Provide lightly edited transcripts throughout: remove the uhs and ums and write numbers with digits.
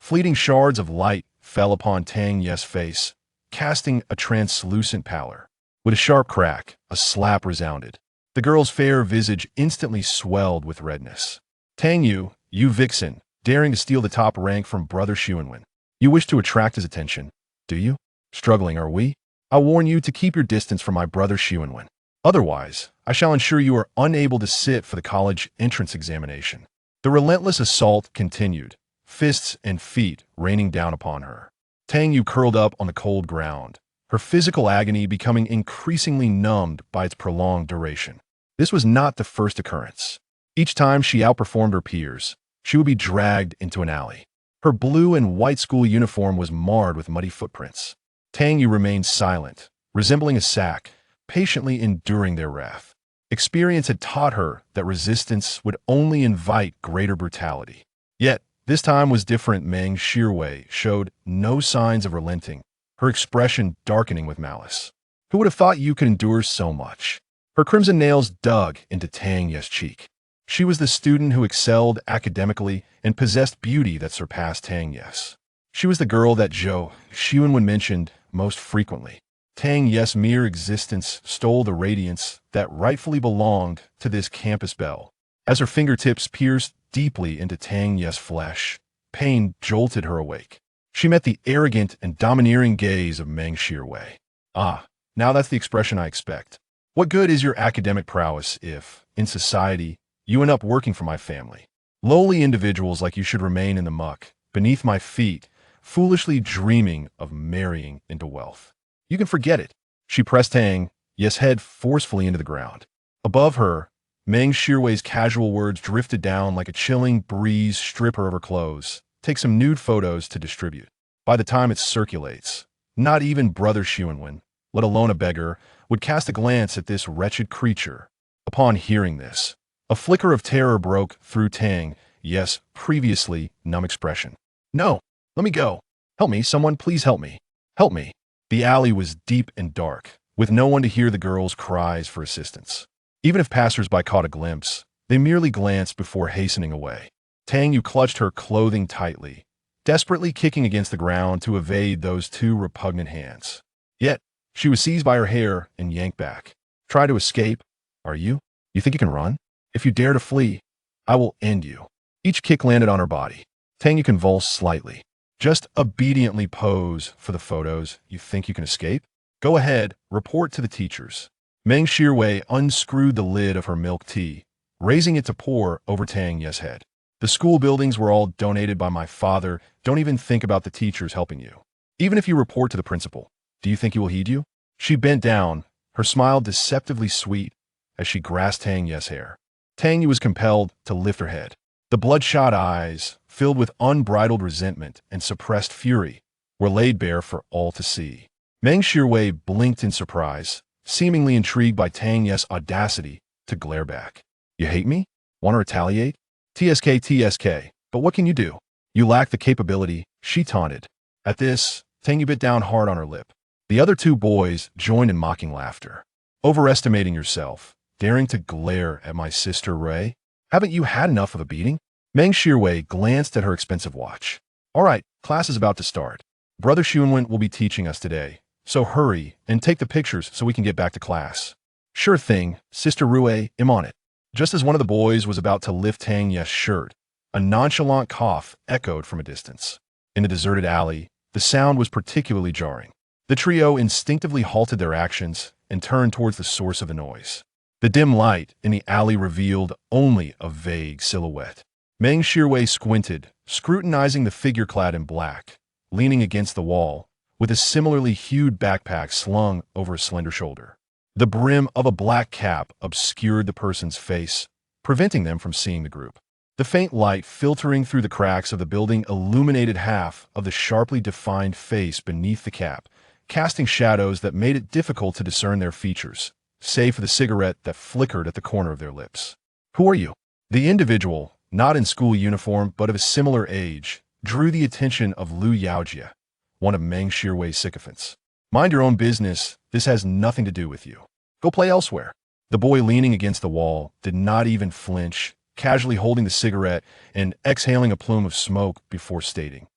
Fleeting shards of light fell upon Tang Yu's face, casting a translucent pallor. With a sharp crack, a slap resounded. The girl's fair visage instantly swelled with redness. Tang Yu, you vixen, daring to steal the top rank from Brother Xuanwen. You wish to attract his attention, do you? Struggling, are we? I warn you to keep your distance from my brother Xuanwen. Otherwise, I shall ensure you are unable to sit for the college entrance examination. The relentless assault continued, fists and feet raining down upon her. Tang Yu curled up on the cold ground, her physical agony becoming increasingly numbed by its prolonged duration. This was not the first occurrence. Each time she outperformed her peers, she would be dragged into an alley. Her blue and white school uniform was marred with muddy footprints. Tang Yu remained silent, resembling a sack, patiently enduring their wrath. Experience had taught her that resistance would only invite greater brutality. Yet, this time was different. Meng Shirwei showed no signs of relenting, her expression darkening with malice. Who would have thought you could endure so much? Her crimson nails dug into Tang Yu's cheek. She was the student who excelled academically and possessed beauty that surpassed Tang Yu's. She was the girl that Zhou Xuanwen mentioned most frequently. Tang Yu's mere existence stole the radiance that rightfully belonged to this campus belle. As her fingertips pierced deeply into Tang Yu's flesh, pain jolted her awake. She met the arrogant and domineering gaze of Meng Shirwei. Ah, now that's the expression I expect. What good is your academic prowess if, in society, you end up working for my family? Lowly individuals like you should remain in the muck, beneath my feet, foolishly dreaming of marrying into wealth. You can forget it. She pressed Tang Yu's head forcefully into the ground. Above her, Meng Shirwei's casual words drifted down like a chilling breeze. Strip her of her clothes. Take some nude photos to distribute. By the time it circulates, not even Brother Xuanwen, let alone a beggar, would cast a glance at this wretched creature. Upon hearing this, a flicker of terror broke through Tang Yu's previously numb expression. No, let me go. Help me, someone please help me. Help me. The alley was deep and dark, with no one to hear the girl's cries for assistance. Even if passers-by caught a glimpse, they merely glanced before hastening away. Tang Yu clutched her clothing tightly, desperately kicking against the ground to evade those two repugnant hands. Yet, she was seized by her hair and yanked back. Try to escape? Are you? You think you can run? If you dare to flee, I will end you. Each kick landed on her body. Tang Yu convulsed slightly. Just obediently pose for the photos. You think you can escape? Go ahead, report to the teachers. Meng Shirwei unscrewed the lid of her milk tea, raising it to pour over Tang Yu's head. The school buildings were all donated by my father. Don't even think about the teachers helping you. Even if you report to the principal, do you think he will heed you? She bent down, her smile deceptively sweet as she grasped Tang Yu's hair. Tang Yu was compelled to lift her head. The bloodshot eyes, filled with unbridled resentment and suppressed fury, were laid bare for all to see. Meng Shirwei blinked in surprise, seemingly intrigued by Tang Yu's audacity to glare back. You hate me? Want to retaliate? TSK, but what can you do? You lack the capability, she taunted. At this, Tang Yu bit down hard on her lip. The other two boys joined in mocking laughter. Overestimating yourself, daring to glare at my sister Ray? Haven't you had enough of a beating? Meng Shirwei glanced at her expensive watch. All right, class is about to start. Brother Xuanwen will be teaching us today, so hurry and take the pictures so we can get back to class. Sure thing, Sister Rue, I'm on it. Just as one of the boys was about to lift Tang Yu's shirt, a nonchalant cough echoed from a distance. In the deserted alley, the sound was particularly jarring. The trio instinctively halted their actions and turned towards the source of the noise. The dim light in the alley revealed only a vague silhouette. Meng Shirwei squinted, scrutinizing the figure clad in black, leaning against the wall, with a similarly hued backpack slung over a slender shoulder. The brim of a black cap obscured the person's face, preventing them from seeing the group. The faint light filtering through the cracks of the building illuminated half of the sharply defined face beneath the cap, casting shadows that made it difficult to discern their features, save for the cigarette that flickered at the corner of their lips. Who are you? The individual, not in school uniform but of a similar age, drew the attention of Lu Yaojia, one of Meng Shirwei's sycophants. Mind your own business, this has nothing to do with you. Go play elsewhere. The boy leaning against the wall did not even flinch, casually holding the cigarette and exhaling a plume of smoke before stating,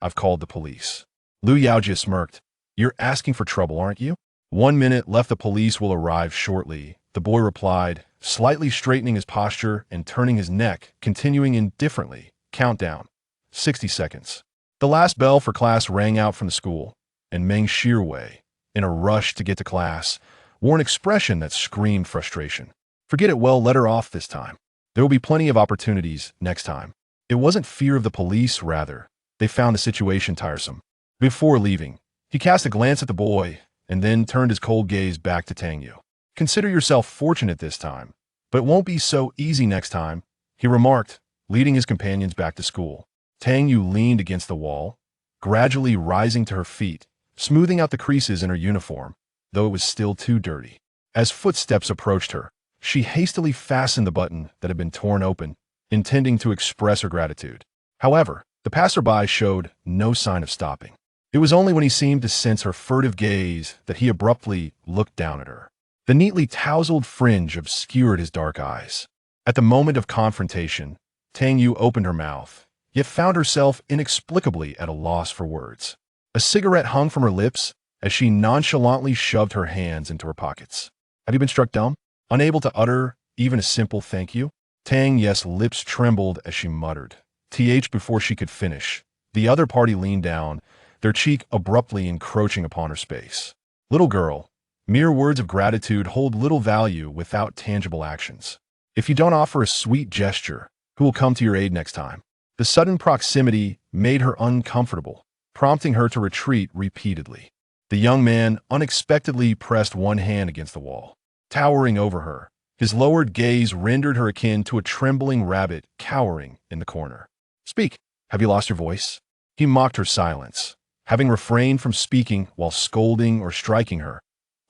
I've called the police. Lu Yaojia smirked. You're asking for trouble, aren't you? 1 minute left, the police will arrive shortly, the boy replied, slightly straightening his posture and turning his neck, continuing indifferently. Countdown. 60 seconds. The last bell for class rang out from the school, and Meng Shirwei, in a rush to get to class, wore an expression that screamed frustration. Forget it, well, let her off this time. There will be plenty of opportunities next time. It wasn't fear of the police, rather. They found the situation tiresome. Before leaving, he cast a glance at the boy and then turned his cold gaze back to Tang Yu. Consider yourself fortunate this time, but it won't be so easy next time, he remarked, leading his companions back to school. Tang Yu leaned against the wall, gradually rising to her feet, smoothing out the creases in her uniform, though it was still too dirty. As footsteps approached her, she hastily fastened the button that had been torn open, intending to express her gratitude. However, the passerby showed no sign of stopping. It was only when he seemed to sense her furtive gaze that he abruptly looked down at her. The neatly tousled fringe obscured his dark eyes. At the moment of confrontation, Tang Yu opened her mouth, yet found herself inexplicably at a loss for words. A cigarette hung from her lips as she nonchalantly shoved her hands into her pockets. Have you been struck dumb? Unable to utter even a simple thank you? Tang Yu's lips trembled as she muttered, "Th" before she could finish. The other party leaned down, their cheek abruptly encroaching upon her space. Little girl, mere words of gratitude hold little value without tangible actions. If you don't offer a sweet gesture, who will come to your aid next time? The sudden proximity made her uncomfortable, prompting her to retreat repeatedly. The young man unexpectedly pressed one hand against the wall. Towering over her, his lowered gaze rendered her akin to a trembling rabbit cowering in the corner. Speak, have you lost your voice? He mocked her silence, having refrained from speaking while scolding or striking her,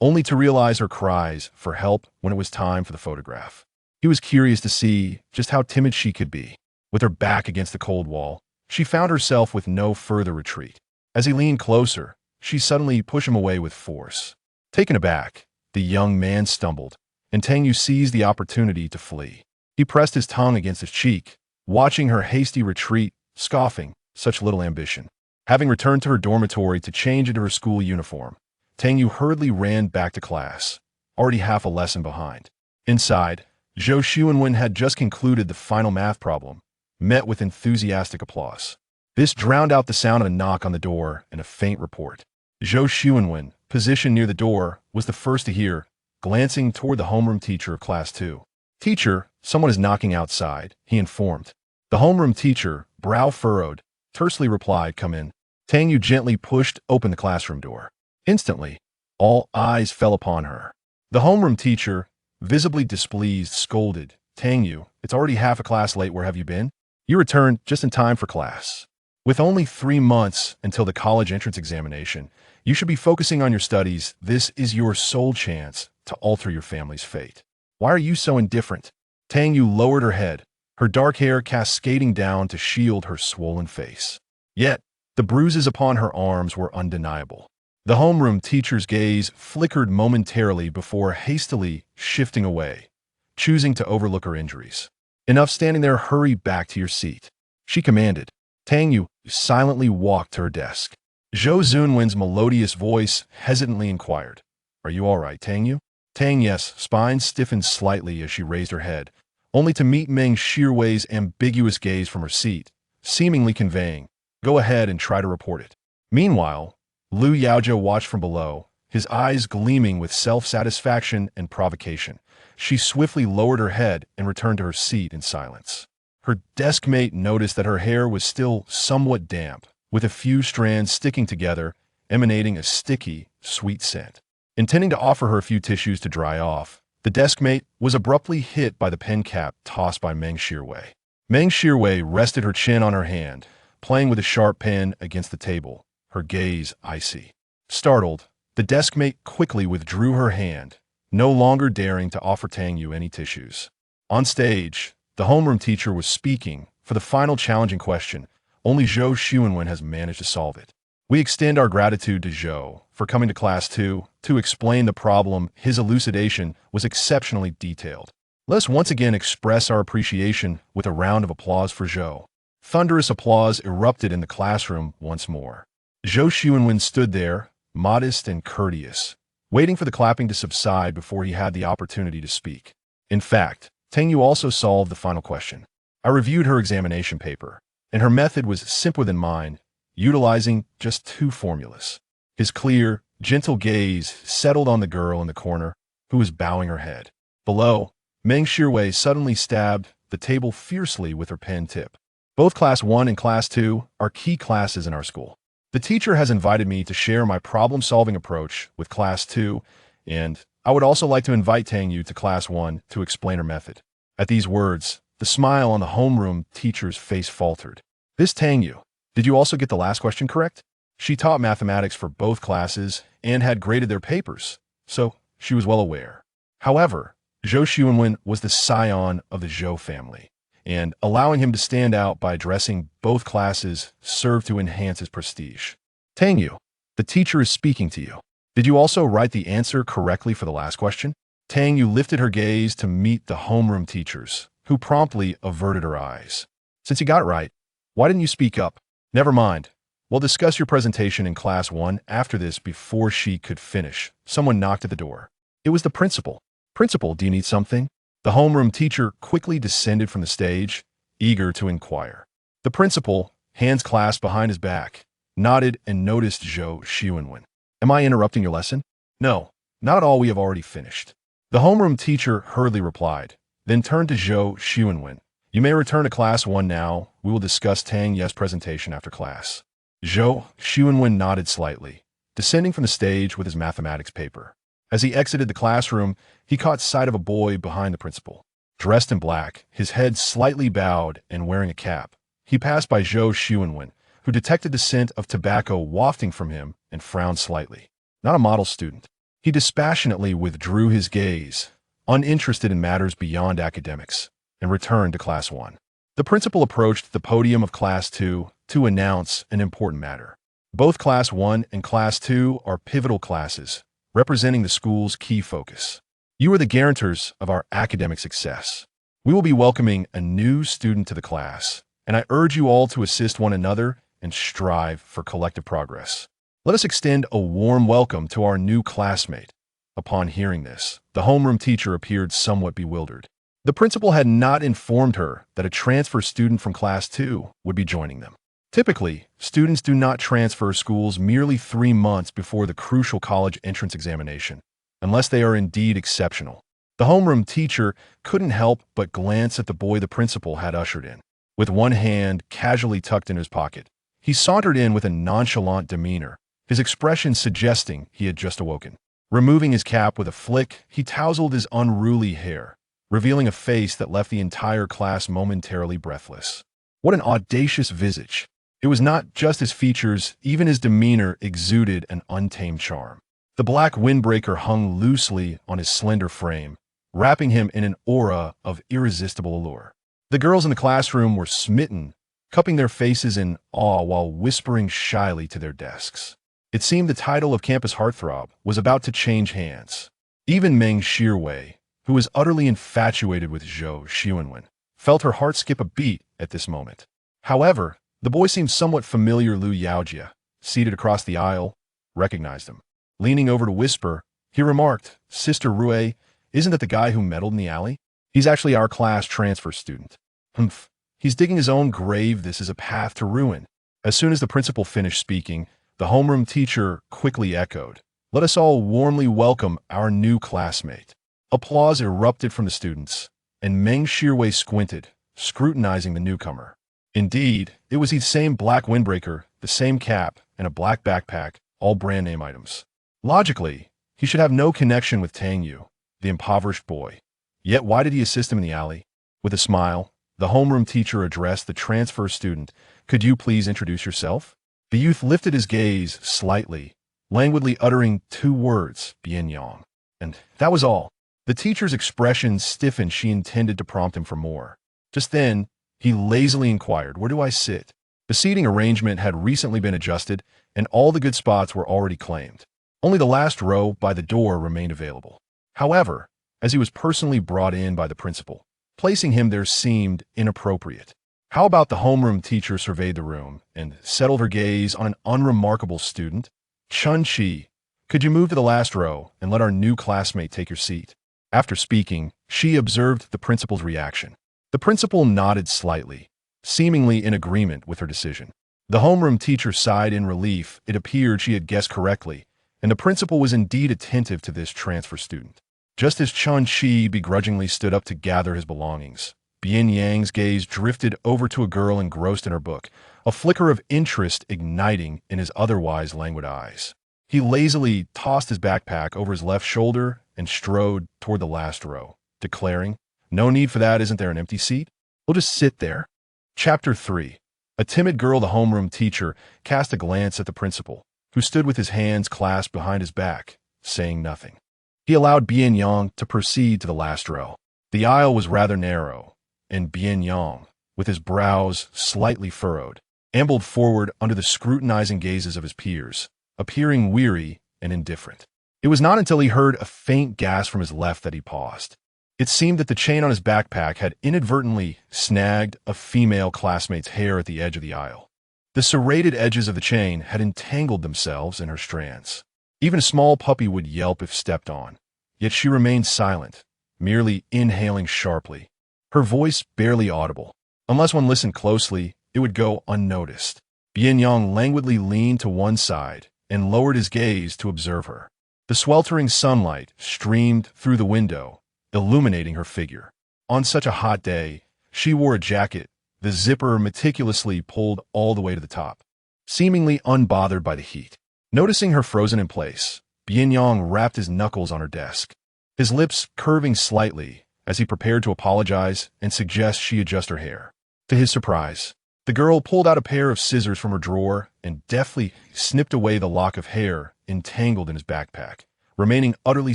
only to realize her cries for help when it was time for the photograph. He was curious to see just how timid she could be. With her back against the cold wall, she found herself with no further retreat. As he leaned closer, she suddenly pushed him away with force. Taken aback, the young man stumbled, and Tang Yu seized the opportunity to flee. He pressed his tongue against his cheek, watching her hasty retreat, scoffing, such little ambition. Having returned to her dormitory to change into her school uniform, Tang Yu hurriedly ran back to class, already half a lesson behind. Inside, Zhou Xuanwen had just concluded the final math problem, met with enthusiastic applause. This drowned out the sound of a knock on the door and a faint report. Zhou Xuanwen, positioned near the door, was the first to hear, glancing toward the homeroom teacher of Class 2. Teacher, someone is knocking outside, he informed. The homeroom teacher, brow furrowed, tersely replied, come in. Tang Yu gently pushed open the classroom door. Instantly, all eyes fell upon her. The homeroom teacher, visibly displeased, scolded, Tang Yu, it's already half a class late, where have you been? You returned just in time for class. With only 3 months until the college entrance examination, you should be focusing on your studies. This is your sole chance to alter your family's fate. Why are you so indifferent? Tang Yu lowered her head, her dark hair cascading down to shield her swollen face. Yet, the bruises upon her arms were undeniable. The homeroom teacher's gaze flickered momentarily before hastily shifting away, choosing to overlook her injuries. Enough standing there, hurry back to your seat, she commanded. Tang Yu silently walked to her desk. Zhou Zunwen's melodious voice hesitantly inquired, are you all right, Tang Yu? Tang Yu's spine stiffened slightly as she raised her head, only to meet Meng Shirwei's ambiguous gaze from her seat, seemingly conveying, go ahead and try to report it. Meanwhile, Lu Yaojia watched from below, his eyes gleaming with self-satisfaction and provocation. She swiftly lowered her head and returned to her seat in silence. Her deskmate noticed that her hair was still somewhat damp, with a few strands sticking together, emanating a sticky, sweet scent. Intending to offer her a few tissues to dry off, the deskmate was abruptly hit by the pen cap tossed by Meng Shirwei. Meng Shirwei rested her chin on her hand, playing with a sharp pen against the table, her gaze icy. Startled, the deskmate quickly withdrew her hand, no longer daring to offer Tang Yu any tissues. On stage, the homeroom teacher was speaking. For the final challenging question, only Zhou Xuanwen has managed to solve it. We extend our gratitude to Zhou for coming to Class 2 to explain the problem. His elucidation was exceptionally detailed. Let us once again express our appreciation with a round of applause for Zhou. Thunderous applause erupted in the classroom once more. Zhou Xuanwen stood there, modest and courteous, waiting for the clapping to subside before he had the opportunity to speak. In fact, Tang Yu also solved the final question. I reviewed her examination paper, and her method was simpler than mine, utilizing just 2 formulas. His clear, gentle gaze settled on the girl in the corner, who was bowing her head. Below, Meng Shirwei suddenly stabbed the table fiercely with her pen tip. Both Class 1 and Class 2 are key classes in our school. The teacher has invited me to share my problem-solving approach with Class 2, and I would also like to invite Tang Yu to Class 1 to explain her method. At these words, the smile on the homeroom teacher's face faltered. This Tang Yu, did you also get the last question correct? She taught mathematics for both classes and had graded their papers, so she was well aware. However, Zhou Xuanwen was the scion of the Zhou family, and allowing him to stand out by addressing both classes served to enhance his prestige. Tang Yu, the teacher is speaking to you. Did you also write the answer correctly for the last question? Tang Yu lifted her gaze to meet the homeroom teachers, who promptly averted her eyes. Since you got it right, why didn't you speak up? Never mind. We'll discuss your presentation in Class 1 after this. Before she could finish, someone knocked at the door. It was the principal. Principal, do you need something? The homeroom teacher quickly descended from the stage, eager to inquire. The principal, hands clasped behind his back, nodded and noticed Zhou Xuanwen. Am I interrupting your lesson? No, not at all. We have already finished. The homeroom teacher hurriedly replied, then turned to Zhou Xuanwen. You may return to Class 1 now. We will discuss Tang Yu's presentation after class. Zhou Xuanwen nodded slightly, descending from the stage with his mathematics paper. As he exited the classroom, he caught sight of a boy behind the principal. Dressed in black, his head slightly bowed and wearing a cap, he passed by Zhou Xuanwen, who detected the scent of tobacco wafting from him and frowned slightly. Not a model student. He dispassionately withdrew his gaze, uninterested in matters beyond academics, and returned to Class 1. The principal approached the podium of Class 2 to announce an important matter. Both Class 1 and Class 2 are pivotal classes, representing the school's key focus. You are the guarantors of our academic success. We will be welcoming a new student to the class, and I urge you all to assist one another and strive for collective progress. Let us extend a warm welcome to our new classmate. Upon hearing this, the homeroom teacher appeared somewhat bewildered. The principal had not informed her that a transfer student from Class 2 would be joining them. Typically, students do not transfer schools merely 3 months before the crucial college entrance examination, unless they are indeed exceptional. The homeroom teacher couldn't help but glance at the boy the principal had ushered in. With one hand casually tucked in his pocket, he sauntered in with a nonchalant demeanor, his expression suggesting he had just awoken. Removing his cap with a flick, he tousled his unruly hair, revealing a face that left the entire class momentarily breathless. What an audacious visage! It was not just his features, even his demeanor exuded an untamed charm. The black windbreaker hung loosely on his slender frame, wrapping him in an aura of irresistible allure. The girls in the classroom were smitten, cupping their faces in awe while whispering shyly to their desks. It seemed the title of campus heartthrob was about to change hands. Even Meng Shirwei, who was utterly infatuated with Zhou Xuanwen, felt her heart skip a beat at this moment. However, the boy seemed somewhat familiar. Lu Yaojia, seated across the aisle, recognized him. Leaning over to whisper, he remarked, Sister Rue, isn't that the guy who meddled in the alley? He's actually our class transfer student. Humph, he's digging his own grave. This is a path to ruin. As soon as the principal finished speaking, the homeroom teacher quickly echoed, let us all warmly welcome our new classmate. Applause erupted from the students, and Meng Shirwei squinted, scrutinizing the newcomer. Indeed, it was the same black windbreaker, the same cap, and a black backpack, all brand name items. Logically, he should have no connection with Tang Yu, the impoverished boy. Yet why did he assist him in the alley? With a smile, the homeroom teacher addressed the transfer student. Could you please introduce yourself? The youth lifted his gaze slightly, languidly uttering 2 words, Bian Yang. And that was all. The teacher's expression stiffened. She intended to prompt him for more. Just then, he lazily inquired, where do I sit? The seating arrangement had recently been adjusted, and all the good spots were already claimed. Only the last row by the door remained available. However, as he was personally brought in by the principal, placing him there seemed inappropriate. How about the homeroom teacher surveyed the room and settled her gaze on an unremarkable student? Chun-Chi, could you move to the last row and let our new classmate take your seat? After speaking, she observed the principal's reaction. The principal nodded slightly, seemingly in agreement with her decision. The homeroom teacher sighed in relief. It appeared she had guessed correctly, and the principal was indeed attentive to this transfer student. Just as Chun-Chi begrudgingly stood up to gather his belongings, Bian Yang's gaze drifted over to a girl engrossed in her book, a flicker of interest igniting in his otherwise languid eyes. He lazily tossed his backpack over his left shoulder and strode toward the last row, declaring, "No need for that, isn't there an empty seat? We'll just sit there." Chapter 3. A timid girl, the homeroom teacher, cast a glance at the principal, who stood with his hands clasped behind his back, saying nothing. He allowed Bian Yang to proceed to the last row. The aisle was rather narrow, and Bian Yang, with his brows slightly furrowed, ambled forward under the scrutinizing gazes of his peers, appearing weary and indifferent. It was not until he heard a faint gasp from his left that he paused. It seemed that the chain on his backpack had inadvertently snagged a female classmate's hair at the edge of the aisle. The serrated edges of the chain had entangled themselves in her strands. Even a small puppy would yelp if stepped on, yet she remained silent, merely inhaling sharply, her voice barely audible. Unless one listened closely, it would go unnoticed. Bian Yang languidly leaned to one side and lowered his gaze to observe her. The sweltering sunlight streamed through the window, illuminating her figure. On such a hot day, she wore a jacket, the zipper meticulously pulled all the way to the top, seemingly unbothered by the heat. Noticing her frozen in place, Bian Yang rapped his knuckles on her desk, his lips curving slightly as he prepared to apologize and suggest she adjust her hair. To his surprise, the girl pulled out a pair of scissors from her drawer and deftly snipped away the lock of hair entangled in his backpack, remaining utterly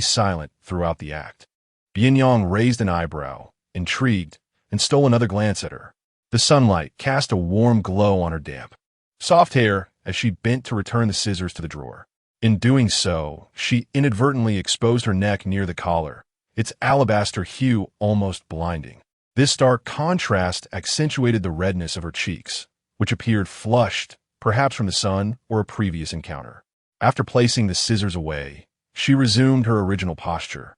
silent throughout the act. Bian Yang raised an eyebrow, intrigued, and stole another glance at her. The sunlight cast a warm glow on her damp, soft hair as she bent to return the scissors to the drawer. In doing so, she inadvertently exposed her neck near the collar, its alabaster hue almost blinding. This stark contrast accentuated the redness of her cheeks, which appeared flushed, perhaps from the sun or a previous encounter. After placing the scissors away, she resumed her original posture,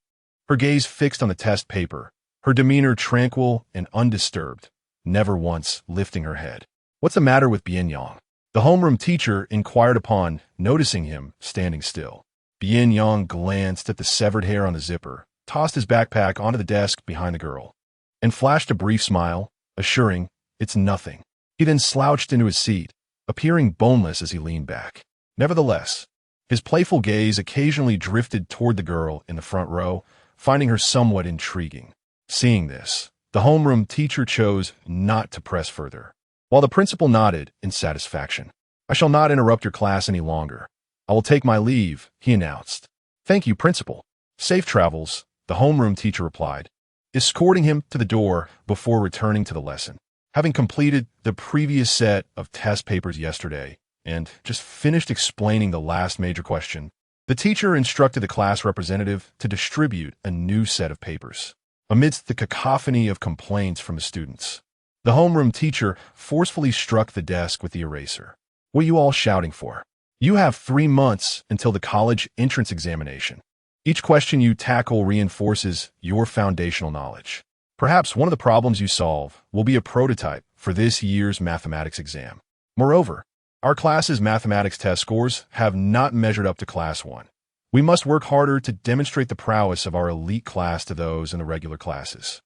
her gaze fixed on the test paper, her demeanor tranquil and undisturbed, never once lifting her head. "What's the matter with Bian Yang?" the homeroom teacher inquired upon noticing him standing still. Bian Yang glanced at the severed hair on the zipper, tossed his backpack onto the desk behind the girl, and flashed a brief smile, assuring, "It's nothing." He then slouched into his seat, appearing boneless as he leaned back. Nevertheless, his playful gaze occasionally drifted toward the girl in the front row, finding her somewhat intriguing. Seeing this, the homeroom teacher chose not to press further, while the principal nodded in satisfaction. "I shall not interrupt your class any longer. I will take my leave," he announced. "Thank you, principal." "Safe travels," the homeroom teacher replied, escorting him to the door before returning to the lesson. Having completed the previous set of test papers yesterday and just finished explaining the last major question, the teacher instructed the class representative to distribute a new set of papers. Amidst the cacophony of complaints from the students, the homeroom teacher forcefully struck the desk with the eraser. "What are you all shouting for? You have 3 months until the college entrance examination. Each question you tackle reinforces your foundational knowledge. Perhaps one of the problems you solve will be a prototype for this year's mathematics exam. Moreover, our class's mathematics test scores have not measured up to Class 1. We must work harder to demonstrate the prowess of our elite class to those in the regular classes.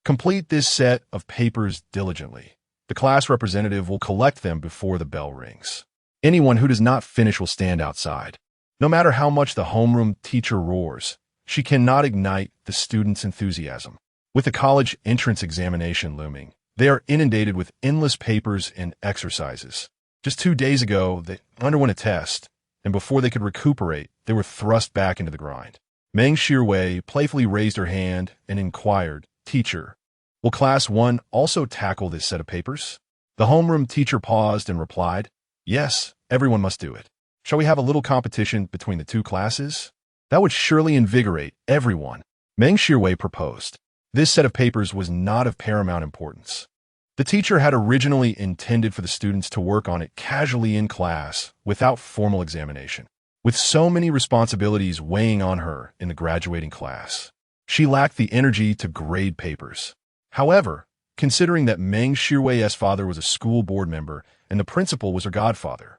Complete this set of papers diligently. The class representative will collect them before the bell rings. Anyone who does not finish will stand outside." No matter how much the homeroom teacher roars, she cannot ignite the students' enthusiasm. With the college entrance examination looming, they are inundated with endless papers and exercises. Just 2 days ago, they underwent a test, and before they could recuperate, they were thrust back into the grind. Meng Shirwei playfully raised her hand and inquired, "Teacher, will Class 1 also tackle this set of papers?" The homeroom teacher paused and replied, "Yes, everyone must do it. Shall we have a little competition between the 2 classes? That would surely invigorate everyone." Meng Shirwei proposed. This set of papers was not of paramount importance. The teacher had originally intended for the students to work on it casually in class without formal examination. With so many responsibilities weighing on her in the graduating class, she lacked the energy to grade papers. However, considering that Meng Shiwei's father was a school board member and the principal was her godfather,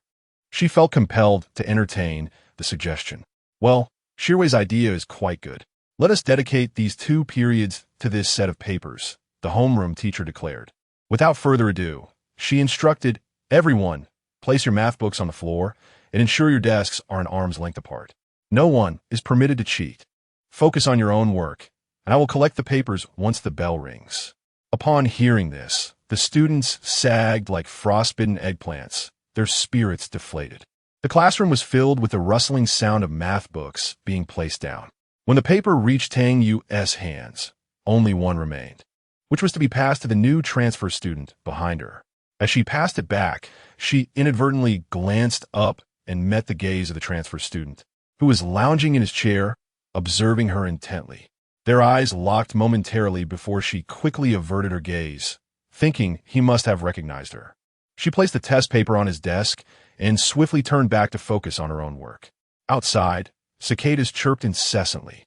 she felt compelled to entertain the suggestion. Well, Shiwei's idea is quite good. Let us dedicate these 2 periods to this set of papers, the homeroom teacher declared. Without further ado, she instructed everyone, place your math books on the floor and ensure your desks are an arm's length apart. No one is permitted to cheat. Focus on your own work, and I will collect the papers once the bell rings. Upon hearing this, the students sagged like frostbitten eggplants, their spirits deflated. The classroom was filled with the rustling sound of math books being placed down. When the paper reached Tang Yu's hands, only one remained, which was to be passed to the new transfer student behind her. As she passed it back, she inadvertently glanced up and met the gaze of the transfer student, who was lounging in his chair, observing her intently. Their eyes locked momentarily before she quickly averted her gaze, thinking he must have recognized her. She placed the test paper on his desk and swiftly turned back to focus on her own work. Outside, cicadas chirped incessantly,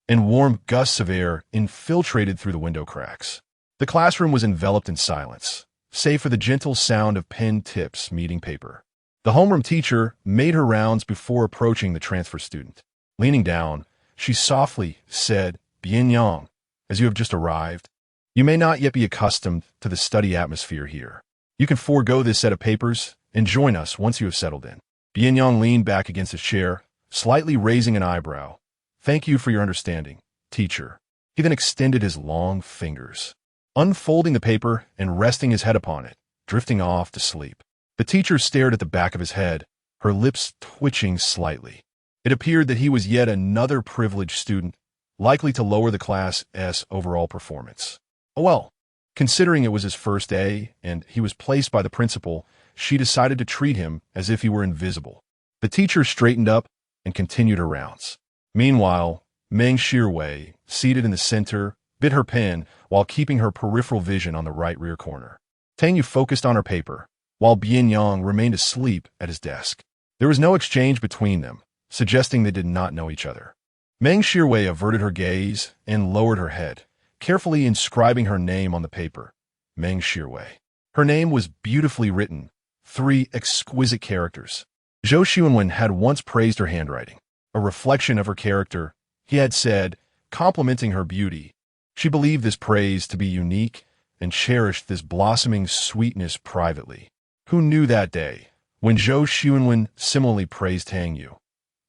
and warm gusts of air infiltrated through the window cracks. The classroom was enveloped in silence, save for the gentle sound of pen tips meeting paper. The homeroom teacher made her rounds before approaching the transfer student. Leaning down, she softly said, "Bian Yang, as you have just arrived, you may not yet be accustomed to the study atmosphere here. You can forego this set of papers and join us once you have settled in." Bian Yang leaned back against his chair, slightly raising an eyebrow. "Thank you for your understanding, teacher." He then extended his long fingers, unfolding the paper and resting his head upon it, drifting off to sleep. The teacher stared at the back of his head, her lips twitching slightly. It appeared that he was yet another privileged student, likely to lower the class's overall performance. Oh well, considering it was his first day and he was placed by the principal, she decided to treat him as if he were invisible. The teacher straightened up and continued her rounds. Meanwhile, Meng Shiwei, seated in the center, bit her pen while keeping her peripheral vision on the right rear corner. Tang Yu focused on her paper, while Bian Yang remained asleep at his desk. There was no exchange between them, suggesting they did not know each other. Meng Shiwei averted her gaze and lowered her head, carefully inscribing her name on the paper. Meng Shiwei. Her name was beautifully written, 3 exquisite characters. Zhou Xuanwen had once praised her handwriting, a reflection of her character, he had said, complimenting her beauty. She believed this praise to be unique and cherished this blossoming sweetness privately. Who knew that day, when Zhou Xuanwen similarly praised Tang Yu?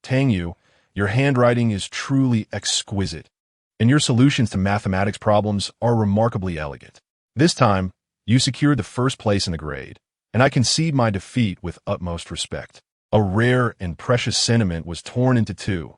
"Tang Yu, your handwriting is truly exquisite, and your solutions to mathematics problems are remarkably elegant. This time, you secured the first place in the grade, and I concede my defeat with utmost respect." A rare and precious sentiment was torn into 2.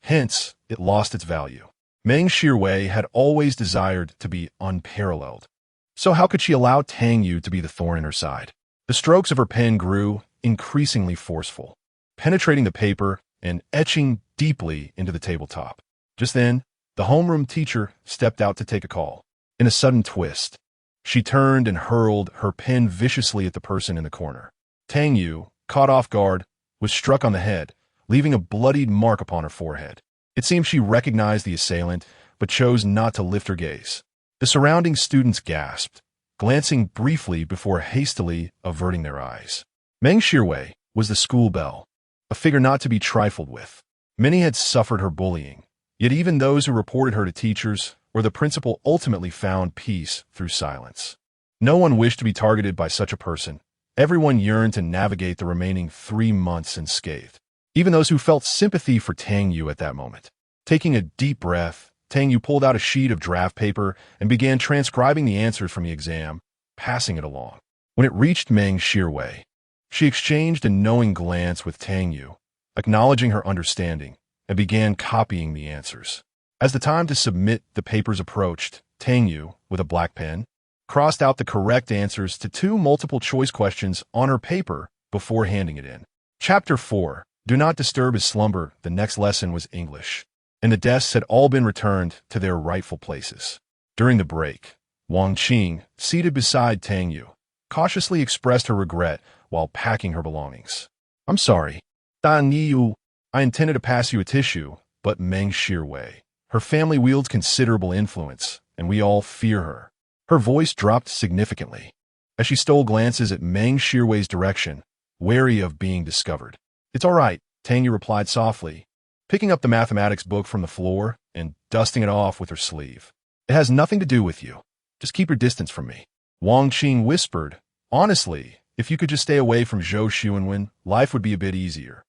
Hence, it lost its value. Meng Shiwei had always desired to be unparalleled. So how could she allow Tang Yu to be the thorn in her side? The strokes of her pen grew increasingly forceful, penetrating the paper and etching deeply into the tabletop. Just then, the homeroom teacher stepped out to take a call. In a sudden twist, she turned and hurled her pen viciously at the person in the corner. Tang Yu, caught off guard, was struck on the head, leaving a bloodied mark upon her forehead. It seemed she recognized the assailant, but chose not to lift her gaze. The surrounding students gasped, glancing briefly before hastily averting their eyes. Meng Shiwei was the school belle, a figure not to be trifled with. Many had suffered her bullying, yet even those who reported her to teachers or the principal ultimately found peace through silence. No one wished to be targeted by such a person. Everyone yearned to navigate the remaining 3 months unscathed, even those who felt sympathy for Tang Yu at that moment. Taking a deep breath, Tang Yu pulled out a sheet of draft paper and began transcribing the answers from the exam, passing it along. When it reached Meng Shiwei, she exchanged a knowing glance with Tang Yu, acknowledging her understanding, and began copying the answers. As the time to submit the papers approached, Tang Yu, with a black pen, crossed out the correct answers to 2 multiple-choice questions on her paper before handing it in. Chapter 4, Do Not Disturb His Slumber. The next lesson was English, and the desks had all been returned to their rightful places. During the break, Wang Qing, seated beside Tang Yu, cautiously expressed her regret while packing her belongings. I'm sorry. Tang Yu, I intended to pass you a tissue, but Meng Shirwei. Her family wields considerable influence, and we all fear her. Her voice dropped significantly as she stole glances at Meng Shirwei's direction, wary of being discovered. It's all right, Tang Yu replied softly, picking up the mathematics book from the floor and dusting it off with her sleeve. It has nothing to do with you. Just keep your distance from me. Wang Qing whispered, honestly, if you could just stay away from Zhou Xuanwen, life would be a bit easier.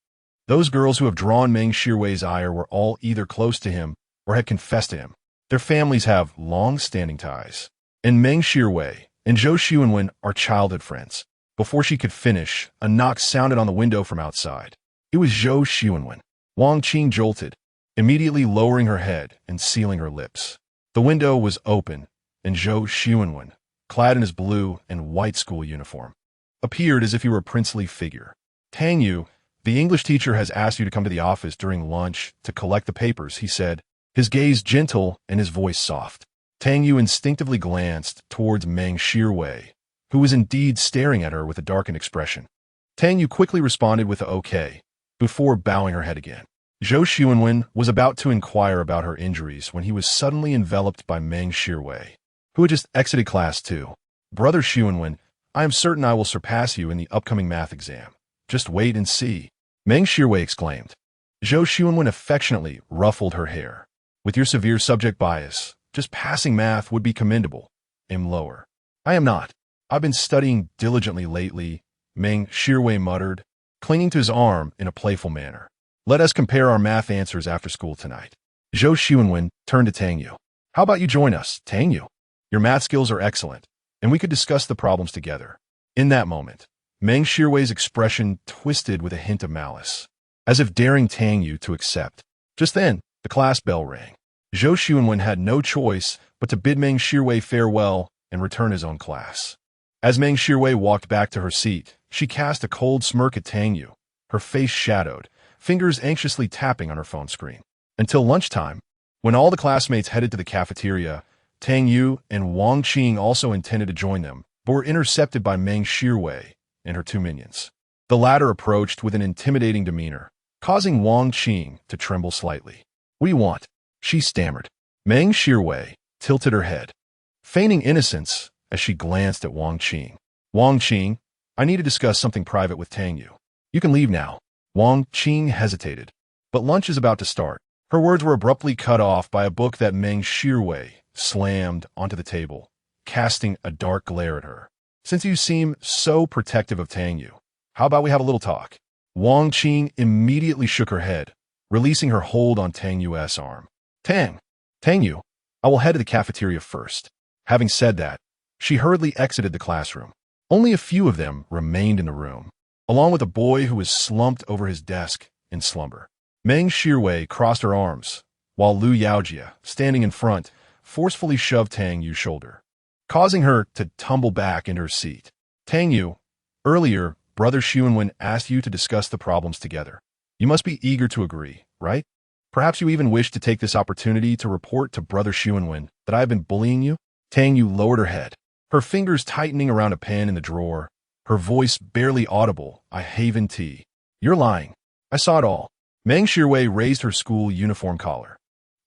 Those girls who have drawn Meng Shirwei's ire were all either close to him or had confessed to him. Their families have long-standing ties. And Meng Shirwei and Zhou Xuanwen are childhood friends. Before she could finish, a knock sounded on the window from outside. It was Zhou Xuanwen. Wang Qing jolted, immediately lowering her head and sealing her lips. The window was open, and Zhou Xuanwen, clad in his blue and white school uniform, appeared as if he were a princely figure. Tang Yu, the English teacher, has asked you to come to the office during lunch to collect the papers, he said, his gaze gentle and his voice soft. Tang Yu instinctively glanced towards Meng Shirwei, who was indeed staring at her with a darkened expression. Tang Yu quickly responded with a okay, before bowing her head again. Zhou Xuanwen was about to inquire about her injuries when he was suddenly enveloped by Meng Shirwei, who had just exited class 2. Brother Xuanwen, I am certain I will surpass you in the upcoming math exam. Just wait and see. Meng Shirwei exclaimed. Zhou Xuanwen affectionately ruffled her hair. With your severe subject bias, just passing math would be commendable. Aim lower. I am not. I've been studying diligently lately, Meng Shirwei muttered, clinging to his arm in a playful manner. Let us compare our math answers after school tonight. Zhou Xuanwen turned to Tang Yu. How about you join us, Tang Yu? Your math skills are excellent, and we could discuss the problems together. In that moment, Meng Shirwei's expression twisted with a hint of malice, as if daring Tang Yu to accept. Just then, the class bell rang. Zhou Xuanwen had no choice but to bid Meng Shirwei farewell and return his own class. As Meng Shirwei walked back to her seat, she cast a cold smirk at Tang Yu, her face shadowed, fingers anxiously tapping on her phone screen. Until lunchtime, when all the classmates headed to the cafeteria, Tang Yu and Wang Qing also intended to join them, but were intercepted by Meng Shirwei and her 2 minions. The latter approached with an intimidating demeanor, causing Wang Qing to tremble slightly. What do you want? She stammered. Meng Shirwei tilted her head, feigning innocence as she glanced at Wang Qing. Wang Qing, I need to discuss something private with Tang Yu. You can leave now. Wang Qing hesitated, but lunch is about to start. Her words were abruptly cut off by a book that Meng Shirwei slammed onto the table, casting a dark glare at her. Since you seem so protective of Tang Yu, how about we have a little talk? Wang Qing immediately shook her head, releasing her hold on Tang Yu's arm. Tang Yu, I will head to the cafeteria first. Having said that, she hurriedly exited the classroom. Only a few of them remained in the room, along with a boy who was slumped over his desk in slumber. Meng Shirwei crossed her arms, while Lu Yaojia, standing in front, forcefully shoved Tang Yu's shoulder, causing her to tumble back into her seat. Tang Yu, earlier, Brother Xuanwen asked you to discuss the problems together. You must be eager to agree, right? Perhaps you even wish to take this opportunity to report to Brother Xuanwen that I have been bullying you? Tang Yu lowered her head, her fingers tightening around a pen in the drawer, her voice barely audible. I haven tea. You're lying. I saw it all. Meng Shirwei raised her school uniform collar.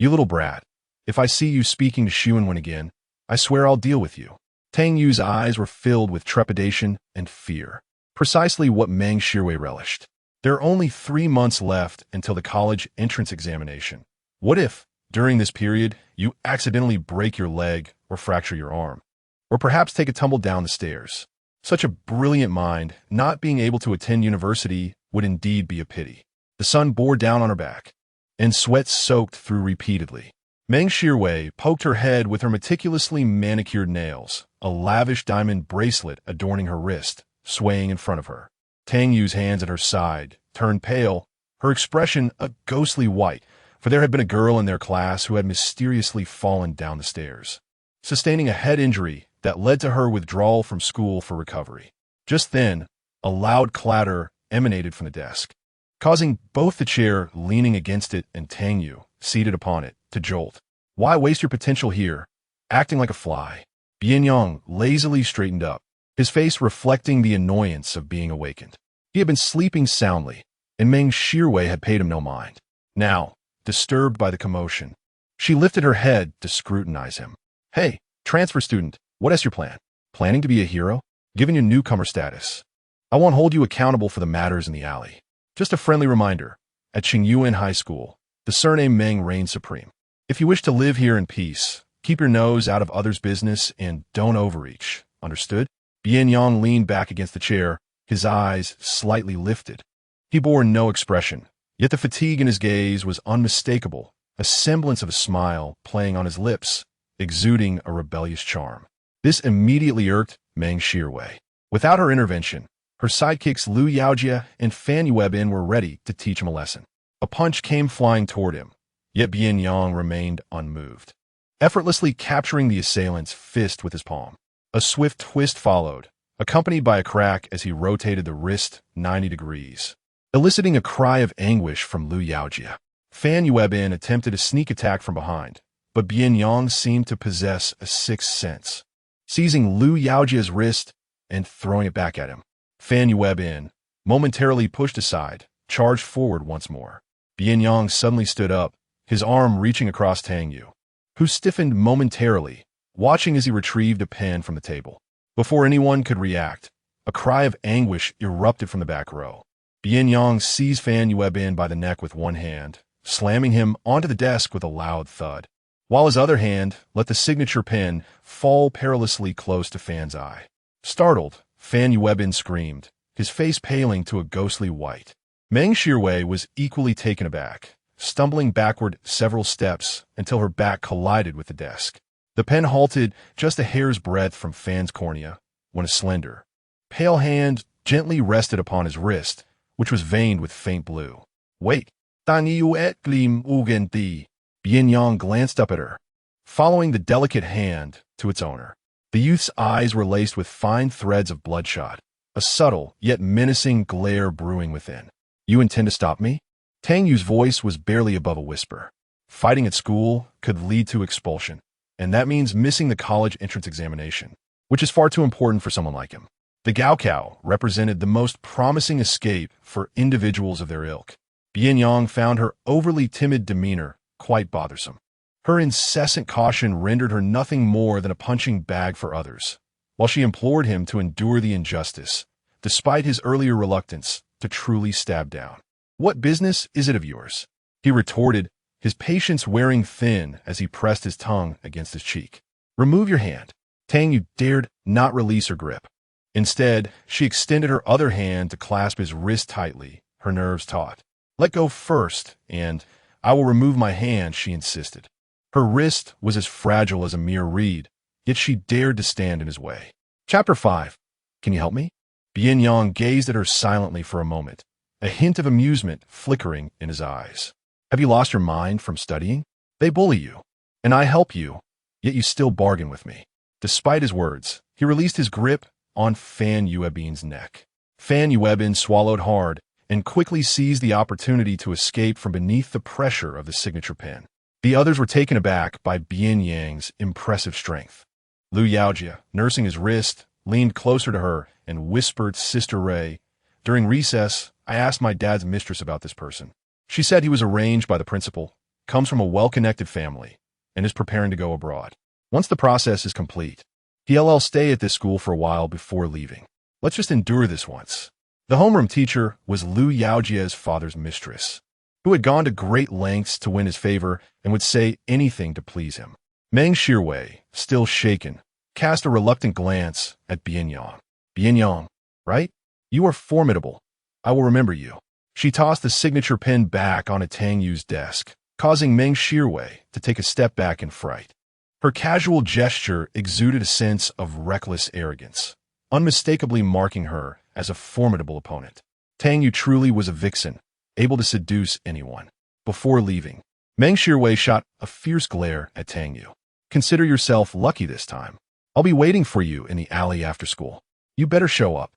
You little brat. If I see you speaking to Xuanwen again, I swear I'll deal with you. Tang Yu's eyes were filled with trepidation and fear, precisely what Meng Shirwei relished. There are only 3 months left until the college entrance examination. What if, during this period, you accidentally break your leg or fracture your arm, or perhaps take a tumble down the stairs? Such a brilliant mind not being able to attend university would indeed be a pity. The sun bore down on her back, and sweat soaked through repeatedly. Meng Shirwei poked her head with her meticulously manicured nails, a lavish diamond bracelet adorning her wrist, swaying in front of her. Tang Yu's hands at her side turned pale, her expression a ghostly white, for there had been a girl in their class who had mysteriously fallen down the stairs, sustaining a head injury that led to her withdrawal from school for recovery. Just then, a loud clatter emanated from the desk, causing both the chair leaning against it and Tang Yu, seated upon it, to jolt. Why waste your potential here, acting like a fly? Bian Yang lazily straightened up, his face reflecting the annoyance of being awakened. He had been sleeping soundly, and Meng Shirwei had paid him no mind. Now, disturbed by the commotion, she lifted her head to scrutinize him. "Hey, transfer student, what is your plan? Planning to be a hero? Given your newcomer status, I won't hold you accountable for the matters in the alley. Just a friendly reminder, at Qingyuan High School, the surname Meng reigns supreme. If you wish to live here in peace, keep your nose out of others' business and don't overreach. Understood?" Bian Yang leaned back against the chair, his eyes slightly lifted. He bore no expression, yet the fatigue in his gaze was unmistakable, a semblance of a smile playing on his lips, exuding a rebellious charm. This immediately irked Meng Shirwei. Without her intervention, her sidekicks Lu Yaojia and Fan Yuebin were ready to teach him a lesson. A punch came flying toward him, yet Bian Yang remained unmoved, effortlessly capturing the assailant's fist with his palm. A swift twist followed, accompanied by a crack as he rotated the wrist 90 degrees, eliciting a cry of anguish from Lu Yaojia. Fan Yuebin attempted a sneak attack from behind, but Bian Yang seemed to possess a sixth sense, seizing Lu Yaojia's wrist and throwing it back at him. Fan Yuebin, momentarily pushed aside, charged forward once more. Bian Yang suddenly stood up, his arm reaching across Tang Yu, who stiffened momentarily, watching as he retrieved a pen from the table. Before anyone could react, a cry of anguish erupted from the back row. Bian Yang seized Fan Yuebin by the neck with one hand, slamming him onto the desk with a loud thud, while his other hand let the signature pen fall perilously close to Fan's eye. Startled, Fan Yuebin screamed, his face paling to a ghostly white. Meng Shirwei was equally taken aback, stumbling backward several steps until her back collided with the desk. The pen halted just a hair's breadth from Fan's cornea when a slender, pale hand gently rested upon his wrist, which was veined with faint blue. "Wait, Tang Yu et gleam ugenti." Bian Yang glanced up at her, following the delicate hand to its owner. The youth's eyes were laced with fine threads of bloodshot, a subtle yet menacing glare brewing within. "You intend to stop me?" Tang Yu's voice was barely above a whisper. Fighting at school could lead to expulsion, and that means missing the college entrance examination, which is far too important for someone like him. The Gaokao represented the most promising escape for individuals of their ilk. Bian Yang found her overly timid demeanor quite bothersome. Her incessant caution rendered her nothing more than a punching bag for others, while she implored him to endure the injustice, despite his earlier reluctance to truly stab down. "What business is it of yours?" he retorted, his patience wearing thin as he pressed his tongue against his cheek. "Remove your hand." Tang Yu dared not release her grip. Instead, she extended her other hand to clasp his wrist tightly, her nerves taut. "Let go first, and I will remove my hand," she insisted. Her wrist was as fragile as a mere reed, yet she dared to stand in his way. Chapter 5. Can you help me? Bian Yang gazed at her silently for a moment, a hint of amusement flickering in his eyes. "Have you lost your mind from studying? They bully you, and I help you, yet you still bargain with me." Despite his words, he released his grip on Fan Yuebin's neck. Fan Yuebin swallowed hard and quickly seized the opportunity to escape from beneath the pressure of the signature pen. The others were taken aback by Bian Yang's impressive strength. Lu Yaojia, nursing his wrist, leaned closer to her and whispered, "Sister Ray, during recess, I asked my dad's mistress about this person. She said he was arranged by the principal, comes from a well-connected family, and is preparing to go abroad. Once the process is complete, he'll stay at this school for a while before leaving. Let's just endure this once." The homeroom teacher was Lu Yaojia's father's mistress, who had gone to great lengths to win his favor and would say anything to please him. Meng Shirwei, still shaken, cast a reluctant glance at Bian Yang. "Bian Yang, right? You are formidable. I will remember you." She tossed the signature pen back onto Tang Yu's desk, causing Meng Shirwei to take a step back in fright. Her casual gesture exuded a sense of reckless arrogance, unmistakably marking her as a formidable opponent. Tang Yu truly was a vixen, able to seduce anyone. Before leaving, Meng Shirwei shot a fierce glare at Tang Yu. "Consider yourself lucky this time. I'll be waiting for you in the alley after school. You better show up,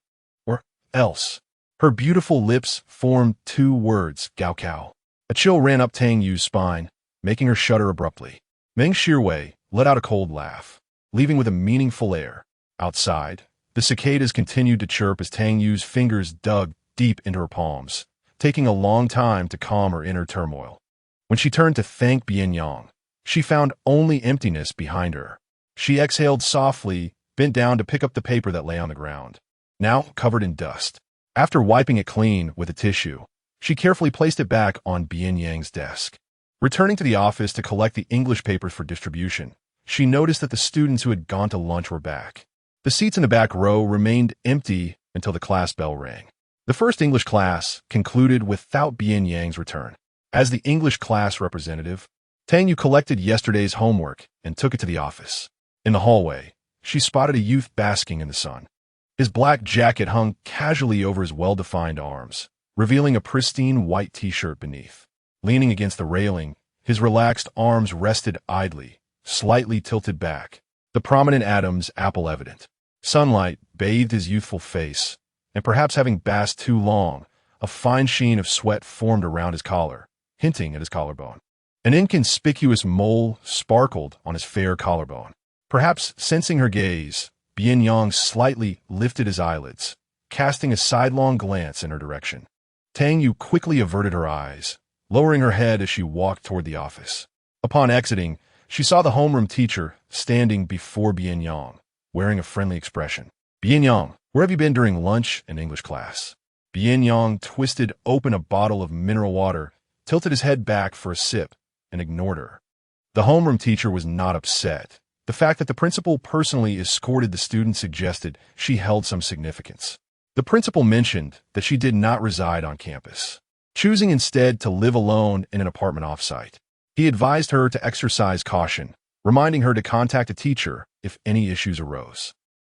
or else." Her beautiful lips formed two words, Gaokao. A chill ran up Tang Yu's spine, making her shudder abruptly. Meng Shirwei let out a cold laugh. leaving with a meaningful air. Outside, the cicadas continued to chirp as Tang Yu's fingers dug deep into her palms, taking a long time to calm her inner turmoil. When she turned to thank Bian Yang, she found only emptiness behind her. She exhaled softly, bent down to pick up the paper that lay on the ground, now covered in dust. After wiping it clean with a tissue, she carefully placed it back on Bian Yang's desk. Returning to the office to collect the English papers for distribution, she noticed that the students who had gone to lunch were back. The seats in the back row remained empty until the class bell rang. The first English class concluded without Bian Yang's return. As the English class representative, Tang Yu collected yesterday's homework and took it to the office. In the hallway, she spotted a youth basking in the sun. His black jacket hung casually over his well-defined arms, revealing a pristine white t-shirt beneath. Leaning against the railing, his relaxed arms rested idly, slightly tilted back, the prominent atoms apple evident. Sunlight bathed his youthful face, and perhaps having basked too long, a fine sheen of sweat formed around his collar, hinting at his collarbone. An inconspicuous mole sparkled on his fair collarbone. Perhaps sensing her gaze, Bian Yang slightly lifted his eyelids, casting a sidelong glance in her direction. Tang Yu quickly averted her eyes, lowering her head as she walked toward the office. Upon exiting, she saw the homeroom teacher standing before Bian Yang, wearing a friendly expression. "Bian Yang, where have you been during lunch and English class?" Bian Yang twisted open a bottle of mineral water, tilted his head back for a sip, and ignored her. The homeroom teacher was not upset. The fact that the principal personally escorted the student suggested she held some significance. The principal mentioned that she did not reside on campus, choosing instead to live alone in an apartment off-site. He advised her to exercise caution, reminding her to contact a teacher if any issues arose.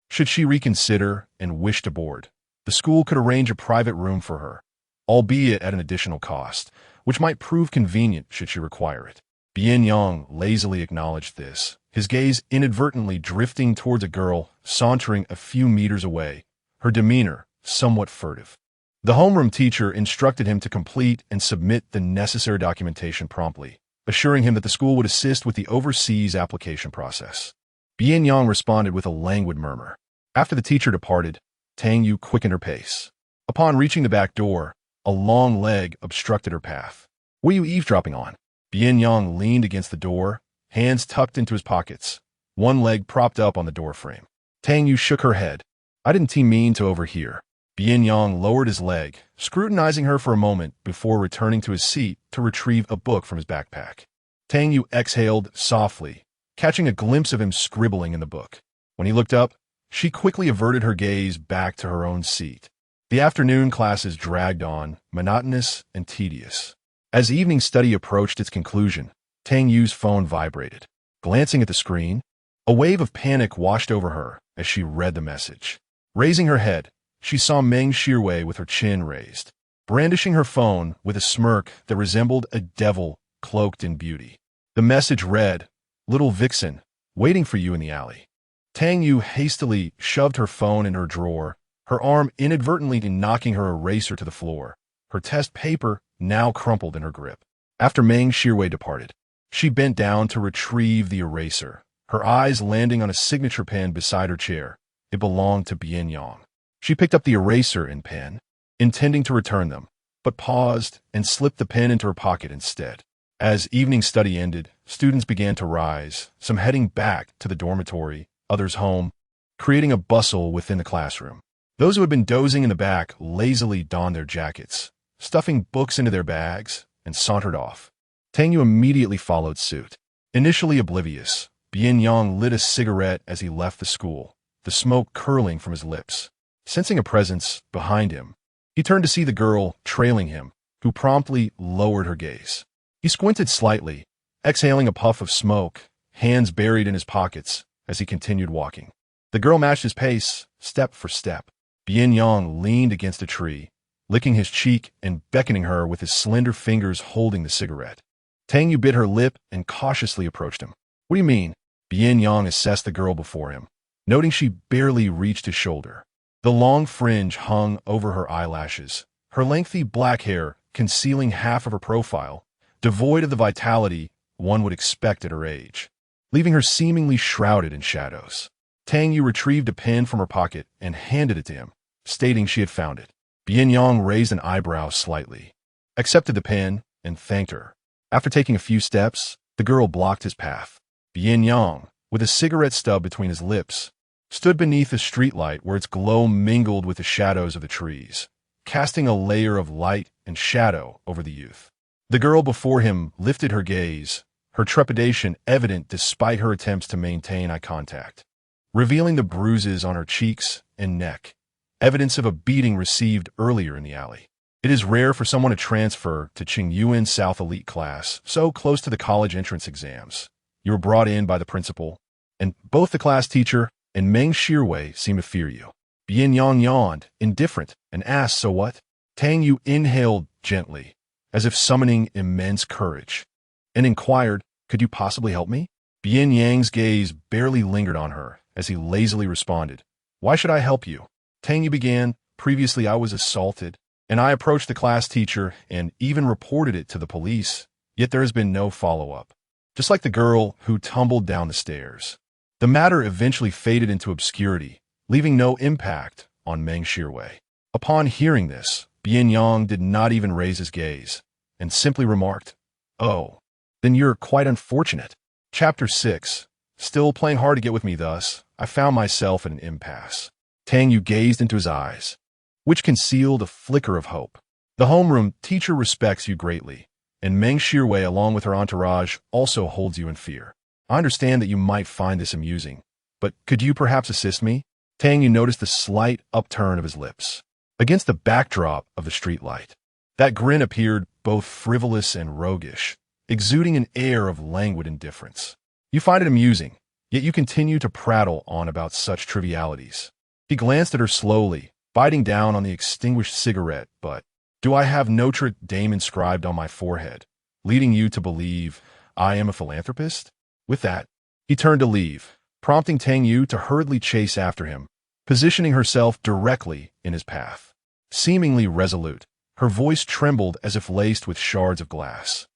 Should she reconsider and wish to board, the school could arrange a private room for her, albeit at an additional cost, which might prove convenient should she require it. Bian Yang lazily acknowledged this, his gaze inadvertently drifting towards a girl sauntering a few meters away, her demeanor somewhat furtive. The homeroom teacher instructed him to complete and submit the necessary documentation promptly, assuring him that the school would assist with the overseas application process. Bian Yang responded with a languid murmur. After the teacher departed, Tang Yu quickened her pace. Upon reaching the back door, a long leg obstructed her path. "What are you eavesdropping on?" Bian Yang leaned against the door, hands tucked into his pockets, one leg propped up on the door frame. Tang Yu shook her head. "I didn't mean to overhear." Bian Yang lowered his leg, scrutinizing her for a moment before returning to his seat to retrieve a book from his backpack. Tang Yu exhaled softly, catching a glimpse of him scribbling in the book. When he looked up, she quickly averted her gaze back to her own seat. The afternoon classes dragged on, monotonous and tedious. As evening study approached its conclusion, Tang Yu's phone vibrated. Glancing at the screen, a wave of panic washed over her as she read the message. Raising her head, she saw Meng Shirwei with her chin raised, brandishing her phone with a smirk that resembled a devil cloaked in beauty. The message read, "Little vixen, waiting for you in the alley." Tang Yu hastily shoved her phone in her drawer, her arm inadvertently knocking her eraser to the floor, her test paper now crumpled in her grip. After Meng Shirwei departed, she bent down to retrieve the eraser, her eyes landing on a signature pen beside her chair. It belonged to Bian Yang. She picked up the eraser and pen, intending to return them, but paused and slipped the pen into her pocket instead. As evening study ended, students began to rise, some heading back to the dormitory, others home, creating a bustle within the classroom. Those who had been dozing in the back lazily donned their jackets, stuffing books into their bags, and sauntered off. Tang Yu immediately followed suit. Initially oblivious, Bian Yang lit a cigarette as he left the school, the smoke curling from his lips. Sensing a presence behind him, he turned to see the girl trailing him, who promptly lowered her gaze. He squinted slightly, exhaling a puff of smoke, hands buried in his pockets as he continued walking. The girl matched his pace, step for step. Bian Yang leaned against a tree, licking his cheek and beckoning her with his slender fingers holding the cigarette. Tang Yu bit her lip and cautiously approached him. "What do you mean?" Bian Yang assessed the girl before him, noting she barely reached his shoulder. The long fringe hung over her eyelashes, her lengthy black hair concealing half of her profile, devoid of the vitality one would expect at her age. leaving her seemingly shrouded in shadows. Tang Yu retrieved a pen from her pocket and handed it to him, stating she had found it. Bian Yang raised an eyebrow slightly, accepted the pen, and thanked her. After taking a few steps, the girl blocked his path. Bian Yang, with a cigarette stub between his lips, stood beneath the streetlight where its glow mingled with the shadows of the trees, casting a layer of light and shadow over the youth. The girl before him lifted her gaze, her trepidation evident despite her attempts to maintain eye contact, revealing the bruises on her cheeks and neck, evidence of a beating received earlier in the alley. It is rare for someone to transfer to Qingyuan South Elite class so close to the college entrance exams. You were brought in by the principal, and both the class teacher and Meng Shirwei seemed to fear you. Bian Yang yawned, indifferent, and asked, "So what?" Tang Yu inhaled gently, as if summoning immense courage, and inquired, "Could you possibly help me?" Bian Yang's gaze barely lingered on her as he lazily responded, "Why should I help you?" Tang Yu began, "Previously I was assaulted, and I approached the class teacher and even reported it to the police, yet there has been no follow-up. Just like the girl who tumbled down the stairs. The matter eventually faded into obscurity, leaving no impact on Meng Shirwei." Upon hearing this, Bian Yang did not even raise his gaze, and simply remarked, "Oh, then you're quite unfortunate." Chapter 6. Still playing hard to get with me thus, I found myself at an impasse. Tang Yu gazed into his eyes, which concealed a flicker of hope. "The homeroom teacher respects you greatly, and Meng Shirwei along with her entourage also holds you in fear. I understand that you might find this amusing, but could you perhaps assist me?" Tang Yu noticed the slight upturn of his lips against the backdrop of the streetlight. That grin appeared both frivolous and roguish, exuding an air of languid indifference. "You find it amusing, yet you continue to prattle on about such trivialities." He glanced at her slowly, biting down on the extinguished cigarette, "But do I have Notre Dame inscribed on my forehead, leading you to believe I am a philanthropist?" With that, he turned to leave, prompting Tang Yu to hurriedly chase after him, positioning herself directly in his path. Seemingly resolute, her voice trembled as if laced with shards of glass.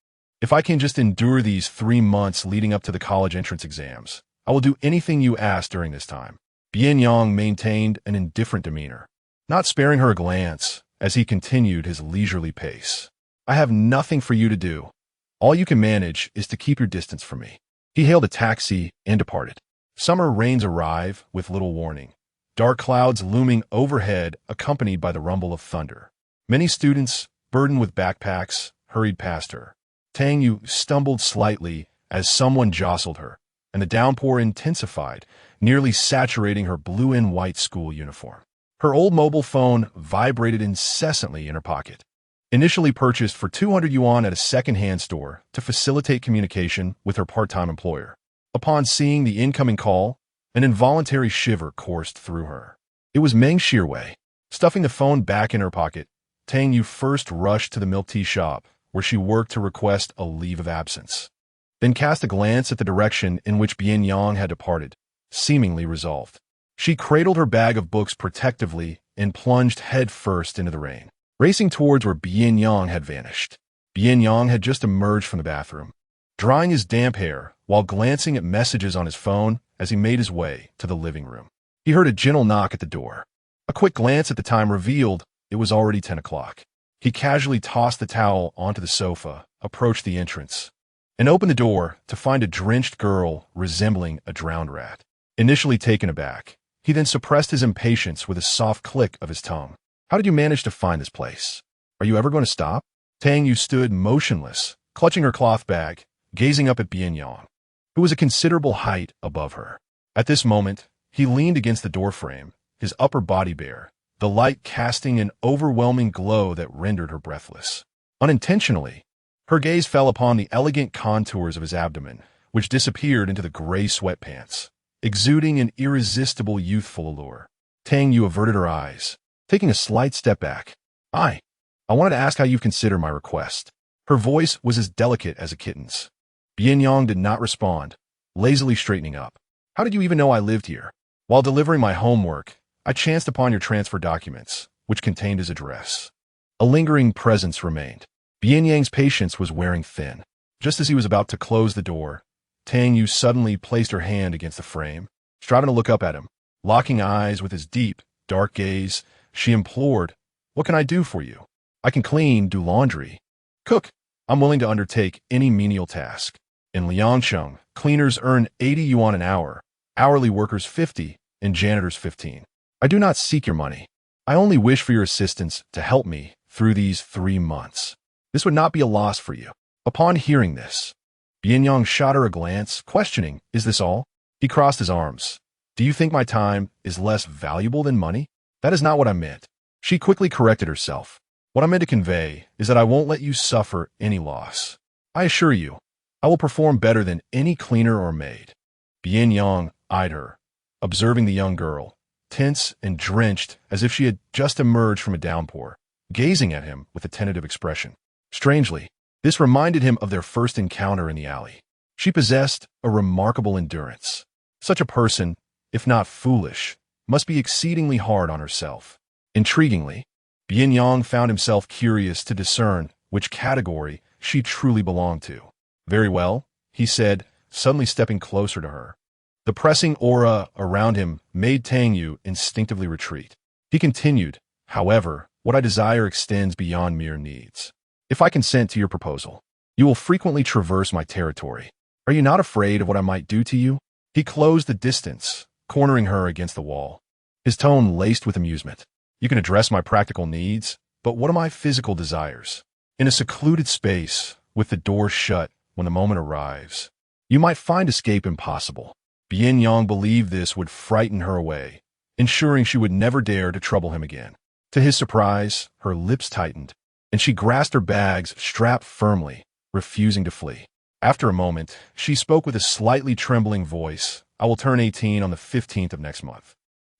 "If I can just endure these 3 months leading up to the college entrance exams, I will do anything you ask during this time." Bian Yang maintained an indifferent demeanor, not sparing her a glance as he continued his leisurely pace. "I have nothing for you to do. All you can manage is to keep your distance from me." He hailed a taxi and departed. Summer rains arrive with little warning, dark clouds looming overhead accompanied by the rumble of thunder. Many students, burdened with backpacks, hurried past her. Tang Yu stumbled slightly as someone jostled her, and the downpour intensified, nearly saturating her blue and white school uniform. Her old mobile phone vibrated incessantly in her pocket. Initially purchased for 200 yuan at a second-hand store to facilitate communication with her part-time employer. Upon seeing the incoming call, an involuntary shiver coursed through her. It was Meng Shirwei. Stuffing the phone back in her pocket, Tang Yu first rushed to the milk tea shop, where she worked to request a leave of absence. Then cast a glance at the direction in which Bian Yang had departed, seemingly resolved. She cradled her bag of books protectively and plunged headfirst into the rain, racing towards where Bian Yang had vanished. Bian Yang had just emerged from the bathroom, drying his damp hair while glancing at messages on his phone as he made his way to the living room. He heard a gentle knock at the door. A quick glance at the time revealed it was already 10 o'clock. He casually tossed the towel onto the sofa, approached the entrance, and opened the door to find a drenched girl resembling a drowned rat. Initially taken aback, he then suppressed his impatience with a soft click of his tongue. "How did you manage to find this place? Are you ever going to stop?" Tang Yu stood motionless, clutching her cloth bag, gazing up at Bian Yang, who was a considerable height above her. At this moment, he leaned against the doorframe, his upper body bare, the light casting an overwhelming glow that rendered her breathless. Unintentionally, her gaze fell upon the elegant contours of his abdomen, which disappeared into the gray sweatpants, exuding an irresistible youthful allure. Tang Yu averted her eyes, taking a slight step back. I wanted to ask how you consider my request." Her voice was as delicate as a kitten's. Bian Yang did not respond, lazily straightening up. "How did you even know I lived here?" "While delivering my homework, I chanced upon your transfer documents, which contained his address." A lingering presence remained. Bian Yang's patience was wearing thin. Just as he was about to close the door, Tang Yu suddenly placed her hand against the frame, striving to look up at him. Locking eyes with his deep, dark gaze, she implored, "What can I do for you? I can clean, do laundry, cook. I'm willing to undertake any menial task. In Liangsheng, cleaners earn 80 yuan an hour, hourly workers 50, and janitors 15. I do not seek your money. I only wish for your assistance to help me through these 3 months. This would not be a loss for you." Upon hearing this, Bian Yang shot her a glance, questioning, "Is this all?" He crossed his arms. "Do you think my time is less valuable than money? That is not what I meant." She quickly corrected herself. "What I meant to convey is that I won't let you suffer any loss. I assure you, I will perform better than any cleaner or maid." Bian Yang eyed her, observing the young girl, tense and drenched as if she had just emerged from a downpour, gazing at him with a tentative expression. Strangely, this reminded him of their first encounter in the alley. She possessed a remarkable endurance. Such a person, if not foolish, must be exceedingly hard on herself. Intriguingly, Bian Yang found himself curious to discern which category she truly belonged to. "Very well," he said, suddenly stepping closer to her. The pressing aura around him made Tang Yu instinctively retreat. He continued, "However, what I desire extends beyond mere needs. If I consent to your proposal, you will frequently traverse my territory. Are you not afraid of what I might do to you?" He closed the distance, cornering her against the wall, his tone laced with amusement. "You can address my practical needs, but what are my physical desires? In a secluded space, with the door shut when the moment arrives, you might find escape impossible." Bian Yang believed this would frighten her away, ensuring she would never dare to trouble him again. To his surprise, her lips tightened, and she grasped her bags strapped firmly, refusing to flee. After a moment, she spoke with a slightly trembling voice, "I will turn 18 on the 15th of next month."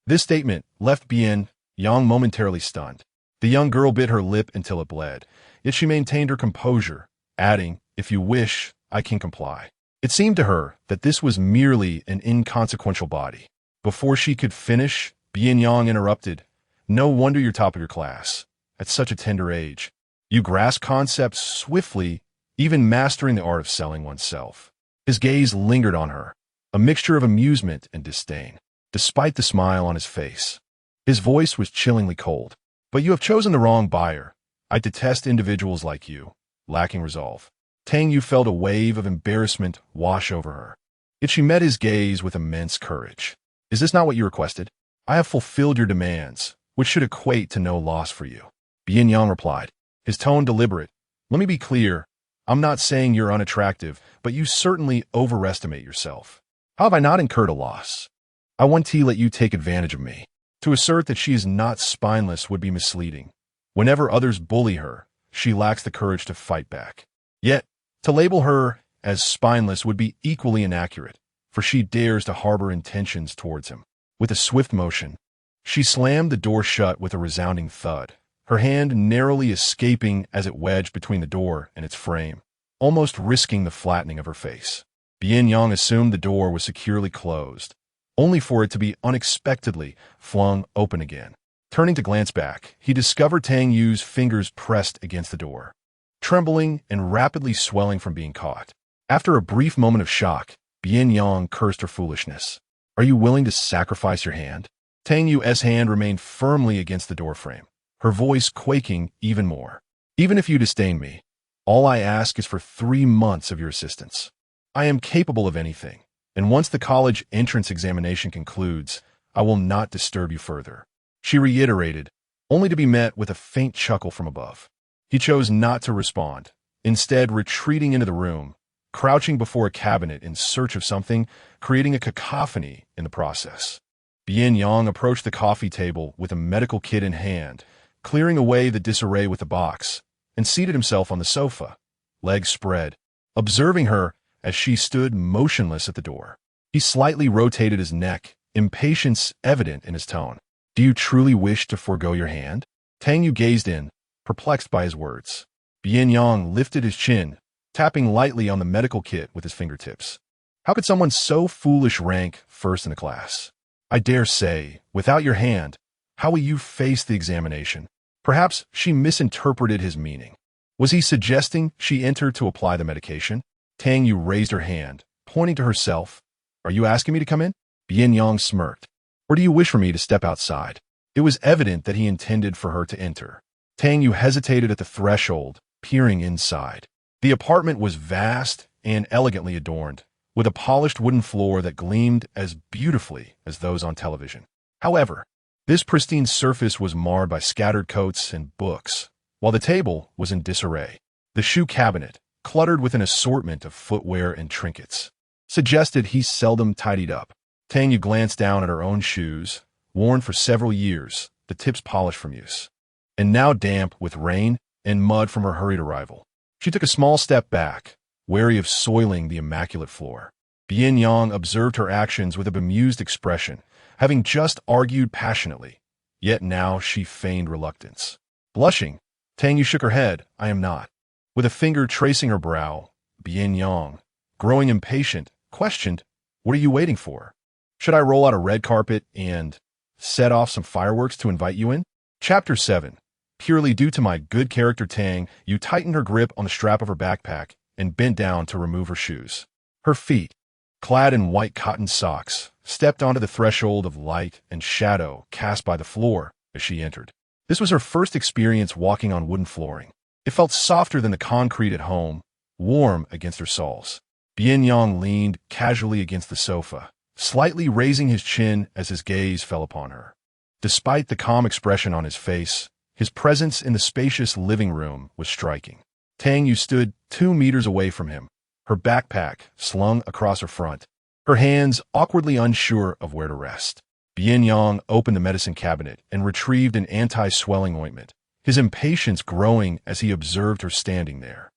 This statement left Bian Yang momentarily stunned. The young girl bit her lip until it bled, yet she maintained her composure, adding, "If you wish, I can comply." It seemed to her that this was merely an inconsequential body. Before she could finish, Bian Yang interrupted, "No wonder you're top of your class. At such a tender age, you grasp concepts swiftly, even mastering the art of selling oneself." His gaze lingered on her, a mixture of amusement and disdain, despite the smile on his face. His voice was chillingly cold. "But you have chosen the wrong buyer. I detest individuals like you, lacking resolve." Tang Yu felt a wave of embarrassment wash over her. Yet she met his gaze with immense courage. "Is this not what you requested? I have fulfilled your demands, which should equate to no loss for you." Bian Yang replied, his tone deliberate. "Let me be clear. I'm not saying you're unattractive, but you certainly overestimate yourself. How have I not incurred a loss? I want to let you take advantage of me." To assert that she is not spineless would be misleading. Whenever others bully her, she lacks the courage to fight back. Yet, to label her as spineless would be equally inaccurate, for she dares to harbor intentions towards him. With a swift motion, she slammed the door shut with a resounding thud, her hand narrowly escaping as it wedged between the door and its frame, almost risking the flattening of her face. Bian Yang assumed the door was securely closed, only for it to be unexpectedly flung open again. Turning to glance back, he discovered Tang Yu's fingers pressed against the door, trembling and rapidly swelling from being caught. After a brief moment of shock, Bian Yang cursed her foolishness. "Are you willing to sacrifice your hand?" Tang Yu's hand remained firmly against the doorframe, her voice quaking even more. "Even if you disdain me, all I ask is for 3 months of your assistance. I am capable of anything, and once the college entrance examination concludes, I will not disturb you further." She reiterated, only to be met with a faint chuckle from above. He chose not to respond, instead retreating into the room, crouching before a cabinet in search of something, creating a cacophony in the process. Bian Yang approached the coffee table with a medical kit in hand, clearing away the disarray with the box, and seated himself on the sofa, legs spread, observing her as she stood motionless at the door. He slightly rotated his neck, impatience evident in his tone. "Do you truly wish to forego your hand?" Tang Yu gazed in, perplexed by his words. Bian Yang lifted his chin, tapping lightly on the medical kit with his fingertips. How could someone so foolish rank first in the class? "I dare say, without your hand, how will you face the examination?" Perhaps she misinterpreted his meaning. Was he suggesting she enter to apply the medication? Tang Yu raised her hand, pointing to herself. "Are you asking me to come in?" Bian Yang smirked. "Or do you wish for me to step outside?" It was evident that he intended for her to enter. Tang Yu hesitated at the threshold, peering inside. The apartment was vast and elegantly adorned, with a polished wooden floor that gleamed as beautifully as those on television. However, this pristine surface was marred by scattered coats and books, while the table was in disarray. The shoe cabinet, cluttered with an assortment of footwear and trinkets, suggested he seldom tidied up. Tang Yu glanced down at her own shoes, worn for several years, the tips polished from use, and now damp with rain and mud from her hurried arrival. She took a small step back, wary of soiling the immaculate floor. Bian Yang observed her actions with a bemused expression, having just argued passionately, yet now she feigned reluctance. Blushing, Tang Yu shook her head. "I am not." With a finger tracing her brow, Bian Yang, growing impatient, questioned, "What are you waiting for? Should I roll out a red carpet and set off some fireworks to invite you in?" Chapter 7. Purely due to my good character, Tang Yu tightened her grip on the strap of her backpack and bent down to remove her shoes. Her feet, clad in white cotton socks, stepped onto the threshold of light and shadow cast by the floor as she entered. This was her first experience walking on wooden flooring. It felt softer than the concrete at home, warm against her soles. Bian Yang leaned casually against the sofa, slightly raising his chin as his gaze fell upon her. Despite the calm expression on his face, his presence in the spacious living room was striking. Tang Yu stood 2 meters away from him, her backpack slung across her front, her hands awkwardly unsure of where to rest. Bian Yang opened the medicine cabinet and retrieved an anti-swelling ointment, his impatience growing as he observed her standing there,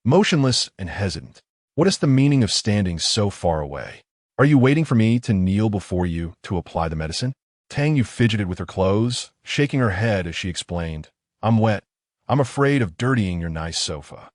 motionless and hesitant. "What is the meaning of standing so far away? Are you waiting for me to kneel before you to apply the medicine?" Tang Yu fidgeted with her clothes, shaking her head as she explained, "I'm wet. I'm afraid of dirtying your nice sofa."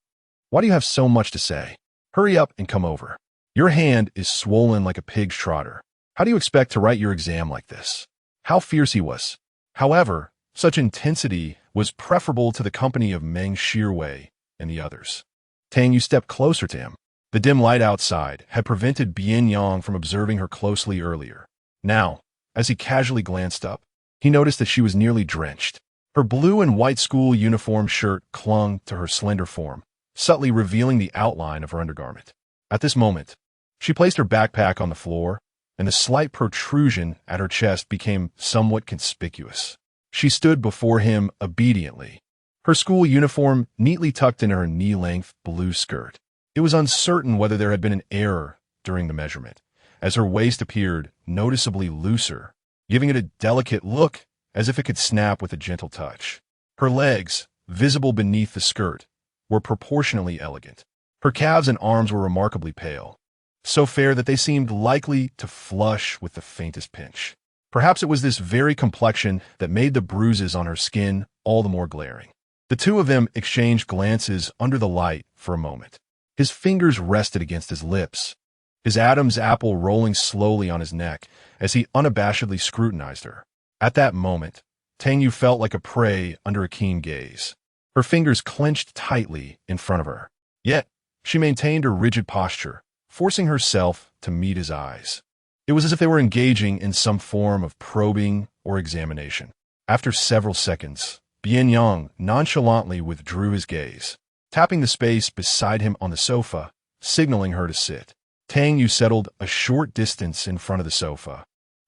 "Why do you have so much to say? Hurry up and come over. Your hand is swollen like a pig's trotter. How do you expect to write your exam like this?" How fierce he was. However, such intensity was preferable to the company of Meng Shirwei and the others. Tang Yu stepped closer to him. The dim light outside had prevented Bian Yang from observing her closely earlier. Now, as he casually glanced up, he noticed that she was nearly drenched. Her blue and white school uniform shirt clung to her slender form, subtly revealing the outline of her undergarment. At this moment, she placed her backpack on the floor, and the slight protrusion at her chest became somewhat conspicuous. She stood before him obediently, her school uniform neatly tucked in her knee-length blue skirt. It was uncertain whether there had been an error during the measurement, as her waist appeared noticeably looser, giving it a delicate look as if it could snap with a gentle touch. Her legs, visible beneath the skirt, were proportionally elegant. Her calves and arms were remarkably pale, so fair that they seemed likely to flush with the faintest pinch. Perhaps it was this very complexion that made the bruises on her skin all the more glaring. The two of them exchanged glances under the light for a moment. His fingers rested against his lips, his Adam's apple rolling slowly on his neck as he unabashedly scrutinized her. At that moment, Tang Yu felt like a prey under a keen gaze. Her fingers clenched tightly in front of her. Yet, she maintained her rigid posture, forcing herself to meet his eyes. It was as if they were engaging in some form of probing or examination. After several seconds, Bian Yang nonchalantly withdrew his gaze, tapping the space beside him on the sofa, signaling her to sit. Tang Yu settled a short distance in front of the sofa,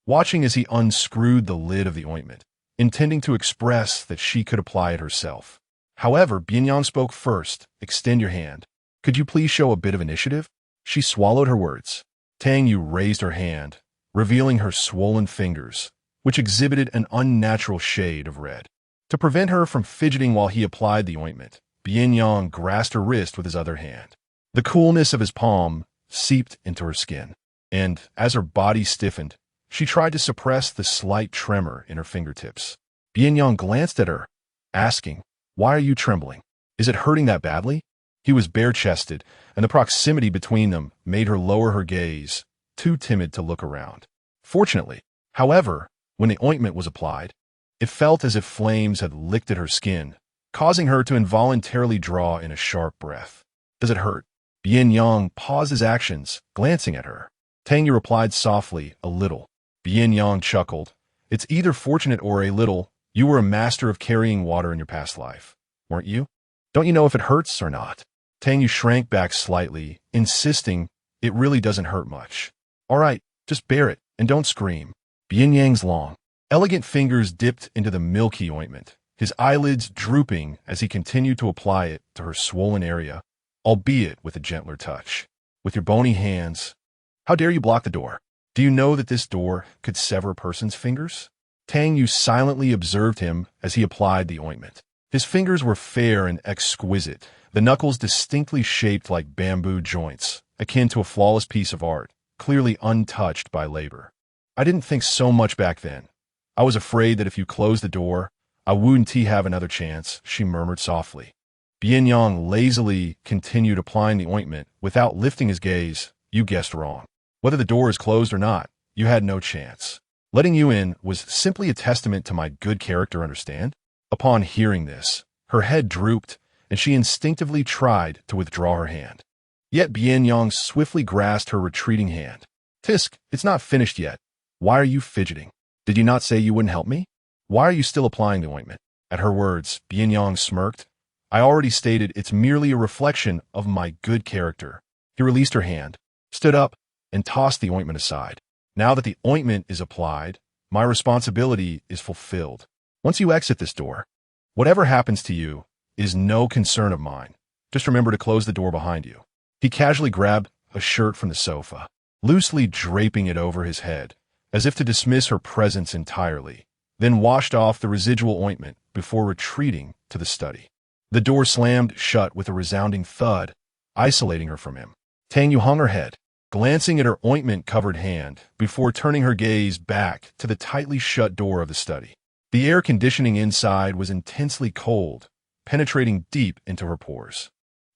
watching as he unscrewed the lid of the ointment, intending to express that she could apply it herself. However, Bian Yang spoke first. "Extend your hand. Could you please show a bit of initiative?" She swallowed her words. Tang Yu raised her hand, revealing her swollen fingers, which exhibited an unnatural shade of red. To prevent her from fidgeting while he applied the ointment, Bian Yang grasped her wrist with his other hand. The coolness of his palm seeped into her skin, and as her body stiffened, she tried to suppress the slight tremor in her fingertips. Bian Yang glanced at her, asking, "Why are you trembling? Is it hurting that badly?" He was bare-chested, and the proximity between them made her lower her gaze, too timid to look around. Fortunately, however, when the ointment was applied, it felt as if flames had licked at her skin, causing her to involuntarily draw in a sharp breath. "Does it hurt?" Bian Yang paused his actions, glancing at her. Tang Yu replied softly, a little. Bian Yang chuckled. It's either fortunate or a little. You were a master of carrying water in your past life, weren't you? Don't you know if it hurts or not? Tang Yu shrank back slightly, insisting it really doesn't hurt much. All right, just bear it, and don't scream. Bian Yang's long, elegant fingers dipped into the milky ointment, his eyelids drooping as he continued to apply it to her swollen area, albeit with a gentler touch. With your bony hands, how dare you block the door? Do you know that this door could sever a person's fingers? Tang Yu silently observed him as he applied the ointment. His fingers were fair and exquisite, the knuckles distinctly shaped like bamboo joints, akin to a flawless piece of art, clearly untouched by labor. I didn't think so much back then. I was afraid that if you closed the door, I wouldn't have another chance, she murmured softly. Bian Yang lazily continued applying the ointment without lifting his gaze. You guessed wrong. Whether the door is closed or not, you had no chance. Letting you in was simply a testament to my good character, understand? Upon hearing this, her head drooped, and she instinctively tried to withdraw her hand. Yet Bian Yang swiftly grasped her retreating hand. Tisk, it's not finished yet. Why are you fidgeting? Did you not say you wouldn't help me? Why are you still applying the ointment? At her words, Bian Yang smirked. I already stated it's merely a reflection of my good character. He released her hand, stood up, and tossed the ointment aside. Now that the ointment is applied, my responsibility is fulfilled. Once you exit this door, whatever happens to you is no concern of mine. Just remember to close the door behind you. He casually grabbed a shirt from the sofa, loosely draping it over his head, as if to dismiss her presence entirely, then washed off the residual ointment before retreating to the study. The door slammed shut with a resounding thud, isolating her from him. Tang Yu hung her head, glancing at her ointment-covered hand before turning her gaze back to the tightly shut door of the study. The air conditioning inside was intensely cold, penetrating deep into her pores.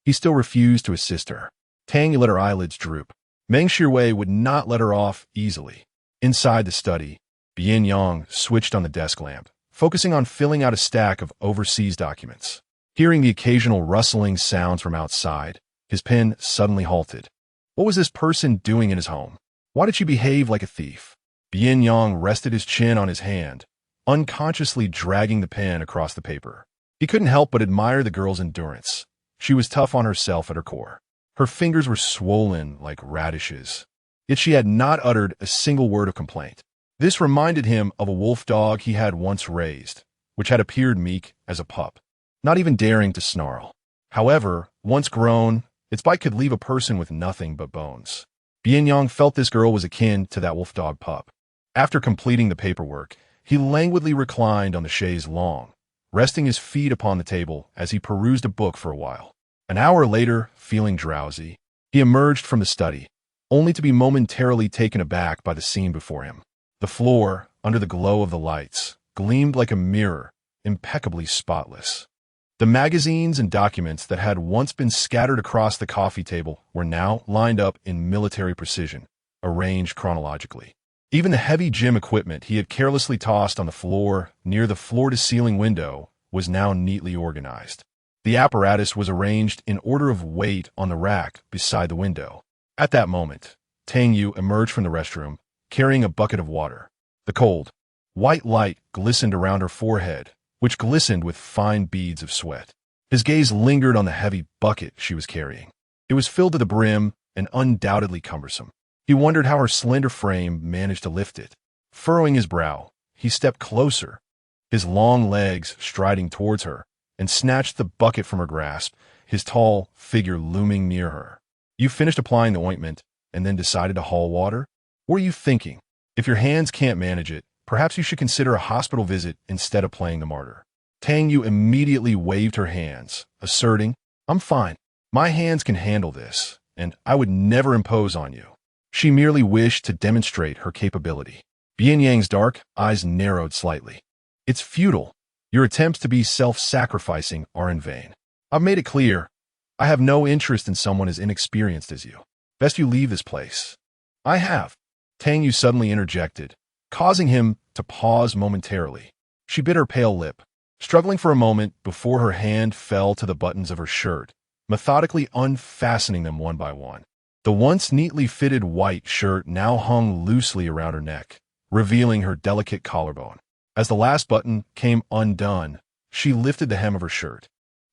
He still refused to assist her. Tang Yu let her eyelids droop. Meng Shirwei would not let her off easily. Inside the study, Bian Yang switched on the desk lamp, focusing on filling out a stack of overseas documents. Hearing the occasional rustling sounds from outside, his pen suddenly halted. What was this person doing in his home? Why did she behave like a thief? Bian Yang rested his chin on his hand, unconsciously dragging the pen across the paper. He couldn't help but admire the girl's endurance. She was tough on herself at her core. Her fingers were swollen like radishes, yet she had not uttered a single word of complaint. This reminded him of a wolf dog he had once raised, which had appeared meek as a pup, not even daring to snarl. However, once grown, its bite could leave a person with nothing but bones. Bian Yang felt this girl was akin to that wolf dog pup. After completing the paperwork, he languidly reclined on the chaise longue, resting his feet upon the table as he perused a book for a while. An hour later, feeling drowsy, he emerged from the study, only to be momentarily taken aback by the scene before him. The floor, under the glow of the lights, gleamed like a mirror, impeccably spotless. The magazines and documents that had once been scattered across the coffee table were now lined up in military precision, arranged chronologically. Even the heavy gym equipment he had carelessly tossed on the floor near the floor-to-ceiling window was now neatly organized. The apparatus was arranged in order of weight on the rack beside the window. At that moment, Tang Yu emerged from the restroom, carrying a bucket of water. The cold, white light glistened around her forehead, which glistened with fine beads of sweat. His gaze lingered on the heavy bucket she was carrying. It was filled to the brim and undoubtedly cumbersome. He wondered how her slender frame managed to lift it. Furrowing his brow, he stepped closer, his long legs striding towards her, and snatched the bucket from her grasp, his tall figure looming near her. You finished applying the ointment and then decided to haul water? What are you thinking? If your hands can't manage it, perhaps you should consider a hospital visit instead of playing the martyr. Tang Yu immediately waved her hands, asserting, I'm fine. My hands can handle this, and I would never impose on you. She merely wished to demonstrate her capability. Bian Yang's dark eyes narrowed slightly. It's futile. Your attempts to be self-sacrificing are in vain. I've made it clear. I have no interest in someone as inexperienced as you. Best you leave this place. I have. Tang Yu suddenly interjected, causing him to pause momentarily. She bit her pale lip, struggling for a moment before her hand fell to the buttons of her shirt, methodically unfastening them one by one. The once neatly fitted white shirt now hung loosely around her neck, revealing her delicate collarbone. As the last button came undone, she lifted the hem of her shirt.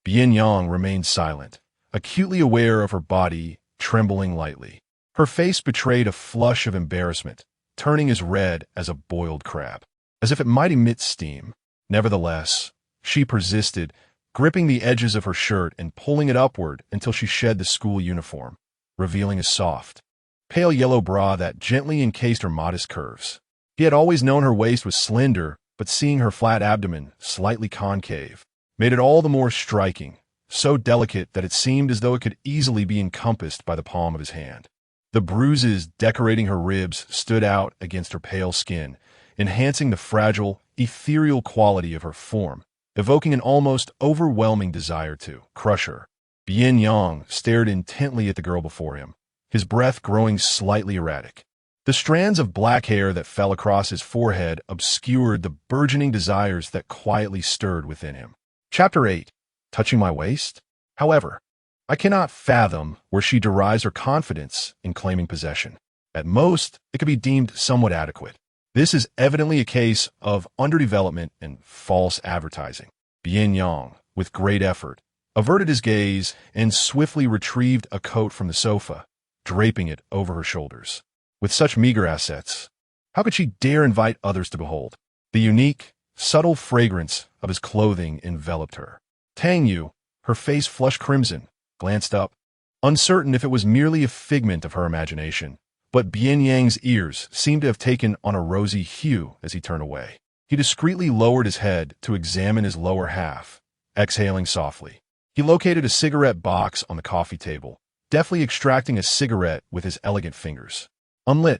Bian Yang remained silent, acutely aware of her body trembling lightly. Her face betrayed a flush of embarrassment, turning as red as a boiled crab, as if it might emit steam. Nevertheless, she persisted, gripping the edges of her shirt and pulling it upward until she shed the school uniform, revealing a soft, pale yellow bra that gently encased her modest curves. He had always known her waist was slender, but seeing her flat abdomen, slightly concave, made it all the more striking, so delicate that it seemed as though it could easily be encompassed by the palm of his hand. The bruises decorating her ribs stood out against her pale skin, enhancing the fragile, ethereal quality of her form, evoking an almost overwhelming desire to crush her. Bian Yang stared intently at the girl before him, his breath growing slightly erratic. The strands of black hair that fell across his forehead obscured the burgeoning desires that quietly stirred within him. Chapter 8. Touching my waist? However, I cannot fathom where she derives her confidence in claiming possession. At most, it could be deemed somewhat adequate. This is evidently a case of underdevelopment and false advertising. Bian Yang, with great effort, averted his gaze and swiftly retrieved a coat from the sofa, draping it over her shoulders. With such meager assets, how could she dare invite others to behold? The unique, subtle fragrance of his clothing enveloped her. Tang Yu, her face flushed crimson, glanced up, uncertain if it was merely a figment of her imagination. But Bian Yang's ears seemed to have taken on a rosy hue as he turned away. He discreetly lowered his head to examine his lower half, exhaling softly. He located a cigarette box on the coffee table, deftly extracting a cigarette with his elegant fingers. Unlit,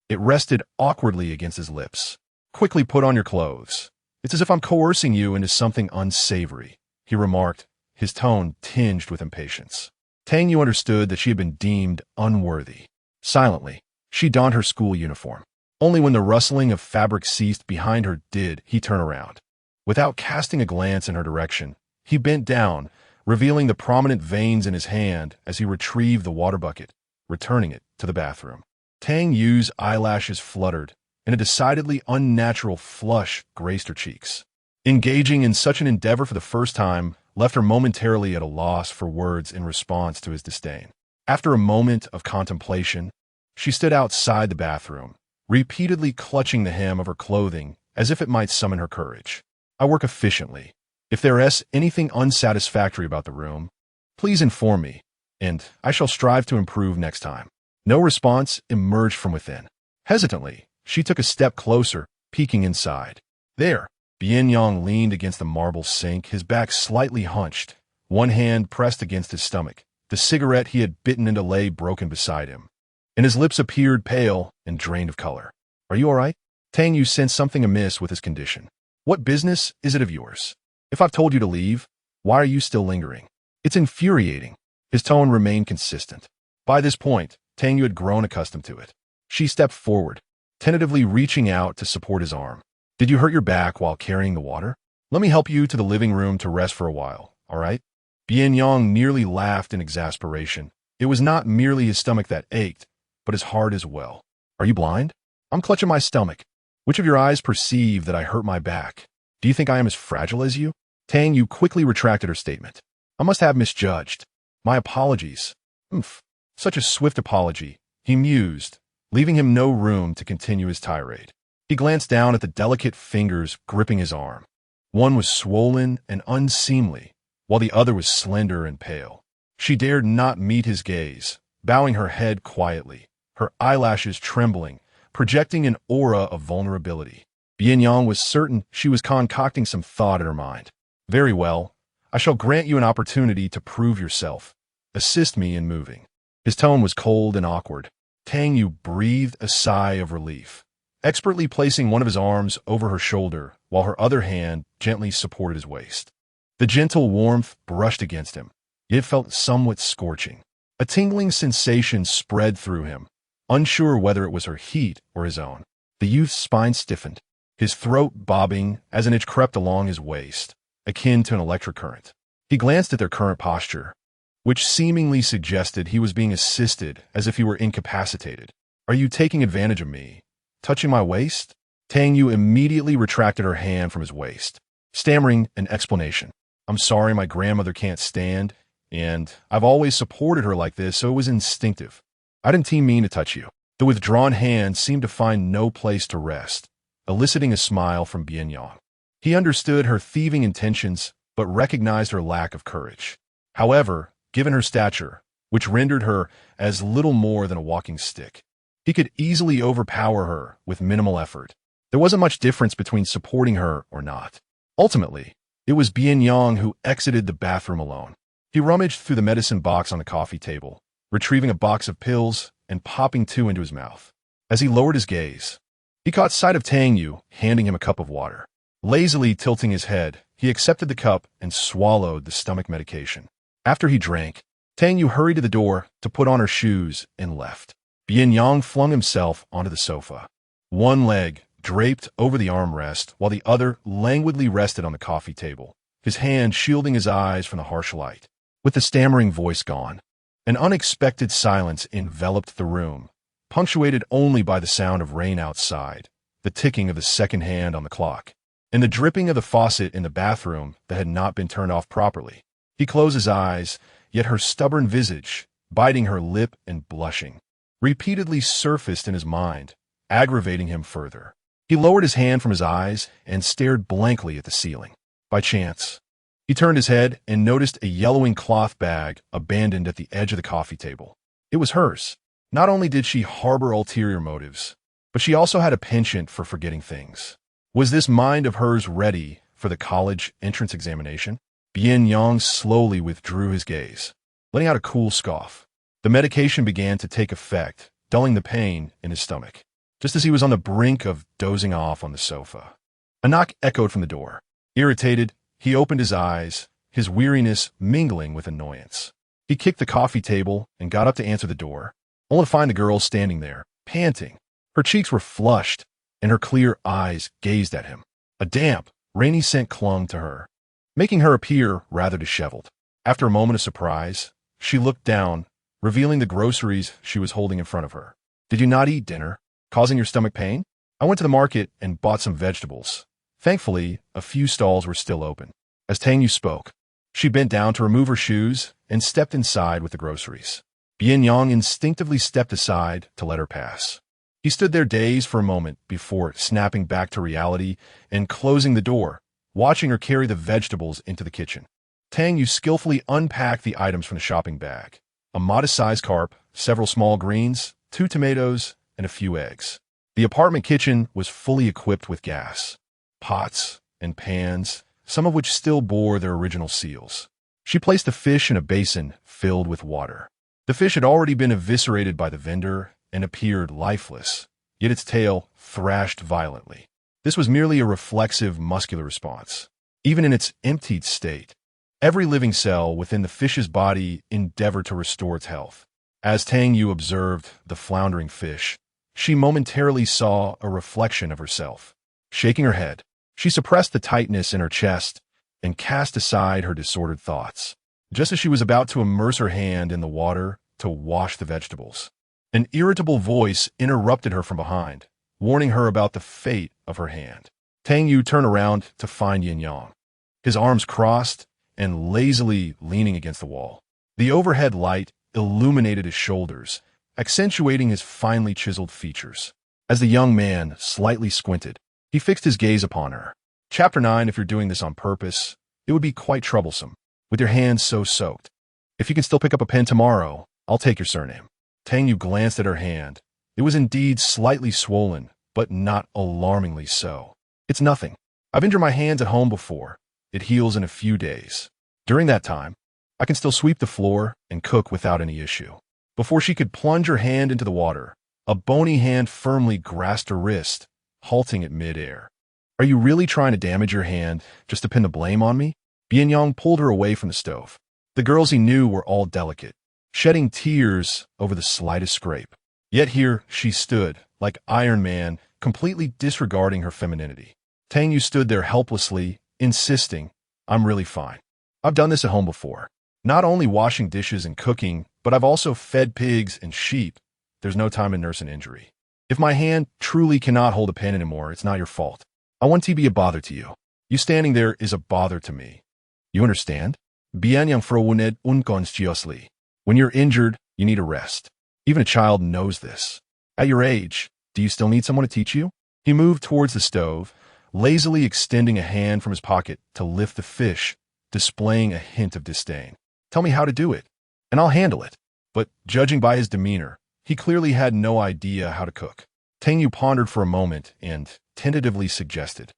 it rested awkwardly against his lips. Quickly put on your clothes. It's as if I'm coercing you into something unsavory, he remarked, his tone tinged with impatience. Tang Yu understood that she had been deemed unworthy. Silently, she donned her school uniform. Only when the rustling of fabric ceased behind her did he turn around. Without casting a glance in her direction, he bent down, revealing the prominent veins in his hand as he retrieved the water bucket, returning it to the bathroom. Tang Yu's eyelashes fluttered, and a decidedly unnatural flush graced her cheeks. Engaging in such an endeavor for the first time left her momentarily at a loss for words in response to his disdain. After a moment of contemplation, she stood outside the bathroom, repeatedly clutching the hem of her clothing as if it might summon her courage. I work efficiently. If there is anything unsatisfactory about the room, please inform me, and I shall strive to improve next time. No response emerged from within. Hesitantly, she took a step closer, peeking inside. There, Bian Yang leaned against the marble sink, his back slightly hunched, one hand pressed against his stomach. The cigarette he had bitten into lay broken beside him, and his lips appeared pale and drained of color. Are you all right? Tang Yu sensed something amiss with his condition. What business is it of yours? If I've told you to leave, why are you still lingering? It's infuriating. His tone remained consistent. By this point, Tang Yu had grown accustomed to it. She stepped forward, tentatively reaching out to support his arm. Did you hurt your back while carrying the water? Let me help you to the living room to rest for a while, all right? Bian Yang nearly laughed in exasperation. It was not merely his stomach that ached, but his heart as well. Are you blind? I'm clutching my stomach. Which of your eyes perceive that I hurt my back? Do you think I am as fragile as you? Tang Yu quickly retracted her statement. I must have misjudged. My apologies. Such a swift apology, he mused, leaving him no room to continue his tirade. He glanced down at the delicate fingers gripping his arm. One was swollen and unseemly, while the other was slender and pale. She dared not meet his gaze, bowing her head quietly, her eyelashes trembling, projecting an aura of vulnerability. Bian Yang was certain she was concocting some thought in her mind. Very well, I shall grant you an opportunity to prove yourself. Assist me in moving. His tone was cold and awkward. Tang Yu breathed a sigh of relief, expertly placing one of his arms over her shoulder while her other hand gently supported his waist. The gentle warmth brushed against him, yet it felt somewhat scorching. A tingling sensation spread through him, unsure whether it was her heat or his own. The youth's spine stiffened, his throat bobbing as an itch crept along his waist, akin to an electric current. He glanced at their current posture. which seemingly suggested he was being assisted as if he were incapacitated. "Are you taking advantage of me? Touching my waist?" Tang Yu immediately retracted her hand from his waist, stammering an explanation. "I'm sorry, my grandmother can't stand, and I've always supported her like this, so it was instinctive. I didn't mean to touch you." The withdrawn hand seemed to find no place to rest, eliciting a smile from Bian Yang. He understood her thieving intentions, but recognized her lack of courage. However, given her stature, which rendered her as little more than a walking stick, he could easily overpower her with minimal effort. There wasn't much difference between supporting her or not. Ultimately, it was Bian Yang who exited the bathroom alone. He rummaged through the medicine box on the coffee table, retrieving a box of pills and popping 2 into his mouth. As he lowered his gaze, he caught sight of Tang Yu handing him a cup of water. Lazily tilting his head, he accepted the cup and swallowed the stomach medication. After he drank, Tang Yu hurried to the door to put on her shoes and left. Bian Yang flung himself onto the sofa, one leg draped over the armrest while the other languidly rested on the coffee table, his hand shielding his eyes from the harsh light. With the stammering voice gone, an unexpected silence enveloped the room, punctuated only by the sound of rain outside, the ticking of the second hand on the clock, and the dripping of the faucet in the bathroom that had not been turned off properly. He closed his eyes, yet her stubborn visage, biting her lip and blushing, repeatedly surfaced in his mind, aggravating him further. He lowered his hand from his eyes and stared blankly at the ceiling. By chance, he turned his head and noticed a yellowing cloth bag abandoned at the edge of the coffee table. It was hers. Not only did she harbor ulterior motives, but she also had a penchant for forgetting things. Was this mind of hers ready for the college entrance examination? Bian Yang slowly withdrew his gaze, letting out a cool scoff. The medication began to take effect, dulling the pain in his stomach, just as he was on the brink of dozing off on the sofa. A knock echoed from the door. Irritated, he opened his eyes, his weariness mingling with annoyance. He kicked the coffee table and got up to answer the door, only to find the girl standing there, panting. Her cheeks were flushed, and her clear eyes gazed at him. A damp, rainy scent clung to her, making her appear rather disheveled. After a moment of surprise, she looked down, revealing the groceries she was holding in front of her. "Did you not eat dinner, causing your stomach pain?" "I went to the market and bought some vegetables." Thankfully, a few stalls were still open. As Tang Yu spoke, she bent down to remove her shoes and stepped inside with the groceries. Bian Yang instinctively stepped aside to let her pass. He stood there dazed for a moment before snapping back to reality and closing the door, watching her carry the vegetables into the kitchen. Tang Yu skillfully unpacked the items from the shopping bag: a modest-sized carp, several small greens, 2 tomatoes, and a few eggs. The apartment kitchen was fully equipped with gas, pots, and pans, some of which still bore their original seals. She placed the fish in a basin filled with water. The fish had already been eviscerated by the vendor and appeared lifeless, yet its tail thrashed violently. This was merely a reflexive muscular response. Even in its emptied state, every living cell within the fish's body endeavored to restore its health. As Tang Yu observed the floundering fish, she momentarily saw a reflection of herself. Shaking her head, she suppressed the tightness in her chest and cast aside her disordered thoughts. Just as she was about to immerse her hand in the water to wash the vegetables, an irritable voice interrupted her from behind, warning her about the fate of her hand. Tang Yu turned around to find Bian Yang, his arms crossed and lazily leaning against the wall. The overhead light illuminated his shoulders, accentuating his finely chiseled features. As the young man slightly squinted, he fixed his gaze upon her. Chapter 9. If you're doing this on purpose, it would be quite troublesome, with your hands so soaked. If you can still pick up a pen tomorrow, I'll take your surname. Tang Yu glanced at her hand. It was indeed slightly swollen, but not alarmingly so. "It's nothing. I've injured my hands at home before. It heals in a few days. During that time, I can still sweep the floor and cook without any issue." Before she could plunge her hand into the water, a bony hand firmly grasped her wrist, halting it mid-air. "Are you really trying to damage your hand just to pin the blame on me?" Bian Yang pulled her away from the stove. The girls he knew were all delicate, shedding tears over the slightest scrape. Yet here she stood, like Iron Man, completely disregarding her femininity. Tang Yu stood there helplessly, insisting, "I'm really fine. I've done this at home before." Not only washing dishes and cooking, but I've also fed pigs and sheep. There's no time to nurse an injury. If my hand truly cannot hold a pen anymore, it's not your fault. I want to be a bother to you. You standing there is a bother to me. You understand? Bian Yang frowned unconsciously. When you're injured, you need a rest. Even a child knows this. At your age, do you still need someone to teach you? He moved towards the stove, lazily extending a hand from his pocket to lift the fish, displaying a hint of disdain. Tell me how to do it, and I'll handle it. But judging by his demeanor, he clearly had no idea how to cook. Tang Yu pondered for a moment and tentatively suggested,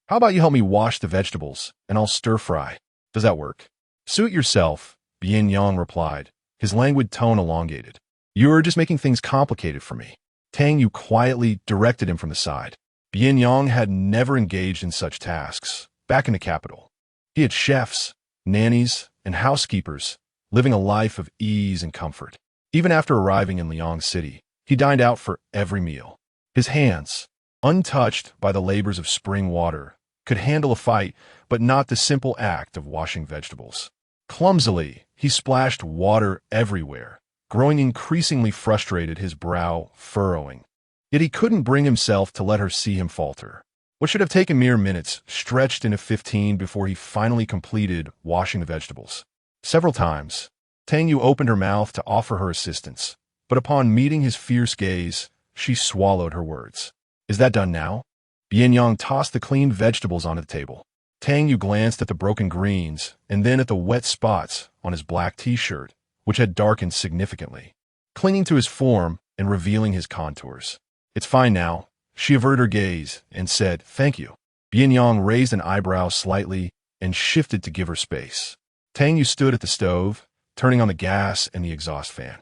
how about you help me wash the vegetables, and I'll stir-fry? Does that work? Suit yourself, Bian Yang replied, his languid tone elongated. You're just making things complicated for me. Tang Yu quietly directed him from the side. Bian Yang had never engaged in such tasks. Back in the capital, he had chefs, nannies, and housekeepers, living a life of ease and comfort. Even after arriving in Liang City, he dined out for every meal. His hands, untouched by the labors of spring water, could handle a fight, but not the simple act of washing vegetables. Clumsily, he splashed water everywhere, growing increasingly frustrated, his brow furrowing. Yet he couldn't bring himself to let her see him falter. What should have taken mere minutes stretched into 15 before he finally completed washing the vegetables. Several times, Tang Yu opened her mouth to offer her assistance, but upon meeting his fierce gaze, she swallowed her words. Is that done now? Bian Yang tossed the clean vegetables onto the table. Tang Yu glanced at the broken greens and then at the wet spots on his black t-shirt, which had darkened significantly, clinging to his form and revealing his contours. It's fine now. She averted her gaze and said, thank you. Bian Yang raised an eyebrow slightly and shifted to give her space. Tang Yu stood at the stove, turning on the gas and the exhaust fan.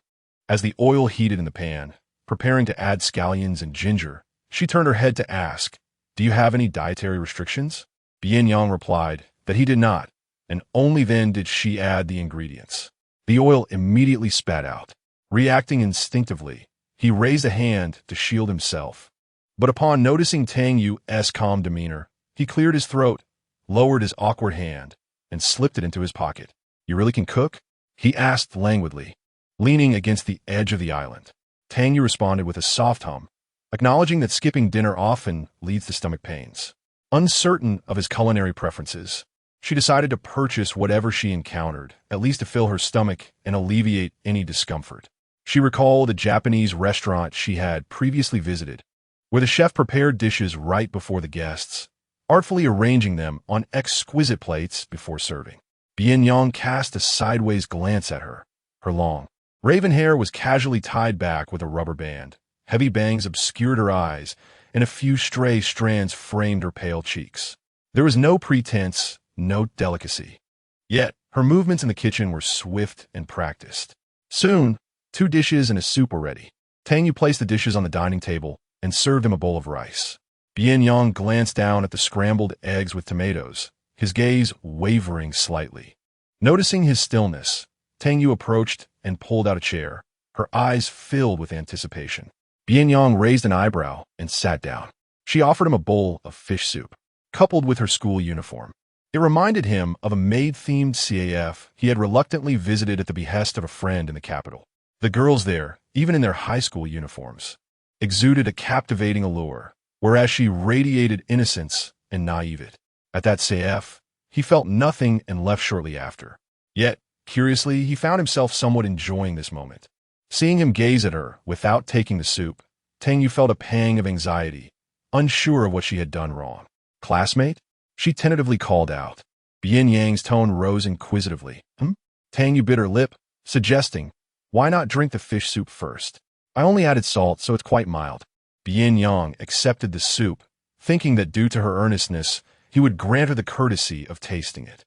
As the oil heated in the pan, preparing to add scallions and ginger, she turned her head to ask, do you have any dietary restrictions? Bian Yang replied that he did not, and only then did she add the ingredients. The oil immediately spat out. Reacting instinctively, he raised a hand to shield himself. But upon noticing Tang Yu's calm demeanor, he cleared his throat, lowered his awkward hand, and slipped it into his pocket. You really can cook? He asked languidly, leaning against the edge of the island. Tang Yu responded with a soft hum, acknowledging that skipping dinner often leads to stomach pains. Uncertain of his culinary preferences, she decided to purchase whatever she encountered, at least to fill her stomach and alleviate any discomfort. She recalled a Japanese restaurant she had previously visited, where the chef prepared dishes right before the guests, artfully arranging them on exquisite plates before serving. Bian Yang cast a sideways glance at her. Her long, raven hair was casually tied back with a rubber band. Heavy bangs obscured her eyes, and a few stray strands framed her pale cheeks. There was no pretense, no delicacy. Yet, her movements in the kitchen were swift and practiced. Soon, 2 dishes and a soup were ready. Tang Yu placed the dishes on the dining table and served him a bowl of rice. Bian Yang glanced down at the scrambled eggs with tomatoes, his gaze wavering slightly. Noticing his stillness, Tang Yu approached and pulled out a chair, her eyes filled with anticipation. Bian Yang raised an eyebrow and sat down. She offered him a bowl of fish soup, coupled with her school uniform. It reminded him of a maid-themed CAF he had reluctantly visited at the behest of a friend in the capital. The girls there, even in their high school uniforms, exuded a captivating allure, whereas she radiated innocence and naivete. At that CAF, he felt nothing and left shortly after. Yet, curiously, he found himself somewhat enjoying this moment. Seeing him gaze at her without taking the soup, Tang Yu felt a pang of anxiety, unsure of what she had done wrong. Classmate? She tentatively called out. Bian Yang's tone rose inquisitively. Tang Yu bit her lip, suggesting, why not drink the fish soup first? I only added salt, so it's quite mild. Bian Yang accepted the soup, thinking that due to her earnestness, he would grant her the courtesy of tasting it.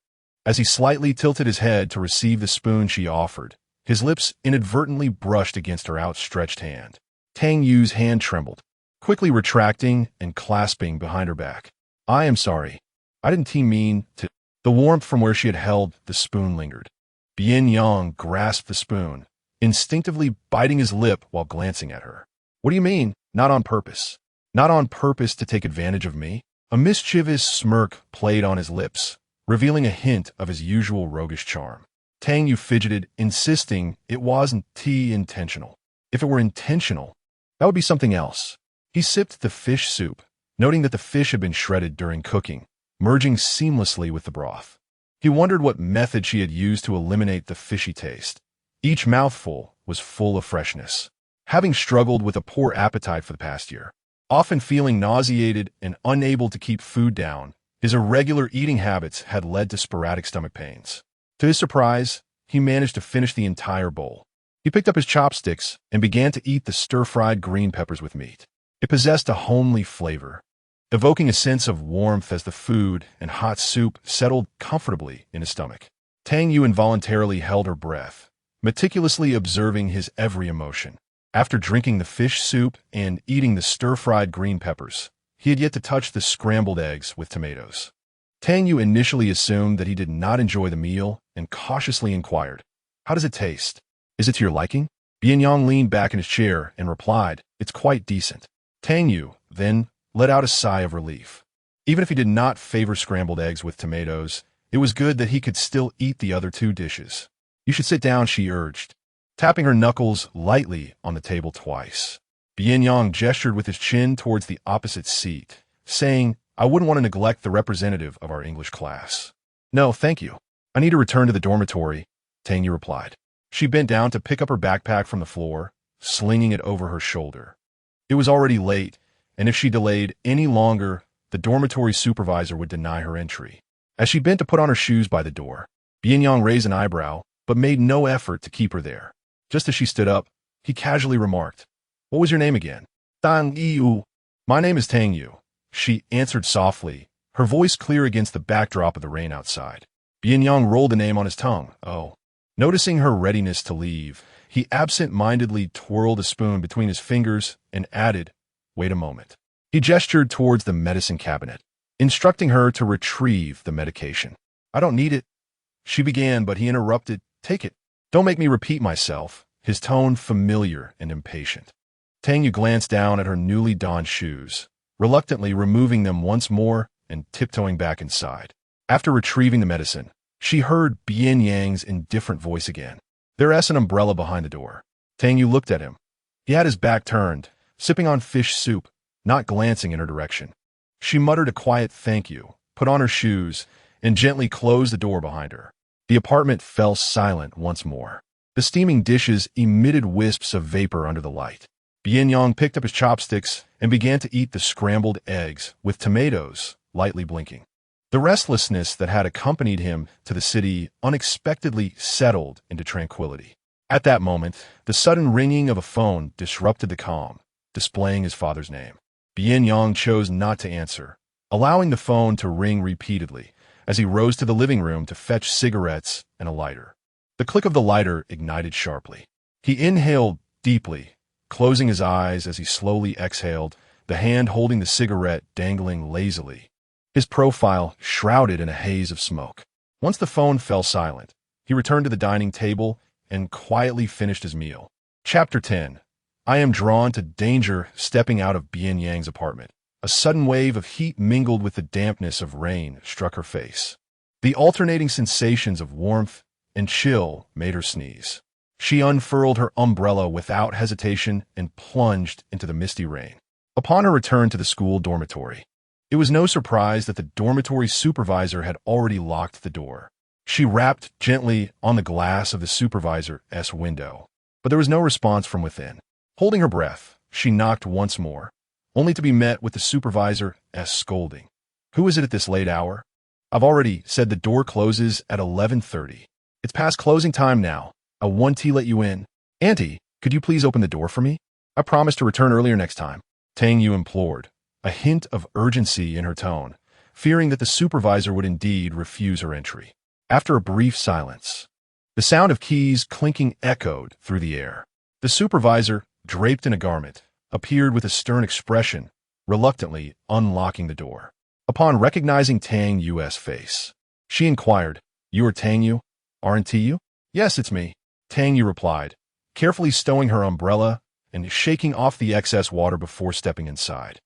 As he slightly tilted his head to receive the spoon she offered, his lips inadvertently brushed against her outstretched hand. Tang Yu's hand trembled, quickly retracting and clasping behind her back. I am sorry. I didn't mean to. The warmth from where she had held the spoon lingered. Bian Yang grasped the spoon, instinctively biting his lip while glancing at her. What do you mean, not on purpose? Not on purpose to take advantage of me? A mischievous smirk played on his lips, revealing a hint of his usual roguish charm. Tang Yu fidgeted, insisting it wasn't intentional. If it were intentional, that would be something else. He sipped the fish soup, noting that the fish had been shredded during cooking, merging seamlessly with the broth. He wondered what method she had used to eliminate the fishy taste. Each mouthful was full of freshness. Having struggled with a poor appetite for the past year, often feeling nauseated and unable to keep food down, his irregular eating habits had led to sporadic stomach pains. To his surprise, he managed to finish the entire bowl. He picked up his chopsticks and began to eat the stir-fried green peppers with meat. It possessed a homely flavor, evoking a sense of warmth as the food and hot soup settled comfortably in his stomach. Tang Yu involuntarily held her breath, meticulously observing his every emotion. After drinking the fish soup and eating the stir-fried green peppers, he had yet to touch the scrambled eggs with tomatoes. Tang Yu initially assumed that he did not enjoy the meal and cautiously inquired, "How does it taste? Is it to your liking?" Bian Yang leaned back in his chair and replied, "It's quite decent." Tang Yu then let out a sigh of relief. Even if he did not favor scrambled eggs with tomatoes, it was good that he could still eat the other two dishes. "You should sit down," she urged, tapping her knuckles lightly on the table twice. Bian Yang gestured with his chin towards the opposite seat, saying, "I wouldn't want to neglect the representative of our English class." "No, thank you. I need to return to the dormitory," Tang Yu replied. She bent down to pick up her backpack from the floor, slinging it over her shoulder. It was already late, and if she delayed any longer, the dormitory supervisor would deny her entry. As she bent to put on her shoes by the door, Bian Yang raised an eyebrow, but made no effort to keep her there. Just as she stood up, he casually remarked, "What was your name again?" "Tang Yu." "My name is Tang Yu," she answered softly, her voice clear against the backdrop of the rain outside. Bian Yang rolled the name on his tongue. "Oh." Noticing her readiness to leave, he absent-mindedly twirled a spoon between his fingers and added, "Wait a moment." He gestured towards the medicine cabinet, instructing her to retrieve the medication. "I don't need it," she began, but he interrupted, "Take it. Don't make me repeat myself," his tone familiar and impatient. Tang Yu glanced down at her newly donned shoes, reluctantly removing them once more and tiptoeing back inside. After retrieving the medicine, she heard Bian Yang's indifferent voice again. "There's an umbrella behind the door." Tang Yu looked at him. He had his back turned, sipping on fish soup, not glancing in her direction. She muttered a quiet thank you, put on her shoes, and gently closed the door behind her. The apartment fell silent once more. The steaming dishes emitted wisps of vapor under the light. Bian Yang picked up his chopsticks and began to eat the scrambled eggs with tomatoes, lightly blinking. The restlessness that had accompanied him to the city unexpectedly settled into tranquility. At that moment, the sudden ringing of a phone disrupted the calm, displaying his father's name. Bian Yang chose not to answer, allowing the phone to ring repeatedly as he rose to the living room to fetch cigarettes and a lighter. The click of the lighter ignited sharply. He inhaled deeply, closing his eyes as he slowly exhaled, the hand holding the cigarette dangling lazily, his profile shrouded in a haze of smoke. Once the phone fell silent, he returned to the dining table and quietly finished his meal. Chapter 10. I am drawn to danger stepping out of Bian Yang's apartment. A sudden wave of heat mingled with the dampness of rain struck her face. The alternating sensations of warmth and chill made her sneeze. She unfurled her umbrella without hesitation and plunged into the misty rain. Upon her return to the school dormitory, it was no surprise that the dormitory supervisor had already locked the door. She rapped gently on the glass of the supervisor's window, but there was no response from within. Holding her breath, she knocked once more, only to be met with the supervisor's scolding. "Who is it at this late hour? I've already said the door closes at 11:30. It's past closing time now. I want to let you in. Auntie, could you please open the door for me? I promise to return earlier next time," Tang Yu implored, a hint of urgency in her tone, fearing that the supervisor would indeed refuse her entry. After a brief silence, the sound of keys clinking echoed through the air. The supervisor, draped in a garment, appeared with a stern expression, reluctantly unlocking the door. Upon recognizing Tang Yu's face, she inquired, "You are Tang Yu, aren't you?" "Yes, it's me," Tang Yu replied, carefully stowing her umbrella and shaking off the excess water before stepping inside.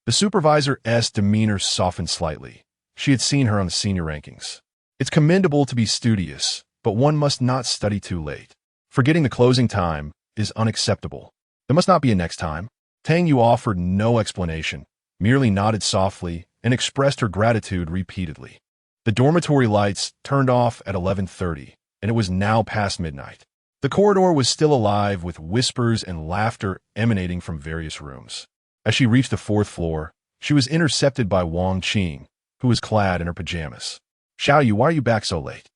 The supervisor's demeanor softened slightly. She had seen her on the senior rankings. "It's commendable to be studious," but one must not study too late. Forgetting the closing time is unacceptable. There must not be a next time. Tang Yu offered no explanation, merely nodded softly and expressed her gratitude repeatedly. The dormitory lights turned off at 11:30, and it was now past midnight. The corridor was still alive with whispers and laughter emanating from various rooms. As she reached the fourth floor, she was intercepted by Wang Qing, who was clad in her pajamas. "Xiao Yu, why are you back so late?"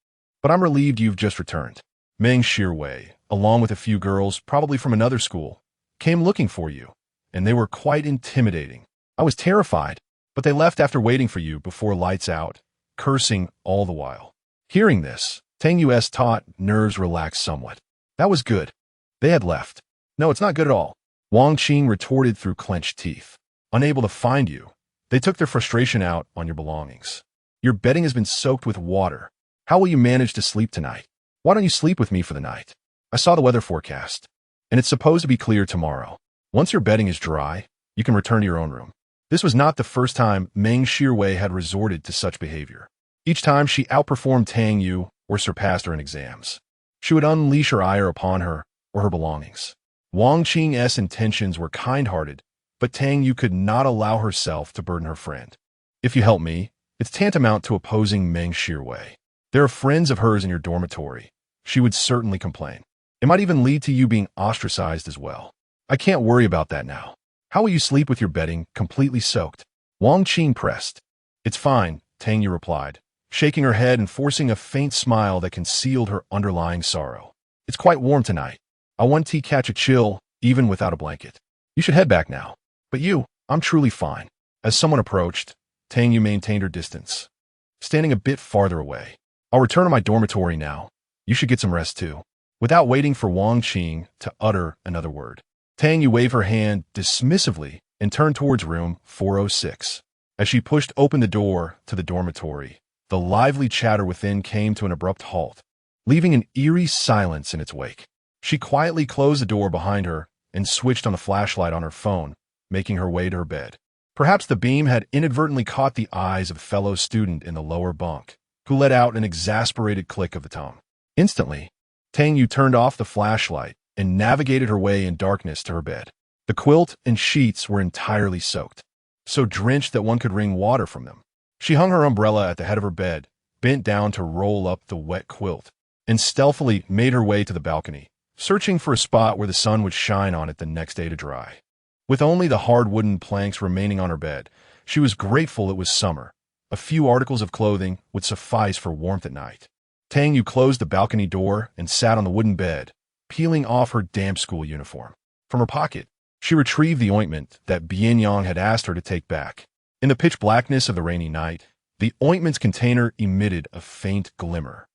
"But I'm relieved you've just returned." Meng Shirwei, along with a few girls, probably from another school, came looking for you, and they were quite intimidating. I was terrified, but they left after waiting for you before lights out, cursing all the while. Hearing this, Tang Yu's taut nerves relaxed somewhat. That was good. They had left. No, it's not good at all. Wang Qing retorted through clenched teeth. Unable to find you, they took their frustration out on your belongings. Your bedding has been soaked with water. How will you manage to sleep tonight? Why don't you sleep with me for the night? I saw the weather forecast, and it's supposed to be clear tomorrow. Once your bedding is dry, you can return to your own room. This was not the first time Meng Shirwei had resorted to such behavior. Each time she outperformed Tang Yu or surpassed her in exams. She would unleash her ire upon her or her belongings. Wang Qing's intentions were kind-hearted, but Tang Yu could not allow herself to burden her friend. If you help me, it's tantamount to opposing Meng Shirwei. There are friends of hers in your dormitory. She would certainly complain. It might even lead to you being ostracized as well. I can't worry about that now. How will you sleep with your bedding completely soaked? Wang Qing pressed. It's fine, Tang Yu replied, shaking her head and forcing a faint smile that concealed her underlying sorrow. It's quite warm tonight. I want to catch a chill, even without a blanket. You should head back now. But you, I'm truly fine. As someone approached, Tang Yu maintained her distance, standing a bit farther away. I'll return to my dormitory now. You should get some rest too. Without waiting for Wang Qing to utter another word, Tang Yu waved her hand dismissively and turned towards room 406. As she pushed open the door to the dormitory, the lively chatter within came to an abrupt halt, leaving an eerie silence in its wake. She quietly closed the door behind her and switched on the flashlight on her phone, making her way to her bed. Perhaps the beam had inadvertently caught the eyes of a fellow student in the lower bunk, who let out an exasperated click of the tongue. Instantly, Tang Yu turned off the flashlight and navigated her way in darkness to her bed. The quilt and sheets were entirely soaked, so drenched that one could wring water from them. She hung her umbrella at the head of her bed, bent down to roll up the wet quilt, and stealthily made her way to the balcony, searching for a spot where the sun would shine on it the next day to dry. With only the hard wooden planks remaining on her bed, she was grateful it was summer. A few articles of clothing would suffice for warmth at night. Tang Yu closed the balcony door and sat on the wooden bed, peeling off her damp school uniform. From her pocket, she retrieved the ointment that Bian Yang had asked her to take back. In the pitch blackness of the rainy night, the ointment's container emitted a faint glimmer.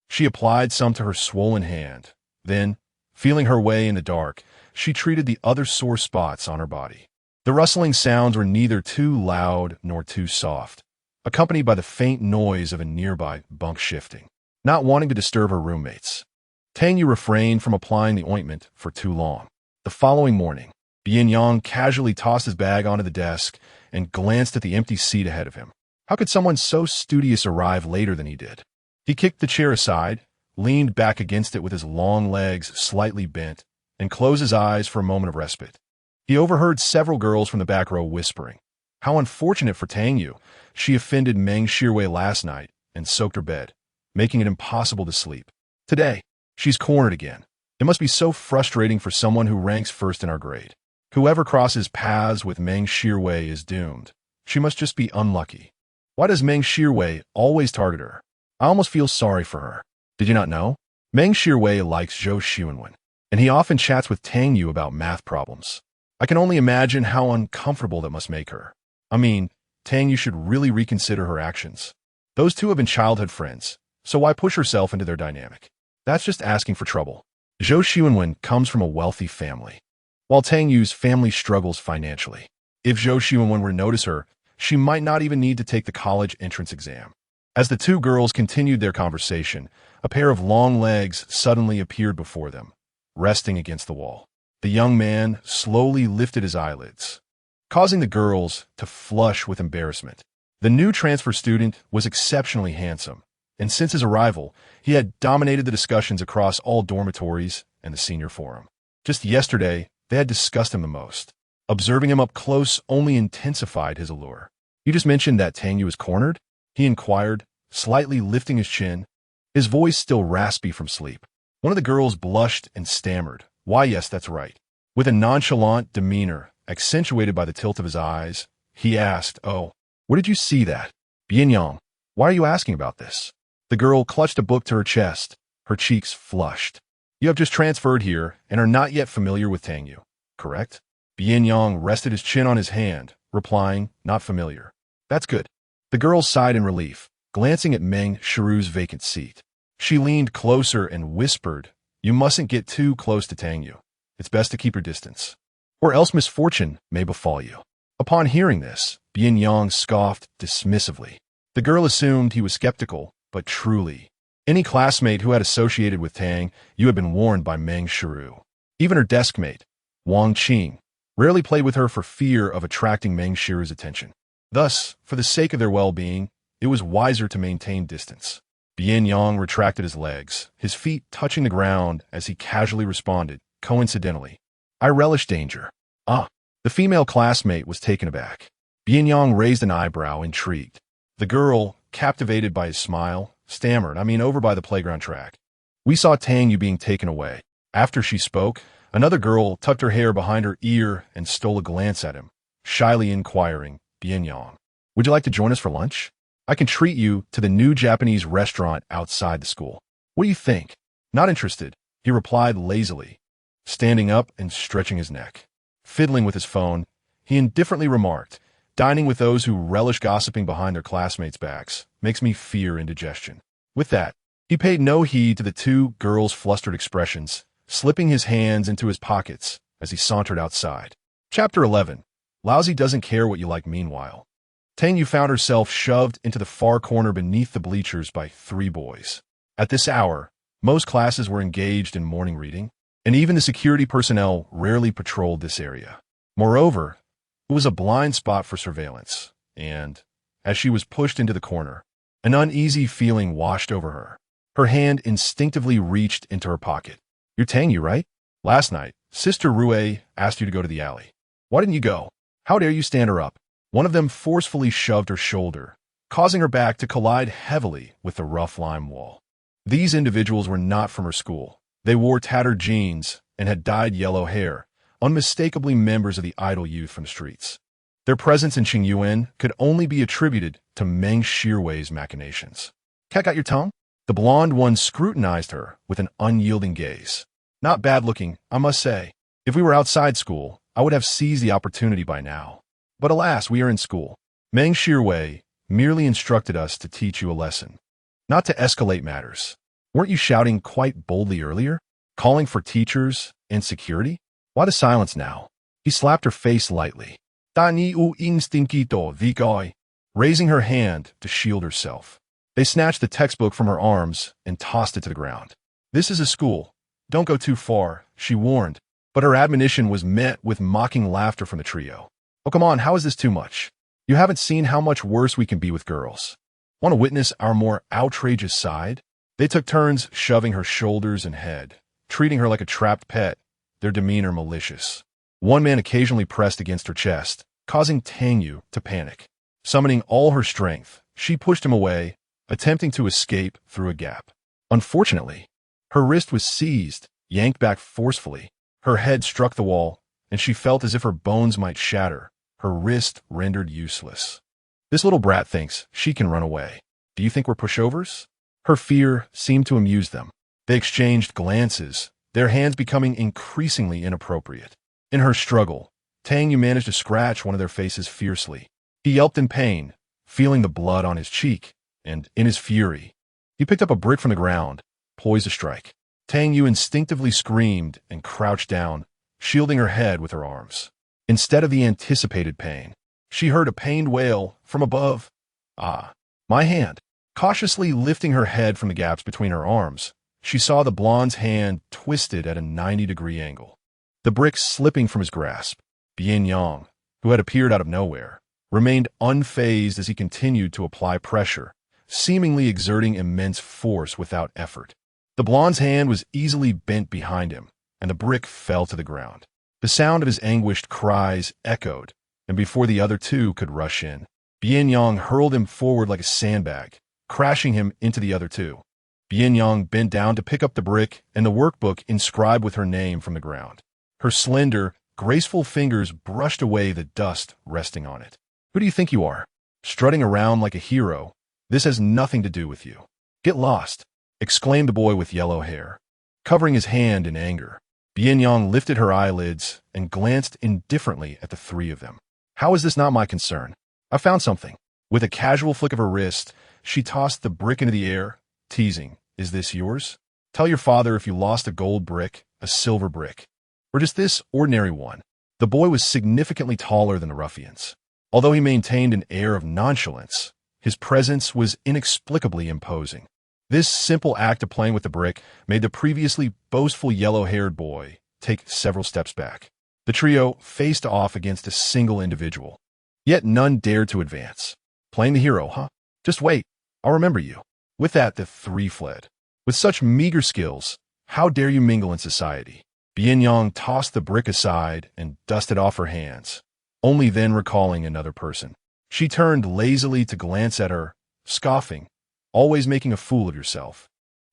She applied some to her swollen hand. Then, feeling her way in the dark, she treated the other sore spots on her body. The rustling sounds were neither too loud nor too soft, accompanied by the faint noise of a nearby bunk shifting. Not wanting to disturb her roommates, Tang Yu refrained from applying the ointment for too long. The following morning, Bian Yang casually tossed his bag onto the desk and glanced at the empty seat ahead of him. How could someone so studious arrive later than he did? He kicked the chair aside, leaned back against it with his long legs slightly bent, and closed his eyes for a moment of respite. He overheard several girls from the back row whispering. How unfortunate for Tang Yu. She offended Meng Shirwei last night and soaked her bed, making it impossible to sleep. Today, she's cornered again. It must be so frustrating for someone who ranks first in our grade. Whoever crosses paths with Meng Shirwei is doomed. She must just be unlucky. Why does Meng Shirwei always target her? I almost feel sorry for her. Did you not know? Meng Shirwei likes Zhou Xuanwen, and he often chats with Tang Yu about math problems. I can only imagine how uncomfortable that must make her. I mean, Tang Yu should really reconsider her actions. Those two have been childhood friends, so why push herself into their dynamic? That's just asking for trouble. Zhou Xuanwen comes from a wealthy family, while Tang Yu's family struggles financially. If Zhou Xuanwen were to notice her, she might not even need to take the college entrance exam. As the two girls continued their conversation, a pair of long legs suddenly appeared before them, resting against the wall. The young man slowly lifted his eyelids, causing the girls to flush with embarrassment. The new transfer student was exceptionally handsome, and since his arrival, he had dominated the discussions across all dormitories and the senior forum. Just yesterday, they had discussed him the most. Observing him up close only intensified his allure. "You just mentioned that Tang Yu is cornered?" he inquired, slightly lifting his chin, his voice still raspy from sleep. One of the girls blushed and stammered, "Why, yes, that's right." With a nonchalant demeanor, accentuated by the tilt of his eyes, he asked, "Oh, where did you see that?" "Bian Yang, why are you asking about this?" The girl clutched a book to her chest, her cheeks flushed. "You have just transferred here and are not yet familiar with Tang Yu, correct?" Bian Yang rested his chin on his hand, replying, "Not familiar." "That's good." The girl sighed in relief, glancing at Meng Shiru's vacant seat. She leaned closer and whispered, "You mustn't get too close to Tang Yu. It's best to keep your distance, or else misfortune may befall you." Upon hearing this, Bian Yang scoffed dismissively. The girl assumed he was skeptical, but truly, any classmate who had associated with Tang Yu had been warned by Meng Shiru. Even her deskmate, Wang Qing, rarely played with her for fear of attracting Meng Shiru's attention. Thus, for the sake of their well-being, it was wiser to maintain distance. Bian Yang retracted his legs, his feet touching the ground as he casually responded, coincidentally, "I relish danger." "Ah." The female classmate was taken aback. Bian Yang raised an eyebrow, intrigued. The girl, captivated by his smile, stammered, over by the playground track. "We saw Tang Yu being taken away." After she spoke, another girl tucked her hair behind her ear and stole a glance at him, shyly inquiring, "Bian Yang, would you like to join us for lunch? I can treat you to the new Japanese restaurant outside the school. What do you think?" "Not interested," he replied lazily, standing up and stretching his neck. Fiddling with his phone, he indifferently remarked, "Dining with those who relish gossiping behind their classmates' backs makes me fear indigestion." With that, he paid no heed to the two girls' flustered expressions, slipping his hands into his pockets as he sauntered outside. Chapter 11. Lousy doesn't care what you like. Meanwhile, Tang Yu found herself shoved into the far corner beneath the bleachers by 3 boys. At this hour, most classes were engaged in morning reading, and even the security personnel rarely patrolled this area. Moreover, it was a blind spot for surveillance, and, as she was pushed into the corner, an uneasy feeling washed over her. Her hand instinctively reached into her pocket. "You're Tang Yu, right? Last night, Sister Rue asked you to go to the alley. Why didn't you go? How dare you stand her up?" One of them forcefully shoved her shoulder, causing her back to collide heavily with the rough lime wall. These individuals were not from her school. They wore tattered jeans and had dyed yellow hair, unmistakably members of the idle youth from the streets. Their presence in Qingyuan could only be attributed to Meng Shiru's machinations. "Cat got your tongue?" The blonde one scrutinized her with an unyielding gaze. "Not bad looking, I must say. If we were outside school, I would have seized the opportunity by now. But alas, we are in school. Meng Shiru merely instructed us to teach you a lesson, not to escalate matters. Weren't you shouting quite boldly earlier, calling for teachers and security? Why the silence now?" He slapped her face lightly. "Tang Yu instinquito vigoi," raising her hand to shield herself. They snatched the textbook from her arms and tossed it to the ground. "This is a school. Don't go too far," she warned, but her admonition was met with mocking laughter from the trio. "Oh, come on, how is this too much? You haven't seen how much worse we can be with girls. Want to witness our more outrageous side?" They took turns shoving her shoulders and head, treating her like a trapped pet, their demeanor malicious. One man occasionally pressed against her chest, causing Tang Yu to panic. Summoning all her strength, she pushed him away, attempting to escape through a gap. Unfortunately, her wrist was seized, yanked back forcefully. Her head struck the wall, and she felt as if her bones might shatter, her wrist rendered useless. "This little brat thinks she can run away. Do you think we're pushovers?" Her fear seemed to amuse them. They exchanged glances, their hands becoming increasingly inappropriate. In her struggle, Tang Yu managed to scratch one of their faces fiercely. He yelped in pain, feeling the blood on his cheek, and, in his fury, he picked up a brick from the ground, poised to strike. Tang Yu instinctively screamed and crouched down, shielding her head with her arms. Instead of the anticipated pain, she heard a pained wail from above. "Ah, my hand." Cautiously lifting her head from the gaps between her arms, she saw the blonde's hand twisted at a 90-degree angle, the brick slipping from his grasp. Bian Yang, who had appeared out of nowhere, remained unfazed as he continued to apply pressure, seemingly exerting immense force without effort. The blonde's hand was easily bent behind him, and the brick fell to the ground. The sound of his anguished cries echoed, and before the other two could rush in, Bian Yang hurled him forward like a sandbag, crashing him into the other two. Bian Yang bent down to pick up the brick and the workbook inscribed with her name from the ground. Her slender, graceful fingers brushed away the dust resting on it. "Who do you think you are? Strutting around like a hero? This has nothing to do with you. Get lost," exclaimed the boy with yellow hair, covering his hand in anger. Bian Yang lifted her eyelids and glanced indifferently at the three of them. "How is this not my concern? I found something." With a casual flick of her wrist, she tossed the brick into the air, teasing, "Is this yours? Tell your father if you lost a gold brick, a silver brick, or just this ordinary one." The boy was significantly taller than the ruffians. Although he maintained an air of nonchalance, his presence was inexplicably imposing. This simple act of playing with the brick made the previously boastful yellow-haired boy take several steps back. The trio faced off against a single individual, yet none dared to advance. "Playing the hero, huh? Just wait, I'll remember you." With that, the three fled. With such meager skills, how dare you mingle in society? Bian Yang tossed the brick aside and dusted off her hands, only then recalling another person. She turned lazily to glance at her, scoffing, "Always making a fool of yourself.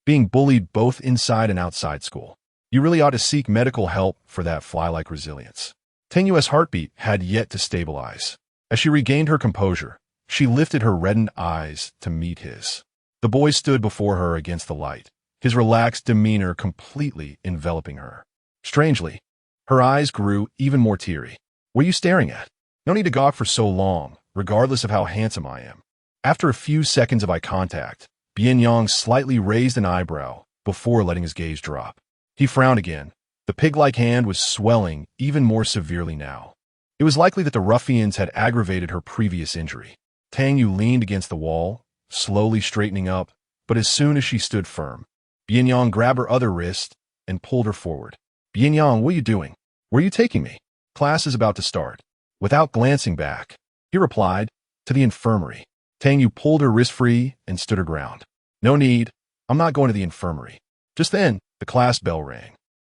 Being bullied both inside and outside school. You really ought to seek medical help for that fly-like resilience." Tang Yu's heartbeat had yet to stabilize. As she regained her composure, she lifted her reddened eyes to meet his. The boy stood before her against the light, his relaxed demeanor completely enveloping her. Strangely, her eyes grew even more teary. "What are you staring at? No need to gawk for so long, regardless of how handsome I am." After a few seconds of eye contact, Bian Yang slightly raised an eyebrow before letting his gaze drop. He frowned again. The pig-like hand was swelling even more severely now. It was likely that the ruffians had aggravated her previous injury. Tang Yu leaned against the wall, slowly straightening up, but as soon as she stood firm, Bian Yang grabbed her other wrist and pulled her forward. "Bian Yang, what are you doing? Where are you taking me? Class is about to start." Without glancing back, he replied, "To the infirmary." Tang Yu pulled her wrist free and stood her ground. "No need. I'm not going to the infirmary." Just then, the class bell rang.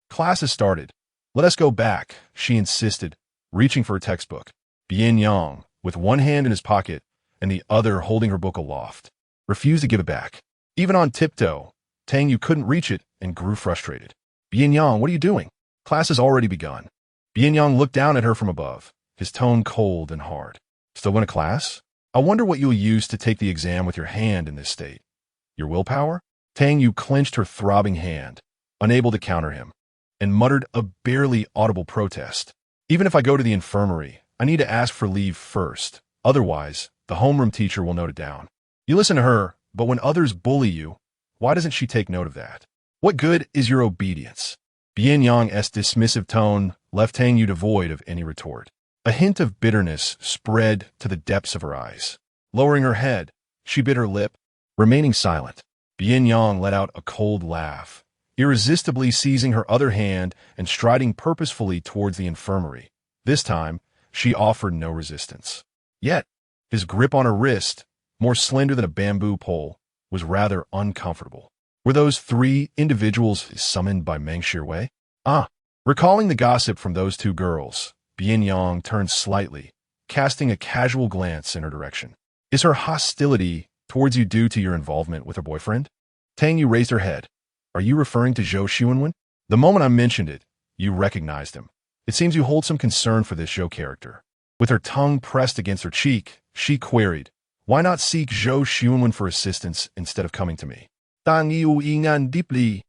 "Class has started. Let us go back," she insisted, reaching for her textbook. Bian Yang, with one hand in his pocket and the other holding her book aloft, refused to give it back. Even on tiptoe, Tang Yu couldn't reach it and grew frustrated. "Bian Yang, what are you doing? Class has already begun." Bian Yang looked down at her from above, his tone cold and hard. "Still going to class? I wonder what you'll use to take the exam with your hand in this state. Your willpower?" Tang Yu clenched her throbbing hand, unable to counter him, and muttered a barely audible protest. "Even if I go to the infirmary, I need to ask for leave first. Otherwise, the homeroom teacher will note it down." You listen to her, but when others bully you, why doesn't she take note of that? What good is your obedience? Bian Yang's dismissive tone left Tang Yu devoid of any retort. A hint of bitterness spread to the depths of her eyes. Lowering her head, she bit her lip, remaining silent. Bian Yang let out a cold laugh, irresistibly seizing her other hand and striding purposefully towards the infirmary. This time, she offered no resistance. Yet, his grip on her wrist, more slender than a bamboo pole, was rather uncomfortable. Were those three individuals summoned by Meng Shirwei? Recalling the gossip from those two girls, Bian Yang turned slightly, casting a casual glance in her direction. "Is her hostility towards you due to your involvement with her boyfriend?" Tang Yu raised her head. "Are you referring to Zhou Xuanwen?" The moment I mentioned it, you recognized him. It seems you hold some concern for this Zhou character. With her tongue pressed against her cheek, she queried, "Why not seek Zhou Xuanwen for assistance instead of coming to me?" Tang Yu yingan deeply.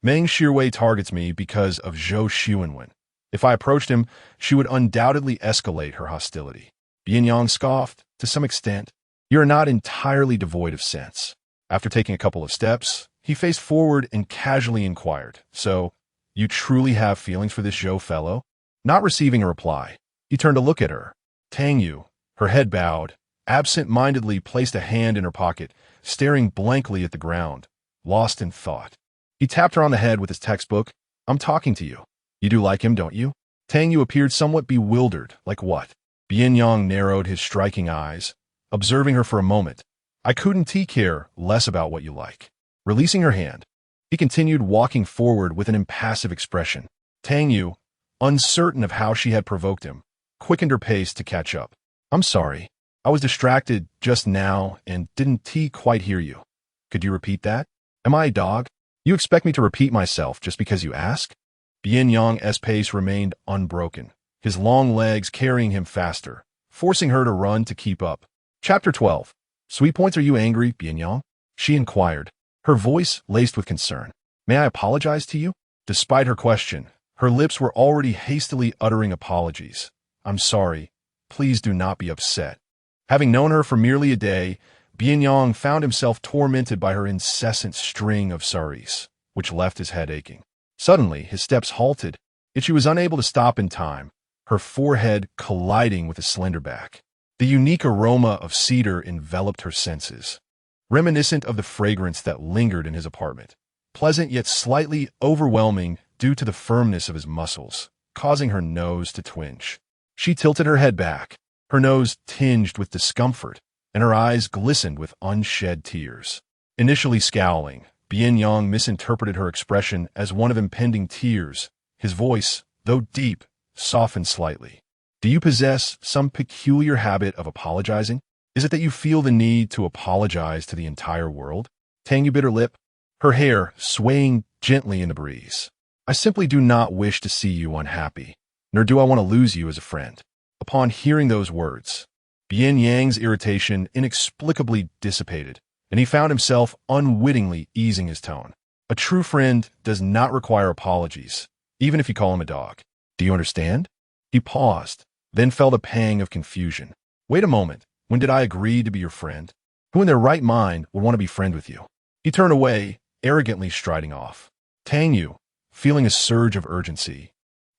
Meng Shirwei targets me because of Zhou Xuanwen. If I approached him, she would undoubtedly escalate her hostility. Bian Yang scoffed, to some extent. "You are not entirely devoid of sense." After taking a couple of steps, he faced forward and casually inquired, "So, you truly have feelings for this Zhou fellow?" Not receiving a reply, he turned to look at her. Tang Yu, her head bowed, absent-mindedly placed a hand in her pocket, staring blankly at the ground, lost in thought. He tapped her on the head with his textbook. "I'm talking to you. You do like him, don't you?" Tang Yu appeared somewhat bewildered. "Like what?" Bian Yang narrowed his striking eyes, observing her for a moment. I couldn't care less about what you like. Releasing her hand, he continued walking forward with an impassive expression. Tang Yu, uncertain of how she had provoked him, quickened her pace to catch up. I'm sorry. I was distracted just now and didn't quite hear you. Could you repeat that? Am I a dog? You expect me to repeat myself just because you ask? Bian Yang's pace remained unbroken, his long legs carrying him faster, forcing her to run to keep up. Chapter 12. Sweet Points, are you angry, Bian Yang? She inquired, her voice laced with concern. May I apologize to you? Despite her question, her lips were already hastily uttering apologies. I'm sorry. Please do not be upset. Having known her for merely a day, Bian Yang found himself tormented by her incessant string of sorries, which left his head aching. Suddenly, his steps halted, yet she was unable to stop in time, her forehead colliding with his slender back. The unique aroma of cedar enveloped her senses, reminiscent of the fragrance that lingered in his apartment, pleasant yet slightly overwhelming due to the firmness of his muscles, causing her nose to twinge. She tilted her head back, her nose tinged with discomfort, and her eyes glistened with unshed tears. Initially scowling, Bian Yang misinterpreted her expression as one of impending tears. His voice, though deep, softened slightly. Do you possess some peculiar habit of apologizing? Is it that you feel the need to apologize to the entire world? Tang Yu bit her lip, her hair swaying gently in the breeze. I simply do not wish to see you unhappy, nor do I want to lose you as a friend. Upon hearing those words, Bian Yang's irritation inexplicably dissipated, and he found himself unwittingly easing his tone. A true friend does not require apologies, even if you call him a dog. Do you understand? He paused, then felt a pang of confusion. Wait a moment, when did I agree to be your friend? Who in their right mind would want to be friend with you? He turned away, arrogantly striding off. Tang Yu, feeling a surge of urgency,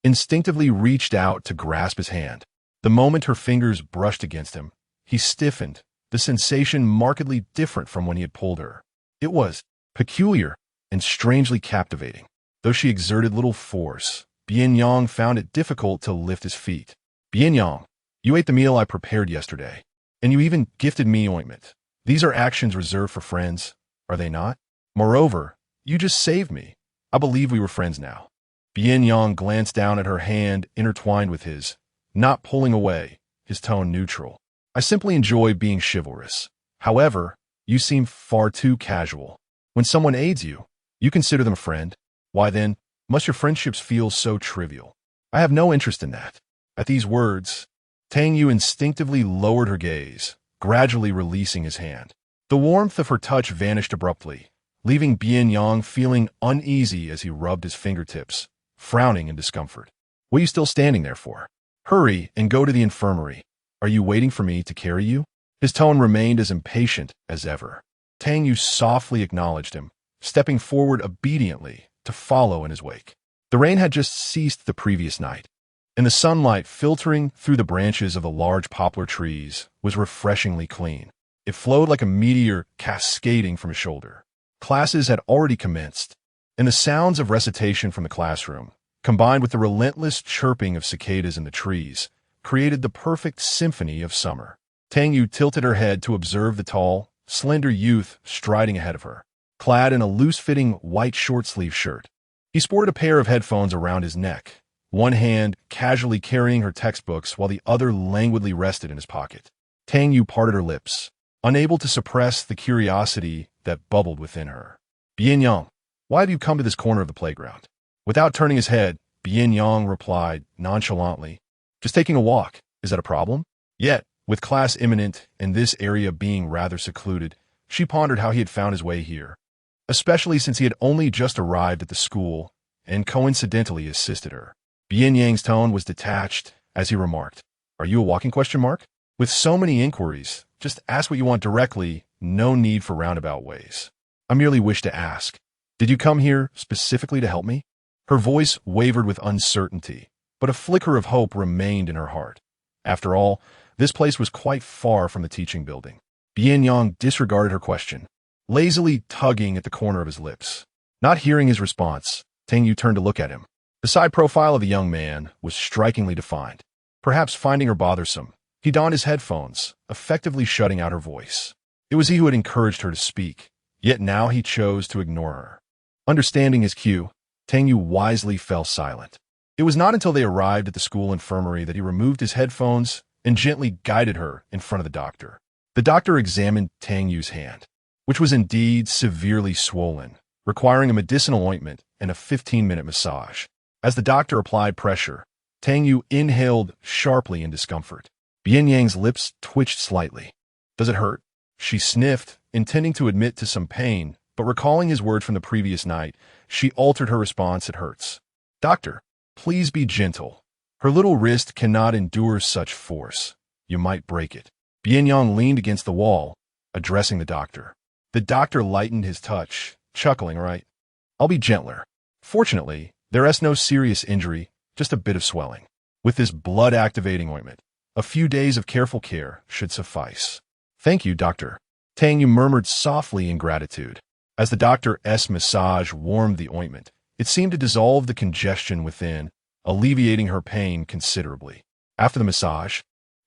instinctively reached out to grasp his hand. The moment her fingers brushed against him, he stiffened, the sensation markedly different from when he had pulled her. It was peculiar and strangely captivating. Though she exerted little force, Bian Yang found it difficult to lift his feet. Bian Yang, you ate the meal I prepared yesterday, and you even gifted me ointment. These are actions reserved for friends, are they not? Moreover, you just saved me. I believe we were friends now. Bian Yang glanced down at her hand intertwined with his, not pulling away, his tone neutral. I simply enjoy being chivalrous. However, you seem far too casual. When someone aids you, you consider them a friend. Why then, must your friendships feel so trivial? I have no interest in that. At these words, Tang Yu instinctively lowered her gaze, gradually releasing his hand. The warmth of her touch vanished abruptly, leaving Bian Yang feeling uneasy as he rubbed his fingertips, frowning in discomfort. What are you still standing there for? Hurry and go to the infirmary. Are you waiting for me to carry you? His tone remained as impatient as ever. Tang Yu softly acknowledged him, stepping forward obediently to follow in his wake. The rain had just ceased the previous night, and the sunlight filtering through the branches of the large poplar trees was refreshingly clean. It flowed like a meteor cascading from his shoulder. Classes had already commenced, and the sounds of recitation from the classroom, combined with the relentless chirping of cicadas in the trees, created the perfect symphony of summer. Tang Yu tilted her head to observe the tall, slender youth striding ahead of her, clad in a loose-fitting white short-sleeve shirt. He sported a pair of headphones around his neck, one hand casually carrying her textbooks while the other languidly rested in his pocket. Tang Yu parted her lips, unable to suppress the curiosity that bubbled within her. Bian Yang, why have you come to this corner of the playground? Without turning his head, Bian Yang replied nonchalantly, just taking a walk. Is that a problem? Yet, with class imminent and this area being rather secluded, she pondered how he had found his way here, especially since he had only just arrived at the school and coincidentally assisted her. Bian Yang's tone was detached as he remarked, are you a walking question mark? With so many inquiries, just ask what you want directly, no need for roundabout ways. I merely wish to ask, did you come here specifically to help me? Her voice wavered with uncertainty, but a flicker of hope remained in her heart. After all, this place was quite far from the teaching building. Bian Yang disregarded her question, lazily tugging at the corner of his lips. Not hearing his response, Tang Yu turned to look at him. The side profile of the young man was strikingly defined. Perhaps finding her bothersome, he donned his headphones, effectively shutting out her voice. It was he who had encouraged her to speak, yet now he chose to ignore her. Understanding his cue, Tang Yu wisely fell silent. It was not until they arrived at the school infirmary that he removed his headphones and gently guided her in front of the doctor. The doctor examined Tang Yu's hand, which was indeed severely swollen, requiring a medicinal ointment and a 15-minute massage. As the doctor applied pressure, Tang Yu inhaled sharply in discomfort. Bian Yang's lips twitched slightly. "Does it hurt?" She sniffed, intending to admit to some pain, but recalling his words from the previous night, she altered her response. "It hurts." "Doctor, please be gentle. Her little wrist cannot endure such force. You might break it." Bian Yang leaned against the wall, addressing the doctor. The doctor lightened his touch, chuckling. "Right, I'll be gentler. Fortunately, there is no serious injury, just a bit of swelling. With this blood-activating ointment, a few days of careful care should suffice." "Thank you, doctor." Tang Yu murmured softly in gratitude. As the doctor's massage warmed the ointment, it seemed to dissolve the congestion within, alleviating her pain considerably. After the massage,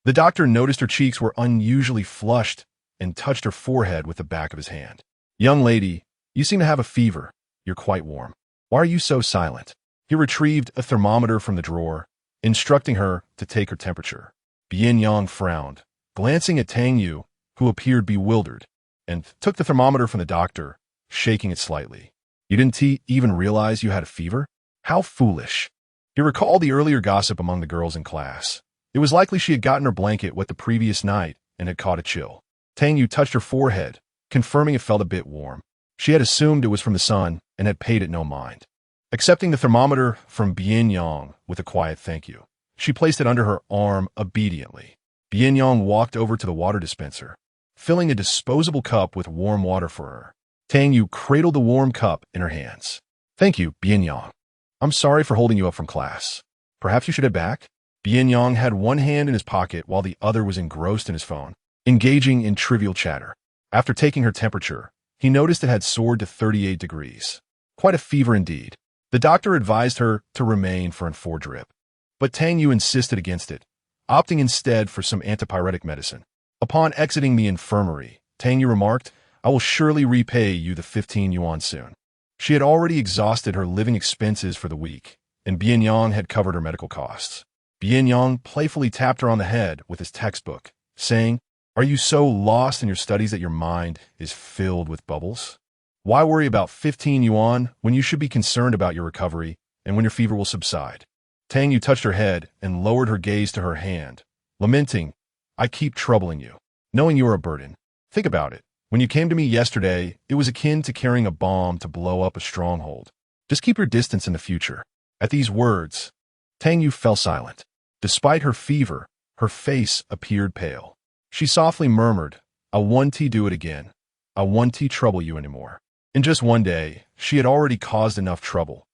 the doctor noticed her cheeks were unusually flushed and touched her forehead with the back of his hand. "Young lady, you seem to have a fever. You're quite warm. Why are you so silent?" He retrieved a thermometer from the drawer, instructing her to take her temperature. Bian Yang frowned, glancing at Tang Yu, who appeared bewildered, and took the thermometer from the doctor, shaking it slightly. "You didn't even realize you had a fever? How foolish." He recalled the earlier gossip among the girls in class. It was likely she had gotten her blanket wet the previous night and had caught a chill. Tang Yu touched her forehead, confirming it felt a bit warm. She had assumed it was from the sun and had paid it no mind. Accepting the thermometer from Bian Yang with a quiet thank you, she placed it under her arm obediently. Bian Yang walked over to the water dispenser, filling a disposable cup with warm water for her. Tang Yu cradled the warm cup in her hands. "Thank you, Bian Yang. I'm sorry for holding you up from class. Perhaps you should head back?" Bian Yang had one hand in his pocket while the other was engrossed in his phone, engaging in trivial chatter. After taking her temperature, he noticed it had soared to 38 degrees. Quite a fever indeed. The doctor advised her to remain for an 4 drip. But Tang Yu insisted against it, opting instead for some antipyretic medicine. Upon exiting the infirmary, Tang Yu remarked, "I will surely repay you the 15 yuan soon." She had already exhausted her living expenses for the week, and Bian Yang had covered her medical costs. Bian Yang playfully tapped her on the head with his textbook, saying, "Are you so lost in your studies that your mind is filled with bubbles? Why worry about 15 yuan when you should be concerned about your recovery and when your fever will subside?" Tang Yu touched her head and lowered her gaze to her hand, lamenting, "I keep troubling you, knowing you are a burden. Think about it. When you came to me yesterday, it was akin to carrying a bomb to blow up a stronghold. Just keep your distance in the future." At these words, Tang Yu fell silent. Despite her fever, her face appeared pale. She softly murmured, "I won't do it again. I won't trouble you anymore." In just one day, she had already caused enough trouble.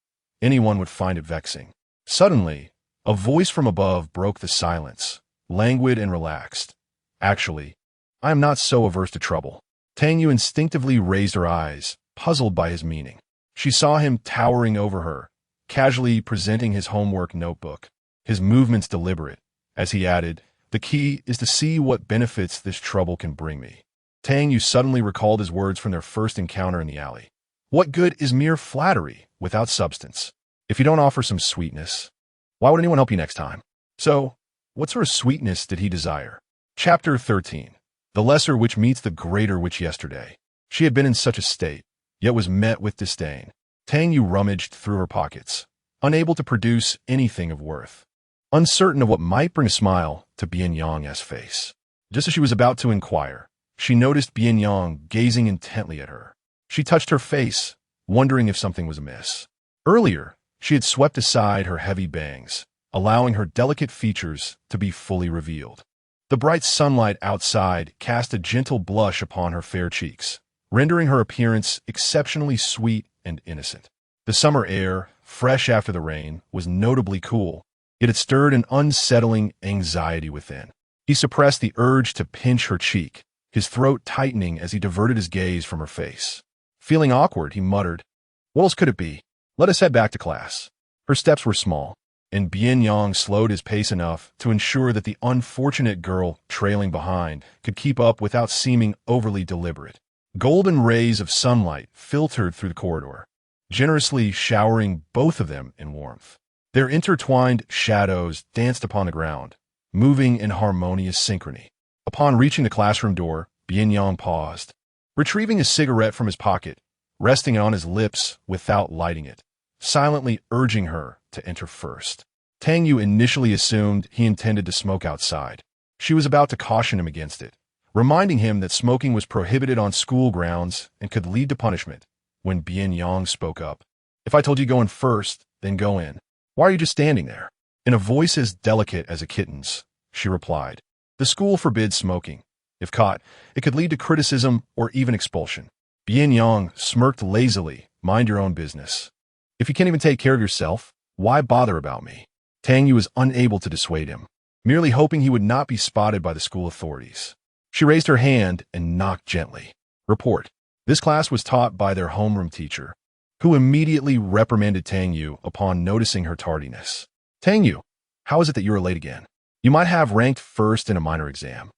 Anyone would find it vexing. Suddenly, a voice from above broke the silence, languid and relaxed. "Actually, I am not so averse to trouble." Tang Yu instinctively raised her eyes, puzzled by his meaning. She saw him towering over her, casually presenting his homework notebook, his movements deliberate, as he added, "The key is to see what benefits this trouble can bring me." Tang Yu suddenly recalled his words from their first encounter in the alley. What good is mere flattery without substance? If you don't offer some sweetness, why would anyone help you next time? So, what sort of sweetness did he desire? Chapter 13. The lesser which meets the greater which yesterday. She had been in such a state, yet was met with disdain. Tang Yu rummaged through her pockets, unable to produce anything of worth, uncertain of what might bring a smile to Bian Yang's face. Just as she was about to inquire, she noticed Bian Yang gazing intently at her. She touched her face, wondering if something was amiss. Earlier, she had swept aside her heavy bangs, allowing her delicate features to be fully revealed. The bright sunlight outside cast a gentle blush upon her fair cheeks, rendering her appearance exceptionally sweet and innocent. The summer air, fresh after the rain, was notably cool, yet it stirred an unsettling anxiety within. He suppressed the urge to pinch her cheek, his throat tightening as he diverted his gaze from her face. Feeling awkward, he muttered, "What else could it be? Let us head back to class." Her steps were small, and Bian Yang slowed his pace enough to ensure that the unfortunate girl trailing behind could keep up without seeming overly deliberate. Golden rays of sunlight filtered through the corridor, generously showering both of them in warmth. Their intertwined shadows danced upon the ground, moving in harmonious synchrony. Upon reaching the classroom door, Bian Yang paused, retrieving a cigarette from his pocket, resting it on his lips without lighting it, silently urging her to enter first. Tang Yu initially assumed he intended to smoke outside. She was about to caution him against it, reminding him that smoking was prohibited on school grounds and could lead to punishment, when Bian Yang spoke up. "If I told you go in first, then go in. Why are you just standing there?" In a voice as delicate as a kitten's, she replied, "The school forbids smoking. If caught, it could lead to criticism or even expulsion." Bian Yang smirked lazily. "Mind your own business. If you can't even take care of yourself, why bother about me?" Tang Yu was unable to dissuade him, merely hoping he would not be spotted by the school authorities. She raised her hand and knocked gently. "Report." This class was taught by their homeroom teacher, who immediately reprimanded Tang Yu upon noticing her tardiness. "Tang Yu, how is it that you are late again? You might have ranked first in a minor exam,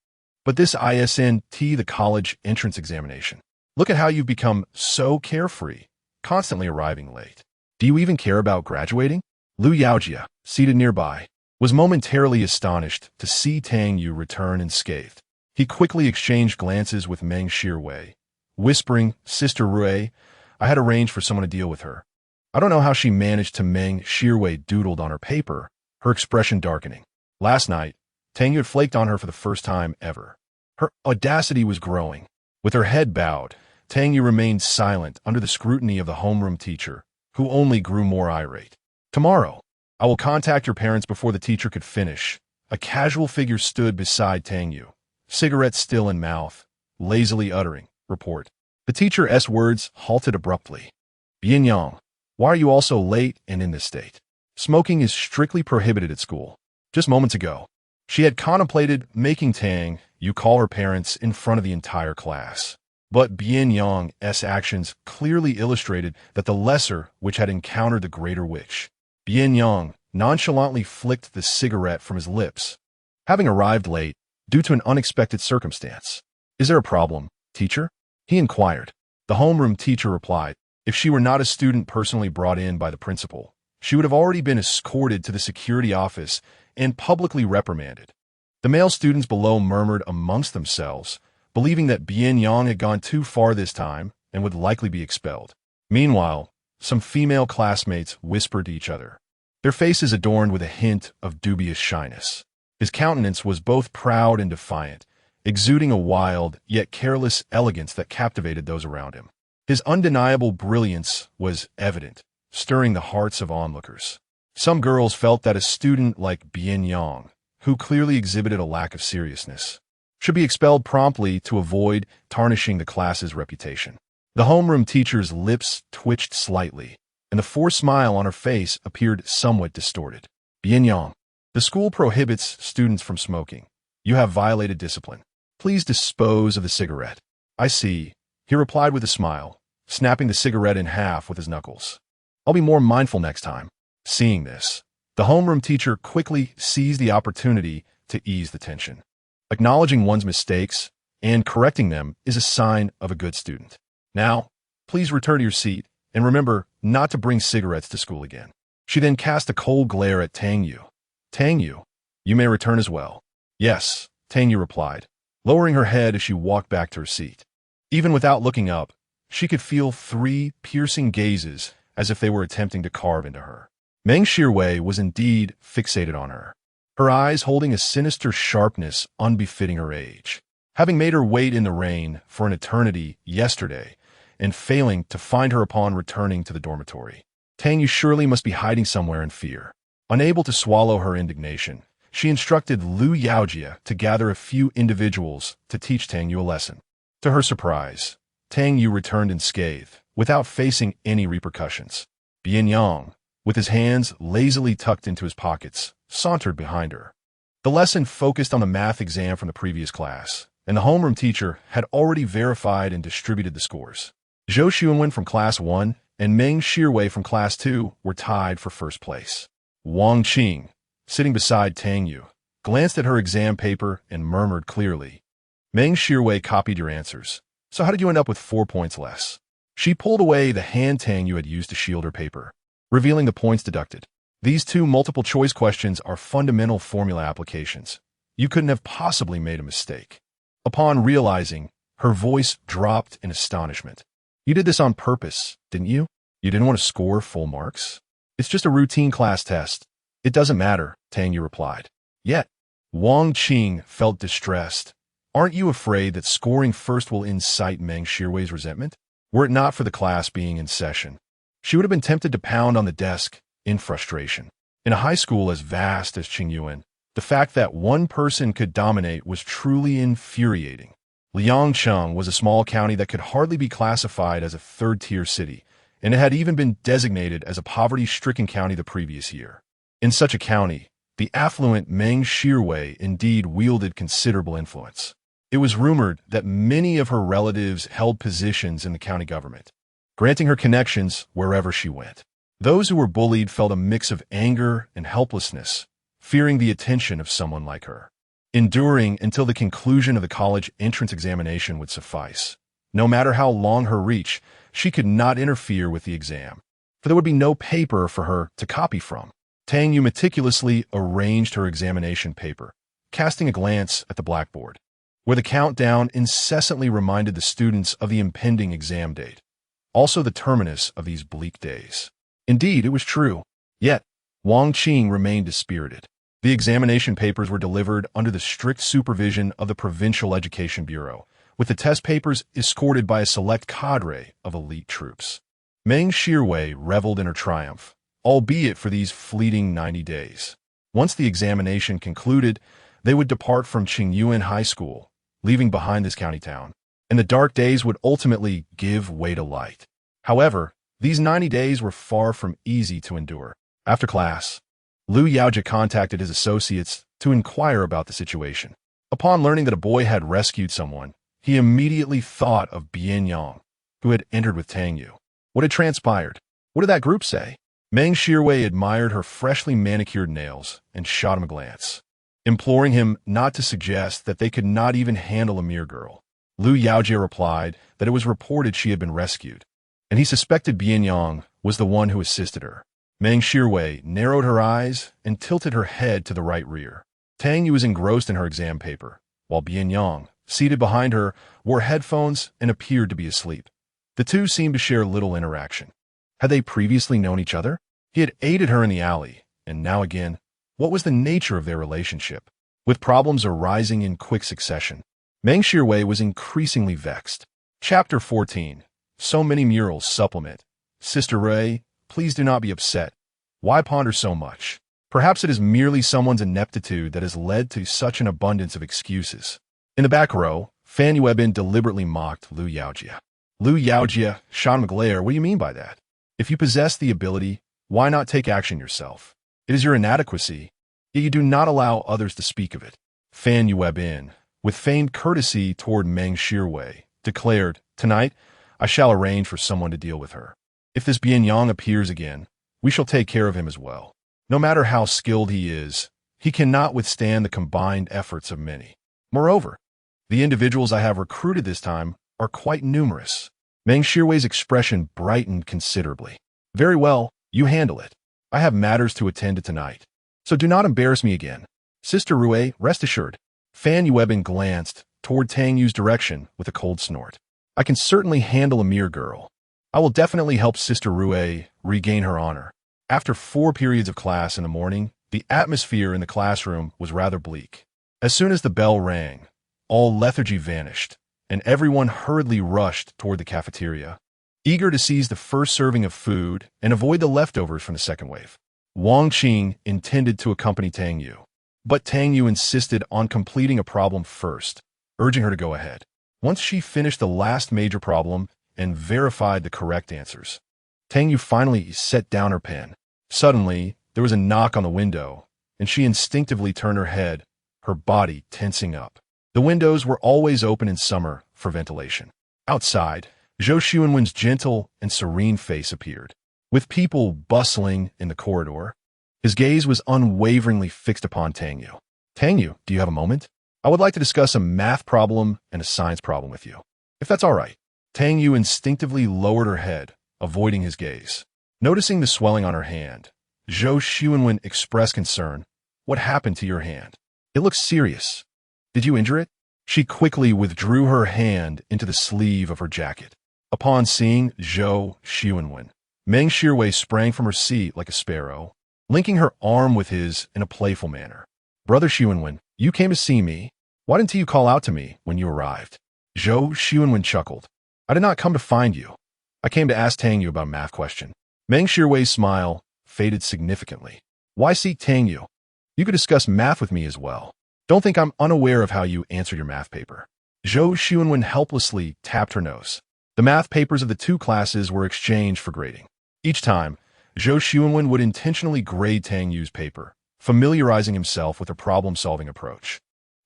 but this isn't the college entrance examination. Look at how you've become so carefree, constantly arriving late. Do you even care about graduating?" Lu Yaojia, seated nearby, was momentarily astonished to see Tang Yu return unscathed. He quickly exchanged glances with Meng Shirwei, whispering, "Sister Rui, I had arranged for someone to deal with her." I don't know how she managed to. Meng Shirwei doodled on her paper, her expression darkening. Last night, Tang Yu had flaked on her for the first time ever. Her audacity was growing. With her head bowed, Tang Yu remained silent under the scrutiny of the homeroom teacher, who only grew more irate. "Tomorrow, I will contact your parents." Before the teacher could finish, a casual figure stood beside Tang Yu, cigarette still in mouth, lazily uttering, "Report." The teacher's words halted abruptly. "Bian Yang, why are you also late and in this state? Smoking is strictly prohibited at school." Just moments ago, she had contemplated making Tang Yu call her parents in front of the entire class. But Bian Yang's actions clearly illustrated that the lesser which had encountered the greater which. Bian Yang nonchalantly flicked the cigarette from his lips, having arrived late due to an unexpected circumstance. "Is there a problem, teacher?" he inquired. The homeroom teacher replied, if she were not a student personally brought in by the principal, she would have already been escorted to the security office and publicly reprimanded. The male students below murmured amongst themselves, believing that Bian Yang had gone too far this time and would likely be expelled. Meanwhile, some female classmates whispered to each other, their faces adorned with a hint of dubious shyness. His countenance was both proud and defiant, exuding a wild yet careless elegance that captivated those around him. His undeniable brilliance was evident, stirring the hearts of onlookers. Some girls felt that a student like Bian Yang, who clearly exhibited a lack of seriousness, should be expelled promptly to avoid tarnishing the class's reputation. The homeroom teacher's lips twitched slightly, and the forced smile on her face appeared somewhat distorted. "Bian Yang, the school prohibits students from smoking. You have violated discipline. Please dispose of the cigarette." "I see," he replied with a smile, snapping the cigarette in half with his knuckles. "I'll be more mindful next time." Seeing this, the homeroom teacher quickly seized the opportunity to ease the tension. Acknowledging one's mistakes and correcting them is a sign of a good student. "Now, please return to your seat, and remember not to bring cigarettes to school again." She then cast a cold glare at Tang Yu. "Tang Yu, you may return as well." "Yes," Tang Yu replied, lowering her head as she walked back to her seat. Even without looking up, she could feel 3 piercing gazes as if they were attempting to carve into her. Meng Shirwei was indeed fixated on her, her eyes holding a sinister sharpness unbefitting her age. Having made her wait in the rain for an eternity yesterday, and failing to find her upon returning to the dormitory, Tang Yu surely must be hiding somewhere in fear. Unable to swallow her indignation, she instructed Lu Yaojia to gather a few individuals to teach Tang Yu a lesson. To her surprise, Tang Yu returned unscathed, without facing any repercussions. Bian Yang, with his hands lazily tucked into his pockets, sauntered behind her. The lesson focused on the math exam from the previous class, and the homeroom teacher had already verified and distributed the scores. Zhou Xuanwen from Class 1 and Meng Shirwei from Class 2 were tied for first place. Wang Qing, sitting beside Tang Yu, glanced at her exam paper and murmured clearly, Meng Shirwei copied your answers. So how did you end up with 4 points less? She pulled away the hand Tang Yu had used to shield her paper, revealing the points deducted. These two multiple-choice questions are fundamental formula applications. You couldn't have possibly made a mistake. Upon realizing, her voice dropped in astonishment. You did this on purpose, didn't you? You didn't want to score full marks? It's just a routine class test. It doesn't matter, Tang Yu replied. Yet, Wang Qing felt distressed. Aren't you afraid that scoring first will incite Meng Shirwei's resentment? Were it not for the class being in session, she would have been tempted to pound on the desk in frustration. In a high school as vast as Qingyuan, the fact that one person could dominate was truly infuriating. Liangcheng was a small county that could hardly be classified as a third-tier city, and it had even been designated as a poverty-stricken county the previous year. In such a county, the affluent Meng Shirwei indeed wielded considerable influence. It was rumored that many of her relatives held positions in the county government, granting her connections wherever she went. Those who were bullied felt a mix of anger and helplessness, fearing the attention of someone like her. Enduring until the conclusion of the college entrance examination would suffice. No matter how long her reach, she could not interfere with the exam, for there would be no paper for her to copy from. Tang Yu meticulously arranged her examination paper, casting a glance at the blackboard, where the countdown incessantly reminded the students of the impending exam date, also the terminus of these bleak days. Indeed, it was true. Yet, Wang Qing remained dispirited. The examination papers were delivered under the strict supervision of the Provincial Education Bureau, with the test papers escorted by a select cadre of elite troops. Meng Shirwei reveled in her triumph, albeit for these fleeting 90 days. Once the examination concluded, they would depart from Qingyuan High School, leaving behind this county town, and the dark days would ultimately give way to light. However, these 90 days were far from easy to endure. After class, Lu Yaojia contacted his associates to inquire about the situation. Upon learning that a boy had rescued someone, he immediately thought of Bian Yang, who had entered with Tang Yu. What had transpired? What did that group say? Meng Shirwei admired her freshly manicured nails and shot him a glance, imploring him not to suggest that they could not even handle a mere girl. Lu Yaojia replied that it was reported she had been rescued, and he suspected Bian Yang was the one who assisted her. Meng Shirwei narrowed her eyes and tilted her head to the right rear. Tang Yu was engrossed in her exam paper, while Bian Yang, seated behind her, wore headphones and appeared to be asleep. The two seemed to share little interaction. Had they previously known each other? He had aided her in the alley, and now again, what was the nature of their relationship? With problems arising in quick succession, Meng Shirwei was increasingly vexed. Chapter 14. So many murals supplement. Sister Ray, please do not be upset. Why ponder so much? Perhaps it is merely someone's ineptitude that has led to such an abundance of excuses. In the back row, Fan Yuebin deliberately mocked Lu Yaojia. Lu Yaojia shot him a glare. What do you mean by that? If you possess the ability, why not take action yourself? It is your inadequacy, yet you do not allow others to speak of it. Fan Yuebin, with feigned courtesy toward Meng Shirwei, declared, Tonight, I shall arrange for someone to deal with her. If this Bian Yang appears again, we shall take care of him as well. No matter how skilled he is, he cannot withstand the combined efforts of many. Moreover, the individuals I have recruited this time are quite numerous. Meng Shirwei's expression brightened considerably. Very well, you handle it. I have matters to attend to tonight, so do not embarrass me again. Sister Rue, rest assured. Fan Yuebin glanced toward Tang Yu's direction with a cold snort. I can certainly handle a mere girl. I will definitely help Sister Rue regain her honor. After 4 periods of class in the morning, the atmosphere in the classroom was rather bleak. As soon as the bell rang, all lethargy vanished, and everyone hurriedly rushed toward the cafeteria, eager to seize the first serving of food and avoid the leftovers from the second wave. Wang Qing intended to accompany Tang Yu, but Tang Yu insisted on completing a problem first, urging her to go ahead. Once she finished the last major problem and verified the correct answers, Tang Yu finally set down her pen. Suddenly, there was a knock on the window, and she instinctively turned her head, her body tensing up. The windows were always open in summer for ventilation. Outside, Zhou Xuanwen's gentle and serene face appeared. With people bustling in the corridor, His gaze was unwaveringly fixed upon Tang Yu. Tang Yu, do you have a moment? I would like to discuss a math problem and a science problem with you. If that's all right. Tang Yu instinctively lowered her head, avoiding his gaze. Noticing the swelling on her hand, Zhou Xuanwen expressed concern. What happened to your hand? It looks serious. Did you injure it? She quickly withdrew her hand into the sleeve of her jacket. Upon seeing Zhou Xuanwen, Meng Shirwei sprang from her seat like a sparrow, linking her arm with his in a playful manner. Brother Xuanwen, you came to see me. Why didn't you call out to me when you arrived? Zhou Xuanwen chuckled. I did not come to find you. I came to ask Tang Yu about a math question. Meng Shirwei's smile faded significantly. Why seek Tang Yu? You could discuss math with me as well. Don't think I'm unaware of how you answered your math paper. Zhou Xuanwen helplessly tapped her nose. The math papers of the two classes were exchanged for grading. Each time, Zhou Xuanwen would intentionally grade Tang Yu's paper, familiarizing himself with a problem-solving approach.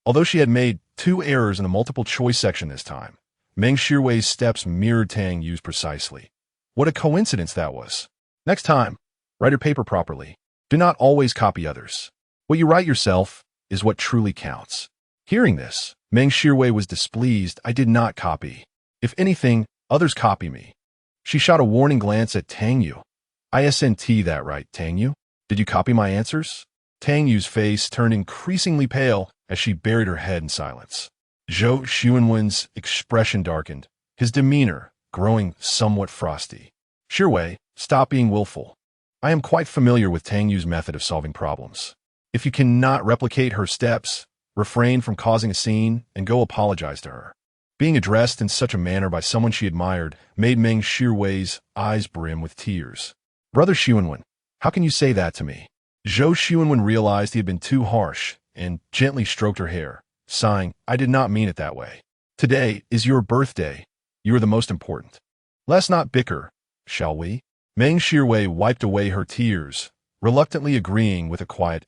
Although she had made 2 errors in the multiple-choice section this time, Meng Shirwei's steps mirrored Tang Yu's precisely. What a coincidence that was. Next time, write your paper properly. Do not always copy others. What you write yourself is what truly counts. Hearing this, Meng Shirwei was displeased. I did not copy. If anything, others copy me. She shot a warning glance at Tang Yu. ISNT that right, Tang Yu? Did you copy my answers? Tang Yu's face turned increasingly pale as she buried her head in silence. Zhou Xuanwen's expression darkened, his demeanor growing somewhat frosty. Shirwei, stop being willful. I am quite familiar with Tang Yu's method of solving problems. If you cannot replicate her steps, refrain from causing a scene and go apologize to her. Being addressed in such a manner by someone she admired made Meng Shirwei's eyes brim with tears. Brother Xuanwen, how can you say that to me? Zhou Xuanwen realized he had been too harsh and gently stroked her hair, sighing, I did not mean it that way. Today is your birthday. You are the most important. Let's not bicker, shall we? Meng Shirwei wiped away her tears, reluctantly agreeing with a quiet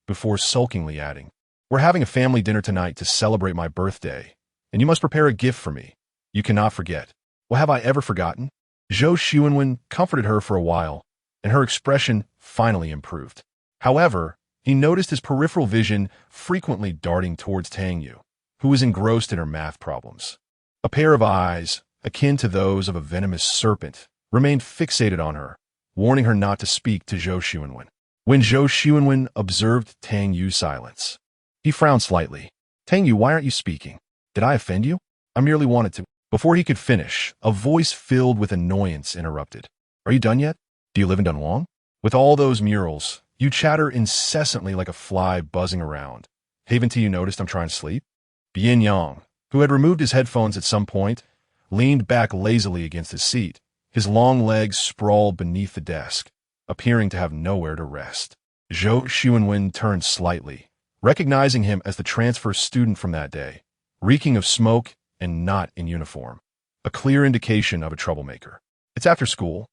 before sulkingly adding, we're having a family dinner tonight to celebrate my birthday, and you must prepare a gift for me. You cannot forget. Well, have I ever forgotten? Zhou Xuanwen comforted her for a while, and her expression finally improved. However, he noticed his peripheral vision frequently darting towards Tang Yu, who was engrossed in her math problems. A pair of eyes, akin to those of a venomous serpent, remained fixated on her, warning her not to speak to Zhou Xuanwen. When Zhou Xuanwen observed Tang Yu's silence, he frowned slightly. Tang Yu, why aren't you speaking? Did I offend you? I merely wanted to. Before he could finish, a voice filled with annoyance interrupted. Are you done yet? Do you live in Dunhuang? With all those murals, you chatter incessantly like a fly buzzing around. Haven't you noticed I'm trying to sleep? Bian Yang, who had removed his headphones at some point, leaned back lazily against his seat, his long legs sprawled beneath the desk, appearing to have nowhere to rest. Zhou Xuanwen turned slightly, recognizing him as the transfer student from that day, reeking of smoke and not in uniform, a clear indication of a troublemaker. It's after school.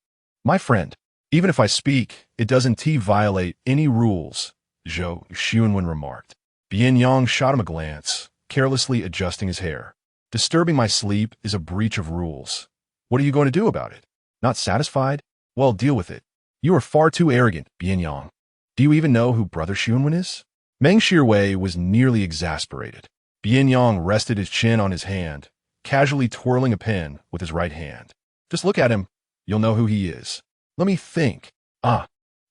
My friend, even if I speak, it doesn't violate any rules, Zhou Xuanwen remarked. Bian Yang shot him a glance, carelessly adjusting his hair. Disturbing my sleep is a breach of rules. What are you going to do about it? Not satisfied? Well, deal with it. You are far too arrogant, Bian Yang. Do you even know who Brother Xuanwen is? Meng Shirwei was nearly exasperated. Bian Yang rested his chin on his hand, casually twirling a pen with his right hand. Just look at him. You'll know who he is. Let me think. I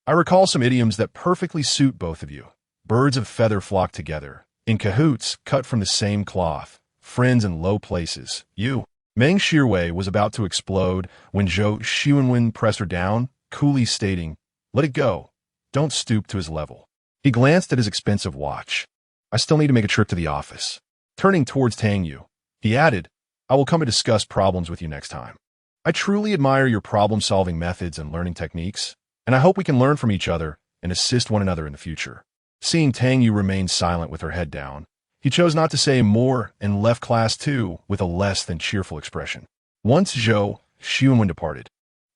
recall some idioms that perfectly suit both of you. Birds of feather flock together. In cahoots, cut from the same cloth. Friends in low places. You. Meng Shirwei was about to explode when Zhou Xuanwen pressed her down, coolly stating, let it go. Don't stoop to his level. He glanced at his expensive watch. I still need to make a trip to the office. Turning towards Tang Yu, he added, I will come and discuss problems with you next time. I truly admire your problem-solving methods and learning techniques, and I hope we can learn from each other and assist one another in the future. Seeing Tang Yu remain silent with her head down, he chose not to say more and left class 2 with a less than cheerful expression. Once Zhou Xuanwen departed,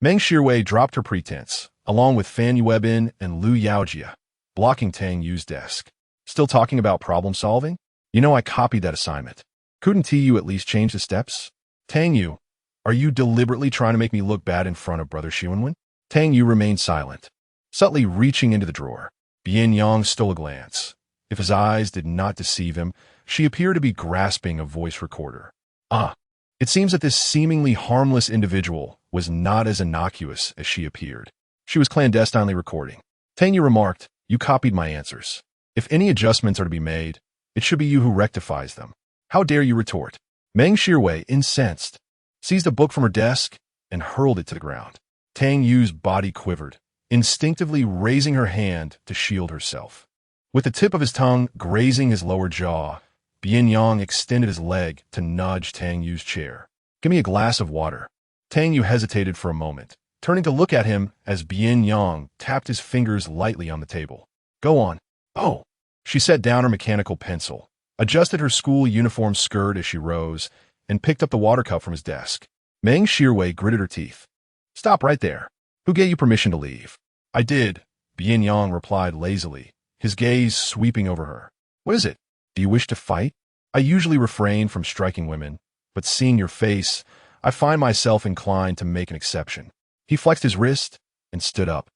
Meng Shirwei dropped her pretense, along with Fan Yuebin and Lu Yaojia, blocking Tang Yu's desk. Still talking about problem-solving? You know I copied that assignment. Couldn't you at least change the steps? Tang Yu, are you deliberately trying to make me look bad in front of Brother Xuanwen? Tang Yu remained silent. subtly reaching into the drawer. Bian Yang stole a glance. If his eyes did not deceive him, she appeared to be grasping a voice recorder. Ah, it seems that this seemingly harmless individual was not as innocuous as she appeared. She was clandestinely recording. Tang Yu remarked, "You copied my answers. If any adjustments are to be made, it should be you who rectifies them. How dare you retort?" Meng Shirwei, incensed, seized a book from her desk and hurled it to the ground. Tang Yu's body quivered, instinctively raising her hand to shield herself. With the tip of his tongue grazing his lower jaw, Bian Yang extended his leg to nudge Tang Yu's chair. "Give me a glass of water." Tang Yu hesitated for a moment, turning to look at him as Bian Yang tapped his fingers lightly on the table. "Go on." "Oh." She set down her mechanical pencil, adjusted her school uniform skirt as she rose, and picked up the water cup from his desk. Meng Shirwei gritted her teeth. "Stop right there. Who gave you permission to leave?" "I did," Bian Yang replied lazily, his gaze sweeping over her. "What is it? Do you wish to fight?" "I usually refrain from striking women, but seeing your face, I find myself inclined to make an exception." He flexed his wrist and stood up.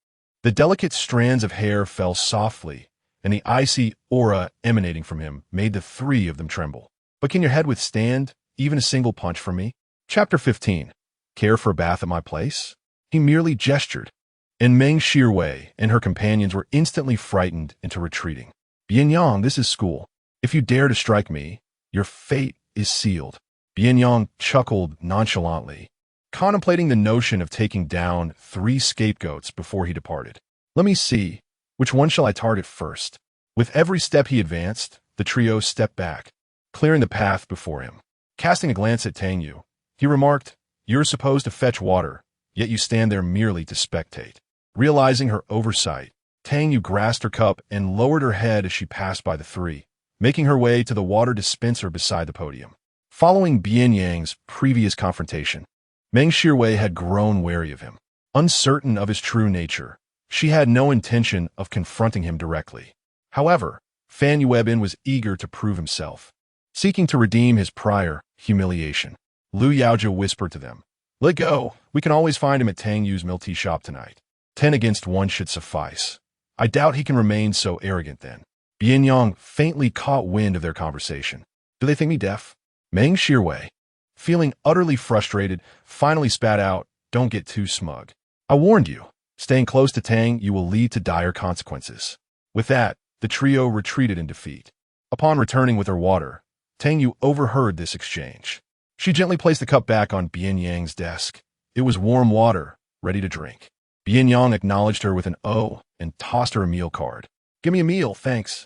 The delicate strands of hair fell softly, and the icy aura emanating from him made the three of them tremble. "But can your head withstand even a single punch from me?" Chapter 15. Care for a bath at my place? He merely gestured, and Meng Shirwei and her companions were instantly frightened into retreating. "Bian Yang, this is school. If you dare to strike me, your fate is sealed." Bian Yang chuckled nonchalantly, contemplating the notion of taking down 3 scapegoats before he departed. "Let me see, which one shall I target first?" With every step he advanced, the trio stepped back, clearing the path before him. Casting a glance at Tang Yu, he remarked, "You're supposed to fetch water, yet you stand there merely to spectate." Realizing her oversight, Tang Yu grasped her cup and lowered her head as she passed by the three, making her way to the water dispenser beside the podium. Following Bian Yang's previous confrontation, Meng Shirwei had grown wary of him. Uncertain of his true nature, she had no intention of confronting him directly. However, Fan Yuebin was eager to prove himself, seeking to redeem his prior humiliation. Lu Yaozhi whispered to them, "Let go. We can always find him at Tang Yu's milk tea shop tonight. 10 against 1 should suffice. I doubt he can remain so arrogant then." Bian Yang faintly caught wind of their conversation. "Do they think me deaf?" Meng Shirwei, feeling utterly frustrated, finally spat out, "Don't get too smug. I warned you. Staying close to Tang Yu will lead to dire consequences." With that, the trio retreated in defeat. Upon returning with her water, Tang Yu overheard this exchange. She gently placed the cup back on Bian Yang's desk. It was warm water, ready to drink. Bian Yang acknowledged her with an "oh" and tossed her a meal card. "Give me a meal, thanks."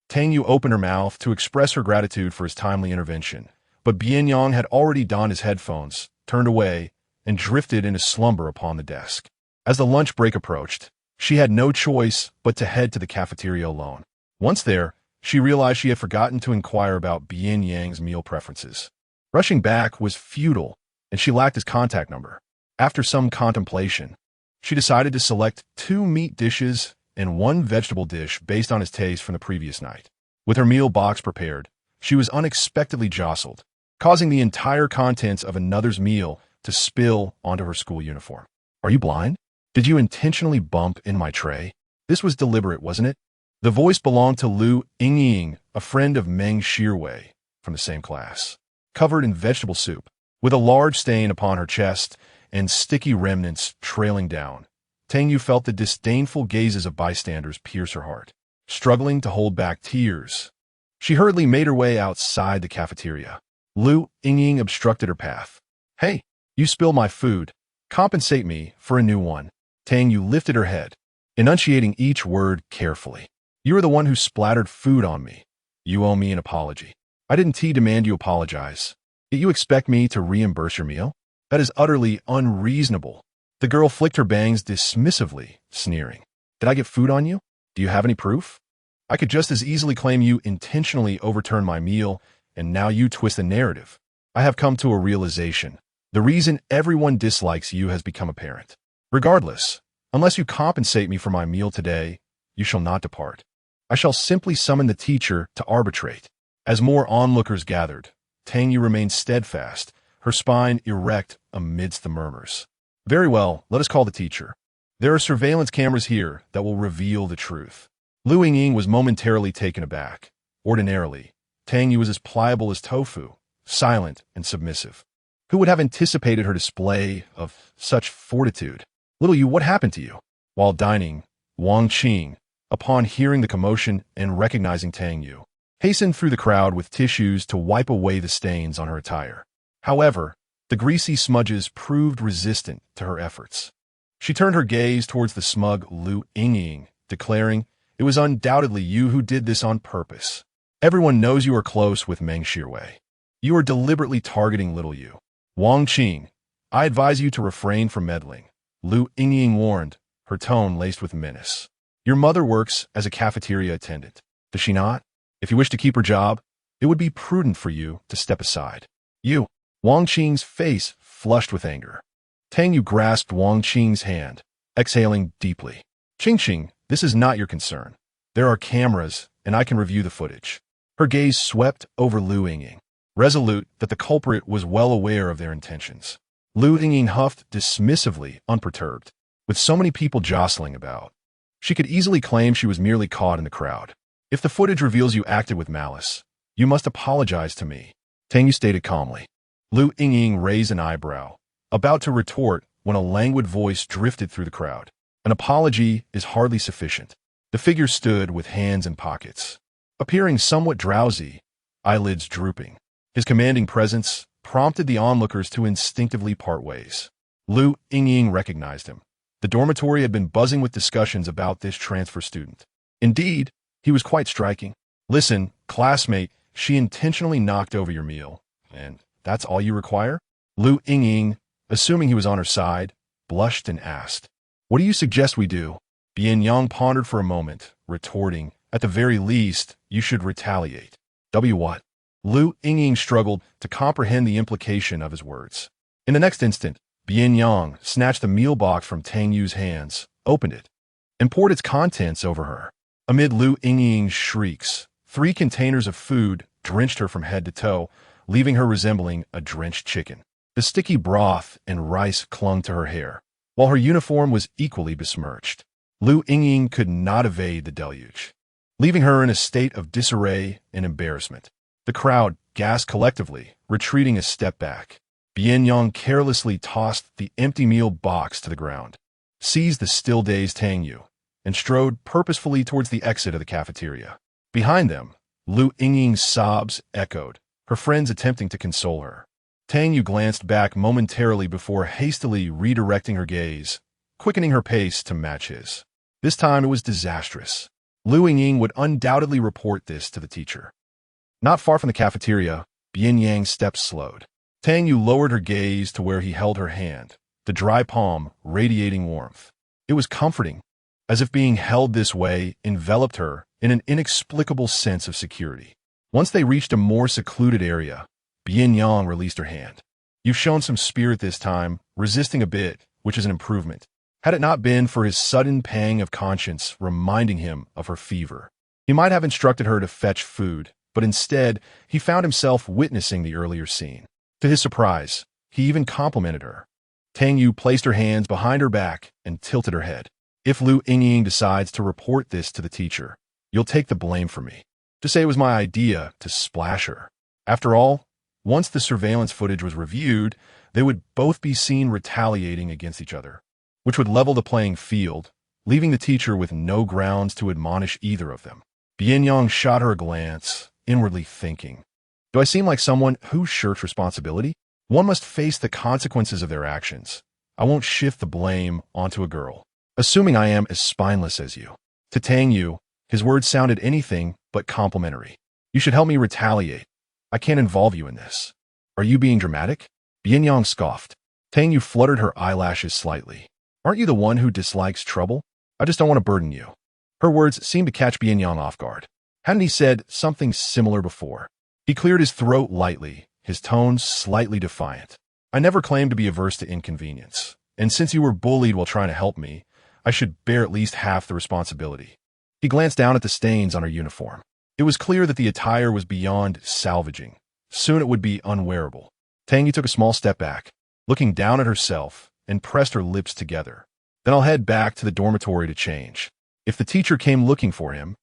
Tang Yu opened her mouth to express her gratitude for his timely intervention, but Bian Yang had already donned his headphones, turned away, and drifted into slumber upon the desk. As the lunch break approached, she had no choice but to head to the cafeteria alone. Once there, she realized she had forgotten to inquire about Bian Yang's meal preferences. Rushing back was futile, and she lacked his contact number. After some contemplation, she decided to select 2 meat dishes and 1 vegetable dish based on his taste from the previous night. With her meal box prepared, she was unexpectedly jostled, causing the entire contents of another's meal to spill onto her school uniform. "Are you blind? Did you intentionally bump in my tray?" This was deliberate, wasn't it? The voice belonged to Lu Yingying, a friend of Meng Shirwei from the same class. Covered in vegetable soup, with a large stain upon her chest and sticky remnants trailing down, Tang Yu felt the disdainful gazes of bystanders pierce her heart. Struggling to hold back tears, she hurriedly made her way outside the cafeteria. Lu Yingying obstructed her path. "Hey, you spilled my food. Compensate me for a new one." Tang Yu lifted her head, enunciating each word carefully. "You are the one who splattered food on me. You owe me an apology." "I didn't demand you apologize. Yet you expect me to reimburse your meal? That is utterly unreasonable." The girl flicked her bangs dismissively, sneering. "Did I get food on you? Do you have any proof? I could just as easily claim you intentionally overturned my meal, and now you twist the narrative. I have come to a realization. The reason everyone dislikes you has become apparent. Regardless, unless you compensate me for my meal today, you shall not depart. I shall simply summon the teacher to arbitrate." As more onlookers gathered, Tang Yu remained steadfast, her spine erect amidst the murmurs. "Very well, let us call the teacher." There are surveillance cameras here that will reveal the truth. Lu Yingying was momentarily taken aback. Ordinarily, Tang Yu was as pliable as tofu, silent and submissive. Who would have anticipated her display of such fortitude? Little Yu, what happened to you? While dining, Wang Qing, upon hearing the commotion and recognizing Tang Yu, hastened through the crowd with tissues to wipe away the stains on her attire. However, the greasy smudges proved resistant to her efforts. She turned her gaze towards the smug Lu Yingying, declaring, "It was undoubtedly you who did this on purpose. Everyone knows you are close with Meng Shirwei. You are deliberately targeting little Yu." Wang Qing, I advise you to refrain from meddling, Lu Yingying warned, her tone laced with menace. Your mother works as a cafeteria attendant, does she not? If you wish to keep her job, it would be prudent for you to step aside. You. Wang Qing's face flushed with anger. Tang Yu grasped Wang Qing's hand, exhaling deeply. Qing, this is not your concern. There are cameras, and I can review the footage. Her gaze swept over Lu Yingying, resolute that the culprit was well aware of their intentions. Lu Yingying huffed dismissively, unperturbed. With so many people jostling about, she could easily claim she was merely caught in the crowd. If the footage reveals you acted with malice, you must apologize to me, Tang Yu stated calmly. Lu Yingying raised an eyebrow, about to retort when a languid voice drifted through the crowd. An apology is hardly sufficient. The figure stood with hands in pockets, appearing somewhat drowsy, eyelids drooping. His commanding presence prompted the onlookers to instinctively part ways. Lu Yingying recognized him. The dormitory had been buzzing with discussions about this transfer student. Indeed, he was quite striking. Listen, classmate, she intentionally knocked over your meal, and that's all you require? Lu Yingying, assuming he was on her side, blushed and asked, "What do you suggest we do?" Bian Yang pondered for a moment, retorting, "At the very least, you should retaliate." What? Lu Yingying struggled to comprehend the implication of his words. In the next instant, Bian Yang snatched the meal box from Tang Yu's hands, opened it, and poured its contents over her. Amid Lu Yingying's shrieks, 3 containers of food drenched her from head to toe, leaving her resembling a drenched chicken. The sticky broth and rice clung to her hair, while her uniform was equally besmirched. Lu Yingying could not evade the deluge, leaving her in a state of disarray and embarrassment. The crowd gasped collectively, retreating a step back. Bian Yang carelessly tossed the empty meal box to the ground, seized the still-dazed Tang Yu, and strode purposefully towards the exit of the cafeteria. Behind them, Lu Yingying's sobs echoed, her friends attempting to console her. Tang Yu glanced back momentarily before hastily redirecting her gaze, quickening her pace to match his. This time it was disastrous. Lu Yingying would undoubtedly report this to the teacher. Not far from the cafeteria, Bian Yang's steps slowed. Tang Yu lowered her gaze to where he held her hand, the dry palm radiating warmth. It was comforting, as if being held this way enveloped her in an inexplicable sense of security. Once they reached a more secluded area, Bian Yang released her hand. "You've shown some spirit this time, resisting a bit, which is an improvement. Had it not been for his sudden pang of conscience reminding him of her fever, he might have instructed her to fetch food, but instead, he found himself witnessing the earlier scene. To his surprise, he even complimented her." Tang Yu placed her hands behind her back and tilted her head. "If Lu Yingying decides to report this to the teacher, you'll take the blame for me. Just say it was my idea to splash her." After all, once the surveillance footage was reviewed, they would both be seen retaliating against each other, which would level the playing field, leaving the teacher with no grounds to admonish either of them. Bian Yang shot her a glance, inwardly thinking, "Do I seem like someone who shirks responsibility? One must face the consequences of their actions. I won't shift the blame onto a girl, assuming I am as spineless as you." To Tang Yu, his words sounded anything but complimentary. "You should help me retaliate. I can't involve you in this." "Are you being dramatic?" Bian Yang scoffed. Tang Yu fluttered her eyelashes slightly. "Aren't you the one who dislikes trouble? I just don't want to burden you." Her words seemed to catch Bian Yang off guard. Hadn't he said something similar before? He cleared his throat lightly, his tone slightly defiant. "I never claimed to be averse to inconvenience, and since you were bullied while trying to help me, I should bear at least half the responsibility." He glanced down at the stains on her uniform. It was clear that the attire was beyond salvaging. Soon it would be unwearable. Tang Yu took a small step back, looking down at herself, and pressed her lips together. Then I'll head back to the dormitory to change. If the teacher came looking for him,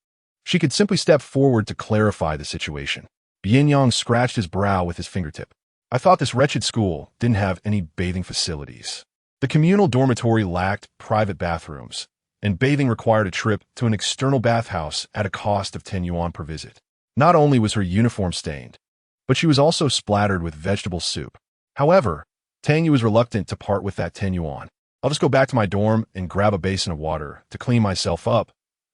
she could simply step forward to clarify the situation. Bian Yang scratched his brow with his fingertip. I thought this wretched school didn't have any bathing facilities. The communal dormitory lacked private bathrooms, and bathing required a trip to an external bathhouse at a cost of 10 yuan per visit. Not only was her uniform stained, but she was also splattered with vegetable soup. However, Tang Yu was reluctant to part with that 10 yuan. I'll just go back to my dorm and grab a basin of water to clean myself up.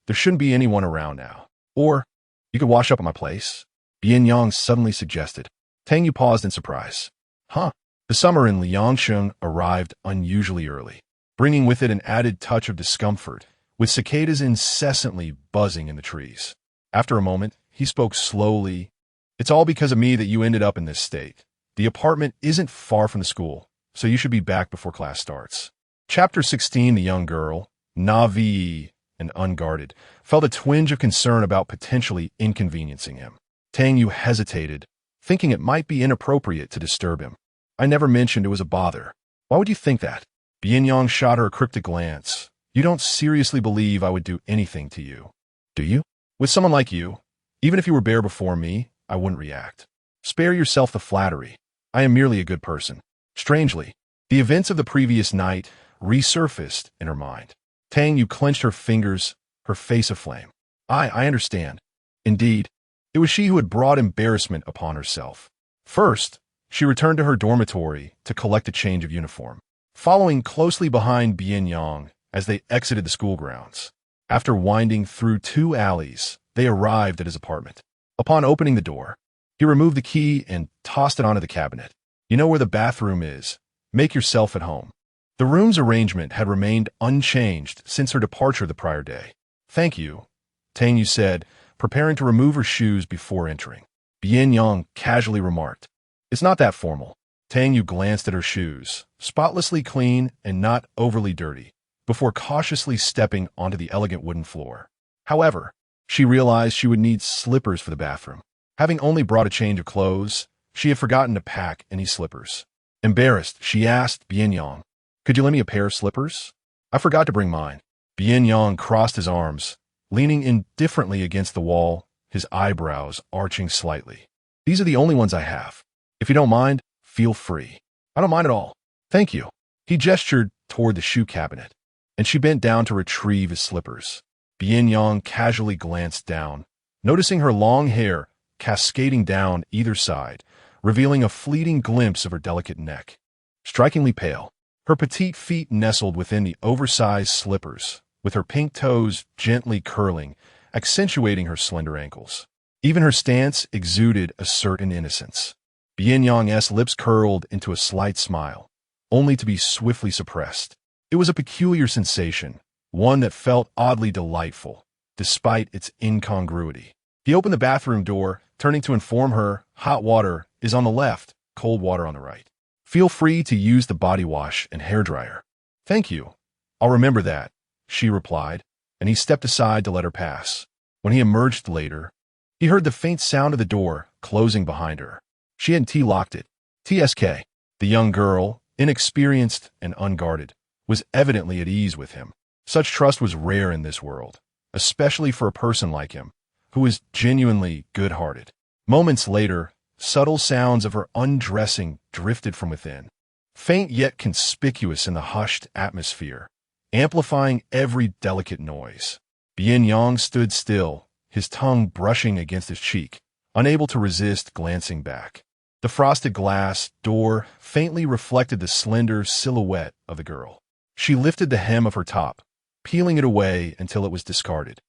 There shouldn't be anyone around now. Or, you could wash up at my place, Bian Yang suddenly suggested. Tang Yu paused in surprise. Huh. The summer in Liangsheng arrived unusually early, bringing with it an added touch of discomfort, with cicadas incessantly buzzing in the trees. After a moment, he spoke slowly. It's all because of me that you ended up in this state. The apartment isn't far from the school, so you should be back before class starts. Chapter 16. The young girl, naive and unguarded, felt a twinge of concern about potentially inconveniencing him. Tang Yu hesitated, thinking it might be inappropriate to disturb him. I never mentioned it was a bother. Why would you think that? Bian Yang shot her a cryptic glance. You don't seriously believe I would do anything to you, do you? With someone like you, even if you were bare before me, I wouldn't react. Spare yourself the flattery. I am merely a good person. Strangely, the events of the previous night resurfaced in her mind. Tang Yu clenched her fingers, her face aflame. I understand. Indeed, it was she who had brought embarrassment upon herself. First, she returned to her dormitory to collect a change of uniform, following closely behind Bian Yang as they exited the school grounds. After winding through 2 alleys, they arrived at his apartment. Upon opening the door, he removed the key and tossed it onto the cabinet. You know where the bathroom is. Make yourself at home. The room's arrangement had remained unchanged since her departure the prior day. Thank you, Tang Yu said, preparing to remove her shoes before entering. Bian Yang casually remarked, It's not that formal. Tang Yu glanced at her shoes, spotlessly clean and not overly dirty, before cautiously stepping onto the elegant wooden floor. However, she realized she would need slippers for the bathroom. Having only brought a change of clothes, she had forgotten to pack any slippers. Embarrassed, she asked Bian Yang, Could you lend me a pair of slippers? I forgot to bring mine. Bian Yang crossed his arms, leaning indifferently against the wall, his eyebrows arching slightly. These are the only ones I have. If you don't mind, feel free. I don't mind at all. Thank you. He gestured toward the shoe cabinet, and she bent down to retrieve his slippers. Bian Yang casually glanced down, noticing her long hair cascading down either side, revealing a fleeting glimpse of her delicate neck. Strikingly pale, her petite feet nestled within the oversized slippers, with her pink toes gently curling, accentuating her slender ankles. Even her stance exuded a certain innocence. Bian Yang's lips curled into a slight smile, only to be swiftly suppressed. It was a peculiar sensation, one that felt oddly delightful, despite its incongruity. He opened the bathroom door, turning to inform her, hot water is on the left, cold water on the right. Feel free to use the body wash and hairdryer. Thank you. I'll remember that, she replied, and he stepped aside to let her pass. When he emerged later, he heard the faint sound of the door closing behind her. She hadn't locked it. TSK. The young girl, inexperienced and unguarded, was evidently at ease with him. Such trust was rare in this world, especially for a person like him, who was genuinely good-hearted. Moments later, subtle sounds of her undressing drifted from within, faint yet conspicuous in the hushed atmosphere, amplifying every delicate noise. Bian Yang stood still, his tongue brushing against his cheek, unable to resist glancing back. The frosted glass door faintly reflected the slender silhouette of the girl. She lifted the hem of her top, peeling it away until it was discarded.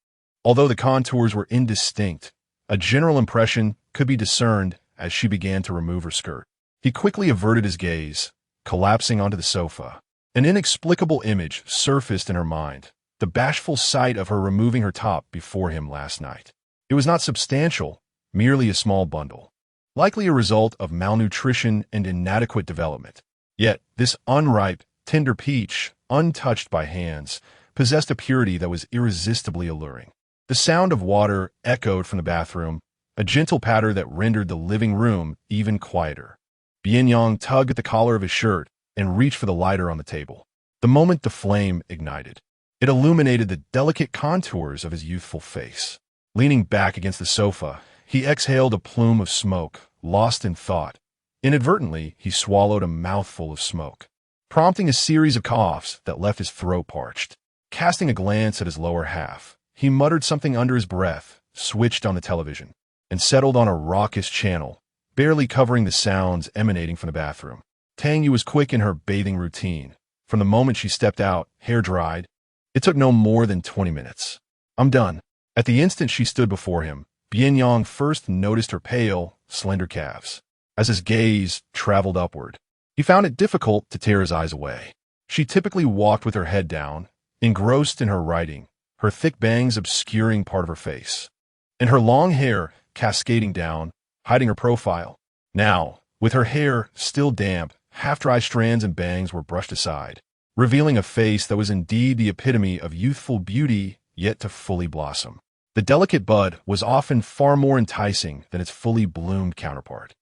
Although the contours were indistinct, a general impression could be discerned as she began to remove her skirt. He quickly averted his gaze, collapsing onto the sofa. An inexplicable image surfaced in her mind, the bashful sight of her removing her top before him last night. It was not substantial, merely a small bundle, likely a result of malnutrition and inadequate development. Yet, this unripe, tender peach, untouched by hands, possessed a purity that was irresistibly alluring. The sound of water echoed from the bathroom, a gentle patter that rendered the living room even quieter. Bian Yang tugged at the collar of his shirt and reached for the lighter on the table. The moment the flame ignited, it illuminated the delicate contours of his youthful face. Leaning back against the sofa, he exhaled a plume of smoke, lost in thought. Inadvertently, he swallowed a mouthful of smoke, prompting a series of coughs that left his throat parched. Casting a glance at his lower half, he muttered something under his breath, switched on the television, and settled on a raucous channel, barely covering the sounds emanating from the bathroom. Tang Yu was quick in her bathing routine. From the moment she stepped out, hair dried, it took no more than 20 minutes. "I'm done." At the instant she stood before him, Bian Yang first noticed her pale, slender calves. As his gaze traveled upward, he found it difficult to tear his eyes away. She typically walked with her head down, engrossed in her writing, her thick bangs obscuring part of her face, and her long hair cascading down, hiding her profile. Now, with her hair still damp, half-dry strands and bangs were brushed aside, revealing a face that was indeed the epitome of youthful beauty yet to fully blossom. The delicate bud was often far more enticing than its fully bloomed counterpart.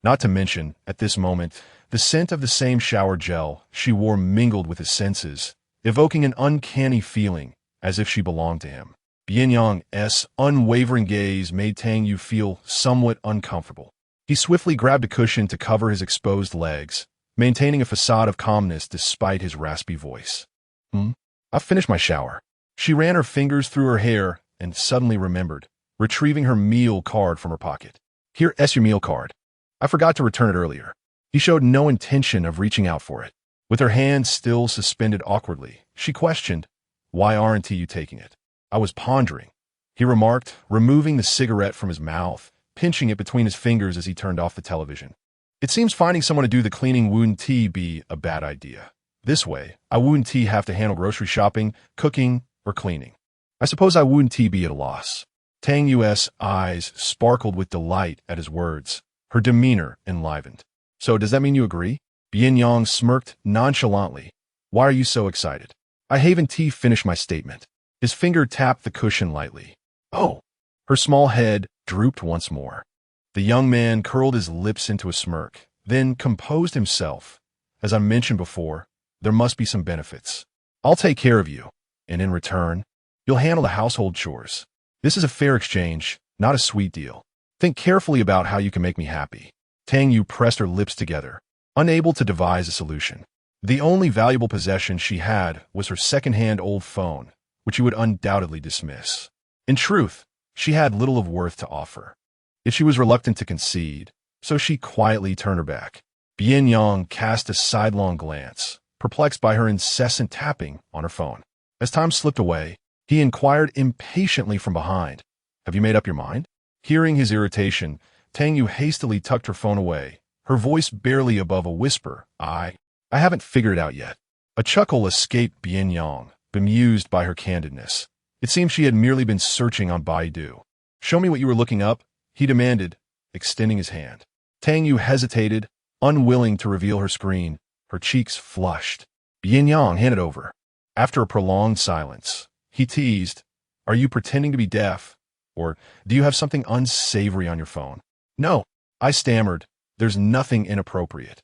Not to mention, at this moment, the scent of the same shower gel she wore mingled with his senses, evoking an uncanny feeling, as if she belonged to him. Bian Yang's unwavering gaze made Tang Yu feel somewhat uncomfortable. He swiftly grabbed a cushion to cover his exposed legs, maintaining a facade of calmness despite his raspy voice. I've finished my shower." She ran her fingers through her hair and suddenly remembered, retrieving her meal card from her pocket. "Here's your meal card. I forgot to return it earlier." He showed no intention of reaching out for it. With her hand still suspended awkwardly, she questioned, "Why aren't you taking it?" "I was pondering," he remarked, removing the cigarette from his mouth, pinching it between his fingers as he turned off the television. "It seems finding someone to do the cleaning wouldn't be a bad idea. This way, I wouldn't have to handle grocery shopping, cooking, or cleaning. I suppose I wouldn't be at a loss." Tang Yu's eyes sparkled with delight at his words, her demeanor enlivened. "So does that mean you agree?" Bian Yang smirked nonchalantly. "Why are you so excited?" "I haven't finished my statement." His finger tapped the cushion lightly. "Oh." Her small head drooped once more. The young man curled his lips into a smirk, then composed himself. "As I mentioned before, there must be some benefits. I'll take care of you, and in return, you'll handle the household chores. This is a fair exchange, not a sweet deal. Think carefully about how you can make me happy." Tang Yu pressed her lips together, unable to devise a solution. The only valuable possession she had was her second-hand old phone, which he would undoubtedly dismiss. In truth, she had little of worth to offer. Yet she was reluctant to concede, so she quietly turned her back. Bian Yang cast a sidelong glance, perplexed by her incessant tapping on her phone. As time slipped away, he inquired impatiently from behind, "Have you made up your mind?" Hearing his irritation, Tang Yu hastily tucked her phone away, her voice barely above a whisper. I haven't figured it out yet." A chuckle escaped Bian Yang, bemused by her candidness. It seemed she had merely been searching on Baidu. "Show me what you were looking up," he demanded, extending his hand. Tang Yu hesitated, unwilling to reveal her screen, her cheeks flushed. Bian Yang handed over. After a prolonged silence, he teased, "Are you pretending to be deaf? Or do you have something unsavory on your phone?" "No," I stammered. "There's nothing inappropriate."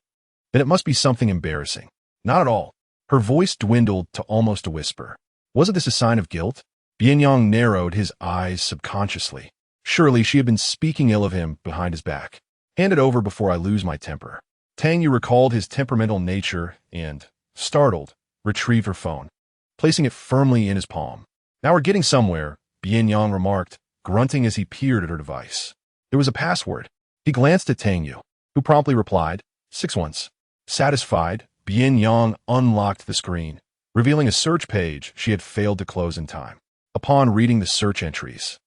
"Then it must be something embarrassing." "Not at all." Her voice dwindled to almost a whisper. "Wasn't this a sign of guilt?" Bian Yang narrowed his eyes subconsciously. Surely she had been speaking ill of him behind his back. "Hand it over before I lose my temper." Tang Yu recalled his temperamental nature and, startled, retrieved her phone, placing it firmly in his palm. "Now we're getting somewhere," Bian Yang remarked, grunting as he peered at her device. There was a password. He glanced at Tang Yu, who promptly replied, 6 once. Satisfied, Bian Yang unlocked the screen, revealing a search page she had failed to close in time. Upon reading the search entries,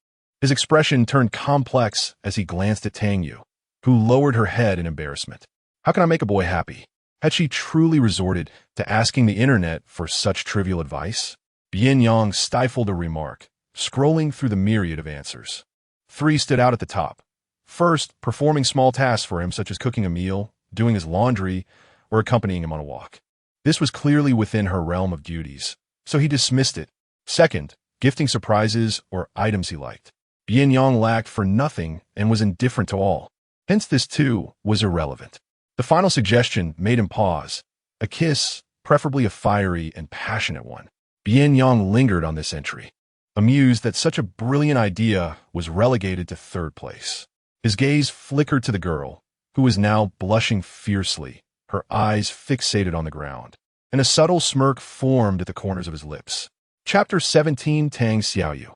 his expression turned complex as he glanced at Tang Yu, who lowered her head in embarrassment. How can I make a boy happy? Had she truly resorted to asking the internet for such trivial advice? Bian Yang stifled a remark, scrolling through the myriad of answers. 3 stood out at the top. First, performing small tasks for him such as cooking a meal, doing his laundry, or accompanying him on a walk. This was clearly within her realm of duties, so he dismissed it. Second, gifting surprises or items he liked. Bian Yang lacked for nothing and was indifferent to all. Hence this too was irrelevant. The final suggestion made him pause. A kiss, preferably a fiery and passionate one. Bian Yang lingered on this entry, amused that such a brilliant idea was relegated to third place. His gaze flickered to the girl, who was now blushing fiercely, her eyes fixated on the ground, and a subtle smirk formed at the corners of his lips. Chapter 17. Tang Yu.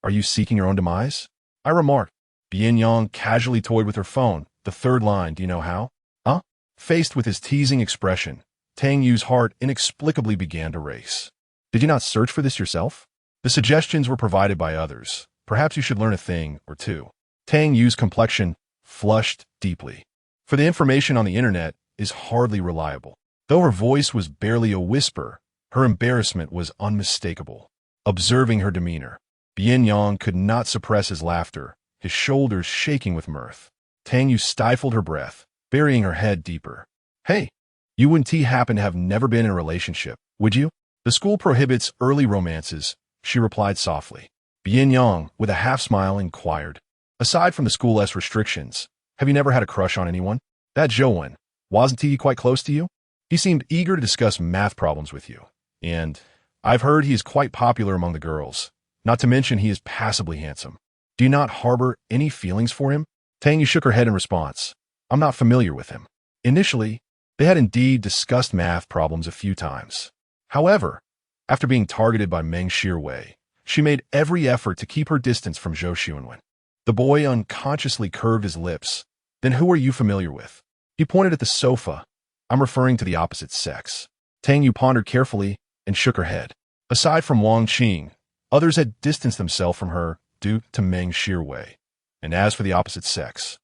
Are you seeking your own demise? I remarked. Bian Yang casually toyed with her phone. The third line, do you know how? Huh? Faced with his teasing expression, Tang Yu's heart inexplicably began to race. Did you not search for this yourself? The suggestions were provided by others. Perhaps you should learn a thing or two. Tang Yu's complexion flushed deeply. For the information on the internet is hardly reliable. Though her voice was barely a whisper, her embarrassment was unmistakable. Observing her demeanor, Bian Yang could not suppress his laughter, his shoulders shaking with mirth. Tang Yu stifled her breath, burying her head deeper. Hey, you wouldn't happen to have never been in a relationship, would you? The school prohibits early romances, she replied softly. Bian Yang, with a half-smile, inquired. Aside from the school's restrictions, have you never had a crush on anyone? That Zhou, wasn't he quite close to you? He seemed eager to discuss math problems with you. And I've heard he is quite popular among the girls. Not to mention he is passably handsome. Do you not harbor any feelings for him? Tang Yu shook her head in response. I'm not familiar with him. Initially, they had indeed discussed math problems a few times. However, after being targeted by Meng Shirwei, she made every effort to keep her distance from Zhou Xuanwen. The boy unconsciously curved his lips. Then who are you familiar with? He pointed at the sofa. I'm referring to the opposite sex. Tang Yu pondered carefully and shook her head. Aside from Wang Qing, others had distanced themselves from her due to Meng Shirwei. And as for the opposite sex,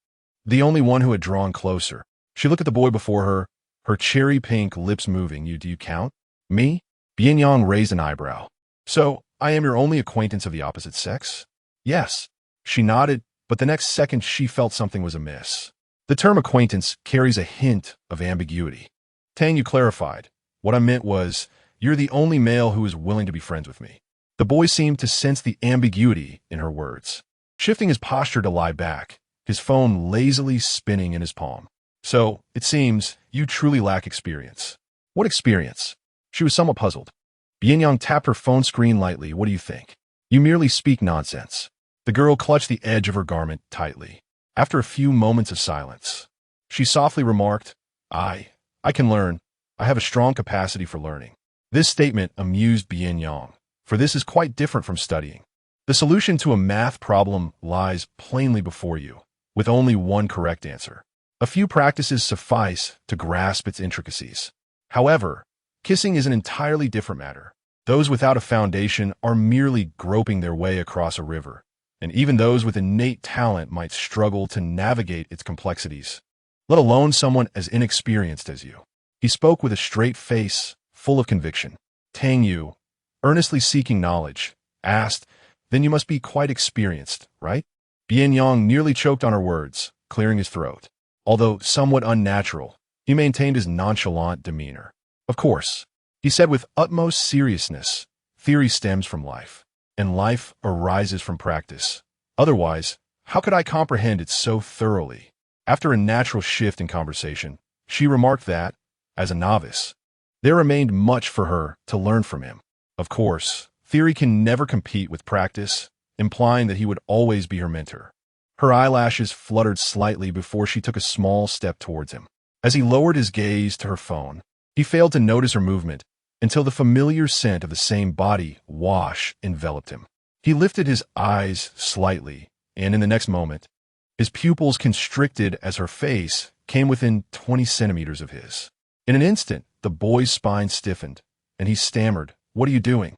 the only one who had drawn closer, she looked at the boy before her, her cherry-pink lips moving. Do you count? Me? Bian Yang raised an eyebrow. So, I am your only acquaintance of the opposite sex? Yes. She nodded, but the next second she felt something was amiss. The term acquaintance carries a hint of ambiguity. Tang Yu clarified. What I meant was, you're the only male who is willing to be friends with me. The boy seemed to sense the ambiguity in her words. Shifting his posture to lie back, his phone lazily spinning in his palm. So, it seems, you truly lack experience. What experience? She was somewhat puzzled. Bian Yang tapped her phone screen lightly. What do you think? You merely speak nonsense. The girl clutched the edge of her garment tightly. After a few moments of silence, she softly remarked, I can learn. I have a strong capacity for learning. This statement amused Bian Yang, for this is quite different from studying. The solution to a math problem lies plainly before you, with only one correct answer. A few practices suffice to grasp its intricacies. However, kissing is an entirely different matter. Those without a foundation are merely groping their way across a river, and even those with innate talent might struggle to navigate its complexities, let alone someone as inexperienced as you. He spoke with a straight face, full of conviction. Tang Yu, earnestly seeking knowledge, asked, Then you must be quite experienced, right? Bian Yang nearly choked on her words, clearing his throat. Although somewhat unnatural, he maintained his nonchalant demeanor. Of course, he said with utmost seriousness, theory stems from life, and life arises from practice. Otherwise, how could I comprehend it so thoroughly? After a natural shift in conversation, she remarked that, as a novice, there remained much for her to learn from him. Of course, theory can never compete with practice, implying that he would always be her mentor. Her eyelashes fluttered slightly before she took a small step towards him. As he lowered his gaze to her phone, he failed to notice her movement until the familiar scent of the same body wash enveloped him. He lifted his eyes slightly, and in the next moment, his pupils constricted as her face came within 20 centimeters of his. In an instant, the boy's spine stiffened, and he stammered, What are you doing?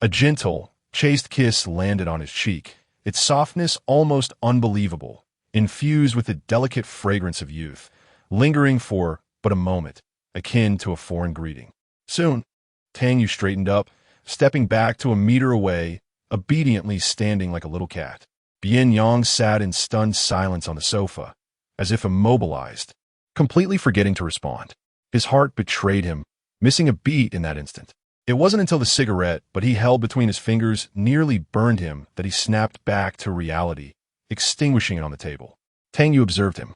A gentle, chaste kiss landed on his cheek, its softness almost unbelievable, infused with the delicate fragrance of youth, lingering for but a moment, akin to a foreign greeting. Soon, Tang Yu straightened up, stepping back to a meter away, obediently standing like a little cat. Bian Yang sat in stunned silence on the sofa, as if immobilized, completely forgetting to respond. His heart betrayed him, missing a beat in that instant. It wasn't until the cigarette, but he held between his fingers, nearly burned him, that he snapped back to reality, extinguishing it on the table. Tang Yu observed him.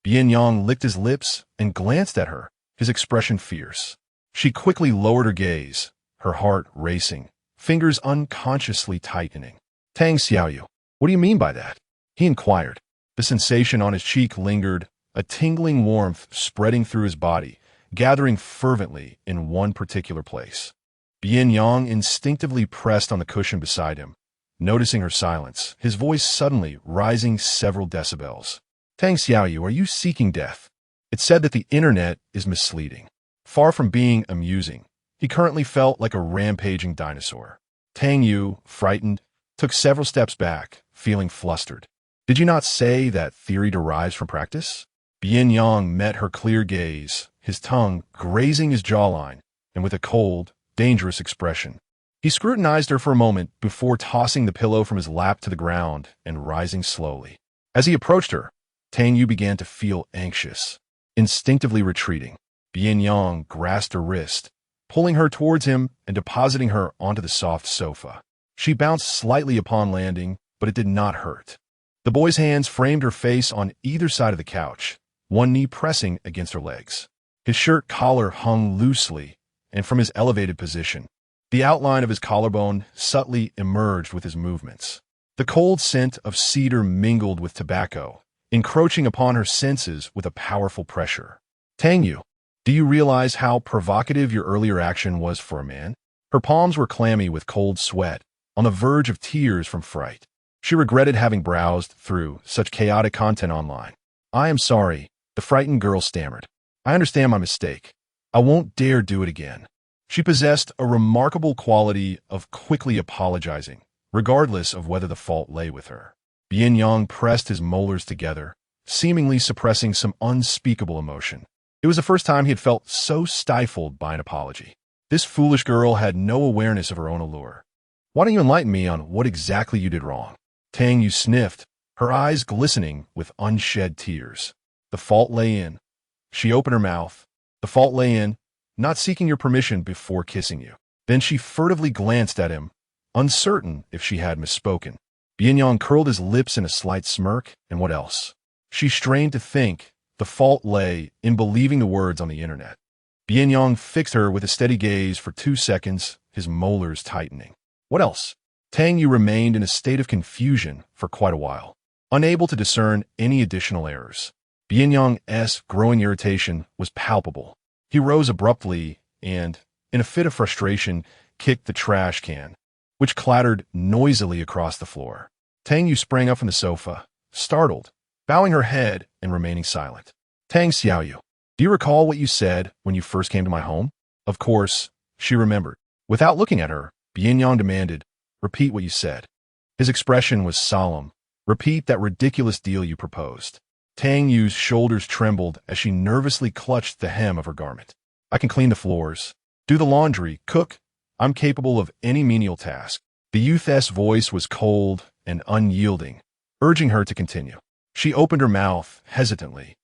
Bian Yang licked his lips and glanced at her, his expression fierce. She quickly lowered her gaze, her heart racing, fingers unconsciously tightening. Tang Xiaoyu, what do you mean by that? He inquired. The sensation on his cheek lingered, a tingling warmth spreading through his body, gathering fervently in one particular place. Bian Yang instinctively pressed on the cushion beside him, noticing her silence, his voice suddenly rising several decibels. Tang Xiaoyu, are you seeking death? It said that the internet is misleading. Far from being amusing, he currently felt like a rampaging dinosaur. Tang Yu, frightened, took several steps back, feeling flustered. Did you not say that theory derives from practice? Bian Yang met her clear gaze, his tongue grazing his jawline, and with a cold, dangerous expression. He scrutinized her for a moment before tossing the pillow from his lap to the ground and rising slowly. As he approached her, Tang Yu began to feel anxious. Instinctively retreating, Bian Yang grasped her wrist, pulling her towards him and depositing her onto the soft sofa. She bounced slightly upon landing, but it did not hurt. The boy's hands framed her face on either side of the couch, one knee pressing against her legs. His shirt collar hung loosely, and from his elevated position, the outline of his collarbone subtly emerged with his movements. The cold scent of cedar mingled with tobacco, encroaching upon her senses with a powerful pressure. Tang Yu, do you realize how provocative your earlier action was for a man? Her palms were clammy with cold sweat, on the verge of tears from fright. She regretted having browsed through such chaotic content online. I am sorry, the frightened girl stammered. I understand my mistake. I won't dare do it again. She possessed a remarkable quality of quickly apologizing, regardless of whether the fault lay with her. Bian Yang pressed his molars together, seemingly suppressing some unspeakable emotion. It was the first time he had felt so stifled by an apology. This foolish girl had no awareness of her own allure. Why don't you enlighten me on what exactly you did wrong? Tang Yu sniffed, her eyes glistening with unshed tears. The fault lay in. She opened her mouth. The fault lay in, not seeking your permission before kissing you. Then she furtively glanced at him, uncertain if she had misspoken. Bian Yang curled his lips in a slight smirk, and what else? She strained to think. The fault lay in believing the words on the internet. Bian Yang fixed her with a steady gaze for 2 seconds, his molars tightening. What else? Tang Yu remained in a state of confusion for quite a while, unable to discern any additional errors. Bian Yang's growing irritation was palpable. He rose abruptly and, in a fit of frustration, kicked the trash can, which clattered noisily across the floor. Tang Yu sprang up from the sofa, startled, bowing her head and remaining silent. Tang Xiaoyu, do you recall what you said when you first came to my home? Of course, she remembered. Without looking at her, Bian Yang demanded, repeat what you said. His expression was solemn. Repeat that ridiculous deal you proposed. Tang Yu's shoulders trembled as she nervously clutched the hem of her garment. I can clean the floors, do the laundry, cook. I'm capable of any menial task. The youth's voice was cold and unyielding, urging her to continue. She opened her mouth hesitantly.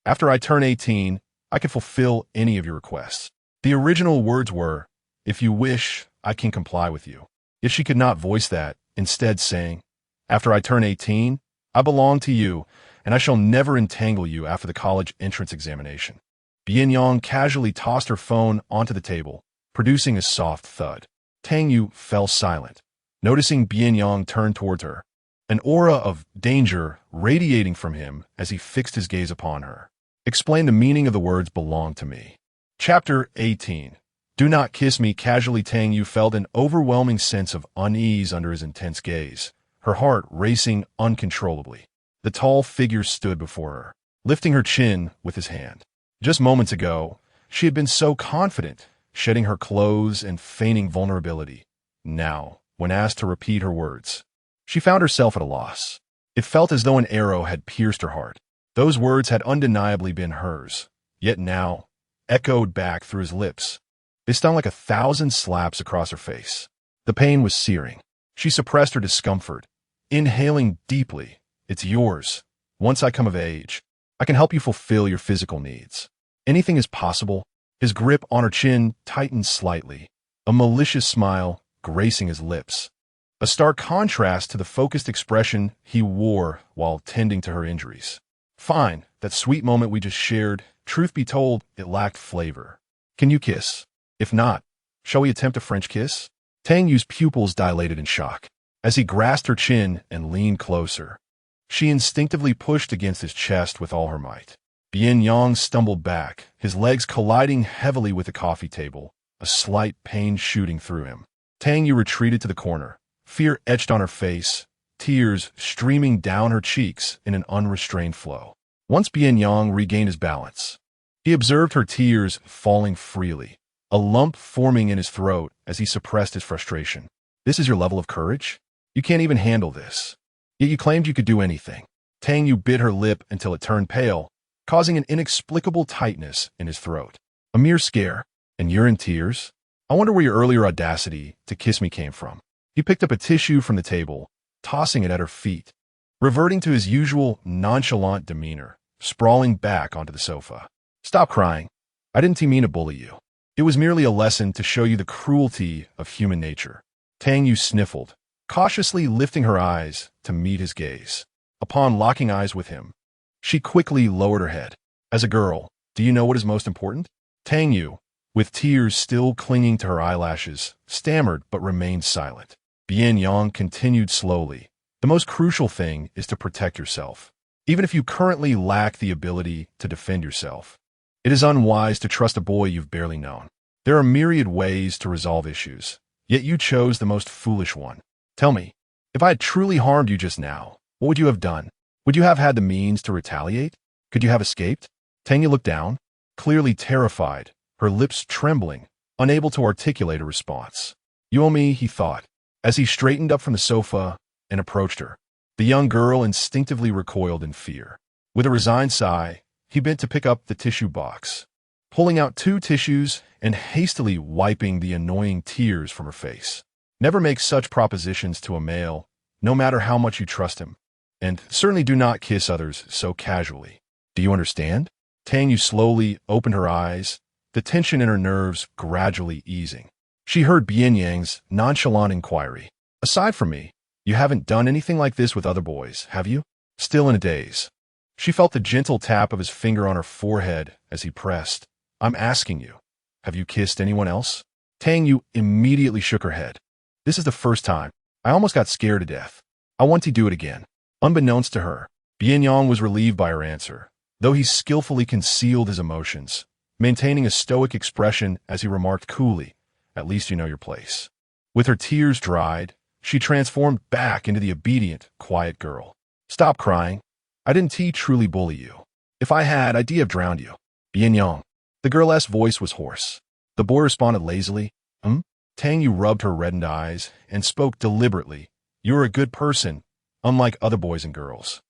After I turn 18, I can fulfill any of your requests. The original words were, if you wish, I can comply with you. Yet she could not voice that, instead saying, after I turn 18, I belong to you, and I shall never entangle you after the college entrance examination. Bian Yang casually tossed her phone onto the table, producing a soft thud. Tang Yu fell silent, noticing Bian Yang turn towards her, an aura of danger radiating from him as he fixed his gaze upon her. Explain the meaning of the words belong to me. Chapter 18. Do not kiss me. Casually, Tang Yu felt an overwhelming sense of unease under his intense gaze, her heart racing uncontrollably. The tall figure stood before her, lifting her chin with his hand. Just moments ago, she had been so confident, shedding her clothes and feigning vulnerability. Now, when asked to repeat her words, she found herself at a loss. It felt as though an arrow had pierced her heart. Those words had undeniably been hers, yet now, echoed back through his lips. They stung like 1,000 slaps across her face. The pain was searing. She suppressed her discomfort, inhaling deeply. It's yours. Once I come of age, I can help you fulfill your physical needs. Anything is possible. His grip on her chin tightened slightly, a malicious smile gracing his lips. A stark contrast to the focused expression he wore while tending to her injuries. Fine, that sweet moment we just shared, truth be told, it lacked flavor. Can you kiss? If not, shall we attempt a French kiss? Tang Yu's pupils dilated in shock. As he grasped her chin and leaned closer, she instinctively pushed against his chest with all her might. Bian Yang stumbled back, his legs colliding heavily with the coffee table, a slight pain shooting through him. Tang Yu retreated to the corner, fear etched on her face, tears streaming down her cheeks in an unrestrained flow. Once Bian Yang regained his balance, he observed her tears falling freely, a lump forming in his throat as he suppressed his frustration. This is your level of courage? You can't even handle this. Yet you claimed you could do anything. Tang Yu bit her lip until it turned pale, causing an inexplicable tightness in his throat. A mere scare, and you're in tears? I wonder where your earlier audacity to kiss me came from. He picked up a tissue from the table, tossing it at her feet, reverting to his usual nonchalant demeanor, sprawling back onto the sofa. Stop crying. I didn't mean to bully you. It was merely a lesson to show you the cruelty of human nature. Tang Yu sniffled, cautiously lifting her eyes to meet his gaze. Upon locking eyes with him, she quickly lowered her head. As a girl, do you know what is most important? Tang Yu, with tears still clinging to her eyelashes, stammered but remained silent. Bian Yang continued slowly. The most crucial thing is to protect yourself. Even if you currently lack the ability to defend yourself, it is unwise to trust a boy you've barely known. There are myriad ways to resolve issues, yet you chose the most foolish one. Tell me, if I had truly harmed you just now, what would you have done? Would you have had the means to retaliate? Could you have escaped? Tang Yu looked down, clearly terrified, her lips trembling, unable to articulate a response. You owe me, he thought, as he straightened up from the sofa and approached her. The young girl instinctively recoiled in fear. With a resigned sigh, he bent to pick up the tissue box, pulling out 2 tissues and hastily wiping the annoying tears from her face. Never make such propositions to a male, no matter how much you trust him. And certainly do not kiss others so casually. Do you understand? Tang Yu slowly opened her eyes, the tension in her nerves gradually easing. She heard Bian Yang's nonchalant inquiry. Aside from me, you haven't done anything like this with other boys, have you? Still in a daze, she felt the gentle tap of his finger on her forehead as he pressed. I'm asking you, have you kissed anyone else? Tang Yu immediately shook her head. This is the first time. I almost got scared to death. I want to do it again. Unbeknownst to her, Bian Yang was relieved by her answer, though he skillfully concealed his emotions, maintaining a stoic expression as he remarked coolly, at least you know your place. With her tears dried, she transformed back into the obedient, quiet girl. Stop crying. I didn't truly bully you. If I had, I'd have drowned you. Bian Yang. The girl's voice was hoarse. The boy responded lazily. Tang Yu rubbed her reddened eyes and spoke deliberately. You're a good person, unlike other boys and girls.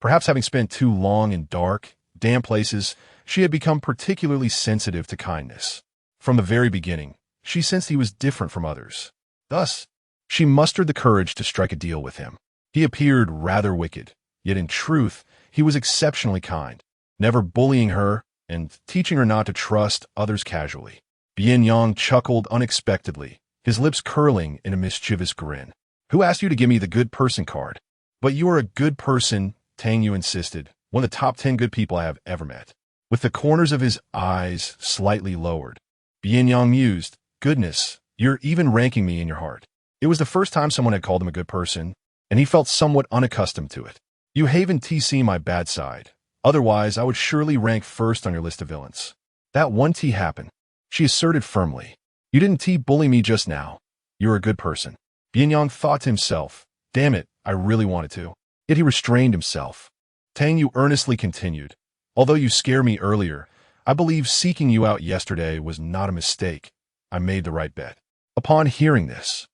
Perhaps having spent too long in dark, damp places, she had become particularly sensitive to kindness. From the very beginning, she sensed he was different from others. Thus, she mustered the courage to strike a deal with him. He appeared rather wicked, yet in truth, he was exceptionally kind, never bullying her and teaching her not to trust others casually. Bian Yang chuckled unexpectedly, his lips curling in a mischievous grin. Who asked you to give me the good person card? But you are a good person, Tang Yu insisted, one of the top 10 good people I have ever met. With the corners of his eyes slightly lowered, Bian Yang mused, goodness, you're even ranking me in your heart. It was the first time someone had called him a good person, and he felt somewhat unaccustomed to it. You haven't seen my bad side. Otherwise, I would surely rank first on your list of villains. That one happened, she asserted firmly. You didn't bully me just now. You're a good person. Bian Yang thought to himself, damn it, I really wanted to. Yet he restrained himself. Tang Yu earnestly continued, although you scared me earlier, I believe seeking you out yesterday was not a mistake. I made the right bet. Upon hearing this,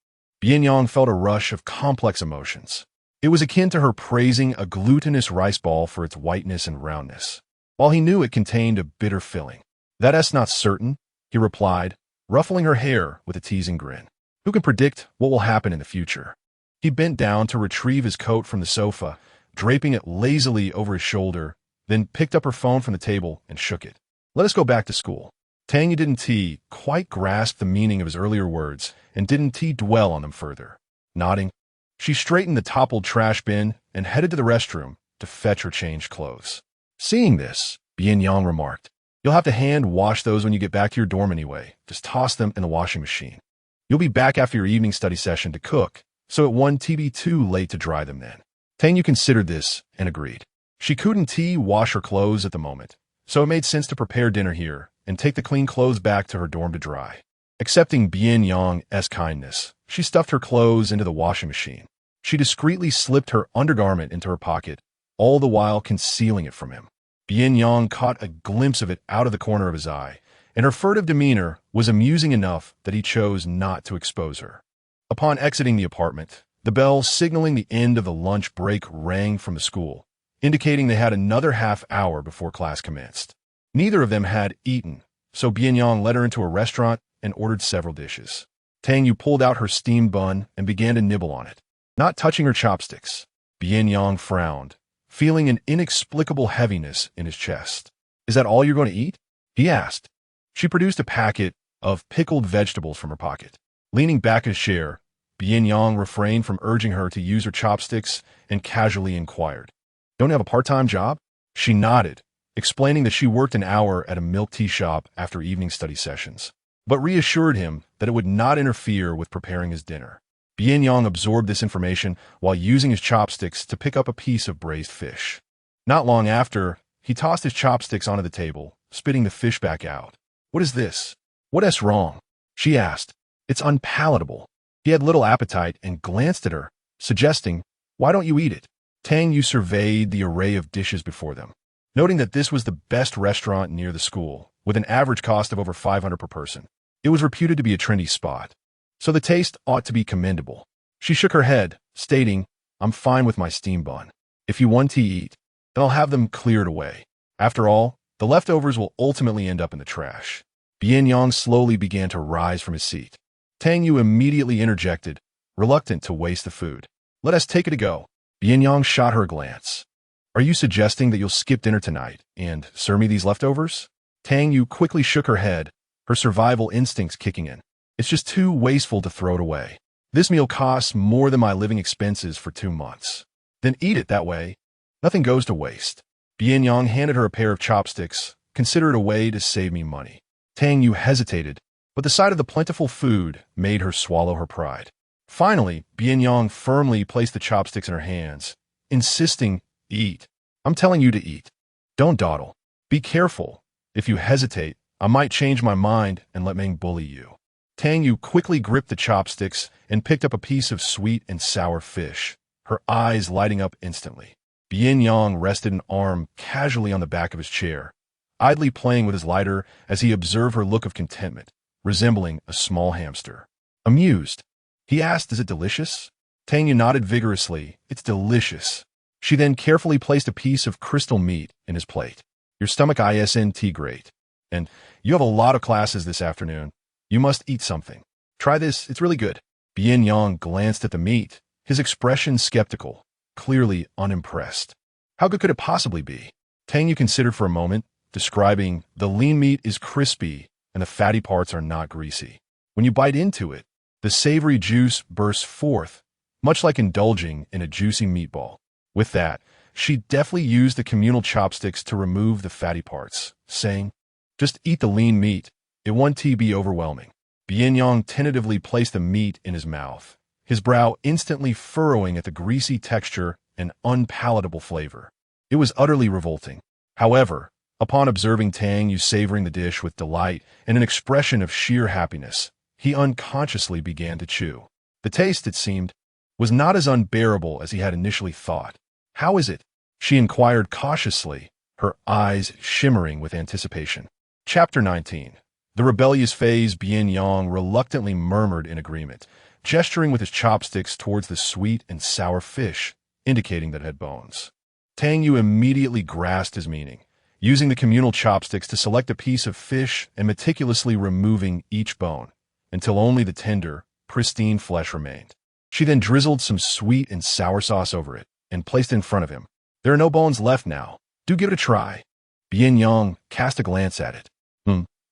Bian Yang felt a rush of complex emotions. It was akin to her praising a glutinous rice ball for its whiteness and roundness, while he knew it contained a bitter filling. That's not certain, he replied, ruffling her hair with a teasing grin. Who can predict what will happen in the future? He bent down to retrieve his coat from the sofa, draping it lazily over his shoulder, then picked up her phone from the table and shook it. Let us go back to school. Tang Yu didn't quite grasp the meaning of his earlier words and didn't dwell on them further. Nodding, she straightened the toppled trash bin and headed to the restroom to fetch her changed clothes. Seeing this, Bian Yang remarked, You'll have to hand wash those when you get back to your dorm anyway. Just toss them in the washing machine. You'll be back after your evening study session to cook, so it won't be too late to dry them then. Tang Yu considered this and agreed. She couldn't wash her clothes at the moment, so it made sense to prepare dinner here and take the clean clothes back to her dorm to dry. Accepting Bian Yang's kindness, she stuffed her clothes into the washing machine. She discreetly slipped her undergarment into her pocket, all the while concealing it from him. Bian Yang caught a glimpse of it out of the corner of his eye, and her furtive demeanor was amusing enough that he chose not to expose her. Upon exiting the apartment, the bell signaling the end of the lunch break rang from the school, indicating they had another half hour before class commenced. Neither of them had eaten, so Bian Yang led her into a restaurant and ordered several dishes. Tang Yu pulled out her steamed bun and began to nibble on it, not touching her chopsticks. Bian Yang frowned, feeling an inexplicable heaviness in his chest. "Is that all you're going to eat?" he asked. She produced a packet of pickled vegetables from her pocket. Leaning back in his chair, Bian Yang refrained from urging her to use her chopsticks and casually inquired, "Don't you have a part-time job?" She nodded, explaining that she worked an hour at a milk tea shop after evening study sessions, but reassured him that it would not interfere with preparing his dinner. Bian Yang absorbed this information while using his chopsticks to pick up a piece of braised fish. Not long after, he tossed his chopsticks onto the table, spitting the fish back out. "What is this? What's wrong?" she asked. "It's unpalatable." He had little appetite and glanced at her, suggesting, "Why don't you eat it?" Tang Yu surveyed the array of dishes before them, noting that this was the best restaurant near the school, with an average cost of over $500 per person. It was reputed to be a trendy spot, so the taste ought to be commendable. She shook her head, stating, "I'm fine with my steam bun. If you want to eat, then I'll have them cleared away. After all, the leftovers will ultimately end up in the trash." Bian Yang slowly began to rise from his seat. Tang Yu immediately interjected, reluctant to waste the food. "Let us take it to go." Bian Yang shot her a glance. "Are you suggesting that you'll skip dinner tonight and serve me these leftovers?" Tang Yu quickly shook her head, her survival instincts kicking in. "It's just too wasteful to throw it away. This meal costs more than my living expenses for 2 months. Then eat it that way. Nothing goes to waste." Bian Yang handed her a pair of chopsticks. "Consider it a way to save me money." Tang Yu hesitated, but the sight of the plentiful food made her swallow her pride. Finally, Bian Yang firmly placed the chopsticks in her hands, insisting, "Eat. I'm telling you to eat. Don't dawdle. Be careful. If you hesitate, I might change my mind and let Meng bully you." Tang Yu quickly gripped the chopsticks and picked up a piece of sweet and sour fish, her eyes lighting up instantly. Bian Yang rested an arm casually on the back of his chair, idly playing with his lighter as he observed her look of contentment, resembling a small hamster. Amused, he asked, "Is it delicious?" Tang Yu nodded vigorously. "It's delicious." She then carefully placed a piece of crystal meat in his plate. "Your stomach isn't great, and you have a lot of classes this afternoon. You must eat something. Try this, it's really good." Bian Yang glanced at the meat, his expression skeptical, clearly unimpressed. How good could it possibly be? Tang Yu considered for a moment, describing, "The lean meat is crispy and the fatty parts are not greasy. When you bite into it, the savory juice bursts forth, much like indulging in a juicy meatball." With that, she deftly used the communal chopsticks to remove the fatty parts, saying, "Just eat the lean meat. It won't be overwhelming." Bian Yang tentatively placed the meat in his mouth, his brow instantly furrowing at the greasy texture and unpalatable flavor. It was utterly revolting. However, upon observing Tang Yu savoring the dish with delight and an expression of sheer happiness, he unconsciously began to chew. The taste, it seemed, was not as unbearable as he had initially thought. "How is it?" she inquired cautiously, her eyes shimmering with anticipation. Chapter 19. The rebellious phase. Bian Yang reluctantly murmured in agreement, gesturing with his chopsticks towards the sweet and sour fish, indicating that it had bones. Tang Yu immediately grasped his meaning, using the communal chopsticks to select a piece of fish and meticulously removing each bone, until only the tender, pristine flesh remained. She then drizzled some sweet and sour sauce over it and placed it in front of him. "There are no bones left now. Do give it a try." Bian Yang cast a glance at it.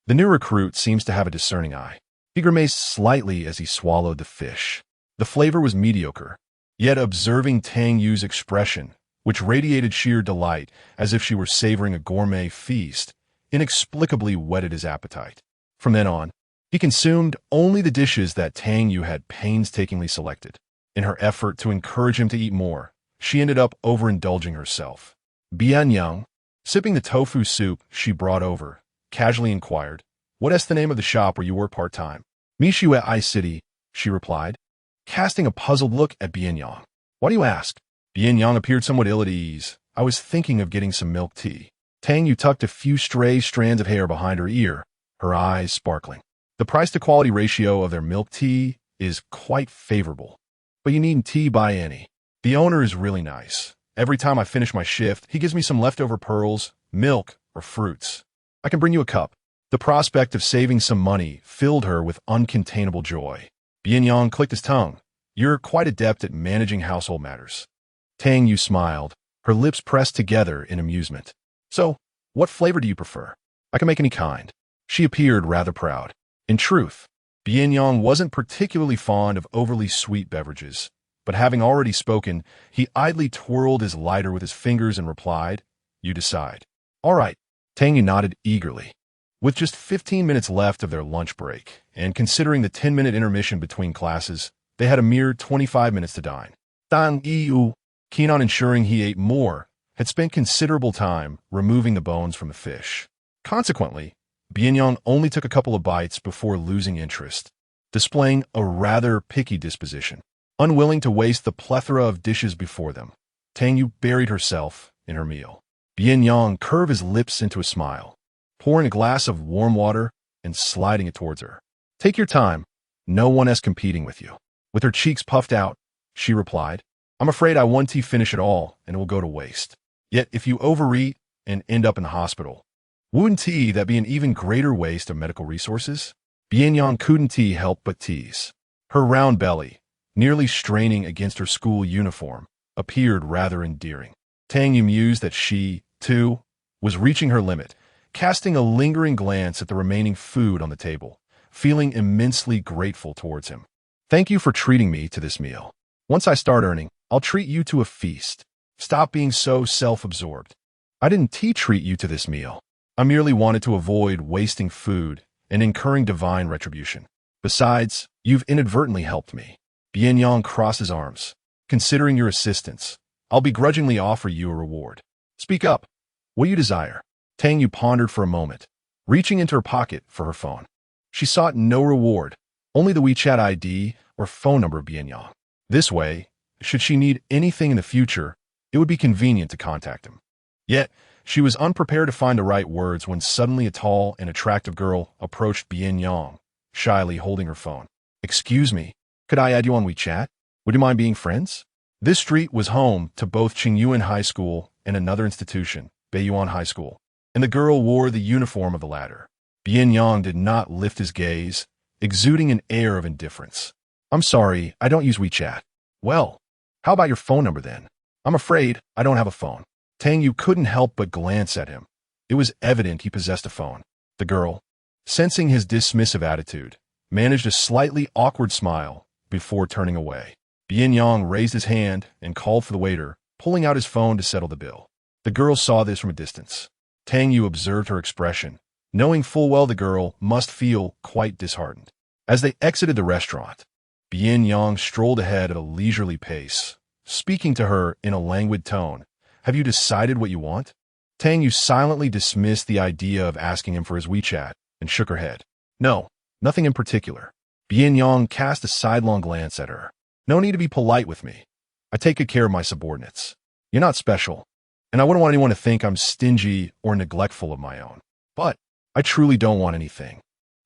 The new recruit seems to have a discerning eye. He grimaced slightly as he swallowed the fish. The flavor was mediocre, yet observing Tang Yu's expression, which radiated sheer delight as if she were savoring a gourmet feast, inexplicably whetted his appetite. From then on, he consumed only the dishes that Tang Yu had painstakingly selected. In her effort to encourage him to eat more, she ended up overindulging herself. Bian Yang, sipping the tofu soup she brought over, casually inquired, "What is the name of the shop where you work part-time?" "Mishu at I-City," she replied, casting a puzzled look at Bian Yang. "Why do you ask?" Bian Yang appeared somewhat ill at ease. "I was thinking of getting some milk tea." Tang Yu tucked a few stray strands of hair behind her ear, her eyes sparkling. "The price-to-quality ratio of their milk tea is quite favorable. But you needn't tea by any. The owner is really nice. Every time I finish my shift, he gives me some leftover pearls, milk, or fruits. I can bring you a cup." The prospect of saving some money filled her with uncontainable joy. Bian Yang clicked his tongue. "You're quite adept at managing household matters." Tang Yu smiled, her lips pressed together in amusement. "So, what flavor do you prefer? I can make any kind." She appeared rather proud. In truth, Bian Yang wasn't particularly fond of overly sweet beverages, but having already spoken, he idly twirled his lighter with his fingers and replied, "You decide." "All right." Tang Yu nodded eagerly. With just 15 minutes left of their lunch break, and considering the 10-minute intermission between classes, they had a mere 25 minutes to dine. Tang Yu, keen on ensuring he ate more, had spent considerable time removing the bones from the fish. Consequently, Bian Yang only took a couple of bites before losing interest, displaying a rather picky disposition. Unwilling to waste the plethora of dishes before them, Tang Yu buried herself in her meal. Bian Yang curved his lips into a smile, pouring a glass of warm water and sliding it towards her. "Take your time. No one is competing with you." With her cheeks puffed out, she replied, "I'm afraid I won't finish it all and it will go to waste. Yet if you overeat and end up in the hospital, wouldn't that be an even greater waste of medical resources?" Bian Yang couldn't help but tease. Her round belly, nearly straining against her school uniform, appeared rather endearing. Tang Yu mused that she, too, was reaching her limit, casting a lingering glance at the remaining food on the table, feeling immensely grateful towards him. "Thank you for treating me to this meal. Once I start earning, I'll treat you to a feast. Stop being so self-absorbed." "I didn't treat you to this meal. I merely wanted to avoid wasting food and incurring divine retribution. Besides, you've inadvertently helped me." Bian Yang crossed his arms. "Considering your assistance, I'll begrudgingly offer you a reward. Speak up. What do you desire?" Tang Yu pondered for a moment, reaching into her pocket for her phone. She sought no reward, only the WeChat ID or phone number of Bian Yang. This way, should she need anything in the future, it would be convenient to contact him. Yet, she was unprepared to find the right words when suddenly a tall and attractive girl approached Bian Yang, shyly holding her phone. "Excuse me, could I add you on WeChat? Would you mind being friends?" This street was home to both Qingyuan High School and another institution, Beiyuan High School, and the girl wore the uniform of the latter. Bian Yang did not lift his gaze, exuding an air of indifference. "I'm sorry, I don't use WeChat." "Well, how about your phone number then?" "I'm afraid I don't have a phone." Tang Yu couldn't help but glance at him. It was evident he possessed a phone. The girl, sensing his dismissive attitude, managed a slightly awkward smile before turning away. Bian Yang raised his hand and called for the waiter, pulling out his phone to settle the bill. The girl saw this from a distance. Tang Yu observed her expression, knowing full well the girl must feel quite disheartened. As they exited the restaurant, Bian Yang strolled ahead at a leisurely pace, speaking to her in a languid tone. "Have you decided what you want?" Tang Yu silently dismissed the idea of asking him for his WeChat and shook her head. "No, nothing in particular." Bian Yang cast a sidelong glance at her. "No need to be polite with me. I take good care of my subordinates. You're not special, and I wouldn't want anyone to think I'm stingy or neglectful of my own. But I truly don't want anything."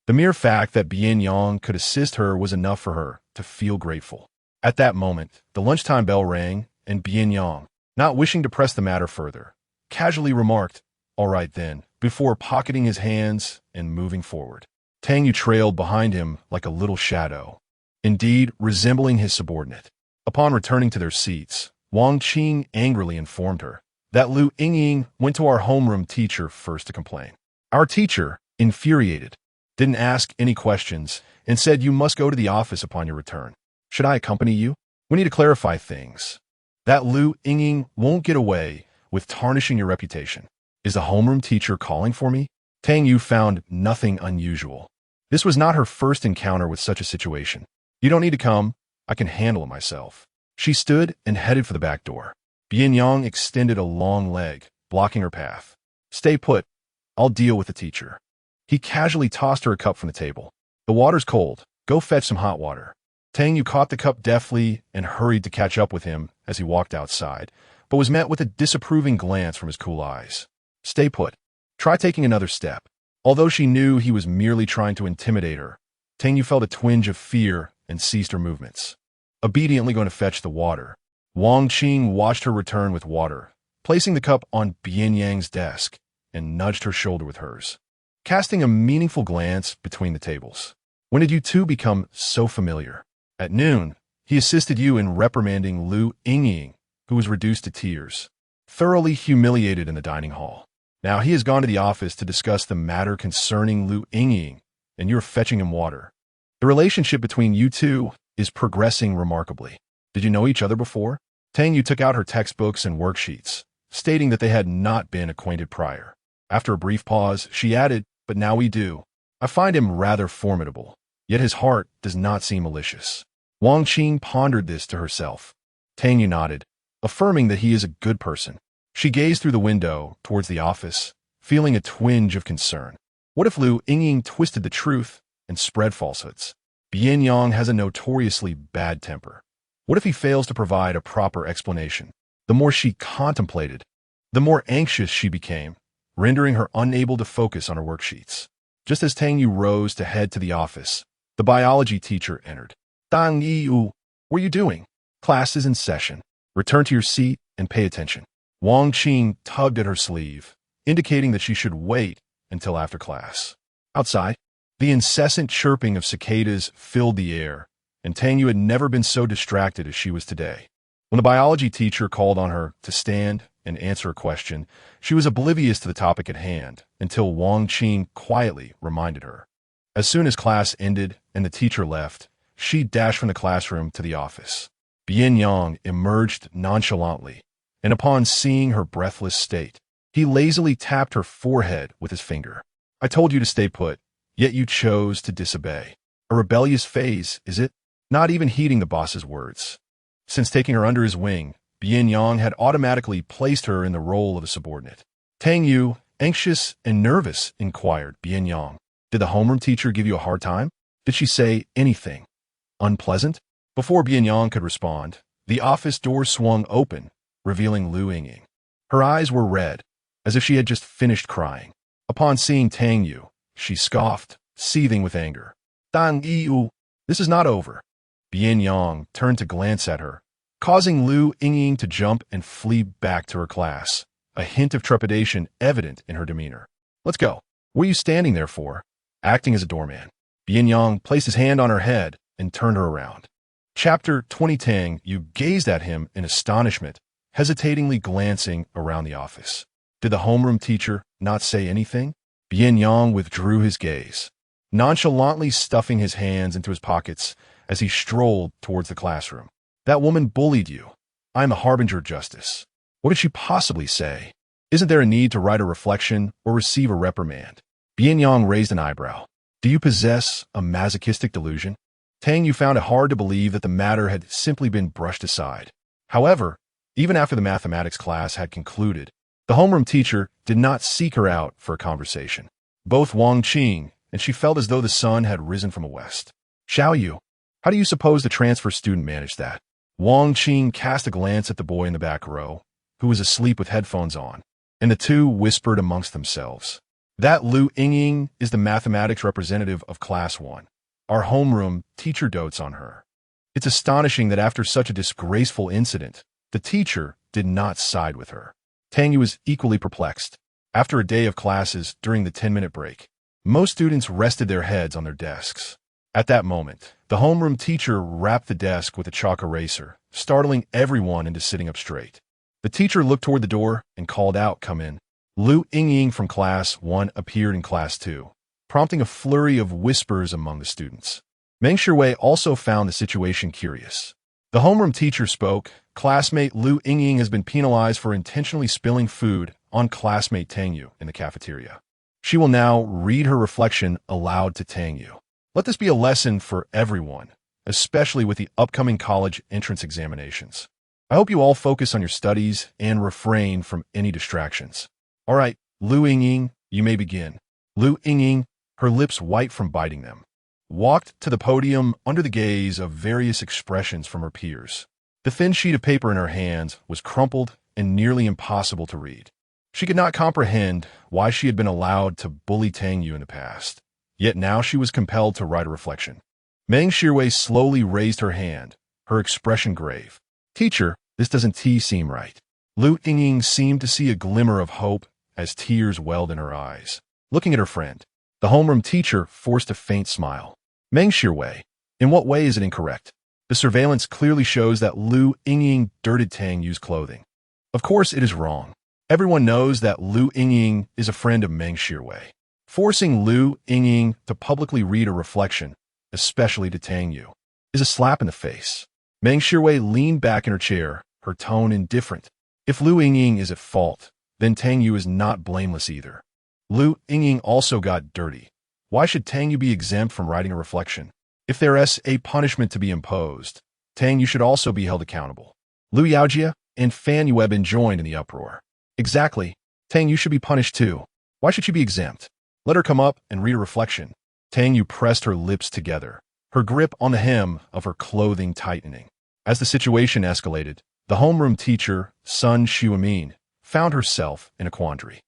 The mere fact that Bian Yang could assist her was enough for her to feel grateful. At that moment, the lunchtime bell rang, and Bian Yang, not wishing to press the matter further, casually remarked, "All right then," before pocketing his hands and moving forward. Tang Yu trailed behind him like a little shadow, indeed resembling his subordinate. Upon returning to their seats, Wang Qing angrily informed her that Lu Yingying went to our homeroom teacher first to complain. Our teacher, infuriated, didn't ask any questions and said you must go to the office upon your return. "Should I accompany you? We need to clarify things. That Lu Yingying won't get away with tarnishing your reputation. Is the homeroom teacher calling for me?" Tang Yu found nothing unusual. This was not her first encounter with such a situation. You don't need to come. I can handle it myself. She stood and headed for the back door. Bian Yang extended a long leg, blocking her path. Stay put. I'll deal with the teacher. He casually tossed her a cup from the table. The water's cold. Go fetch some hot water. Tang Yu caught the cup deftly and hurried to catch up with him as he walked outside, but was met with a disapproving glance from his cool eyes. Stay put. Try taking another step. Although she knew he was merely trying to intimidate her, Tang Yu felt a twinge of fear and ceased her movements. Obediently going to fetch the water, Wang Qing watched her return with water, placing the cup on Bian Yang's desk, and nudged her shoulder with hers, casting a meaningful glance between the tables. When did you two become so familiar? At noon, he assisted you in reprimanding Lu Yingying, who was reduced to tears, thoroughly humiliated in the dining hall. Now he has gone to the office to discuss the matter concerning Lu Yingying, and you're fetching him water. The relationship between you two is progressing remarkably. Did you know each other before? Tang Yu took out her textbooks and worksheets, stating that they had not been acquainted prior. After a brief pause, she added, but now we do. I find him rather formidable, yet his heart does not seem malicious. Wang Qing pondered this to herself. Tang Yu nodded, affirming that he is a good person. She gazed through the window towards the office, feeling a twinge of concern. What if Lu Yingying twisted the truth and spread falsehoods? Bian Yang has a notoriously bad temper. What if he fails to provide a proper explanation? The more she contemplated, the more anxious she became, rendering her unable to focus on her worksheets. Just as Tang Yu rose to head to the office, the biology teacher entered. Tang Yu, what are you doing? Class is in session. Return to your seat and pay attention. Wang Qing tugged at her sleeve, indicating that she should wait until after class. Outside, the incessant chirping of cicadas filled the air, and Tang Yu had never been so distracted as she was today. When the biology teacher called on her to stand and answer a question, she was oblivious to the topic at hand until Wang Qing quietly reminded her. As soon as class ended and the teacher left, she dashed from the classroom to the office. Bian Yang emerged nonchalantly, and upon seeing her breathless state, he lazily tapped her forehead with his finger. I told you to stay put, yet you chose to disobey. A rebellious phase, is it? Not even heeding the boss's words. Since taking her under his wing, Bian Yang had automatically placed her in the role of a subordinate. Tang Yu, anxious and nervous, inquired Bian Yang. Did the homeroom teacher give you a hard time? Did she say anything unpleasant? Before Bian Yang could respond, the office door swung open, revealing Lu Yingying. Her eyes were red, as if she had just finished crying. Upon seeing Tang Yu, she scoffed, seething with anger. Tang Yu, this is not over. Bian Yang turned to glance at her, causing Lu Yingying to jump and flee back to her class, a hint of trepidation evident in her demeanor. Let's go. What are you standing there for? Acting as a doorman. Bian Yang placed his hand on her head and turned her around. Chapter 20. Tang Yu gazed at him in astonishment, hesitatingly glancing around the office. Did the homeroom teacher not say anything? Bian Yang withdrew his gaze, nonchalantly stuffing his hands into his pockets as he strolled towards the classroom. That woman bullied you. I am a harbinger of justice. What did she possibly say? Isn't there a need to write a reflection or receive a reprimand? Bian Yang raised an eyebrow. Do you possess a masochistic delusion? Tang Yu found it hard to believe that the matter had simply been brushed aside. However, even after the mathematics class had concluded, the homeroom teacher did not seek her out for a conversation. Both Wang Qing and she felt as though the sun had risen from the west. Xiao Yu, how do you suppose the transfer student managed that? Wang Qing cast a glance at the boy in the back row, who was asleep with headphones on, and the two whispered amongst themselves. That Lu Yingying is the mathematics representative of Class 1. Our homeroom teacher dotes on her. It's astonishing that after such a disgraceful incident, the teacher did not side with her. Tang Yu was equally perplexed. After a day of classes during the 10-minute break, most students rested their heads on their desks. At that moment, the homeroom teacher rapped the desk with a chalk eraser, startling everyone into sitting up straight. The teacher looked toward the door and called out, "Come in." Lu Yingying from Class 1 appeared in Class 2, prompting a flurry of whispers among the students. Meng Shiwei also found the situation curious. The homeroom teacher spoke. Classmate Lu Yingying has been penalized for intentionally spilling food on classmate Tang Yu in the cafeteria. She will now read her reflection aloud to Tang Yu. Let this be a lesson for everyone, especially with the upcoming college entrance examinations. I hope you all focus on your studies and refrain from any distractions. All right, Lu Yingying, you may begin. Lu Yingying, her lips white from biting them, walked to the podium under the gaze of various expressions from her peers. The thin sheet of paper in her hands was crumpled and nearly impossible to read. She could not comprehend why she had been allowed to bully Tang Yu in the past, yet now she was compelled to write a reflection. Meng Shirwei slowly raised her hand, her expression grave. Teacher, this doesn't seem right. Lu Yingying seemed to see a glimmer of hope as tears welled in her eyes. Looking at her friend, the homeroom teacher forced a faint smile. Meng Shirwei, in what way is it incorrect? The surveillance clearly shows that Lu Yingying dirted Tang Yu's clothing. Of course it is wrong. Everyone knows that Lu Yingying is a friend of Meng Shirwei. Forcing Lu Yingying to publicly read a reflection, especially to Tang Yu, is a slap in the face. Meng Shirwei leaned back in her chair, her tone indifferent. If Lu Yingying is at fault, then Tang Yu is not blameless either. Lu Yingying also got dirty. Why should Tang Yu be exempt from writing a reflection? If there is a punishment to be imposed, Tang Yu should also be held accountable. Lu Yaojia and Fan Yuebin joined in the uproar. Exactly. Tang Yu should be punished too. Why should she be exempt? Let her come up and read a reflection. Tang Yu pressed her lips together, her grip on the hem of her clothing tightening. As the situation escalated, the homeroom teacher, Sun Xiumin, found herself in a quandary.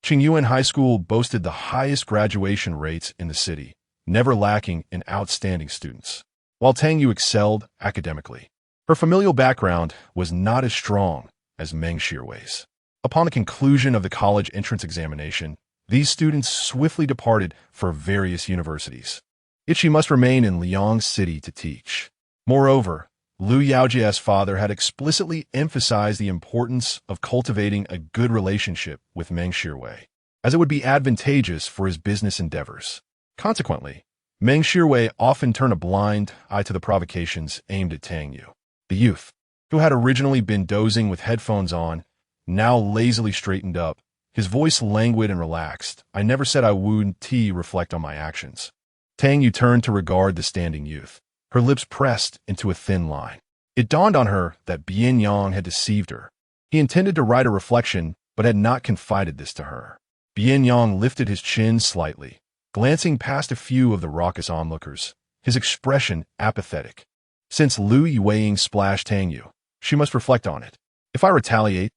Qingyuan High School boasted the highest graduation rates in the city, never lacking in outstanding students. While Tang Yu excelled academically, her familial background was not as strong as Meng Shirwei's. Upon the conclusion of the college entrance examination, these students swiftly departed for various universities. Yet she must remain in Liang City to teach. Moreover, Lu Yaojia's father had explicitly emphasized the importance of cultivating a good relationship with Meng Shirwei, as it would be advantageous for his business endeavors. Consequently, Meng Shirwei often turned a blind eye to the provocations aimed at Tang Yu. The youth, who had originally been dozing with headphones on, now lazily straightened up, his voice languid and relaxed. I never said I would reflect on my actions. Tang Yu turned to regard the standing youth, her lips pressed into a thin line. It dawned on her that Bian Yang had deceived her. He intended to write a reflection, but had not confided this to her. Bian Yang lifted his chin slightly, glancing past a few of the raucous onlookers, his expression apathetic. Since Lu Yingying splashed Tang Yu, she must reflect on it. If I retaliate,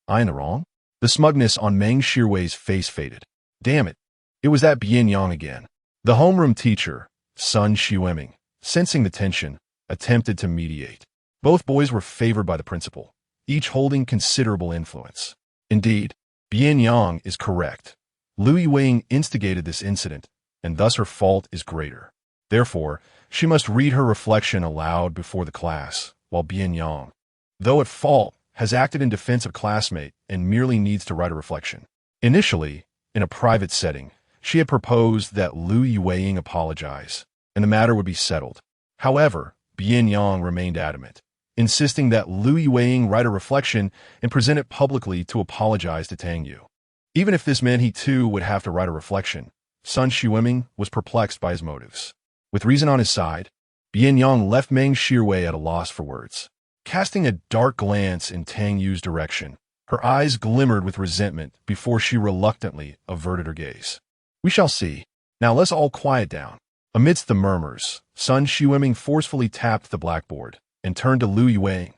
I in the wrong? The smugness on Meng Shirwei's face faded. Damn it, it was that Bian Yang again. The homeroom teacher, Sun Xiueming, sensing the tension, attempted to mediate. Both boys were favored by the principal, each holding considerable influence. Indeed, Bian Yang is correct. Lu Yingying instigated this incident, and thus her fault is greater. Therefore, she must read her reflection aloud before the class, while Bian Yang, though at fault, has acted in defense of classmate and merely needs to write a reflection. Initially, in a private setting, she had proposed that Lu Yingying apologize, and the matter would be settled. However, Bian Yang remained adamant, insisting that Lu Yingying write a reflection and present it publicly to apologize to Tang Yu. Even if this meant he too would have to write a reflection, Sun Xiueming was perplexed by his motives. With reason on his side, Bian Yang left Meng Shirwei at a loss for words. Casting a dark glance in Tang Yu's direction, her eyes glimmered with resentment before she reluctantly averted her gaze. We shall see. Now let's all quiet down. Amidst the murmurs, Sun Xiueming forcefully tapped the blackboard and turned to Lu Yingying.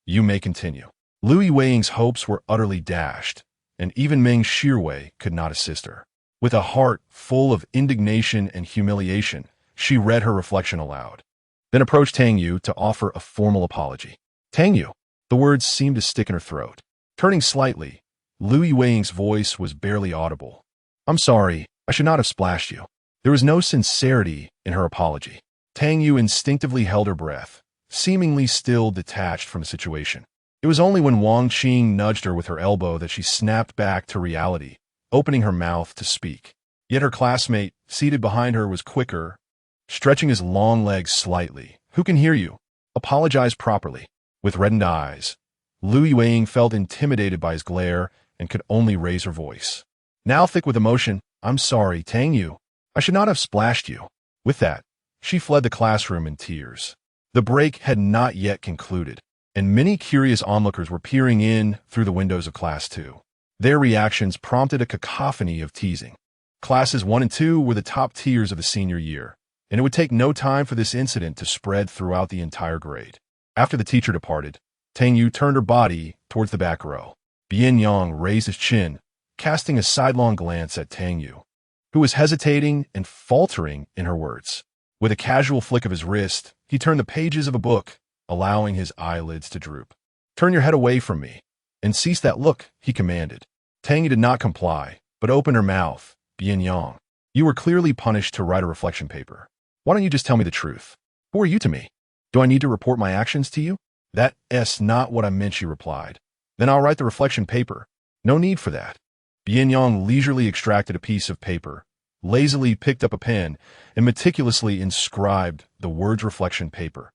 You may continue. Lu Yingying's hopes were utterly dashed, and even Meng Shirwei could not assist her. With a heart full of indignation and humiliation, she read her reflection aloud, then approached Tang Yu to offer a formal apology. Tang Yu. The words seemed to stick in her throat. Turning slightly, Lu Yingying's voice was barely audible. I'm sorry, I should not have splashed you. There was no sincerity in her apology. Tang Yu instinctively held her breath, seemingly still detached from the situation. It was only when Wang Qing nudged her with her elbow that she snapped back to reality, opening her mouth to speak. Yet her classmate, seated behind her, was quicker, stretching his long legs slightly. Who can hear you? Apologize properly. With reddened eyes, Lu Yingying felt intimidated by his glare and could only raise her voice. Now thick with emotion, I'm sorry, Tang Yu. I should not have splashed you. With that, she fled the classroom in tears. The break had not yet concluded, and many curious onlookers were peering in through the windows of Class 2. Their reactions prompted a cacophony of teasing. Classes 1 and 2 were the top tiers of the senior year, and it would take no time for this incident to spread throughout the entire grade. After the teacher departed, Tang Yu turned her body towards the back row. Bian Yang raised his chin, casting a sidelong glance at Tang Yu, who was hesitating and faltering in her words. With a casual flick of his wrist, he turned the pages of a book, allowing his eyelids to droop. "Turn your head away from me, and cease that look," he commanded. Tang Yu did not comply, but opened her mouth. "Bian Yang, you were clearly punished to write a reflection paper. Why don't you just tell me the truth? Who are you to me? Do I need to report my actions to you?" "That's not what I meant," she replied. "Then I'll write the reflection paper. No need for that." Bian Yang leisurely extracted a piece of paper, lazily picked up a pen, and meticulously inscribed the words reflection paper.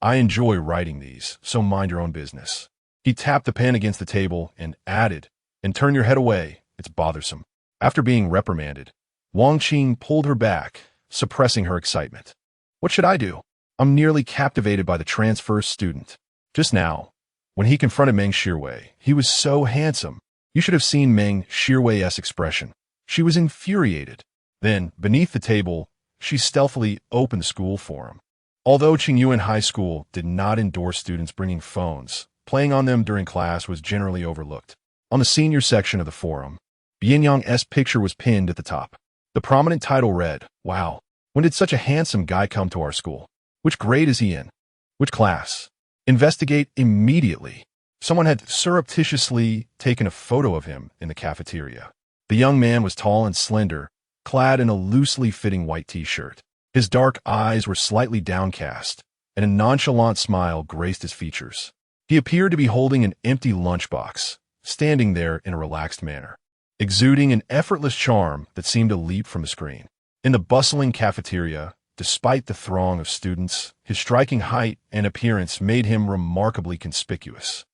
"I enjoy writing these, so mind your own business." He tapped the pen against the table and added, "And turn your head away, it's bothersome." After being reprimanded, Wang Qing pulled her back, suppressing her excitement. "What should I do? I'm nearly captivated by the transfer student." Just now, when he confronted Meng Shirwei, he was so handsome. You should have seen Meng Shirwei's expression. She was infuriated. Then, beneath the table, she stealthily opened the school forum. Although Qingyuan High School did not endorse students bringing phones, playing on them during class was generally overlooked. On the senior section of the forum, Bian Yang's picture was pinned at the top. The prominent title read, "Wow, when did such a handsome guy come to our school? Which grade is he in? Which class? Investigate immediately." Someone had surreptitiously taken a photo of him in the cafeteria. The young man was tall and slender, clad in a loosely fitting white t-shirt. His dark eyes were slightly downcast, and a nonchalant smile graced his features. He appeared to be holding an empty lunchbox, standing there in a relaxed manner, exuding an effortless charm that seemed to leap from the screen. In the bustling cafeteria, despite the throng of students, his striking height and appearance made him remarkably conspicuous.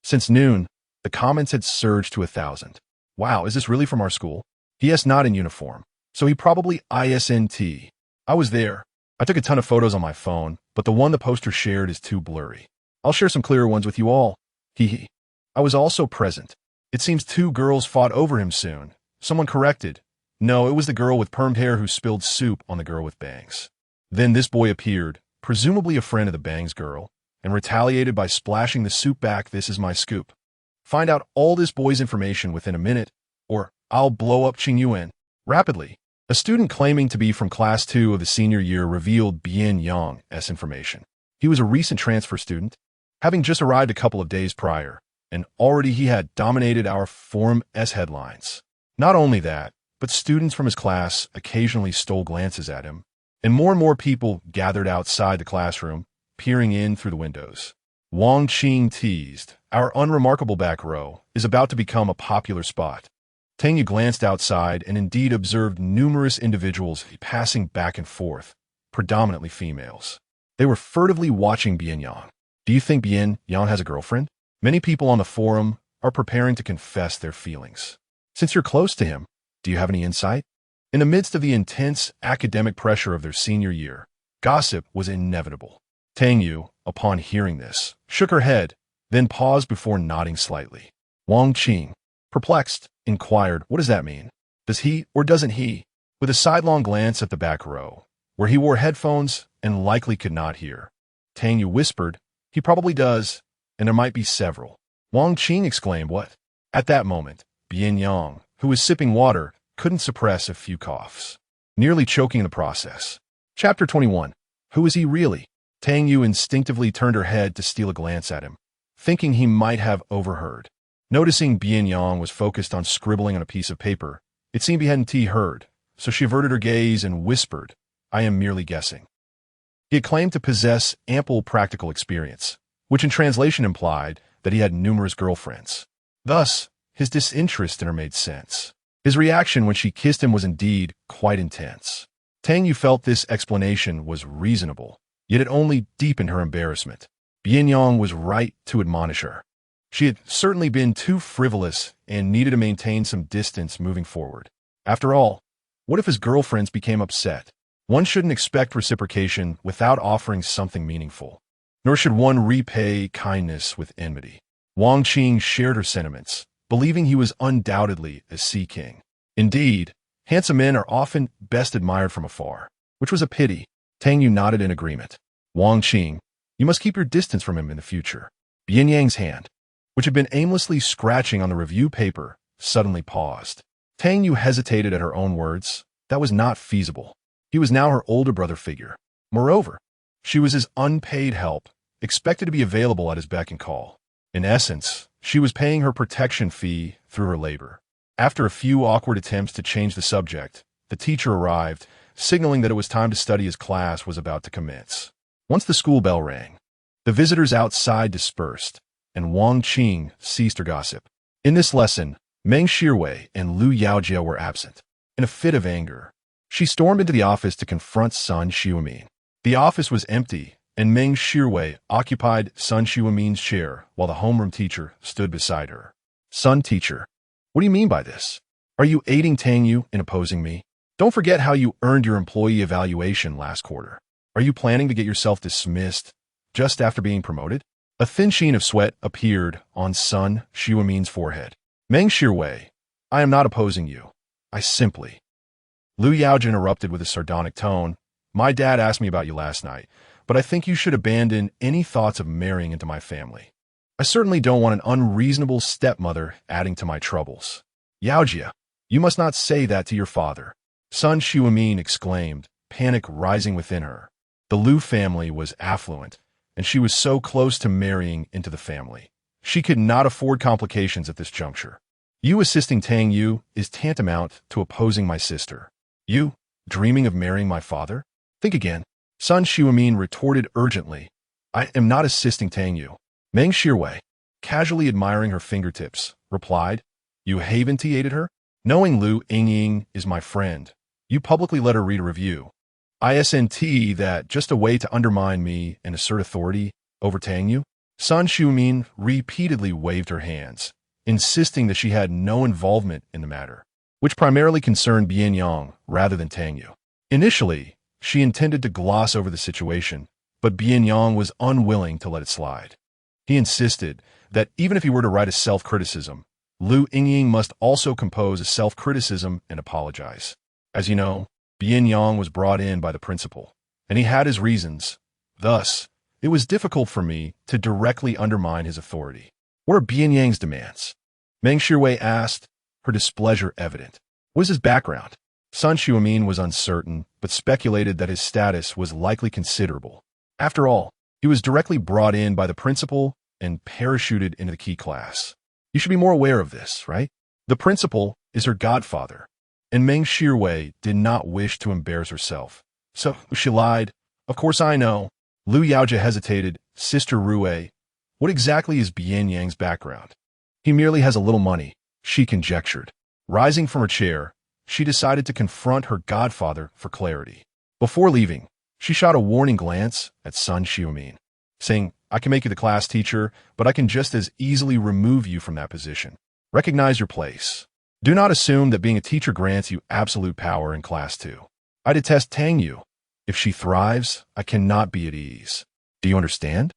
Since noon, the comments had surged to 1,000. "Wow, is this really from our school? He is not in uniform, so he probably isn't. I was there. I took a ton of photos on my phone, but the one the poster shared is too blurry. I'll share some clearer ones with you all. Hee. I was also present. It seems 2 girls fought over him soon." Someone corrected. No, it was the girl with permed hair who spilled soup on the girl with bangs. Then this boy appeared, presumably a friend of the bangs girl, and retaliated by splashing the soup back. "This is my scoop. Find out all this boy's information within a minute, or I'll blow up Qingyuan." Rapidly, a student claiming to be from Class 2 of the senior year revealed Bian Yang's information. He was a recent transfer student, having just arrived a couple of days prior, and already he had dominated our forum's headlines. Not only that, but students from his class occasionally stole glances at him, and more people gathered outside the classroom, peering in through the windows. Wang Qing teased, "Our unremarkable back row is about to become a popular spot." Tang Yu glanced outside and indeed observed numerous individuals passing back and forth, predominantly females. They were furtively watching Bian Yang. "Do you think Bian Yang has a girlfriend?" Many people on the forum are preparing to confess their feelings. "Since you're close to him, do you have any insight?" In the midst of the intense academic pressure of their senior year, gossip was inevitable. Tang Yu, upon hearing this, shook her head, then paused before nodding slightly. Wang Qing, perplexed, inquired, "What does that mean? Does he or doesn't he?" With a sidelong glance at the back row, where he wore headphones and likely could not hear, Tang Yu whispered, "He probably does, and there might be several." Wang Qing exclaimed, "What?" At that moment, Bian Yang, who was sipping water, couldn't suppress a few coughs, nearly choking in the process. Chapter 21. Who is he really? Tang Yu instinctively turned her head to steal a glance at him, thinking he might have overheard. Noticing Bian Yang was focused on scribbling on a piece of paper, it seemed he hadn't heard, so she averted her gaze and whispered, "I am merely guessing." He had claimed to possess ample practical experience, which in translation implied that he had numerous girlfriends. Thus, his disinterest in her made sense. His reaction when she kissed him was indeed quite intense. Tang Yu felt this explanation was reasonable, yet it only deepened her embarrassment. Bian Yang was right to admonish her. She had certainly been too frivolous and needed to maintain some distance moving forward. After all, What if his girlfriends became upset? One shouldn't expect reciprocation without offering something meaningful. Nor should one repay kindness with enmity. Wang Qing shared her sentiments, believing he was undoubtedly a sea king. Indeed, handsome men are often best admired from afar, which was a pity. Tang Yu nodded in agreement. Wang Qing, you must keep your distance from him in the future. Bian Yang's hand, which had been aimlessly scratching on the review paper, suddenly paused. Tang Yu hesitated at her own words. That was not feasible. He was now her older brother figure. Moreover, she was his unpaid help, expected to be available at his beck and call. In essence, she was paying her protection fee through her labor. After a few awkward attempts to change the subject, the teacher arrived, signaling that it was time to study as class was about to commence. Once the school bell rang, the visitors outside dispersed, and Wang Qing ceased her gossip. In this lesson, Meng Shirwei and Lu Yaojia were absent. In a fit of anger, she stormed into the office to confront Sun Xiumin. The office was empty, and Meng Shirwei occupied Sun Xiumin's chair while the homeroom teacher stood beside her. Sun teacher, what do you mean by this? Are you aiding Tang Yu in opposing me? Don't forget how you earned your employee evaluation last quarter. Are you planning to get yourself dismissed just after being promoted? A thin sheen of sweat appeared on Sun Xiumin's forehead. Meng Shirwei, I am not opposing you. I simply... Lu Yaojia interrupted with a sardonic tone. My dad asked me about you last night, but I think you should abandon any thoughts of marrying into my family. I certainly don't want an unreasonable stepmother adding to my troubles. Yaojia, you must not say that to your father. Sun Xiumin exclaimed, panic rising within her. The Lu family was affluent, and she was so close to marrying into the family. She could not afford complications at this juncture. You assisting Tang Yu is tantamount to opposing my sister. You, dreaming of marrying my father? Think again. Sun Xiumin retorted urgently. I am not assisting Tang Yu. Meng Shirwei, casually admiring her fingertips, replied, You haventiated her? Knowing Lu Yingying is my friend, you publicly let her read a review. Isn't that just a way to undermine me and assert authority over Tang Yu? Sun Xiumin repeatedly waved her hands, insisting that she had no involvement in the matter, which primarily concerned Bian Yang rather than Tang Yu. Initially, she intended to gloss over the situation, but Bian Yang was unwilling to let it slide. He insisted that even if he were to write a self-criticism, Lu Yingying must also compose a self-criticism and apologize. As you know, Bian Yang was brought in by the principal, and he had his reasons. Thus, it was difficult for me to directly undermine his authority. What are Bian Yang's demands? Meng Shirwei asked, her displeasure evident. What is his background? Sun Xiumin was uncertain, but speculated that his status was likely considerable. After all, he was directly brought in by the principal and parachuted into the key class. You should be more aware of this, right? The principal is her godfather, and Meng Shirwei did not wish to embarrass herself. So she lied. Of course I know. Lu Yaojia hesitated. Sister Rui, what exactly is Bian Yang's background? He merely has a little money, she conjectured. Rising from her chair, she decided to confront her godfather for clarity. Before leaving, she shot a warning glance at Sun Xiumin, saying, I can make you the class teacher, but I can just as easily remove you from that position. Recognize your place. Do not assume that being a teacher grants you absolute power in class 2. I detest Tang Yu. If she thrives, I cannot be at ease. Do you understand?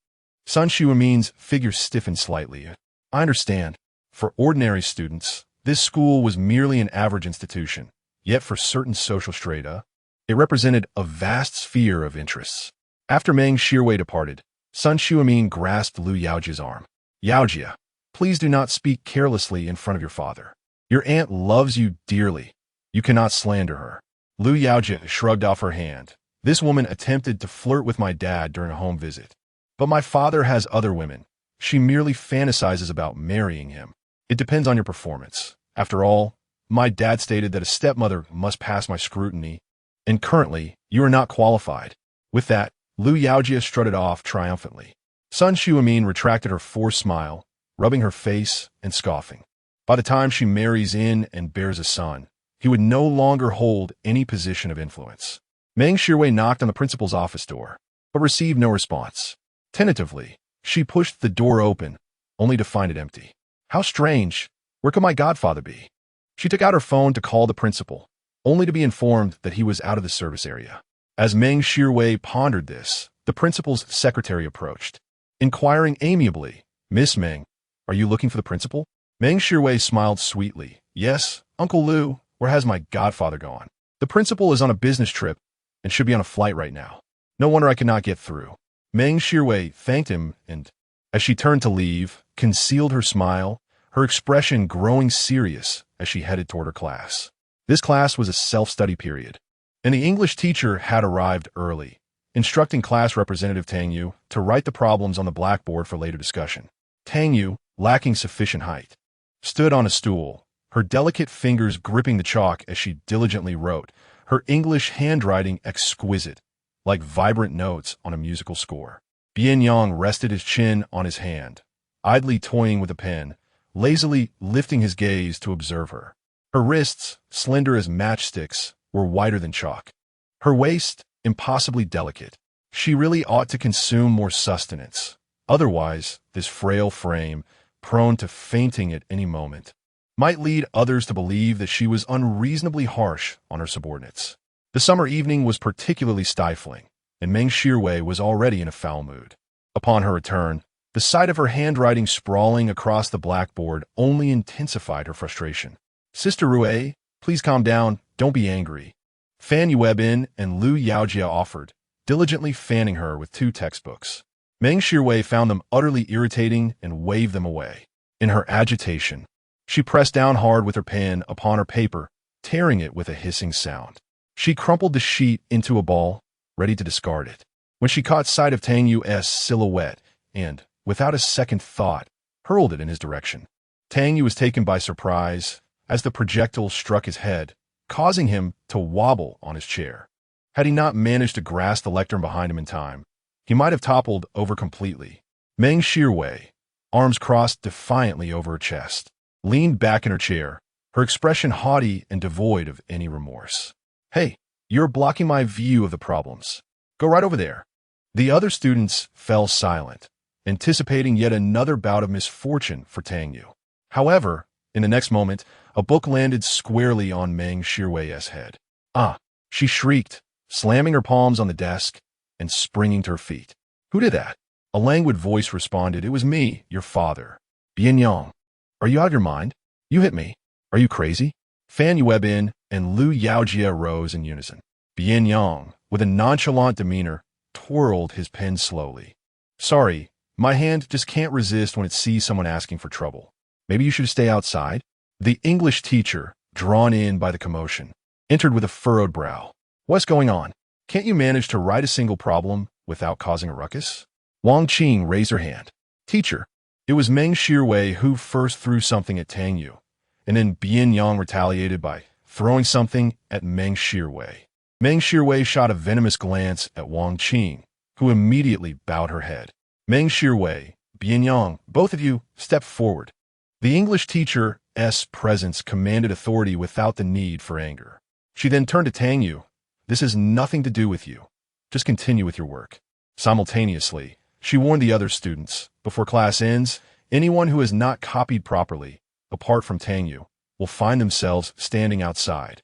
Sun Xiumin's figure stiffened slightly. I understand. For ordinary students, this school was merely an average institution, yet for certain social strata, it represented a vast sphere of interests. After Meng Shirwei departed, Sun Xiumin grasped Lu Yaojia's arm. Yaojia, please do not speak carelessly in front of your father. Your aunt loves you dearly. You cannot slander her. Lu Yaojia shrugged off her hand. This woman attempted to flirt with my dad during a home visit. But my father has other women. She merely fantasizes about marrying him. It depends on your performance. After all, my dad stated that a stepmother must pass my scrutiny, and currently, you are not qualified. With that, Lu Yaojia strutted off triumphantly. Sun Xiumin retracted her forced smile, rubbing her face and scoffing. By the time she marries in and bears a son, he would no longer hold any position of influence. Meng Shirwei knocked on the principal's office door, but received no response. Tentatively, she pushed the door open, only to find it empty. How strange. Where could my godfather be? She took out her phone to call the principal, only to be informed that he was out of the service area. As Meng Shirwei pondered this, the principal's secretary approached. Inquiring amiably, "Miss Meng, are you looking for the principal?" Meng Shirwei smiled sweetly. "Yes, Uncle Lu, where has my godfather gone? The principal is on a business trip and should be on a flight right now. No wonder I could not get through." Meng Shirwei thanked him and, as she turned to leave, concealed her smile, her expression growing serious as she headed toward her class. This class was a self-study period, and the English teacher had arrived early, instructing class representative Tang Yu to write the problems on the blackboard for later discussion. Tang Yu, lacking sufficient height, stood on a stool, her delicate fingers gripping the chalk as she diligently wrote, her English handwriting exquisite, like vibrant notes on a musical score. Bian Yang rested his chin on his hand, idly toying with a pen, lazily lifting his gaze to observe her. Her wrists, slender as matchsticks, were whiter than chalk. Her waist, impossibly delicate. She really ought to consume more sustenance. Otherwise, this frail frame, prone to fainting at any moment, might lead others to believe that she was unreasonably harsh on her subordinates. The summer evening was particularly stifling, and Meng Shirwei was already in a foul mood. Upon her return, the sight of her handwriting sprawling across the blackboard only intensified her frustration. "Sister Rue, please calm down, don't be angry," Fan Yuebin and Lu Yaojia offered, diligently fanning her with 2 textbooks. Meng Shirwei found them utterly irritating and waved them away. In her agitation, she pressed down hard with her pen upon her paper, tearing it with a hissing sound. She crumpled the sheet into a ball, ready to discard it, when she caught sight of Tang Yu's silhouette and, without a second thought, hurled it in his direction. Tang Yu was taken by surprise as the projectile struck his head, causing him to wobble on his chair. Had he not managed to grasp the lectern behind him in time, he might have toppled over completely. Meng Shirwei, arms crossed defiantly over her chest, leaned back in her chair, her expression haughty and devoid of any remorse. "Hey, you're blocking my view of the problems. Go right over there." The other students fell silent, anticipating yet another bout of misfortune for Tang Yu. However, in the next moment, a book landed squarely on Meng Shirwei's head. "Ah!" she shrieked, slamming her palms on the desk and springing to her feet. "Who did that?" A languid voice responded, "It was me, your father." "Bian Yang, are you out of your mind? You hit me. Are you crazy?" Fan Yuebin and Lu Yaojia rose in unison. Bian Yang, with a nonchalant demeanor, twirled his pen slowly. "Sorry, my hand just can't resist when it sees someone asking for trouble. Maybe you should stay outside." The English teacher, drawn in by the commotion, entered with a furrowed brow. "What's going on? Can't you manage to write a single problem without causing a ruckus?" Wang Qing raised her hand. "Teacher, it was Meng Shirwei who first threw something at Tang Yu, and then Bian Yang retaliated by throwing something at Meng Shirwei." Meng Shirwei shot a venomous glance at Wang Qing, who immediately bowed her head. "Meng Shirwei, Bian Yang, both of you, step forward." The English teacher's presence commanded authority without the need for anger. She then turned to Tang Yu. "This has nothing to do with you. Just continue with your work." Simultaneously, she warned the other students, "Before class ends, anyone who has not copied properly, apart from Tang Yu, will find themselves standing outside."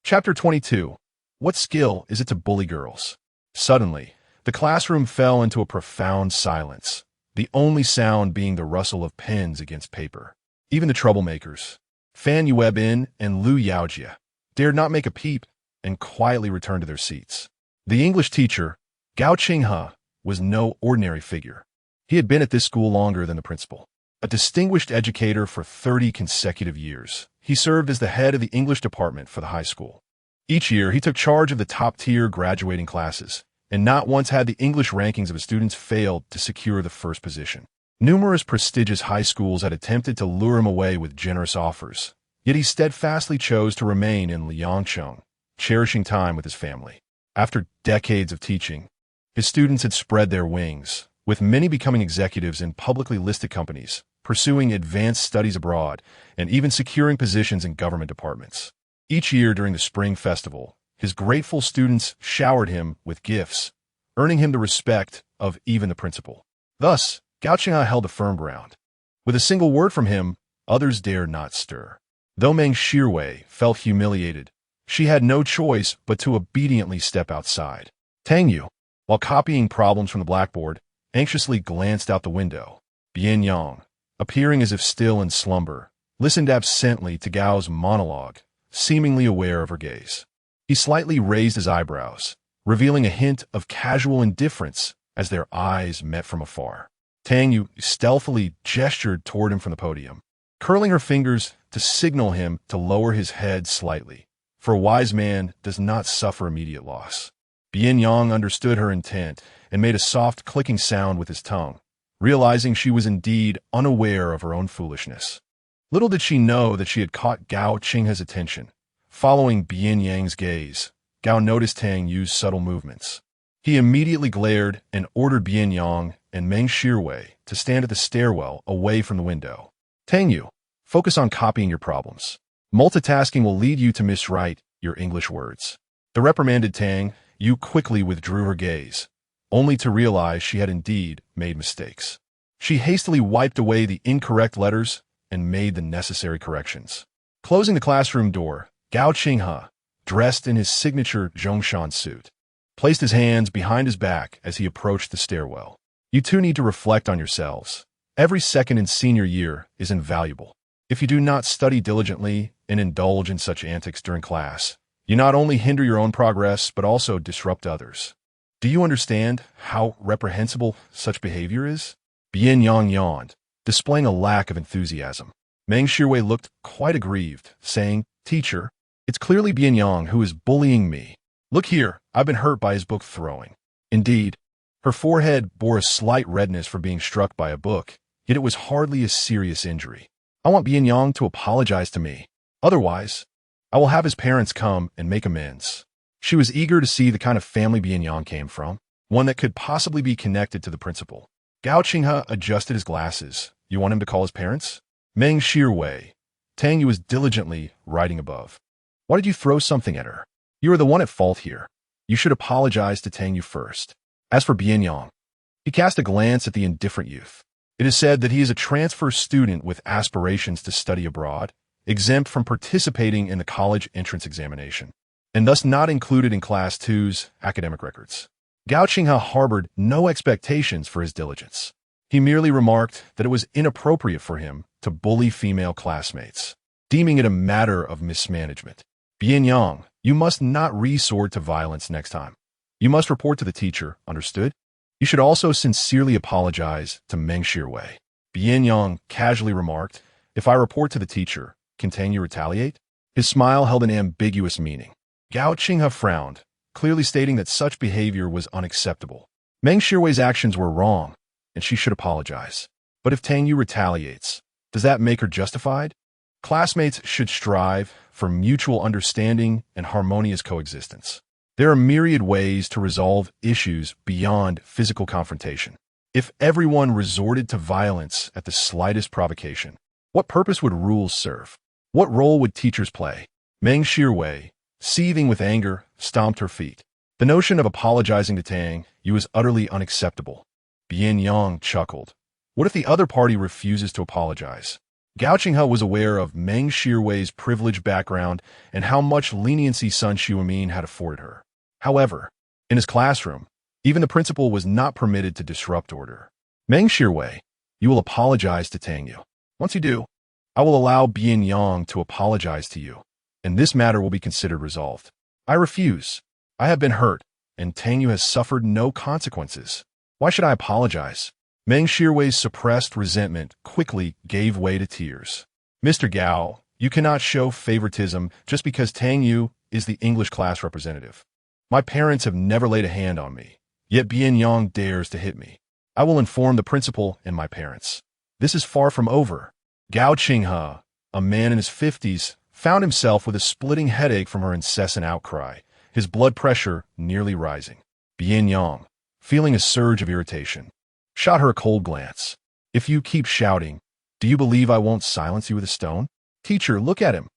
Chapter 22. What skill is it to bully girls? Suddenly, the classroom fell into a profound silence, the only sound being the rustle of pens against paper. Even the troublemakers, Fan Yuebin and Lu Yaojia, dared not make a peep and quietly returned to their seats. The English teacher, Gao Qinghe, was no ordinary figure. He had been at this school longer than the principal. A distinguished educator for 30 consecutive years, he served as the head of the English department for the high school. Each year, he took charge of the top-tier graduating classes, and not once had the English rankings of his students failed to secure the first position. Numerous prestigious high schools had attempted to lure him away with generous offers, yet he steadfastly chose to remain in Liangcheng, cherishing time with his family. After decades of teaching, his students had spread their wings, with many becoming executives in publicly listed companies, pursuing advanced studies abroad, and even securing positions in government departments. Each year during the Spring Festival, his grateful students showered him with gifts, earning him the respect of even the principal. Thus, Gao Qinghe held a firm ground. With a single word from him, others dared not stir. Though Meng Shirwei felt humiliated, She had no choice but to obediently step outside. Tang Yu, while copying problems from the blackboard, anxiously glanced out the window. Bian Yang, appearing as if still in slumber, listened absently to Gao's monologue, seemingly aware of her gaze. He slightly raised his eyebrows, revealing a hint of casual indifference as their eyes met from afar. Tang Yu stealthily gestured toward him from the podium, curling her fingers to signal him to lower his head slightly, for a wise man does not suffer immediate loss. Bian Yang understood her intent and made a soft clicking sound with his tongue, realizing she was indeed unaware of her own foolishness. Little did she know that she had caught Gao Qinghe's attention. Following Bian Yang's gaze, Gao noticed Tang Yu's subtle movements. He immediately glared and ordered Bian Yang and Meng Shirwei to stand at the stairwell away from the window. Tang Yu, focus on copying your problems. Multitasking will lead you to miswrite your English words. The reprimanded Tang Yu quickly withdrew her gaze, only to realize she had indeed made mistakes. She hastily wiped away the incorrect letters and made the necessary corrections. Closing the classroom door, Gao Qinghe, dressed in his signature Zhongshan suit, placed his hands behind his back as he approached the stairwell. You two need to reflect on yourselves. Every second in senior year is invaluable. If you do not study diligently and indulge in such antics during class, you not only hinder your own progress but also disrupt others. Do you understand how reprehensible such behavior is? Bian Yang yawned, displaying a lack of enthusiasm. Meng Shirwei looked quite aggrieved, saying, "Teacher, it's clearly Bian Yang who is bullying me. Look here, I've been hurt by his book throwing." Indeed, her forehead bore a slight redness for being struck by a book, yet it was hardly a serious injury. I want Bian Yang to apologize to me. Otherwise, I will have his parents come and make amends. She was eager to see the kind of family Bian Yang came from, one that could possibly be connected to the principal. Gao Qinghe adjusted his glasses. You want him to call his parents? Meng Shirwei. Tang Yu was diligently writing above. Why did you throw something at her? You are the one at fault here. You should apologize to Tang Yu first. As for Bian Yang, he cast a glance at the indifferent youth. It is said that he is a transfer student with aspirations to study abroad, exempt from participating in the college entrance examination, and thus not included in Class 2's academic records. Gao Qinghe harbored no expectations for his diligence. He merely remarked that it was inappropriate for him to bully female classmates, deeming it a matter of mismanagement. Bian Yang, you must not resort to violence next time. You must report to the teacher, understood? You should also sincerely apologize to Meng Shirwei. Bian Yang casually remarked, if I report to the teacher, can Tang Yu retaliate? His smile held an ambiguous meaning. Gao Qinghe frowned, clearly stating that such behavior was unacceptable. Meng Shirwei's actions were wrong, and she should apologize. But if Tang Yu retaliates, does that make her justified? Classmates should strive for mutual understanding and harmonious coexistence. There are myriad ways to resolve issues beyond physical confrontation. If everyone resorted to violence at the slightest provocation, what purpose would rules serve? What role would teachers play? Meng Shirwei, seething with anger, stomped her feet. The notion of apologizing to Tang Yu is utterly unacceptable. Bian Yang chuckled. What if the other party refuses to apologize? Gao Qinghe was aware of Meng Shirwei's privileged background and how much leniency Sun Xuemin had afforded her. However, in his classroom, even the principal was not permitted to disrupt order. Meng Shirwei, you will apologize to Tang Yu. Once you do, I will allow Bian Yang to apologize to you, and this matter will be considered resolved. I refuse. I have been hurt, and Tang Yu has suffered no consequences. Why should I apologize? Meng Shirwei's suppressed resentment quickly gave way to tears. Mr. Gao, you cannot show favoritism just because Tang Yu is the English class representative. My parents have never laid a hand on me, yet Bian Yang dares to hit me. I will inform the principal and my parents. This is far from over. Gao Qinghe, a man in his 50s, found himself with a splitting headache from her incessant outcry, his blood pressure nearly rising. Bian Yang, feeling a surge of irritation, shot her a cold glance. If you keep shouting, do you believe I won't silence you with a stone? Teacher, look at him.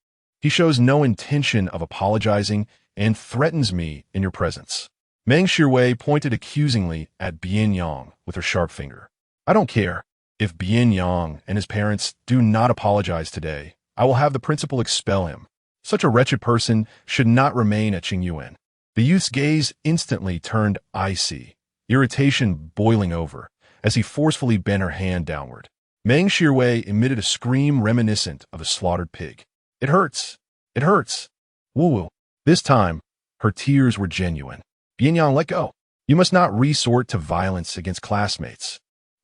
He shows no intention of apologizing and threatens me in your presence. Meng Shirwei pointed accusingly at Bian Yang with her sharp finger. I don't care. If Bian Yang and his parents do not apologize today, I will have the principal expel him. Such a wretched person should not remain at Qingyuan. The youth's gaze instantly turned icy, irritation boiling over, as he forcefully bent her hand downward. Meng Shirwei emitted a scream reminiscent of a slaughtered pig. It hurts. It hurts. Woo-woo. This time, her tears were genuine. Bian Yang, let go. You must not resort to violence against classmates.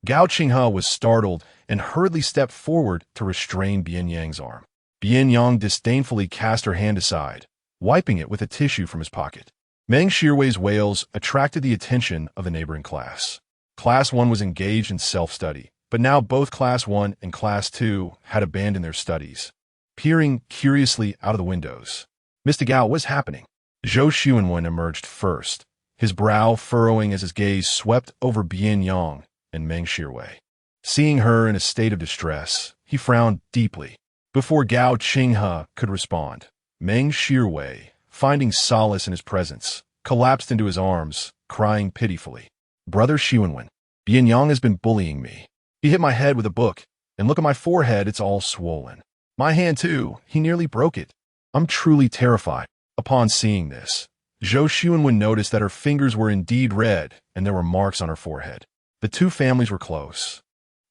Gao Qinghe was startled and hurriedly stepped forward to restrain Bian Yang's arm. Bian Yang disdainfully cast her hand aside, wiping it with a tissue from his pocket. Meng Shirwei's wails attracted the attention of the neighboring class. Class 1 was engaged in self-study, but now both Class 1 and Class 2 had abandoned their studies, peering curiously out of the windows. Mr. Gao, what's happening? Zhou Xuanwen emerged first, his brow furrowing as his gaze swept over Bian Yang and Meng Shirwei. Seeing her in a state of distress, he frowned deeply. Before Gao Qinghe could respond, Meng Shirwei, finding solace in his presence, collapsed into his arms, crying pitifully. Brother Xuanwen, Bian Yang has been bullying me. He hit my head with a book, and look at my forehead, it's all swollen. My hand too, he nearly broke it. I'm truly terrified. Upon seeing this, Zhou Xuanwen noticed that her fingers were indeed red and there were marks on her forehead. The two families were close,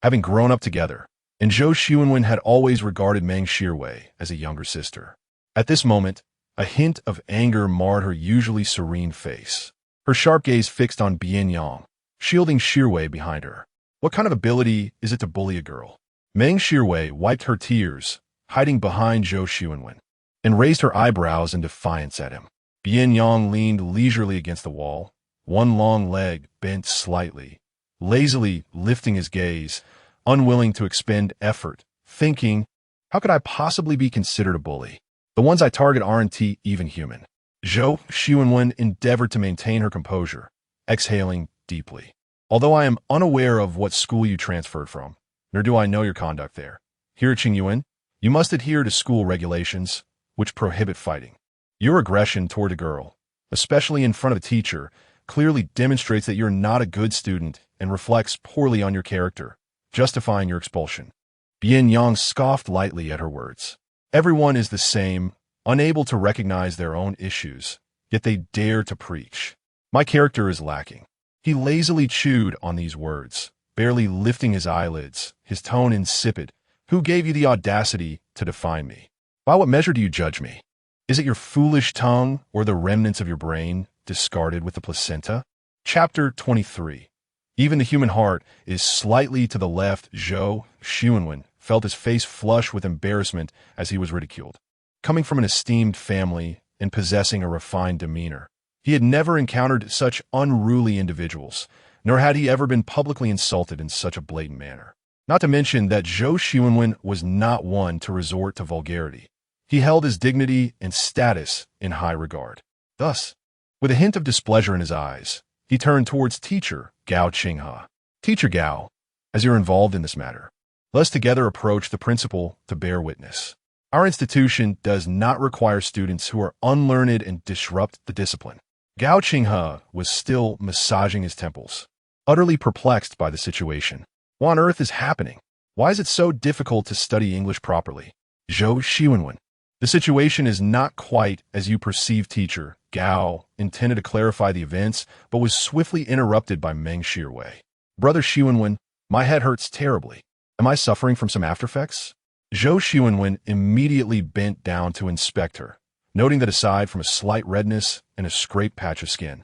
having grown up together, and Zhou Xuanwen had always regarded Meng Shirwei as a younger sister. At this moment, a hint of anger marred her usually serene face. Her sharp gaze fixed on Bian Yang, shielding Shirwei behind her. What kind of ability is it to bully a girl? Meng Shirwei wiped her tears, hiding behind Zhou Xuanwen, and raised her eyebrows in defiance at him. Bian Yang leaned leisurely against the wall, one long leg bent slightly, lazily lifting his gaze, unwilling to expend effort, thinking, how could I possibly be considered a bully? The ones I target aren't even human. Zhou Xuanwen endeavored to maintain her composure, exhaling deeply. Although I am unaware of what school you transferred from, nor do I know your conduct there, here at Qingyuan, you must adhere to school regulations, which prohibit fighting. Your aggression toward a girl, especially in front of a teacher, clearly demonstrates that you're not a good student and reflects poorly on your character, justifying your expulsion. Bian Yang scoffed lightly at her words. Everyone is the same, unable to recognize their own issues, yet they dare to preach. My character is lacking. He lazily chewed on these words, barely lifting his eyelids, his tone insipid. Who gave you the audacity to define me? By what measure do you judge me? Is it your foolish tongue or the remnants of your brain discarded with the placenta? Chapter 23. Even the human heart is slightly to the left. Zhou Xuanwen felt his face flush with embarrassment as he was ridiculed. Coming from an esteemed family and possessing a refined demeanor, he had never encountered such unruly individuals, nor had he ever been publicly insulted in such a blatant manner. Not to mention that Zhou Xuanwen was not one to resort to vulgarity. He held his dignity and status in high regard. Thus, with a hint of displeasure in his eyes, he turned towards teacher Gao Qinghe. Teacher Gao, as you're involved in this matter, let's together approach the principal to bear witness. Our institution does not require students who are unlearned and disrupt the discipline. Gao Qinghe was still massaging his temples, utterly perplexed by the situation. What on earth is happening? Why is it so difficult to study English properly? Zhou Xuanwen. The situation is not quite as you perceive, teacher. Gao intended to clarify the events, but was swiftly interrupted by Meng Shirwei. Brother Xuanwen, my head hurts terribly. Am I suffering from some aftereffects? Zhou Xuanwen immediately bent down to inspect her, noting that aside from a slight redness and a scraped patch of skin,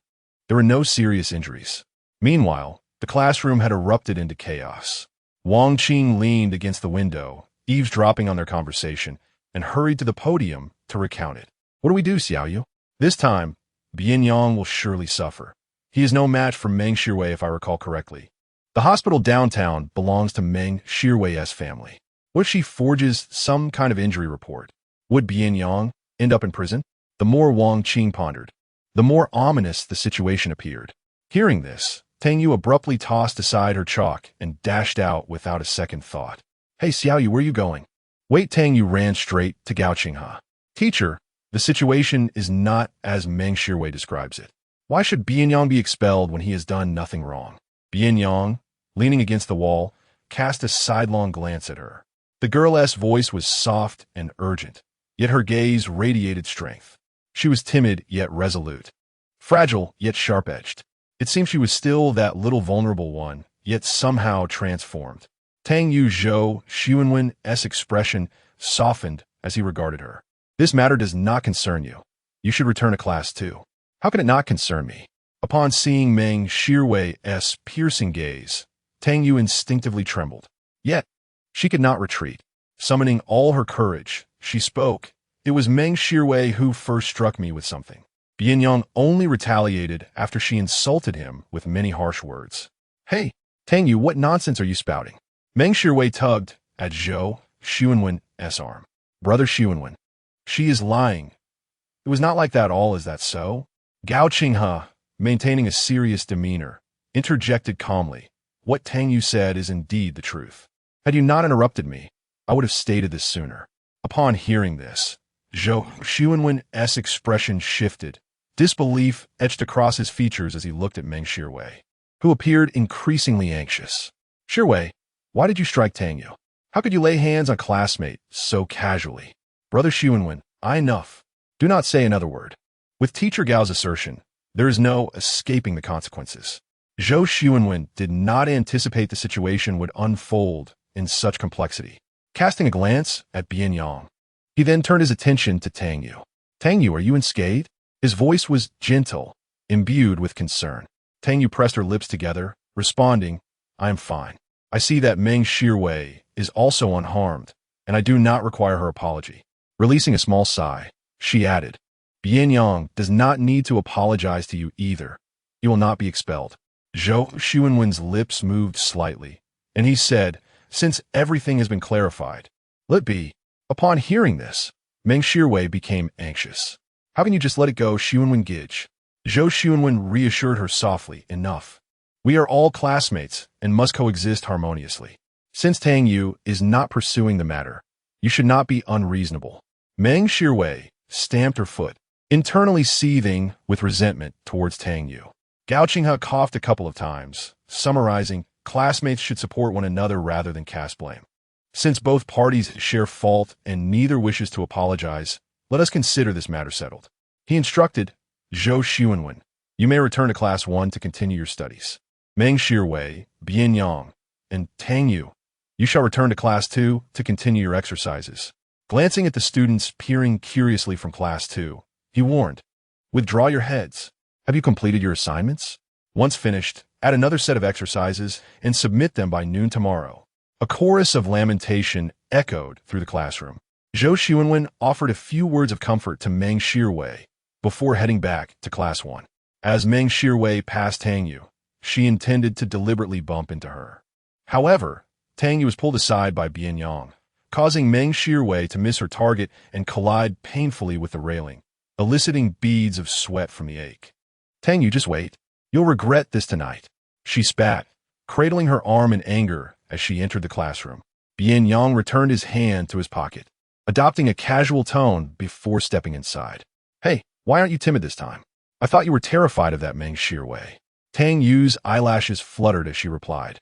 there were no serious injuries. Meanwhile, the classroom had erupted into chaos. Wang Qing leaned against the window, eavesdropping on their conversation, and hurried to the podium to recount it. What do we do, Xiao Yu? This time, Bian Yang will surely suffer. He is no match for Meng Shirwei, if I recall correctly. The hospital downtown belongs to Meng Shirwei's family. What if she forges some kind of injury report? Would Bian Yang end up in prison? The more Wang Qing pondered, the more ominous the situation appeared. Hearing this, Tang Yu abruptly tossed aside her chalk and dashed out without a second thought. Hey, Xiao Yu, where are you going? Wait, Tang Yu ran straight to Gao Qinghe. Teacher, the situation is not as Meng Shirwei describes it. Why should Bian Yang be expelled when he has done nothing wrong? Bian Yang, leaning against the wall, cast a sidelong glance at her. The girl's voice was soft and urgent, yet her gaze radiated strength. She was timid yet resolute, fragile yet sharp-edged. It seemed she was still that little vulnerable one, yet somehow transformed. Tang Yu Zhou Xuanwen's expression softened as he regarded her. This matter does not concern you. You should return to class too. How can it not concern me? Upon seeing Meng Shiwei's piercing gaze, Tang Yu instinctively trembled. Yet, she could not retreat. Summoning all her courage, she spoke. It was Meng Shiwei who first struck me with something. Bian Yang only retaliated after she insulted him with many harsh words. Hey, Tang Yu, what nonsense are you spouting? Meng Shiwei tugged at Zhou Xuanwen's arm. Brother Xuanwen, she is lying. It was not like that at all, is that so? Gao Qinghe, maintaining a serious demeanor, interjected calmly. What Tang Yu said is indeed the truth. Had you not interrupted me, I would have stated this sooner. Upon hearing this, Zhou Xuanwen's expression shifted. Disbelief etched across his features as he looked at Meng Shiwei, who appeared increasingly anxious. Shiwei, why did you strike Tang Yu? How could you lay hands on a classmate so casually? Brother Xuanwen, enough. Do not say another word. With Teacher Gao's assertion, there is no escaping the consequences. Zhou Xuanwen did not anticipate the situation would unfold in such complexity. Casting a glance at Bian Yang, he then turned his attention to Tang Yu. Tang Yu, are you unscathed? His voice was gentle, imbued with concern. Tang Yu pressed her lips together, responding, I am fine. I see that Meng Shiwei is also unharmed, and I do not require her apology. Releasing a small sigh, she added, Bian Yang does not need to apologize to you either. He will not be expelled. Zhou Xuanwen's lips moved slightly, and he said, since everything has been clarified, let be. Upon hearing this, Meng Shiwei became anxious. How can you just let it go, Xuanwen Gij? Zhou Xuanwen reassured her softly, enough. We are all classmates and must coexist harmoniously. Since Tang Yu is not pursuing the matter, you should not be unreasonable. Meng Shiwei stamped her foot, internally seething with resentment towards Tang Yu. Gao Qinghe coughed a couple of times, summarizing, classmates should support one another rather than cast blame. Since both parties share fault and neither wishes to apologize, let us consider this matter settled. He instructed, Zhou Xuanwen, you may return to Class 1 to continue your studies. Meng Shiwei, Bian Yang, and Tang Yu, you shall return to Class 2 to continue your exercises. Glancing at the students peering curiously from Class 2, he warned, withdraw your heads. Have you completed your assignments? Once finished, add another set of exercises and submit them by noon tomorrow. A chorus of lamentation echoed through the classroom. Zhou Xuanwen offered a few words of comfort to Meng Shiwei before heading back to Class 1. As Meng Shiwei passed Tang Yu, she intended to deliberately bump into her. However, Tang Yu was pulled aside by Bian Yang, causing Meng Shiwei to miss her target and collide painfully with the railing, eliciting beads of sweat from the ache. Tang Yu, just wait. You'll regret this tonight. She spat, cradling her arm in anger as she entered the classroom. Bian Yang returned his hand to his pocket, adopting a casual tone before stepping inside. Hey, why aren't you timid this time? I thought you were terrified of that Meng Shiwei. Tang Yu's eyelashes fluttered as she replied,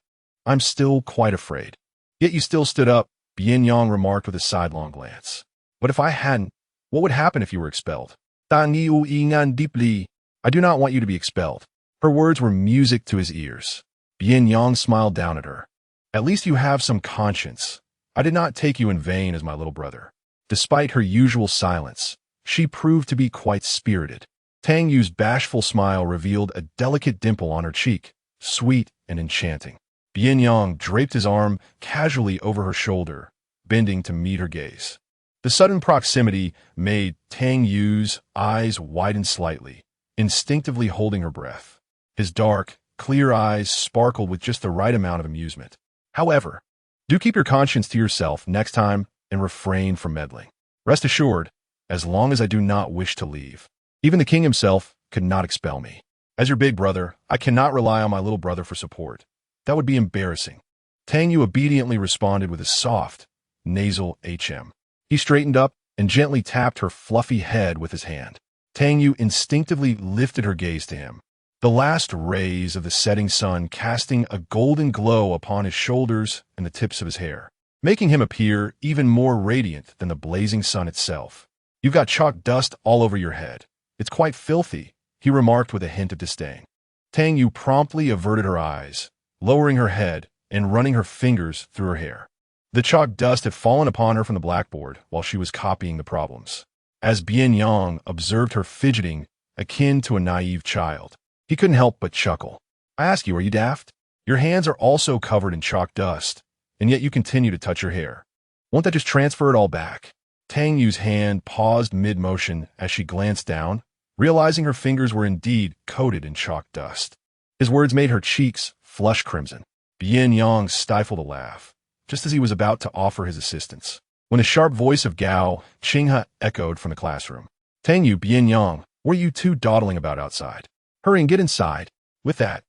I'm still quite afraid. Yet you still stood up, Bian Yang remarked with a sidelong glance. But if I hadn't, what would happen if you were expelled? Tang Yu Yingan deeply. I do not want you to be expelled. Her words were music to his ears. Bian Yang smiled down at her. At least you have some conscience. I did not take you in vain as my little brother. Despite her usual silence, she proved to be quite spirited. Tang Yu's bashful smile revealed a delicate dimple on her cheek, sweet and enchanting. Bian Yang draped his arm casually over her shoulder, bending to meet her gaze. The sudden proximity made Tang Yu's eyes widen slightly, instinctively holding her breath. His dark, clear eyes sparkled with just the right amount of amusement. However, do keep your conscience to yourself next time and refrain from meddling. Rest assured, as long as I do not wish to leave, even the king himself could not expel me. As your big brother, I cannot rely on my little brother for support. That would be embarrassing. Tang Yu obediently responded with a soft, nasal HM. He straightened up and gently tapped her fluffy head with his hand. Tang Yu instinctively lifted her gaze to him, the last rays of the setting sun casting a golden glow upon his shoulders and the tips of his hair. making him appear even more radiant than the blazing sun itself. "You've got chalk dust all over your head. It's quite filthy," he remarked with a hint of disdain. Tang Yu promptly averted her eyes, lowering her head and running her fingers through her hair. The chalk dust had fallen upon her from the blackboard while she was copying the problems. As Bian Yang observed her fidgeting akin to a naive child, he couldn't help but chuckle. "I ask you, are you daft? Your hands are also covered in chalk dust, and yet you continue to touch your hair. Won't that just transfer it all back?" Tang Yu's hand paused mid-motion as she glanced down, realizing her fingers were indeed coated in chalk dust. His words made her cheeks flush crimson. Bian Yang stifled a laugh, just as he was about to offer his assistance, when the sharp voice of Gao Qinghe echoed from the classroom. "Tang Yu, Bian Yang, what are you two dawdling about outside? Hurry and get inside." With that,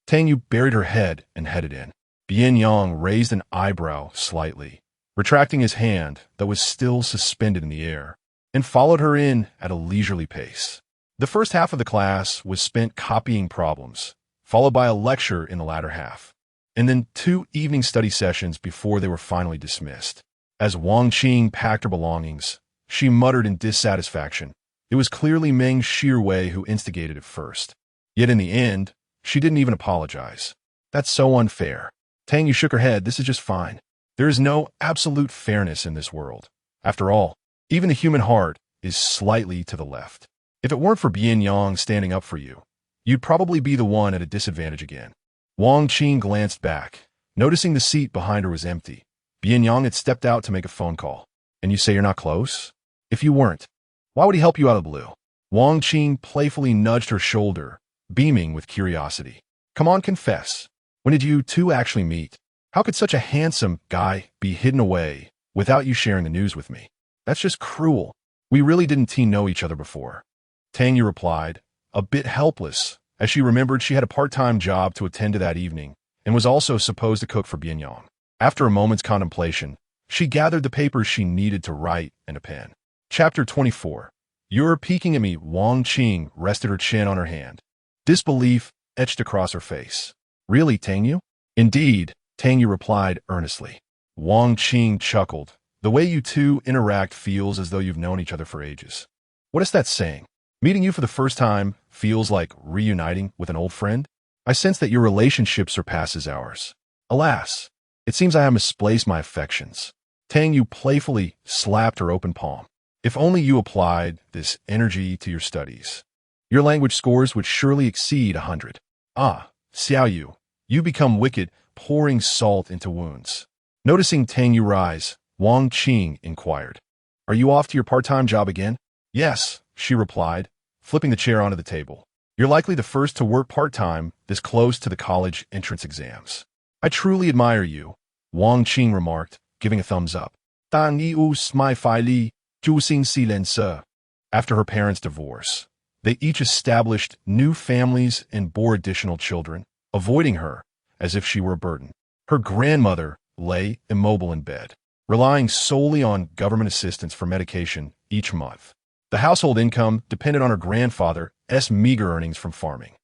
Tang Yu buried her head and headed in. Bian Yang raised an eyebrow slightly, retracting his hand that was still suspended in the air, and followed her in at a leisurely pace. The first half of the class was spent copying problems, followed by a lecture in the latter half, and then 2 evening study sessions before they were finally dismissed. As Wang Qing packed her belongings, she muttered in dissatisfaction. It was clearly Meng Shirwei who instigated it first. Yet in the end, she didn't even apologize. "That's so unfair." Tang Yu shook her head. "This is just fine. There is no absolute fairness in this world. After all, even the human heart is slightly to the left. If it weren't for Bian Yang standing up for you, you'd probably be the one at a disadvantage again." Wang Qing glanced back, noticing the seat behind her was empty. Bian Yang had stepped out to make a phone call. "And you say you're not close? If you weren't, why would he help you out of the blue?" Wang Qing playfully nudged her shoulder, beaming with curiosity. "Come on, confess. When did you two actually meet? How could such a handsome guy be hidden away without you sharing the news with me? That's just cruel. We really didn't know each other before." Tang Yu replied, a bit helpless, as she remembered she had a part-time job to attend to that evening and was also supposed to cook for Bian Yang. After a moment's contemplation, she gathered the papers she needed to write and a pen. Chapter 24. "You're peeking at me." Wang Qing rested her chin on her hand. Disbelief etched across her face. "Really, Tang Yu?" "Indeed," Tang Yu replied earnestly. Wang Qing chuckled. "The way you two interact feels as though you've known each other for ages." "What is that saying? Meeting you for the first time feels like reuniting with an old friend? I sense that your relationship surpasses ours. Alas, it seems I have misplaced my affections." Tang Yu playfully slapped her open palm. "If only you applied this energy to your studies, your language scores would surely exceed 100. Ah, Xiao Yu, you become wicked, pouring salt into wounds." Noticing Tang Yu rise, Wang Qing inquired, "Are you off to your part-time job again?" "Yes," she replied, flipping the chair onto the table. "You're likely the first to work part-time this close to the college entrance exams." "I truly admire you," Wang Qing remarked, giving a thumbs up. "Tang Yu smai fai li, zhu xin si len se." After her parents' divorce, they each established new families and bore additional children, avoiding her as if she were a burden. Her grandmother lay immobile in bed, relying solely on government assistance for medication each month. The household income depended on her grandfather's meager earnings from farming.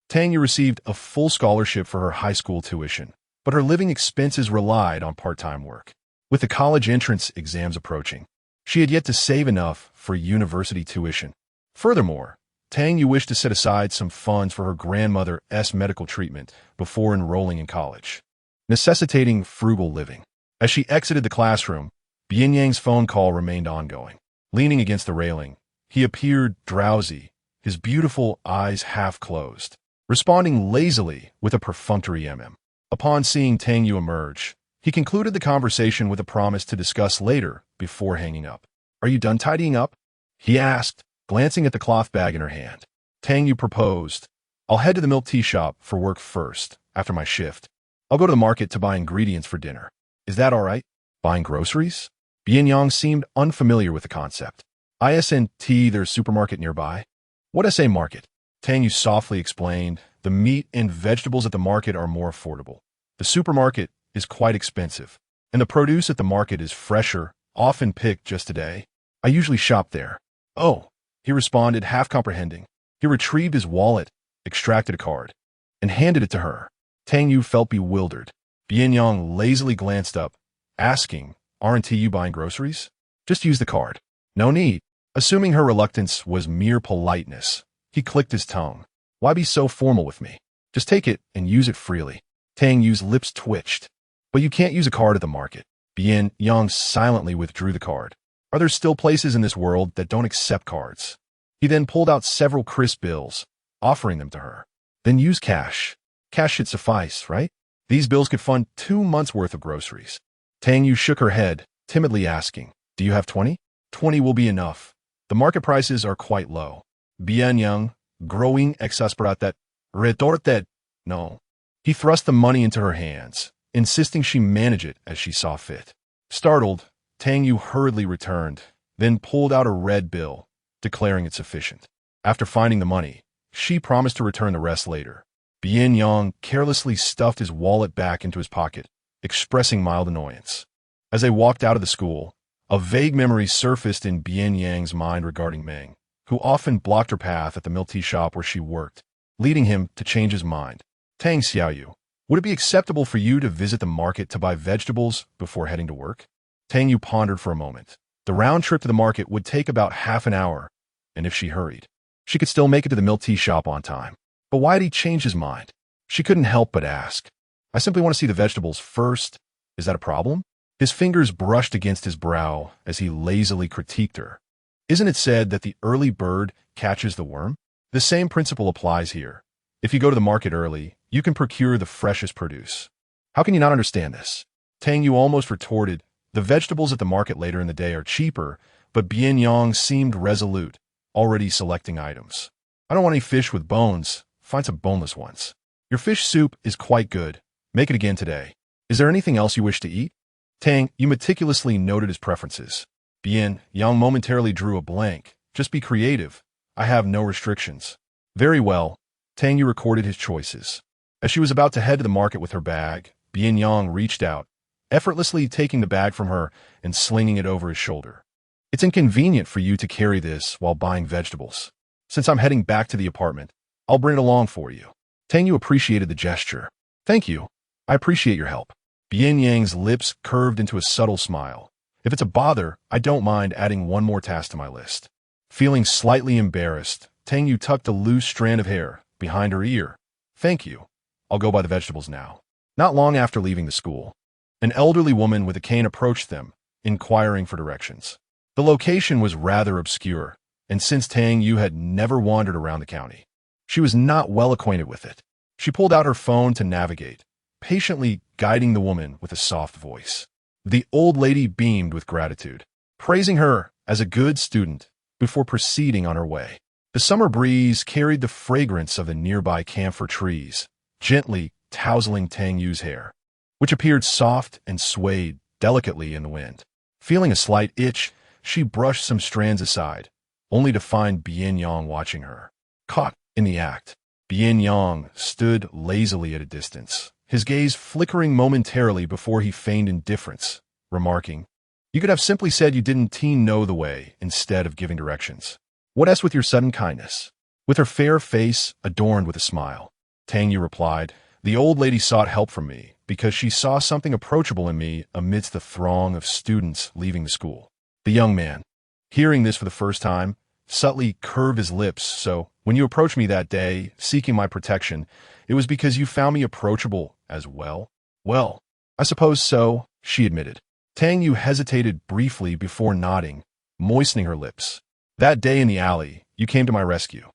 Tang Yu received a full scholarship for her high school tuition, but her living expenses relied on part-time work. With the college entrance exams approaching, she had yet to save enough for university tuition. Furthermore, Tang Yu wished to set aside some funds for her grandmother's medical treatment before enrolling in college, necessitating frugal living. As she exited the classroom, Bian Yang's phone call remained ongoing. Leaning against the railing, he appeared drowsy, his beautiful eyes half closed, responding lazily with a perfunctory mm. Upon seeing Tang Yu emerge, he concluded the conversation with a promise to discuss later before hanging up. "Are you done tidying up?" he asked, glancing at the cloth bag in her hand. Tang Yu proposed, "I'll head to the milk tea shop for work first, after my shift. I'll go to the market to buy ingredients for dinner. Is that all right?" "Buying groceries?" Bian Yang seemed unfamiliar with the concept. "Isn't their supermarket nearby?" "What SA market?" Tang Yu softly explained. "The meat and vegetables at the market are more affordable. The supermarket is quite expensive, and the produce at the market is fresher, often picked just today. I usually shop there." "Oh," he responded, half comprehending. He retrieved his wallet, extracted a card, and handed it to her. Tang Yu felt bewildered. Bian Yang lazily glanced up, asking, "Aren't you buying groceries? Just use the card." "No need." Assuming her reluctance was mere politeness, he clicked his tongue. "Why be so formal with me? Just take it and use it freely." Tang Yu's lips twitched. "But you can't use a card at the market." Bian Yang silently withdrew the card. "Are there still places in this world that don't accept cards?" He then pulled out several crisp bills, offering them to her. "Then use cash. Cash should suffice, right? These bills could fund 2 months' worth of groceries." Tang Yu shook her head, timidly asking, "Do you have 20? 20 will be enough. The market prices are quite low." Bian Yang, growing exasperated, retorted, "No." He thrust the money into her hands, insisting she manage it as she saw fit. Startled, Tang Yu hurriedly returned, then pulled out a red bill, declaring it sufficient. After finding the money, she promised to return the rest later. Bian Yang carelessly stuffed his wallet back into his pocket, expressing mild annoyance. As they walked out of the school, a vague memory surfaced in Bian Yang's mind regarding Meng, who often blocked her path at the milk tea shop where she worked, leading him to change his mind. "Tang Xiaoyu, would it be acceptable for you to visit the market to buy vegetables before heading to work?" Tang Yu pondered for a moment. The round trip to the market would take about half an hour, and if she hurried, she could still make it to the milk tea shop on time. But why had he changed his mind? She couldn't help but ask. "I simply want to see the vegetables first. Is that a problem?" His fingers brushed against his brow as he lazily critiqued her. "Isn't it said that the early bird catches the worm? The same principle applies here. If you go to the market early, you can procure the freshest produce. How can you not understand this?" Tang Yu almost retorted, "The vegetables at the market later in the day are cheaper," but Bian Yang seemed resolute, already selecting items. "I don't want any fish with bones. Find some boneless ones. Your fish soup is quite good. Make it again today. Is there anything else you wish to eat?" Tang Yu meticulously noted his preferences. Bian Yang momentarily drew a blank. "Just be creative. I have no restrictions." "Very well." Tang Yu recorded his choices. As she was about to head to the market with her bag, Bian Yang reached out, effortlessly taking the bag from her and slinging it over his shoulder. "It's inconvenient for you to carry this while buying vegetables. Since I'm heading back to the apartment, I'll bring it along for you." Tang Yu appreciated the gesture. "Thank you. I appreciate your help." Bian Yang's lips curved into a subtle smile. "If it's a bother, I don't mind adding one more task to my list." Feeling slightly embarrassed, Tang Yu tucked a loose strand of hair behind her ear. "Thank you. I'll go buy the vegetables now." Not long after leaving the school, an elderly woman with a cane approached them, inquiring for directions. The location was rather obscure, and since Tang Yu had never wandered around the county, she was not well acquainted with it. She pulled out her phone to navigate, patiently guiding the woman with a soft voice. The old lady beamed with gratitude, praising her as a good student before proceeding on her way. The summer breeze carried the fragrance of the nearby camphor trees, gently tousling Tang Yu's hair, which appeared soft and swayed delicately in the wind. Feeling a slight itch, she brushed some strands aside, only to find Bian Yang watching her. Caught in the act, Bian Yang stood lazily at a distance, his gaze flickering momentarily before he feigned indifference, remarking, "You could have simply said you didn't know the way instead of giving directions. What else with your sudden kindness?" With her fair face adorned with a smile, Tang Yu replied, "The old lady sought help from me because she saw something approachable in me amidst the throng of students leaving the school." The young man, hearing this for the first time, subtly curved his lips. "So, when you approached me that day, seeking my protection, it was because you found me approachable as well?" "Well, I suppose so," she admitted. Tang Yu hesitated briefly before nodding, moistening her lips. "That day in the alley, you came to my rescue.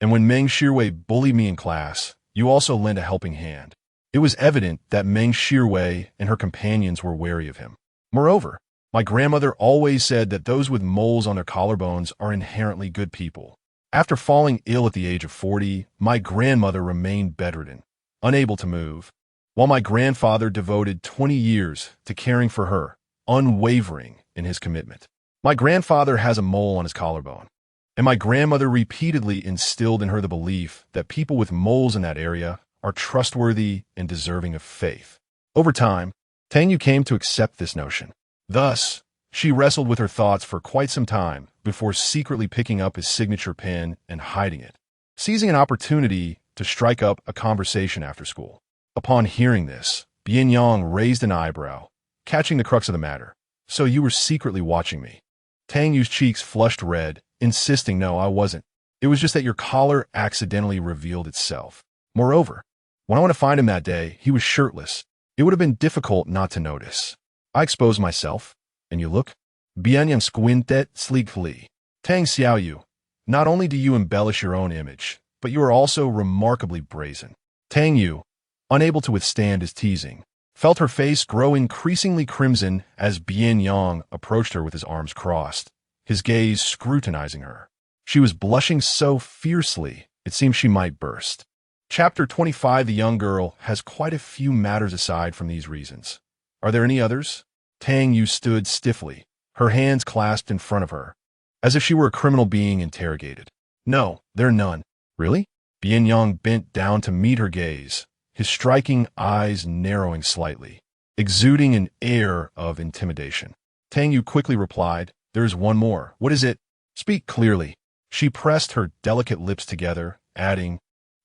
And when Meng Shirwei bullied me in class, you also lent a helping hand." It was evident that Meng Shirwei and her companions were wary of him. "Moreover, my grandmother always said that those with moles on their collarbones are inherently good people. After falling ill at the age of 40, my grandmother remained bedridden, unable to move, while my grandfather devoted 20 years to caring for her, unwavering in his commitment. My grandfather has a mole on his collarbone, and my grandmother repeatedly instilled in her the belief that people with moles in that area are trustworthy and deserving of faith. Over time, Tang Yu came to accept this notion. Thus, she wrestled with her thoughts for quite some time before secretly picking up his signature pen and hiding it, seizing an opportunity to strike up a conversation after school. Upon hearing this, Bian Yang raised an eyebrow, catching the crux of the matter. So you were secretly watching me. Tang Yu's cheeks flushed red, insisting no, I wasn't. It was just that your collar accidentally revealed itself. Moreover, when I went to find him that day, he was shirtless. It would have been difficult not to notice. I exposed myself, and you look? Bian Yang squinted sleekly. Tang Xiaoyu, not only do you embellish your own image, but you are also remarkably brazen. Tang Yu, unable to withstand his teasing, felt her face grow increasingly crimson as Bian Yang approached her with his arms crossed, his gaze scrutinizing her. She was blushing so fiercely, it seemed she might burst. Chapter 25. The young girl has quite a few matters aside from these reasons. Are there any others? Tang Yu stood stiffly, her hands clasped in front of her, as if she were a criminal being interrogated. No, there are none. Really? Bian Yang bent down to meet her gaze, his striking eyes narrowing slightly, exuding an air of intimidation. Tang Yu quickly replied, there is one more. What is it? Speak clearly. She pressed her delicate lips together, adding,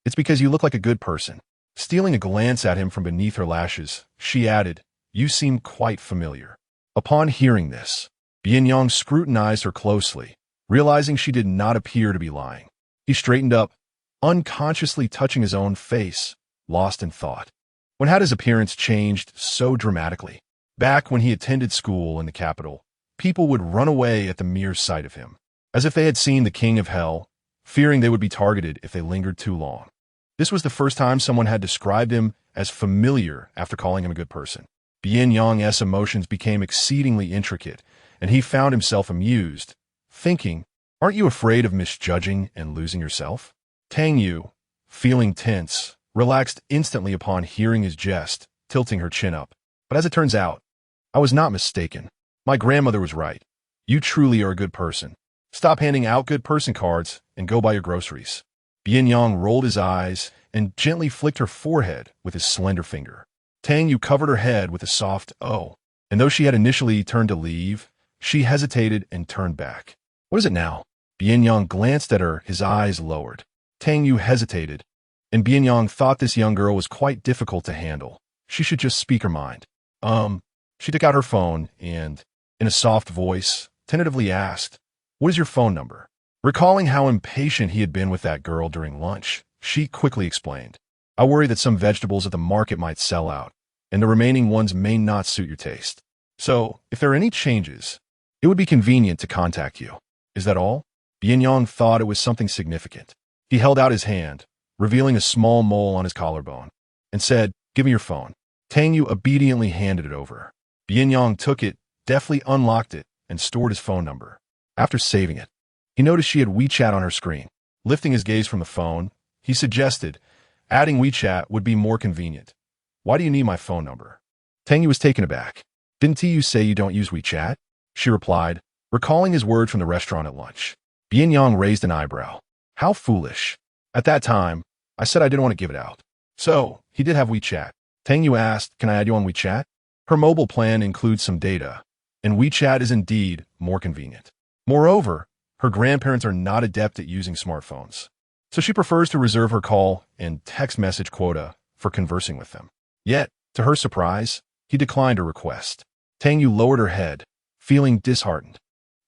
it's because you look like a good person. Stealing a glance at him from beneath her lashes, she added, you seem quite familiar. Upon hearing this, Bian Yang scrutinized her closely, realizing she did not appear to be lying. He straightened up, unconsciously touching his own face, lost in thought. When had his appearance changed so dramatically? Back when he attended school in the capital, people would run away at the mere sight of him, as if they had seen the king of hell, fearing they would be targeted if they lingered too long. This was the first time someone had described him as familiar after calling him a good person. Bian Yang's emotions became exceedingly intricate, and he found himself amused, thinking, aren't you afraid of misjudging and losing yourself? Tang Yu, feeling tense, relaxed instantly upon hearing his jest, tilting her chin up. But as it turns out, I was not mistaken. My grandmother was right. You truly are a good person. Stop handing out good person cards and go buy your groceries. Bian Yang rolled his eyes and gently flicked her forehead with his slender finger. Tang Yu covered her head with a soft "oh," and though she had initially turned to leave, she hesitated and turned back. What is it now? Bian Yang glanced at her, his eyes lowered. Tang Yu hesitated, and Bian Yang thought this young girl was quite difficult to handle. She should just speak her mind. She took out her phone and, in a soft voice, tentatively asked, what is your phone number? Recalling how impatient he had been with that girl during lunch, she quickly explained, I worry that some vegetables at the market might sell out, and the remaining ones may not suit your taste. So, if there are any changes, it would be convenient to contact you. Is that all? Bian Yang thought it was something significant. He held out his hand, revealing a small mole on his collarbone, and said, give me your phone. Tang Yu obediently handed it over. Bian Yang took it, deftly unlocked it, and stored his phone number. After saving it, he noticed she had WeChat on her screen. Lifting his gaze from the phone, he suggested, adding WeChat would be more convenient. Why do you need my phone number? Tang Yu was taken aback. Didn't you say you don't use WeChat? She replied, recalling his words from the restaurant at lunch. Bian Yang raised an eyebrow. How foolish. At that time, I said I didn't want to give it out. So, he did have WeChat. Tang Yu asked, can I add you on WeChat? Her mobile plan includes some data, and WeChat is indeed more convenient. Moreover, her grandparents are not adept at using smartphones, so she prefers to reserve her call and text message quota for conversing with them. Yet, to her surprise, he declined her request. Tang Yu lowered her head, feeling disheartened.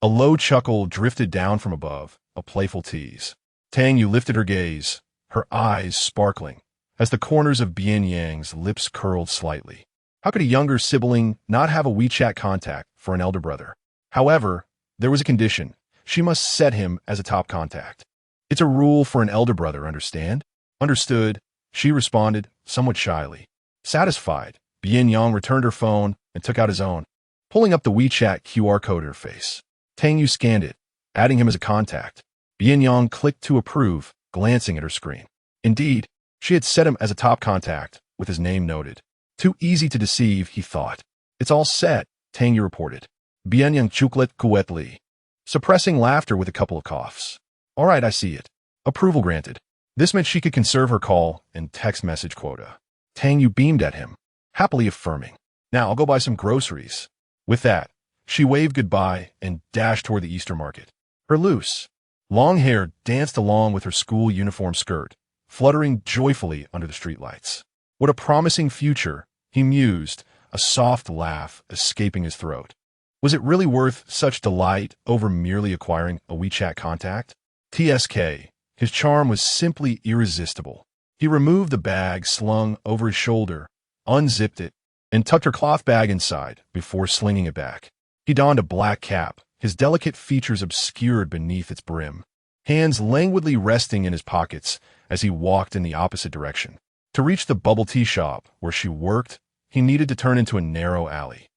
A low chuckle drifted down from above, a playful tease. Tang Yu lifted her gaze, her eyes sparkling, as the corners of Bian Yang's lips curled slightly. How could a younger sibling not have a WeChat contact for an elder brother? However, there was a condition. She must set him as a top contact. It's a rule for an elder brother, understand? Understood, she responded, somewhat shyly. Satisfied, Bian Yang returned her phone and took out his own, pulling up the WeChat QR code at her face. Tang Yu scanned it, adding him as a contact. Bian Yang clicked to approve, glancing at her screen. Indeed, she had set him as a top contact, with his name noted. Too easy to deceive, he thought. It's all set, Tang Yu reported. Bian Yang chuklet quietly, suppressing laughter with a couple of coughs. All right, I see it. Approval granted. This meant she could conserve her call and text message quota. Tang Yu beamed at him, happily affirming. Now I'll go buy some groceries. With that, she waved goodbye and dashed toward the Easter market. Her loose, long hair danced along with her school uniform skirt, fluttering joyfully under the streetlights. What a promising future, he mused, a soft laugh escaping his throat. Was it really worth such delight over merely acquiring a WeChat contact? TSK. His charm was simply irresistible. He removed the bag slung over his shoulder, unzipped it, and tucked her cloth bag inside before slinging it back. He donned a black cap, his delicate features obscured beneath its brim, hands languidly resting in his pockets as he walked in the opposite direction. To reach the bubble tea shop where she worked, he needed to turn into a narrow alley.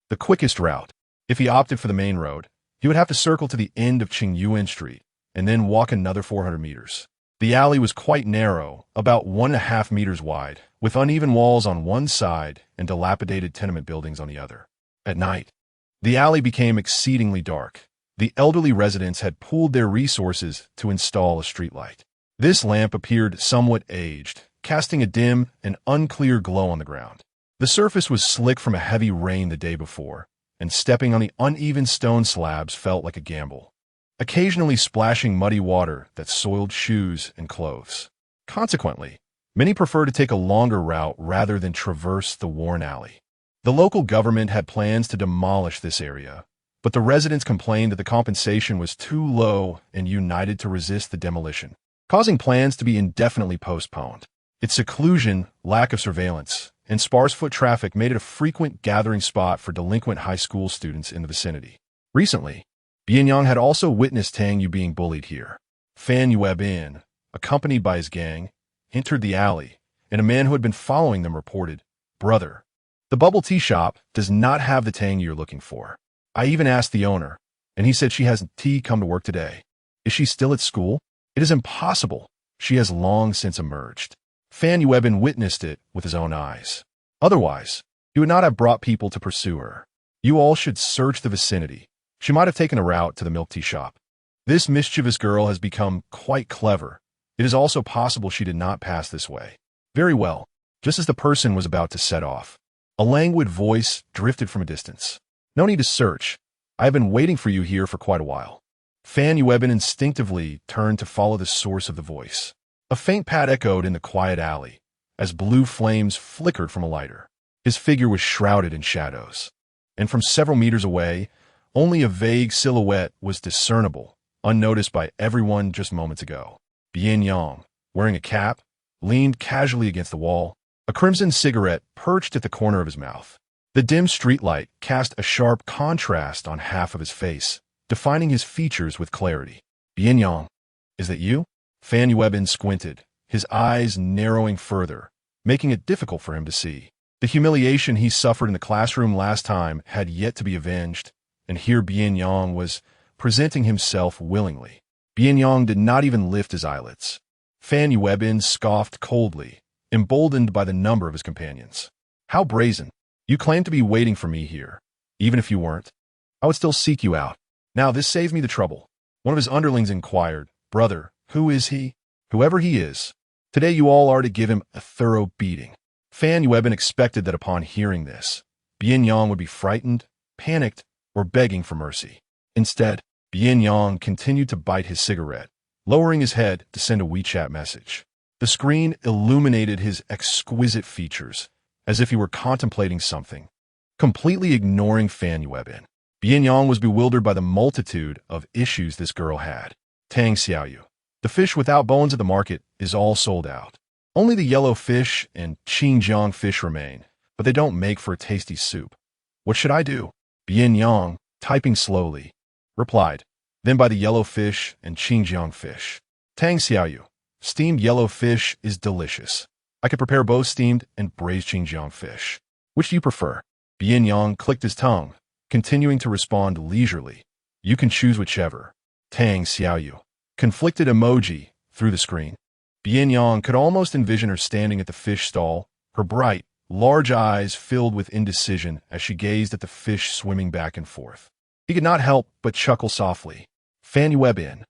The quickest route. If he opted for the main road, he would have to circle to the end of Qingyuan Street and then walk another 400 meters. The alley was quite narrow, about 1.5 meters wide, with uneven walls on one side and dilapidated tenement buildings on the other. At night, the alley became exceedingly dark. The elderly residents had pooled their resources to install a streetlight. This lamp appeared somewhat aged, casting a dim and unclear glow on the ground. The surface was slick from a heavy rain the day before, and stepping on the uneven stone slabs felt like a gamble, occasionally splashing muddy water that soiled shoes and clothes. Consequently, many preferred to take a longer route rather than traverse the worn alley. The local government had plans to demolish this area, but the residents complained that the compensation was too low and united to resist the demolition, causing plans to be indefinitely postponed. Its seclusion, lack of surveillance, and sparse foot traffic made it a frequent gathering spot for delinquent high school students in the vicinity. Recently, Bian Yang had also witnessed Tang Yu being bullied here. Fan Yuebin, accompanied by his gang, entered the alley, and a man who had been following them reported, "Brother, the bubble tea shop does not have the Tang you're looking for. I even asked the owner, and he said she hasn't come to work today. Is she still at school? It is impossible. She has long since emerged." Fan Yuebin witnessed it with his own eyes. Otherwise, he would not have brought people to pursue her. You all should search the vicinity. She might have taken a route to the milk tea shop. This mischievous girl has become quite clever. It is also possible she did not pass this way. Very well. Just as the person was about to set off, a languid voice drifted from a distance. No need to search. I have been waiting for you here for quite a while. Fan Yuebin instinctively turned to follow the source of the voice. A faint pat echoed in the quiet alley as blue flames flickered from a lighter. His figure was shrouded in shadows, and from several meters away, only a vague silhouette was discernible, unnoticed by everyone just moments ago. Bian Yang, wearing a cap, leaned casually against the wall, a crimson cigarette perched at the corner of his mouth. The dim streetlight cast a sharp contrast on half of his face, defining his features with clarity. Bian Yang, is that you? Fan Yuebin squinted, his eyes narrowing further, making it difficult for him to see. The humiliation he suffered in the classroom last time had yet to be avenged, and here Bian Yang was presenting himself willingly. Bian Yang did not even lift his eyelids. Fan Yuebin scoffed coldly, emboldened by the number of his companions. How brazen. You claim to be waiting for me here. Even if you weren't, I would still seek you out. Now this saved me the trouble. One of his underlings inquired, Brother, who is he? Whoever he is, today you all are to give him a thorough beating. Fan Yuebin expected that upon hearing this, Bian Yang would be frightened, panicked, or begging for mercy. Instead, Bian Yang continued to bite his cigarette, lowering his head to send a WeChat message. The screen illuminated his exquisite features, as if he were contemplating something, completely ignoring Fan Yuebin. Bian Yang was bewildered by the multitude of issues this girl had. Tang Xiaoyu. The fish without bones at the market is all sold out. Only the yellow fish and Xinjiang fish remain, but they don't make for a tasty soup. What should I do? Bian Yang, typing slowly, replied, then by the yellow fish and Xinjiang fish. Tang Xiaoyu. Steamed yellow fish is delicious. I could prepare both steamed and braised Xinjiang fish. Which do you prefer? Bian Yang clicked his tongue, continuing to respond leisurely. You can choose whichever. Tang Xiaoyu. Conflicted emoji through the screen. Bian Yang could almost envision her standing at the fish stall, her bright, large eyes filled with indecision as she gazed at the fish swimming back and forth. He could not help but chuckle softly. Fan Yuebin.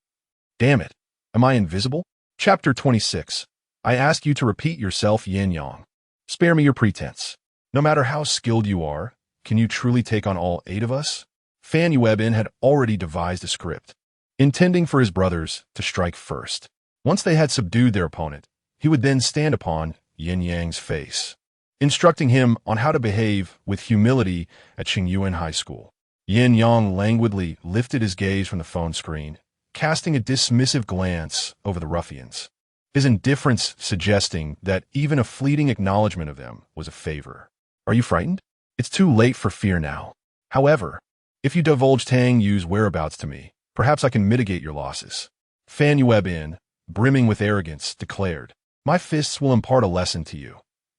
Damn it. Am I invisible? Chapter 26. I ask you to repeat yourself, Yin Yang. Spare me your pretense. No matter how skilled you are, can you truly take on all 8 of us? Fan Yuebin had already devised a script, intending for his brothers to strike first. Once they had subdued their opponent, he would then stand upon Yin Yang's face. instructing him on how to behave with humility at Qingyuan High School. Bian Yang languidly lifted his gaze from the phone screen, casting a dismissive glance over the ruffians, his indifference suggesting that even a fleeting acknowledgement of them was a favor. Are you frightened? It's too late for fear now. However, if you divulge Tang Yu's whereabouts to me, perhaps I can mitigate your losses. Fan Yuebin, brimming with arrogance, declared, My fists will impart a lesson to you.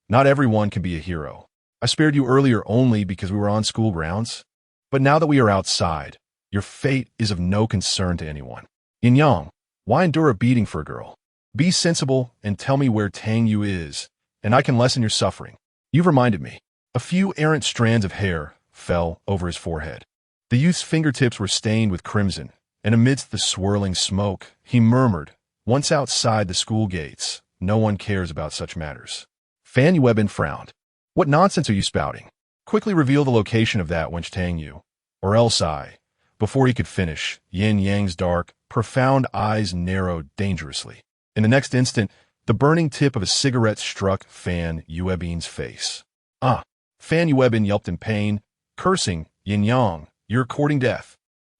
Not everyone can be a hero. I spared you earlier only because we were on school grounds. But now that we are outside, your fate is of no concern to anyone. Bian Yang, why endure a beating for a girl? Be sensible and tell me where Tang Yu is, and I can lessen your suffering. You've reminded me. A few errant strands of hair fell over his forehead. The youth's fingertips were stained with crimson, and amidst the swirling smoke, he murmured, Once outside the school gates, no one cares about such matters. Fan Yuebin frowned. What nonsense are you spouting? Quickly reveal the location of that wench Tang Yu, or else I. Before he could finish, Bian Yang's dark, profound eyes narrowed dangerously. In the next instant, the burning tip of a cigarette struck Fan Yuebin's face. Ah! Fan Yuebin yelped in pain, cursing, Bian Yang, you're courting death.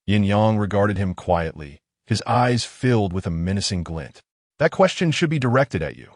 Bian Yang regarded him quietly, his eyes filled with a menacing glint. That question should be directed at you.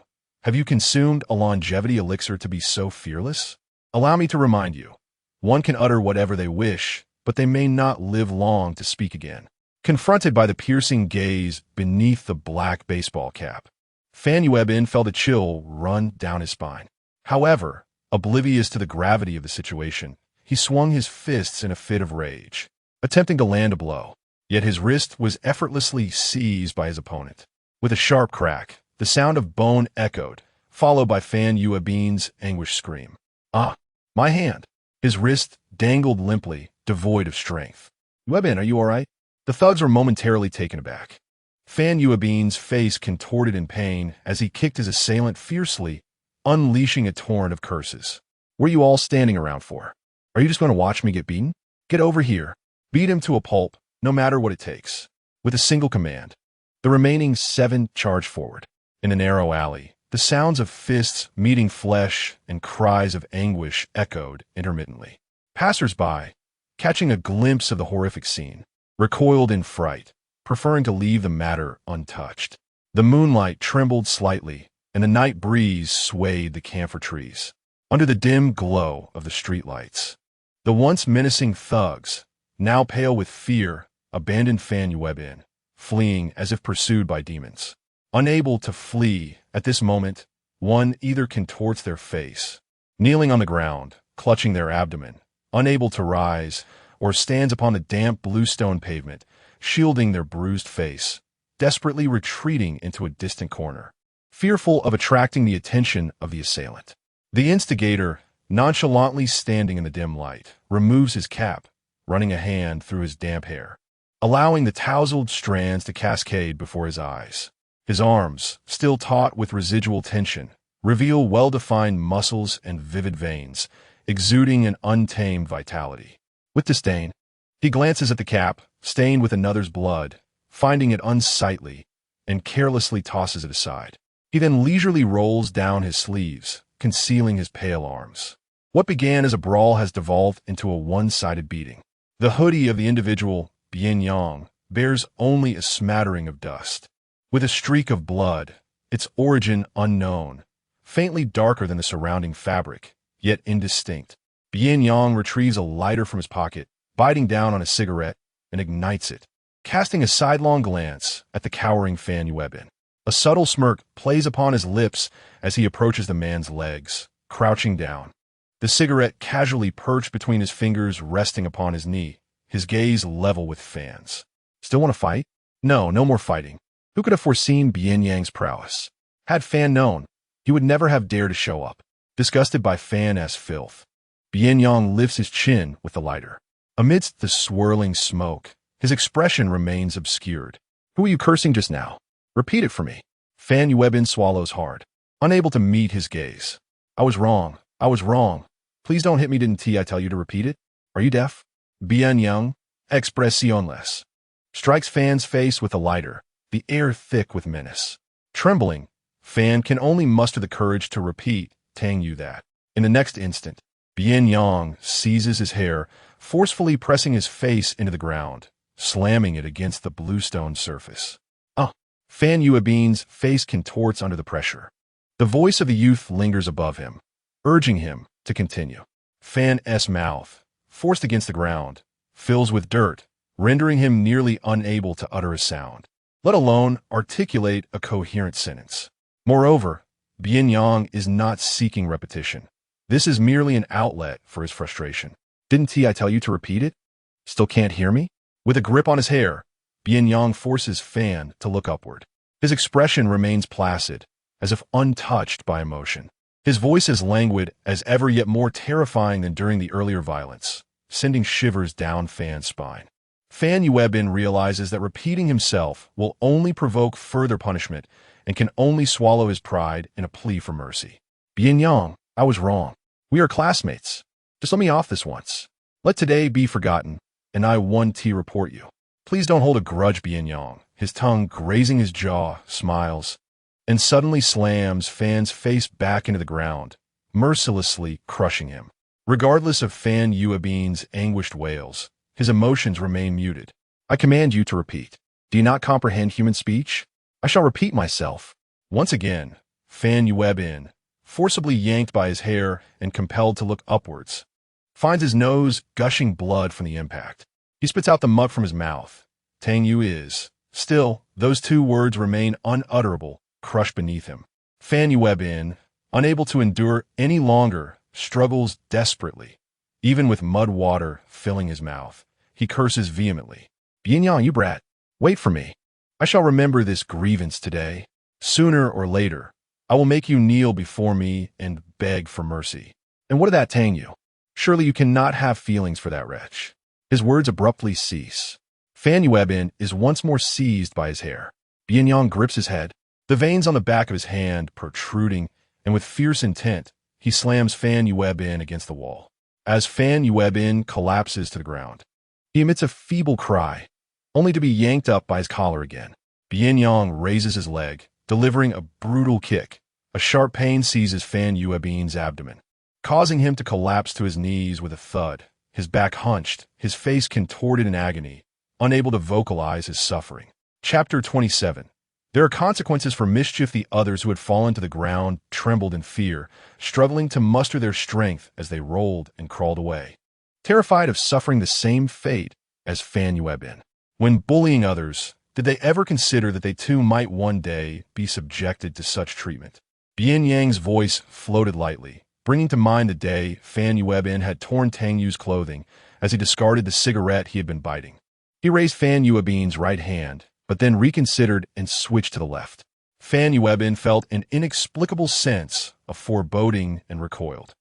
Have you consumed a longevity elixir to be so fearless? Allow me to remind you, one can utter whatever they wish, but they may not live long to speak again. Confronted by the piercing gaze beneath the black baseball cap, Fan Yuebin felt a chill run down his spine. However, oblivious to the gravity of the situation, he swung his fists in a fit of rage, attempting to land a blow. Yet his wrist was effortlessly seized by his opponent. With a sharp crack, the sound of bone echoed, followed by Fan Yuebin's anguished scream. Ah, my hand! His wrist dangled limply, devoid of strength. Yuebin, are you all right? The thugs were momentarily taken aback. Fan Yuebin's face contorted in pain as he kicked his assailant fiercely, unleashing a torrent of curses. What are you all standing around for? Are you just going to watch me get beaten? Get over here. Beat him to a pulp, no matter what it takes. With a single command. The remaining 7 charged forward. In a narrow alley, the sounds of fists meeting flesh and cries of anguish echoed intermittently. Passers-by, catching a glimpse of the horrific scene, recoiled in fright, preferring to leave the matter untouched. The moonlight trembled slightly, and the night breeze swayed the camphor trees. Under the dim glow of the streetlights, the once menacing thugs, now pale with fear, abandoned Fan Yuebin, fleeing as if pursued by demons. Unable to flee at this moment, one either contorts their face, kneeling on the ground, clutching their abdomen, unable to rise, or stands upon the damp bluestone pavement, shielding their bruised face, desperately retreating into a distant corner, fearful of attracting the attention of the assailant. The instigator, nonchalantly standing in the dim light, removes his cap, running a hand through his damp hair, allowing the tousled strands to cascade before his eyes. His arms, still taut with residual tension, reveal well-defined muscles and vivid veins, exuding an untamed vitality. With disdain, he glances at the cap, stained with another's blood, finding it unsightly, and carelessly tosses it aside. He then leisurely rolls down his sleeves, concealing his pale arms. What began as a brawl has devolved into a one-sided beating. The hoodie of the individual, Bian Yang, bears only a smattering of dust. With a streak of blood, its origin unknown, faintly darker than the surrounding fabric, yet indistinct. Bian Yang retrieves a lighter from his pocket, biting down on a cigarette, and ignites it, casting a sidelong glance at the cowering Fan Yuebin. A subtle smirk plays upon his lips as he approaches the man's legs, crouching down. The cigarette casually perched between his fingers, resting upon his knee, his gaze level with Fan's. Still want to fight? No, no more fighting. Who could have foreseen Bian Yang's prowess? Had Fan known, he would never have dared to show up. Disgusted by Fan's filth, Bian Yang lifts his chin with the lighter. Amidst the swirling smoke, his expression remains obscured. Who were you cursing just now? Repeat it for me. Fan Yuebin swallows hard, unable to meet his gaze. I was wrong. I was wrong. Please don't hit me, didn't I tell you to repeat it? Are you deaf? Bian Yang, expressionless, strikes Fan's face with a lighter, the air thick with menace. Trembling, Fan can only muster the courage to repeat, Tang Yu that. In the next instant, Bian Yang seizes his hair, forcefully pressing his face into the ground, slamming it against the bluestone surface. Fan Yuebin's face contorts under the pressure. The voice of the youth lingers above him, urging him to continue. Fan's mouth, forced against the ground, fills with dirt, rendering him nearly unable to utter a sound, let alone articulate a coherent sentence. Moreover, Bian Yang is not seeking repetition. This is merely an outlet for his frustration. Didn't I tell you to repeat it? Still can't hear me? With a grip on his hair, Bian Yang forces Fan to look upward. His expression remains placid, as if untouched by emotion. His voice is languid as ever, yet more terrifying than during the earlier violence, sending shivers down Fan's spine. Fan Yuebin realizes that repeating himself will only provoke further punishment and can only swallow his pride in a plea for mercy. Bian Yang, I was wrong. We are classmates. Just let me off this once. Let today be forgotten, and I report you. Please don't hold a grudge. Bian Yang, his tongue grazing his jaw, smiles, and suddenly slams Fan's face back into the ground, mercilessly crushing him. Regardless of Fan Yuebin's anguished wails, his emotions remain muted. I command you to repeat. Do you not comprehend human speech? I shall repeat myself. Once again, Fan Yuebin, forcibly yanked by his hair and compelled to look upwards, finds his nose gushing blood from the impact. He spits out the muck from his mouth. Tang Yu is. Still, those two words remain unutterable, crushed beneath him. Fan Yuebin, unable to endure any longer, struggles desperately. Even with mud water filling his mouth, he curses vehemently. Bian Yang, you brat, wait for me. I shall remember this grievance today. Sooner or later, I will make you kneel before me and beg for mercy. And what of that, Tang Yu? Surely you cannot have feelings for that wretch. His words abruptly cease. Fan Yuebin is once more seized by his hair. Bian Yang grips his head, the veins on the back of his hand protruding, and with fierce intent, he slams Fan Yuebin against the wall. As Fan Yuebin collapses to the ground, he emits a feeble cry, only to be yanked up by his collar again. Bian Yang raises his leg, delivering a brutal kick. A sharp pain seizes Fan Yuebin's abdomen, causing him to collapse to his knees with a thud, his back hunched, his face contorted in agony, unable to vocalize his suffering. Chapter 27. There are consequences for mischief. The others who had fallen to the ground trembled in fear, struggling to muster their strength as they rolled and crawled away, terrified of suffering the same fate as Fan Yuebin. When bullying others, did they ever consider that they too might one day be subjected to such treatment? Bian Yang's voice floated lightly, bringing to mind the day Fan Yuebin had torn Tang Yu's clothing as he discarded the cigarette he had been biting. He raised Fan Yuebin's right hand, but then reconsidered and switched to the left. Fan Yuebin felt an inexplicable sense of foreboding and recoiled.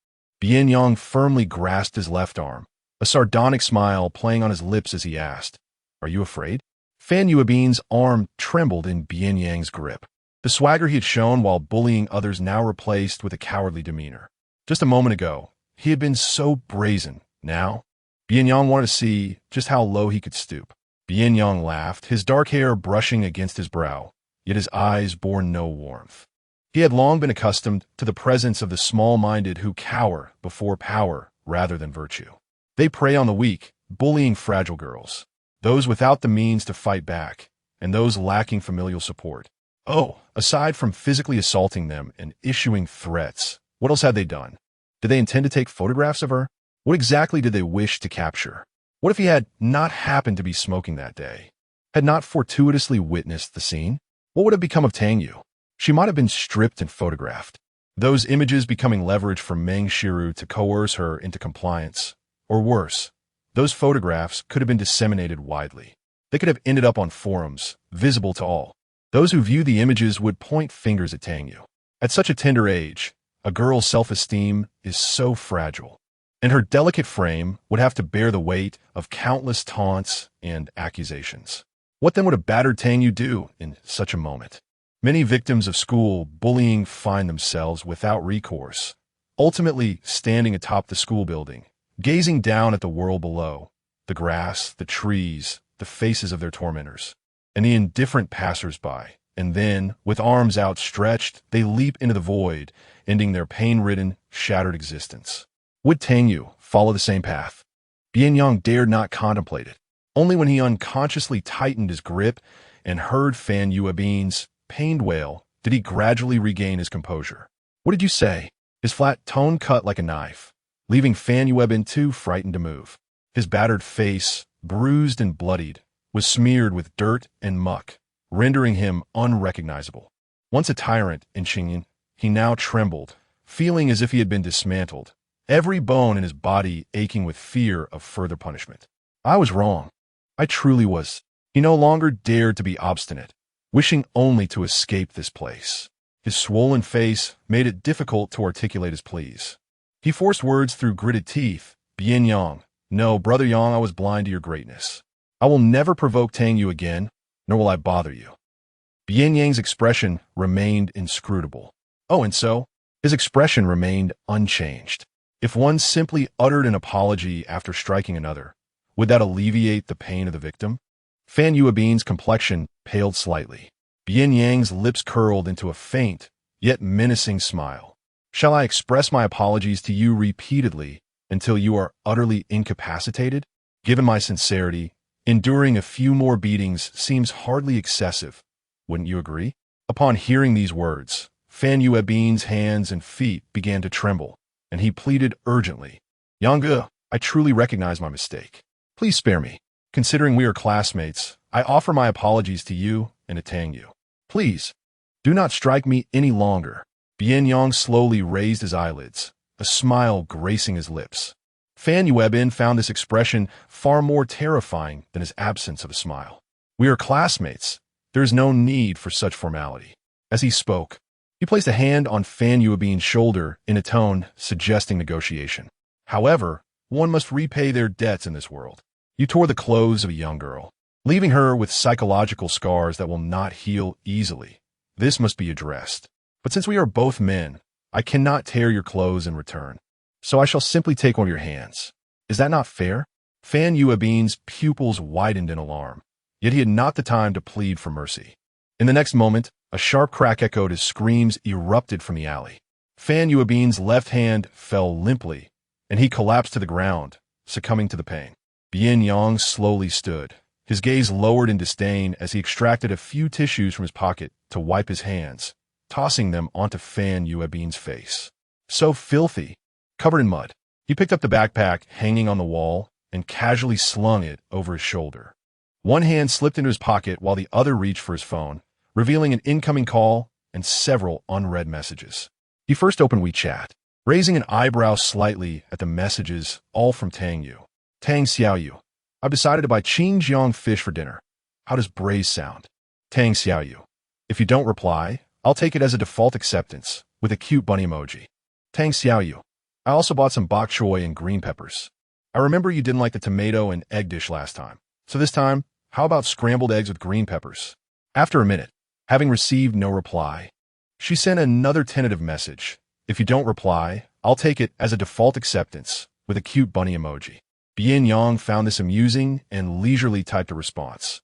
Bian Yang firmly grasped his left arm, a sardonic smile playing on his lips as he asked, "Are you afraid?" Fan Yuebin's arm trembled in Bian Yang's grip. The swagger he had shown while bullying others now replaced with a cowardly demeanor. Just a moment ago, he had been so brazen. Now, Bian Yang wanted to see just how low he could stoop. Bian Yang laughed, his dark hair brushing against his brow, yet his eyes bore no warmth. He had long been accustomed to the presence of the small-minded who cower before power rather than virtue. They prey on the weak, bullying fragile girls, those without the means to fight back, and those lacking familial support. Oh, aside from physically assaulting them and issuing threats, what else had they done? Did they intend to take photographs of her? What exactly did they wish to capture? What if he had not happened to be smoking that day? Had not fortuitously witnessed the scene? What would have become of Tang Yu? She might have been stripped and photographed, those images becoming leverage for Meng Shiru to coerce her into compliance. Or worse, those photographs could have been disseminated widely. They could have ended up on forums, visible to all. Those who view the images would point fingers at Tang Yu. At such a tender age, a girl's self-esteem is so fragile, and her delicate frame would have to bear the weight of countless taunts and accusations. What then would a battered Tang Yu do in such a moment? Many victims of school bullying find themselves without recourse, ultimately standing atop the school building, gazing down at the world below, the grass, the trees, the faces of their tormentors, and the indifferent passers-by, and then, with arms outstretched, they leap into the void, ending their pain-ridden, shattered existence. Would Tang Yu follow the same path? Bian Yang dared not contemplate it. Only when he unconsciously tightened his grip and heard Fan Yuebin's pained wail did he gradually regain his composure. "What did you say?" His flat tone cut like a knife, leaving Fan Yuebin too frightened to move. His battered face, bruised and bloodied, was smeared with dirt and muck, rendering him unrecognizable. Once a tyrant in Xingyin, he now trembled, feeling as if he had been dismantled, every bone in his body aching with fear of further punishment. I was wrong. I truly was. He no longer dared to be obstinate, wishing only to escape this place. His swollen face made it difficult to articulate his pleas. He forced words through gritted teeth. "Bian Yang, no, Brother Yang, I was blind to your greatness. I will never provoke Tang Yu again, nor will I bother you." Bian Yang's expression remained inscrutable. Oh, and so, his expression remained unchanged. If one simply uttered an apology after striking another, would that alleviate the pain of the victim? Fan Yuebin's complexion paled slightly. Bian Yang's lips curled into a faint, yet menacing smile. "Shall I express my apologies to you repeatedly until you are utterly incapacitated? Given my sincerity, enduring a few more beatings seems hardly excessive. Wouldn't you agree?" Upon hearing these words, Fan Yuebin's hands and feet began to tremble, and he pleaded urgently. "Yang, I truly recognize my mistake. Please spare me. Considering we are classmates, I offer my apologies to you and to Tang Yu. Please, do not strike me any longer." Bian Yang slowly raised his eyelids, a smile gracing his lips. Fan Yuebin found this expression far more terrifying than his absence of a smile. "We are classmates. There is no need for such formality." As he spoke, he placed a hand on Fan Yuebin's shoulder in a tone suggesting negotiation. "However, one must repay their debts in this world. You tore the clothes of a young girl, leaving her with psychological scars that will not heal easily. This must be addressed. But since we are both men, I cannot tear your clothes in return, so I shall simply take one of your hands. Is that not fair?" Fan Yuebin's pupils widened in alarm, yet he had not the time to plead for mercy. In the next moment, a sharp crack echoed as screams erupted from the alley. Fan Yuebin's left hand fell limply, and he collapsed to the ground, succumbing to the pain. Bian Yang slowly stood, his gaze lowered in disdain as he extracted a few tissues from his pocket to wipe his hands, tossing them onto Fan Yuebin's face. So filthy, covered in mud. He picked up the backpack hanging on the wall and casually slung it over his shoulder. One hand slipped into his pocket while the other reached for his phone, revealing an incoming call and several unread messages. He first opened WeChat, raising an eyebrow slightly at the messages, all from Tang Yu. "Tang Xiaoyu, I've decided to buy Xinjiang fish for dinner. How does braised sound?" "Tang Xiaoyu, if you don't reply, I'll take it as a default acceptance, with a cute bunny emoji." "Tang Xiaoyu, I also bought some bok choy and green peppers. I remember you didn't like the tomato and egg dish last time, so this time, how about scrambled eggs with green peppers?" After a minute, having received no reply, she sent another tentative message. "If you don't reply, I'll take it as a default acceptance, with a cute bunny emoji." Bian Yang found this amusing and leisurely typed a response.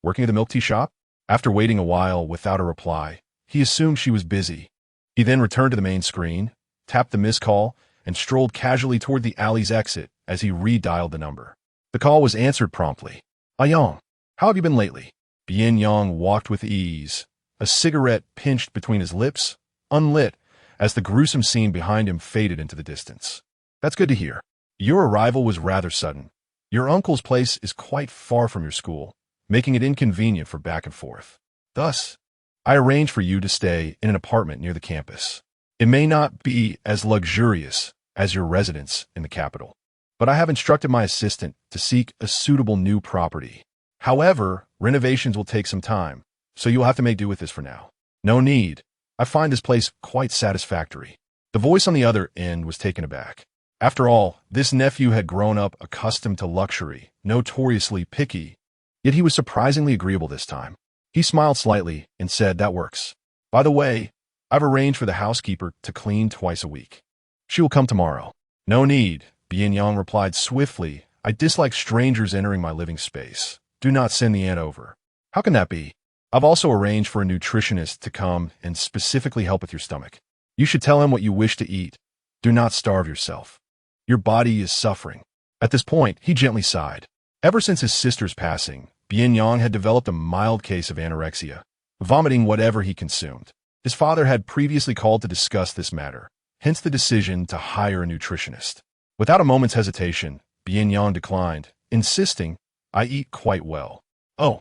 Working at the milk tea shop? After waiting a while without a reply, he assumed she was busy. He then returned to the main screen, tapped the missed call, and strolled casually toward the alley's exit as he redialed the number. The call was answered promptly. "Yang, how have you been lately?" Bian Yang walked with ease, a cigarette pinched between his lips, unlit, as the gruesome scene behind him faded into the distance. "That's good to hear. Your arrival was rather sudden. Your uncle's place is quite far from your school, making it inconvenient for back and forth. Thus, I arranged for you to stay in an apartment near the campus. It may not be as luxurious as your residence in the capital, but I have instructed my assistant to seek a suitable new property. However, renovations will take some time, so you'll have to make do with this for now." "No need. I find this place quite satisfactory." The voice on the other end was taken aback. After all, this nephew had grown up accustomed to luxury, notoriously picky, yet he was surprisingly agreeable this time. He smiled slightly and said, "That works. By the way, I've arranged for the housekeeper to clean twice a week. She will come tomorrow." "No need," Bian Yang replied swiftly. "I dislike strangers entering my living space. Do not send the aunt over." "How can that be?" I've also arranged for a nutritionist to come and specifically help with your stomach. You should tell him what you wish to eat. Do not starve yourself. Your body is suffering." At this point, he gently sighed. Ever since his sister's passing, Bian Yang had developed a mild case of anorexia, vomiting whatever he consumed. His father had previously called to discuss this matter, hence the decision to hire a nutritionist. Without a moment's hesitation, Bian Yang declined, insisting, "I eat quite well." "Oh,"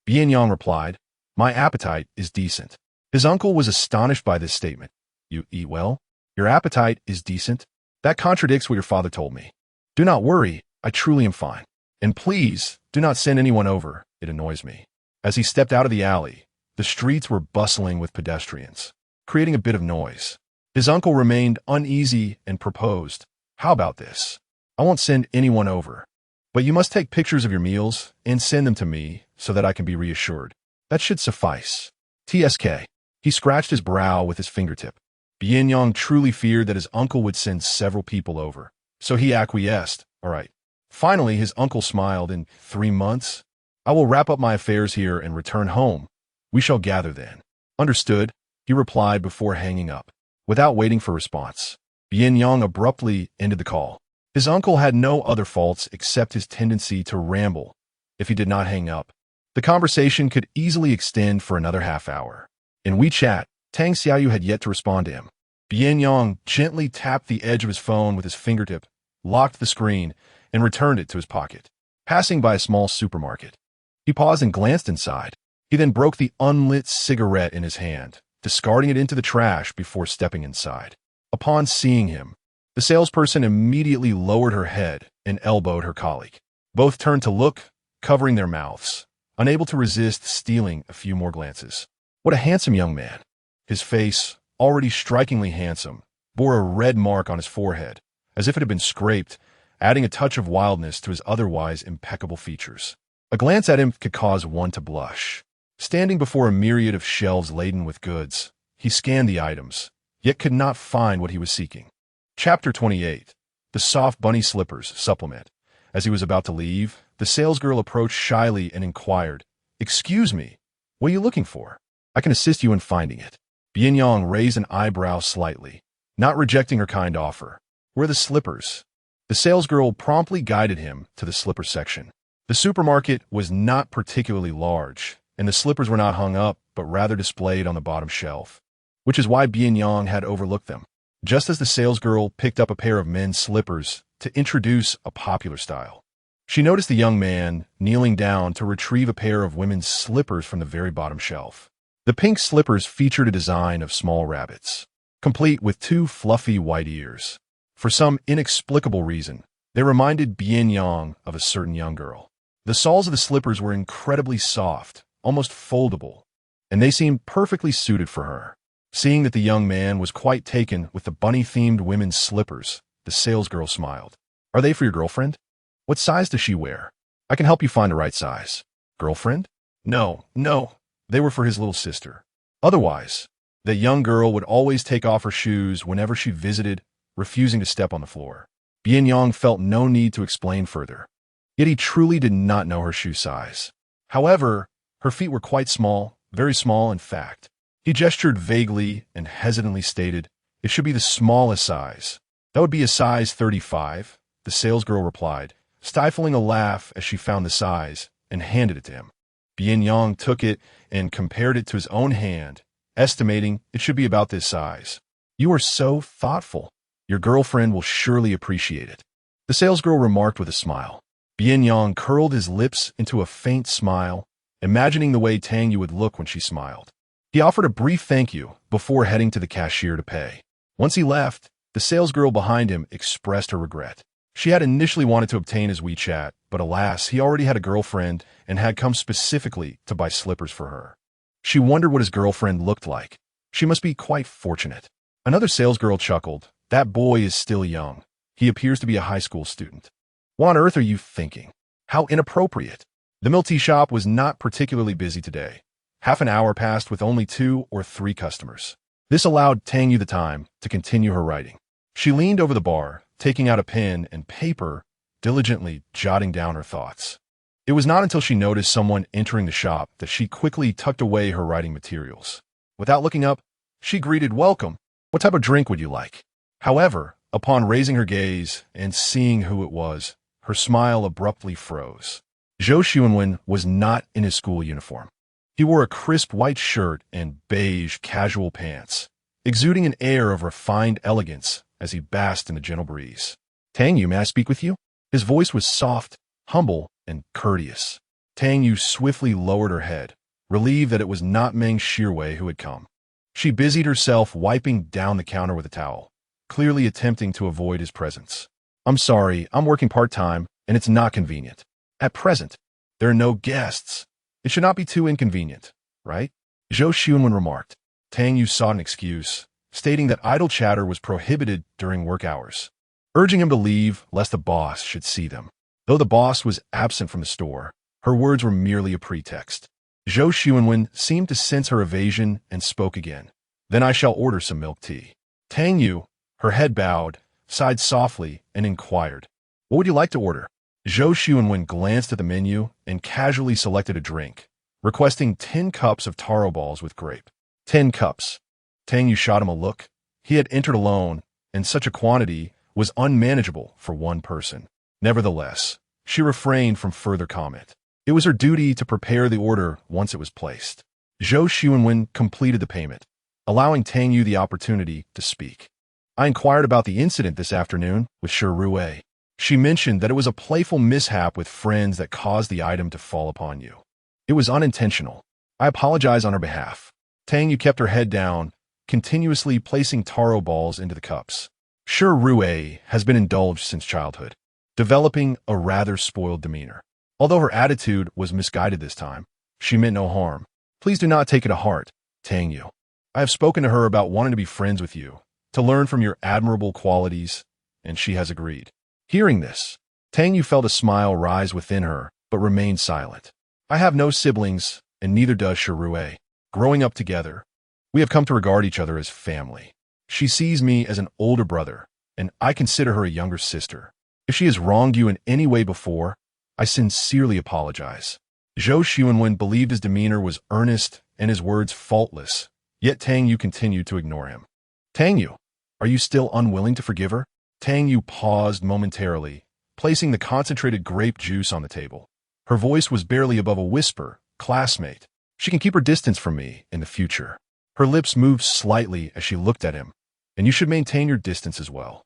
Bian Yang replied, "my appetite is decent." His uncle was astonished by this statement. "You eat well? Your appetite is decent? That contradicts what your father told me." "Do not worry, I truly am fine. And please, do not send anyone over, it annoys me." As he stepped out of the alley, the streets were bustling with pedestrians, creating a bit of noise. His uncle remained uneasy and proposed, "How about this? I won't send anyone over. But you must take pictures of your meals and send them to me so that I can be reassured. That should suffice." TSK. He scratched his brow with his fingertip. Bian Yang truly feared that his uncle would send several people over, so he acquiesced. "All right." Finally, his uncle smiled. "In 3 months, I will wrap up my affairs here and return home. We shall gather then." "Understood," he replied before hanging up. Without waiting for response, Bian Yang abruptly ended the call. His uncle had no other faults except his tendency to ramble. If he did not hang up, the conversation could easily extend for another half hour. In WeChat, Tang Yu had yet to respond to him. Bian Yang gently tapped the edge of his phone with his fingertip, locked the screen, and returned it to his pocket. Passing by a small supermarket, he paused and glanced inside. He then broke the unlit cigarette in his hand, discarding it into the trash before stepping inside. Upon seeing him, the salesperson immediately lowered her head and elbowed her colleague. Both turned to look, covering their mouths, unable to resist stealing a few more glances. What a handsome young man. His face, already strikingly handsome, bore a red mark on his forehead, as if it had been scraped, adding a touch of wildness to his otherwise impeccable features. A glance at him could cause one to blush. Standing before a myriad of shelves laden with goods, he scanned the items, yet could not find what he was seeking. Chapter 28. The Soft Bunny Slippers Supplement. As he was about to leave, the salesgirl approached shyly and inquired, "Excuse me, what are you looking for? I can assist you in finding it." Bian Yang raised an eyebrow slightly, not rejecting her kind offer. "Where are the slippers?" The salesgirl promptly guided him to the slipper section. The supermarket was not particularly large, and the slippers were not hung up, but rather displayed on the bottom shelf, which is why Bian Yang had overlooked them. Just as the salesgirl picked up a pair of men's slippers to introduce a popular style, she noticed the young man kneeling down to retrieve a pair of women's slippers from the very bottom shelf. The pink slippers featured a design of small rabbits, complete with 2 fluffy white ears. For some inexplicable reason, they reminded Bian Yang of a certain young girl. The soles of the slippers were incredibly soft, almost foldable, and they seemed perfectly suited for her. Seeing that the young man was quite taken with the bunny-themed women's slippers, the salesgirl smiled. "Are they for your girlfriend? What size does she wear? I can help you find the right size." "Girlfriend? No, they were for his little sister." Otherwise, the young girl would always take off her shoes whenever she visited, refusing to step on the floor. Bian Yang felt no need to explain further. Yet he truly did not know her shoe size. However, her feet were quite small, very small in fact. He gestured vaguely and hesitantly stated, "It should be the smallest size." "That would be a size 35, the salesgirl replied, stifling a laugh as she found the size and handed it to him. Bian Yang took it and compared it to his own hand, estimating it should be about this size. "You are so thoughtful. Your girlfriend will surely appreciate it," the salesgirl remarked with a smile. Bian Yang curled his lips into a faint smile, imagining the way Tang Yu would look when she smiled. He offered a brief thank you before heading to the cashier to pay. Once he left, the salesgirl behind him expressed her regret. She had initially wanted to obtain his WeChat, but alas, he already had a girlfriend and had come specifically to buy slippers for her. She wondered what his girlfriend looked like. She must be quite fortunate. Another salesgirl chuckled. "That boy is still young. He appears to be a high school student." "What on earth are you thinking? How inappropriate." The milk tea shop was not particularly busy today. Half an hour passed with only 2 or 3 customers. This allowed Tang Yu the time to continue her writing. She leaned over the bar, taking out a pen and paper, diligently jotting down her thoughts. It was not until she noticed someone entering the shop that she quickly tucked away her writing materials. Without looking up, she greeted, "Welcome. What type of drink would you like?" However, upon raising her gaze and seeing who it was, her smile abruptly froze. Zhou Xuanwen was not in his school uniform. He wore a crisp white shirt and beige casual pants, exuding an air of refined elegance as he basked in the gentle breeze. "Tang Yu, may I speak with you?" His voice was soft, humble, and courteous. Tang Yu swiftly lowered her head, relieved that it was not Meng Shirwei who had come. She busied herself wiping down the counter with a towel, clearly attempting to avoid his presence. "I'm sorry, I'm working part-time, and it's not convenient. At present, there are no guests. It should not be too inconvenient, right?" Zhou Xuanwen remarked. Tang Yu sought an excuse, stating that idle chatter was prohibited during work hours, urging him to leave lest the boss should see them. Though the boss was absent from the store, her words were merely a pretext. Zhou Xuanwen seemed to sense her evasion and spoke again. "Then I shall order some milk tea." Tang Yu, her head bowed, sighed softly and inquired, "What would you like to order?" Zhou Xuanwen glanced at the menu and casually selected a drink, requesting 10 cups of taro balls with grape. 10 cups. Tang Yu shot him a look. He had entered alone, and such a quantity was unmanageable for one person. Nevertheless, she refrained from further comment. It was her duty to prepare the order once it was placed. Zhou Xuanwen completed the payment, allowing Tang Yu the opportunity to speak. "I inquired about the incident this afternoon with Shi Ruei. She mentioned that it was a playful mishap with friends that caused the item to fall upon you. It was unintentional. I apologize on her behalf." Tang Yu kept her head down, continuously placing taro balls into the cups. Shi Ruei has been indulged since childhood, developing a rather spoiled demeanor. Although her attitude was misguided this time, she meant no harm. "Please do not take it to heart, Tang Yu. I have spoken to her about wanting to be friends with you, to learn from your admirable qualities, and she has agreed." Hearing this, Tang Yu felt a smile rise within her, but remained silent. "I have no siblings, and neither does Shi Ruei. Growing up together, we have come to regard each other as family. She sees me as an older brother, and I consider her a younger sister. If she has wronged you in any way before, I sincerely apologize." Zhou Xuanwen believed his demeanor was earnest and his words faultless, yet Tang Yu continued to ignore him. "Tang Yu, are you still unwilling to forgive her?" Tang Yu paused momentarily, placing the concentrated grape juice on the table. Her voice was barely above a whisper. "Classmate, she can keep her distance from me in the future." Her lips moved slightly as she looked at him, "And you should maintain your distance as well."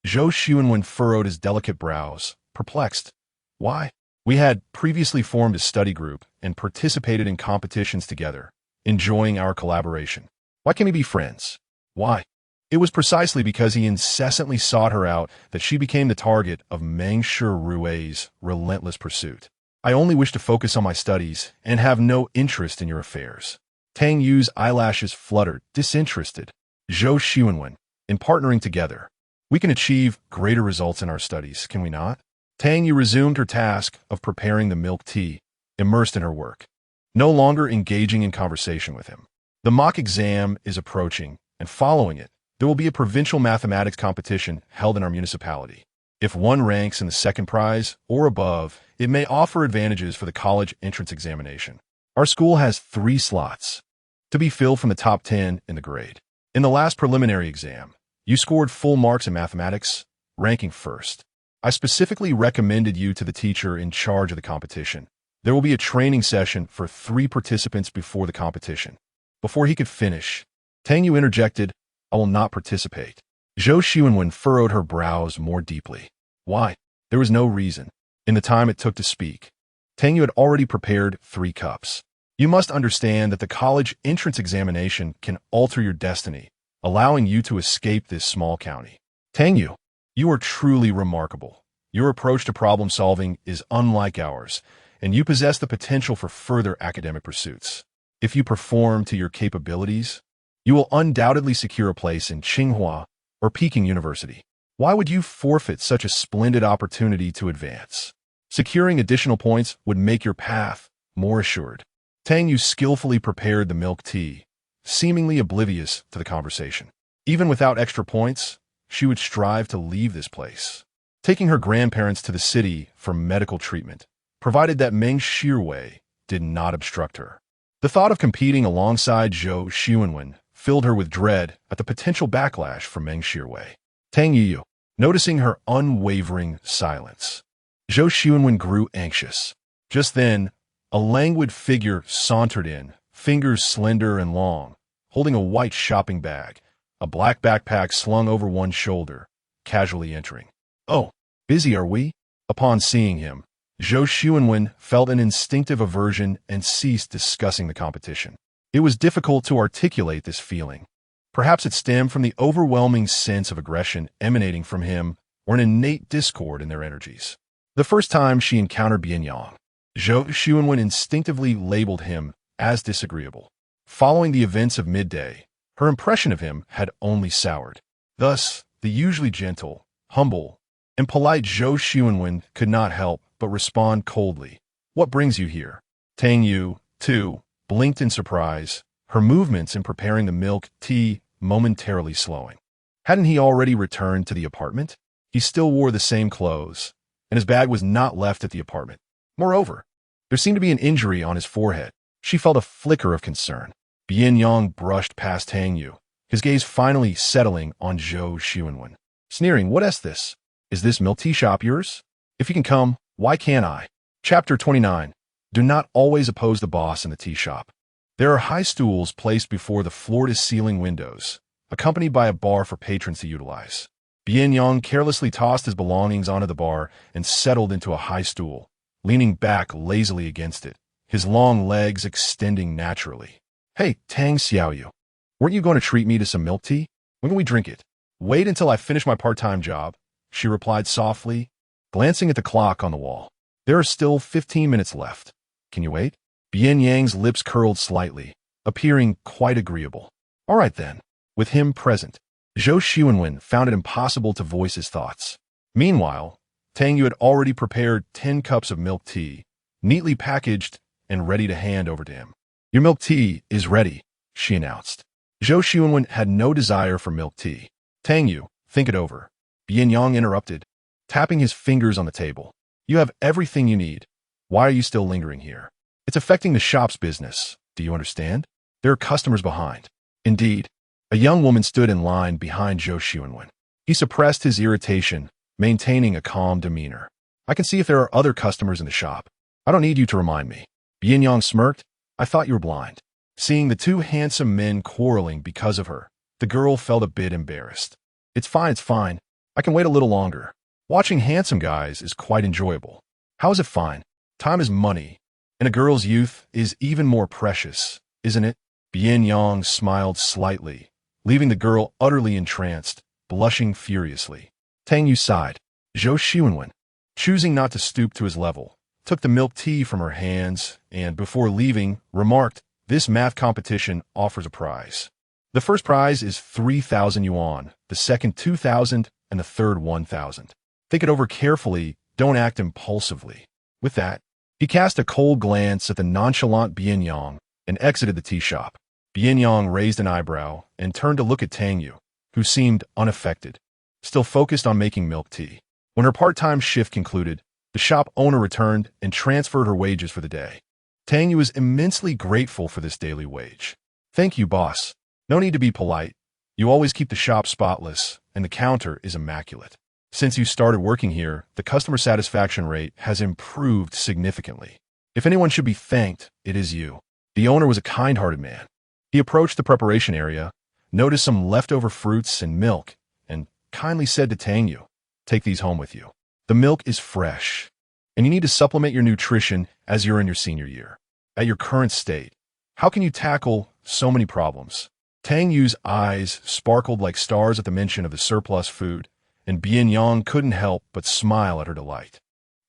Zhou Xuanwen furrowed his delicate brows, perplexed. "Why?" "We had previously formed a study group and participated in competitions together, enjoying our collaboration. Why can't we be friends?" "Why?" It was precisely because he incessantly sought her out that she became the target of Meng Shirwei's relentless pursuit. "I only wish to focus on my studies and have no interest in your affairs." Tang Yu's eyelashes fluttered, disinterested. "Zhou Xuanwen, in partnering together, we can achieve greater results in our studies, can we not?" Tang Yu resumed her task of preparing the milk tea, immersed in her work, no longer engaging in conversation with him. "The mock exam is approaching, and following it, there will be a provincial mathematics competition held in our municipality. If one ranks in the second prize or above, it may offer advantages for the college entrance examination. Our school has 3 slots to be filled from the top 10 in the grade. In the last preliminary exam, you scored full marks in mathematics, ranking first. I specifically recommended you to the teacher in charge of the competition. There will be a training session for 3 participants before the competition." Before he could finish, Tang Yu interjected, "I will not participate." Zhou Xuanwen furrowed her brows more deeply. Why? There was no reason. In the time it took to speak, Tang Yu had already prepared 3 cups. "You must understand that the college entrance examination can alter your destiny, allowing you to escape this small county. Tang Yu, you are truly remarkable. Your approach to problem solving is unlike ours, and you possess the potential for further academic pursuits. If you perform to your capabilities, you will undoubtedly secure a place in Tsinghua or Peking University. Why would you forfeit such a splendid opportunity to advance? Securing additional points would make your path more assured." Tang Yu skillfully prepared the milk tea, seemingly oblivious to the conversation. Even without extra points, she would strive to leave this place. Taking her grandparents to the city for medical treatment, provided that Meng Shirwei did not obstruct her. The thought of competing alongside Zhou Xuanwen filled her with dread at the potential backlash from Meng Shirwei. Tang Yu, noticing her unwavering silence. Zhou Xuanwen grew anxious. Just then, a languid figure sauntered in, fingers slender and long, holding a white shopping bag, a black backpack slung over one shoulder, casually entering. "Oh, busy are we?" Upon seeing him, Zhou Xuanwen felt an instinctive aversion and ceased discussing the competition. It was difficult to articulate this feeling. Perhaps it stemmed from the overwhelming sense of aggression emanating from him or an innate discord in their energies. The first time she encountered Bian Yang, Zhou Xuanwen instinctively labeled him as disagreeable. Following the events of midday, her impression of him had only soured. Thus, the usually gentle, humble, and polite Zhou Xuanwen could not help but respond coldly. "What brings you here?" Tang Yu, too, blinked in surprise, her movements in preparing the milk tea momentarily slowing. Hadn't he already returned to the apartment? He still wore the same clothes, and his bag was not left at the apartment. Moreover, there seemed to be an injury on his forehead. She felt a flicker of concern. Bian Yang brushed past Tang Yu, his gaze finally settling on Zhou Xuanwen. Sneering, "What is this? Is this milk tea shop yours? If you can come, why can't I?" Chapter 29. Do not always oppose the boss in the tea shop. There are high stools placed before the floor-to-ceiling windows, accompanied by a bar for patrons to utilize. Bian Yang carelessly tossed his belongings onto the bar and settled into a high stool, leaning back lazily against it, his long legs extending naturally. "Hey, Tang Xiaoyu, weren't you going to treat me to some milk tea? When can we drink it?" "Wait until I finish my part-time job," she replied softly, glancing at the clock on the wall. "There are still 15 minutes left. Can you wait?" Bian Yang's lips curled slightly, appearing quite agreeable. "All right then." With him present, Zhou Xuanwen found it impossible to voice his thoughts. Meanwhile, Tang Yu had already prepared 10 cups of milk tea, neatly packaged and ready to hand over to him. "Your milk tea is ready," she announced. Zhou Xuanwen had no desire for milk tea. "Tang Yu, think it over," Bian Yang interrupted, tapping his fingers on the table. "You have everything you need. Why are you still lingering here? It's affecting the shop's business. Do you understand? There are customers behind." Indeed, a young woman stood in line behind Zhou Xuanwen. He suppressed his irritation, maintaining a calm demeanor. "I can see if there are other customers in the shop. I don't need you to remind me." Bian Yang smirked. "I thought you were blind." Seeing the two handsome men quarreling because of her, the girl felt a bit embarrassed. It's fine. I can wait a little longer. Watching handsome guys is quite enjoyable." "How is it fine? Time is money, and a girl's youth is even more precious, isn't it?" Bian Yang smiled slightly, leaving the girl utterly entranced, blushing furiously. Tang Yu sighed. Zhou Xuanwen, choosing not to stoop to his level, took the milk tea from her hands and, before leaving, remarked, "This math competition offers a prize. The first prize is 3,000 yuan, the second 2,000, and the third 1,000. Think it over carefully, don't act impulsively." With that, he cast a cold glance at the nonchalant Bian Yang and exited the tea shop. Bian Yang raised an eyebrow and turned to look at Tang Yu, who seemed unaffected, still focused on making milk tea. When her part-time shift concluded, the shop owner returned and transferred her wages for the day. Tang Yu was immensely grateful for this daily wage. "Thank you, boss. No need to be polite. You always keep the shop spotless, and the counter is immaculate. Since you started working here, the customer satisfaction rate has improved significantly. If anyone should be thanked, it is you." The owner was a kind-hearted man. He approached the preparation area, noticed some leftover fruits and milk, and kindly said to Tang Yu, "Take these home with you. The milk is fresh, and you need to supplement your nutrition as you're in your senior year. At your current state, how can you tackle so many problems?" Tang Yu's eyes sparkled like stars at the mention of the surplus food, and Bian Yang couldn't help but smile at her delight.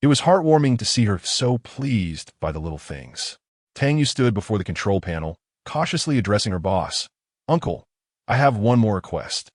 It was heartwarming to see her so pleased by the little things. Tang Yu stood before the control panel, cautiously addressing her boss. "Uncle, I have one more request.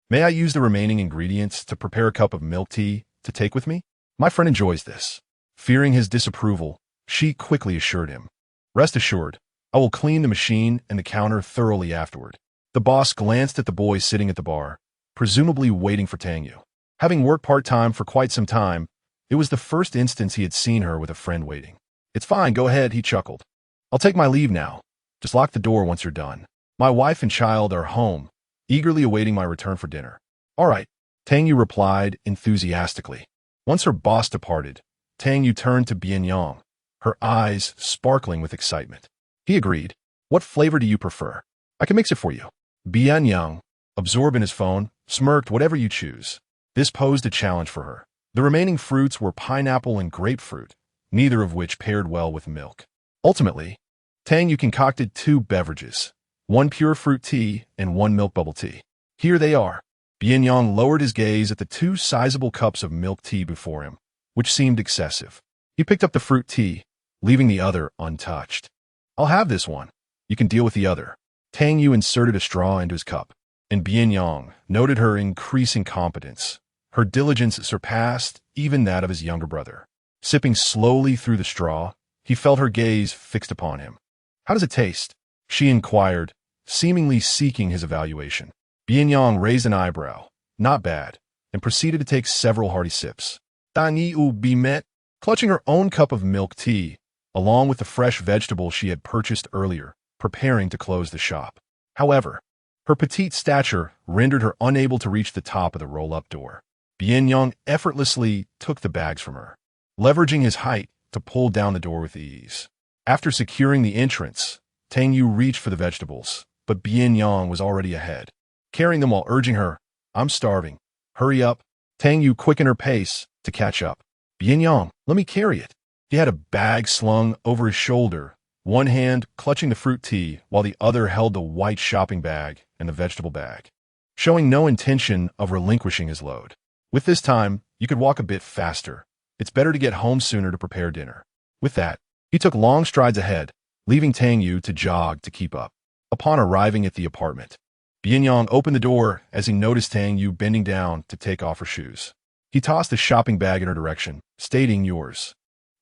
May I use the remaining ingredients to prepare a cup of milk tea to take with me? My friend enjoys this." Fearing his disapproval, she quickly assured him, "Rest assured, I will clean the machine and the counter thoroughly afterward." The boss glanced at the boy sitting at the bar, presumably waiting for Tang Yu. Having worked part-time for quite some time, It was the first instance he had seen her with a friend waiting. "It's fine, go ahead," he chuckled. "I'll take my leave now. Just lock the door once you're done. My wife and child are home, eagerly awaiting my return for dinner." "All right," Tang Yu replied enthusiastically. Once her boss departed, Tang Yu turned to Bian Yang, her eyes sparkling with excitement. He agreed. "What flavor do you prefer? I can mix it for you." Bian Yang, absorbed in his phone, smirked. "Whatever you choose." This posed a challenge for her. The remaining fruits were pineapple and grapefruit, neither of which paired well with milk. Ultimately, Tang Yu concocted 2 beverages, 1 pure fruit tea and 1 milk bubble tea. Here they are. Bian Yang lowered his gaze at the 2 sizable cups of milk tea before him, which seemed excessive. He picked up the fruit tea, leaving the other untouched. "I'll have this one. You can deal with the other." Tang Yu inserted a straw into his cup, and Bian Yang noted her increasing competence. Her diligence surpassed even that of his younger brother. Sipping slowly through the straw, he felt her gaze fixed upon him. "How does it taste?" she inquired, seemingly seeking his evaluation. Bian Yang raised an eyebrow, "Not bad," and proceeded to take several hearty sips. Tang Yu met, clutching her own cup of milk tea, along with the fresh vegetable she had purchased earlier, preparing to close the shop. However, her petite stature rendered her unable to reach the top of the roll-up door. Bian Yang effortlessly took the bags from her, leveraging his height to pull down the door with ease. After securing the entrance, Tang Yu reached for the vegetables, but Bian Yang was already ahead, carrying them while urging her, "I'm starving. Hurry up." Tang Yu quickened her pace to catch up. "Bian Yang, let me carry it." He had a bag slung over his shoulder, one hand clutching the fruit tea while the other held the white shopping bag and the vegetable bag, showing no intention of relinquishing his load. "With this time, you could walk a bit faster. It's better to get home sooner to prepare dinner." With that, he took long strides ahead, leaving Tang Yu to jog to keep up. Upon arriving at the apartment, Bian Yang opened the door as he noticed Tang Yu bending down to take off her shoes. He tossed the shopping bag in her direction, stating, "Yours."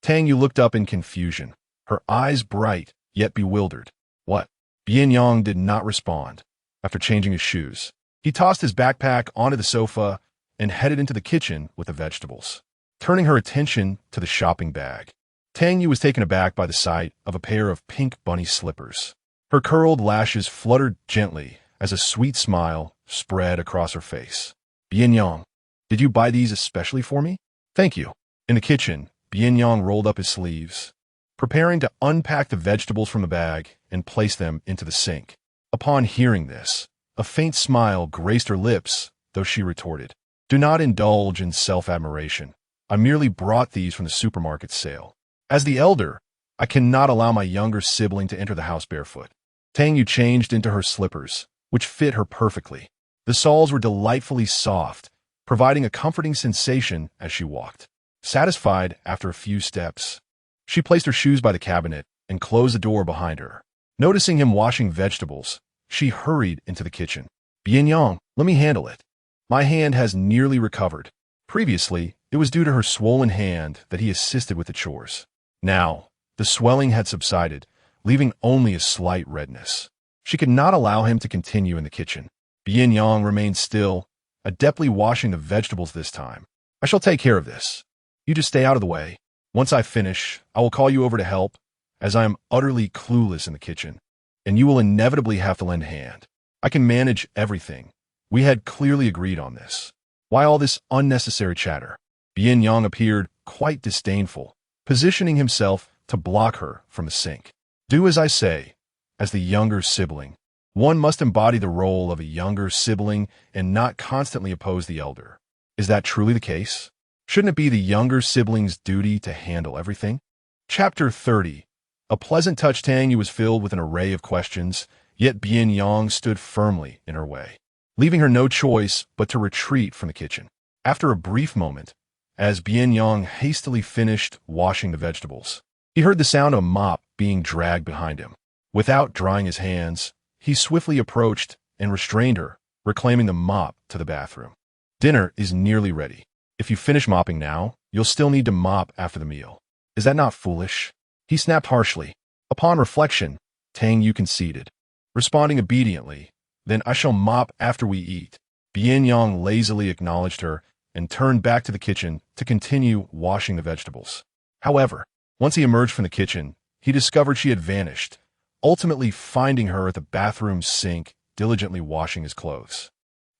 Tang Yu looked up in confusion, her eyes bright yet bewildered. "What?" Bian Yang did not respond. After changing his shoes, he tossed his backpack onto the sofa and headed into the kitchen with the vegetables, turning her attention to the shopping bag. Tang Yu was taken aback by the sight of a pair of pink bunny slippers. Her curled lashes fluttered gently as a sweet smile spread across her face. "Bian Yang, did you buy these especially for me?" "Thank you." In the kitchen, Bian Yang rolled up his sleeves, preparing to unpack the vegetables from the bag and place them into the sink. Upon hearing this, a faint smile graced her lips, though she retorted, "Do not indulge in self-admiration. I merely brought these from the supermarket sale. As the elder, I cannot allow my younger sibling to enter the house barefoot." Tang Yu changed into her slippers, which fit her perfectly. The soles were delightfully soft, providing a comforting sensation as she walked. Satisfied after a few steps, she placed her shoes by the cabinet and closed the door behind her. Noticing him washing vegetables, she hurried into the kitchen. "Bian Yang, let me handle it." "My hand has nearly recovered." Previously, it was due to her swollen hand that he assisted with the chores. Now, the swelling had subsided, leaving only a slight redness. She could not allow him to continue in the kitchen. Bian Yang remained still, adeptly washing the vegetables this time. "I shall take care of this. You just stay out of the way. Once I finish, I will call you over to help, as I am utterly clueless in the kitchen, and you will inevitably have to lend a hand. I can manage everything. We had clearly agreed on this. Why all this unnecessary chatter?" Bian Yang appeared quite disdainful, positioning himself to block her from the sink. "Do as I say." As the younger sibling, one must embody the role of a younger sibling and not constantly oppose the elder. Is that truly the case? Shouldn't it be the younger sibling's duty to handle everything? Chapter 30. A pleasant touch. Tang Yu was filled with an array of questions, yet Bian Yang stood firmly in her way, leaving her no choice but to retreat from the kitchen. After a brief moment, as Bian Yang hastily finished washing the vegetables, he heard the sound of a mop being dragged behind him. Without drying his hands, he swiftly approached and restrained her, reclaiming the mop to the bathroom. "Dinner is nearly ready. If you finish mopping now, you'll still need to mop after the meal. Is that not foolish?" he snapped harshly. Upon reflection, Tang Yu conceded, responding obediently, "Then I shall mop after we eat." Bian Yang lazily acknowledged her and turned back to the kitchen to continue washing the vegetables. However, once he emerged from the kitchen, he discovered she had vanished, ultimately finding her at the bathroom sink, diligently washing his clothes.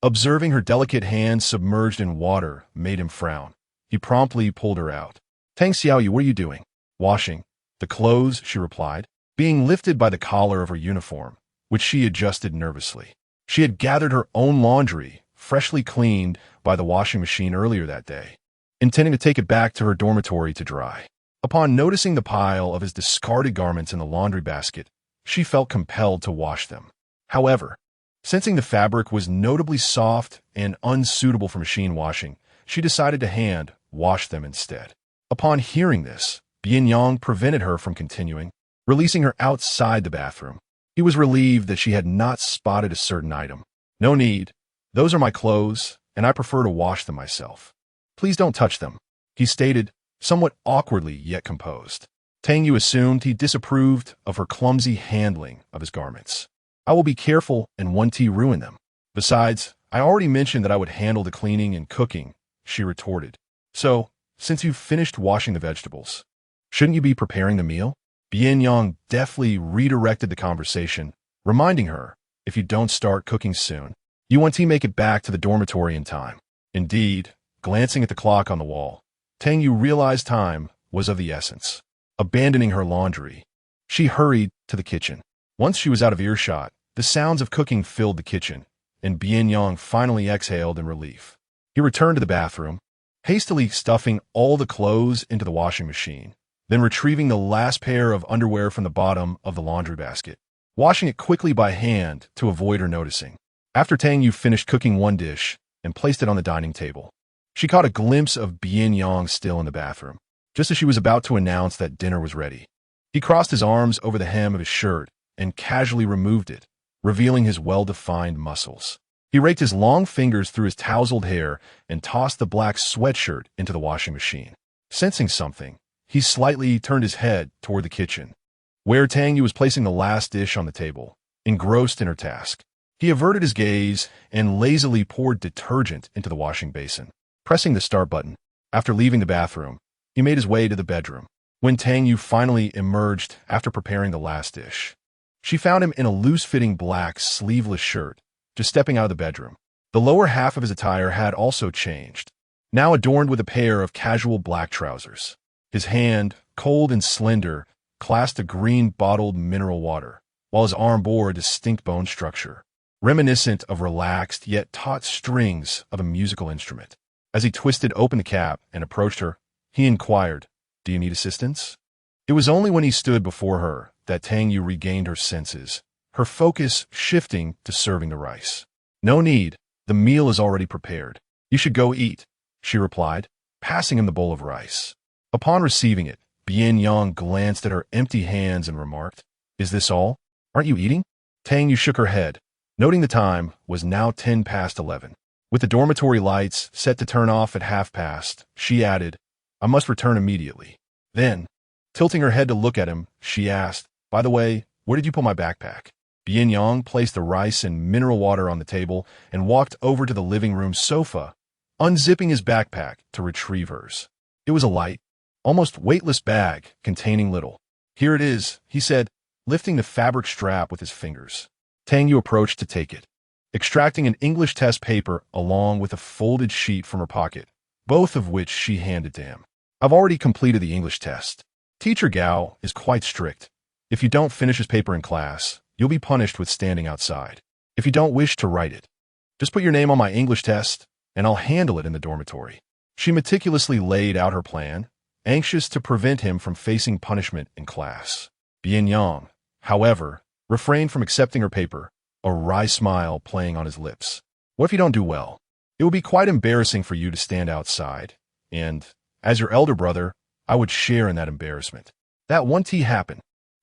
Observing her delicate hands submerged in water made him frown. He promptly pulled her out. "Tang Xiaoyu, what are you doing?" "Washing the clothes," she replied, being lifted by the collar of her uniform, which she adjusted nervously. She had gathered her own laundry, freshly cleaned by the washing machine earlier that day, intending to take it back to her dormitory to dry. Upon noticing the pile of his discarded garments in the laundry basket, she felt compelled to wash them. However, sensing the fabric was notably soft and unsuitable for machine washing, she decided to hand wash them instead. Upon hearing this, Bian Yang prevented her from continuing, releasing her outside the bathroom. He was relieved that she had not spotted a certain item. "No need. Those are my clothes, and I prefer to wash them myself. Please don't touch them," he stated, somewhat awkwardly yet composed. Tang Yu assumed he disapproved of her clumsy handling of his garments. "I will be careful and won't ruin them. Besides, I already mentioned that I would handle the cleaning and cooking," she retorted. "So, since you've finished washing the vegetables, shouldn't you be preparing the meal?" Bian Yang deftly redirected the conversation, reminding her, "If you don't start cooking soon, you won't make it back to the dormitory in time." Indeed, glancing at the clock on the wall, Tang Yu realized time was of the essence. Abandoning her laundry, she hurried to the kitchen. Once she was out of earshot, the sounds of cooking filled the kitchen, and Bian Yang finally exhaled in relief. He returned to the bathroom, hastily stuffing all the clothes into the washing machine, then retrieving the last pair of underwear from the bottom of the laundry basket, washing it quickly by hand to avoid her noticing. After Tang Yu finished cooking one dish and placed it on the dining table, she caught a glimpse of Bian Yang still in the bathroom, just as she was about to announce that dinner was ready. He crossed his arms over the hem of his shirt and casually removed it, revealing his well-defined muscles. He raked his long fingers through his tousled hair and tossed the black sweatshirt into the washing machine. Sensing something, he slightly turned his head toward the kitchen, where Tang Yu was placing the last dish on the table, engrossed in her task. He averted his gaze and lazily poured detergent into the washing basin, pressing the start button. After leaving the bathroom, he made his way to the bedroom. When Tang Yu finally emerged after preparing the last dish, she found him in a loose-fitting black sleeveless shirt, just stepping out of the bedroom. The lower half of his attire had also changed, now adorned with a pair of casual black trousers. His hand, cold and slender, clasped a green bottled mineral water, while his arm bore a distinct bone structure, reminiscent of relaxed yet taut strings of a musical instrument. As he twisted open the cap and approached her, he inquired, "Do you need assistance?" It was only when he stood before her that Tang Yu regained her senses, her focus shifting to serving the rice. "No need. The meal is already prepared. You should go eat," she replied, passing him the bowl of rice. Upon receiving it, Bian Yang glanced at her empty hands and remarked, "Is this all? Aren't you eating?" Tang Yu shook her head, noting the time was now 11:10. With the dormitory lights set to turn off at past, she added, "I must return immediately." Then, tilting her head to look at him, she asked, "By the way, where did you put my backpack?" Bian Yang placed the rice and mineral water on the table and walked over to the living room sofa, unzipping his backpack to retrieve hers. It was a light, almost weightless bag containing little. "Here it is," he said, lifting the fabric strap with his fingers. Tang Yu approached to take it, extracting an English test paper along with a folded sheet from her pocket, both of which she handed to him. "I've already completed the English test. Teacher Gao is quite strict. If you don't finish his paper in class, you'll be punished with standing outside. If you don't wish to write it, just put your name on my English test, and I'll handle it in the dormitory." She meticulously laid out her plan, anxious to prevent him from facing punishment in class. Bian Yang, however, refrained from accepting her paper, a wry smile playing on his lips. "What if you don't do well? It would be quite embarrassing for you to stand outside, and, as your elder brother, I would share in that embarrassment. That won't happen.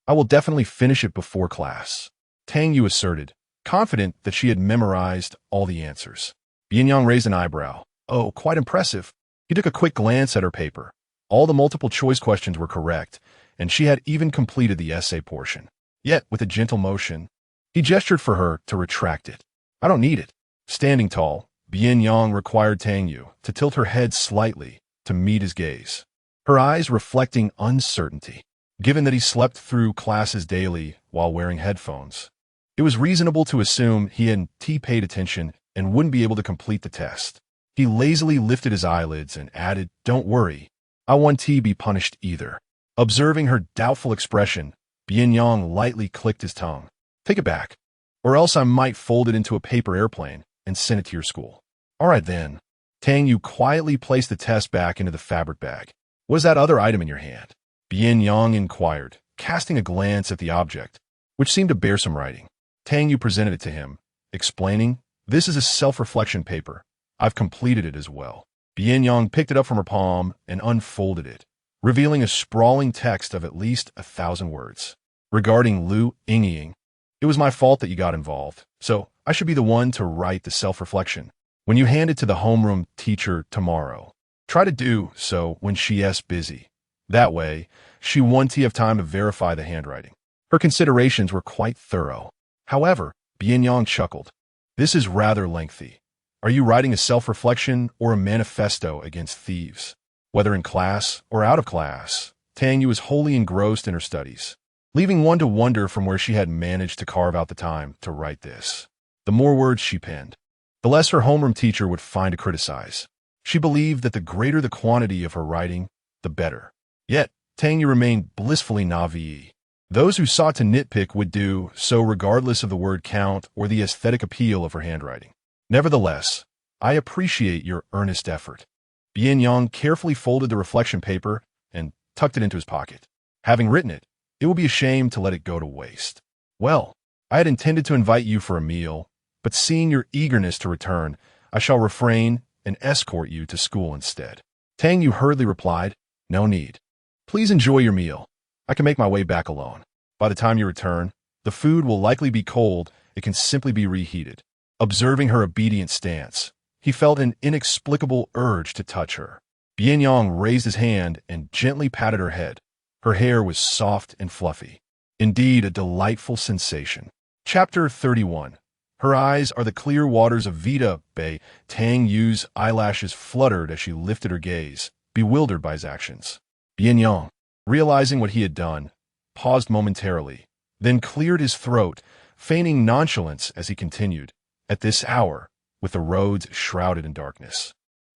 I will definitely finish it before class," Tang Yu asserted, confident that she had memorized all the answers. Bian Yang raised an eyebrow. "Oh, quite impressive." He took a quick glance at her paper. All the multiple-choice questions were correct, and she had even completed the essay portion. Yet, with a gentle motion, he gestured for her to retract it. "I don't need it." Standing tall, Bian Yang required Tang Yu to tilt her head slightly to meet his gaze, her eyes reflecting uncertainty. Given that he slept through classes daily while wearing headphones, it was reasonable to assume he hadn't paid attention and wouldn't be able to complete the test. He lazily lifted his eyelids and added, "Don't worry, I won't be punished either." Observing her doubtful expression, Bian Yang lightly clicked his tongue. "Take it back, or else I might fold it into a paper airplane and send it to your school." "All right then." Tang Yu quietly placed the test back into the fabric bag. "What is that other item in your hand?" Bian Yang inquired, casting a glance at the object, which seemed to bear some writing. Tang Yu presented it to him, explaining, "This is a self-reflection paper. I've completed it as well." Bian Yang picked it up from her palm and unfolded it, revealing a sprawling text of at least 1,000 words. Regarding Lu Yingying, "It was my fault that you got involved, so I should be the one to write the self-reflection. When you hand it to the homeroom teacher tomorrow, try to do so when she's busy. That way, she won't have time to verify the handwriting." Her considerations were quite thorough. However, Bian Yang chuckled. "This is rather lengthy. Are you writing a self-reflection or a manifesto against thieves?" Whether in class or out of class, Tang Yu was wholly engrossed in her studies, leaving one to wonder from where she had managed to carve out the time to write this. The more words she penned, the less her homeroom teacher would find to criticize. She believed that the greater the quantity of her writing, the better. Yet, Tang Yu remained blissfully naive. Those who sought to nitpick would do so regardless of the word count or the aesthetic appeal of her handwriting. "Nevertheless, I appreciate your earnest effort." Bian Yang carefully folded the reflection paper and tucked it into his pocket. "Having written it, it would be a shame to let it go to waste." "Well, I had intended to invite you for a meal, but seeing your eagerness to return, I shall refrain and escort you to school instead." Tang Yu hurriedly replied, "No need. Please enjoy your meal. I can make my way back alone. By the time you return, the food will likely be cold. It can simply be reheated." Observing her obedient stance, he felt an inexplicable urge to touch her. Bian Yang raised his hand and gently patted her head. Her hair was soft and fluffy. Indeed, a delightful sensation. Chapter 31. Her eyes are the clear waters of Vita Bay. Tang Yu's eyelashes fluttered as she lifted her gaze, bewildered by his actions. Bian Yang, realizing what he had done, paused momentarily, then cleared his throat, feigning nonchalance as he continued, "At this hour, with the roads shrouded in darkness.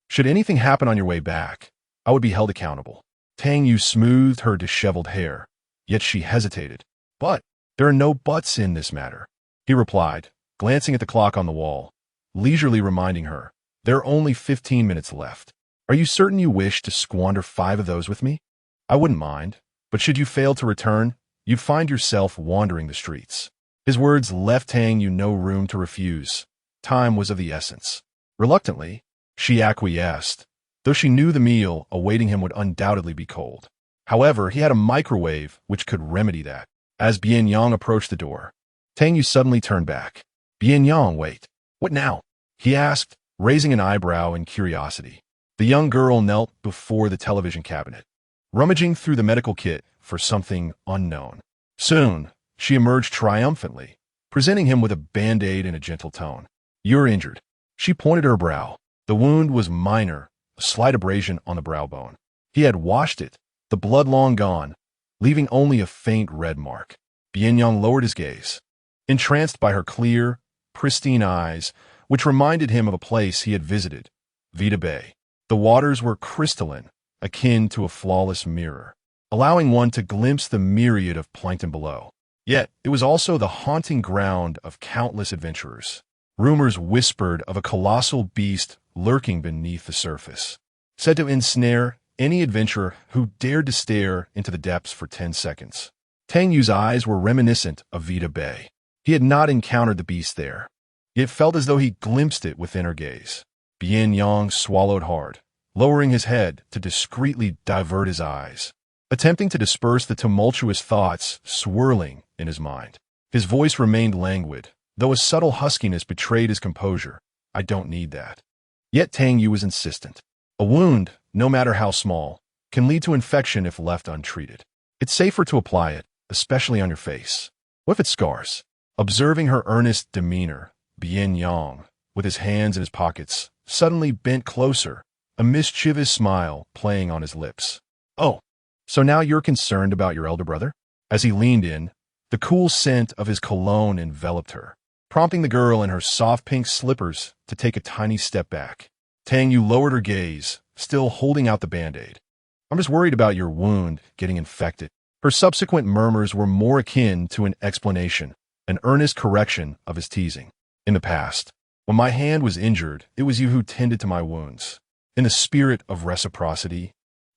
Should anything happen on your way back, I would be held accountable." Tang Yu smoothed her disheveled hair, yet she hesitated. "But there are no buts in this matter," he replied, glancing at the clock on the wall, leisurely reminding her, "There are only 15 minutes left. Are you certain you wish to squander 5 of those with me? I wouldn't mind, but should you fail to return, you'd find yourself wandering the streets." His words left Tang Yu no room to refuse. Time was of the essence. Reluctantly, she acquiesced, though she knew the meal awaiting him would undoubtedly be cold. However, he had a microwave which could remedy that. As Bian Yang approached the door, Tang Yu suddenly turned back. "Bian Yang, wait. What now?" he asked, raising an eyebrow in curiosity. The young girl knelt before the television cabinet, rummaging through the medical kit for something unknown. Soon, she emerged triumphantly, presenting him with a Band-Aid in a gentle tone. "You're injured." She pointed her brow. The wound was minor, a slight abrasion on the brow bone. He had washed it, the blood long gone, leaving only a faint red mark. Bian Yang lowered his gaze, entranced by her clear, pristine eyes, which reminded him of a place he had visited, Vita Bay. The waters were crystalline, akin to a flawless mirror, allowing one to glimpse the myriad of plankton below. Yet, it was also the haunting ground of countless adventurers. Rumors whispered of a colossal beast lurking beneath the surface, said to ensnare any adventurer who dared to stare into the depths for 10 seconds. Tang Yu's eyes were reminiscent of Vita Bay. He had not encountered the beast there, yet felt as though he glimpsed it within her gaze. Bian Yang swallowed hard, lowering his head to discreetly divert his eyes, attempting to disperse the tumultuous thoughts swirling in his mind. His voice remained languid, though a subtle huskiness betrayed his composure. "I don't need that." Yet Tang Yu was insistent. "A wound, no matter how small, can lead to infection if left untreated. It's safer to apply it, especially on your face. What if it scars?" Observing her earnest demeanor, Bian Yang with his hands in his pockets, suddenly bent closer, a mischievous smile playing on his lips. "Oh, so now you're concerned about your elder brother?" As he leaned in, the cool scent of his cologne enveloped her, prompting the girl in her soft pink slippers to take a tiny step back. Tang Yu lowered her gaze, still holding out the Band-Aid. "I'm just worried about your wound getting infected." Her subsequent murmurs were more akin to an explanation, an earnest correction of his teasing. "In the past, when my hand was injured, it was you who tended to my wounds. In the spirit of reciprocity,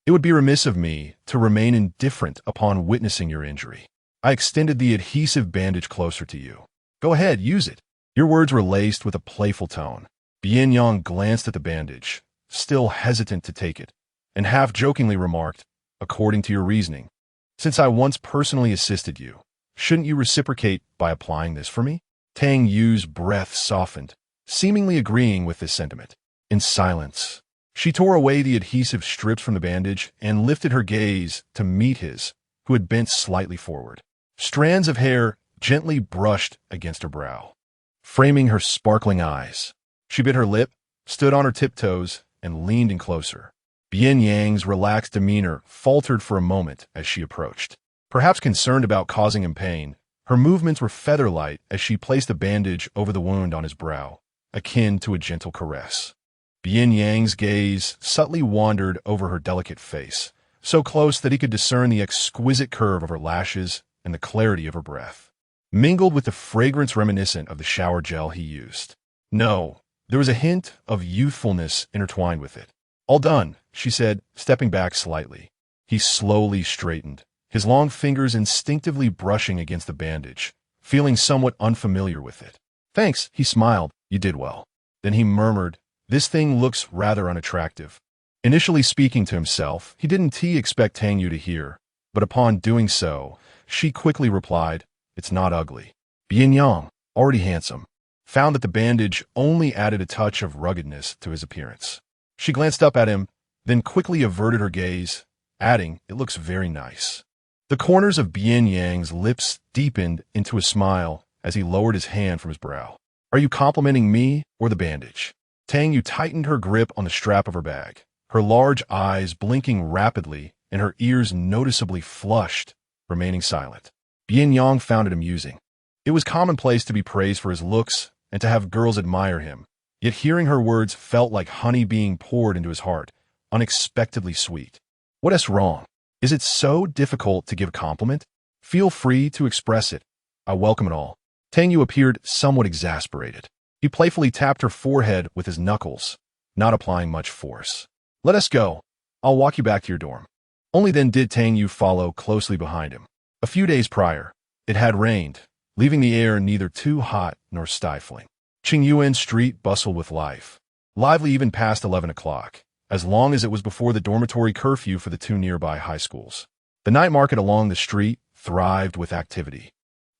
it would be remiss of me to remain indifferent upon witnessing your injury. I extended the adhesive bandage closer to you. Go ahead, use it." Your words were laced with a playful tone. Bian Yang glanced at the bandage, still hesitant to take it, and half-jokingly remarked, "According to your reasoning, since I once personally assisted you, shouldn't you reciprocate by applying this for me?" Tang Yu's breath softened, seemingly agreeing with this sentiment. In silence, she tore away the adhesive strips from the bandage and lifted her gaze to meet his, who had bent slightly forward. Strands of hair gently brushed against her brow, framing her sparkling eyes. She bit her lip, stood on her tiptoes, and leaned in closer. Bian Yang's relaxed demeanor faltered for a moment as she approached. Perhaps concerned about causing him pain, her movements were feather-light as she placed a bandage over the wound on his brow, akin to a gentle caress. Bian Yang's gaze subtly wandered over her delicate face, so close that he could discern the exquisite curve of her lashes and the clarity of her breath, mingled with the fragrance reminiscent of the shower gel he used. No, there was a hint of youthfulness intertwined with it. "All done," she said, stepping back slightly. He slowly straightened, his long fingers instinctively brushing against the bandage, feeling somewhat unfamiliar with it. "Thanks," he smiled. "You did well." Then he murmured, "This thing looks rather unattractive." Initially speaking to himself, he didn't expect Tang Yu to hear, but upon doing so, she quickly replied, "It's not ugly." Bian Yang, already handsome, found that the bandage only added a touch of ruggedness to his appearance. She glanced up at him, then quickly averted her gaze, adding, "It looks very nice." The corners of Bian Yang's lips deepened into a smile as he lowered his hand from his brow. "Are you complimenting me or the bandage?" Tang Yu tightened her grip on the strap of her bag, her large eyes blinking rapidly and her ears noticeably flushed, remaining silent. Bian Yang found it amusing. It was commonplace to be praised for his looks and to have girls admire him, yet hearing her words felt like honey being poured into his heart, unexpectedly sweet. "What is wrong? Is it so difficult to give a compliment? Feel free to express it. I welcome it all." Tang Yu appeared somewhat exasperated. He playfully tapped her forehead with his knuckles, not applying much force. "Let us go. I'll walk you back to your dorm." Only then did Tang Yu follow closely behind him. A few days prior, it had rained, leaving the air neither too hot nor stifling. Qingyuan Street bustled with life, lively even past 11 o'clock, as long as it was before the dormitory curfew for the two nearby high schools. The night market along the street thrived with activity.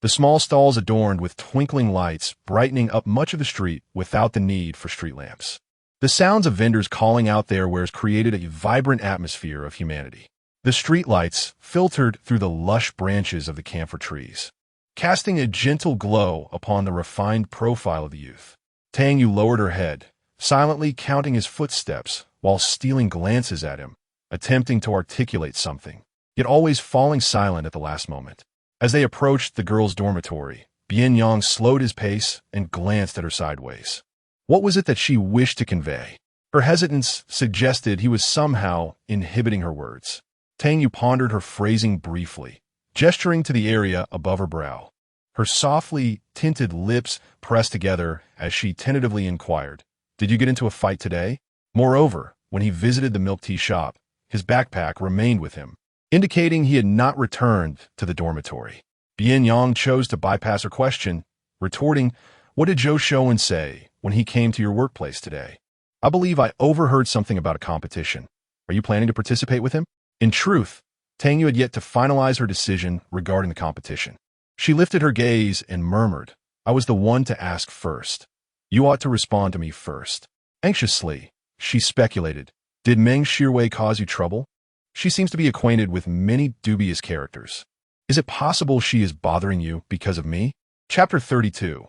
The small stalls adorned with twinkling lights brightening up much of the street without the need for street lamps. The sounds of vendors calling out their wares created a vibrant atmosphere of humanity. The streetlights filtered through the lush branches of the camphor trees, casting a gentle glow upon the refined profile of the youth. Tang Yu lowered her head, silently counting his footsteps while stealing glances at him, attempting to articulate something, yet always falling silent at the last moment. As they approached the girls' dormitory, Bian Yang slowed his pace and glanced at her sideways. What was it that she wished to convey? Her hesitance suggested he was somehow inhibiting her words. Tang Yu pondered her phrasing briefly, gesturing to the area above her brow. Her softly tinted lips pressed together as she tentatively inquired, "Did you get into a fight today?" Moreover, when he visited the milk tea shop, his backpack remained with him, indicating he had not returned to the dormitory. Bian Yang chose to bypass her question, retorting, "What did Zhou Shouwen say when he came to your workplace today?" "I believe I overheard something about a competition. Are you planning to participate with him?" In truth, Tang Yu had yet to finalize her decision regarding the competition. She lifted her gaze and murmured, "I was the one to ask first. You ought to respond to me first." Anxiously, she speculated, "Did Meng Shirwei cause you trouble? She seems to be acquainted with many dubious characters. Is it possible she is bothering you because of me?" Chapter 32.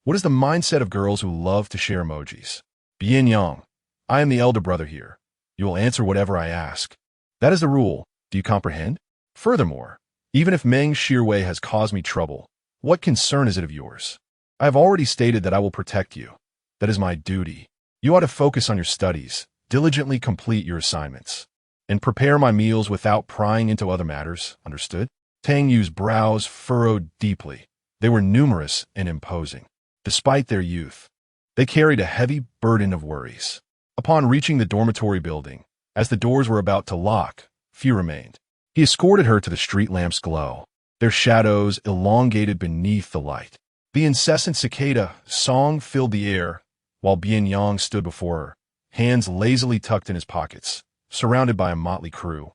What is the mindset of girls who love to share emojis? Bian Yang, I am the elder brother here. You will answer whatever I ask. That is the rule. Do you comprehend? Furthermore, even if Meng Shirwei has caused me trouble, what concern is it of yours? I have already stated that I will protect you. That is my duty. You ought to focus on your studies, diligently complete your assignments, and prepare my meals without prying into other matters, understood? Tang Yu's brows furrowed deeply. They were numerous and imposing. Despite their youth, they carried a heavy burden of worries. Upon reaching the dormitory building, as the doors were about to lock, few remained. He escorted her to the street lamp's glow, their shadows elongated beneath the light. The incessant cicada song filled the air, while Bian Yang stood before her, hands lazily tucked in his pockets, surrounded by a motley crew,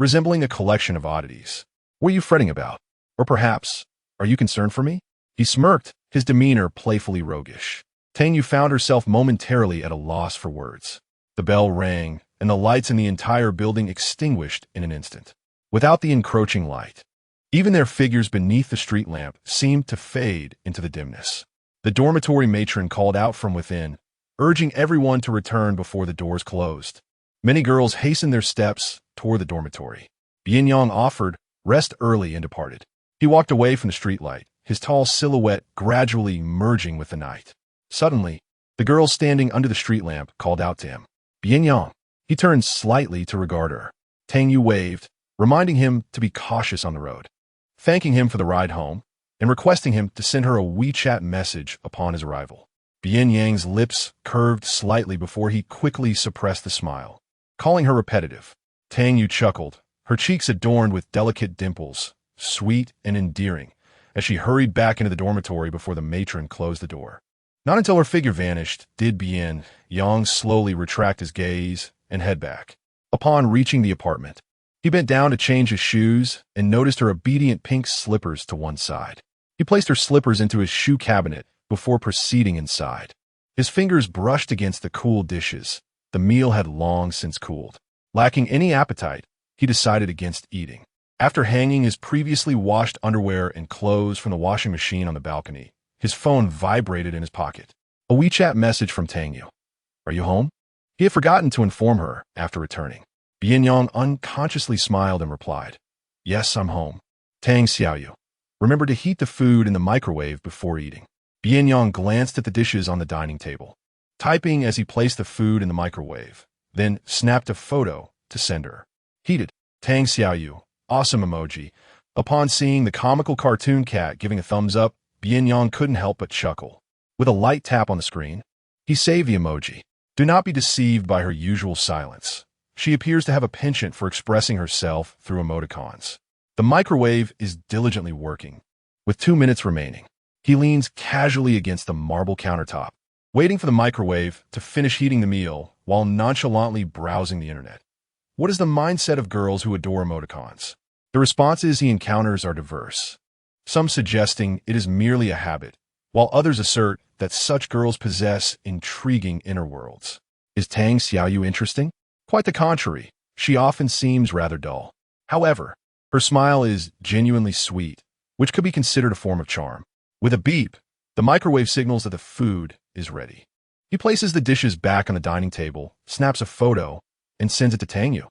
resembling a collection of oddities. What are you fretting about? Or perhaps, are you concerned for me? He smirked, his demeanor playfully roguish. Tang Yu found herself momentarily at a loss for words. The bell rang, and the lights in the entire building extinguished in an instant. Without the encroaching light, even their figures beneath the street lamp seemed to fade into the dimness. The dormitory matron called out from within, urging everyone to return before the doors closed. Many girls hastened their steps toward the dormitory. Bian Yang offered rest early and departed. He walked away from the streetlight, his tall silhouette gradually merging with the night. Suddenly, the girl standing under the street lamp called out to him. Bian Yang. He turned slightly to regard her. Tang Yu waved, reminding him to be cautious on the road, thanking him for the ride home, and requesting him to send her a WeChat message upon his arrival. Bian Yang's lips curved slightly before he quickly suppressed the smile, calling her repetitive. Tang Yu chuckled, her cheeks adorned with delicate dimples, sweet and endearing, as she hurried back into the dormitory before the matron closed the door. Not until her figure vanished did Bian Yang slowly retract his gaze and head back. Upon reaching the apartment, he bent down to change his shoes and noticed her obedient pink slippers to one side. He placed her slippers into his shoe cabinet before proceeding inside. His fingers brushed against the cool dishes. The meal had long since cooled. Lacking any appetite, he decided against eating. After hanging his previously washed underwear and clothes from the washing machine on the balcony, his phone vibrated in his pocket. A WeChat message from Tang Yu. Are you home? He had forgotten to inform her after returning. Bian Yang unconsciously smiled and replied, Yes, I'm home. Tang Xiaoyu. Remember to heat the food in the microwave before eating. Bian Yang glanced at the dishes on the dining table, typing as he placed the food in the microwave, then snapped a photo to send her. Heated. Tang Xiaoyu. Awesome emoji. Upon seeing the comical cartoon cat giving a thumbs up, Bian Yang couldn't help but chuckle. With a light tap on the screen, he saved the emoji. Do not be deceived by her usual silence. She appears to have a penchant for expressing herself through emoticons. The microwave is diligently working. With 2 minutes remaining, he leans casually against the marble countertop, waiting for the microwave to finish heating the meal while nonchalantly browsing the internet. What is the mindset of girls who adore emoticons? The responses he encounters are diverse, some suggesting it is merely a habit, while others assert that such girls possess intriguing inner worlds. Is Tang Xiaoyu interesting? Quite the contrary. She often seems rather dull. However, her smile is genuinely sweet, which could be considered a form of charm. With a beep, the microwave signals that the food is ready. He places the dishes back on the dining table, snaps a photo, and sends it to Tang Yu.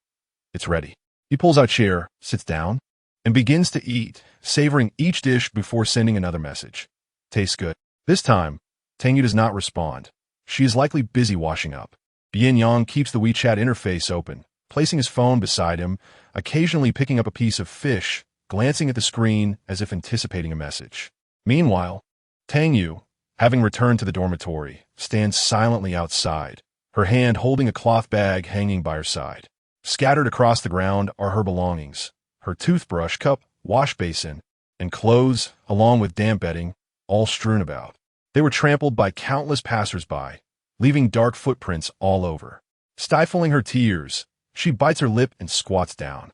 It's ready. He pulls out a chair, sits down, and begins to eat, savoring each dish before sending another message. Tastes good. This time, Tang Yu does not respond. She is likely busy washing up. Bian Yang keeps the WeChat interface open, placing his phone beside him, occasionally picking up a piece of fish, glancing at the screen as if anticipating a message. Meanwhile, Tang Yu, having returned to the dormitory, stands silently outside, her hand holding a cloth bag hanging by her side. Scattered across the ground are her belongings, her toothbrush, cup, wash basin, and clothes, along with damp bedding, all strewn about. They were trampled by countless passers-by, leaving dark footprints all over. Stifling her tears, she bites her lip and squats down,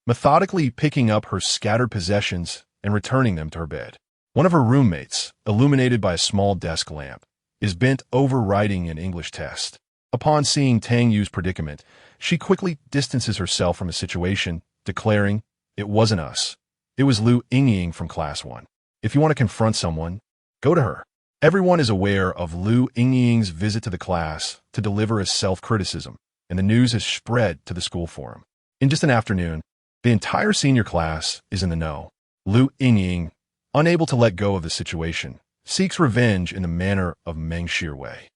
methodically picking up her scattered possessions and returning them to her bed. One of her roommates, illuminated by a small desk lamp, is bent over writing an English test. Upon seeing Tang Yu's predicament, she quickly distances herself from the situation, declaring, It wasn't us. It was Lu Yingying from Class 1. If you want to confront someone, go to her. Everyone is aware of Lu Yingying's visit to the class to deliver a self-criticism, and the news has spread to the school forum. In just an afternoon, the entire senior class is in the know. Lu Yingying, unable to let go of the situation, seeks revenge in the manner of Meng Shirwei,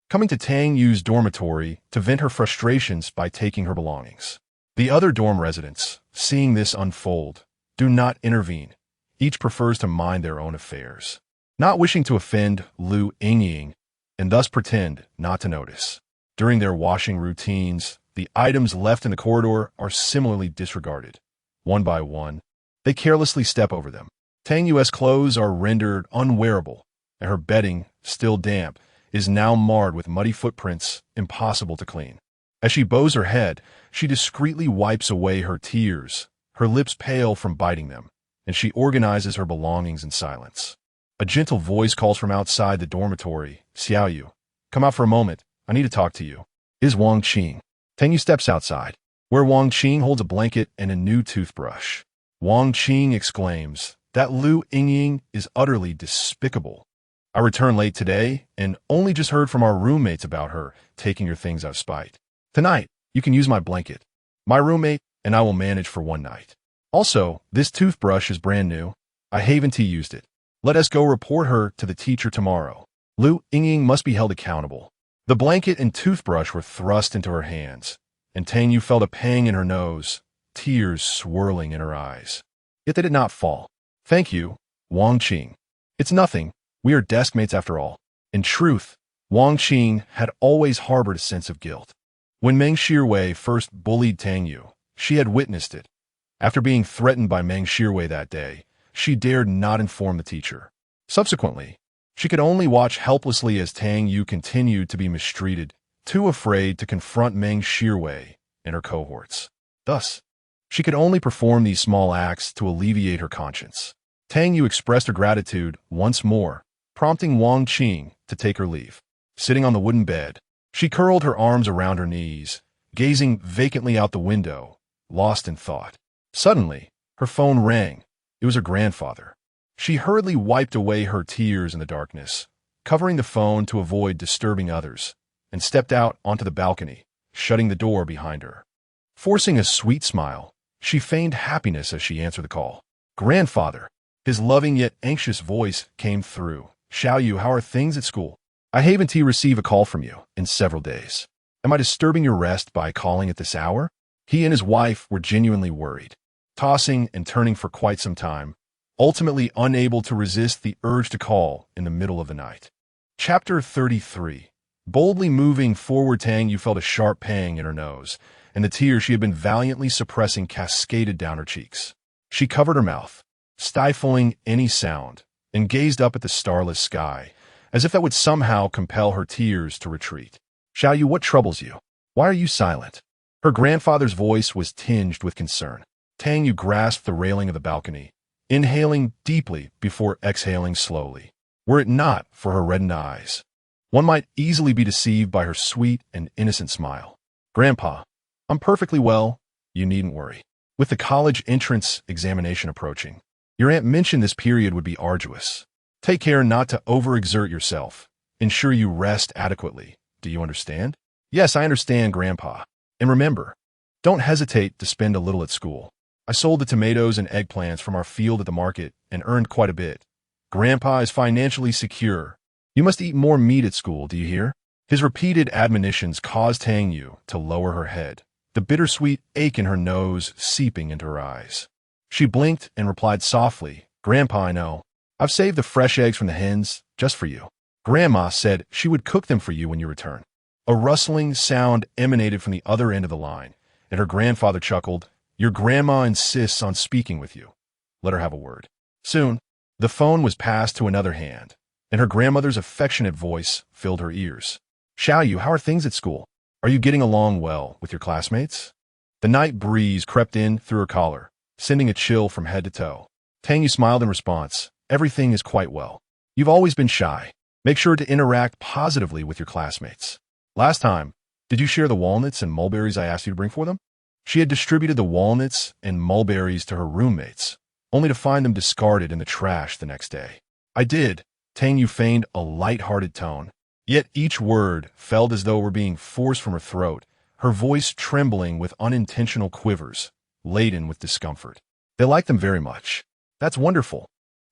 coming to Tang Yu's dormitory to vent her frustrations by taking her belongings. The other dorm residents, seeing this unfold, do not intervene. Each prefers to mind their own affairs, not wishing to offend Lu Yingying, and thus pretend not to notice. During their washing routines, the items left in the corridor are similarly disregarded. One by one, they carelessly step over them. Tang Yu's clothes are rendered unwearable, and her bedding, still damp, is now marred with muddy footprints impossible to clean. As she bows her head, she discreetly wipes away her tears, her lips pale from biting them, and she organizes her belongings in silence. A gentle voice calls from outside the dormitory, "Xiao Yu, come out for a moment. I need to talk to you." It is Wang Qing. Tang Yu steps outside, where Wang Qing holds a blanket and a new toothbrush. Wang Qing exclaims that Lu Yingying is utterly despicable. "I returned late today and only just heard from our roommates about her taking your things out of spite. Tonight, you can use my blanket. My roommate and I will manage for one night. Also, this toothbrush is brand new. I haven't used it. Let us go report her to the teacher tomorrow." Lu Yingying must be held accountable. The blanket and toothbrush were thrust into her hands, and Tang Yu felt a pang in her nose, tears swirling in her eyes. Yet they did not fall. "Thank you, Wang Qing. It's nothing. We are desk mates after all." In truth, Wang Qing had always harbored a sense of guilt. When Meng Shirwei first bullied Tang Yu, she had witnessed it. After being threatened by Meng Shirwei that day, she dared not inform the teacher. Subsequently, she could only watch helplessly as Tang Yu continued to be mistreated, too afraid to confront Meng Shirwei and her cohorts. Thus, she could only perform these small acts to alleviate her conscience. Tang Yu expressed her gratitude once more, prompting Wang Qing to take her leave. Sitting on the wooden bed, she curled her arms around her knees, gazing vacantly out the window, lost in thought. Suddenly, her phone rang. It was her grandfather. She hurriedly wiped away her tears in the darkness, covering the phone to avoid disturbing others, and stepped out onto the balcony, shutting the door behind her. Forcing a sweet smile, she feigned happiness as she answered the call. "Grandfather." His loving yet anxious voice came through. "Xiao Yu, how are things at school? I haven't received a call from you in several days. Am I disturbing your rest by calling at this hour?" He and his wife were genuinely worried, tossing and turning for quite some time, ultimately unable to resist the urge to call in the middle of the night. Chapter 33. Boldly moving forward, Tang Yu felt a sharp pang in her nose, and the tears she had been valiantly suppressing cascaded down her cheeks. She covered her mouth, stifling any sound, and gazed up at the starless sky, as if that would somehow compel her tears to retreat. "Xiao Yu, what troubles you? Why are you silent?" Her grandfather's voice was tinged with concern. Tang Yu grasped the railing of the balcony, inhaling deeply before exhaling slowly. Were it not for her reddened eyes, one might easily be deceived by her sweet and innocent smile. "Grandpa, I'm perfectly well. You needn't worry. With the college entrance examination approaching, your aunt mentioned this period would be arduous. Take care not to overexert yourself. Ensure you rest adequately. Do you understand?" "Yes, I understand, Grandpa. And remember, don't hesitate to spend a little at school. I sold the tomatoes and eggplants from our field at the market and earned quite a bit. Grandpa is financially secure. You must eat more meat at school, do you hear?" His repeated admonitions caused Tang Yu to lower her head, the bittersweet ache in her nose seeping into her eyes. She blinked and replied softly, "Grandpa, I know. I've saved the fresh eggs from the hens just for you. Grandma said she would cook them for you when you return." A rustling sound emanated from the other end of the line, and her grandfather chuckled, "Your grandma insists on speaking with you. Let her have a word." Soon, the phone was passed to another hand, and her grandmother's affectionate voice filled her ears. "Xiao Yu, how are things at school? Are you getting along well with your classmates?" The night breeze crept in through her collar, sending a chill from head to toe. Tang Yu smiled in response. "Everything is quite well. You've always been shy. Make sure to interact positively with your classmates. Last time, did you share the walnuts and mulberries I asked you to bring for them?" She had distributed the walnuts and mulberries to her roommates, only to find them discarded in the trash the next day. "I did. Tang Yu feigned a light-hearted tone. Yet each word felt as though it were being forced from her throat, her voice trembling with unintentional quivers, laden with discomfort. They like them very much. That's wonderful.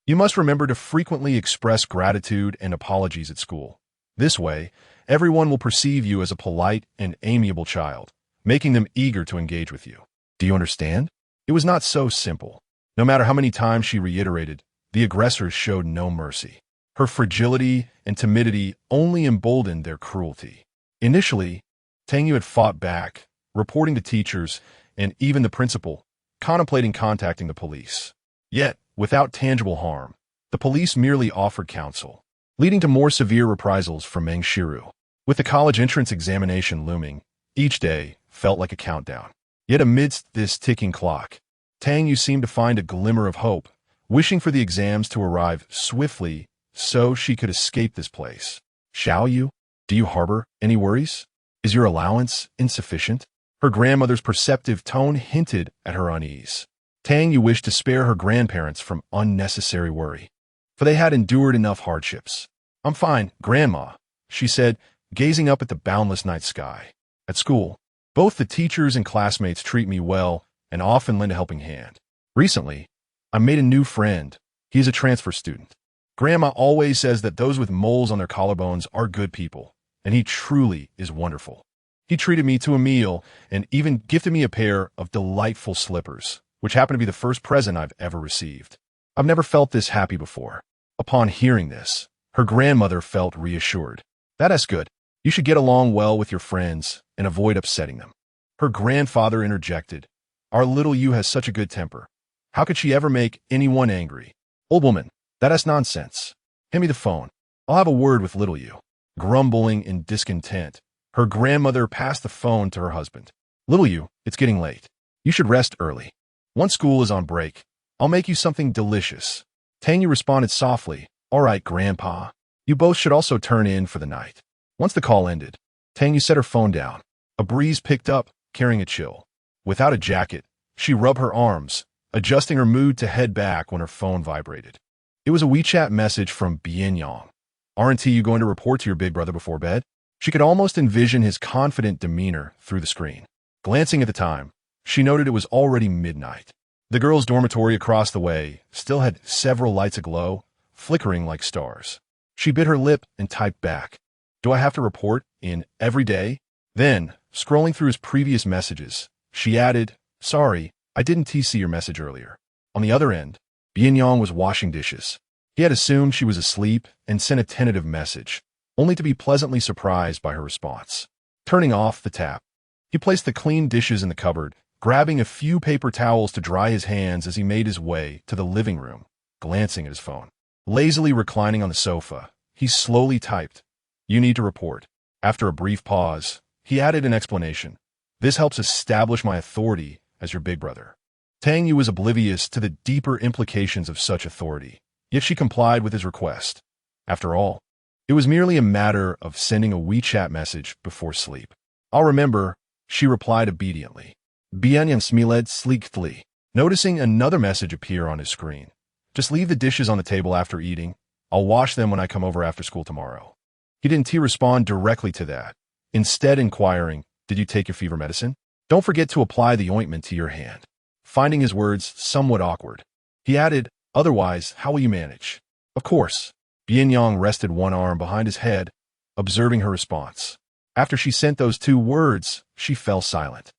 You must remember to frequently express gratitude and apologies at school. This way, everyone will perceive you as a polite and amiable child, making them eager to engage with you. Do you understand? It was not so simple. No matter how many times she reiterated, the aggressors showed no mercy. Her fragility and timidity only emboldened their cruelty. Initially, Tang Yu had fought back, reporting to teachers and even the principal, contemplating contacting the police. Yet, without tangible harm, the police merely offered counsel, leading to more severe reprisals from Meng Shiru. With the college entrance examination looming, each day felt like a countdown. Yet amidst this ticking clock, Tang Yu seemed to find a glimmer of hope, wishing for the exams to arrive swiftly so she could escape this place. Shall you? Do you harbor any worries? Is your allowance insufficient? Her grandmother's perceptive tone hinted at her unease. Tang Yu wished to spare her grandparents from unnecessary worry, for they had endured enough hardships. I'm fine, Grandma, she said, gazing up at the boundless night sky. At school, both the teachers and classmates treat me well and often lend a helping hand. Recently, I made a new friend. He's a transfer student. Grandma always says that those with moles on their collarbones are good people, and he truly is wonderful. He treated me to a meal and even gifted me a pair of delightful slippers, which happened to be the first present I've ever received. I've never felt this happy before. Upon hearing this, her grandmother felt reassured. That's good. You should get along well with your friends and avoid upsetting them. Her grandfather interjected. Our little Yu has such a good temper. How could she ever make anyone angry? Old woman, that's nonsense. Hand me the phone. I'll have a word with little Yu. Grumbling in discontent, her grandmother passed the phone to her husband. Little Yu, it's getting late. You should rest early. Once school is on break, I'll make you something delicious. Tang Yu responded softly. All right, Grandpa. You both should also turn in for the night. Once the call ended, Tang Yu set her phone down. A breeze picked up, carrying a chill. Without a jacket, she rubbed her arms, adjusting her mood to head back when her phone vibrated. It was a WeChat message from Bian Yang. Aren't you going to report to your big brother before bed? She could almost envision his confident demeanor through the screen. Glancing at the time, she noted it was already midnight. The girls' dormitory across the way still had several lights aglow, flickering like stars. She bit her lip and typed back. Do I have to report in every day? Then, scrolling through his previous messages, she added, Sorry, I didn't see your message earlier. On the other end, Bian Yang was washing dishes. He had assumed she was asleep and sent a tentative message, only to be pleasantly surprised by her response. Turning off the tap, he placed the clean dishes in the cupboard, grabbing a few paper towels to dry his hands as he made his way to the living room, glancing at his phone. Lazily reclining on the sofa, he slowly typed, You need to report. After a brief pause, he added an explanation. This helps establish my authority as your big brother. Tang Yu was oblivious to the deeper implications of such authority, yet she complied with his request. After all, it was merely a matter of sending a WeChat message before sleep. I'll remember, she replied obediently. Bian Yang smiled sleekly, noticing another message appear on his screen. Just leave the dishes on the table after eating. I'll wash them when I come over after school tomorrow. He didn't respond directly to that, instead inquiring, Did you take your fever medicine? Don't forget to apply the ointment to your hand. Finding his words somewhat awkward, he added, Otherwise, how will you manage? Of course. Bian Yang rested one arm behind his head, observing her response. After she sent those two words, she fell silent.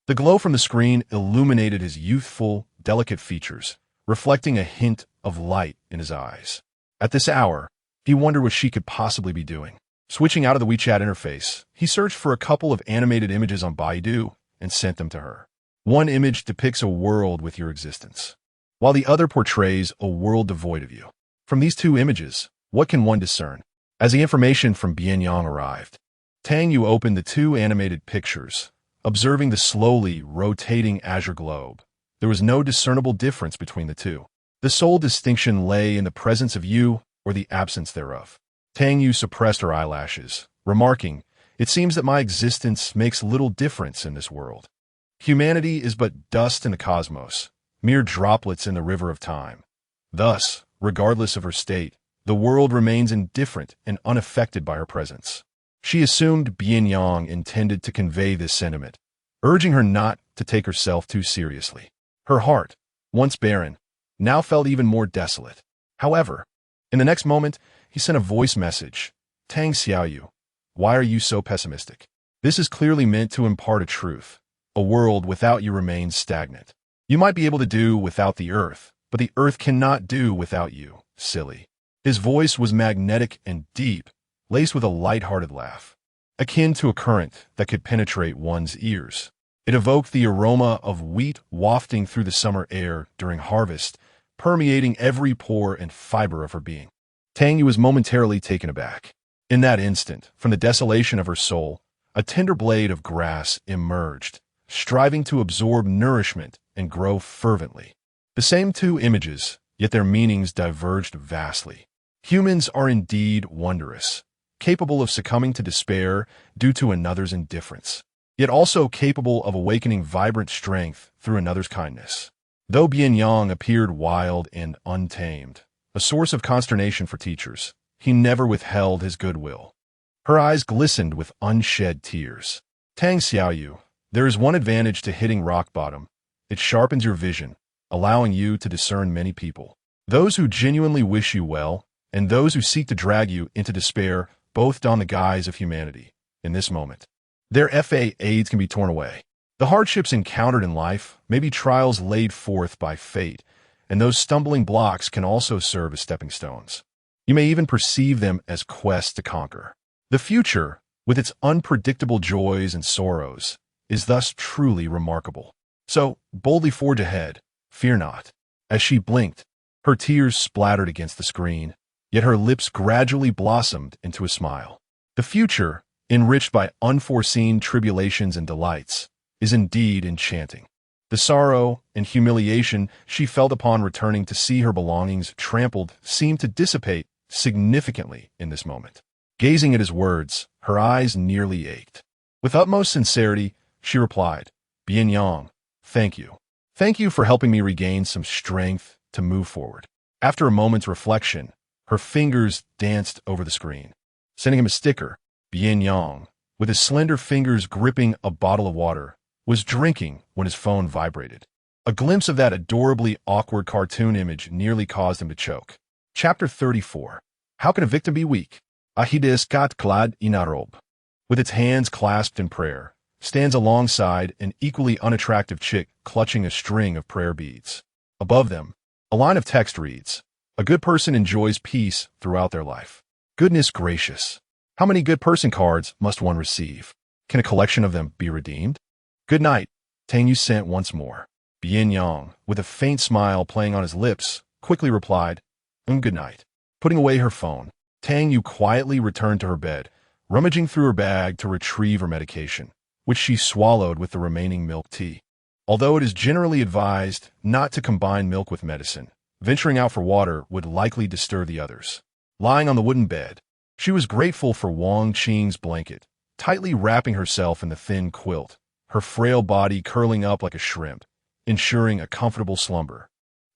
The glow from the screen illuminated his youthful, delicate features, reflecting a hint of light in his eyes. At this hour, he wondered what she could possibly be doing. Switching out of the WeChat interface, he searched for a couple of animated images on Baidu and sent them to her. One image depicts a world with your existence, while the other portrays a world devoid of you. From these two images, what can one discern? As the information from Bian Yang arrived, Tang Yu opened the two animated pictures, observing the slowly rotating azure globe. There was no discernible difference between the two. The sole distinction lay in the presence of you or the absence thereof. Tang Yu suppressed her eyelashes, remarking, It seems that my existence makes little difference in this world. Humanity is but dust in the cosmos, mere droplets in the river of time. Thus, regardless of her state, the world remains indifferent and unaffected by her presence. She assumed Bian Yang intended to convey this sentiment, urging her not to take herself too seriously. Her heart, once barren, now felt even more desolate. However, in the next moment, he sent a voice message. Tang Yu, why are you so pessimistic? This is clearly meant to impart a truth. A world without you remains stagnant. You might be able to do without the earth, but the earth cannot do without you, silly. His voice was magnetic and deep, laced with a light-hearted laugh, akin to a current that could penetrate one's ears. It evoked the aroma of wheat wafting through the summer air during harvest, permeating every pore and fiber of her being. Tang Yu was momentarily taken aback. In that instant, from the desolation of her soul, a tender blade of grass emerged, striving to absorb nourishment and grow fervently. The same two images, yet their meanings diverged vastly. Humans are indeed wondrous, capable of succumbing to despair due to another's indifference, yet also capable of awakening vibrant strength through another's kindness. Though Bian Yang appeared wild and untamed, a source of consternation for teachers, he never withheld his goodwill. Her eyes glistened with unshed tears. Tang Yu, there is one advantage to hitting rock bottom. It sharpens your vision, allowing you to discern many people. Those who genuinely wish you well, and those who seek to drag you into despair, both don the guise of humanity. In this moment, their facades can be torn away. The hardships encountered in life may be trials laid forth by fate, and those stumbling blocks can also serve as stepping stones. You may even perceive them as quests to conquer. The future, with its unpredictable joys and sorrows, is thus truly remarkable. So, boldly forge ahead, fear not. As she blinked, her tears splattered against the screen, yet her lips gradually blossomed into a smile. The future, enriched by unforeseen tribulations and delights, is indeed enchanting. The sorrow and humiliation she felt upon returning to see her belongings trampled seemed to dissipate significantly in this moment. Gazing at his words, her eyes nearly ached. With utmost sincerity, she replied, Bian Yang, thank you. Thank you for helping me regain some strength to move forward. After a moment's reflection, her fingers danced over the screen, sending him a sticker. Bian Yang, with his slender fingers gripping a bottle of water, was drinking when his phone vibrated. A glimpse of that adorably awkward cartoon image nearly caused him to choke. Chapter 34. How can a victim be weak? Ahides clad inarob. With its hands clasped in prayer, stands alongside an equally unattractive chick clutching a string of prayer beads. Above them, a line of text reads, a good person enjoys peace throughout their life. Goodness gracious. How many good person cards must one receive? Can a collection of them be redeemed? Good night, Tang Yu sent once more. Bian Yang, with a faint smile playing on his lips, quickly replied, good night. Putting away her phone, Tang Yu quietly returned to her bed, rummaging through her bag to retrieve her medication, which she swallowed with the remaining milk tea. Although it is generally advised not to combine milk with medicine, venturing out for water would likely disturb the others. Lying on the wooden bed, she was grateful for Wang Qing's blanket, tightly wrapping herself in the thin quilt, her frail body curling up like a shrimp, ensuring a comfortable slumber.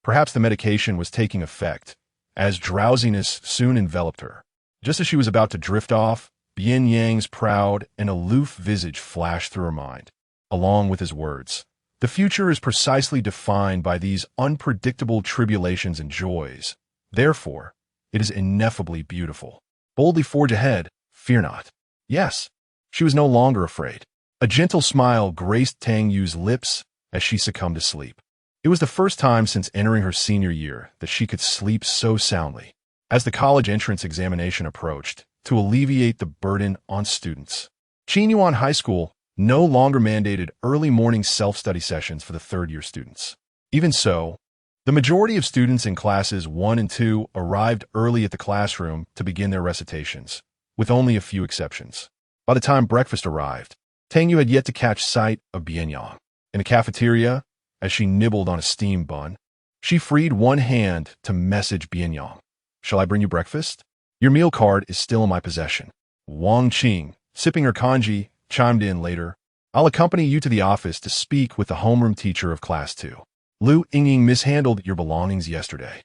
Perhaps the medication was taking effect, as drowsiness soon enveloped her. Just as she was about to drift off, Bian Yang's proud and aloof visage flashed through her mind, along with his words. The future is precisely defined by these unpredictable tribulations and joys. Therefore, it is ineffably beautiful. Boldly forge ahead, fear not. Yes, she was no longer afraid. A gentle smile graced Tang Yu's lips as she succumbed to sleep. It was the first time since entering her senior year that she could sleep so soundly. As the college entrance examination approached, to alleviate the burden on students, Qinyuan High School no longer mandated early morning self-study sessions for the third-year students. Even so, the majority of students in classes 1 and 2 arrived early at the classroom to begin their recitations, with only a few exceptions. By the time breakfast arrived, Tang Yu had yet to catch sight of Bian Yang. In the cafeteria, as she nibbled on a steamed bun, she freed one hand to message Bian Yang. Shall I bring you breakfast? Your meal card is still in my possession. Wang Qing, sipping her kanji, chimed in later. I'll accompany you to the office to speak with the homeroom teacher of class 2. Lu Yingying mishandled your belongings yesterday.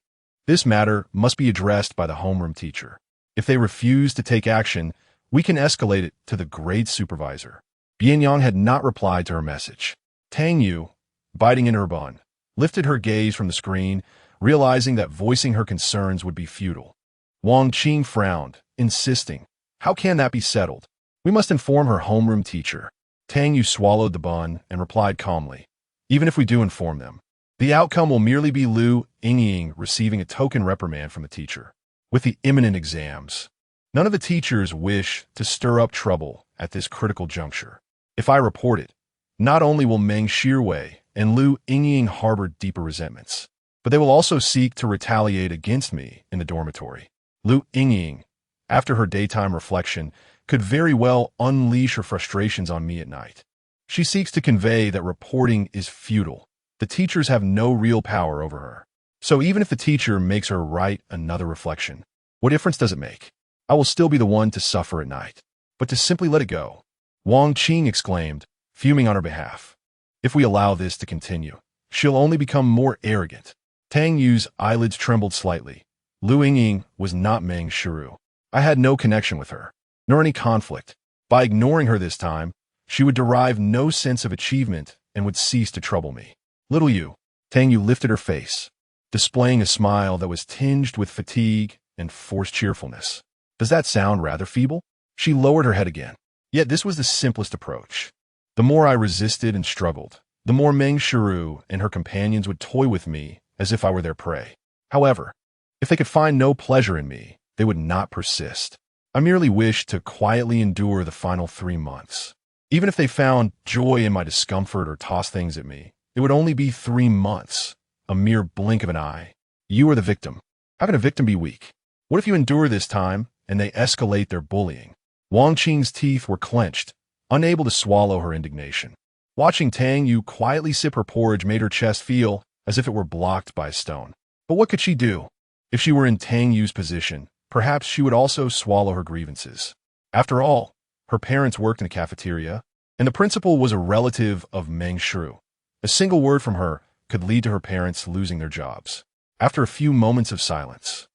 This matter must be addressed by the homeroom teacher. If they refuse to take action, we can escalate it to the grade supervisor. Bian Yang had not replied to her message. Tang Yu, biting into her bun, lifted her gaze from the screen, realizing that voicing her concerns would be futile. Wang Qing frowned, insisting, "How can that be settled? We must inform her homeroom teacher." Tang Yu swallowed the bun and replied calmly, "Even if we do inform them, the outcome will merely be Lu Yingying receiving a token reprimand from the teacher. With the imminent exams, none of the teachers wish to stir up trouble at this critical juncture. If I report it, not only will Meng Shirwei and Lu Yingying harbor deeper resentments, but they will also seek to retaliate against me in the dormitory. Lu Yingying, after her daytime reflection, could very well unleash her frustrations on me at night. She seeks to convey that reporting is futile. The teachers have no real power over her. So even if the teacher makes her write another reflection, what difference does it make? I will still be the one to suffer at night. But to simply let it go," Wang Qing exclaimed, fuming on her behalf. "If we allow this to continue, she'll only become more arrogant." Tang Yu's eyelids trembled slightly. Lu Yingying was not Meng Shiru. I had no connection with her, nor any conflict. By ignoring her this time, she would derive no sense of achievement and would cease to trouble me. "Little Yu," Tang Yu lifted her face, displaying a smile that was tinged with fatigue and forced cheerfulness. "Does that sound rather feeble?" She lowered her head again. Yet this was the simplest approach. The more I resisted and struggled, the more Meng Shiru and her companions would toy with me as if I were their prey. However, if they could find no pleasure in me, they would not persist. I merely wished to quietly endure the final 3 months. Even if they found joy in my discomfort or tossed things at me, it would only be 3 months, a mere blink of an eye. You are the victim. How can a victim be weak? What if you endure this time and they escalate their bullying? Wang Qing's teeth were clenched, unable to swallow her indignation. Watching Tang Yu quietly sip her porridge made her chest feel as if it were blocked by a stone. But what could she do? If she were in Tang Yu's position, perhaps she would also swallow her grievances. After all, her parents worked in the cafeteria, and the principal was a relative of Meng Shiru. A single word from her could lead to her parents losing their jobs. After a few moments of silence,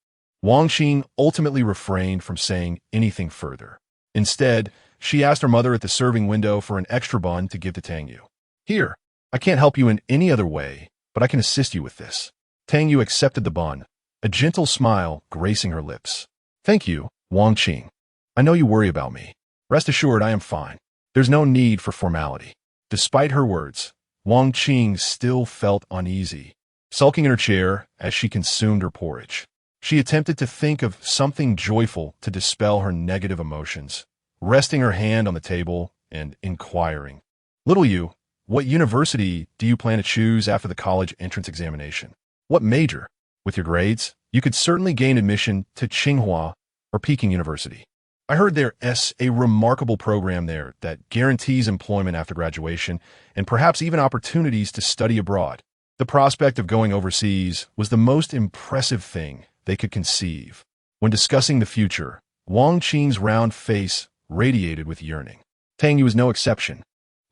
Wang Qing ultimately refrained from saying anything further. Instead, she asked her mother at the serving window for an extra bun to give to Tang Yu. "Here, I can't help you in any other way, but I can assist you with this." Tang Yu accepted the bun, a gentle smile gracing her lips. "Thank you, Wang Qing. I know you worry about me. Rest assured I am fine. There's no need for formality." Despite her words, Wang Qing still felt uneasy, sulking in her chair as she consumed her porridge. She attempted to think of something joyful to dispel her negative emotions, resting her hand on the table and inquiring, "Little Yu, what university do you plan to choose after the college entrance examination? What major? With your grades, you could certainly gain admission to Tsinghua or Peking University. I heard there's a remarkable program there that guarantees employment after graduation and perhaps even opportunities to study abroad." The prospect of going overseas was the most impressive thing they could conceive. When discussing the future, Wang Qing's round face radiated with yearning. Tang Yu was no exception.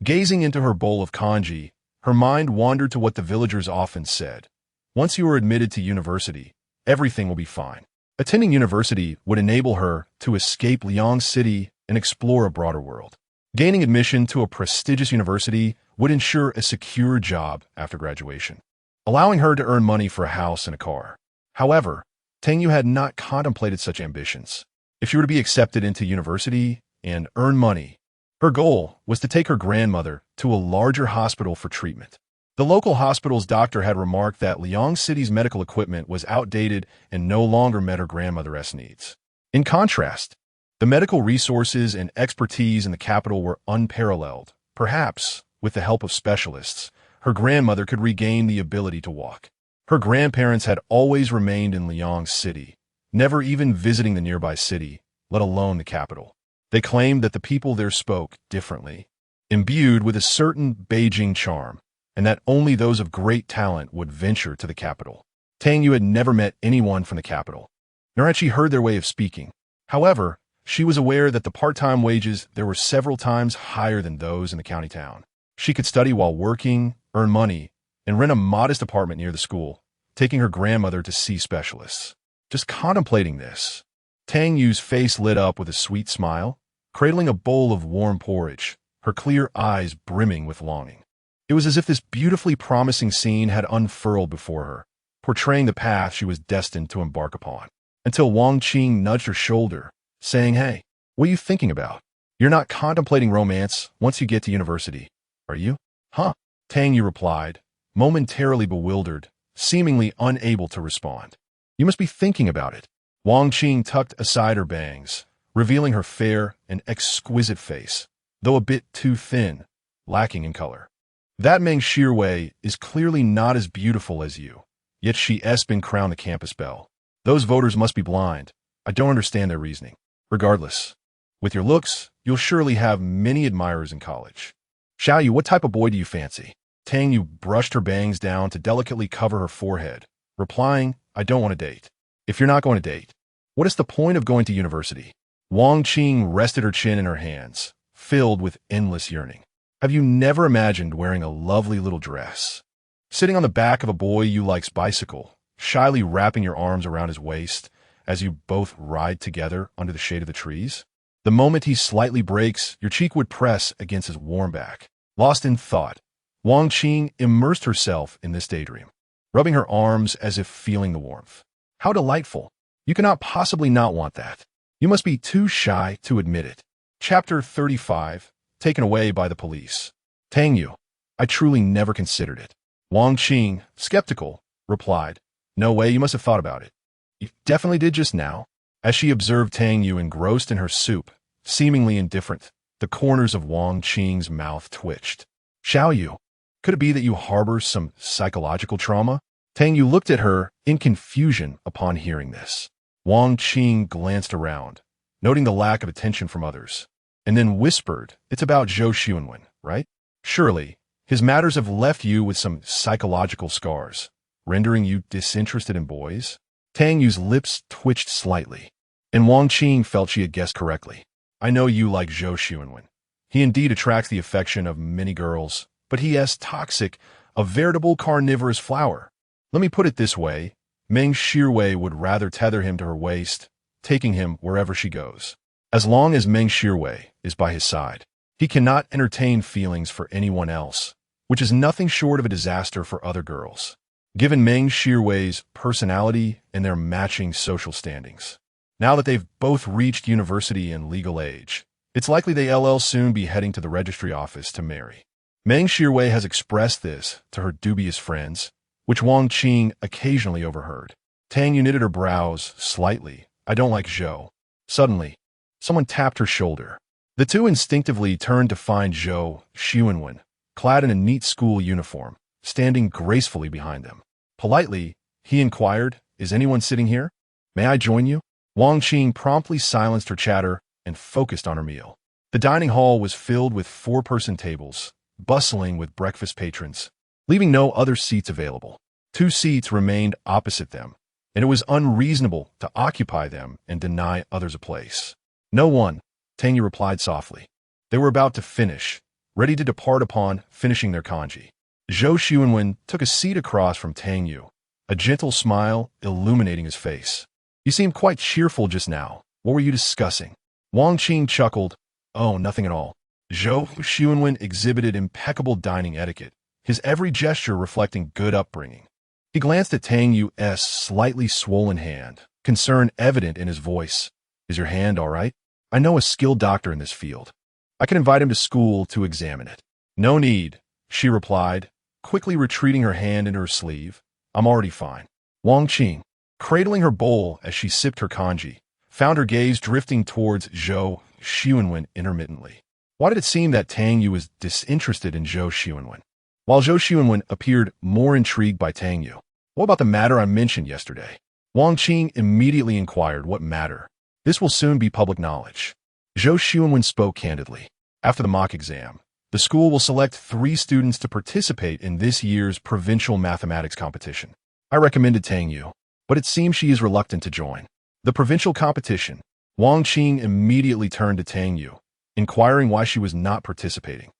Gazing into her bowl of congee, her mind wandered to what the villagers often said. Once you are admitted to university, everything will be fine. Attending university would enable her to escape Liang City and explore a broader world. Gaining admission to a prestigious university would ensure a secure job after graduation, allowing her to earn money for a house and a car. However, Tang Yu had not contemplated such ambitions. If she were to be accepted into university and earn money, her goal was to take her grandmother to a larger hospital for treatment. The local hospital's doctor had remarked that Liang City's medical equipment was outdated and no longer met her grandmother's needs. In contrast, the medical resources and expertise in the capital were unparalleled. Perhaps, with the help of specialists, her grandmother could regain the ability to walk. Her grandparents had always remained in Liang City, never even visiting the nearby city, let alone the capital. They claimed that the people there spoke differently, imbued with a certain Beijing charm, and that only those of great talent would venture to the capital. Tang Yu had never met anyone from the capital, nor had she heard their way of speaking. However, she was aware that the part-time wages there were several times higher than those in the county town. She could study while working, earn money, and rent a modest apartment near the school, taking her grandmother to see specialists. Just contemplating this. Tang Yu's face lit up with a sweet smile, cradling a bowl of warm porridge, her clear eyes brimming with longing. It was as if this beautifully promising scene had unfurled before her, portraying the path she was destined to embark upon. Until Wang Qing nudged her shoulder, saying, "Hey, what are you thinking about? You're not contemplating romance once you get to university, are you?" "Huh?" Tang Yu replied, momentarily bewildered, seemingly unable to respond. "You must be thinking about it." Wang Qing tucked aside her bangs, revealing her fair and exquisite face, though a bit too thin, lacking in color. "That Meng Shirwei is clearly not as beautiful as you, yet she's been crowned the campus belle. Those voters must be blind. I don't understand their reasoning. Regardless, with your looks, you'll surely have many admirers in college. Xiaoyu, what type of boy do you fancy?" Tang Yu brushed her bangs down to delicately cover her forehead, replying, "I don't want to date." "If you're not going to date, what is the point of going to university?" Wang Qing rested her chin in her hands, filled with endless yearning. "Have you never imagined wearing a lovely little dress, sitting on the back of a boy you like's bicycle, shyly wrapping your arms around his waist as you both ride together under the shade of the trees? The moment he slightly breaks, your cheek would press against his warm back." Lost in thought, Wang Qing immersed herself in this daydream, rubbing her arms as if feeling the warmth. "How delightful! You cannot possibly not want that. You must be too shy to admit it." Chapter 35, taken away by the police. "Tang Yu, I truly never considered it." Wang Qing, skeptical, replied, "No way, you must have thought about it." "You definitely did just now." As she observed Tang Yu engrossed in her soup, seemingly indifferent, the corners of Wang Qing's mouth twitched. "Xiaoyu, could it be that you harbor some psychological trauma?" Tang Yu looked at her in confusion upon hearing this. Wang Qing glanced around, noting the lack of attention from others, and then whispered, "It's about Zhou Xuanwen, right? Surely, his matters have left you with some psychological scars, rendering you disinterested in boys?" Tang Yu's lips twitched slightly, and Wang Qing felt she had guessed correctly. "I know you like Zhou Xuanwen. He indeed attracts the affection of many girls, but he is toxic, a veritable carnivorous flower. Let me put it this way, Meng Shirwei would rather tether him to her waist, taking him wherever she goes. As long as Meng Shirwei is by his side, he cannot entertain feelings for anyone else, which is nothing short of a disaster for other girls, given Meng Shirwei's personality and their matching social standings. Now that they've both reached university and legal age, it's likely they'll soon be heading to the registry office to marry. Meng Shirwei has expressed this to her dubious friends, which Wang Qing occasionally overheard. Tang Yu knitted her brows slightly. "I don't like Zhou." Suddenly, someone tapped her shoulder. The two instinctively turned to find Zhou Xuanwen, clad in a neat school uniform, standing gracefully behind them. Politely, he inquired, "Is anyone sitting here? May I join you?" Wang Qing promptly silenced her chatter and focused on her meal. The dining hall was filled with four-person tables, bustling with breakfast patrons, leaving no other seats available. 2 seats remained opposite them, and it was unreasonable to occupy them and deny others a place. "No one," Tang Yu replied softly. They were about to finish, ready to depart upon finishing their kanji. Zhou Xuanwen took a seat across from Tang Yu, a gentle smile illuminating his face. "You seemed quite cheerful just now. What were you discussing?" Wang Qing chuckled. "Oh, nothing at all." Zhou Xuanwen exhibited impeccable dining etiquette, his every gesture reflecting good upbringing. He glanced at Tang Yu's slightly swollen hand, concern evident in his voice. "Is your hand all right? I know a skilled doctor in this field. I can invite him to school to examine it." "No need," she replied, quickly retreating her hand into her sleeve. "I'm already fine." Wang Qing, cradling her bowl as she sipped her kanji, found her gaze drifting towards Zhou Xuanwen intermittently. Why did it seem that Tang Yu was disinterested in Zhou Xuanwen, while Zhou Xuanwen appeared more intrigued by Tang Yu? "What about the matter I mentioned yesterday?" Wang Qing immediately inquired. "What matter?" "This will soon be public knowledge." Zhou Xuanwen spoke candidly. "After the mock exam, the school will select 3 students to participate in this year's provincial mathematics competition. I recommended Tang Yu, but it seems she is reluctant to join. The provincial competition." Wang Qing immediately turned to Tang Yu, inquiring why she was not participating.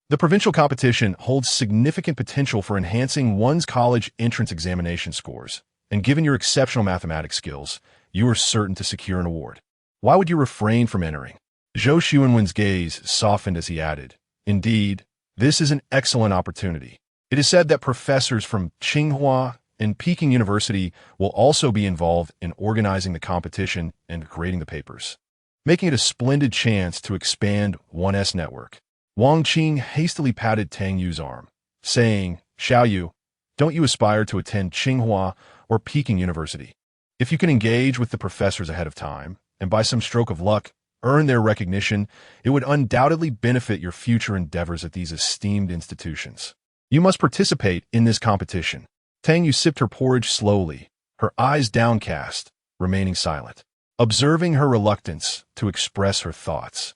The provincial competition holds significant potential for enhancing one's college entrance examination scores, and given your exceptional mathematics skills, you are certain to secure an award. Why would you refrain from entering? Zhou Xuanwen's gaze softened as he added, "Indeed, this is an excellent opportunity. It is said that professors from Tsinghua and Peking University will also be involved in organizing the competition and grading the papers, making it a splendid chance to expand one's network." Wang Qing hastily patted Tang Yu's arm, saying, "Xiao Yu, don't you aspire to attend Tsinghua or Peking University? If you can engage with the professors ahead of time, and by some stroke of luck, earn their recognition, it would undoubtedly benefit your future endeavors at these esteemed institutions. You must participate in this competition." Tang Yu sipped her porridge slowly, her eyes downcast, remaining silent, observing her reluctance to express her thoughts.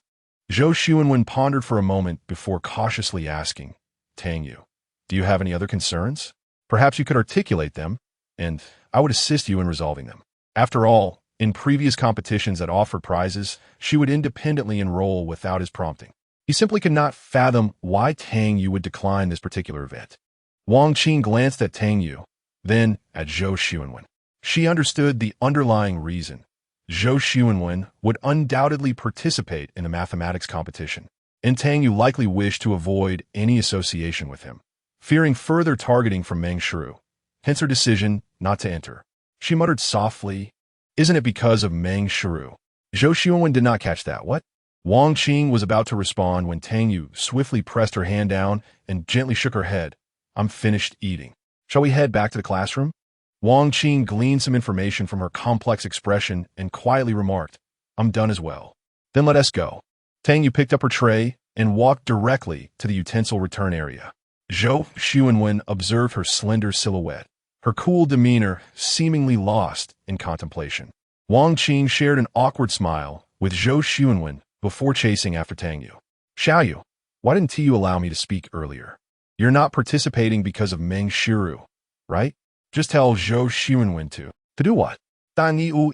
Zhou Xuanwen pondered for a moment before cautiously asking, "Tang Yu, do you have any other concerns? Perhaps you could articulate them, and I would assist you in resolving them." After all, in previous competitions that offered prizes, she would independently enroll without his prompting. He simply could not fathom why Tang Yu would decline this particular event. Wang Qing glanced at Tang Yu, then at Zhou Xuanwen. She understood the underlying reason. Zhou Xuanwen would undoubtedly participate in the mathematics competition, and Tang Yu likely wished to avoid any association with him, fearing further targeting from Meng Shiru, hence her decision not to enter. She muttered softly, "Isn't it because of Meng Shiru?" Zhou Xuanwen did not catch that. What? Wang Qing was about to respond when Tang Yu swiftly pressed her hand down and gently shook her head. "I'm finished eating. Shall we head back to the classroom?" Wang Qing gleaned some information from her complex expression and quietly remarked, "I'm done as well." "Then let us go." Tang Yu picked up her tray and walked directly to the utensil return area. Zhou Xuanwen observed her slender silhouette, her cool demeanor seemingly lost in contemplation. Wang Qing shared an awkward smile with Zhou Xuanwen before chasing after Tang Yu. "Xiao Yu, why didn't you allow me to speak earlier? You're not participating because of Meng Shiru, right? Just tell Zhou Xuanwen to do what?" Tang Yu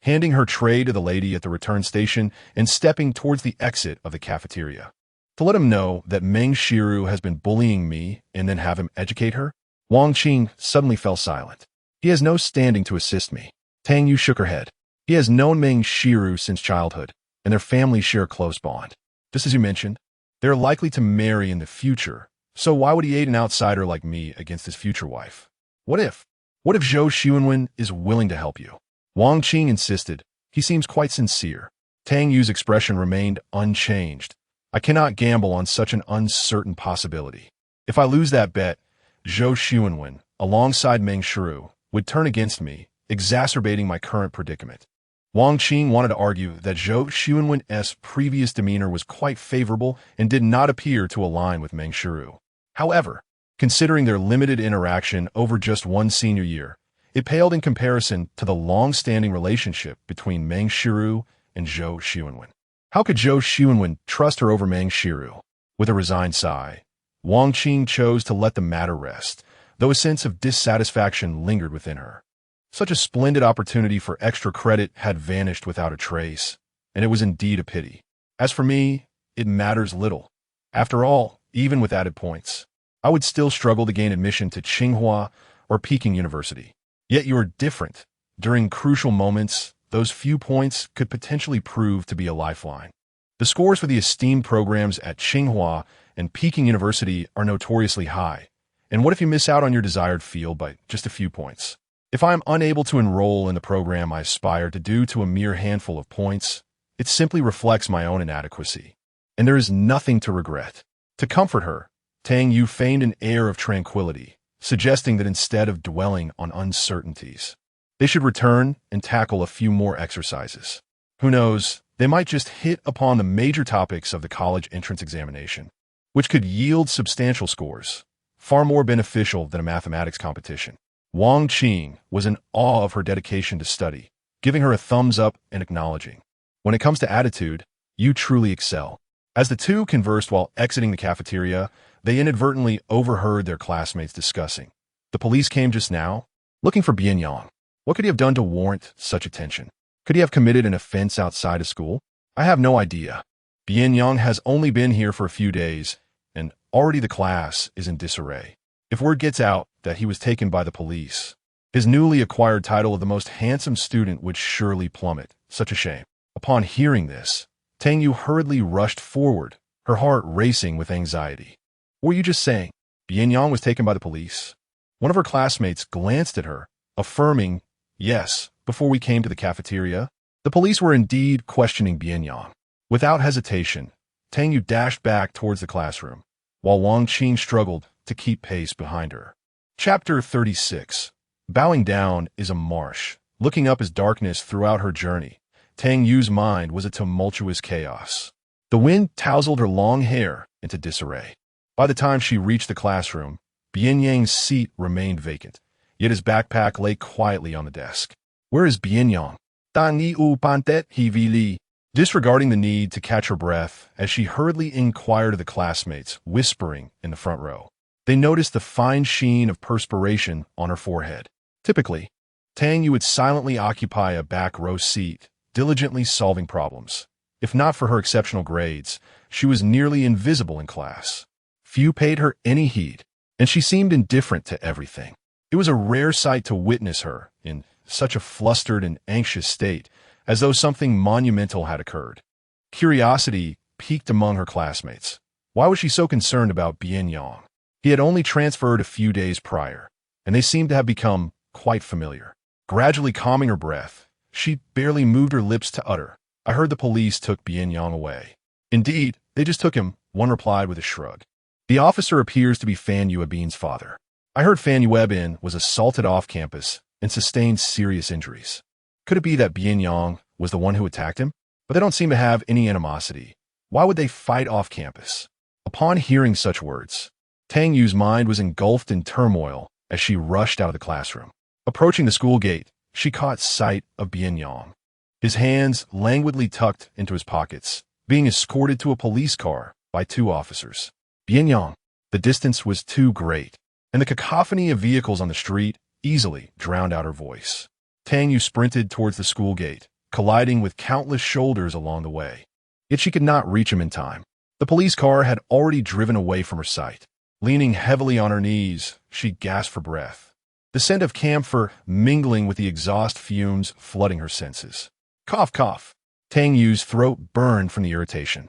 handing her tray to the lady at the return station and stepping towards the exit of the cafeteria. "To let him know that Meng Shiru has been bullying me and then have him educate her?" Wang Qing suddenly fell silent. "He has no standing to assist me." Tang Yu shook her head. "He has known Meng Shiru since childhood, and their families share a close bond. Just as you mentioned, they're likely to marry in the future, so why would he aid an outsider like me against his future wife? What if Zhou Xuanwen is willing to help you?" Wang Qing insisted. "He seems quite sincere." Tang Yu's expression remained unchanged. "I cannot gamble on such an uncertain possibility. If I lose that bet, Zhou Xuanwen, alongside Meng Shiru, would turn against me, exacerbating my current predicament." Wang Qing wanted to argue that Zhou Xuanwen's previous demeanor was quite favorable and did not appear to align with Meng Shiru. However, considering their limited interaction over just one senior year, it paled in comparison to the long-standing relationship between Meng Shiru and Zhou Xuanwen. How could Zhou Xuanwen trust her over Meng Shiru? With a resigned sigh, Wang Qing chose to let the matter rest, though a sense of dissatisfaction lingered within her. Such a splendid opportunity for extra credit had vanished without a trace, and it was indeed a pity. As for me, it matters little. After all, even with added points, I would still struggle to gain admission to Tsinghua or Peking University. Yet you are different. During crucial moments, those few points could potentially prove to be a lifeline. The scores for the esteemed programs at Tsinghua and Peking University are notoriously high. And what if you miss out on your desired field by just a few points? If I am unable to enroll in the program I aspire to due to a mere handful of points, it simply reflects my own inadequacy. And there is nothing to regret. To comfort her, Tang Yu feigned an air of tranquility, suggesting that instead of dwelling on uncertainties, they should return and tackle a few more exercises. Who knows, they might just hit upon the major topics of the college entrance examination, which could yield substantial scores, far more beneficial than a mathematics competition. Wang Qing was in awe of her dedication to study, giving her a thumbs up and acknowledging, "When it comes to attitude, you truly excel." As the two conversed while exiting the cafeteria, they inadvertently overheard their classmates discussing, "The police came just now, looking for Bian Yang. What could he have done to warrant such attention? Could he have committed an offense outside of school? I have no idea. Bian Yang has only been here for a few days, and already the class is in disarray. If word gets out that he was taken by the police, his newly acquired title of the most handsome student would surely plummet. Such a shame. Upon hearing this, Tang Yu hurriedly rushed forward, her heart racing with anxiety. What were you just saying? Bian Yang was taken by the police? One of her classmates glanced at her, affirming, yes, before we came to the cafeteria. The police were indeed questioning Bian Yang. Without hesitation, Tang Yu dashed back towards the classroom, while Wang Qing struggled to keep pace behind her. Chapter 36. Bowing down is a marsh. Looking up is darkness throughout her journey. Tang Yu's mind was a tumultuous chaos. The wind tousled her long hair into disarray. By the time she reached the classroom, Bian Yang's seat remained vacant, yet his backpack lay quietly on the desk. Where is Bian Yang? Tang Yu pantet hivili. Disregarding the need to catch her breath as she hurriedly inquired of the classmates, whispering in the front row. They noticed the fine sheen of perspiration on her forehead. Typically, Tang Yu would silently occupy a back row seat, diligently solving problems. If not for her exceptional grades, she was nearly invisible in class. Few paid her any heed, and she seemed indifferent to everything. It was a rare sight to witness her in such a flustered and anxious state, as though something monumental had occurred. Curiosity piqued among her classmates. Why was she so concerned about Bian Yang? He had only transferred a few days prior, and they seemed to have become quite familiar. Gradually calming her breath, she barely moved her lips to utter, I heard the police took Bian Yang away. Indeed, they just took him, one replied with a shrug. The officer appears to be Fan Yuebin's father. I heard Fan Yuebin was assaulted off campus and sustained serious injuries. Could it be that Bian Yang was the one who attacked him? But they don't seem to have any animosity. Why would they fight off campus? Upon hearing such words, Tang Yu's mind was engulfed in turmoil as she rushed out of the classroom. Approaching the school gate, she caught sight of Bian Yang. His hands languidly tucked into his pockets, being escorted to a police car by two officers. Bian Yang. The distance was too great, and the cacophony of vehicles on the street easily drowned out her voice. Tang Yu sprinted towards the school gate, colliding with countless shoulders along the way. Yet she could not reach him in time. The police car had already driven away from her sight. Leaning heavily on her knees, she gasped for breath. The scent of camphor mingling with the exhaust fumes flooding her senses. Cough, cough. Tang Yu's throat burned from the irritation.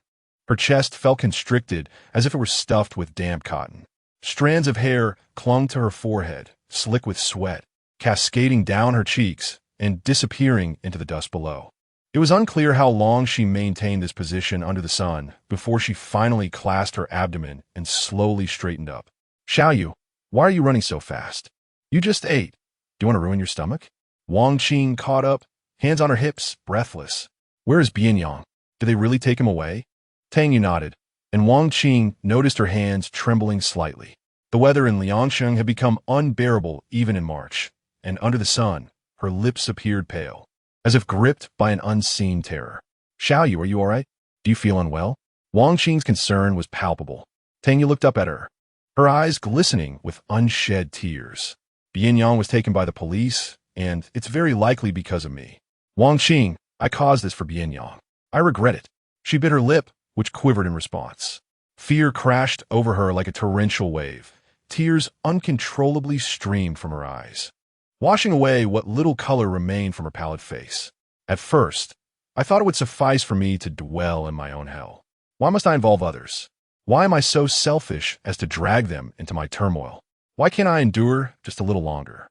Her chest felt constricted as if it were stuffed with damp cotton. Strands of hair clung to her forehead, slick with sweat, cascading down her cheeks and disappearing into the dust below. It was unclear how long she maintained this position under the sun before she finally clasped her abdomen and slowly straightened up. Xiaoyu, why are you running so fast? You just ate. Do you want to ruin your stomach? Wang Qing caught up, hands on her hips, breathless. Where is Bian Yang? Did they really take him away? Tang Yu nodded, and Wang Qing noticed her hands trembling slightly. The weather in Liangsheng had become unbearable even in March, and under the sun, her lips appeared pale, as if gripped by an unseen terror. Xiaoyu, are you all right? Do you feel unwell? Wang Qing's concern was palpable. Tang Yu looked up at her, her eyes glistening with unshed tears. Bian Yang was taken by the police, and it's very likely because of me. Wang Qing, I caused this for Bian Yang. I regret it. She bit her lip, which quivered in response. Fear crashed over her like a torrential wave. Tears uncontrollably streamed from her eyes, washing away what little color remained from her pallid face. At first, I thought it would suffice for me to dwell in my own hell. Why must I involve others? Why am I so selfish as to drag them into my turmoil? Why can't I endure just a little longer?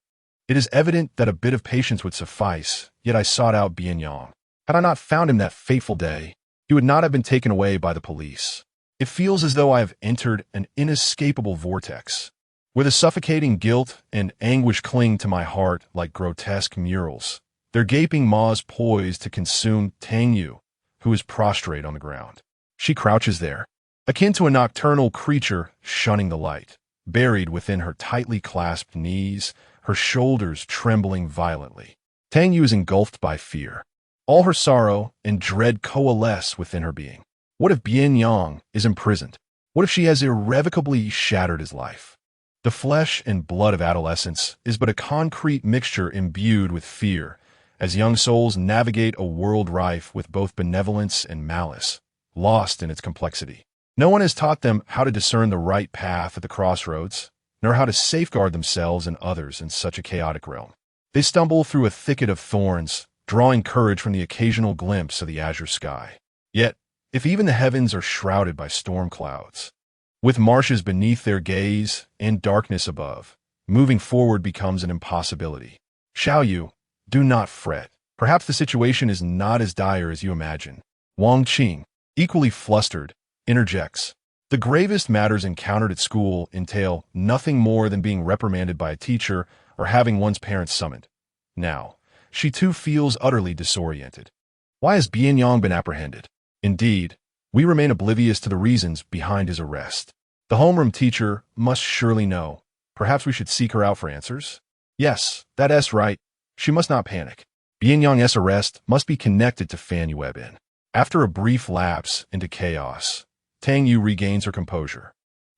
It is evident that a bit of patience would suffice, yet I sought out Bian Yang. Had I not found him that fateful day, he would not have been taken away by the police. It feels as though I have entered an inescapable vortex, where the suffocating guilt and anguish cling to my heart like grotesque murals, their gaping maws poised to consume Tang Yu, who is prostrate on the ground. She crouches there, akin to a nocturnal creature shunning the light, buried within her tightly clasped knees, her shoulders trembling violently. Tang Yu is engulfed by fear. All her sorrow and dread coalesce within her being. What if Bian Yang is imprisoned? What if she has irrevocably shattered his life? The flesh and blood of adolescence is but a concrete mixture imbued with fear, as young souls navigate a world rife with both benevolence and malice, lost in its complexity. No one has taught them how to discern the right path at the crossroads, nor how to safeguard themselves and others in such a chaotic realm. They stumble through a thicket of thorns, drawing courage from the occasional glimpse of the azure sky. Yet, if even the heavens are shrouded by storm clouds, with marshes beneath their gaze and darkness above, moving forward becomes an impossibility. Xiao Yu, do not fret. Perhaps the situation is not as dire as you imagine. Wang Qing, equally flustered, interjects. The gravest matters encountered at school entail nothing more than being reprimanded by a teacher or having one's parents summoned. Now, she too feels utterly disoriented. Why has Bian Yang been apprehended? Indeed, we remain oblivious to the reasons behind his arrest. The homeroom teacher must surely know. Perhaps we should seek her out for answers? Yes, that's right. She must not panic. Bian Yang's arrest must be connected to Fan Yuebin. After a brief lapse into chaos, Tang Yu regains her composure.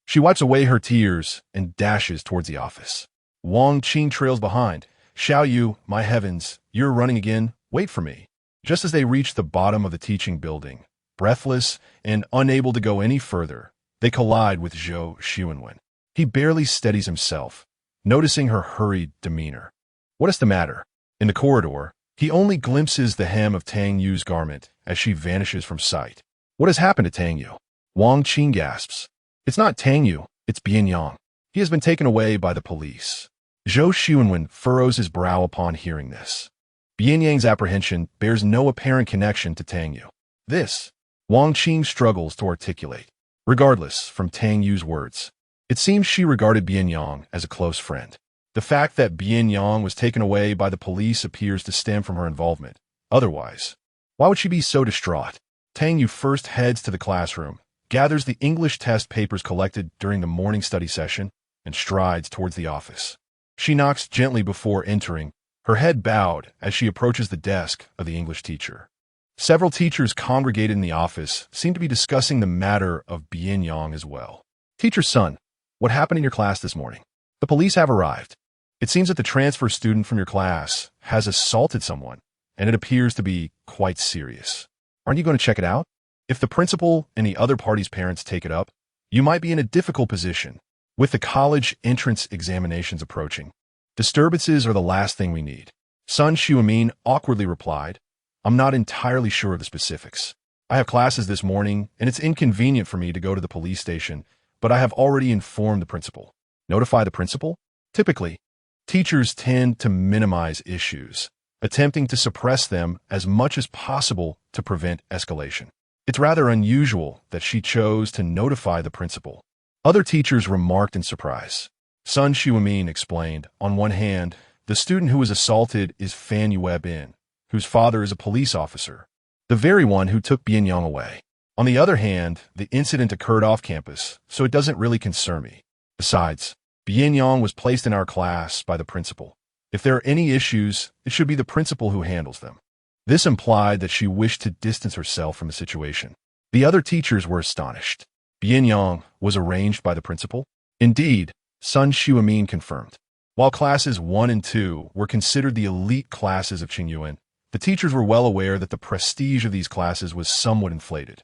She wipes away her tears and dashes towards the office. Wang Qing trails behind. Xiao Yu, my heavens, you're running again? Wait for me. Just as they reach the bottom of the teaching building, breathless and unable to go any further, they collide with Zhou Xuanwen. He barely steadies himself, noticing her hurried demeanor. What is the matter? In the corridor, he only glimpses the hem of Tang Yu's garment as she vanishes from sight. What has happened to Tang Yu? Wang Qing gasps. It's not Tang Yu, it's Bian Yang. He has been taken away by the police. Zhou Xuanwen furrows his brow upon hearing this. Bian Yang's apprehension bears no apparent connection to Tang Yu. This, Wang Qing struggles to articulate. Regardless from Tang Yu's words, it seems she regarded Bian Yang as a close friend. The fact that Bian Yang was taken away by the police appears to stem from her involvement. Otherwise, why would she be so distraught? Tang Yu first heads to the classroom, gathers the English test papers collected during the morning study session, and strides towards the office. She knocks gently before entering, her head bowed as she approaches the desk of the English teacher. Several teachers congregated in the office seem to be discussing the matter of Bian Yang as well. Teacher's son, what happened in your class this morning? The police have arrived. It seems that the transfer student from your class has assaulted someone, and it appears to be quite serious. Aren't you going to check it out? If the principal and the other party's parents take it up, you might be in a difficult position. With the college entrance examinations approaching, disturbances are the last thing we need. Sun Xuemin awkwardly replied, I'm not entirely sure of the specifics. I have classes this morning, and it's inconvenient for me to go to the police station, but I have already informed the principal. Notify the principal? Typically, teachers tend to minimize issues, attempting to suppress them as much as possible to prevent escalation. It's rather unusual that she chose to notify the principal. Other teachers remarked in surprise. Sun Xuemin explained, on one hand, the student who was assaulted is Fan Yuebin, whose father is a police officer, the very one who took Bian Yang away. On the other hand, the incident occurred off campus, so it doesn't really concern me. Besides, Bian Yang was placed in our class by the principal. If there are any issues, it should be the principal who handles them. This implied that she wished to distance herself from the situation. The other teachers were astonished. Bian Yang was arranged by the principal? Indeed, Sun Xuemin confirmed. While classes 1 and 2 were considered the elite classes of Qingyuan, the teachers were well aware that the prestige of these classes was somewhat inflated.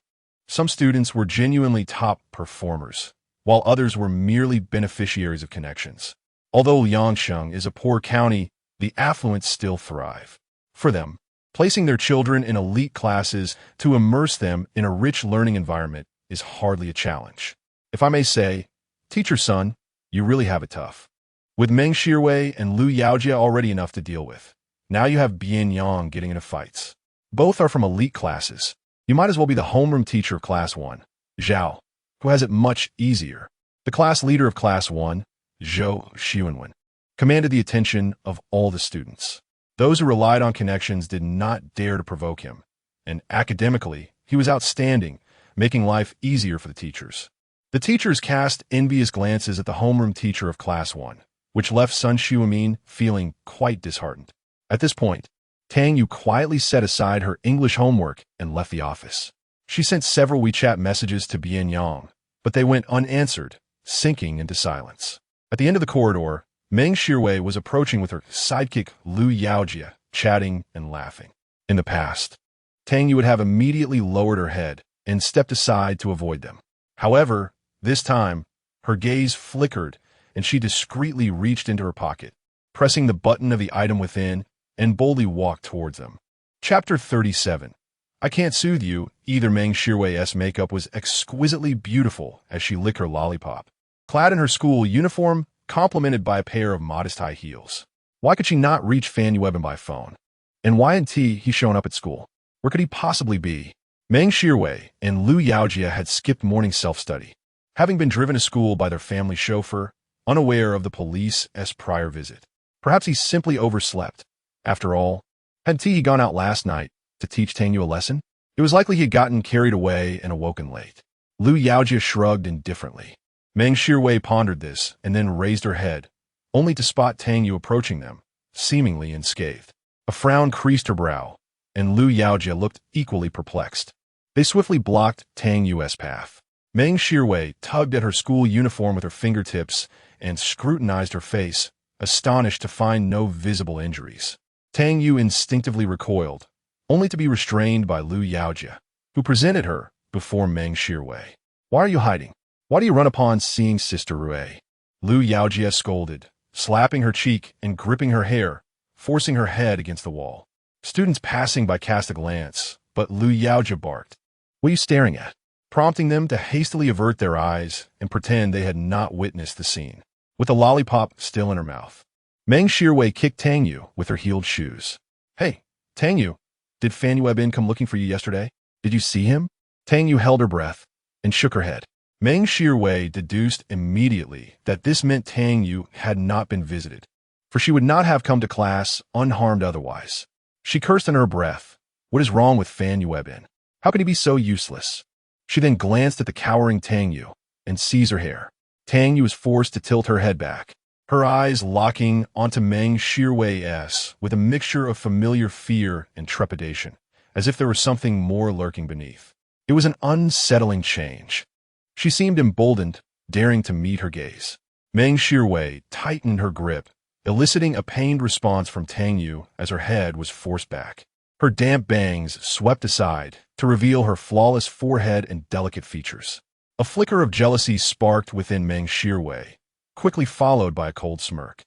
Some students were genuinely top performers, while others were merely beneficiaries of connections. Although Liangsheng is a poor county, the affluent still thrive. For them, placing their children in elite classes to immerse them in a rich learning environment is hardly a challenge. If I may say, teacher son, you really have it tough. With Meng Shirwei and Lu Yaojia already enough to deal with, now you have Bian Yang getting into fights. Both are from elite classes. You might as well be the homeroom teacher of Class 1, Zhao, who has it much easier. The class leader of Class 1, Zhou Xuanwen, commanded the attention of all the students. Those who relied on connections did not dare to provoke him, and academically, he was outstanding, making life easier for the teachers. The teachers cast envious glances at the homeroom teacher of Class 1, which left Sun Xuemin feeling quite disheartened. At this point, Tang Yu quietly set aside her English homework and left the office. She sent several WeChat messages to Bian Yang, but they went unanswered, sinking into silence. At the end of the corridor, Meng Shirwei was approaching with her sidekick Lu Yaojia, chatting and laughing. In the past, Tang Yu would have immediately lowered her head and stepped aside to avoid them. However, this time, her gaze flickered, and she discreetly reached into her pocket, pressing the button of the item within, and boldly walked towards them. Chapter 37. I can't soothe you. Either Meng Shirwei's makeup was exquisitely beautiful as she licked her lollipop, clad in her school uniform, complemented by a pair of modest high heels. Why could she not reach Fan Yueben by phone? And why hadn't he shown up at school? Where could he possibly be? Meng Shirwei and Lu Yaojia had skipped morning self-study, having been driven to school by their family chauffeur, unaware of the police's prior visit. Perhaps he simply overslept. After all, hadn't he gone out last night to teach Tang Yu a lesson? It was likely he had gotten carried away and awoken late. Lu Yaojia shrugged indifferently. Meng Shirwei pondered this and then raised her head, only to spot Tang Yu approaching them, seemingly unscathed. A frown creased her brow, and Lu Yaojia looked equally perplexed. They swiftly blocked Tang Yu's path. Meng Shirwei tugged at her school uniform with her fingertips and scrutinized her face, astonished to find no visible injuries. Tang Yu instinctively recoiled, only to be restrained by Lu Yaojia, who presented her before Meng Shirwei. Why are you hiding? Why do you run upon seeing Sister Rui? Lu Yaojia scolded, slapping her cheek and gripping her hair, forcing her head against the wall. Students passing by cast a glance, but Lu Yaojia barked. What are you staring at? Prompting them to hastily avert their eyes and pretend they had not witnessed the scene, with the lollipop still in her mouth. Meng Shirwei kicked Tang Yu with her heeled shoes. Hey, Tang Yu, did Fan Yueben come looking for you yesterday? Did you see him? Tang Yu held her breath and shook her head. Meng Shirwei deduced immediately that this meant Tang Yu had not been visited, for she would not have come to class unharmed otherwise. She cursed in her breath. What is wrong with Fan Yueben? How could he be so useless? She then glanced at the cowering Tang Yu and seized her hair. Tang Yu was forced to tilt her head back, her eyes locking onto Meng Shirwei's with a mixture of familiar fear and trepidation, as if there was something more lurking beneath. It was an unsettling change. She seemed emboldened, daring to meet her gaze. Meng Shirwei tightened her grip, eliciting a pained response from Tang Yu as her head was forced back. Her damp bangs swept aside to reveal her flawless forehead and delicate features. A flicker of jealousy sparked within Meng Shirwei, quickly followed by a cold smirk.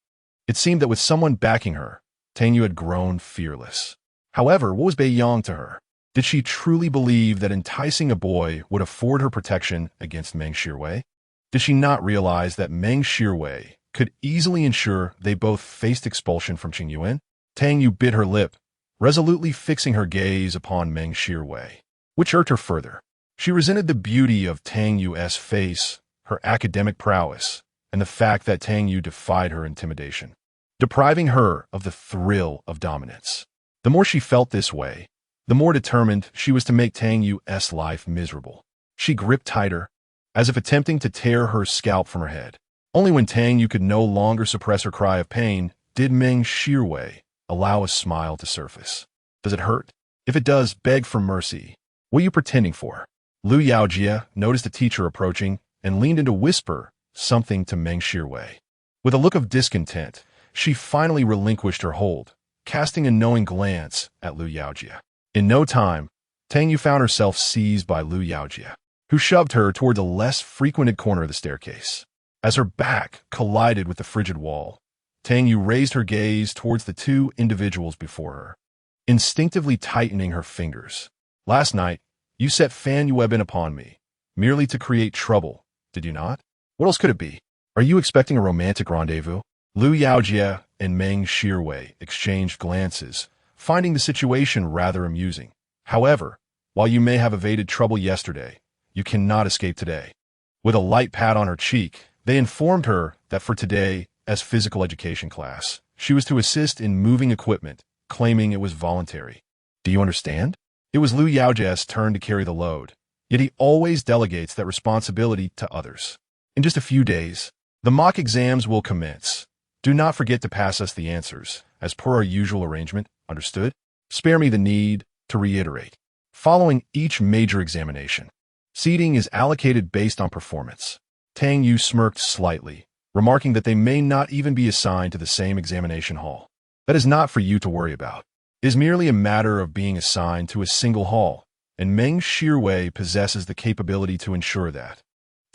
It seemed that with someone backing her, Tang Yu had grown fearless. However, what was Bian Yang to her? Did she truly believe that enticing a boy would afford her protection against Meng Shirwei? Did she not realize that Meng Shirwei could easily ensure they both faced expulsion from Qingyuan? Tang Yu bit her lip, resolutely fixing her gaze upon Meng Shirwei, which irked her further. She resented the beauty of Tang Yu's face, her academic prowess, and the fact that Tang Yu defied her intimidation, depriving her of the thrill of dominance. The more she felt this way, the more determined she was to make Tang Yu's life miserable. She gripped tighter, as if attempting to tear her scalp from her head. Only when Tang Yu could no longer suppress her cry of pain did Meng Shirwei allow a smile to surface. Does it hurt? If it does, beg for mercy. What are you pretending for? Lu Yaojia noticed a teacher approaching and leaned in to whisper something to Meng Shirwei. With a look of discontent, she finally relinquished her hold, casting a knowing glance at Lu Yaojia. In no time, Tang Yu found herself seized by Lu Yaojia, who shoved her toward the less frequented corner of the staircase. As her back collided with the frigid wall, Tang Yu raised her gaze towards the two individuals before her, instinctively tightening her fingers. Last night, you set Fan Yueben upon me, merely to create trouble, did you not? What else could it be? Are you expecting a romantic rendezvous? Lu Yaojia and Meng Shirwei exchanged glances, finding the situation rather amusing. However, while you may have evaded trouble yesterday, you cannot escape today. With a light pat on her cheek, they informed her that for today, as physical education class, she was to assist in moving equipment, claiming it was voluntary. Do you understand? It was Lu Yaojia's turn to carry the load, yet he always delegates that responsibility to others. In just a few days, the mock exams will commence. Do not forget to pass us the answers, as per our usual arrangement, understood? Spare me the need to reiterate. Following each major examination, seating is allocated based on performance. Tang Yu smirked slightly, remarking that they may not even be assigned to the same examination hall. That is not for you to worry about. It is merely a matter of being assigned to a single hall, and Meng Shirwei possesses the capability to ensure that.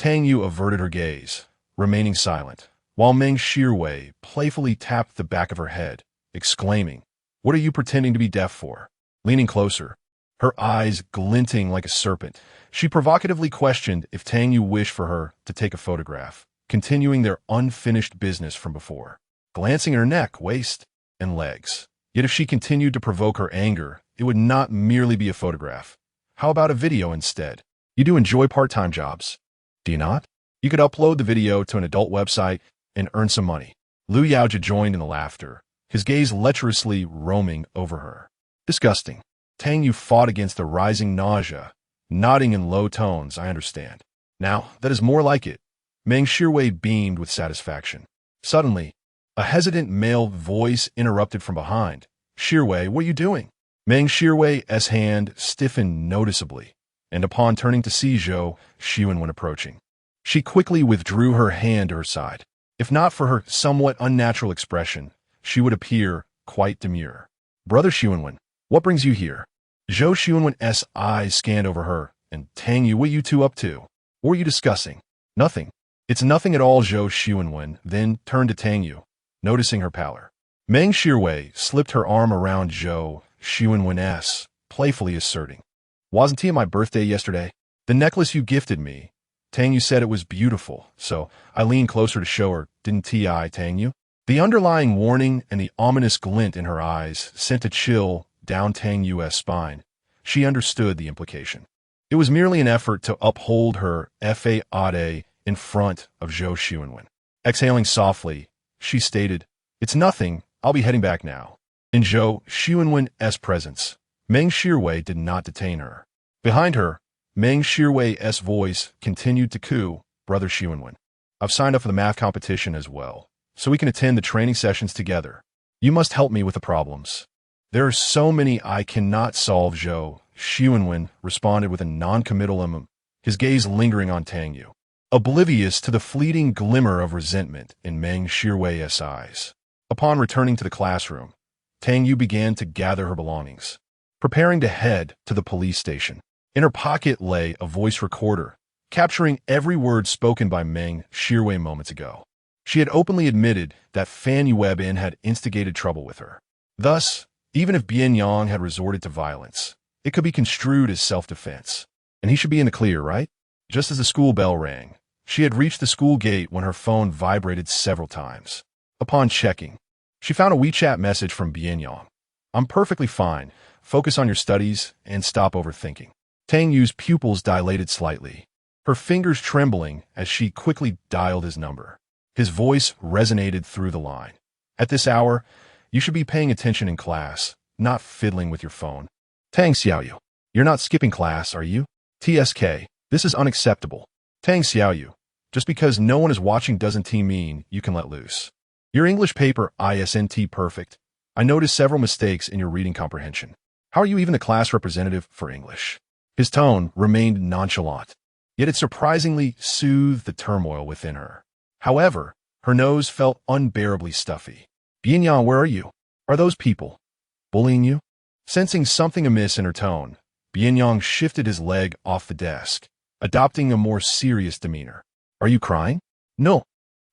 Tang Yu averted her gaze, remaining silent, while Meng Shirwei playfully tapped the back of her head, exclaiming, "What are you pretending to be deaf for?" Leaning closer, her eyes glinting like a serpent, she provocatively questioned if Tang Yu wished for her to take a photograph, continuing their unfinished business from before, glancing at her neck, waist, and legs. Yet if she continued to provoke her anger, it would not merely be a photograph. How about a video instead? You do enjoy part-time jobs, do you not? You could upload the video to an adult website and earn some money. Lu Yaojia joined in the laughter, his gaze lecherously roaming over her. Disgusting. Tang Yu fought against the rising nausea, nodding in low tones. I understand. Now, that is more like it. Meng Shirwei beamed with satisfaction. Suddenly, a hesitant male voice interrupted from behind. Shirwei, what are you doing? Meng Shirwei's hand stiffened noticeably, and upon turning to see Zhou Xiwenwen approaching, she quickly withdrew her hand to her side. If not for her somewhat unnatural expression, she would appear quite demure. Brother Xiwenwen, what brings you here? Zhou Xiwenwen's eyes scanned over her, and Tang Yu, what are you two up to? What are you discussing? Nothing. It's nothing at all, Zhou Xiwenwen then turned to Tang Yu, noticing her pallor. Meng Shirwei slipped her arm around Zhou Xiwenwen's, playfully asserting, "Wasn't he at my birthday yesterday? The necklace you gifted me. Tang Yu said it was beautiful, so I leaned closer to show her, didn't T.I., Tang Yu?" The underlying warning and the ominous glint in her eyes sent a chill down Tang Yu's spine. She understood the implication. It was merely an effort to uphold her FAAD in front of Zhou Xiwenwen. Exhaling softly, she stated, "It's nothing, I'll be heading back now." In Zhou Xiwenwen's presence, Meng Shirwei did not detain her. Behind her, Meng Shirwei's voice continued to coo, "Brother Xiwenwen, I've signed up for the math competition as well, so we can attend the training sessions together. You must help me with the problems." "There are so many I cannot solve," Zhou Xiwenwen responded with a non-committal his gaze lingering on Tang Yu, oblivious to the fleeting glimmer of resentment in Meng Shirwei's eyes. Upon returning to the classroom, Tang Yu began to gather her belongings, preparing to head to the police station. In her pocket lay a voice recorder, capturing every word spoken by Meng Shirwei moments ago. She had openly admitted that Fan Yuebin had instigated trouble with her. Thus, even if Bian Yang had resorted to violence, it could be construed as self-defense. And he should be in the clear, right? Just as the school bell rang, she had reached the school gate when her phone vibrated several times. Upon checking, she found a WeChat message from Bian Yang. "I'm perfectly fine. Focus on your studies and stop overthinking." Tang Yu's pupils dilated slightly, her fingers trembling as she quickly dialed his number. His voice resonated through the line. "At this hour, you should be paying attention in class, not fiddling with your phone." "Tang Xiaoyu, you're not skipping class, are you?" "TSK, this is unacceptable." "Tang Xiaoyu, just because no one is watching doesn't mean you can let loose. Your English paper isn't perfect. I noticed several mistakes in your reading comprehension. How are you even the class representative for English?" His tone remained nonchalant, yet it surprisingly soothed the turmoil within her. However, her nose felt unbearably stuffy. "Bian Yang, where are you? Are those people bullying you?" Sensing something amiss in her tone, Bian Yang shifted his leg off the desk, adopting a more serious demeanor. "Are you crying?" "No,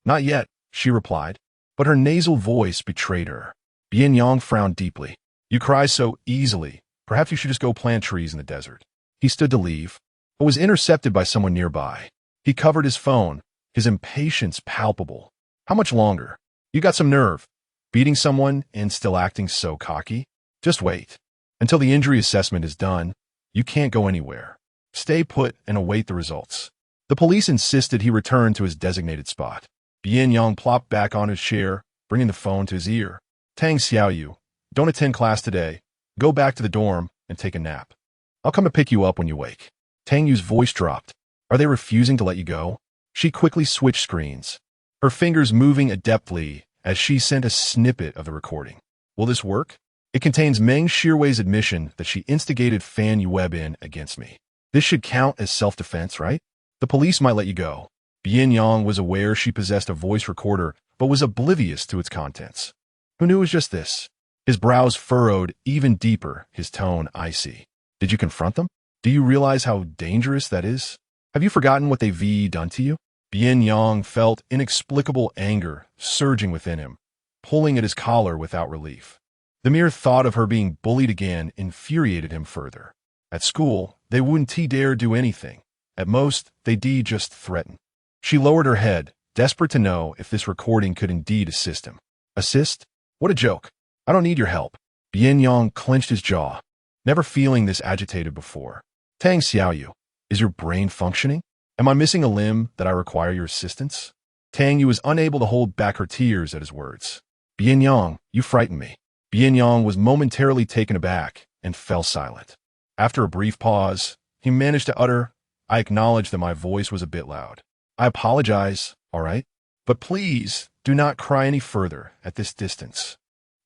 not yet," she replied, but her nasal voice betrayed her. Bian Yang frowned deeply. "You cry so easily. Perhaps you should just go plant trees in the desert." He stood to leave, but was intercepted by someone nearby. He covered his phone, his impatience palpable. "How much longer? You got some nerve. Beating someone and still acting so cocky? Just wait. Until the injury assessment is done, you can't go anywhere. Stay put and await the results." The police insisted he return to his designated spot. Bian Yang plopped back on his chair, bringing the phone to his ear. "Tang Xiaoyu, don't attend class today. Go back to the dorm and take a nap. I'll come to pick you up when you wake." Tang Yu's voice dropped. "Are they refusing to let you go?" She quickly switched screens, her fingers moving adeptly as she sent a snippet of the recording. "Will this work? It contains Meng Shirwei's admission that she instigated Fan Yuebin against me. This should count as self-defense, right? The police might let you go." Bian Yang was aware she possessed a voice recorder, but was oblivious to its contents. Who knew it was just this? His brows furrowed even deeper, his tone icy. "Did you confront them? Do you realize how dangerous that is?" Have you forgotten what they've done to you? Bian Yang felt inexplicable anger surging within him, pulling at his collar without relief. The mere thought of her being bullied again infuriated him further. At school, they wouldn't dare do anything. At most, they'd just threaten. She lowered her head, desperate to know if this recording could indeed assist him. Assist? What a joke. I don't need your help. Bian Yang clenched his jaw, never feeling this agitated before. Tang Yu, is your brain functioning? Am I missing a limb that I require your assistance? Tang Yu was unable to hold back her tears at his words. Bian Yang, you frighten me. Bian Yang was momentarily taken aback and fell silent. After a brief pause, he managed to utter, I acknowledge that my voice was a bit loud. I apologize, all right? But please do not cry any further at this distance.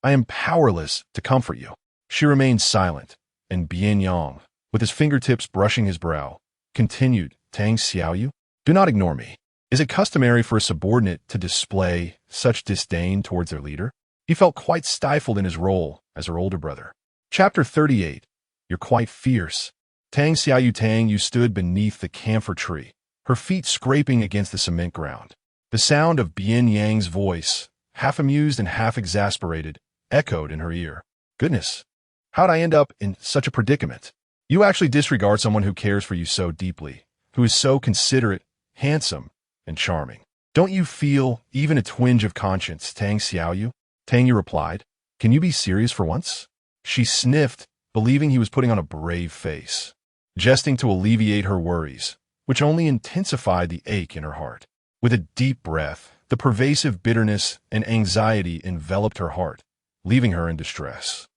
I am powerless to comfort you. She remained silent, and Bian Yang, with his fingertips brushing his brow, continued, Tang Yu, do not ignore me. Is it customary for a subordinate to display such disdain towards their leader? He felt quite stifled in his role as her older brother. Chapter 38. You're quite fierce. Tang Yu stood beneath the camphor tree, her feet scraping against the cement ground. The sound of Bian Yang's voice, half amused and half exasperated, echoed in her ear. Goodness, how'd I end up in such a predicament? You actually disregard someone who cares for you so deeply, who is so considerate, handsome, and charming. Don't you feel even a twinge of conscience, Tang Yu? Tang Yu replied, Can you be serious for once? She sniffed, believing he was putting on a brave face, jesting to alleviate her worries, which only intensified the ache in her heart. With a deep breath, the pervasive bitterness and anxiety enveloped her heart, leaving her in distress.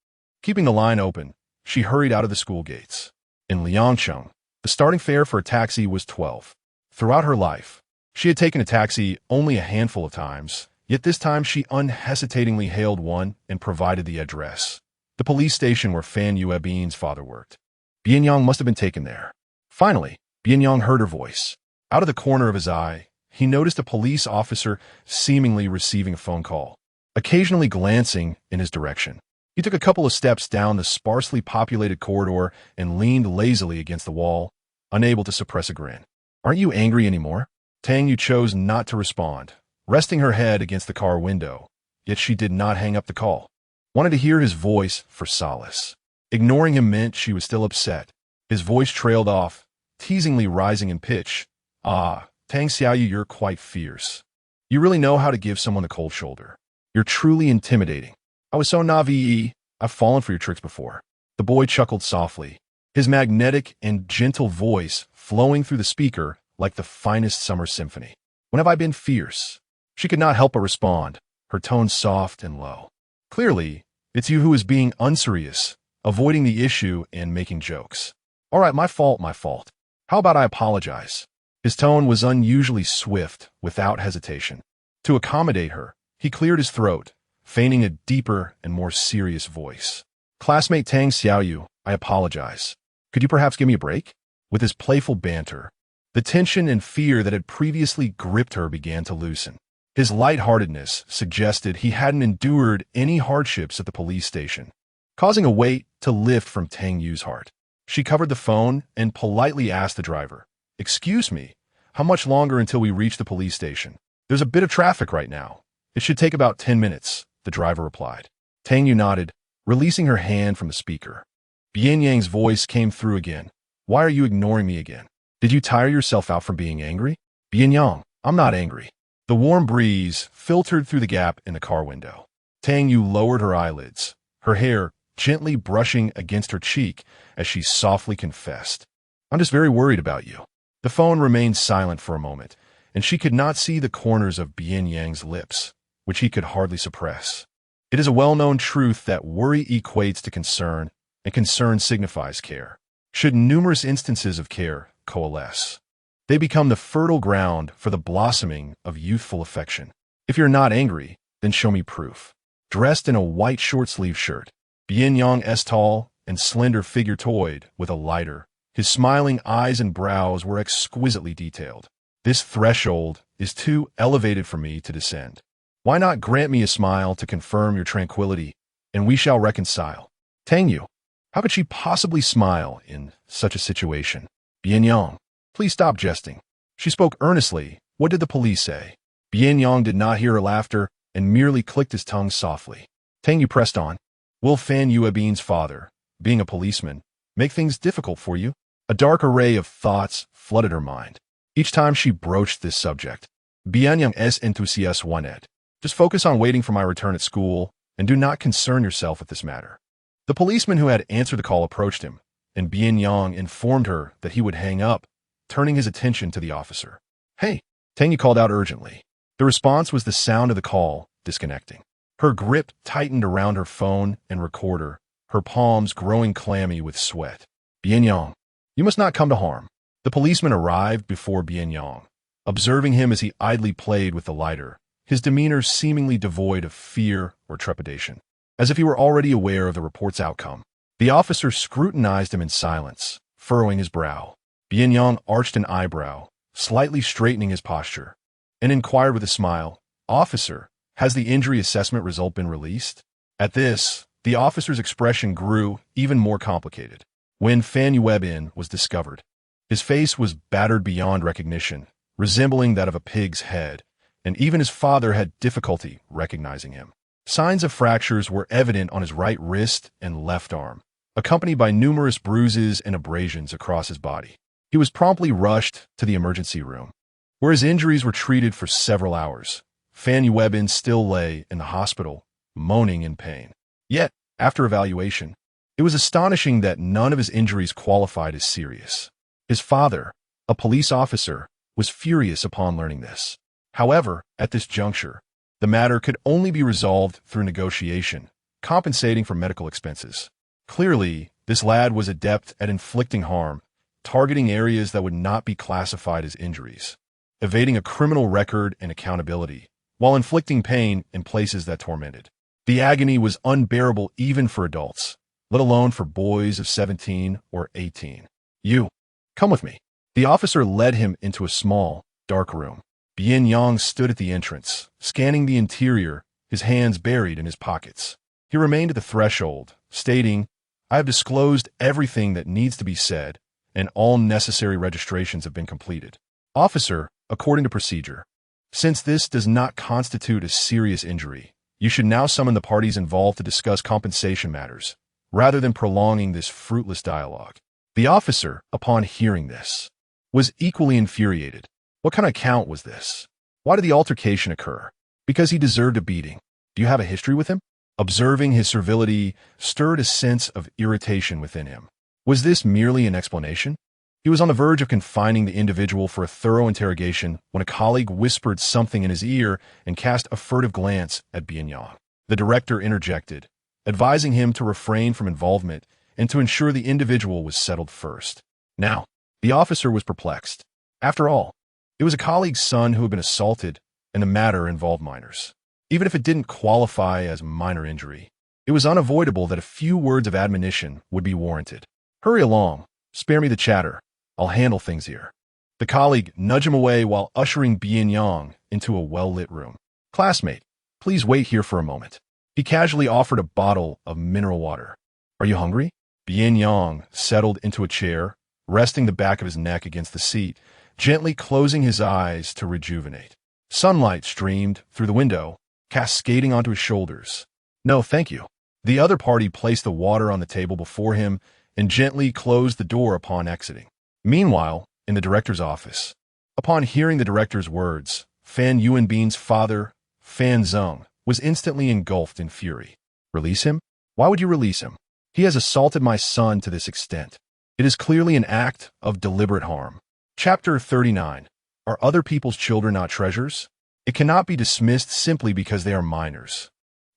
Keeping the line open, she hurried out of the school gates. In Liangcheng, the starting fare for a taxi was 12. Throughout her life, she had taken a taxi only a handful of times, yet this time she unhesitatingly hailed one and provided the address. The police station where Fan Yuebin's father worked. Bian Yang must have been taken there. Finally, Bian Yang heard her voice. Out of the corner of his eye, he noticed a police officer seemingly receiving a phone call, occasionally glancing in his direction. He took a couple of steps down the sparsely populated corridor and leaned lazily against the wall, unable to suppress a grin. Aren't you angry anymore? Tang Yu chose not to respond, resting her head against the car window, yet she did not hang up the call. Wanted to hear his voice for solace. Ignoring him meant she was still upset. His voice trailed off, teasingly rising in pitch. Ah, Tang Yu, you're quite fierce. You really know how to give someone the cold shoulder. You're truly intimidating. I was so naive, I've fallen for your tricks before. The boy chuckled softly, his magnetic and gentle voice flowing through the speaker like the finest summer symphony. When have I been fierce? She could not help but respond, her tone soft and low. Clearly, it's you who is being unserious, avoiding the issue and making jokes. All right, my fault. How about I apologize? His tone was unusually swift, without hesitation. To accommodate her, he cleared his throat, feigning a deeper and more serious voice. Classmate Tang Yu, I apologize. Could you perhaps give me a break? With his playful banter, the tension and fear that had previously gripped her began to loosen. His lightheartedness suggested he hadn't endured any hardships at the police station, causing a weight to lift from Tang Yu's heart. She covered the phone and politely asked the driver, Excuse me, how much longer until we reach the police station? There's a bit of traffic right now. It should take about 10 minutes, the driver replied. Tang Yu nodded, releasing her hand from the speaker. Bian Yang's voice came through again. Why are you ignoring me again? Did you tire yourself out from being angry? Bian Yang, I'm not angry. The warm breeze filtered through the gap in the car window. Tang Yu lowered her eyelids, her hair gently brushing against her cheek as she softly confessed. I'm just very worried about you. The phone remained silent for a moment, and she could not see the corners of Bian Yang's lips, which he could hardly suppress. It is a well-known truth that worry equates to concern, and concern signifies care. Should numerous instances of care coalesce, they become the fertile ground for the blossoming of youthful affection. If you're not angry, then show me proof. Dressed in a white short-sleeved shirt, Bian Yang's tall and slender figure toyed with a lighter. His smiling eyes and brows were exquisitely detailed. This threshold is too elevated for me to descend. Why not grant me a smile to confirm your tranquility, and we shall reconcile? Tang Yu, how could she possibly smile in such a situation? Bian Yang, Please stop jesting. She spoke earnestly. What did the police say? Bian Yang did not hear her laughter and merely clicked his tongue softly. Tang Yu pressed on. Will Fan Yuebin's father, being a policeman, make things difficult for you? A dark array of thoughts flooded her mind. Each time she broached this subject, Bian Yang es entusias wanted. Just focus on waiting for my return at school and do not concern yourself with this matter. The policeman who had answered the call approached him, and Bian Yang informed her that he would hang up, turning his attention to the officer. Hey, Tang Yu called out urgently. The response was the sound of the call disconnecting. Her grip tightened around her phone and recorder, her palms growing clammy with sweat. Bian Yang, you must not come to harm. The policeman arrived before Bian Yang, observing him as he idly played with the lighter, his demeanor seemingly devoid of fear or trepidation, as if he were already aware of the report's outcome. The officer scrutinized him in silence, furrowing his brow. Bian Yang arched an eyebrow, slightly straightening his posture, and inquired with a smile, Officer, has the injury assessment result been released? At this, the officer's expression grew even more complicated. When Fan Yuebin was discovered, his face was battered beyond recognition, resembling that of a pig's head, and even his father had difficulty recognizing him. Signs of fractures were evident on his right wrist and left arm, accompanied by numerous bruises and abrasions across his body. He was promptly rushed to the emergency room, where his injuries were treated for several hours. Fan Yuebin still lay in the hospital, moaning in pain. Yet, after evaluation, it was astonishing that none of his injuries qualified as serious. His father, a police officer, was furious upon learning this. However, at this juncture, the matter could only be resolved through negotiation, compensating for medical expenses. Clearly, this lad was adept at inflicting harm, targeting areas that would not be classified as injuries, evading a criminal record and accountability, while inflicting pain in places that tormented. The agony was unbearable even for adults, let alone for boys of 17 or 18. You, come with me. The officer led him into a small, dark room. Bian Yang stood at the entrance, scanning the interior, his hands buried in his pockets. He remained at the threshold, stating, I have disclosed everything that needs to be said, and all necessary registrations have been completed. Officer, according to procedure, since this does not constitute a serious injury, you should now summon the parties involved to discuss compensation matters, rather than prolonging this fruitless dialogue. The officer, upon hearing this, was equally infuriated. What kind of count was this? Why did the altercation occur? Because he deserved a beating. Do you have a history with him? Observing his servility stirred a sense of irritation within him. Was this merely an explanation? He was on the verge of confining the individual for a thorough interrogation when a colleague whispered something in his ear and cast a furtive glance at Bian Yang. The director interjected, advising him to refrain from involvement and to ensure the individual was settled first. Now, the officer was perplexed. After all, it was a colleague's son who had been assaulted, and the matter involved minors. Even if it didn't qualify as minor injury, it was unavoidable that a few words of admonition would be warranted. Hurry along. Spare me the chatter. I'll handle things here. The colleague nudged him away while ushering Bian Yang into a well-lit room. Classmate, please wait here for a moment. He casually offered a bottle of mineral water. Are you hungry? Bian Yang settled into a chair, resting the back of his neck against the seat, gently closing his eyes to rejuvenate. Sunlight streamed through the window, cascading onto his shoulders. No, thank you. The other party placed the water on the table before him and gently closed the door upon exiting. Meanwhile, in the director's office, upon hearing the director's words, Fan Yuebin's father, Fan Zeng, was instantly engulfed in fury. Release him? Why would you release him? He has assaulted my son to this extent. It is clearly an act of deliberate harm. Chapter 39. Are other people's children not treasures? It cannot be dismissed simply because they are minors.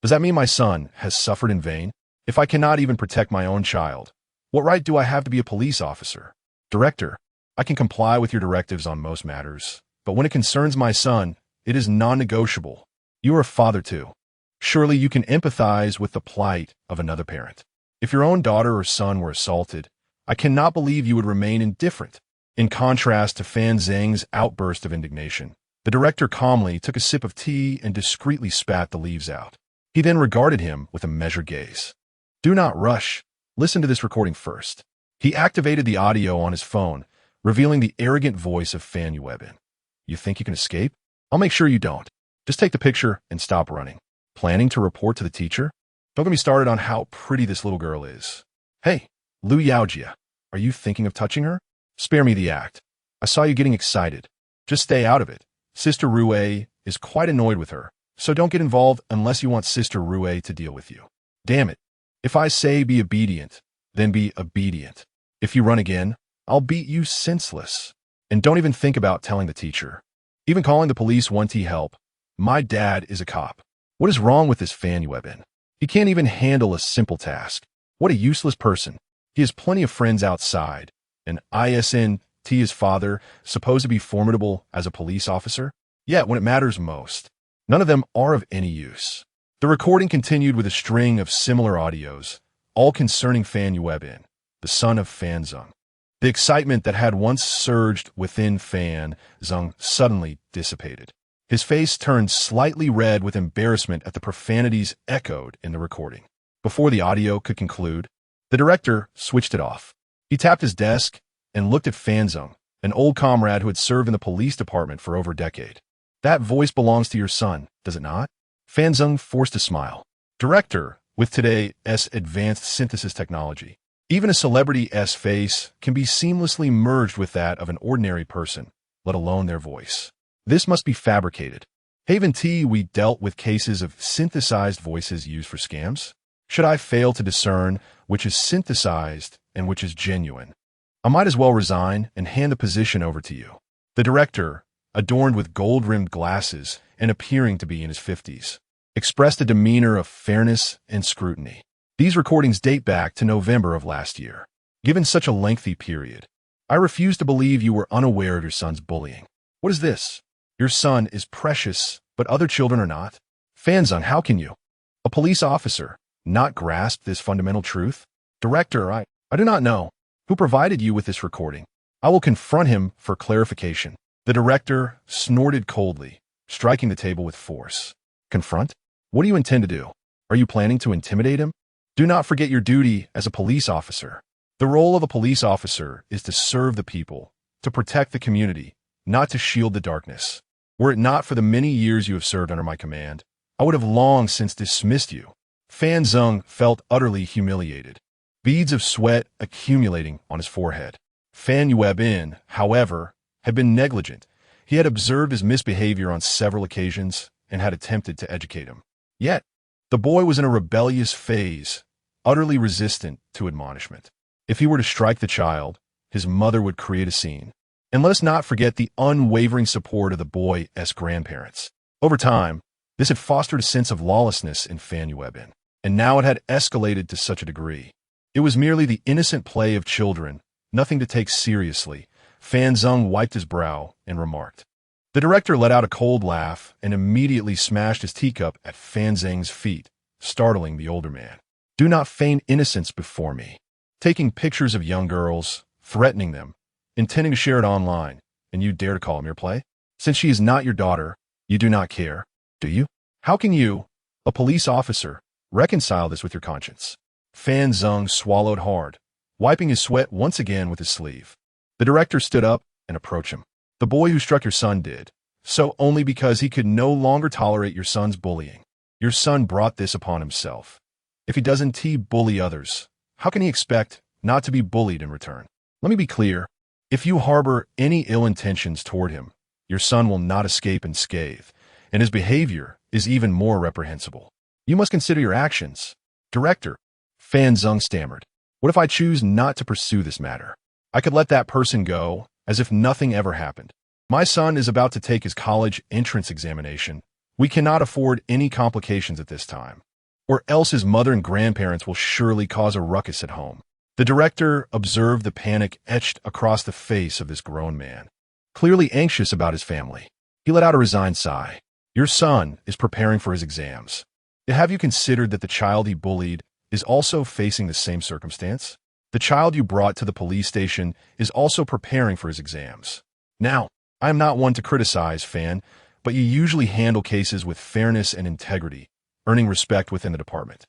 Does that mean my son has suffered in vain? If I cannot even protect my own child, what right do I have to be a police officer? Director, I can comply with your directives on most matters, but when it concerns my son, it is non-negotiable. You are a father too. Surely you can empathize with the plight of another parent. If your own daughter or son were assaulted, I cannot believe you would remain indifferent. In contrast to Fan Zheng's outburst of indignation, the director calmly took a sip of tea and discreetly spat the leaves out. He then regarded him with a measured gaze. Do not rush. Listen to this recording first. He activated the audio on his phone, revealing the arrogant voice of Fan Yu. You think you can escape? I'll make sure you don't. Just take the picture and stop running. Planning to report to the teacher? Don't get me started on how pretty this little girl is. Hey, Lu Yaojia, are you thinking of touching her? Spare me the act. I saw you getting excited. Just stay out of it. Sister Rue is quite annoyed with her, so don't get involved unless you want Sister Rue to deal with you. Damn it. If I say be obedient, then be obedient. If you run again, I'll beat you senseless. And don't even think about telling the teacher. Even calling the police won't help. My dad is a cop. What is wrong with this Fan Yu? He can't even handle a simple task. What a useless person. He has plenty of friends outside. And isn't his father supposed to be formidable as a police officer? Yet, when it matters most, none of them are of any use. The recording continued with a string of similar audios, all concerning Fan Yu, the son of Fan Zeng. The excitement that had once surged within Fan Zeng suddenly dissipated. His face turned slightly red with embarrassment at the profanities echoed in the recording. Before the audio could conclude, the director switched it off. He tapped his desk and looked at Fan Zeng, an old comrade who had served in the police department for over a decade. That voice belongs to your son, does it not? Fan Zeng forced a smile. Director, with today's advanced synthesis technology, even a celebrity's face can be seamlessly merged with that of an ordinary person, let alone their voice. This must be fabricated. Haven't we dealt with cases of synthesized voices used for scams? Should I fail to discern which is synthesized and which is genuine, I might as well resign and hand the position over to you. The director, adorned with gold-rimmed glasses and appearing to be in his 50s, expressed a demeanor of fairness and scrutiny. These recordings date back to November of last year. Given such a lengthy period, I refuse to believe you were unaware of your son's bullying. What is this? Your son is precious, but other children are not? Fan Zeng, how can you, a police officer, not grasp this fundamental truth? Director, I do not know. Who provided you with this recording? I will confront him for clarification. The director snorted coldly, striking the table with force. Confront? What do you intend to do? Are you planning to intimidate him? Do not forget your duty as a police officer. The role of a police officer is to serve the people, to protect the community, not to shield the darkness. Were it not for the many years you have served under my command, I would have long since dismissed you. Fan Zeng felt utterly humiliated, beads of sweat accumulating on his forehead. Fan Yu, however, had been negligent. He had observed his misbehavior on several occasions and had attempted to educate him. Yet, the boy was in a rebellious phase, utterly resistant to admonishment. If he were to strike the child, his mother would create a scene. And let us not forget the unwavering support of the boy's grandparents. Over time, this had fostered a sense of lawlessness in Fan Yu, and now it had escalated to such a degree. It was merely the innocent play of children, nothing to take seriously. Fan Zeng wiped his brow and remarked. The director let out a cold laugh and immediately smashed his teacup at Fan Zeng's feet, startling the older man. Do not feign innocence before me. Taking pictures of young girls, threatening them, intending to share it online, and you dare to call him your play? Since she is not your daughter, you do not care, do you? How can you, a police officer, reconcile this with your conscience? Fan Zeng swallowed hard, wiping his sweat once again with his sleeve. The director stood up and approached him. The boy who struck your son did, so only because he could no longer tolerate your son's bullying. Your son brought this upon himself. If he doesn't bully others, how can he expect not to be bullied in return? Let me be clear. If you harbor any ill intentions toward him, your son will not escape unscathed, and his behavior is even more reprehensible. You must consider your actions. Director, Fan Zeng stammered. What if I choose not to pursue this matter? I could let that person go, as if nothing ever happened. My son is about to take his college entrance examination. We cannot afford any complications at this time, or else his mother and grandparents will surely cause a ruckus at home. The director observed the panic etched across the face of this grown man, clearly anxious about his family. He let out a resigned sigh. Your son is preparing for his exams. Have you considered that the child he bullied is also facing the same circumstance? The child you brought to the police station is also preparing for his exams. Now, I am not one to criticize, Fan, but you usually handle cases with fairness and integrity, earning respect within the department.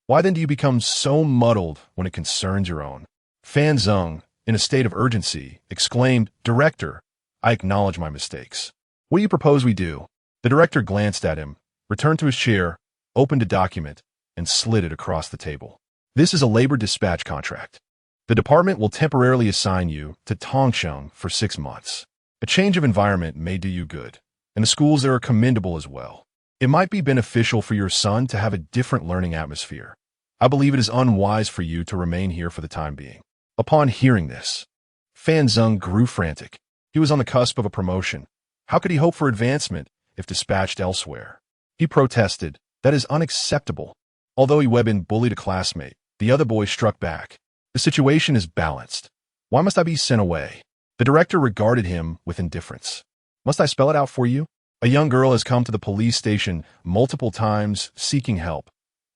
Why then do you become so muddled when it concerns your own? Fan Zeng, in a state of urgency, exclaimed, "Director, I acknowledge my mistakes. What do you propose we do?" The director glanced at him, returned to his chair, opened a document, and slid it across the table. "This is a labor dispatch contract. The department will temporarily assign you to Tongsheng for 6 months. A change of environment may do you good, and the schools there are commendable as well. It might be beneficial for your son to have a different learning atmosphere. I believe it is unwise for you to remain here for the time being." Upon hearing this, Fan Zeng grew frantic. He was on the cusp of a promotion. How could he hope for advancement if dispatched elsewhere? He protested, "That is unacceptable." Although he had been bullied a classmate, the other boy struck back. "The situation is balanced. Why must I be sent away?" The director regarded him with indifference. "Must I spell it out for you? A young girl has come to the police station multiple times seeking help,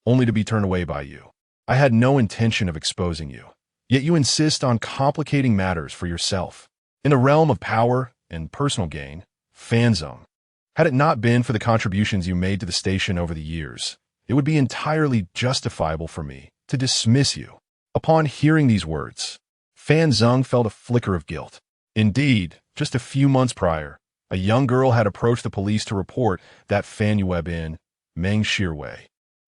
only to be turned away by you. I had no intention of exposing you, yet you insist on complicating matters for yourself. In the realm of power and personal gain, Fan Zeng, had it not been for the contributions you made to the station over the years, it would be entirely justifiable for me to dismiss you." Upon hearing these words, Fan Zeng felt a flicker of guilt. Indeed, just a few months prior, a young girl had approached the police to report that Fan Yuebin, Meng Shirwei,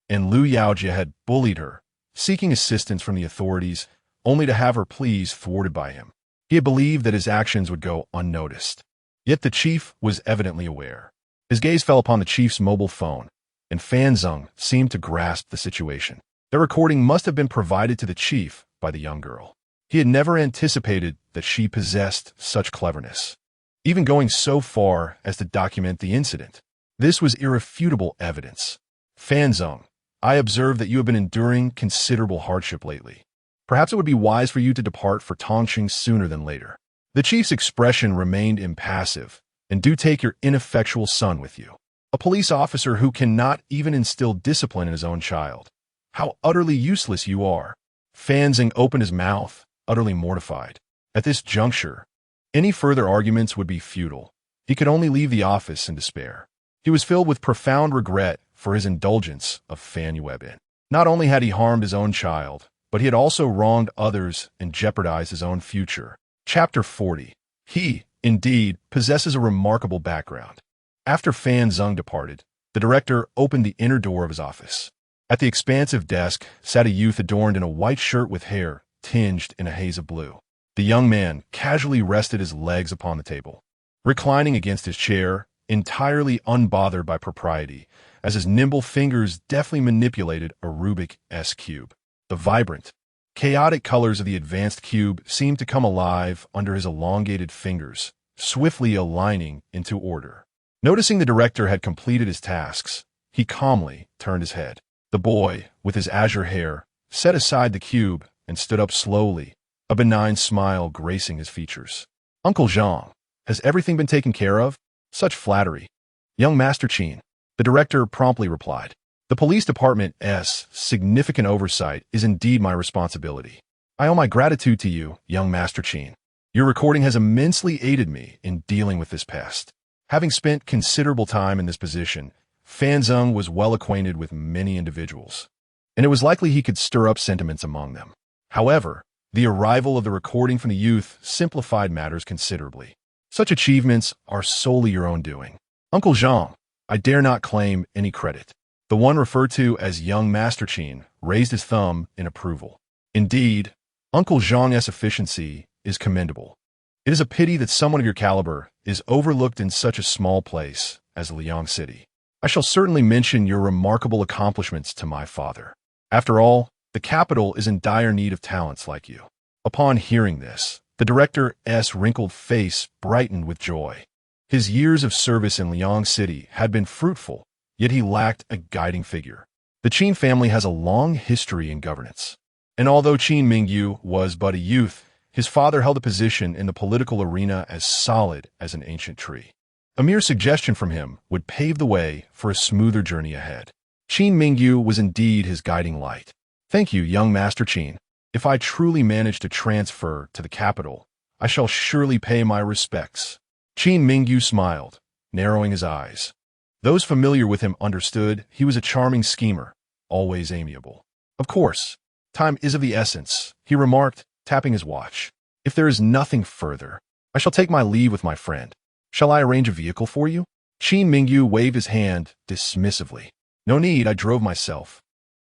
and Liu Yaojia had bullied her, seeking assistance from the authorities, only to have her pleas thwarted by him. He had believed that his actions would go unnoticed. Yet the chief was evidently aware. His gaze fell upon the chief's mobile phone, and Fan Zeng seemed to grasp the situation. The recording must have been provided to the chief by the young girl. He had never anticipated that she possessed such cleverness, even going so far as to document the incident. This was irrefutable evidence. "Fan Zeng, I observe that you have been enduring considerable hardship lately. Perhaps it would be wise for you to depart for Tongqing sooner than later." The chief's expression remained impassive. "And do take your ineffectual son with you. A police officer who cannot even instill discipline in his own child. How utterly useless you are." Fan Zeng opened his mouth, utterly mortified. At this juncture, any further arguments would be futile. He could only leave the office in despair. He was filled with profound regret for his indulgence of Fan Yuebin. Not only had he harmed his own child, but he had also wronged others and jeopardized his own future. Chapter 40. He, indeed, possesses a remarkable background. After Fan Zeng departed, the director opened the inner door of his office. At the expansive desk sat a youth adorned in a white shirt with hair tinged in a haze of blue. The young man casually rested his legs upon the table, reclining against his chair, entirely unbothered by propriety, as his nimble fingers deftly manipulated a Rubik's cube. The vibrant, chaotic colors of the advanced cube seemed to come alive under his elongated fingers, swiftly aligning into order. Noticing the director had completed his tasks, he calmly turned his head. The boy, with his azure hair, set aside the cube and stood up slowly, a benign smile gracing his features. "Uncle Zhang, has everything been taken care of?" "Such flattery, young Master Qin," the director promptly replied. "The police department's significant oversight is indeed my responsibility. I owe my gratitude to you, young Master Qin. Your recording has immensely aided me in dealing with this pest." Having spent considerable time in this position, Fan Zeng was well acquainted with many individuals, and it was likely he could stir up sentiments among them. However, the arrival of the recording from the youth simplified matters considerably. "Such achievements are solely your own doing. Uncle Zhang, I dare not claim any credit." The one referred to as young Master Qin raised his thumb in approval. "Indeed, Uncle Zhang's efficiency is commendable. It is a pity that someone of your caliber is overlooked in such a small place as Liang City. I shall certainly mention your remarkable accomplishments to my father. After all, the capital is in dire need of talents like you." Upon hearing this, the director's wrinkled face brightened with joy. His years of service in Liang City had been fruitful, yet he lacked a guiding figure. The Qin family has a long history in governance, and although Qin Mingyu was but a youth, his father held a position in the political arena as solid as an ancient tree. A mere suggestion from him would pave the way for a smoother journey ahead. Qin Mingyu was indeed his guiding light. "Thank you, young Master Qin. If I truly manage to transfer to the capital, I shall surely pay my respects." Qin Mingyu smiled, narrowing his eyes. Those familiar with him understood he was a charming schemer, always amiable. "Of course, time is of the essence," he remarked, tapping his watch. If there is nothing further, I shall take my leave with my friend. Shall I arrange a vehicle for you? Qin Mingyu waved his hand dismissively. No need, I drove myself.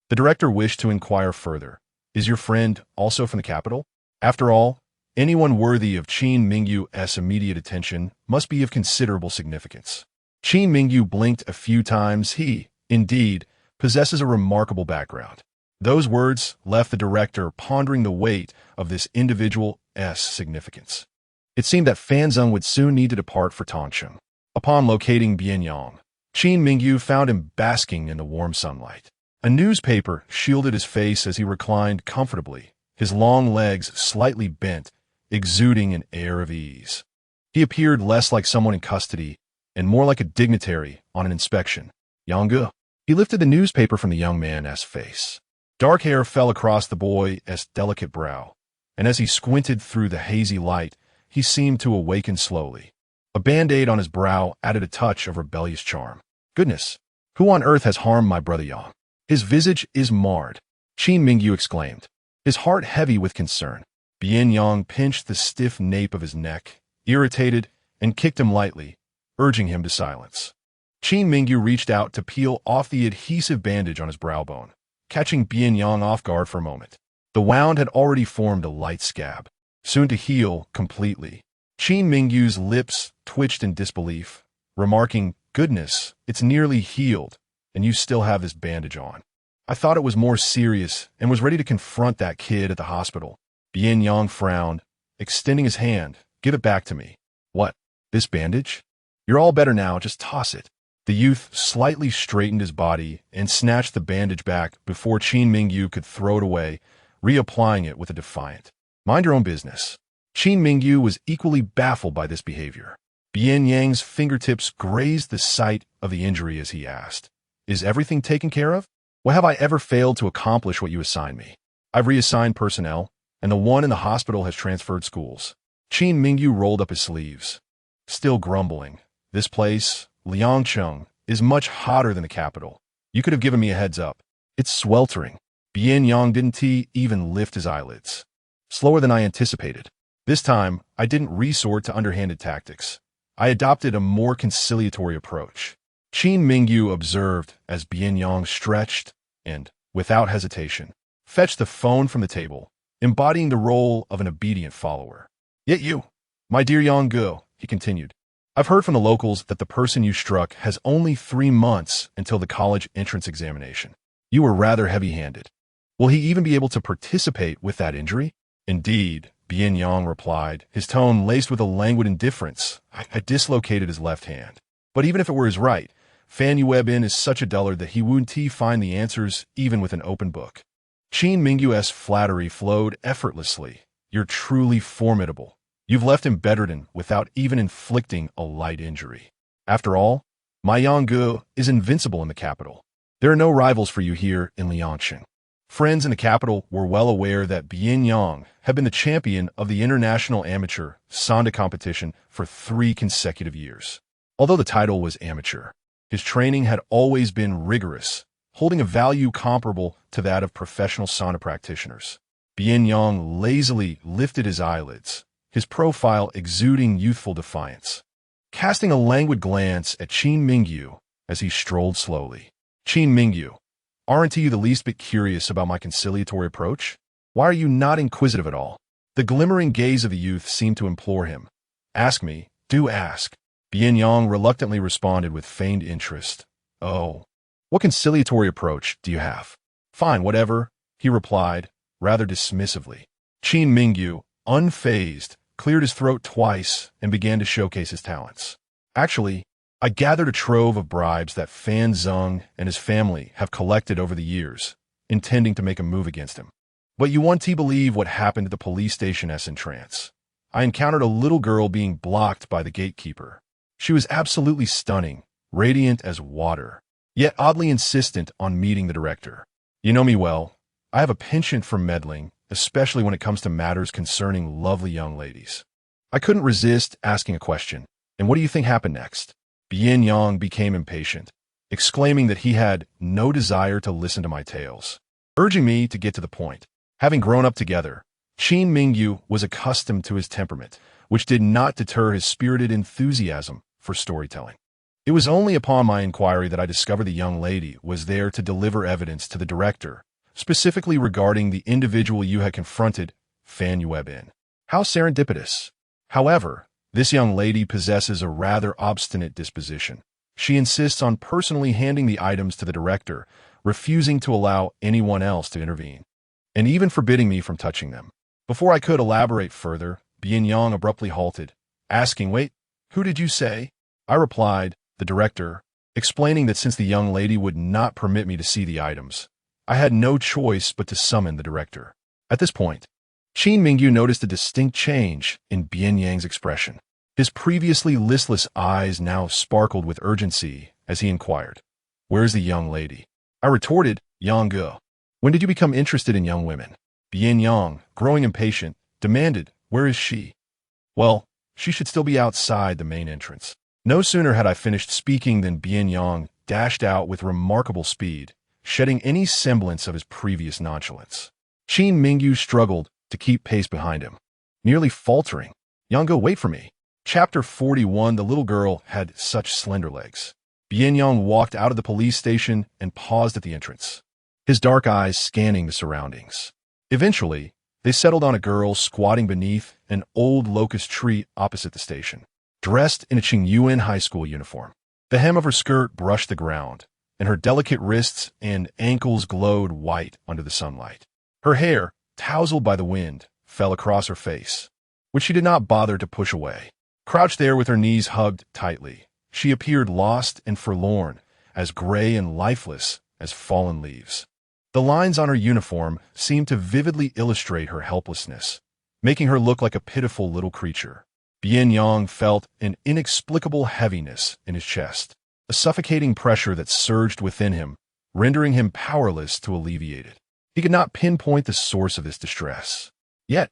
The director wished to inquire further. Is your friend also from the capital? After all, anyone worthy of Qin Mingyu's immediate attention must be of considerable significance. Qin Mingyu blinked a few times. He, indeed, possesses a remarkable background. Those words left the director pondering the weight of this individual's significance. It seemed that Fan Zeng would soon need to depart for Tongcheng. Upon locating Bian Yang, Qin Mingyu found him basking in the warm sunlight. A newspaper shielded his face as he reclined comfortably, his long legs slightly bent, exuding an air of ease. He appeared less like someone in custody and more like a dignitary on an inspection. Yang. He lifted the newspaper from the young man's face. Dark hair fell across the boy's delicate brow, and as he squinted through the hazy light, he seemed to awaken slowly. A band-aid on his brow added a touch of rebellious charm. Goodness, who on earth has harmed my brother Yang? His visage is marred, Qin Mingyu exclaimed, his heart heavy with concern. Bian Yang pinched the stiff nape of his neck, irritated, and kicked him lightly, urging him to silence. Qin Mingyu reached out to peel off the adhesive bandage on his brow bone, catching Bian Yang off guard for a moment. The wound had already formed a light scab, soon to heal completely. Qin Mingyu's lips twitched in disbelief, remarking, Goodness, it's nearly healed, and you still have this bandage on. I thought it was more serious and was ready to confront that kid at the hospital. Bian Yang frowned, extending his hand. Give it back to me. What? This bandage? You're all better now, just toss it. The youth slightly straightened his body and snatched the bandage back before Qin Mingyu could throw it away, reapplying it with a defiant, Mind your own business. Qin Mingyu was equally baffled by this behavior. Bian Yang's fingertips grazed the site of the injury as he asked, Is everything taken care of? Well, have I ever failed to accomplish what you assigned me? I've reassigned personnel, and the one in the hospital has transferred schools. Qin Mingyu rolled up his sleeves, still grumbling. This place, Liangcheng, is much hotter than the capital. You could have given me a heads up. It's sweltering. Bian Yang didn't even lift his eyelids. Slower than I anticipated. This time, I didn't resort to underhanded tactics. I adopted a more conciliatory approach. Qin Mingyu observed as Bian Yang stretched and, without hesitation, fetched the phone from the table, embodying the role of an obedient follower. Yet you, my dear Yang Gu, he continued, I've heard from the locals that the person you struck has only 3 months until the college entrance examination. You were rather heavy-handed. Will he even be able to participate with that injury? Indeed, Bian Yang replied, his tone laced with a languid indifference. I dislocated his left hand. But even if it were his right, Fan Yuebin is such a dullard that he wouldn't find the answers even with an open book. Qin Mingyu's flattery flowed effortlessly. You're truly formidable. You've left him bedridden without even inflicting a light injury. After all, my Yang Gu is invincible in the capital. There are no rivals for you here in Liangcheng. Friends in the capital were well aware that Bian Yang had been the champion of the international amateur Sanda competition for 3 consecutive years. Although the title was amateur, his training had always been rigorous, holding a value comparable to that of professional Sanda practitioners. Bian Yang lazily lifted his eyelids, his profile exuding youthful defiance, casting a languid glance at Qin Mingyu as he strolled slowly. Qin Mingyu, aren't you the least bit curious about my conciliatory approach? Why are you not inquisitive at all? The glimmering gaze of the youth seemed to implore him. Ask me, do ask. Bian Yang reluctantly responded with feigned interest. Oh, what conciliatory approach do you have? Fine, whatever, he replied, rather dismissively. Qin Mingyu, unfazed, cleared his throat twice and began to showcase his talents. Actually, I gathered a trove of bribes that Fan Zeng and his family have collected over the years, intending to make a move against him. But you won't believe what happened at the police station in trance. I encountered a little girl being blocked by the gatekeeper. She was absolutely stunning, radiant as water, yet oddly insistent on meeting the director. You know me well. I have a penchant for meddling, especially when it comes to matters concerning lovely young ladies. I couldn't resist asking a question, and what do you think happened next? Bian Yang became impatient, exclaiming that he had no desire to listen to my tales, urging me to get to the point. Having grown up together, Qin Mingyu was accustomed to his temperament, which did not deter his spirited enthusiasm for storytelling. It was only upon my inquiry that I discovered the young lady was there to deliver evidence to the director, specifically regarding the individual you had confronted, Fan Yueb in. How serendipitous. However, this young lady possesses a rather obstinate disposition. She insists on personally handing the items to the director, refusing to allow anyone else to intervene, and even forbidding me from touching them. Before I could elaborate further, Bian Yang abruptly halted, asking, "Wait, who did you say?" I replied, "The director," explaining that since the young lady would not permit me to see the items, I had no choice but to summon the director. At this point, Qin Mingyu noticed a distinct change in Bian Yang's expression. His previously listless eyes now sparkled with urgency as he inquired, "Where's the young lady?" I retorted, "Yang Ge. When did you become interested in young women?" Bian Yang, growing impatient, demanded, "Where is she?" "Well, she should still be outside the main entrance." No sooner had I finished speaking than Bian Yang dashed out with remarkable speed, shedding any semblance of his previous nonchalance. Qin Mingyu struggled to keep pace behind him, nearly faltering. "Yang Ge, wait for me." Chapter 41. The little girl had such slender legs. Bian Yang walked out of the police station and paused at the entrance, his dark eyes scanning the surroundings. Eventually, they settled on a girl squatting beneath an old locust tree opposite the station, dressed in a Qingyuan high school uniform. The hem of her skirt brushed the ground, and her delicate wrists and ankles glowed white under the sunlight. Her hair, tousled by the wind, fell across her face, which she did not bother to push away. Crouched there with her knees hugged tightly, she appeared lost and forlorn, as gray and lifeless as fallen leaves. The lines on her uniform seemed to vividly illustrate her helplessness, making her look like a pitiful little creature. Bian Yang felt an inexplicable heaviness in his chest, a suffocating pressure that surged within him, rendering him powerless to alleviate it. He could not pinpoint the source of this distress. Yet,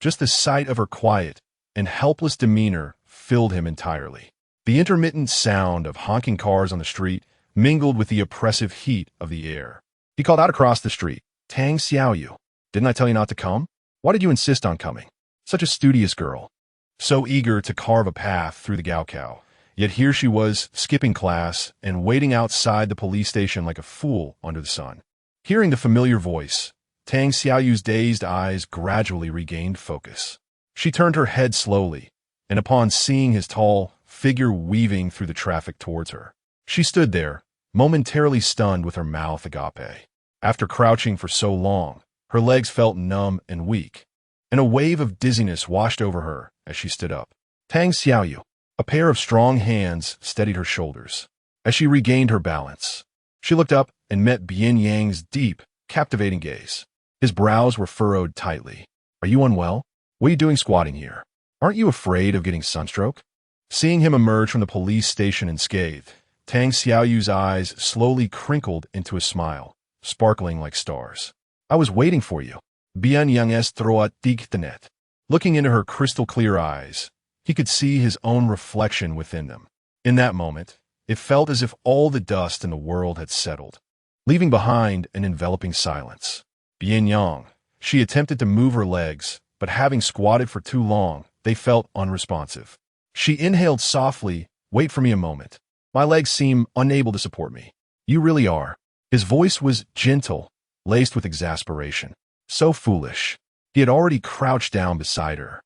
just the sight of her quiet and helpless demeanor filled him entirely. The intermittent sound of honking cars on the street mingled with the oppressive heat of the air. He called out across the street, "Tang Yu, didn't I tell you not to come? Why did you insist on coming? Such a studious girl, so eager to carve a path through the Gaokao. Yet here she was, skipping class and waiting outside the police station like a fool under the sun." Hearing the familiar voice, Tang Xiaoyu's dazed eyes gradually regained focus. She turned her head slowly, and upon seeing his tall figure weaving through the traffic towards her, she stood there, momentarily stunned with her mouth agape. After crouching for so long, her legs felt numb and weak, and a wave of dizziness washed over her as she stood up. Tang Xiaoyu, a pair of strong hands steadied her shoulders. As she regained her balance, she looked up and met Bian Yang's deep, captivating gaze. His brows were furrowed tightly. "Are you unwell? What are you doing squatting here? Aren't you afraid of getting sunstroke?" Seeing him emerge from the police station unscathed, Tang Xiaoyu's eyes slowly crinkled into a smile, sparkling like stars. "I was waiting for you." Bian Yang throat dictanet. Looking into her crystal-clear eyes, he could see his own reflection within them. In that moment, it felt as if all the dust in the world had settled, leaving behind an enveloping silence. Bian Yang, she attempted to move her legs, but having squatted for too long, they felt unresponsive. She inhaled softly, "Wait for me a moment. My legs seem unable to support me." "You really are." His voice was gentle, laced with exasperation. So foolish. He had already crouched down beside her,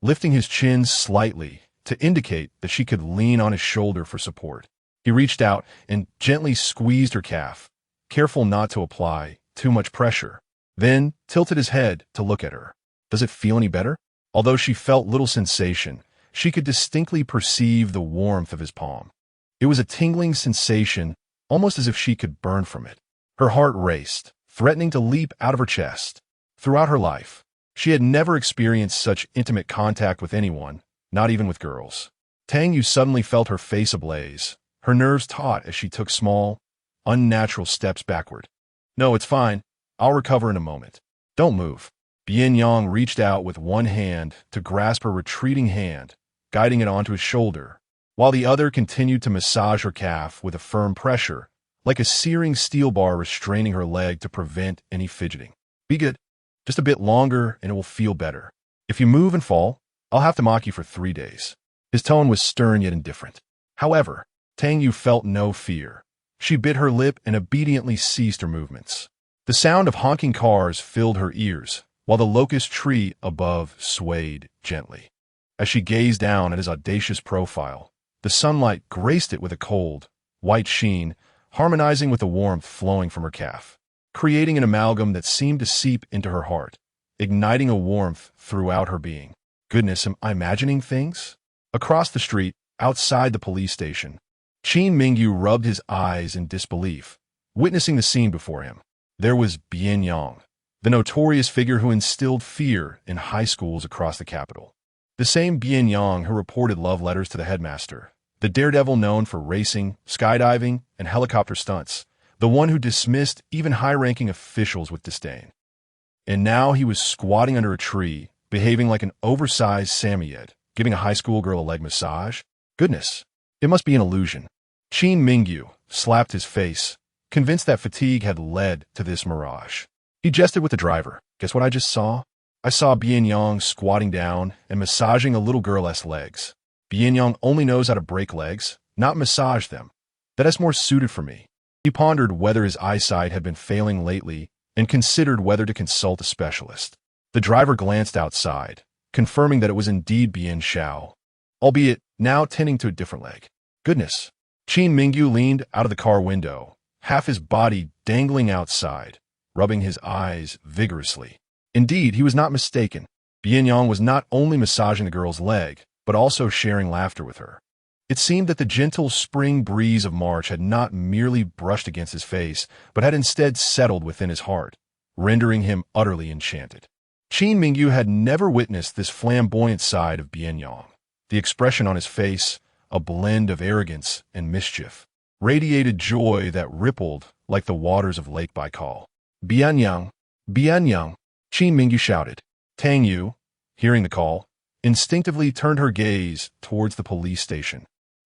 lifting his chin slightly to indicate that she could lean on his shoulder for support. He reached out and gently squeezed her calf, careful not to apply too much pressure, then tilted his head to look at her. "Does it feel any better?" Although she felt little sensation, she could distinctly perceive the warmth of his palm. It was a tingling sensation, almost as if she could burn from it. Her heart raced, threatening to leap out of her chest. Throughout her life, she had never experienced such intimate contact with anyone, not even with girls. Tang Yu suddenly felt her face ablaze, her nerves taut as she took small, unnatural steps backward. "No, it's fine. I'll recover in a moment. Don't move." Bian Yang reached out with one hand to grasp her retreating hand, guiding it onto his shoulder, while the other continued to massage her calf with a firm pressure, like a searing steel bar restraining her leg to prevent any fidgeting. "Be good." Just a bit longer and it will feel better. If you move and fall, I'll have to mock you for 3 days. His tone was stern yet indifferent. However, Tang Yu felt no fear. She bit her lip and obediently ceased her movements. The sound of honking cars filled her ears, while the locust tree above swayed gently. As she gazed down at his audacious profile, the sunlight graced it with a cold, white sheen, harmonizing with the warmth flowing from her calf, creating an amalgam that seemed to seep into her heart, igniting a warmth throughout her being. Goodness, am I imagining things? Across the street, outside the police station, Qin Mingyu rubbed his eyes in disbelief, witnessing the scene before him. There was Bian Yang, the notorious figure who instilled fear in high schools across the capital. The same Bian Yang who reported love letters to the headmaster, the daredevil known for racing, skydiving, and helicopter stunts, the one who dismissed even high-ranking officials with disdain. And now he was squatting under a tree, behaving like an oversized Samoyed, giving a high school girl a leg massage. Goodness, it must be an illusion. Qin Mingyu slapped his face, convinced that fatigue had led to this mirage. He jested with the driver. Guess what I just saw? I saw Bian Yang squatting down and massaging a little girl's legs. Bian Yang only knows how to break legs, not massage them. That is more suited for me. He pondered whether his eyesight had been failing lately and considered whether to consult a specialist. The driver glanced outside, confirming that it was indeed Bian Xiao, albeit now tending to a different leg. Goodness. Qin Mingyu leaned out of the car window, half his body dangling outside, rubbing his eyes vigorously. Indeed, he was not mistaken. Bian Yang was not only massaging the girl's leg, but also sharing laughter with her. It seemed that the gentle spring breeze of March had not merely brushed against his face, but had instead settled within his heart, rendering him utterly enchanted. Qin Mingyu had never witnessed this flamboyant side of Bian Yang. The expression on his face, a blend of arrogance and mischief, radiated joy that rippled like the waters of Lake Baikal. Bian Yang, Bian Yang, Qin Mingyu shouted. Tang Yu, hearing the call, instinctively turned her gaze towards the police station,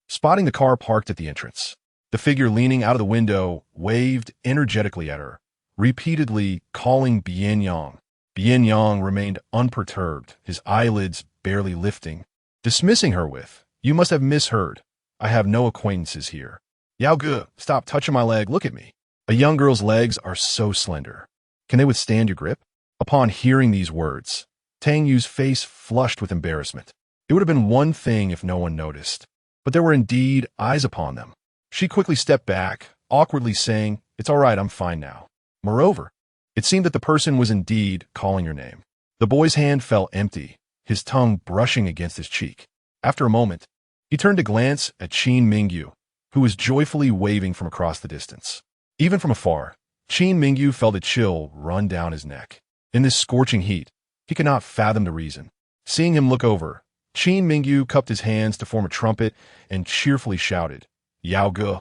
spotting the car parked at the entrance. The figure leaning out of the window waved energetically at her, repeatedly calling Bian Yang. Bian Yang remained unperturbed, his eyelids barely lifting, dismissing her with, "You must have misheard. I have no acquaintances here." "Yao Ge, stop touching my leg, look at me." A young girl's legs are so slender. Can they withstand your grip? Upon hearing these words, Tang Yu's face flushed with embarrassment. It would have been one thing if no one noticed, but there were indeed eyes upon them. She quickly stepped back, awkwardly saying, "It's all right, I'm fine now." Moreover, it seemed that the person was indeed calling her name. The boy's hand fell empty, his tongue brushing against his cheek. After a moment, he turned to glance at Qin Mingyu, who was joyfully waving from across the distance. Even from afar, Qin Mingyu felt a chill run down his neck. In this scorching heat, he could not fathom the reason. Seeing him look over, Qin Mingyu cupped his hands to form a trumpet and cheerfully shouted, "Yao Ge,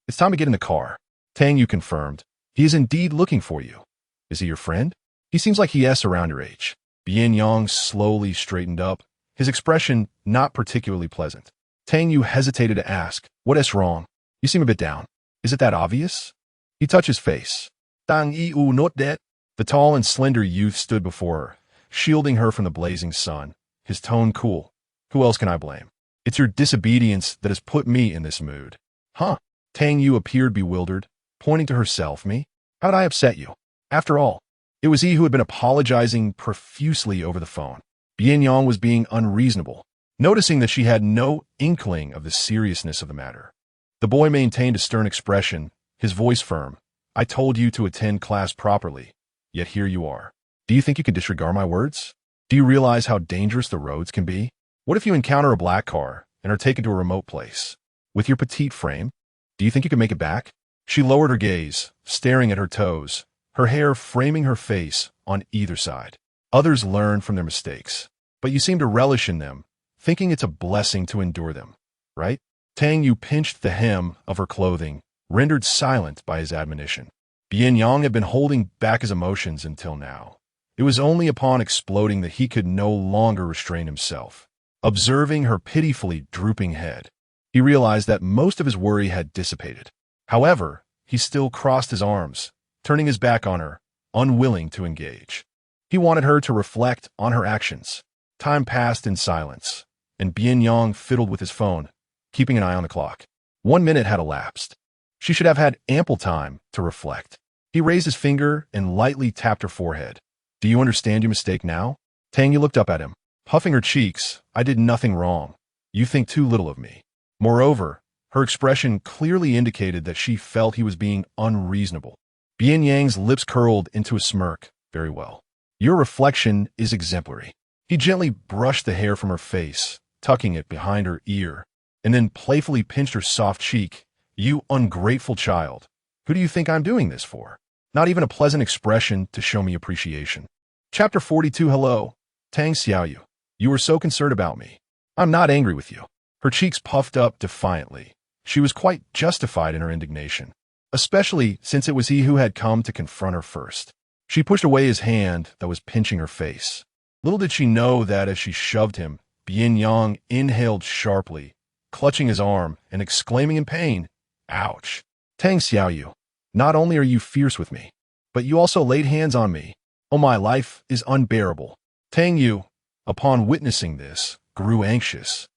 it's time to get in the car." Tang Yu confirmed, "He is indeed looking for you." "Is he your friend? He seems like he is around your age." Bian Yang slowly straightened up, his expression not particularly pleasant. Tang Yu hesitated to ask, "What is wrong? You seem a bit down. Is it that obvious?" He touched his face. "Tang Yu not that." The tall and slender youth stood before her, shielding her from the blazing sun, his tone cool. "Who else can I blame? It's your disobedience that has put me in this mood." "Huh?" Tang Yu appeared bewildered, pointing to herself. "Me? How'd I upset you?" After all, it was he who had been apologizing profusely over the phone. Bian Yang was being unreasonable, noticing that she had no inkling of the seriousness of the matter. The boy maintained a stern expression, his voice firm. "I told you to attend class properly, yet here you are. Do you think you can disregard my words? Do you realize how dangerous the roads can be? What if you encounter a black car and are taken to a remote place? With your petite frame, do you think you can make it back?" She lowered her gaze, staring at her toes, her hair framing her face on either side. "Others learn from their mistakes, but you seem to relish in them, thinking it's a blessing to endure them, right?" Tang Yu pinched the hem of her clothing, rendered silent by his admonition. Bian Yang had been holding back his emotions until now. It was only upon exploding that he could no longer restrain himself. Observing her pitifully drooping head, he realized that most of his worry had dissipated. However, he still crossed his arms, turning his back on her, unwilling to engage. He wanted her to reflect on her actions. Time passed in silence, and Bian Yang fiddled with his phone, keeping an eye on the clock. 1 minute had elapsed. She should have had ample time to reflect. He raised his finger and lightly tapped her forehead. Do you understand your mistake now? Tang Yu looked up at him, puffing her cheeks. I did nothing wrong. You think too little of me. Moreover, her expression clearly indicated that she felt he was being unreasonable. Bian Yang's lips curled into a smirk. Very well. Your reflection is exemplary. He gently brushed the hair from her face, tucking it behind her ear, and then playfully pinched her soft cheek. You ungrateful child. Who do you think I'm doing this for? Not even a pleasant expression to show me appreciation. Chapter 42. Hello, Tang Xiaoyu. You were so concerned about me. I'm not angry with you. Her cheeks puffed up defiantly. She was quite justified in her indignation, especially since it was he who had come to confront her first. She pushed away his hand that was pinching her face. Little did she know that as she shoved him, Bian Yang inhaled sharply, clutching his arm and exclaiming in pain, Ouch! Tang Xiaoyu, not only are you fierce with me, but you also laid hands on me. Oh, my life is unbearable. Tang Yu, upon witnessing this, grew anxious,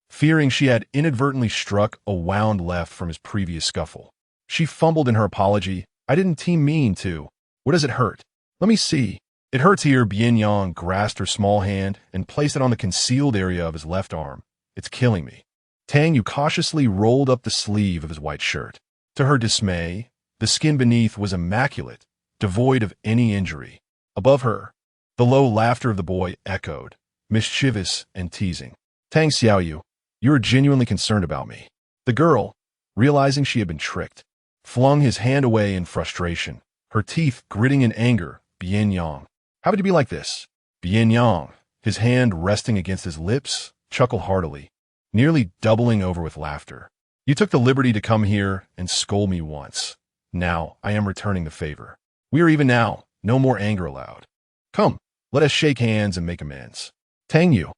fearing she had inadvertently struck a wound left from his previous scuffle. She fumbled in her apology. I didn't mean to. What does it hurt? Let me see. It hurts here. Bian Yang grasped her small hand and placed it on the concealed area of his left arm. It's killing me. Tang Yu cautiously rolled up the sleeve of his white shirt. To her dismay, the skin beneath was immaculate, devoid of any injury. Above her, the low laughter of the boy echoed, mischievous and teasing. Tang Xiaoyu, you are genuinely concerned about me. The girl, realizing she had been tricked, flung his hand away in frustration, her teeth gritting in anger. Bian Yang, how would you be like this? Bian Yang, his hand resting against his lips, chuckled heartily, nearly doubling over with laughter. You took the liberty to come here and scold me once. Now I am returning the favor. We are even now. No more anger allowed. Come, let us shake hands and make amends. Tang Yu.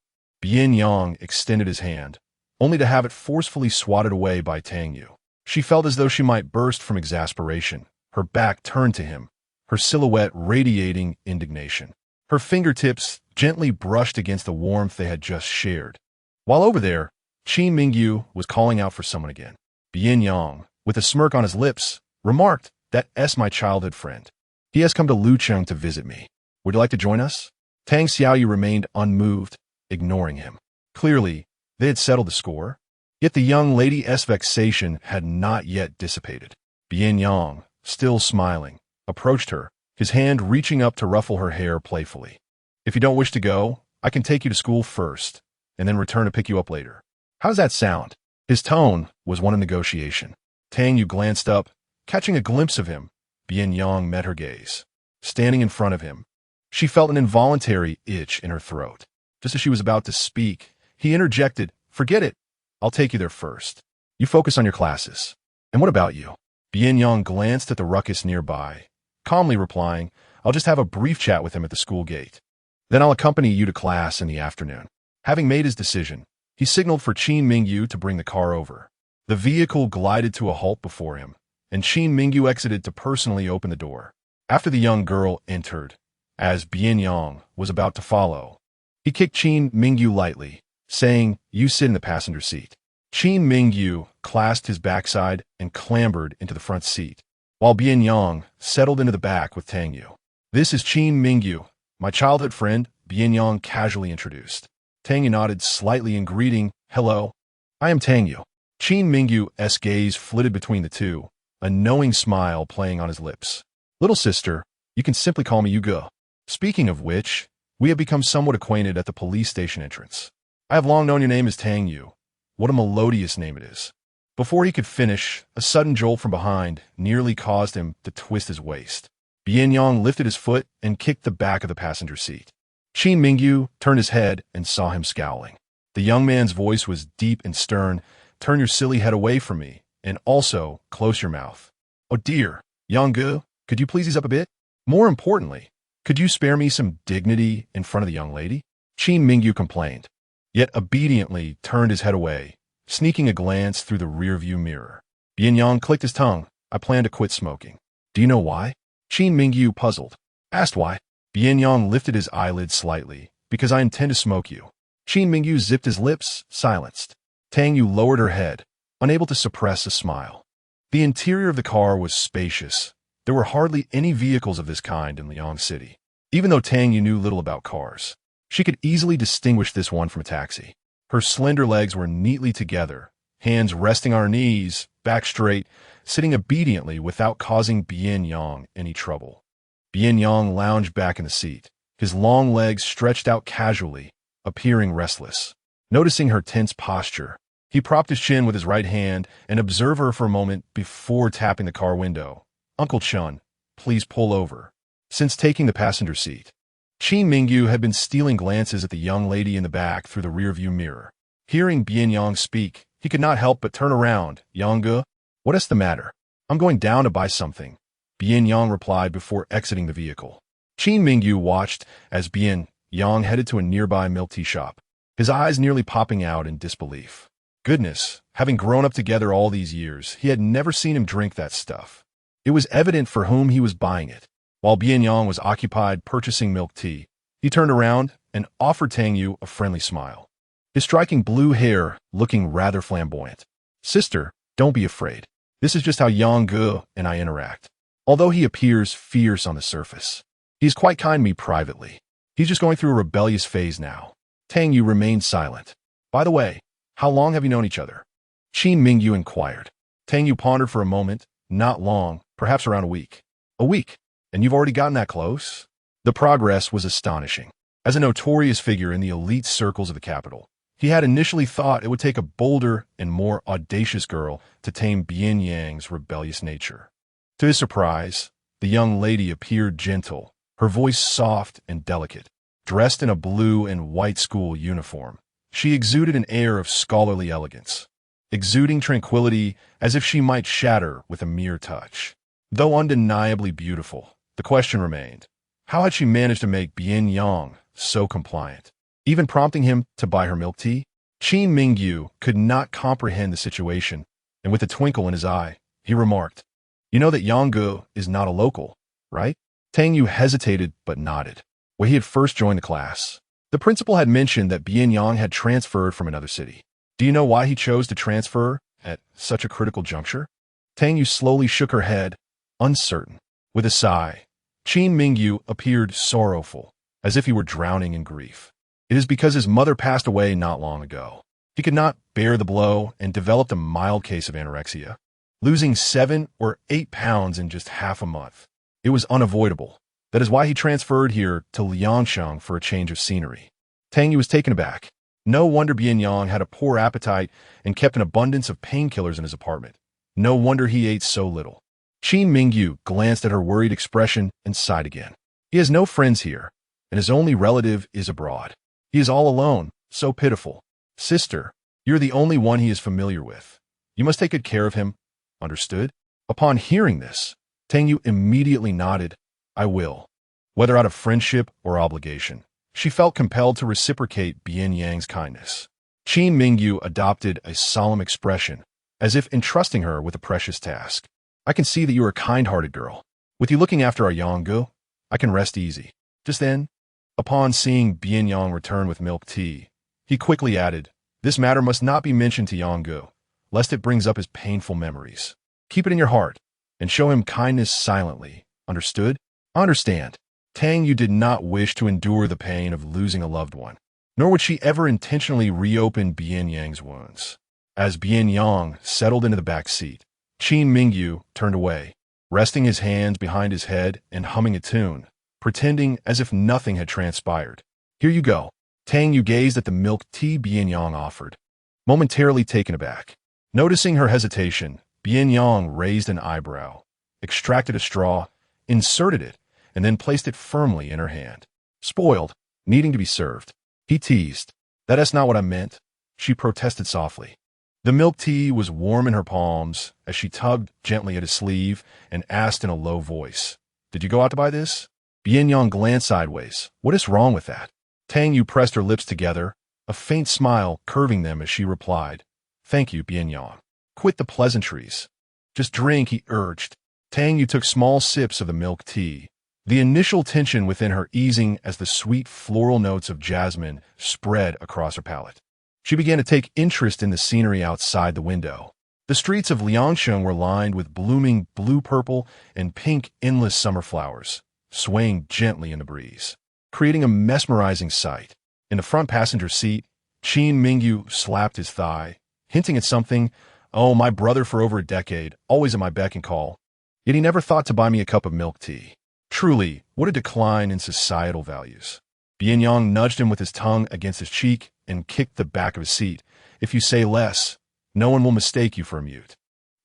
Bian Yang extended his hand, only to have it forcefully swatted away by Tang Yu. She felt as though she might burst from exasperation, her back turned to him, her silhouette radiating indignation. Her fingertips gently brushed against the warmth they had just shared. While over there, Qin Mingyu was calling out for someone again. Bian Yang, with a smirk on his lips, remarked, That's my childhood friend. He has come to Lucheng to visit me. Would you like to join us? Tang Xiaoyu remained unmoved, ignoring him. Clearly, they had settled the score. Yet the young lady's vexation had not yet dissipated. Bian Yang, still smiling, approached her, his hand reaching up to ruffle her hair playfully. If you don't wish to go, I can take you to school first, and then return to pick you up later. How does that sound? His tone was one of negotiation. Tang Yu glanced up, catching a glimpse of him. Bian Yang met her gaze. Standing in front of him, she felt an involuntary itch in her throat. Just as she was about to speak, he interjected, Forget it. I'll take you there first. You focus on your classes. And what about you? Bian Yang glanced at the ruckus nearby, calmly replying, I'll just have a brief chat with him at the school gate. Then I'll accompany you to class in the afternoon. Having made his decision, he signaled for Qin Mingyu to bring the car over. The vehicle glided to a halt before him, and Qin Mingyu exited to personally open the door. After the young girl entered, as Bian Yang was about to follow, he kicked Qin Mingyu lightly, saying, You sit in the passenger seat. Qin Mingyu clasped his backside and clambered into the front seat, while Bian Yang settled into the back with Tang Yu. This is Qin Mingyu, my childhood friend, Bian Yang casually introduced. Tang Yu nodded slightly in greeting. Hello, I am Tang Yu. Qin Mingyu's gaze flitted between the two, a knowing smile playing on his lips. Little sister, you can simply call me Yuge. Speaking of which, we have become somewhat acquainted at the police station entrance. I have long known your name is Tang Yu. What a melodious name it is. Before he could finish, a sudden jolt from behind nearly caused him to twist his waist. Bian Yang lifted his foot and kicked the back of the passenger seat. Qin Mingyu turned his head and saw him scowling. The young man's voice was deep and stern. Turn your silly head away from me, and also close your mouth. Oh dear, Yang, could you please ease up a bit? More importantly, could you spare me some dignity in front of the young lady? Qin Mingyu complained, yet obediently turned his head away, sneaking a glance through the rearview mirror. Bian Yang clicked his tongue. I plan to quit smoking. Do you know why? Qin Mingyu, puzzled, asked why. Bian Yang lifted his eyelids slightly. Because I intend to smoke you. Qin Mingyu zipped his lips, silenced. Tang Yu lowered her head, unable to suppress a smile. The interior of the car was spacious. There were hardly any vehicles of this kind in Liang City. Even though Tang Yu knew little about cars, she could easily distinguish this one from a taxi. Her slender legs were neatly together, hands resting on her knees, back straight, sitting obediently without causing Bian Yang any trouble. Bian Yang lounged back in the seat, his long legs stretched out casually, appearing restless. Noticing her tense posture, he propped his chin with his right hand and observed her for a moment before tapping the car window. Uncle Chun, please pull over. Since taking the passenger seat, Qin Mingyu had been stealing glances at the young lady in the back through the rearview mirror. Hearing Bian Yang speak, he could not help but turn around. Yang, what is the matter? I'm going down to buy something, Bian Yang replied before exiting the vehicle. Qin Mingyu watched as Bian Yang headed to a nearby milk tea shop, his eyes nearly popping out in disbelief. Goodness, having grown up together all these years, he had never seen him drink that stuff. It was evident for whom he was buying it. While Bian Yang was occupied purchasing milk tea, he turned around and offered Tang Yu a friendly smile, his striking blue hair looking rather flamboyant. Sister, don't be afraid. This is just how Yang and I interact. Although he appears fierce on the surface, he's quite kind to me privately. He's just going through a rebellious phase now. Tang Yu remained silent. By the way, how long have you known each other? Qin Mingyu inquired. Tang Yu pondered for a moment. Not long, perhaps around a week. A week? And you've already gotten that close? The progress was astonishing. As a notorious figure in the elite circles of the capital, he had initially thought it would take a bolder and more audacious girl to tame Bian Yang's rebellious nature. To his surprise, the young lady appeared gentle, her voice soft and delicate. Dressed in a blue and white school uniform, she exuded an air of scholarly elegance, exuding tranquility as if she might shatter with a mere touch. Though undeniably beautiful, the question remained, how had she managed to make Bian Yang so compliant, even prompting him to buy her milk tea? Qin Mingyu could not comprehend the situation, and with a twinkle in his eye, he remarked, you know that Yang is not a local, right? Tang Yu hesitated but nodded. When he had first joined the class, the principal had mentioned that Bian Yang had transferred from another city. Do you know why he chose to transfer at such a critical juncture? Tang Yu slowly shook her head, uncertain. With a sigh, Qin Mingyu appeared sorrowful, as if he were drowning in grief. It is because his mother passed away not long ago. He could not bear the blow and developed a mild case of anorexia, losing 7 or 8 pounds in just half a month. It was unavoidable. That is why he transferred here to Liangshan for a change of scenery. Tang Yu was taken aback. No wonder Bian Yang had a poor appetite and kept an abundance of painkillers in his apartment. No wonder he ate so little. Qin Mingyu glanced at her worried expression and sighed again. He has no friends here, and his only relative is abroad. He is all alone, so pitiful. Sister, you're the only one he is familiar with. You must take good care of him. Understood? Upon hearing this, Tang Yu immediately nodded. I will. Whether out of friendship or obligation, she felt compelled to reciprocate Bian Yang's kindness. Qin Mingyu adopted a solemn expression, as if entrusting her with a precious task. I can see that you are a kind-hearted girl. With you looking after our Yang, I can rest easy. Just then, upon seeing Bian Yang return with milk tea, he quickly added, this matter must not be mentioned to Yang, lest it brings up his painful memories. Keep it in your heart, and show him kindness silently. Understood? Understand. Tang Yu did not wish to endure the pain of losing a loved one, nor would she ever intentionally reopen Bian Yang's wounds. As Bian Yang settled into the back seat, Qin Mingyu turned away, resting his hands behind his head and humming a tune, pretending as if nothing had transpired. Here you go. Tang Yu gazed at the milk tea Bian Yang offered, momentarily taken aback. Noticing her hesitation, Bian Yang raised an eyebrow, extracted a straw, inserted it, and then placed it firmly in her hand. Spoiled, needing to be served. He teased. That's not what I meant, she protested softly. The milk tea was warm in her palms as she tugged gently at his sleeve and asked in a low voice, Did you go out to buy this? Bian Yang glanced sideways. What is wrong with that? Tang Yu pressed her lips together, a faint smile curving them as she replied, Thank you, Bian Yang. Quit the pleasantries. Just drink, he urged. Tang Yu took small sips of the milk tea, the initial tension within her easing as the sweet floral notes of jasmine spread across her palate. She began to take interest in the scenery outside the window. The streets of Liangsheng were lined with blooming blue-purple and pink endless summer flowers, swaying gently in the breeze, creating a mesmerizing sight. In the front passenger seat, Qin Mingyu slapped his thigh, hinting at something. Oh, my brother for over a decade, always at my beck and call. Yet he never thought to buy me a cup of milk tea. Truly, what a decline in societal values. Bian Yang nudged him with his tongue against his cheek and kicked the back of his seat. If you say less, no one will mistake you for a mute.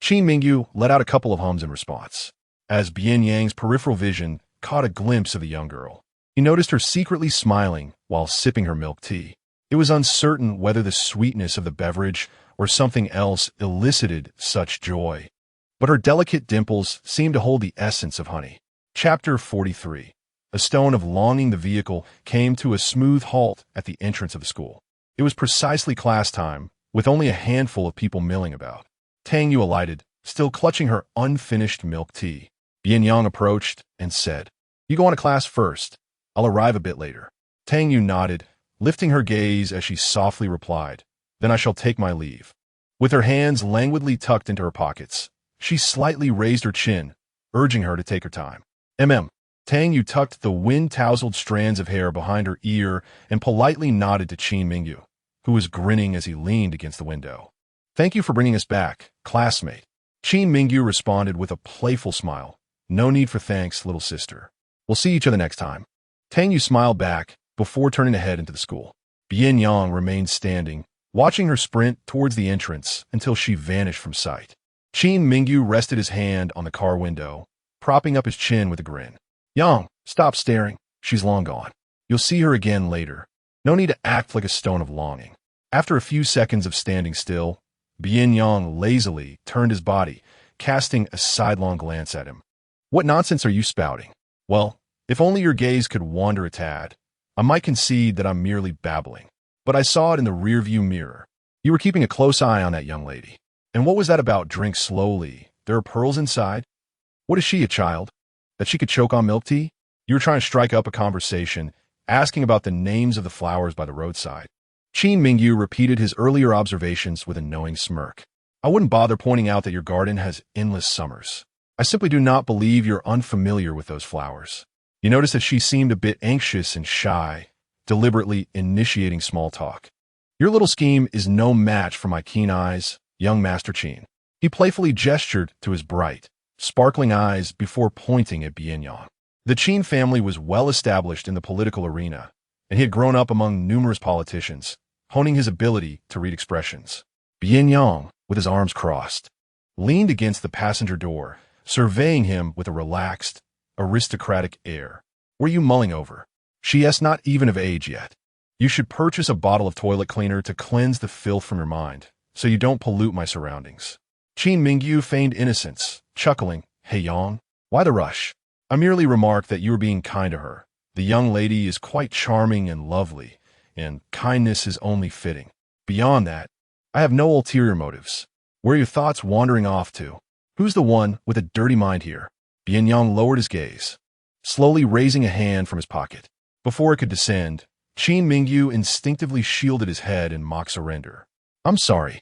Qin Mingyu let out a couple of hums in response. As Bian Yang's peripheral vision caught a glimpse of the young girl, he noticed her secretly smiling while sipping her milk tea. It was uncertain whether the sweetness of the beverage or something else elicited such joy, but her delicate dimples seemed to hold the essence of honey. Chapter 43. A stone of longing. The vehicle came to a smooth halt at the entrance of the school. It was precisely class time, with only a handful of people milling about. Tang Yu alighted, still clutching her unfinished milk tea. Bian Yang approached and said, "You go on to class first. I'll arrive a bit later." Tang Yu nodded, lifting her gaze as she softly replied, "Then I shall take my leave." With her hands languidly tucked into her pockets, she slightly raised her chin, urging her to take her time. Tang Yu tucked the wind-tousled strands of hair behind her ear and politely nodded to Qin Mingyu, who was grinning as he leaned against the window. "Thank you for bringing us back, classmate." Qin Mingyu responded with a playful smile. "No need for thanks, little sister. We'll see each other next time." Tang Yu smiled back before turning to head into the school. Bian Yang remained standing, watching her sprint towards the entrance until she vanished from sight. Qin Mingyu rested his hand on the car window, propping up his chin with a grin. "Yang, stop staring. She's long gone. You'll see her again later. No need to act like a stone of longing." After a few seconds of standing still, Bian Yang lazily turned his body, casting a sidelong glance at him. "What nonsense are you spouting?" "Well, if only your gaze could wander a tad, I might concede that I'm merely babbling. But I saw it in the rearview mirror. You were keeping a close eye on that young lady. And what was that about? Drink slowly. There are pearls inside. What is she, a child? That she could choke on milk tea? You were trying to strike up a conversation, asking about the names of the flowers by the roadside." Qin Mingyu repeated his earlier observations with a knowing smirk. "I wouldn't bother pointing out that your garden has endless summers. I simply do not believe you're unfamiliar with those flowers." You noticed that she seemed a bit anxious and shy, deliberately initiating small talk. "Your little scheme is no match for my keen eyes, young Master Qin." He playfully gestured to his bright, sparkling eyes before pointing at Bian Yang. The Qin family was well established in the political arena, and he had grown up among numerous politicians, honing his ability to read expressions. Bian Yang, with his arms crossed, leaned against the passenger door, surveying him with a relaxed, aristocratic air. "What are you mulling over? She is not even of age yet. You should purchase a bottle of toilet cleaner to cleanse the filth from your mind, so you don't pollute my surroundings." Qin Mingyu feigned innocence, chuckling. "Hey Yang, why the rush? I merely remarked that you were being kind to her. The young lady is quite charming and lovely, and kindness is only fitting. Beyond that, I have no ulterior motives. Where are your thoughts wandering off to? Who's the one with a dirty mind here?" Bian Yang lowered his gaze, slowly raising a hand from his pocket. Before it could descend, Qin Mingyu instinctively shielded his head in mock surrender. I'm sorry.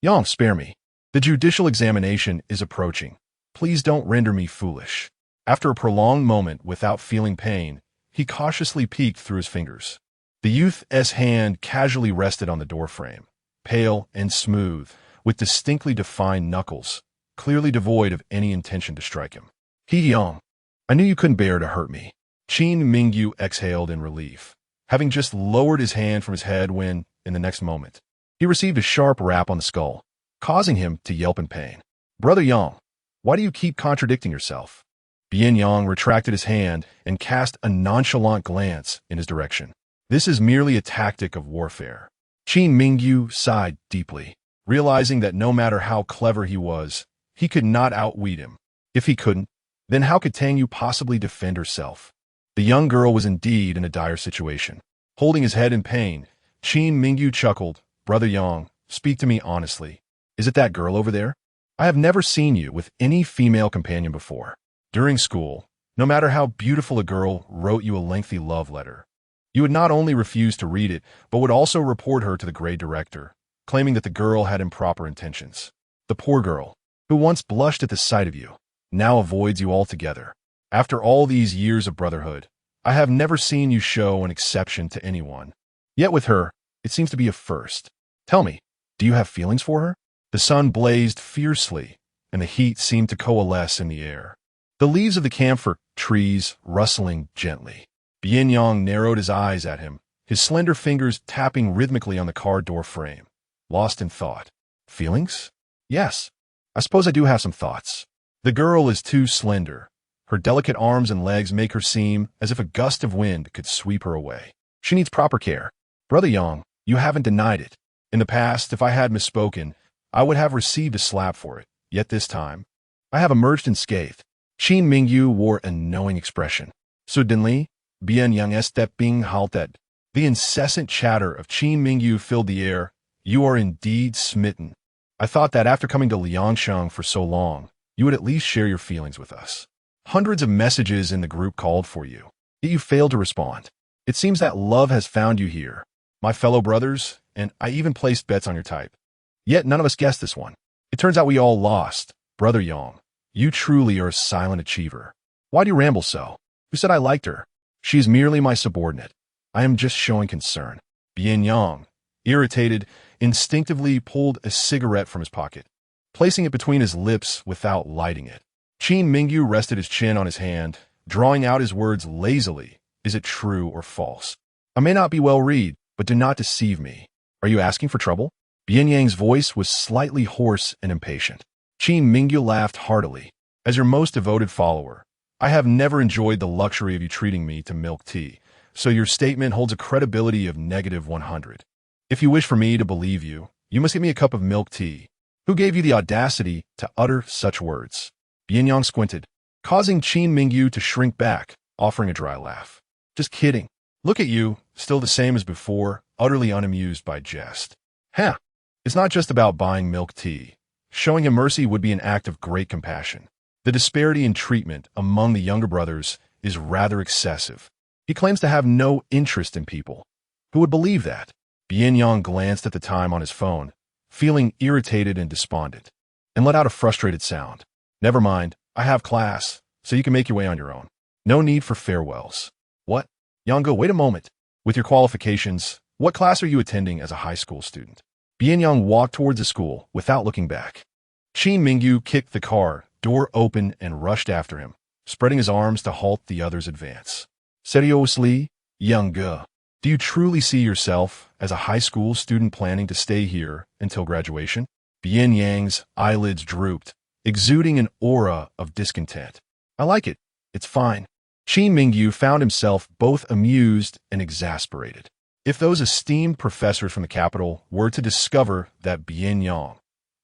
Yang, spare me. The judicial examination is approaching. Please don't render me foolish." After a prolonged moment without feeling pain, he cautiously peeked through his fingers. The youth's hand casually rested on the doorframe, pale and smooth, with distinctly defined knuckles, clearly devoid of any intention to strike him. "Yang, I knew you couldn't bear to hurt me." Qin Mingyu exhaled in relief, having just lowered his hand from his head when, in the next moment, he received a sharp rap on the skull, causing him to yelp in pain. "Brother Yang, why do you keep contradicting yourself?" Bian Yang retracted his hand and cast a nonchalant glance in his direction. "This is merely a tactic of warfare." Qin Mingyu sighed deeply, realizing that no matter how clever he was, he could not outwit him. If he couldn't, then how could Tang Yu possibly defend herself? The young girl was indeed in a dire situation. Holding his head in pain, Qin Mingyu chuckled. "Brother Yang, speak to me honestly. Is it that girl over there? I have never seen you with any female companion before. During school, No matter how beautiful a girl wrote you a lengthy love letter, you would not only refuse to read it, but would also report her to the grade director, claiming that the girl had improper intentions. The poor girl, who once blushed at the sight of you, now avoids you altogether. After all these years of brotherhood, I have never seen you show an exception to anyone. Yet with her, it seems to be a first. Tell me, do you have feelings for her? The sun blazed fiercely, and the heat seemed to coalesce in the air. The leaves of the camphor trees rustling gently. Bian Yang narrowed his eyes at him, his slender fingers tapping rhythmically on the car door frame, lost in thought. Feelings? Yes, I suppose I do have some thoughts. The girl is too slender. Her delicate arms and legs make her seem as if a gust of wind could sweep her away. She needs proper care. Brother Yang, you haven't denied it. In the past, if I had misspoken, I would have received a slap for it. Yet this time, I have emerged unscathed. Qin Mingyu wore a knowing expression. Suddenly, Bian Yang stepping halted. The incessant chatter of Qin Mingyu filled the air. You are indeed smitten. I thought that after coming to Liangshan for so long, you would at least share your feelings with us. Hundreds of messages in the group called for you, yet you failed to respond. It seems that love has found you here, my fellow brothers, and I even placed bets on your type. Yet none of us guessed this one. It turns out we all lost. Brother Yang, you truly are a silent achiever. Why do you ramble so? Who said I liked her? She is merely my subordinate. I am just showing concern. Bian Yang, irritated, instinctively pulled a cigarette from his pocket, placing it between his lips without lighting it. Qin Mingyu rested his chin on his hand, drawing out his words lazily. Is it true or false? I may not be well read, but do not deceive me. Are you asking for trouble? Bian Yang's voice was slightly hoarse and impatient. Qin Mingyu laughed heartily. As your most devoted follower, I have never enjoyed the luxury of you treating me to milk tea, so your statement holds a credibility of -100. If you wish for me to believe you, you must get me a cup of milk tea. Who gave you the audacity to utter such words? Bian Yang squinted, causing Qin Mingyu to shrink back, offering a dry laugh. Just kidding. Look at you, still the same as before, utterly unamused by jest. Huh. It's not just about buying milk tea. Showing him mercy would be an act of great compassion. The disparity in treatment among the younger brothers is rather excessive. He claims to have no interest in people. Who would believe that? Bian Yang glanced at the time on his phone, feeling irritated and despondent, and let out a frustrated sound. Never mind, I have class, so you can make your way on your own. No need for farewells. What? Yango, wait a moment. With your qualifications, what class are you attending as a high school student? Bian Yang walked towards the school without looking back. Qin Mingyu kicked the car door open and rushed after him, spreading his arms to halt the other's advance. Seriously, Yange, do you truly see yourself as a high school student planning to stay here until graduation? Bian Yang's eyelids drooped, exuding an aura of discontent. I like it. It's fine. Qin Mingyu found himself both amused and exasperated. If those esteemed professors from the capital were to discover that Bian Yang,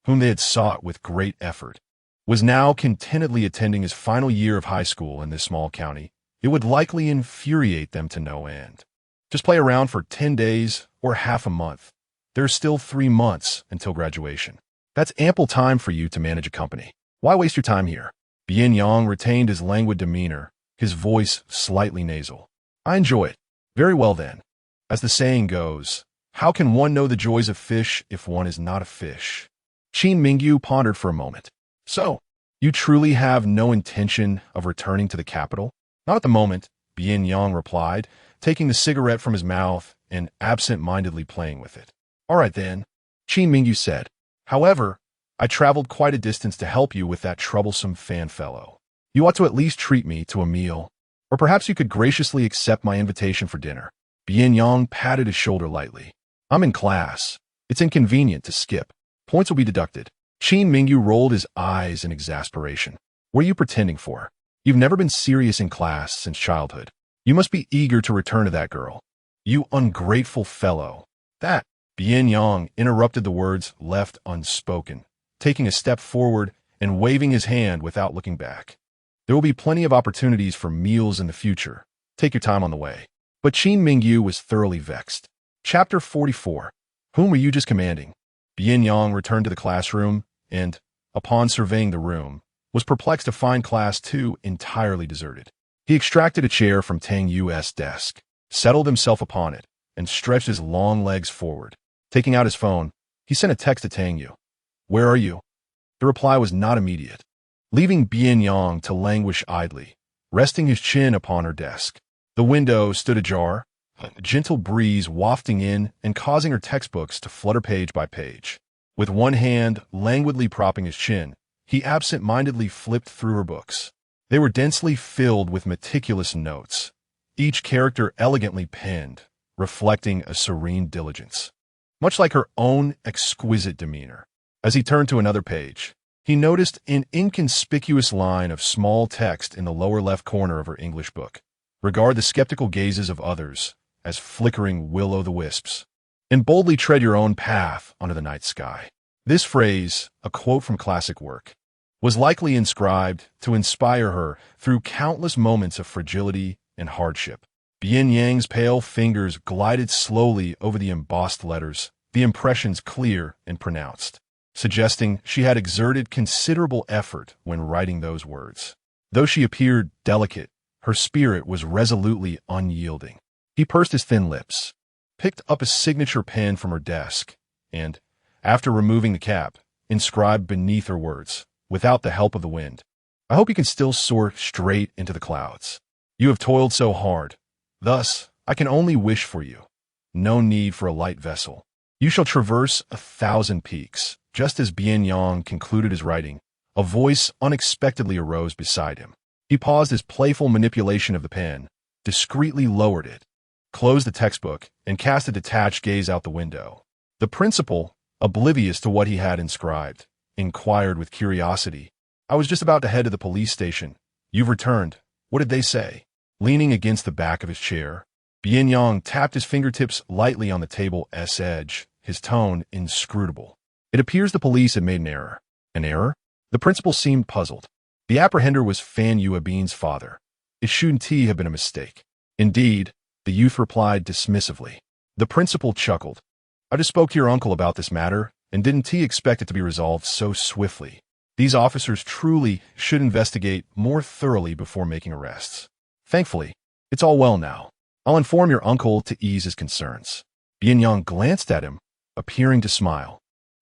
whom they had sought with great effort, was now contentedly attending his final year of high school in this small county, it would likely infuriate them to no end. Just play around for 10 days or half a month. There's still 3 months until graduation. That's ample time for you to manage a company. Why waste your time here? Bian Yang retained his languid demeanor, his voice slightly nasal. I enjoy it. Very well then. As the saying goes, how can one know the joys of fish if one is not a fish? Qin Mingyu pondered for a moment. So, you truly have no intention of returning to the capital? Not at the moment, Bian Yang replied, taking the cigarette from his mouth and absent-mindedly playing with it. All right then, Qin Mingyu said. However, I traveled quite a distance to help you with that troublesome fan fellow. You ought to at least treat me to a meal, or perhaps you could graciously accept my invitation for dinner. Bian Yang patted his shoulder lightly. I'm in class. It's inconvenient to skip. Points will be deducted. Qin Mingyu rolled his eyes in exasperation. What are you pretending for? You've never been serious in class since childhood. You must be eager to return to that girl. You ungrateful fellow. That, Bian Yang interrupted the words left unspoken, taking a step forward and waving his hand without looking back. There will be plenty of opportunities for meals in the future. Take your time on the way. But Qin Mingyu was thoroughly vexed. Chapter 44. Whom were you just commanding? Bian Yang returned to the classroom and, upon surveying the room, was perplexed to find class 2 entirely deserted. He extracted a chair from Tang Yu's desk, settled himself upon it, and stretched his long legs forward. Taking out his phone, he sent a text to Tang Yu. "Where are you?" The reply was not immediate, leaving Bian Yang to languish idly, resting his chin upon her desk. The window stood ajar, a gentle breeze wafting in and causing her textbooks to flutter page by page. With one hand languidly propping his chin, he absent-mindedly flipped through her books. They were densely filled with meticulous notes, each character elegantly penned, reflecting a serene diligence, much like her own exquisite demeanor. As he turned to another page, he noticed an inconspicuous line of small text in the lower left corner of her English book. "Regard the skeptical gazes of others as flickering will-o'-the-wisps, and boldly tread your own path under the night sky." This phrase, a quote from classic work, was likely inscribed to inspire her through countless moments of fragility and hardship. Bian Yang's pale fingers glided slowly over the embossed letters, the impressions clear and pronounced, suggesting she had exerted considerable effort when writing those words. Though she appeared delicate, her spirit was resolutely unyielding. He pursed his thin lips, picked up a signature pen from her desk, and, after removing the cap, inscribed beneath her words, "Without the help of the wind, I hope you can still soar straight into the clouds. You have toiled so hard. Thus, I can only wish for you. No need for a light vessel. You shall traverse 1,000 peaks." Just as Bian Yang concluded his writing, a voice unexpectedly arose beside him. He paused his playful manipulation of the pen, discreetly lowered it, closed the textbook, and cast a detached gaze out the window. The principal, oblivious to what he had inscribed, inquired with curiosity, "I was just about to head to the police station. You've returned. What did they say?" Leaning against the back of his chair, Bian Yang tapped his fingertips lightly on the table's edge, his tone inscrutable. "It appears the police had made an error." "An error?" The principal seemed puzzled. "The apprehender was Fan Yuebian's father. It shouldn't have been a mistake." "Indeed," the youth replied dismissively. The principal chuckled. "I just spoke to your uncle about this matter, and didn't expect it to be resolved so swiftly. These officers truly should investigate more thoroughly before making arrests. Thankfully, it's all well now. I'll inform your uncle to ease his concerns." Bian Yang glanced at him, appearing to smile.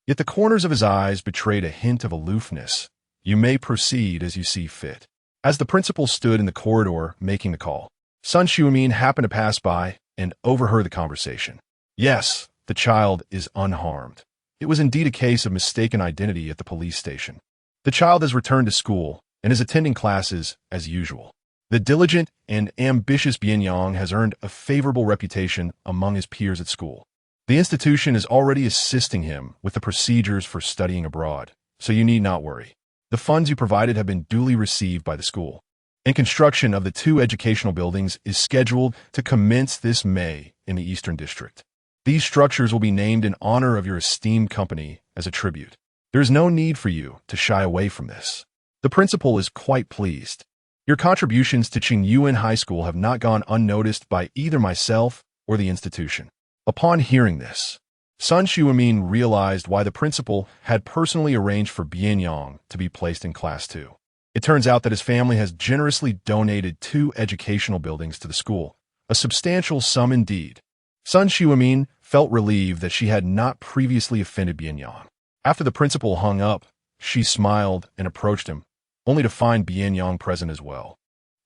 Yet the corners of his eyes betrayed a hint of aloofness. "You may proceed as you see fit." As the principal stood in the corridor making the call, Sun Xuemin happened to pass by and overheard the conversation. "Yes, the child is unharmed. It was indeed a case of mistaken identity at the police station. The child has returned to school and is attending classes as usual. The diligent and ambitious Bian Yang has earned a favorable reputation among his peers at school. The institution is already assisting him with the procedures for studying abroad, so you need not worry. The funds you provided have been duly received by the school, and construction of the 2 educational buildings is scheduled to commence this May in the Eastern District. These structures will be named in honor of your esteemed company as a tribute. There is no need for you to shy away from this." The principal is quite pleased. "Your contributions to Qingyuan High School have not gone unnoticed by either myself or the institution." Upon hearing this, Sun Xuemin realized why the principal had personally arranged for Bian Yang to be placed in Class 2. It turns out that his family has generously donated 2 educational buildings to the school, a substantial sum indeed. Sun Xuemin felt relieved that she had not previously offended Bian Yang. After the principal hung up, she smiled and approached him, only to find Bian Yang present as well.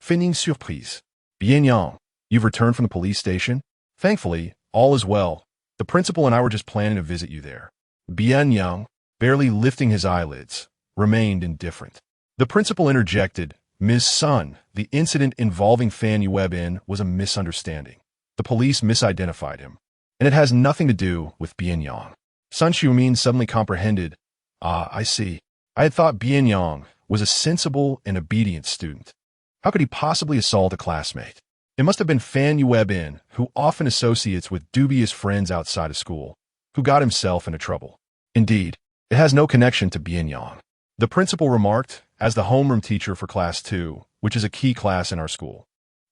Feigning surprise. "Bian Yang, you've returned from the police station?" "Thankfully, all is well. The principal and I were just planning to visit you there." Bian Yang, barely lifting his eyelids, remained indifferent. The principal interjected, "Ms. Sun, the incident involving Fan Yuebian was a misunderstanding. The police misidentified him, and it has nothing to do with Bian Yang." Sun Xuemin suddenly comprehended. "Ah, I see. I had thought Bian Yang was a sensible and obedient student. How could he possibly assault a classmate? It must have been Fan Yuebian, who often associates with dubious friends outside of school, who got himself into trouble." "Indeed, it has no connection to Bian Yang," the principal remarked as the homeroom teacher for Class 2, which is a key class in our school.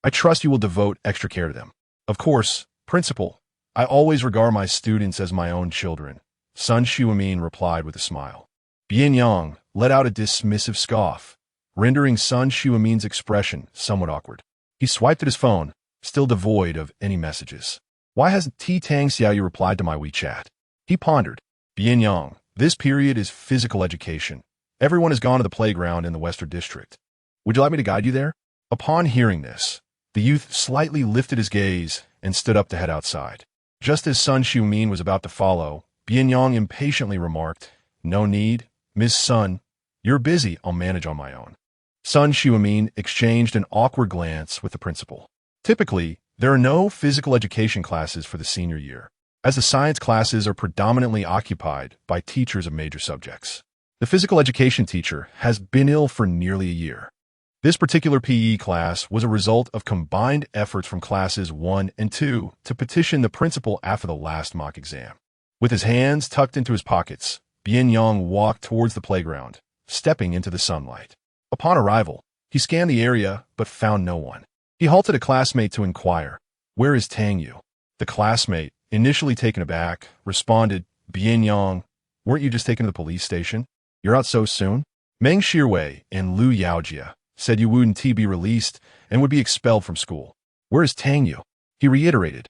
"I trust you will devote extra care to them." "Of course, principal. I always regard my students as my own children," Sun Xuemin replied with a smile. Bian Yang let out a dismissive scoff, rendering Sun Xuemin's expression somewhat awkward. He swiped at his phone, still devoid of any messages. Why hasn't Tang Yu replied to my WeChat? He pondered. Bian Yang, this period is physical education. Everyone has gone to the playground in the Western District. Would you like me to guide you there? Upon hearing this, the youth slightly lifted his gaze and stood up to head outside. Just as Sun Xiumin was about to follow, Bian Yang impatiently remarked, "No need, Ms. Sun. You're busy, I'll manage on my own." Sun Xiumin exchanged an awkward glance with the principal. Typically, there are no physical education classes for the senior year, as the science classes are predominantly occupied by teachers of major subjects. The physical education teacher has been ill for nearly a year. This particular PE class was a result of combined efforts from classes 1 and 2 to petition the principal after the last mock exam. With his hands tucked into his pockets, Bian Yang walked towards the playground, stepping into the sunlight. Upon arrival, he scanned the area but found no one. He halted a classmate to inquire, "Where is Tang Yu?" The classmate, initially taken aback, responded, "Bian Yang, weren't you just taken to the police station? You're out so soon?" Meng Shirwei and Lu Yaojia said you wouldn't be released and would be expelled from school. "Where is Tang Yu?" he reiterated,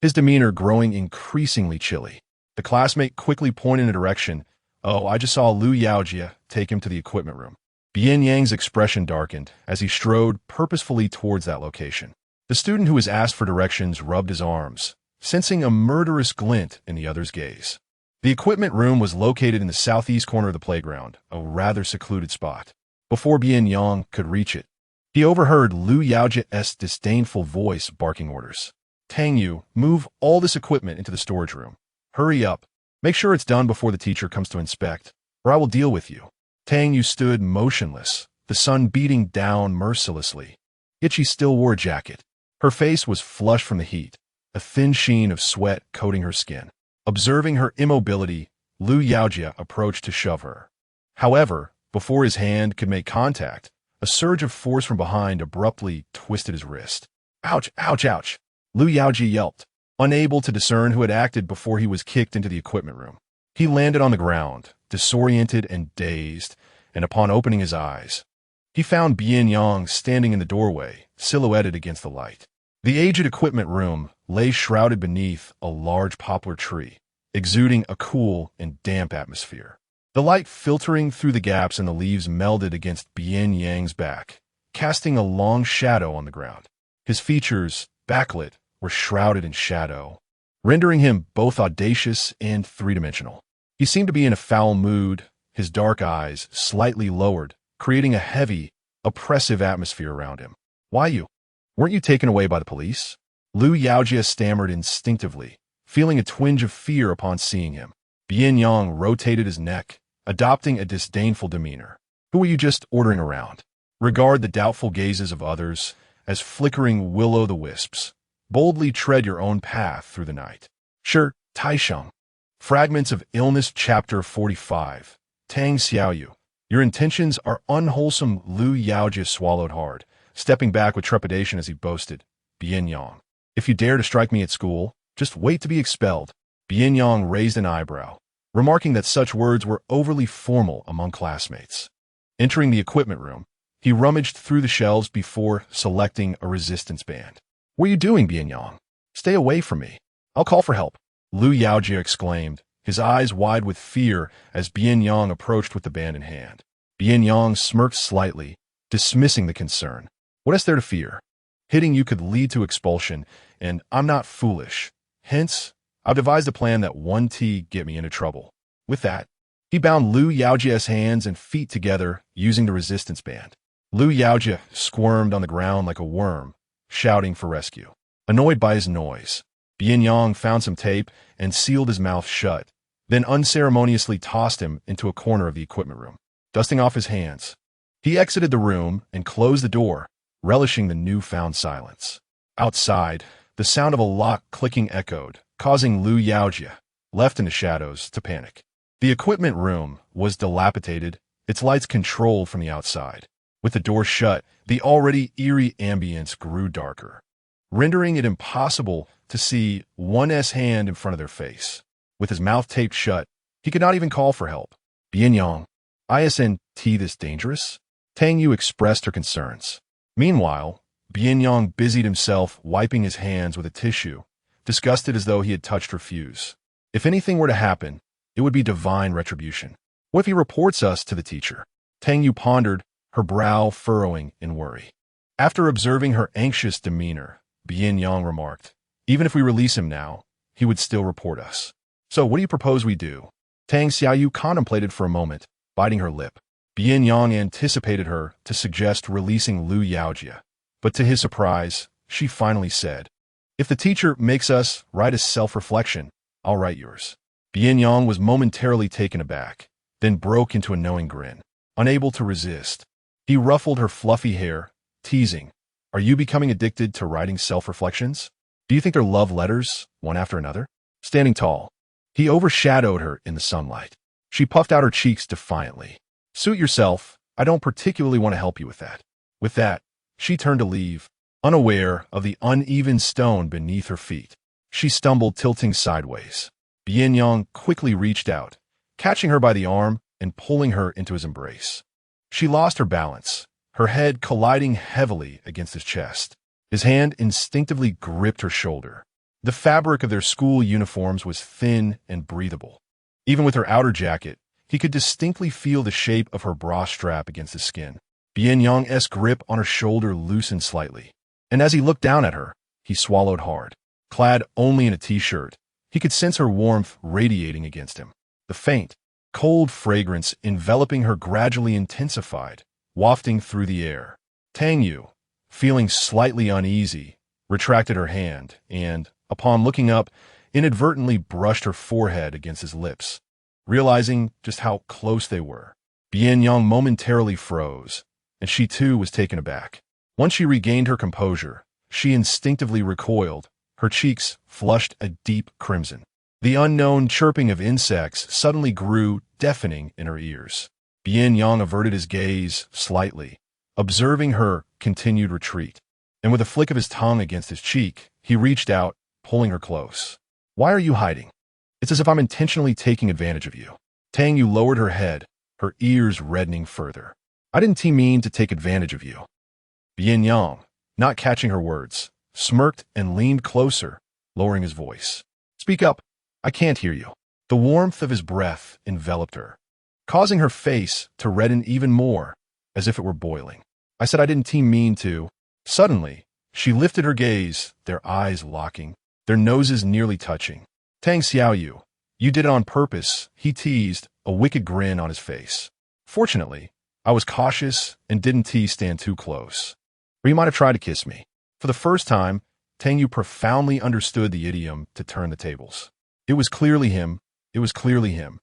his demeanor growing increasingly chilly. The classmate quickly pointed in a direction. "Oh, I just saw Lu Yaojia take him to the equipment room." Bian Yang's expression darkened as he strode purposefully towards that location. The student who was asked for directions rubbed his arms, sensing a murderous glint in the other's gaze. The equipment room was located in the southeast corner of the playground, a rather secluded spot. Before Bian Yang could reach it, he overheard Lu Yaojia's disdainful voice barking orders. "Tang Yu, move all this equipment into the storage room. Hurry up. Make sure it's done before the teacher comes to inspect, or I will deal with you." Tang Yu stood motionless, the sun beating down mercilessly. Yet she still wore a jacket. Her face was flushed from the heat, a thin sheen of sweat coating her skin. Observing her immobility, Lu Yaojia approached to shove her. However, before his hand could make contact, a surge of force from behind abruptly twisted his wrist. "Ouch, ouch, ouch!" Lu Yaojia yelped, unable to discern who had acted before he was kicked into the equipment room. He landed on the ground, disoriented and dazed, and upon opening his eyes, he found Bian Yang standing in the doorway, silhouetted against the light. The aged equipment room lay shrouded beneath a large poplar tree, exuding a cool and damp atmosphere. The light filtering through the gaps in the leaves melded against Bian Yang's back, casting a long shadow on the ground. His features, backlit, were shrouded in shadow, rendering him both audacious and three-dimensional. He seemed to be in a foul mood, his dark eyes slightly lowered, creating a heavy, oppressive atmosphere around him. "Why you? Weren't you taken away by the police?" Lu Yaojia stammered instinctively, feeling a twinge of fear upon seeing him. Bian Yang rotated his neck, adopting a disdainful demeanor. "Who were you just ordering around? Regard the doubtful gazes of others as flickering will-o'-the-wisps. Boldly tread your own path through the night." Sure, Taisheng. Fragments of Illness, Chapter 45. Tang Xiaoyu. Your intentions are unwholesome. Lu Yaojia swallowed hard, stepping back with trepidation as he boasted, "Bian Yang, if you dare to strike me at school, just wait to be expelled." Bian Yang raised an eyebrow, remarking that such words were overly formal among classmates. Entering the equipment room, he rummaged through the shelves before selecting a resistance band. "What are you doing, Bian Yang? Stay away from me. I'll call for help." Lu Yaojia exclaimed, his eyes wide with fear as Bian Yang approached with the band in hand. Bian Yang smirked slightly, dismissing the concern. "What is there to fear? Hitting you could lead to expulsion, and I'm not foolish. Hence, I've devised a plan that won't get me into trouble." With that, he bound Lu Yaojia's hands and feet together using the resistance band. Lu Yaojia squirmed on the ground like a worm, shouting for rescue. Annoyed by his noise, Bian Yang found some tape and sealed his mouth shut, then unceremoniously tossed him into a corner of the equipment room. Dusting off his hands, he exited the room and closed the door, relishing the newfound silence. Outside, the sound of a lock clicking echoed, causing Lu Yaojia, left in the shadows, to panic. The equipment room was dilapidated, its lights controlled from the outside. With the door shut, the already eerie ambience grew darker, rendering it impossible to see one's hand in front of their face. With his mouth taped shut, he could not even call for help. "Bian Yang, isn't this dangerous?" Tang Yu expressed her concerns. Meanwhile, Bian Yang busied himself wiping his hands with a tissue, disgusted as though he had touched her fuse. If anything were to happen, it would be divine retribution. What if he reports us to the teacher? Tang Yu pondered, her brow furrowing in worry. After observing her anxious demeanor, Bian Yang remarked, even if we release him now, he would still report us. So what do you propose we do? Tang Xiaoyu contemplated for a moment, biting her lip. Bian Yang anticipated her to suggest releasing Lu Yaojia, but to his surprise, she finally said, if the teacher makes us write a self-reflection, I'll write yours. Bian Yang was momentarily taken aback, then broke into a knowing grin. Unable to resist, he ruffled her fluffy hair, teasing, are you becoming addicted to writing self-reflections? Do you think they're love letters, one after another? Standing tall, he overshadowed her in the sunlight. She puffed out her cheeks defiantly. Suit yourself, I don't particularly want to help you with that. With that, she turned to leave, unaware of the uneven stone beneath her feet. She stumbled, tilting sideways. Bian Yang quickly reached out, catching her by the arm and pulling her into his embrace. She lost her balance, her head colliding heavily against his chest. His hand instinctively gripped her shoulder. The fabric of their school uniforms was thin and breathable. Even with her outer jacket, he could distinctly feel the shape of her bra strap against his skin. Bian Yang's grip on her shoulder loosened slightly, and as he looked down at her, he swallowed hard. Clad only in a t-shirt, he could sense her warmth radiating against him. The faint, cold fragrance enveloping her gradually intensified, wafting through the air. Tang Yu, feeling slightly uneasy, retracted her hand and, upon looking up, inadvertently brushed her forehead against his lips. Realizing just how close they were, Bian Yang momentarily froze, and she too was taken aback. Once she regained her composure, she instinctively recoiled, her cheeks flushed a deep crimson. The unknown chirping of insects suddenly grew deafening in her ears. Bian Yang averted his gaze slightly, observing her continued retreat, and with a flick of his tongue against his cheek, he reached out, pulling her close. Why are you hiding? It's as if I'm intentionally taking advantage of you. Tang Yu lowered her head, her ears reddening further. I didn't mean to take advantage of you. Bian Yang, not catching her words, smirked and leaned closer, lowering his voice. Speak up. I can't hear you. The warmth of his breath enveloped her, causing her face to redden even more, as if it were boiling. I said I didn't mean to. Suddenly, she lifted her gaze, their eyes locking, their noses nearly touching. Tang Xiaoyu, you did it on purpose, he teased, a wicked grin on his face. Fortunately, I was cautious and didn't stand too close. Or you might have tried to kiss me. For the first time, Tang Yu profoundly understood the idiom to turn the tables. It was clearly him. It was clearly him.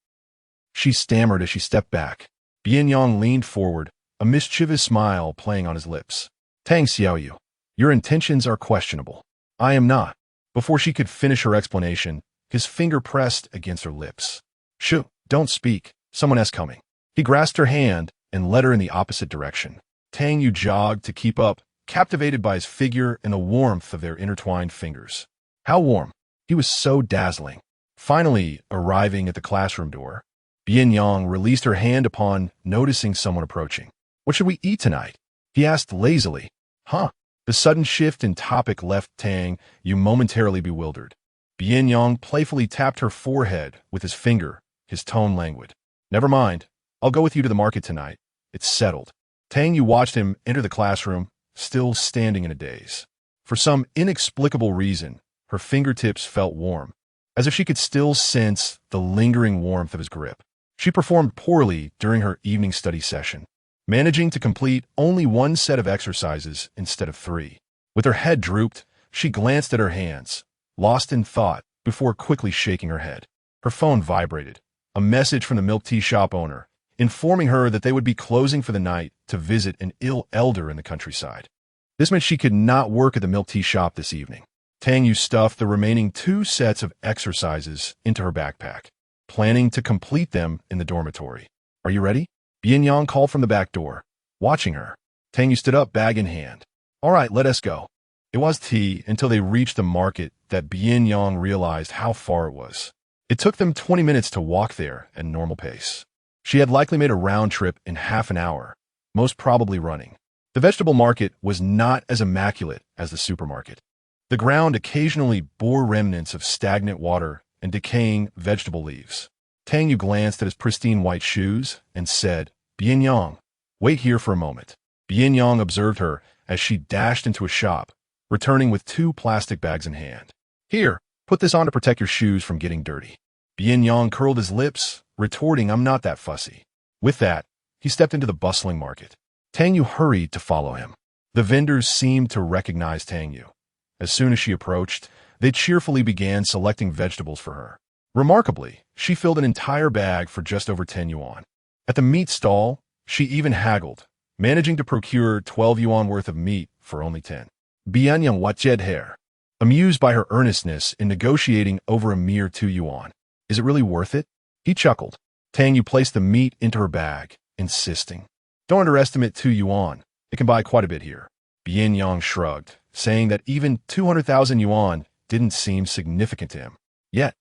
She stammered as she stepped back. Bian Yang leaned forward, a mischievous smile playing on his lips. Tang Xiaoyu, your intentions are questionable. I am not. Before she could finish her explanation, his finger pressed against her lips. Shoo, don't speak. Someone is coming. He grasped her hand and led her in the opposite direction. Tang Yu jogged to keep up, captivated by his figure and the warmth of their intertwined fingers. How warm. He was so dazzling. Finally, arriving at the classroom door, Bian Yang released her hand upon noticing someone approaching. What should we eat tonight? He asked lazily. Huh? The sudden shift in topic left Tang Yu momentarily bewildered. Bian Yang playfully tapped her forehead with his finger, his tone languid. Never mind. I'll go with you to the market tonight. It's settled. Tang Yu watched him enter the classroom, still standing in a daze. For some inexplicable reason, her fingertips felt warm, as if she could still sense the lingering warmth of his grip. She performed poorly during her evening study session, managing to complete only one set of exercises instead of 3. With her head drooped, she glanced at her hands, lost in thought, before quickly shaking her head. Her phone vibrated, a message from the milk tea shop owner, informing her that they would be closing for the night to visit an ill elder in the countryside. This meant she could not work at the milk tea shop this evening. Tang Yu stuffed the remaining 2 sets of exercises into her backpack, planning to complete them in the dormitory. Are you ready? Bian Yang called from the back door, watching her. Tang Yu stood up, bag in hand. All right, let us go. It was tea until they reached the market that Bian Yang realized how far it was. It took them 20 minutes to walk there at normal pace. She had likely made a round trip in half an hour, most probably running. The vegetable market was not as immaculate as the supermarket. The ground occasionally bore remnants of stagnant water and decaying vegetable leaves. Tang Yu glanced at his pristine white shoes and said, "Bian Yang, wait here for a moment." Bian Yang observed her as she dashed into a shop, returning with 2 plastic bags in hand. "Here, put this on to protect your shoes from getting dirty." Bian Yang curled his lips, retorting, "I'm not that fussy." With that, he stepped into the bustling market. Tang Yu hurried to follow him. The vendors seemed to recognize Tang Yu. As soon as she approached, they cheerfully began selecting vegetables for her. Remarkably, she filled an entire bag for just over 10 yuan. At the meat stall, she even haggled, managing to procure 12 yuan worth of meat for only 10. Bian Yang watched her, amused by her earnestness in negotiating over a mere 2 yuan. "Is it really worth it?" He chuckled. Tang Yu placed the meat into her bag, insisting, "Don't underestimate 2 yuan. It can buy quite a bit here." Bian Yang shrugged, saying that even 200,000 yuan didn't seem significant to him. Yet,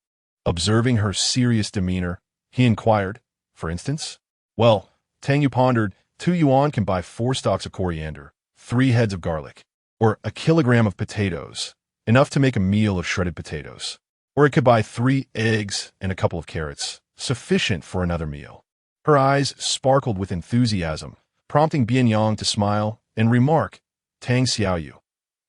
observing her serious demeanor, he inquired, "For instance?" "Well," Tang Yu pondered, 2 yuan can buy 4 stalks of coriander, 3 heads of garlic, or a kilogram of potatoes, enough to make a meal of shredded potatoes. Or it could buy 3 eggs and a couple of carrots, sufficient for another meal." Her eyes sparkled with enthusiasm, prompting Bian Yang to smile and remark, "Tang Xiaoyu,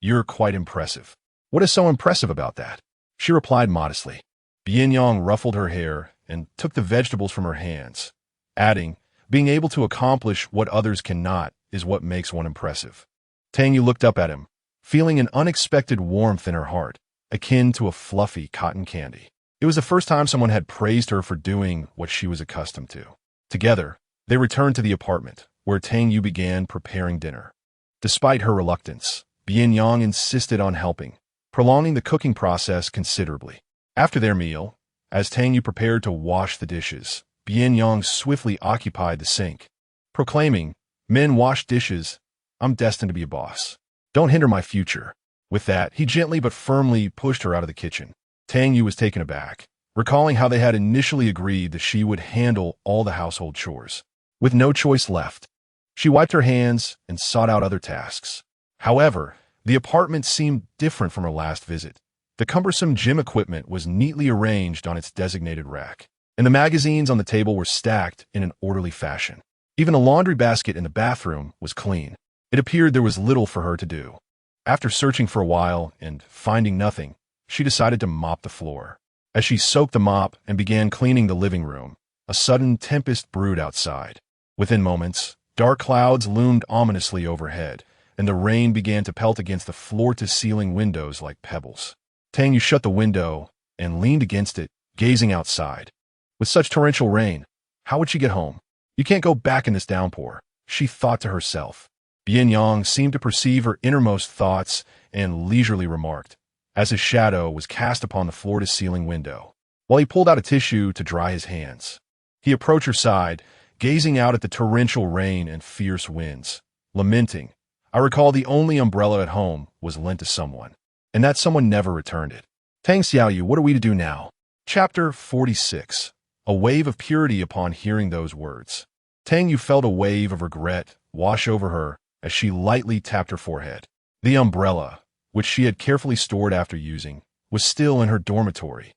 you're quite impressive." "What is so impressive about that?" She replied modestly. Bian Yang ruffled her hair and took the vegetables from her hands, adding, "Being able to accomplish what others cannot is what makes one impressive." Tang Yu looked up at him, feeling an unexpected warmth in her heart, akin to a fluffy cotton candy. It was the first time someone had praised her for doing what she was accustomed to. Together, they returned to the apartment, where Tang Yu began preparing dinner. Despite her reluctance, Bian Yang insisted on helping, prolonging the cooking process considerably. After their meal, as Tang Yu prepared to wash the dishes, Bian Yang swiftly occupied the sink, proclaiming, "Men wash dishes. I'm destined to be a boss. Don't hinder my future." With that, he gently but firmly pushed her out of the kitchen. Tang Yu was taken aback, recalling how they had initially agreed that she would handle all the household chores. With no choice left, she wiped her hands and sought out other tasks. However, the apartment seemed different from her last visit. The cumbersome gym equipment was neatly arranged on its designated rack, and the magazines on the table were stacked in an orderly fashion. Even a laundry basket in the bathroom was clean. It appeared there was little for her to do. After searching for a while and finding nothing, she decided to mop the floor. As she soaked the mop and began cleaning the living room, a sudden tempest brewed outside. Within moments, dark clouds loomed ominously overhead, and the rain began to pelt against the floor-to-ceiling windows like pebbles. Tang Yu shut the window and leaned against it, gazing outside. With such torrential rain, how would she get home? "You can't go back in this downpour," she thought to herself. Bian Yang seemed to perceive her innermost thoughts and leisurely remarked, as his shadow was cast upon the floor-to-ceiling window, while he pulled out a tissue to dry his hands. He approached her side, gazing out at the torrential rain and fierce winds, lamenting, "I recall the only umbrella at home was lent to someone, and that someone never returned it." "Tang Xiaoyu, what are we to do now?" Chapter 46. A wave of purity upon hearing those words. Tang Yu felt a wave of regret wash over her as she lightly tapped her forehead. The umbrella, which she had carefully stored after using, was still in her dormitory.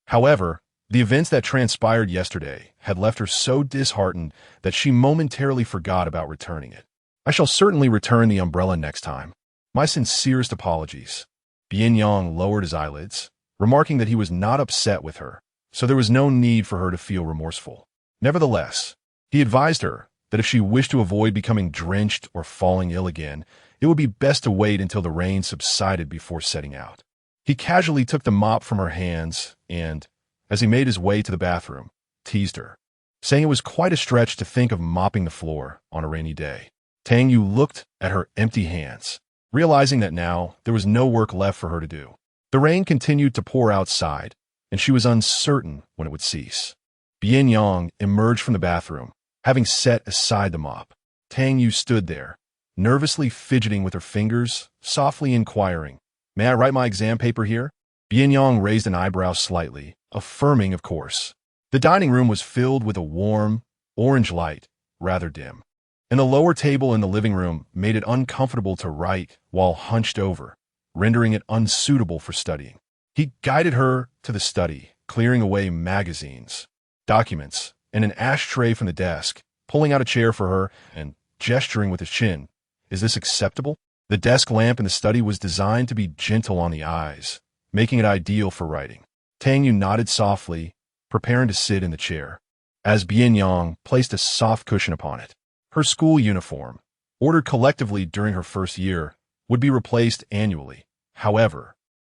However, the events that transpired yesterday had left her so disheartened that she momentarily forgot about returning it. "I shall certainly return the umbrella next time. My sincerest apologies." Bian Yang lowered his eyelids, remarking that he was not upset with her, so there was no need for her to feel remorseful. Nevertheless, he advised her that if she wished to avoid becoming drenched or falling ill again, it would be best to wait until the rain subsided before setting out. He casually took the mop from her hands and, as he made his way to the bathroom, teased her, saying it was quite a stretch to think of mopping the floor on a rainy day. Tang Yu looked at her empty hands, realizing that now there was no work left for her to do. The rain continued to pour outside, and she was uncertain when it would cease. Bian Yang emerged from the bathroom, having set aside the mop. Tang Yu stood there, nervously fidgeting with her fingers, softly inquiring, "May I write my exam paper here?" Bian Yang raised an eyebrow slightly, affirming of course. The dining room was filled with a warm, orange light, rather dim. and the lower table in the living room made it uncomfortable to write while hunched over, rendering it unsuitable for studying. He guided her to the study, clearing away magazines, documents, and an ashtray from the desk, pulling out a chair for her and gesturing with his chin. Is this acceptable? The desk lamp in the study was designed to be gentle on the eyes, making it ideal for writing. Tang Yu nodded softly, preparing to sit in the chair, as Bian Yang placed a soft cushion upon it. Her school uniform, ordered collectively during her first year, would be replaced annually. However,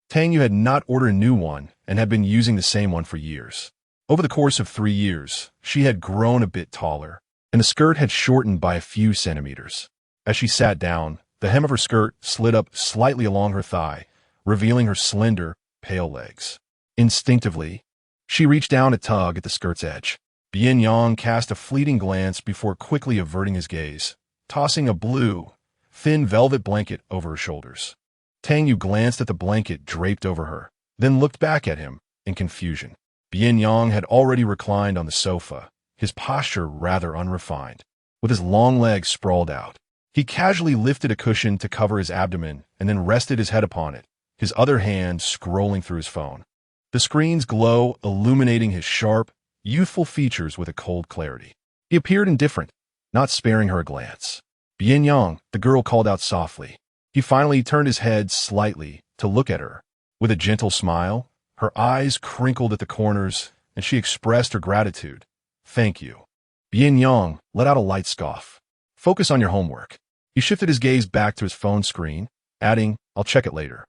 Tang Yu had not ordered a new one and had been using the same one for years. Over the course of 3 years, she had grown a bit taller, and the skirt had shortened by a few centimeters. As she sat down, the hem of her skirt slid up slightly along her thigh, revealing her slender, pale legs. Instinctively, she reached down to tug at the skirt's edge. Bian Yang cast a fleeting glance before quickly averting his gaze, tossing a blue, thin velvet blanket over her shoulders. Tang Yu glanced at the blanket draped over her, then looked back at him in confusion. Bian Yang had already reclined on the sofa, his posture rather unrefined, with his long legs sprawled out. He casually lifted a cushion to cover his abdomen and then rested his head upon it, his other hand scrolling through his phone. The screen's glow illuminating his sharp, youthful features with a cold clarity. He appeared indifferent, not sparing her a glance. Bian Yang, the girl called out softly. He finally turned his head slightly to look at her. With a gentle smile, her eyes crinkled at the corners, and she expressed her gratitude. Thank you. Bian Yang let out a light scoff. Focus on your homework. He shifted his gaze back to his phone screen, adding, I'll check it later.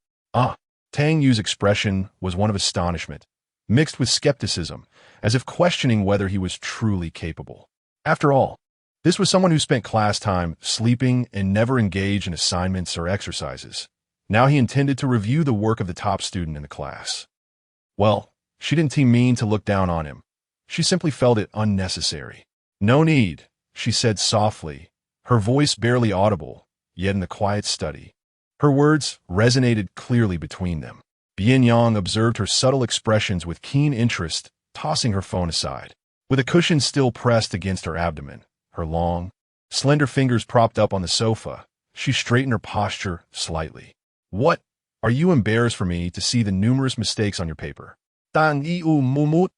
Tang Yu's expression was one of astonishment, mixed with skepticism, as if questioning whether he was truly capable. After all, this was someone who spent class time sleeping and never engaged in assignments or exercises. Now he intended to review the work of the top student in the class. Well, she didn't mean to look down on him. She simply felt it unnecessary. No need, she said softly, her voice barely audible, yet in the quiet study. Her words resonated clearly between them. Bian Yang observed her subtle expressions with keen interest, tossing her phone aside. With a cushion still pressed against her abdomen, her long, slender fingers propped up on the sofa, she straightened her posture slightly. What? Are you embarrassed for me to see the numerous mistakes on your paper? Tang Yu mumut.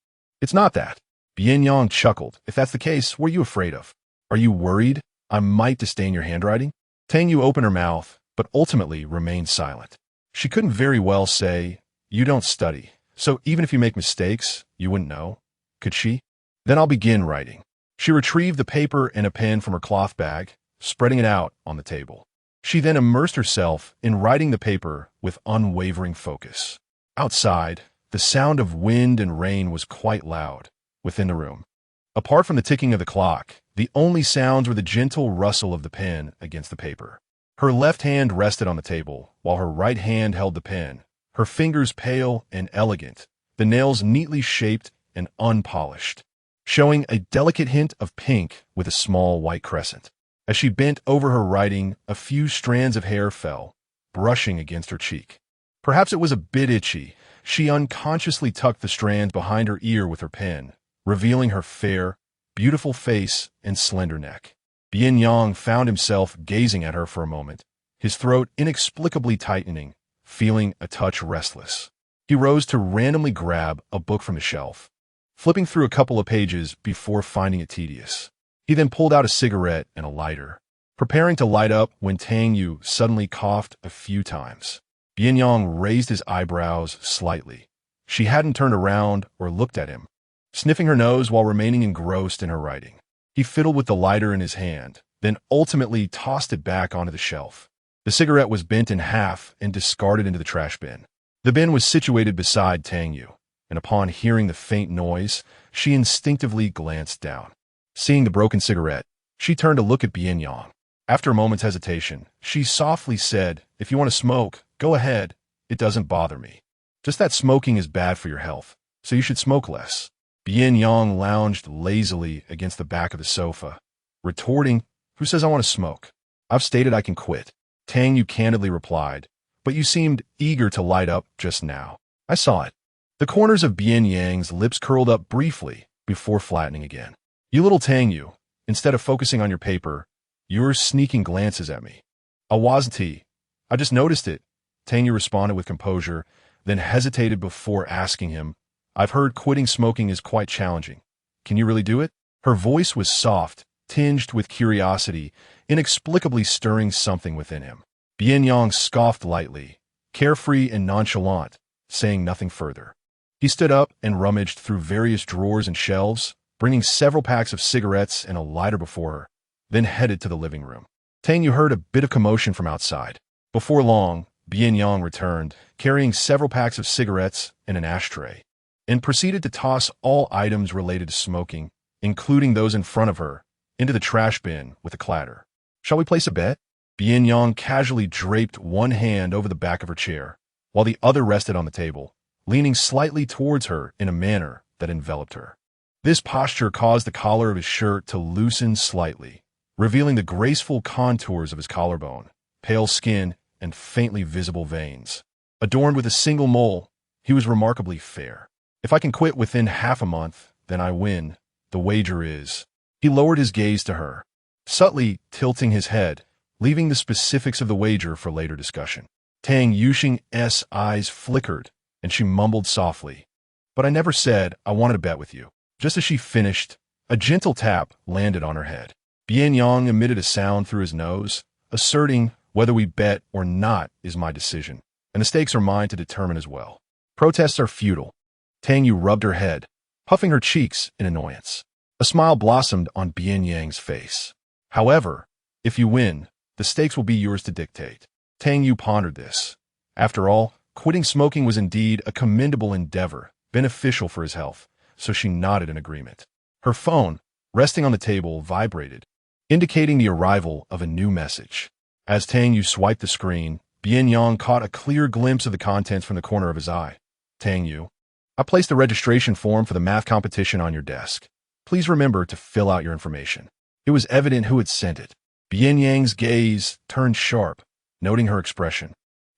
It's not that. Bian Yang chuckled. If that's the case, what are you afraid of? Are you worried I might disdain your handwriting? Tang Yu opened her mouth, but ultimately remained silent. She couldn't very well say, you don't study, so even if you make mistakes, you wouldn't know. Could she? Then I'll begin writing. She retrieved the paper and a pen from her cloth bag, spreading it out on the table. She then immersed herself in writing the paper with unwavering focus. Outside, the sound of wind and rain was quite loud within the room. Apart from the ticking of the clock, the only sounds were the gentle rustle of the pen against the paper. Her left hand rested on the table, while her right hand held the pen, her fingers pale and elegant, the nails neatly shaped and unpolished, showing a delicate hint of pink with a small white crescent. As she bent over her writing, a few strands of hair fell, brushing against her cheek. Perhaps it was a bit itchy. She unconsciously tucked the strands behind her ear with her pen, revealing her fair, beautiful face and slender neck. Bian Yang found himself gazing at her for a moment, his throat inexplicably tightening, feeling a touch restless. He rose to randomly grab a book from the shelf, flipping through a couple of pages before finding it tedious. He then pulled out a cigarette and a lighter, preparing to light up when Tang Yu suddenly coughed a few times. Bian Yang raised his eyebrows slightly. She hadn't turned around or looked at him, sniffing her nose while remaining engrossed in her writing. He fiddled with the lighter in his hand, then ultimately tossed it back onto the shelf. The cigarette was bent in half and discarded into the trash bin. The bin was situated beside Tang Yu, and upon hearing the faint noise, she instinctively glanced down. Seeing the broken cigarette, she turned to look at Bian Yang. After a moment's hesitation, she softly said, if you want to smoke, go ahead. It doesn't bother me. Just that smoking is bad for your health, so you should smoke less. Bian Yang lounged lazily against the back of the sofa, retorting, who says I want to smoke? I've stated I can quit. Tang Yu candidly replied, but you seemed eager to light up just now. I saw it. The corners of Bian Yang's lips curled up briefly before flattening again. You little Tang Yu, instead of focusing on your paper, You're sneaking glances at me. I wasn't. I just noticed it. Tang Yu responded with composure, then hesitated before asking him, I've heard quitting smoking is quite challenging. Can you really do it? Her voice was soft, tinged with curiosity, inexplicably stirring something within him. Bian Yang scoffed lightly, carefree and nonchalant, saying nothing further. He stood up and rummaged through various drawers and shelves, bringing several packs of cigarettes and a lighter before her, then headed to the living room. Tang Yu heard a bit of commotion from outside. Before long, Bian Yang returned, carrying several packs of cigarettes and an ashtray, and proceeded to toss all items related to smoking, including those in front of her, into the trash bin with a clatter. Shall we place a bet? Bian Yang casually draped one hand over the back of her chair, while the other rested on the table, leaning slightly towards her in a manner that enveloped her. This posture caused the collar of his shirt to loosen slightly, revealing the graceful contours of his collarbone, pale skin, and faintly visible veins. Adorned with a single mole, he was remarkably fair. If I can quit within half a month, then I win. The wager is. He lowered his gaze to her, subtly tilting his head, leaving the specifics of the wager for later discussion. Tang Yu's eyes flickered, and she mumbled softly, But I never said I wanted to bet with you. Just as she finished, a gentle tap landed on her head. Bian Yang emitted a sound through his nose, asserting, whether we bet or not is my decision, and the stakes are mine to determine as well. Protests are futile. Tang Yu rubbed her head, puffing her cheeks in annoyance. A smile blossomed on Bian Yang's face. However, if you win, the stakes will be yours to dictate. Tang Yu pondered this. After all, quitting smoking was indeed a commendable endeavor, beneficial for his health, so she nodded in agreement. Her phone, resting on the table, vibrated, indicating the arrival of a new message. As Tang Yu swiped the screen, Bian Yang caught a clear glimpse of the contents from the corner of his eye. Tang Yu, I placed the registration form for the math competition on your desk. Please remember to fill out your information. It was evident who had sent it. Bian Yang's gaze turned sharp, noting her expression.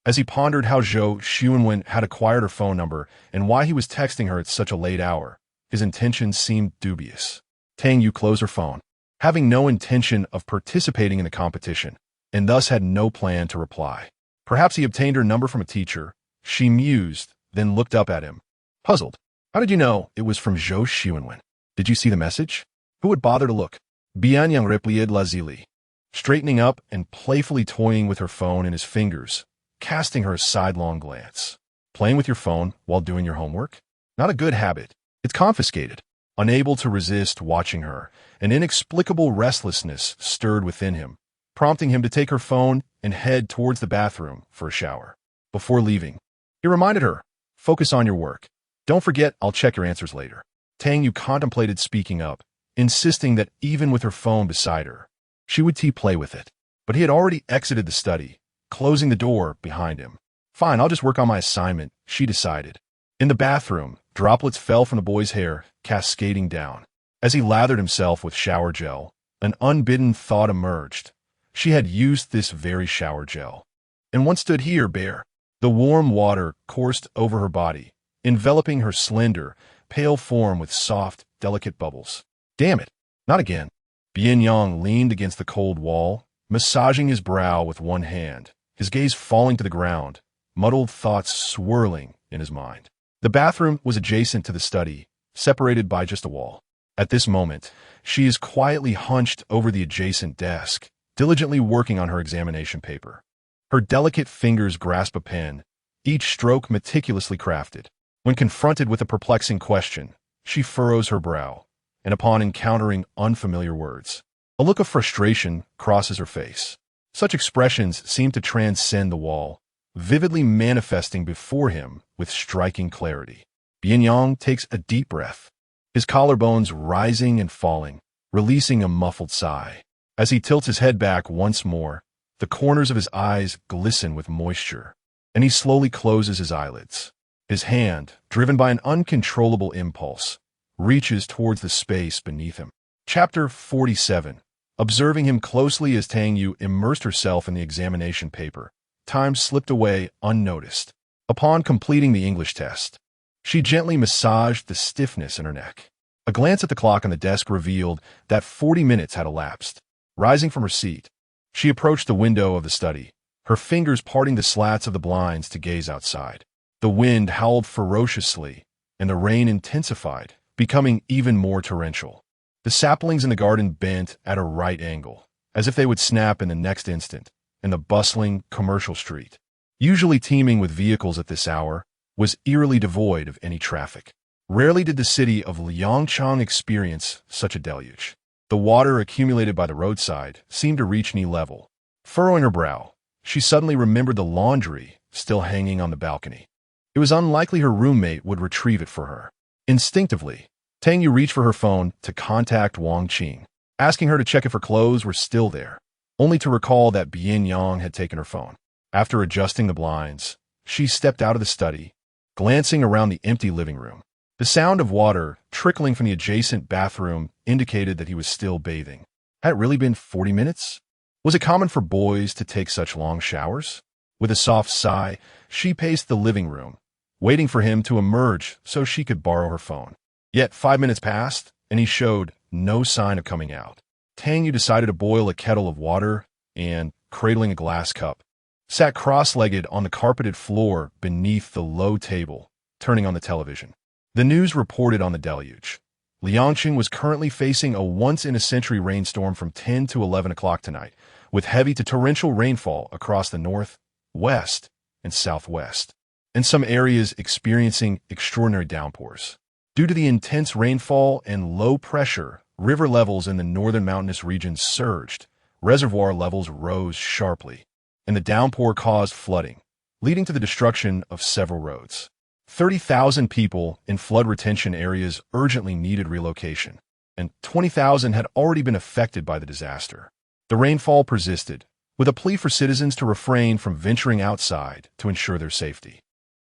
As he pondered how Zhou Xuanwen had acquired her phone number and why he was texting her at such a late hour, his intentions seemed dubious. Tang Yu closed her phone, having no intention of participating in the competition, and thus had no plan to reply. Perhaps he obtained her number from a teacher. She mused, then looked up at him, puzzled. How did you know it was from Zhou Xuanwen? Did you see the message? Who would bother to look? Bian Yang replied lazily, straightening up and playfully toying with her phone in his fingers, casting her a sidelong glance. Playing with your phone while doing your homework? Not a good habit. It's confiscated. Unable to resist watching her, an inexplicable restlessness stirred within him, prompting him to take her phone and head towards the bathroom for a shower. Before leaving, he reminded her, focus on your work. Don't forget, I'll check your answers later. Tang Yu contemplated speaking up, insisting that even with her phone beside her, she would play with it. But he had already exited the study, closing the door behind him. Fine, I'll just work on my assignment, she decided. In the bathroom, droplets fell from the boy's hair, cascading down. As he lathered himself with shower gel, an unbidden thought emerged. She had used this very shower gel, and once stood here bare. The warm water coursed over her body, enveloping her slender, pale form with soft, delicate bubbles. Damn it, not again. Bian Yang leaned against the cold wall, massaging his brow with one hand, his gaze falling to the ground, muddled thoughts swirling in his mind. The bathroom was adjacent to the study, separated by just a wall. At this moment, she is quietly hunched over the adjacent desk, diligently working on her examination paper. Her delicate fingers grasp a pen, each stroke meticulously crafted. When confronted with a perplexing question, she furrows her brow, and upon encountering unfamiliar words, a look of frustration crosses her face. Such expressions seem to transcend the wall, vividly manifesting before him with striking clarity. Bian Yang takes a deep breath, his collarbones rising and falling, releasing a muffled sigh. As he tilts his head back once more, the corners of his eyes glisten with moisture, and he slowly closes his eyelids. His hand, driven by an uncontrollable impulse, reaches towards the space beneath him. Chapter 47. Observing him closely as Tang Yu immersed herself in the examination paper, time slipped away unnoticed. Upon completing the English test, she gently massaged the stiffness in her neck. A glance at the clock on the desk revealed that 40 minutes had elapsed. Rising from her seat, she approached the window of the study, her fingers parting the slats of the blinds to gaze outside. The wind howled ferociously, and the rain intensified, becoming even more torrential. The saplings in the garden bent at a right angle, as if they would snap in the next instant, and the bustling commercial street, usually teeming with vehicles at this hour, was eerily devoid of any traffic. Rarely did the city of Liangchang experience such a deluge. The water accumulated by the roadside seemed to reach knee level. Furrowing her brow, she suddenly remembered the laundry still hanging on the balcony. It was unlikely her roommate would retrieve it for her. Instinctively, Tang Yu reached for her phone to contact Wang Qing, asking her to check if her clothes were still there, only to recall that Bian Yang had taken her phone. After adjusting the blinds, she stepped out of the study, glancing around the empty living room. The sound of water trickling from the adjacent bathroom indicated that he was still bathing. Had it really been 40 minutes? Was it common for boys to take such long showers? With a soft sigh, she paced the living room, waiting for him to emerge so she could borrow her phone. Yet 5 minutes passed, and he showed no sign of coming out. Tang Yu decided to boil a kettle of water and, cradling a glass cup, sat cross-legged on the carpeted floor beneath the low table, turning on the television. The news reported on the deluge. Liangcheng was currently facing a once-in-a-century rainstorm from 10 to 11 o'clock tonight, with heavy to torrential rainfall across the north, west, and southwest, and some areas experiencing extraordinary downpours. Due to the intense rainfall and low pressure, river levels in the northern mountainous regions surged, reservoir levels rose sharply, and the downpour caused flooding, leading to the destruction of several roads. 30,000 people in flood retention areas urgently needed relocation, and 20,000 had already been affected by the disaster. The rainfall persisted, with a plea for citizens to refrain from venturing outside to ensure their safety.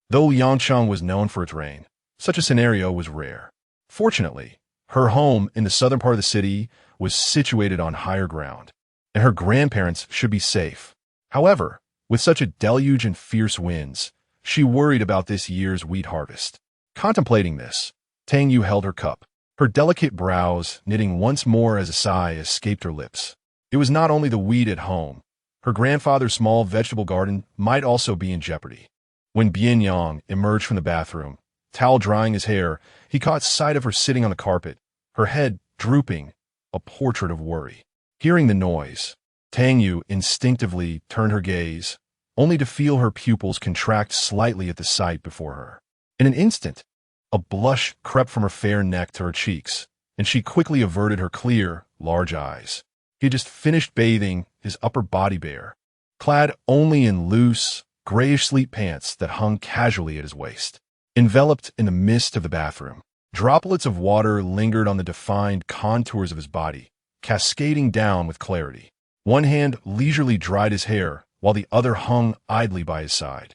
Though Liangcheng was known for its rain, such a scenario was rare. Fortunately, her home in the southern part of the city was situated on higher ground, and her grandparents should be safe. However, with such a deluge and fierce winds, she worried about this year's wheat harvest. Contemplating this, Tang Yu held her cup, her delicate brows knitting once more as a sigh escaped her lips. It was not only the wheat at home. Her grandfather's small vegetable garden might also be in jeopardy. When Bian Yang emerged from the bathroom, towel drying his hair, he caught sight of her sitting on the carpet, her head drooping, a portrait of worry. Hearing the noise, Tang Yu instinctively turned her gaze, only to feel her pupils contract slightly at the sight before her. In an instant, a blush crept from her fair neck to her cheeks, and she quickly averted her clear, large eyes. He had just finished bathing, his upper body bare, clad only in loose, grayish sleep pants that hung casually at his waist. Enveloped in the mist of the bathroom, droplets of water lingered on the defined contours of his body, cascading down with clarity. One hand leisurely dried his hair, while the other hung idly by his side,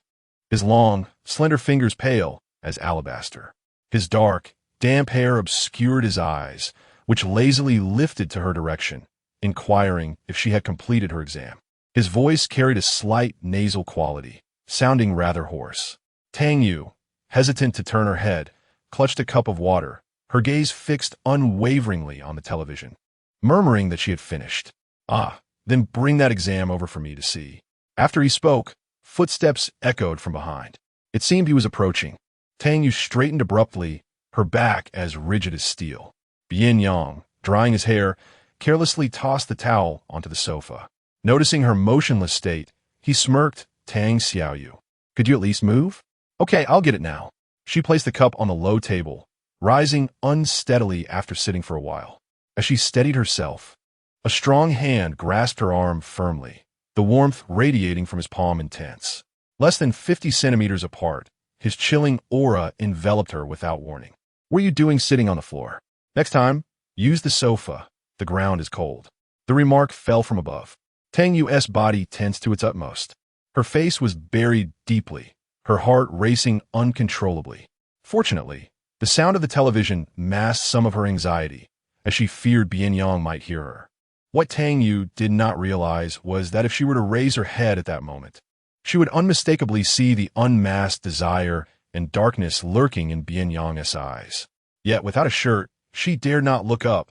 his long, slender fingers pale as alabaster. His dark, damp hair obscured his eyes, which lazily lifted to her direction, inquiring if she had completed her exam. His voice carried a slight nasal quality, sounding rather hoarse. Tang Yu, hesitant to turn her head, clutched a cup of water, her gaze fixed unwaveringly on the television, murmuring that she had finished. "Ah, then bring that exam over for me to see." After he spoke, footsteps echoed from behind. It seemed he was approaching. Tang Yu straightened abruptly, her back as rigid as steel. Bian Yang, drying his hair, carelessly tossed the towel onto the sofa. Noticing her motionless state, he smirked. "Tang Xiaoyu, could you at least move?" "Okay, I'll get it now." She placed the cup on the low table, rising unsteadily after sitting for a while. As she steadied herself, a strong hand grasped her arm firmly, the warmth radiating from his palm intense. Less than 50 centimeters apart, his chilling aura enveloped her without warning. "What are you doing sitting on the floor? Next time, use the sofa. The ground is cold." The remark fell from above. Tang Yu's body tensed to its utmost. Her face was buried deeply, her heart racing uncontrollably. Fortunately, the sound of the television masked some of her anxiety, as she feared Bian Yang might hear her. What Tang Yu did not realize was that if she were to raise her head at that moment, she would unmistakably see the unmasked desire and darkness lurking in Bian Yang's eyes. Yet, without a shirt, she dared not look up.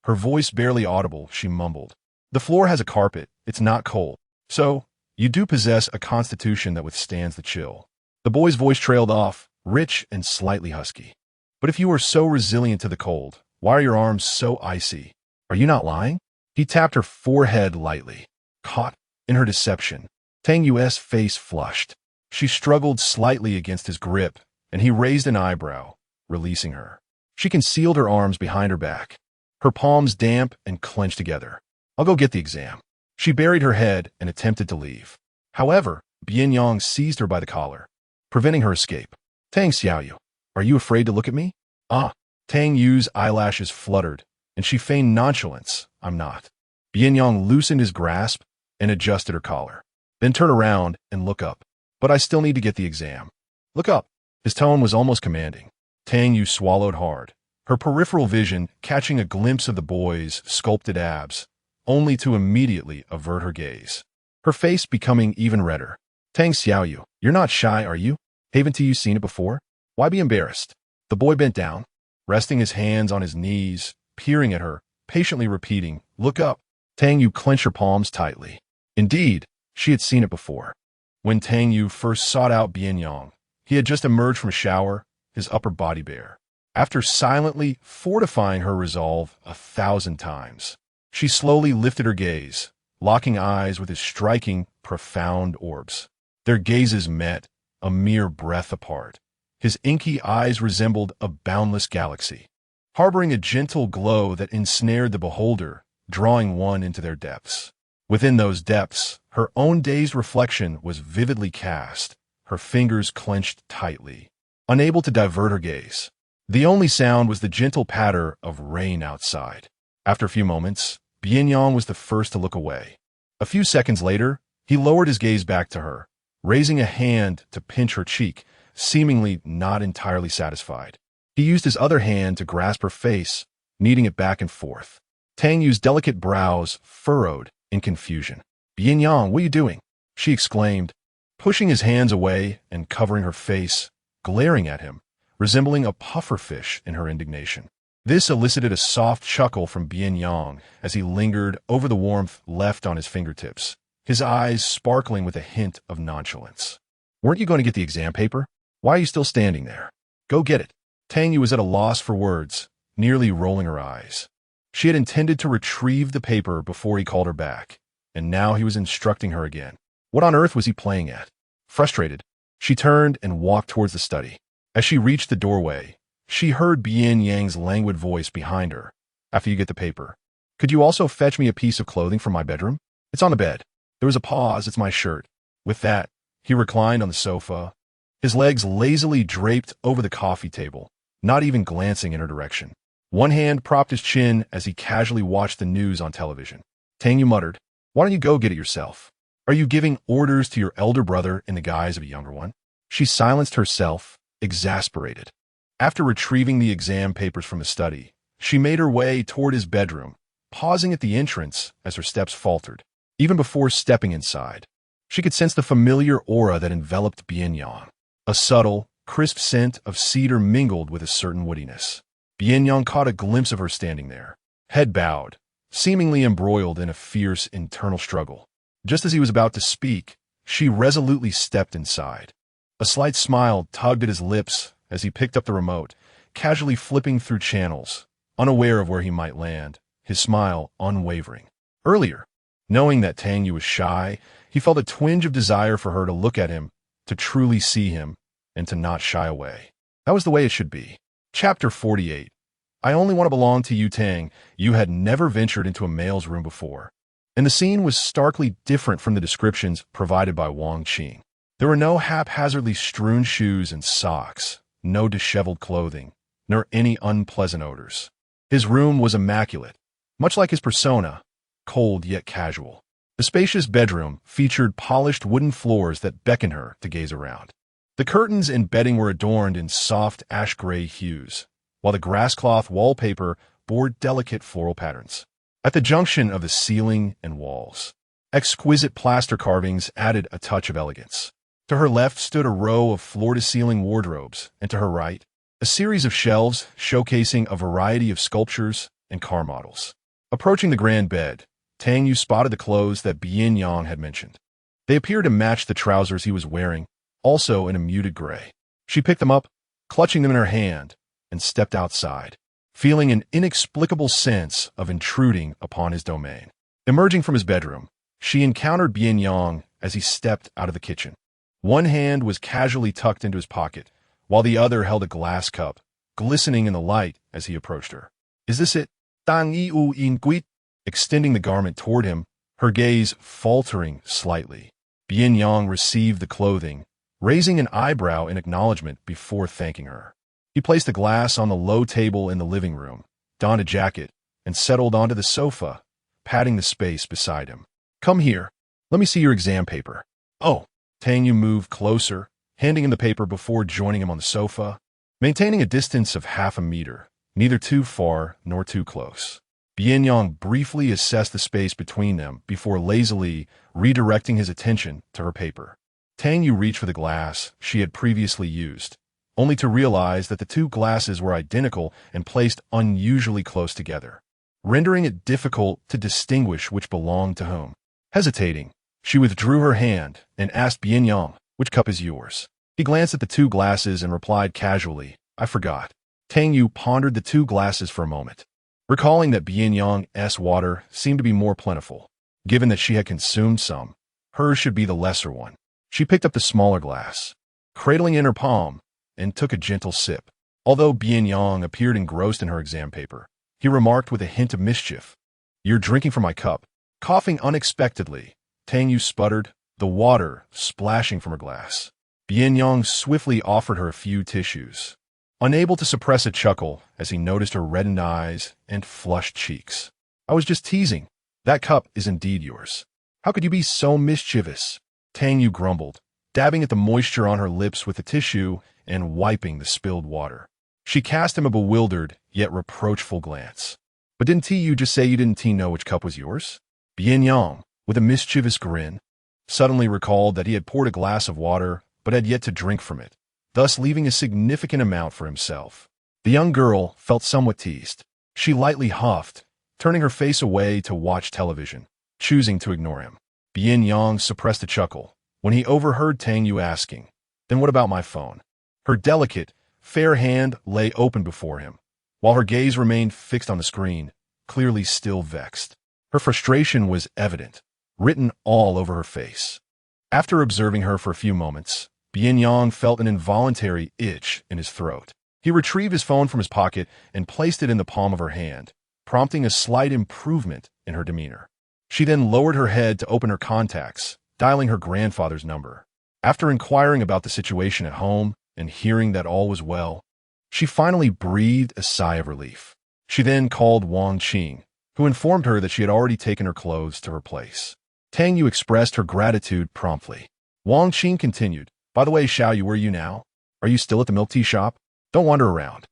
Her voice barely audible, she mumbled, The floor has a carpet. It's not cold. So, you do possess a constitution that withstands the chill. The boy's voice trailed off, rich and slightly husky. But if you are so resilient to the cold, why are your arms so icy? Are you not lying? He tapped her forehead lightly. Caught in her deception, Tang Yu's face flushed. She struggled slightly against his grip, and he raised an eyebrow, releasing her. She concealed her arms behind her back, her palms damp and clenched together. I'll go get the exam. She buried her head and attempted to leave. However, Bian Yang seized her by the collar, preventing her escape. Tang Xiaoyu, are you afraid to look at me? Ah. Tang Yu's eyelashes fluttered, and she feigned nonchalance. I'm not. Bian Yang loosened his grasp and adjusted her collar. Then turn around and look up. But I still need to get the exam. Look up. His tone was almost commanding. Tang Yu swallowed hard, her peripheral vision catching a glimpse of the boy's sculpted abs, only to immediately avert her gaze, her face becoming even redder. Tang Xiaoyu, you're not shy, are you? Haven't you seen it before? Why be embarrassed? The boy bent down, resting his hands on his knees, peering at her, patiently repeating, look up. Tang Yu clenched her palms tightly. Indeed, she had seen it before. When Tang Yu first sought out Bian Yang, he had just emerged from a shower, his upper body bare. After silently fortifying her resolve 1,000 times, she slowly lifted her gaze, locking eyes with his striking, profound orbs. Their gazes met, a mere breath apart. His inky eyes resembled a boundless galaxy, harboring a gentle glow that ensnared the beholder, drawing one into their depths. Within those depths, her own dazed reflection was vividly cast, her fingers clenched tightly, unable to divert her gaze. The only sound was the gentle patter of rain outside. After a few moments, Bian Yang was the first to look away. A few seconds later, he lowered his gaze back to her, raising a hand to pinch her cheek, seemingly not entirely satisfied. He used his other hand to grasp her face, kneading it back and forth. Tang Yu's delicate brows furrowed in confusion. Bian Yang, what are you doing? She exclaimed, pushing his hands away and covering her face, glaring at him, resembling a pufferfish in her indignation. This elicited a soft chuckle from Bian Yang as he lingered over the warmth left on his fingertips, his eyes sparkling with a hint of nonchalance. Weren't you going to get the exam paper? Why are you still standing there? Go get it. Tang Yu was at a loss for words, nearly rolling her eyes. She had intended to retrieve the paper before he called her back, and now he was instructing her again. What on earth was he playing at? Frustrated, she turned and walked towards the study. As she reached the doorway, she heard Bian Yang's languid voice behind her. After you get the paper, could you also fetch me a piece of clothing from my bedroom? It's on the bed. There was a pause. It's my shirt. With that, he reclined on the sofa, his legs lazily draped over the coffee table, not even glancing in her direction. One hand propped his chin as he casually watched the news on television. Tang Yu muttered, why don't you go get it yourself? Are you giving orders to your elder brother in the guise of a younger one? She silenced herself, exasperated. After retrieving the exam papers from the study, she made her way toward his bedroom, pausing at the entrance as her steps faltered. Even before stepping inside, she could sense the familiar aura that enveloped Bian Yang. A subtle, crisp scent of cedar mingled with a certain woodiness. Bian Yang caught a glimpse of her standing there, head bowed, seemingly embroiled in a fierce internal struggle. Just as he was about to speak, she resolutely stepped inside. A slight smile tugged at his lips as he picked up the remote, casually flipping through channels, unaware of where he might land, his smile unwavering. Earlier, knowing that Tang Yu was shy, he felt a twinge of desire for her to look at him, to truly see him, and to not shy away. That was the way it should be. Chapter 48. I only want to belong to you, Tang. You had never ventured into a male's room before. And the scene was starkly different from the descriptions provided by Wang Qing. There were no haphazardly strewn shoes and socks, no disheveled clothing, nor any unpleasant odors. His room was immaculate, much like his persona, cold yet casual. The spacious bedroom featured polished wooden floors that beckoned her to gaze around. The curtains and bedding were adorned in soft ash-gray hues, while the grass-cloth wallpaper bore delicate floral patterns. At the junction of the ceiling and walls, exquisite plaster carvings added a touch of elegance. To her left stood a row of floor-to-ceiling wardrobes, and to her right, a series of shelves showcasing a variety of sculptures and car models. Approaching the grand bed, Tang Yu spotted the clothes that Bian Yang had mentioned. They appeared to match the trousers he was wearing, also in a muted gray. She picked them up, clutching them in her hand, and stepped outside, feeling an inexplicable sense of intruding upon his domain. Emerging from his bedroom, she encountered Bian Yang as he stepped out of the kitchen. One hand was casually tucked into his pocket, while the other held a glass cup, glistening in the light as he approached her. "Is this it? Tang Yu in guit?" Extending the garment toward him, her gaze faltering slightly. Bian Yang received the clothing, raising an eyebrow in acknowledgement before thanking her. He placed the glass on the low table in the living room, donned a jacket, and settled onto the sofa, patting the space beside him. "Come here. Let me see your exam paper." "Oh." Tang Yu moved closer, handing him the paper before joining him on the sofa, maintaining a distance of half a meter, neither too far nor too close. Bian Yang briefly assessed the space between them before lazily redirecting his attention to her paper. Tang Yu reached for the glass she had previously used, only to realize that the two glasses were identical and placed unusually close together, rendering it difficult to distinguish which belonged to whom. Hesitating, she withdrew her hand and asked Bian Yang, "Which cup is yours?" He glanced at the two glasses and replied casually, "I forgot." Tang Yu pondered the two glasses for a moment, recalling that Bian Yang's water seemed to be more plentiful. Given that she had consumed some, hers should be the lesser one. She picked up the smaller glass, cradling it in her palm, and took a gentle sip. Although Bian Yang appeared engrossed in her exam paper, he remarked with a hint of mischief, "You're drinking from my cup." Coughing unexpectedly, Tang Yu sputtered, the water splashing from her glass. Bian Yang swiftly offered her a few tissues, unable to suppress a chuckle as he noticed her reddened eyes and flushed cheeks. "I was just teasing. That cup is indeed yours." "How could you be so mischievous?" Tang Yu grumbled, dabbing at the moisture on her lips with the tissue and wiping the spilled water. She cast him a bewildered yet reproachful glance. "But didn't you just say you didn't know which cup was yours?" Bian Yang, with a mischievous grin, suddenly recalled that he had poured a glass of water but had yet to drink from it, thus leaving a significant amount for himself. The young girl felt somewhat teased. She lightly huffed, turning her face away to watch television, choosing to ignore him. Bian Yang suppressed a chuckle when he overheard Tang Yu asking, "Then what about my phone?" Her delicate, fair hand lay open before him, while her gaze remained fixed on the screen, clearly still vexed. Her frustration was evident, written all over her face. After observing her for a few moments, Bian Yang felt an involuntary itch in his throat. He retrieved his phone from his pocket and placed it in the palm of her hand, prompting a slight improvement in her demeanor. She then lowered her head to open her contacts, dialing her grandfather's number. After inquiring about the situation at home and hearing that all was well, she finally breathed a sigh of relief. She then called Wang Qing, who informed her that she had already taken her clothes to her place. Tang Yu expressed her gratitude promptly. Wang Qing continued, "By the way, Xiaoyu, where are you now? Are you still at the milk tea shop? Don't wander around.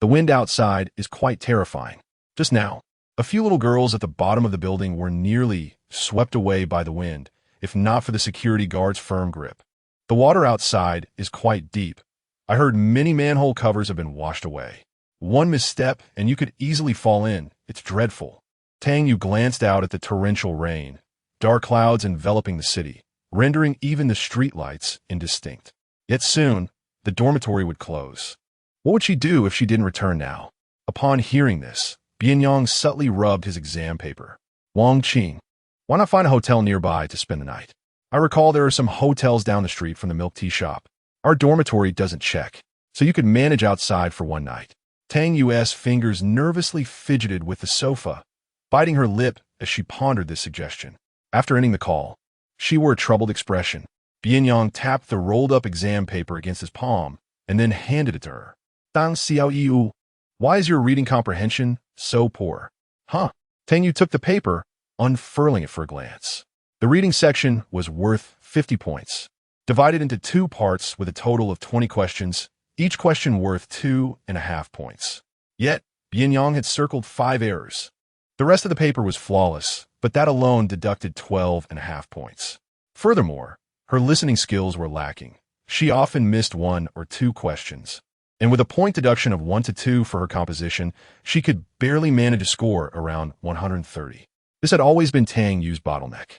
The wind outside is quite terrifying." Just now, a few little girls at the bottom of the building were nearly swept away by the wind, if not for the security guard's firm grip. "The water outside is quite deep. I heard many manhole covers have been washed away. One misstep and you could easily fall in. It's dreadful." Tang Yu glanced out at the torrential rain, dark clouds enveloping the city, rendering even the streetlights indistinct. Yet soon, the dormitory would close. What would she do if she didn't return now? Upon hearing this, Bian Yang subtly rubbed his exam paper. "Wang Qing, why not find a hotel nearby to spend the night? I recall there are some hotels down the street from the milk tea shop. Our dormitory doesn't check, so you could manage outside for one night." Tang Yu's fingers nervously fidgeted with the sofa, biting her lip as she pondered this suggestion. After ending the call, she wore a troubled expression. Bian Yang tapped the rolled-up exam paper against his palm and then handed it to her. "Tang Xiao Yu, why is your reading comprehension so poor?" "Huh?" Tang Yu took the paper, unfurling it for a glance. The reading section was worth 50 points, divided into two parts with a total of 20 questions, each question worth 2.5 points. Yet, Bian Yang had circled 5 errors. The rest of the paper was flawless, but that alone deducted 12.5 points. Furthermore, her listening skills were lacking. She often missed 1 or 2 questions, and with a point deduction of 1 to 2 for her composition, she could barely manage a score around 130. This had always been Tang Yu's bottleneck.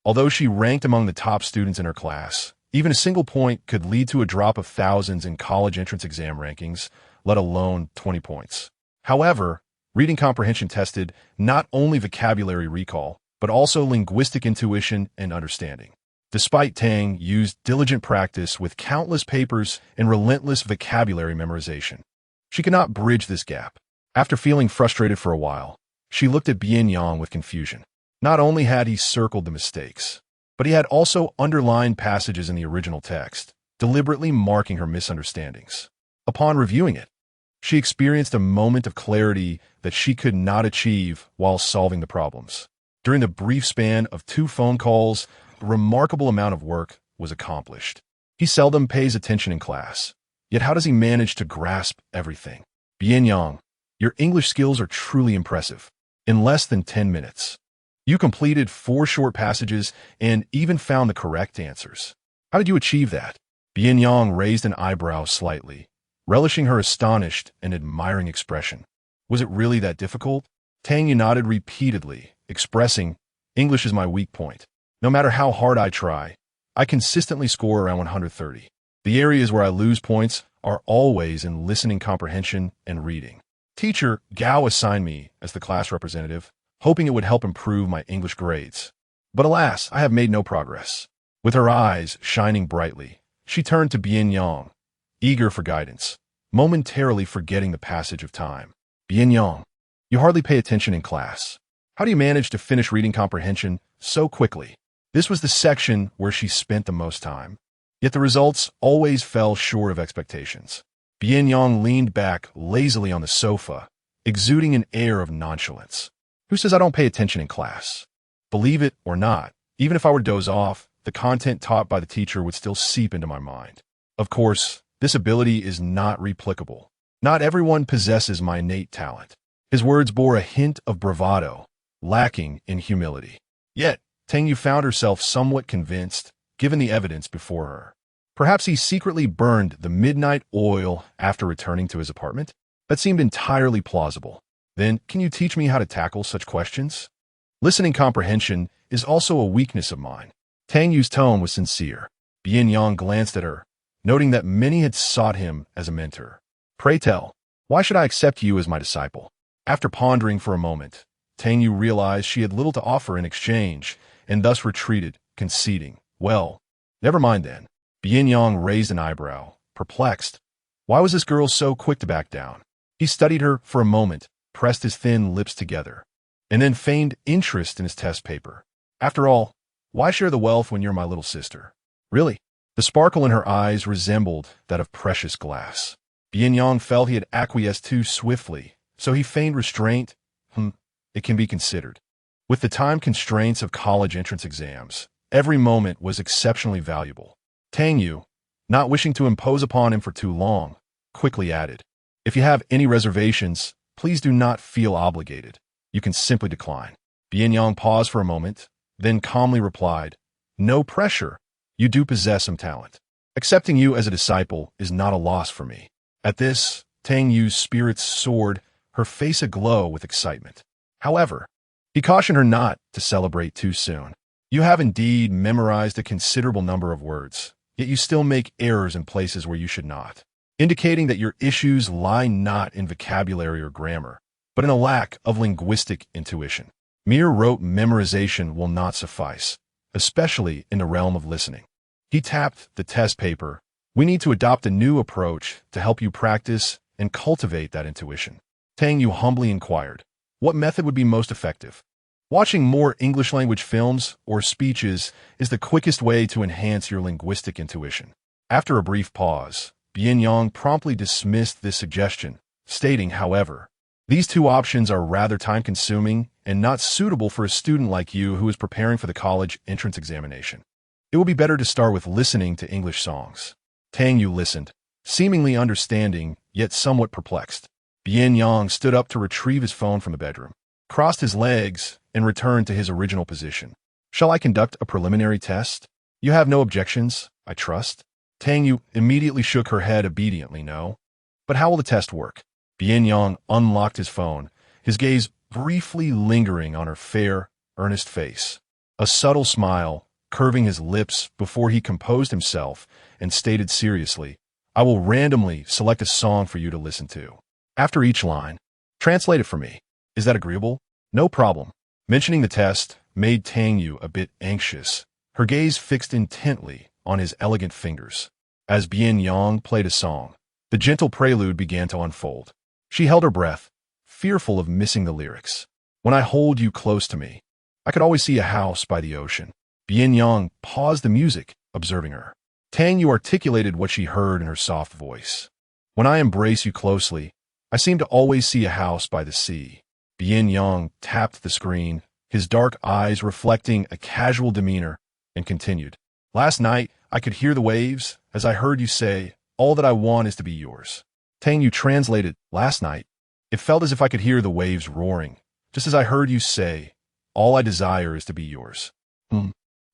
Although she ranked among the top students in her class, even a single point could lead to a drop of thousands in college entrance exam rankings, let alone 20 points. However, reading comprehension tested not only vocabulary recall, but also linguistic intuition and understanding. Despite Tang Yu's diligent practice with countless papers and relentless vocabulary memorization, she could not bridge this gap. After feeling frustrated for a while, she looked at Bian Yang with confusion. Not only had he circled the mistakes, but he had also underlined passages in the original text, deliberately marking her misunderstandings. Upon reviewing it, she experienced a moment of clarity that she could not achieve while solving the problems. During the brief span of 2 phone calls, a remarkable amount of work was accomplished. He seldom pays attention in class, yet how does he manage to grasp everything? Bian Yang, your English skills are truly impressive. In less than 10 minutes, you completed 4 short passages and even found the correct answers. How did you achieve that? Bian Yang raised an eyebrow slightly, relishing her astonished and admiring expression. Was it really that difficult? Tang Yu nodded repeatedly, expressing, English is my weak point. No matter how hard I try, I consistently score around 130. The areas where I lose points are always in listening comprehension and reading. Teacher Gao assigned me as the class representative, hoping it would help improve my English grades. But alas, I have made no progress. With her eyes shining brightly, she turned to Bian Yang, eager for guidance, momentarily forgetting the passage of time. Bian Yang, you hardly pay attention in class. How do you manage to finish reading comprehension so quickly? This was the section where she spent the most time. Yet the results always fell short of expectations. Bian Yang leaned back lazily on the sofa, exuding an air of nonchalance. Who says I don't pay attention in class? Believe it or not, even if I were to doze off, the content taught by the teacher would still seep into my mind. Of course, this ability is not replicable. Not everyone possesses my innate talent. His words bore a hint of bravado, lacking in humility. Yet, Tang Yu found herself somewhat convinced, given the evidence before her. Perhaps he secretly burned the midnight oil after returning to his apartment? That seemed entirely plausible. Then, can you teach me how to tackle such questions? Listening comprehension is also a weakness of mine. Tang Yu's tone was sincere. Bian Yang glanced at her, noting that many had sought him as a mentor. Pray tell, why should I accept you as my disciple? After pondering for a moment, Tang Yu realized she had little to offer in exchange, and thus retreated, conceding, well, never mind then. Bian Yang raised an eyebrow, perplexed. Why was this girl so quick to back down? He studied her for a moment, pressed his thin lips together, and then feigned interest in his test paper. After all, why share the wealth when you're my little sister? Really? The sparkle in her eyes resembled that of precious glass. Bian Yang felt he had acquiesced too swiftly, so he feigned restraint. It can be considered. With the time constraints of college entrance exams, every moment was exceptionally valuable. Tang Yu, not wishing to impose upon him for too long, quickly added, if you have any reservations, please do not feel obligated. You can simply decline. Bian Yang paused for a moment, then calmly replied, no pressure. You do possess some talent. Accepting you as a disciple is not a loss for me. At this, Tang Yu's spirits soared, her face aglow with excitement. However, he cautioned her not to celebrate too soon. You have indeed memorized a considerable number of words, yet you still make errors in places where you should not, indicating that your issues lie not in vocabulary or grammar, but in a lack of linguistic intuition. Mere rote memorization will not suffice, especially in the realm of listening. He tapped the test paper. We need to adopt a new approach to help you practice and cultivate that intuition. Tang Yu humbly inquired, what method would be most effective? Watching more English language films or speeches is the quickest way to enhance your linguistic intuition. After a brief pause, Bian Yang promptly dismissed this suggestion, stating, however, these 2 options are rather time-consuming and not suitable for a student like you who is preparing for the college entrance examination. It will be better to start with listening to English songs. Tang Yu listened, seemingly understanding, yet somewhat perplexed. Bian Yang stood up to retrieve his phone from the bedroom, crossed his legs, and returned to his original position. Shall I conduct a preliminary test? You have no objections, I trust? Tang Yu immediately shook her head obediently, no. But how will the test work? Bian Yang unlocked his phone, his gaze briefly lingering on her fair, earnest face. A subtle smile, curving his lips before he composed himself and stated seriously, "I will randomly select a song for you to listen to. After each line, translate it for me. Is that agreeable?" "No problem." Mentioning the test made Tang Yu a bit anxious, her gaze fixed intently on his elegant fingers. As Bian Yang played a song, the gentle prelude began to unfold. She held her breath, fearful of missing the lyrics. "When I hold you close to me, I could always see a house by the ocean." Bian Yang paused the music, observing her. Tang Yu articulated what she heard in her soft voice. "When I embrace you closely, I seem to always see a house by the sea." Bian Yang tapped the screen, his dark eyes reflecting a casual demeanor, and continued. "Last night, I could hear the waves as I heard you say, 'All that I want is to be yours.'" Tang Yu translated, "Last night, it felt as if I could hear the waves roaring, just as I heard you say, 'All I desire is to be yours.'"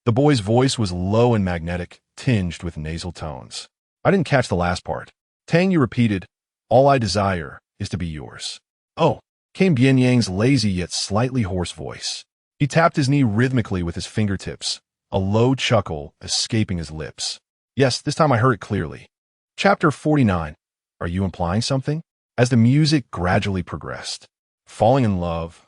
The boy's voice was low and magnetic, tinged with nasal tones. "I didn't catch the last part." Tang Yu repeated, "All I desire is to be yours." "Oh," came Bian Yang's lazy yet slightly hoarse voice. He tapped his knee rhythmically with his fingertips, a low chuckle escaping his lips. "Yes, this time I heard it clearly." Chapter 49. Are you implying something? As the music gradually progressed. Falling in love,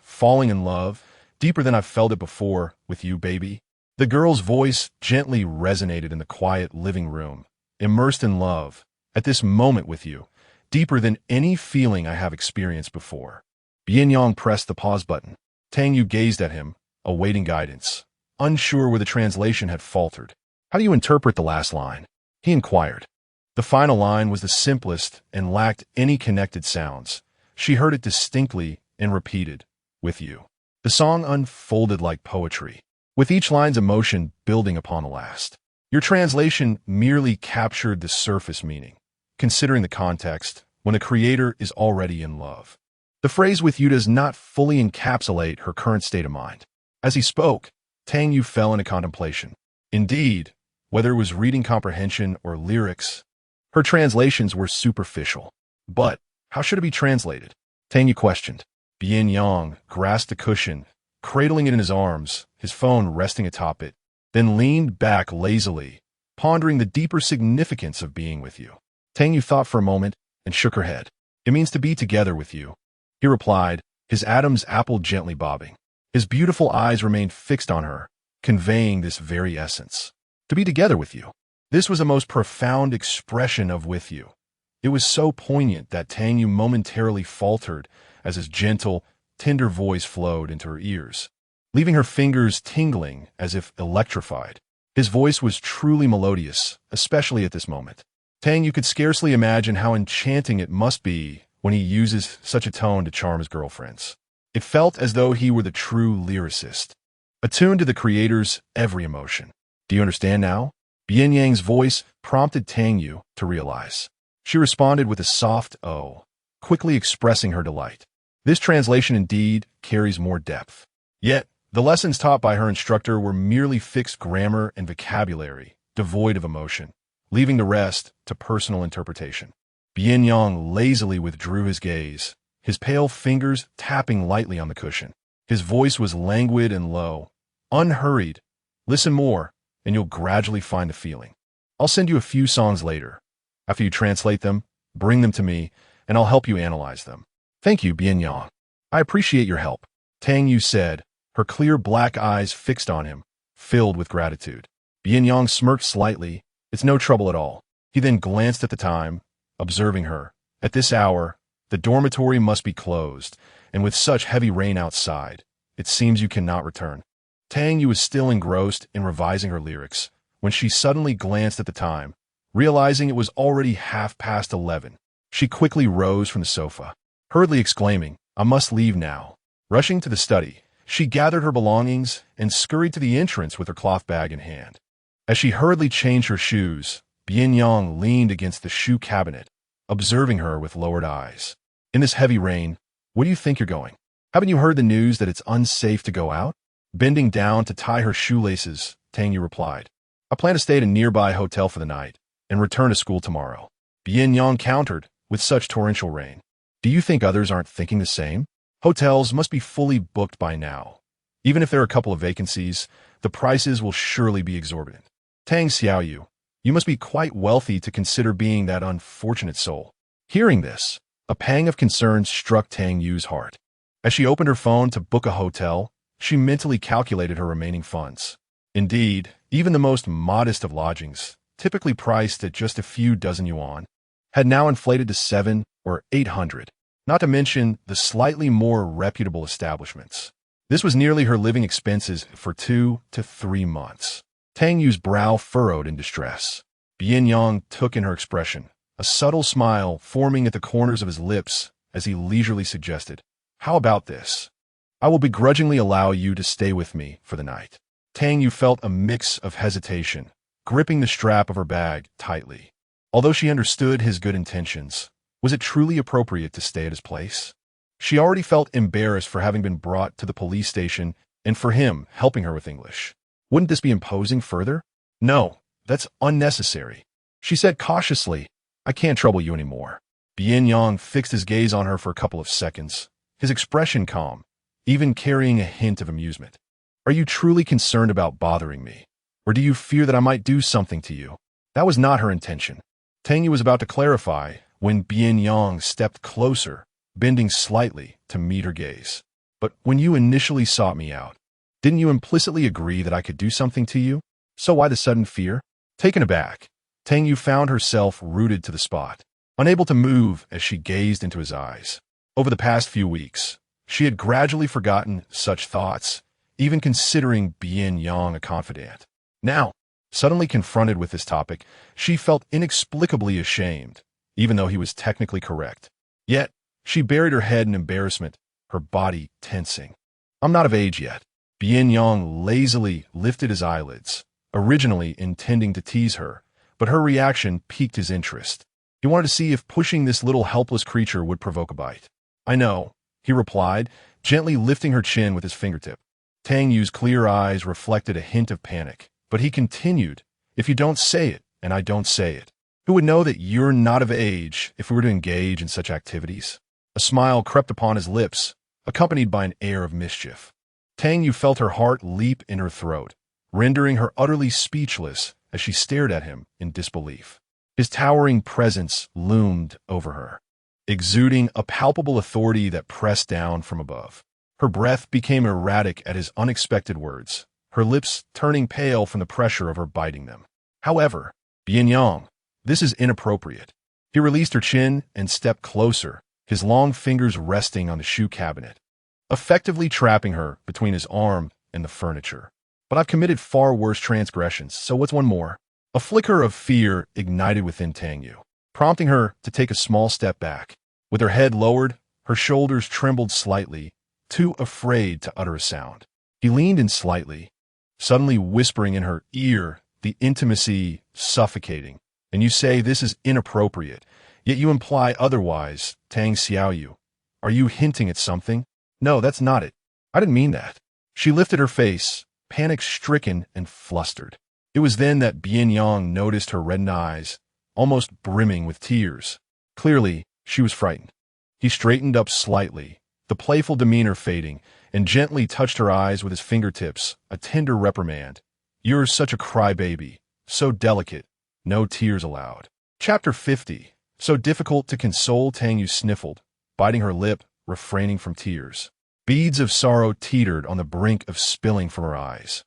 deeper than I've felt it before, with you, baby." The girl's voice gently resonated in the quiet living room. "Immersed in love, at this moment with you, deeper than any feeling I have experienced before." Bian Yang pressed the pause button. Tang Yu gazed at him, awaiting guidance, unsure where the translation had faltered. "How do you interpret the last line?" he inquired. The final line was the simplest and lacked any connected sounds. She heard it distinctly and repeated, "With you." The song unfolded like poetry, with each line's emotion building upon the last. Your translation merely captured the surface meaning, considering the context when a creator is already in love. The phrase "with you" does not fully encapsulate her current state of mind. As he spoke, Tang Yu fell into contemplation. Indeed, whether it was reading comprehension or lyrics, her translations were superficial. But how should it be translated? Tang Yu questioned. Bian Yang grasped a cushion, cradling it in his arms, his phone resting atop it, then leaned back lazily, pondering the deeper significance of being with you. Tang Yu thought for a moment and shook her head. "It means to be together with you," he replied, his Adam's apple gently bobbing. His beautiful eyes remained fixed on her, conveying this very essence. To be together with you. This was a most profound expression of "with you." It was so poignant that Tang Yu momentarily faltered as his gentle, tender voice flowed into her ears, leaving her fingers tingling as if electrified. His voice was truly melodious, especially at this moment. Tang Yu could scarcely imagine how enchanting it must be when he uses such a tone to charm his girlfriends. It felt as though he were the true lyricist, attuned to the creator's every emotion. "Do you understand now?" Bian Yang's voice prompted Tang Yu to realize. She responded with a soft "oh," quickly expressing her delight. This translation indeed carries more depth. Yet, the lessons taught by her instructor were merely fixed grammar and vocabulary, devoid of emotion, leaving the rest to personal interpretation. Bian Yang lazily withdrew his gaze, his pale fingers tapping lightly on the cushion. His voice was languid and low, unhurried. "Listen more, and you'll gradually find the feeling. I'll send you a few songs later. After you translate them, bring them to me, and I'll help you analyze them." "Thank you, Bian Yang. I appreciate your help," Tang Yu said, her clear black eyes fixed on him, filled with gratitude. Bian Yang smirked slightly. "It's no trouble at all." He then glanced at the time, observing her. "At this hour, the dormitory must be closed, and with such heavy rain outside, it seems you cannot return." Tang Yu was still engrossed in revising her lyrics when she suddenly glanced at the time, realizing it was already 11:30. She quickly rose from the sofa, hurriedly exclaiming, "I must leave now." Rushing to the study, she gathered her belongings and scurried to the entrance with her cloth bag in hand. As she hurriedly changed her shoes, Bian Yang leaned against the shoe cabinet, observing her with lowered eyes. "In this heavy rain, where do you think you're going? Haven't you heard the news that it's unsafe to go out?" Bending down to tie her shoelaces, Tang Yu replied, "I plan to stay at a nearby hotel for the night and return to school tomorrow." Bian Yang countered, "With such torrential rain, do you think others aren't thinking the same? Hotels must be fully booked by now. Even if there are a couple of vacancies, the prices will surely be exorbitant. Tang Xiaoyu, you must be quite wealthy to consider being that unfortunate soul. Hearing this, a pang of concern struck Tang Yu's heart. As she opened her phone to book a hotel, she mentally calculated her remaining funds. Indeed, even the most modest of lodgings, typically priced at just a few dozen yuan, had now inflated to 700 or 800, not to mention the slightly more reputable establishments. This was nearly her living expenses for 2 to 3 months. Tang Yu's brow furrowed in distress. Bian Yang took in her expression, a subtle smile forming at the corners of his lips as he leisurely suggested, "How about this? I will begrudgingly allow you to stay with me for the night." Tang Yu felt a mix of hesitation, gripping the strap of her bag tightly. Although she understood his good intentions, was it truly appropriate to stay at his place? She already felt embarrassed for having been brought to the police station and for him helping her with English. Wouldn't this be imposing further? No, that's unnecessary. She said cautiously, "I can't trouble you anymore." Bian Yang fixed his gaze on her for a couple of seconds, his expression calm, even carrying a hint of amusement. "Are you truly concerned about bothering me? Or do you fear that I might do something to you?" That was not her intention. Tang Yu was about to clarify when Bian Yang stepped closer, bending slightly to meet her gaze. "But when you initially sought me out, didn't you implicitly agree that I could do something to you? So why the sudden fear?" Taken aback, Tang Yu found herself rooted to the spot, unable to move as she gazed into his eyes. Over the past few weeks, she had gradually forgotten such thoughts, even considering Bian Yang a confidant. Now, suddenly confronted with this topic, she felt inexplicably ashamed, even though he was technically correct. Yet, she buried her head in embarrassment, her body tensing. "I'm not of age yet." Bian Yang lazily lifted his eyelids, originally intending to tease her, but her reaction piqued his interest. He wanted to see if pushing this little helpless creature would provoke a bite. "I know," he replied, gently lifting her chin with his fingertip. Tang Yu's clear eyes reflected a hint of panic, but he continued, "If you don't say it, and I don't say it, who would know that you're not of age if we were to engage in such activities?" A smile crept upon his lips, accompanied by an air of mischief. Tang Yu felt her heart leap in her throat, rendering her utterly speechless as she stared at him in disbelief. His towering presence loomed over her, exuding a palpable authority that pressed down from above. Her breath became erratic at his unexpected words, her lips turning pale from the pressure of her biting them. "However, Bian Yang, this is inappropriate." He released her chin and stepped closer, his long fingers resting on the shoe cabinet, effectively trapping her between his arm and the furniture. "But I've committed far worse transgressions, so what's one more?" A flicker of fear ignited within Tang Yu, prompting her to take a small step back. With her head lowered, her shoulders trembled slightly, too afraid to utter a sound. He leaned in slightly, suddenly whispering in her ear, the intimacy suffocating. "And you say this is inappropriate, yet you imply otherwise, Tang Xiaoyu. Are you hinting at something?" "No, that's not it. I didn't mean that." She lifted her face, panic-stricken and flustered. It was then that Bian Yang noticed her reddened eyes, almost brimming with tears. Clearly, she was frightened. He straightened up slightly, the playful demeanor fading, and gently touched her eyes with his fingertips, a tender reprimand. "You're such a crybaby, so delicate, no tears allowed." Chapter 50. So difficult to console, Tang Yu sniffled, biting her lip, refraining from tears. Beads of sorrow teetered on the brink of spilling from her eyes,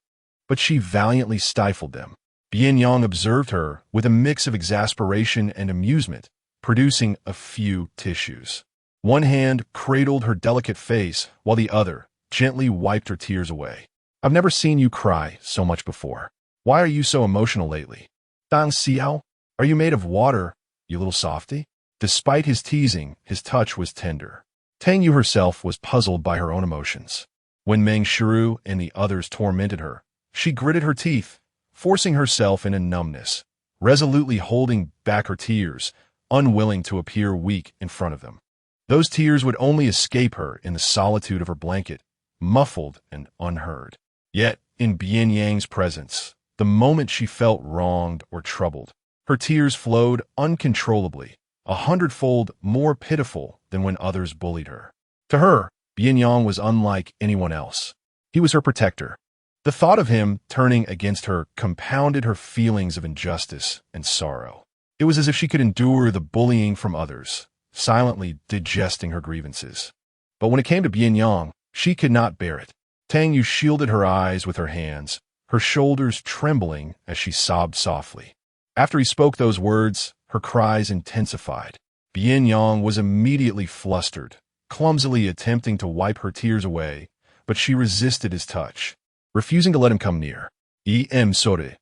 but she valiantly stifled them. Bian Yang observed her with a mix of exasperation and amusement, producing a few tissues. One hand cradled her delicate face, while the other gently wiped her tears away. "I've never seen you cry so much before. Why are you so emotional lately?" "Tang Xiao, are you made of water, you little softy?" Despite his teasing, his touch was tender. Tang Yu herself was puzzled by her own emotions. When Meng Shiru and the others tormented her, she gritted her teeth, forcing herself in a numbness, resolutely holding back her tears, unwilling to appear weak in front of them. Those tears would only escape her in the solitude of her blanket, muffled and unheard. Yet, in Bian Yang's presence, the moment she felt wronged or troubled, her tears flowed uncontrollably, 100-fold more pitiful than when others bullied her. To her, Bian Yang was unlike anyone else. He was her protector. The thought of him turning against her compounded her feelings of injustice and sorrow. It was as if she could endure the bullying from others, silently digesting her grievances. But when it came to Bian Yang, she could not bear it. Tang Yu shielded her eyes with her hands, her shoulders trembling as she sobbed softly. After he spoke those words, her cries intensified. Bian Yang was immediately flustered, clumsily attempting to wipe her tears away, but she resisted his touch, refusing to let him come near. Sorry.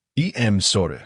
Sorry.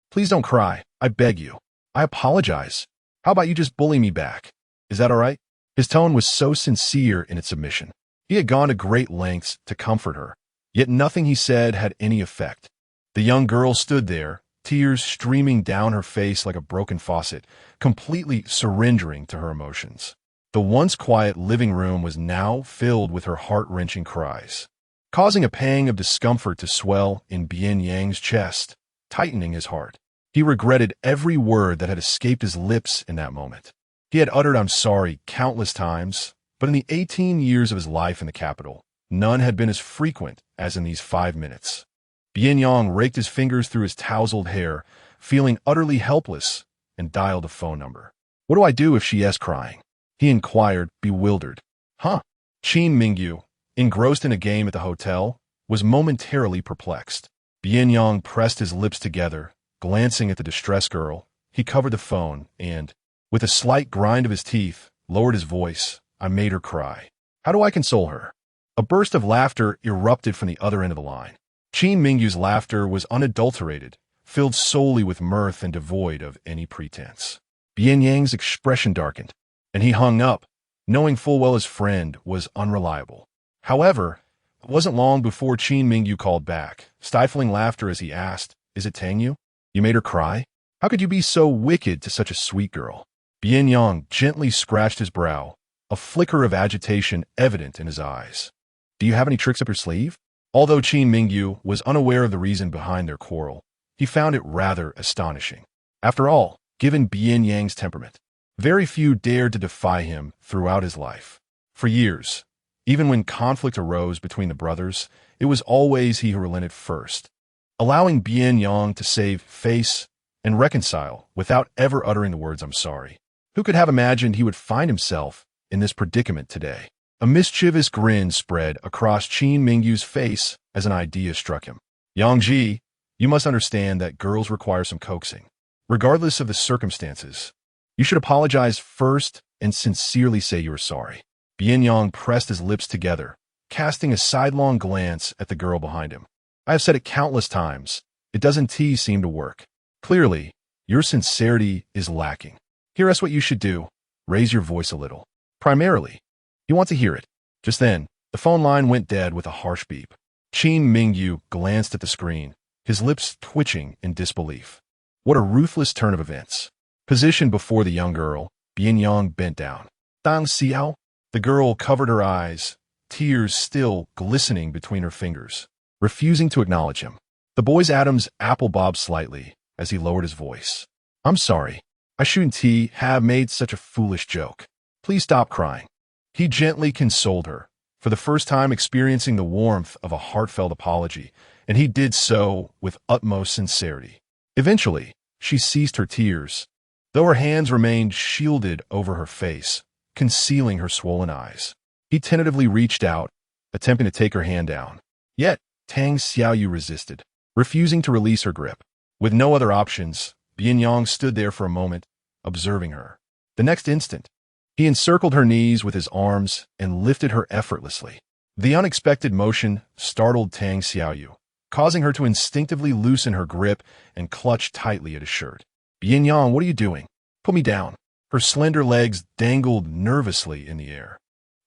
Please don't cry. I beg you. I apologize. How about you just bully me back? Is that all right? His tone was so sincere in its submission. He had gone to great lengths to comfort her, yet nothing he said had any effect. The young girl stood there, tears streaming down her face like a broken faucet, completely surrendering to her emotions. The once quiet living room was now filled with her heart-wrenching cries, causing a pang of discomfort to swell in Bian Yang's chest, tightening his heart. He regretted every word that had escaped his lips in that moment. He had uttered "I'm sorry" countless times, but in the 18 years of his life in the capital, none had been as frequent as in these 5 minutes. Bian Yang raked his fingers through his tousled hair, feeling utterly helpless, and dialed a phone number. "What do I do if she is crying?" he inquired, bewildered. Qin Mingyu, engrossed in a game at the hotel, was momentarily perplexed. Bian Yang pressed his lips together, glancing at the distressed girl. He covered the phone and, with a slight grind of his teeth, lowered his voice. "I made her cry. How do I console her?" A burst of laughter erupted from the other end of the line. Qin Mingyu's laughter was unadulterated, filled solely with mirth and devoid of any pretense. Bian Yang's expression darkened, and he hung up, knowing full well his friend was unreliable. However, it wasn't long before Qin Mingyu called back, stifling laughter as he asked, "Is it Tang Yu? You made her cry? How could you be so wicked to such a sweet girl?" Bian Yang gently scratched his brow, a flicker of agitation evident in his eyes. "Do you have any tricks up your sleeve?" Although Qin Mingyu was unaware of the reason behind their quarrel, he found it rather astonishing. After all, given Bian Yang's temperament, very few dared to defy him throughout his life. For years, even when conflict arose between the brothers, it was always he who relented first, allowing Bian Yang to save face and reconcile without ever uttering the words "I'm sorry." Who could have imagined he would find himself in this predicament today? A mischievous grin spread across Qin Mingyu's face as an idea struck him. "Yangji, you must understand that girls require some coaxing. Regardless of the circumstances, you should apologize first and sincerely say you are sorry." Bian Yang pressed his lips together, casting a sidelong glance at the girl behind him. "I have said it countless times. It doesn't seem to work. Clearly, your sincerity is lacking. Hear us what you should do. Raise your voice a little. Primarily, you want to hear it." Just then, the phone line went dead with a harsh beep. Qin Mingyu glanced at the screen, his lips twitching in disbelief. What a ruthless turn of events. Positioned before the young girl, Bian Yang bent down. "Tang Xiao?" The girl covered her eyes, tears still glistening between her fingers, refusing to acknowledge him. The boy's Adam's apple bobbed slightly as he lowered his voice. "I'm sorry. I shouldn't have made such a foolish joke. Please stop crying." He gently consoled her, for the first time experiencing the warmth of a heartfelt apology, and he did so with utmost sincerity. Eventually, she ceased her tears, though her hands remained shielded over her face, concealing her swollen eyes. He tentatively reached out, attempting to take her hand down. Yet, Tang Xiaoyu resisted, refusing to release her grip. With no other options, Bian Yang stood there for a moment, observing her. The next instant, he encircled her knees with his arms and lifted her effortlessly. The unexpected motion startled Tang Xiaoyu, causing her to instinctively loosen her grip and clutch tightly at his shirt. "Bian Yang, what are you doing? Put me down." Her slender legs dangled nervously in the air.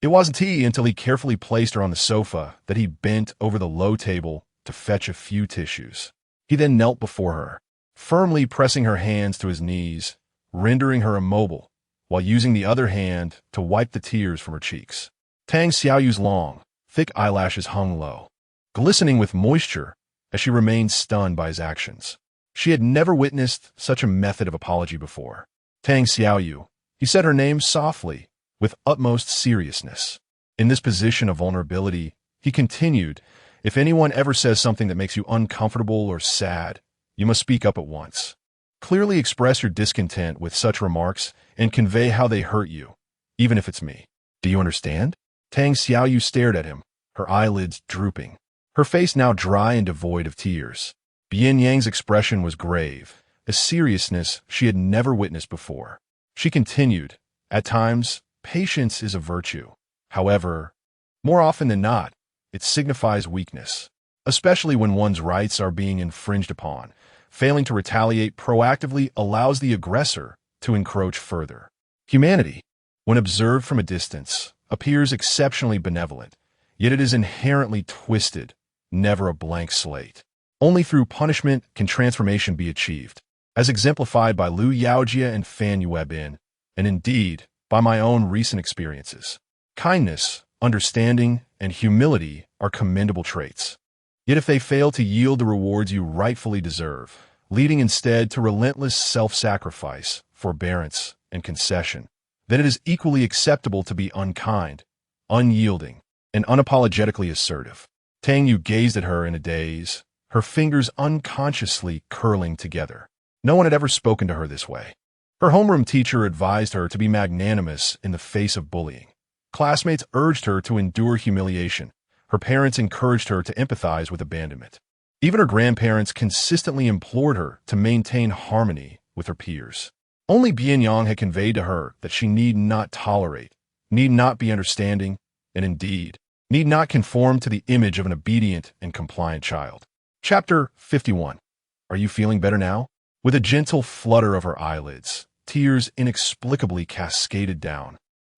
It wasn't until he carefully placed her on the sofa that he bent over the low table to fetch a few tissues. He then knelt before her, firmly pressing her hands to his knees, rendering her immobile, while using the other hand to wipe the tears from her cheeks. Tang Xiaoyu's long, thick eyelashes hung low, glistening with moisture as she remained stunned by his actions. She had never witnessed such a method of apology before. "Tang Xiaoyu," he said her name softly, with utmost seriousness. In this position of vulnerability, He continued, if anyone ever says something that makes you uncomfortable or sad, you must speak up at once. Clearly express your discontent with such remarks and convey how they hurt you, even if it's me. Do you understand? Tang Xiaoyu stared at him, her eyelids drooping, her face now dry and devoid of tears. Bian Yang's expression was grave, a seriousness she had never witnessed before. She continued, at times, patience is a virtue. However, more often than not, it signifies weakness, especially when one's rights are being infringed upon. Failing to retaliate proactively allows the aggressor to encroach further. Humanity, when observed from a distance, appears exceptionally benevolent, yet it is inherently twisted, never a blank slate. Only through punishment can transformation be achieved, as exemplified by Liu Yaojia and Fan Yuebin, and indeed, by my own recent experiences. Kindness, understanding, and humility are commendable traits. Yet if they fail to yield the rewards you rightfully deserve, leading instead to relentless self-sacrifice, forbearance, and concession, then it is equally acceptable to be unkind, unyielding, and unapologetically assertive. Tang Yu gazed at her in a daze, her fingers unconsciously curling together. No one had ever spoken to her this way. Her homeroom teacher advised her to be magnanimous in the face of bullying. Classmates urged her to endure humiliation. Her parents encouraged her to empathize with abandonment. Even her grandparents consistently implored her to maintain harmony with her peers. Only Bian Yang had conveyed to her that she need not tolerate, need not be understanding, and indeed, need not conform to the image of an obedient and compliant child. Chapter 51. Are you feeling better now? With a gentle flutter of her eyelids, tears inexplicably cascaded down,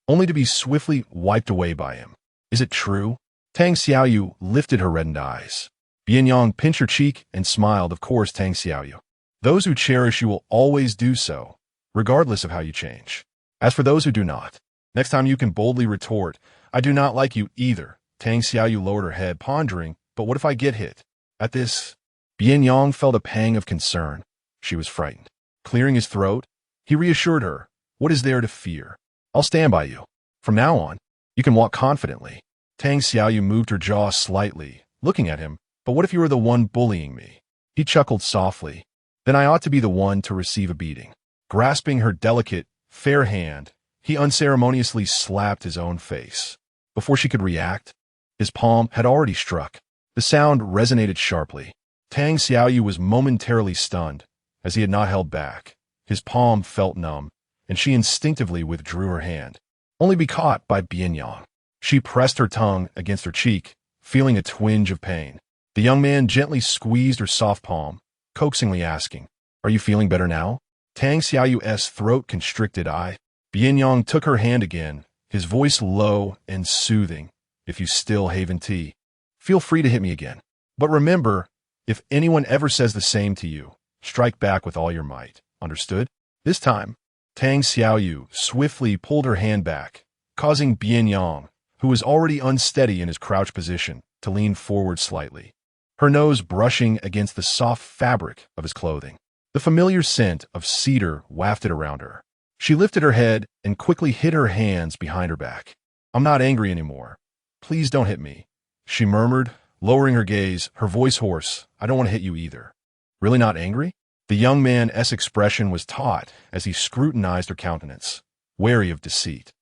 only to be swiftly wiped away by him. Is it true? Tang Xiaoyu lifted her reddened eyes. Bian Yang pinched her cheek and smiled. Of course, Tang Xiaoyu. Those who cherish you will always do so, regardless of how you change. As for those who do not, next time you can boldly retort, I do not like you either. Tang Xiaoyu lowered her head, pondering, but what if I get hit? At this, Bian Yang felt a pang of concern. She was frightened. Clearing his throat, he reassured her, what is there to fear? I'll stand by you. From now on, you can walk confidently. Tang Xiaoyu moved her jaw slightly, looking at him, but what if you were the one bullying me? He chuckled softly. Then I ought to be the one to receive a beating. Grasping her delicate, fair hand, he unceremoniously slapped his own face. Before she could react, his palm had already struck. The sound resonated sharply. Tang Xiaoyu was momentarily stunned, as he had not held back. His palm felt numb, and she instinctively withdrew her hand, only to be caught by Bian Yang. She pressed her tongue against her cheek, feeling a twinge of pain. The young man gently squeezed her soft palm, coaxingly asking, are you feeling better now? Tang Xiaoyu's throat constricted. Bian Yang took her hand again, his voice low and soothing. If you still haven tea, feel free to hit me again. But remember, if anyone ever says the same to you, strike back with all your might. Understood? This time, Tang Xiaoyu swiftly pulled her hand back, causing Bian Yang, who was already unsteady in his crouched position, to lean forward slightly, her nose brushing against the soft fabric of his clothing. The familiar scent of cedar wafted around her. She lifted her head and quickly hid her hands behind her back. I'm not angry anymore. Please don't hit me, she murmured, lowering her gaze, her voice hoarse. I don't want to hit you either. Really not angry? The young man's expression was taut as he scrutinized her countenance, wary of deceit.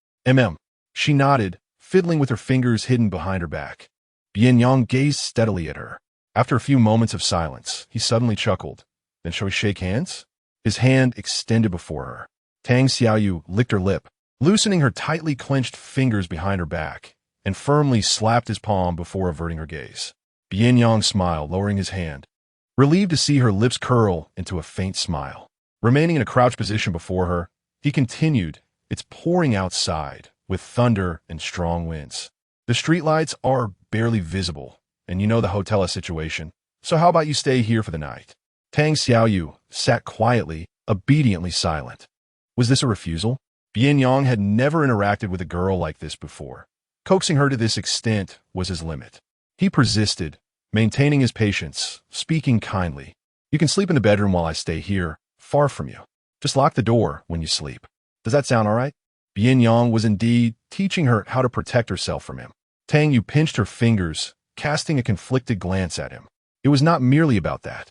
She nodded, fiddling with her fingers hidden behind her back. Bian Yang gazed steadily at her. After a few moments of silence, he suddenly chuckled. Then shall we shake hands? His hand extended before her. Tang Xiaoyu licked her lip, loosening her tightly clenched fingers behind her back, and firmly slapped his palm before averting her gaze. Bian Yang smiled, lowering his hand, relieved to see her lips curl into a faint smile. Remaining in a crouched position before her, he continued, it's pouring outside, with thunder and strong winds. The streetlights are barely visible, and you know the hotel situation, so how about you stay here for the night? Tang Xiaoyu sat quietly, obediently silent. Was this a refusal? Bian Yang had never interacted with a girl like this before. Coaxing her to this extent was his limit. He persisted, maintaining his patience, speaking kindly. You can sleep in the bedroom while I stay here, far from you. Just lock the door when you sleep. Does that sound all right? Bian Yang was indeed teaching her how to protect herself from him. Tang Yu pinched her fingers, casting a conflicted glance at him. It was not merely about that.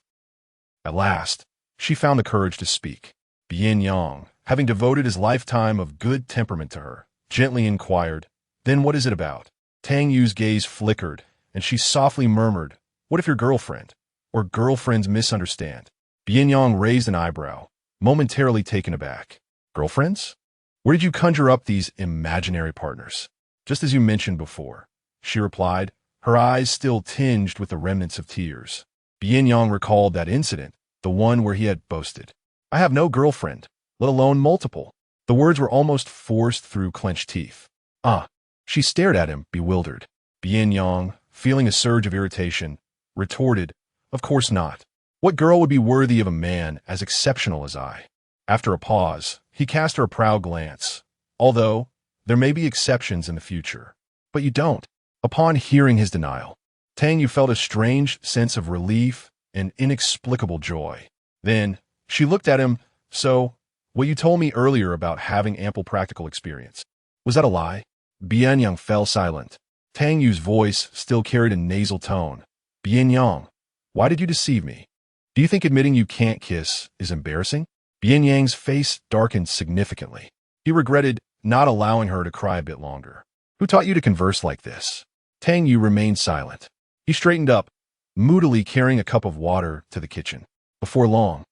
At last, she found the courage to speak. Bian Yang, having devoted his lifetime of good temperament to her, gently inquired, "Then what is it about?" Tang Yu's gaze flickered, and she softly murmured, "What if your girlfriend or girlfriends misunderstand?" Bian Yang raised an eyebrow, momentarily taken aback. "Girlfriends? Where did you conjure up these imaginary partners?" "Just as you mentioned before," she replied, her eyes still tinged with the remnants of tears. Bian Yang recalled that incident, the one where he had boasted, "I have no girlfriend, let alone multiple." The words were almost forced through clenched teeth. "Ah." She stared at him, bewildered. Bian Yang, feeling a surge of irritation, retorted, "Of course not. What girl would be worthy of a man as exceptional as I?" After a pause, he cast her a proud glance. "Although, there may be exceptions in the future. But you don't." Upon hearing his denial, Tang Yu felt a strange sense of relief and inexplicable joy. Then, she looked at him. "So, what you told me earlier about having ample practical experience, was that a lie?" Bian Yang fell silent. Tang Yu's voice still carried a nasal tone. "Bian Yang, why did you deceive me? Do you think admitting you can't kiss is embarrassing?" Bian Yang's face darkened significantly. He regretted not allowing her to cry a bit longer. "Who taught you to converse like this?" Tang Yu remained silent. He straightened up, moodily carrying a cup of water to the kitchen. Before long,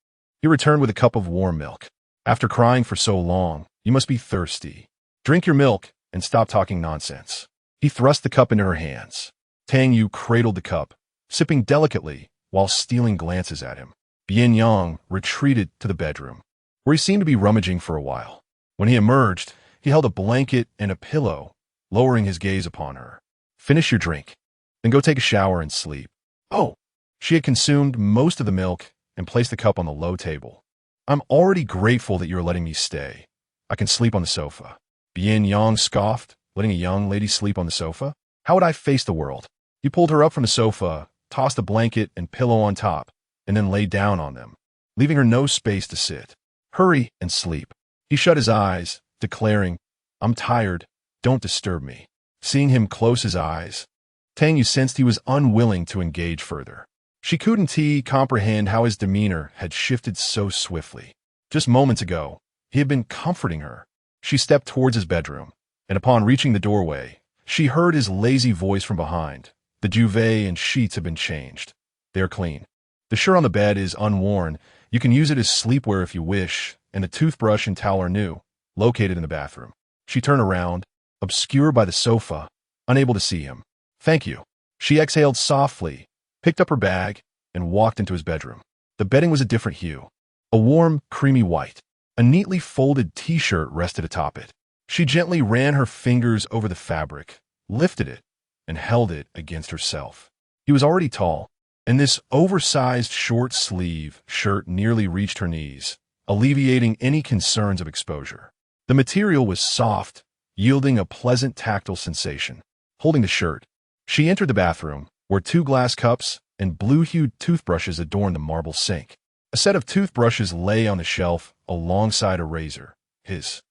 he returned with a cup of warm milk. "After crying for so long, you must be thirsty. Drink your milk and stop talking nonsense." He thrust the cup into her hands. Tang Yu cradled the cup, sipping delicately while stealing glances at him. Bian Yang retreated to the bedroom, where he seemed to be rummaging for a while. When he emerged, he held a blanket and a pillow, lowering his gaze upon her. "Finish your drink, then go take a shower and sleep." "Oh." She had consumed most of the milk and placed the cup on the low table. "I'm already grateful that you're letting me stay. I can sleep on the sofa." Bian Yang scoffed, letting a young lady sleep on the sofa? "How would I face the world?" He pulled her up from the sofa, tossed a blanket and pillow on top, and then lay down on them, leaving her no space to sit. "Hurry and sleep." He shut his eyes, declaring, "I'm tired, don't disturb me." Seeing him close his eyes, Tang Yu sensed he was unwilling to engage further. She couldn't comprehend how his demeanor had shifted so swiftly. Just moments ago, he had been comforting her. She stepped towards his bedroom, and upon reaching the doorway, she heard his lazy voice from behind. "The duvet and sheets have been changed. They are clean. The shirt on the bed is unworn. You can use it as sleepwear if you wish, and the toothbrush and towel are new, located in the bathroom." She turned around, obscured by the sofa, unable to see him. "Thank you." She exhaled softly, picked up her bag, and walked into his bedroom. The bedding was a different hue, a warm, creamy white. A neatly folded t-shirt rested atop it. She gently ran her fingers over the fabric, lifted it, and held it against herself. He was already tall, and this oversized short-sleeve shirt nearly reached her knees, alleviating any concerns of exposure. The material was soft, yielding a pleasant tactile sensation. Holding the shirt, she entered the bathroom, where 2 glass cups and blue-hued toothbrushes adorned the marble sink. A set of toothbrushes lay on the shelf alongside a razor. The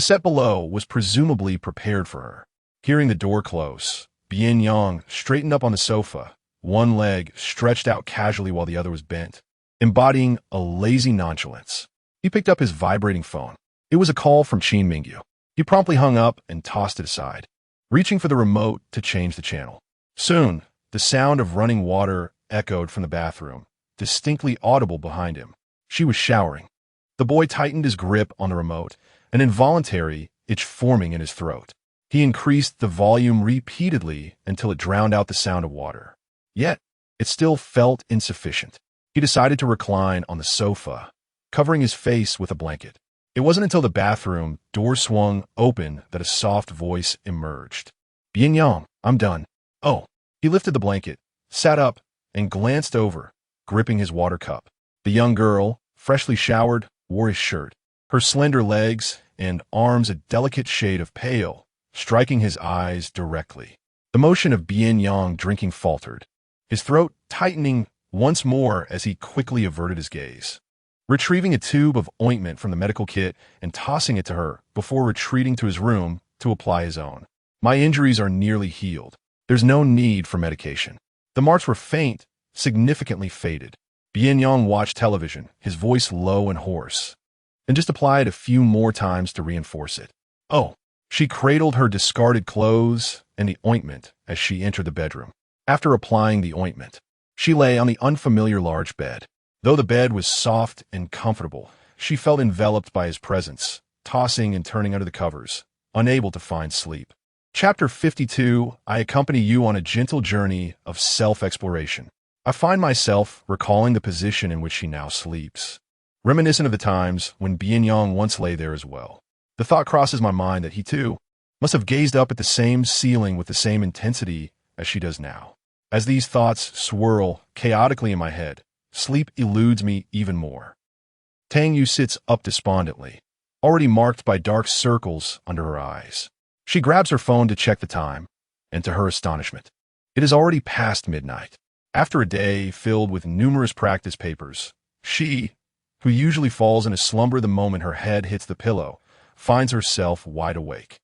set below was presumably prepared for her. Hearing the door close, Bian Yang straightened up on the sofa, one leg stretched out casually while the other was bent, embodying a lazy nonchalance. He picked up his vibrating phone. It was a call from Qin Mingyu. He promptly hung up and tossed it aside, reaching for the remote to change the channel. Soon, the sound of running water echoed from the bathroom, distinctly audible behind him. She was showering. The boy tightened his grip on the remote, an involuntary itch forming in his throat. He increased the volume repeatedly until it drowned out the sound of water. Yet, it still felt insufficient. He decided to recline on the sofa, covering his face with a blanket. It wasn't until the bathroom door swung open that a soft voice emerged. "Bian Yang, I'm done." "Oh." He lifted the blanket, sat up, and glanced over, gripping his water cup. The young girl, freshly showered, wore his shirt, her slender legs and arms a delicate shade of pale, striking his eyes directly. The motion of Bian Yang drinking faltered, his throat tightening once more as he quickly averted his gaze. Retrieving a tube of ointment from the medical kit and tossing it to her before retreating to his room to apply his own. "My injuries are nearly healed. There's no need for medication. The marks were faint, significantly faded. Bian Yang watched television, his voice low and hoarse, and just applied a few more times to reinforce it. Oh, she cradled her discarded clothes and the ointment as she entered the bedroom. After applying the ointment, she lay on the unfamiliar large bed. Though the bed was soft and comfortable, she felt enveloped by his presence, tossing and turning under the covers, unable to find sleep. Chapter 52, I accompany you on a gentle journey of self-exploration. I find myself recalling the position in which she now sleeps, reminiscent of the times when Bian Yang once lay there as well. The thought crosses my mind that he, too, must have gazed up at the same ceiling with the same intensity as she does now. As these thoughts swirl chaotically in my head, sleep eludes me even more. Tang Yu sits up despondently, already marked by dark circles under her eyes. She grabs her phone to check the time, and to her astonishment, it is already past midnight. After a day filled with numerous practice papers, she, who usually falls into slumber the moment her head hits the pillow, finds herself wide awake.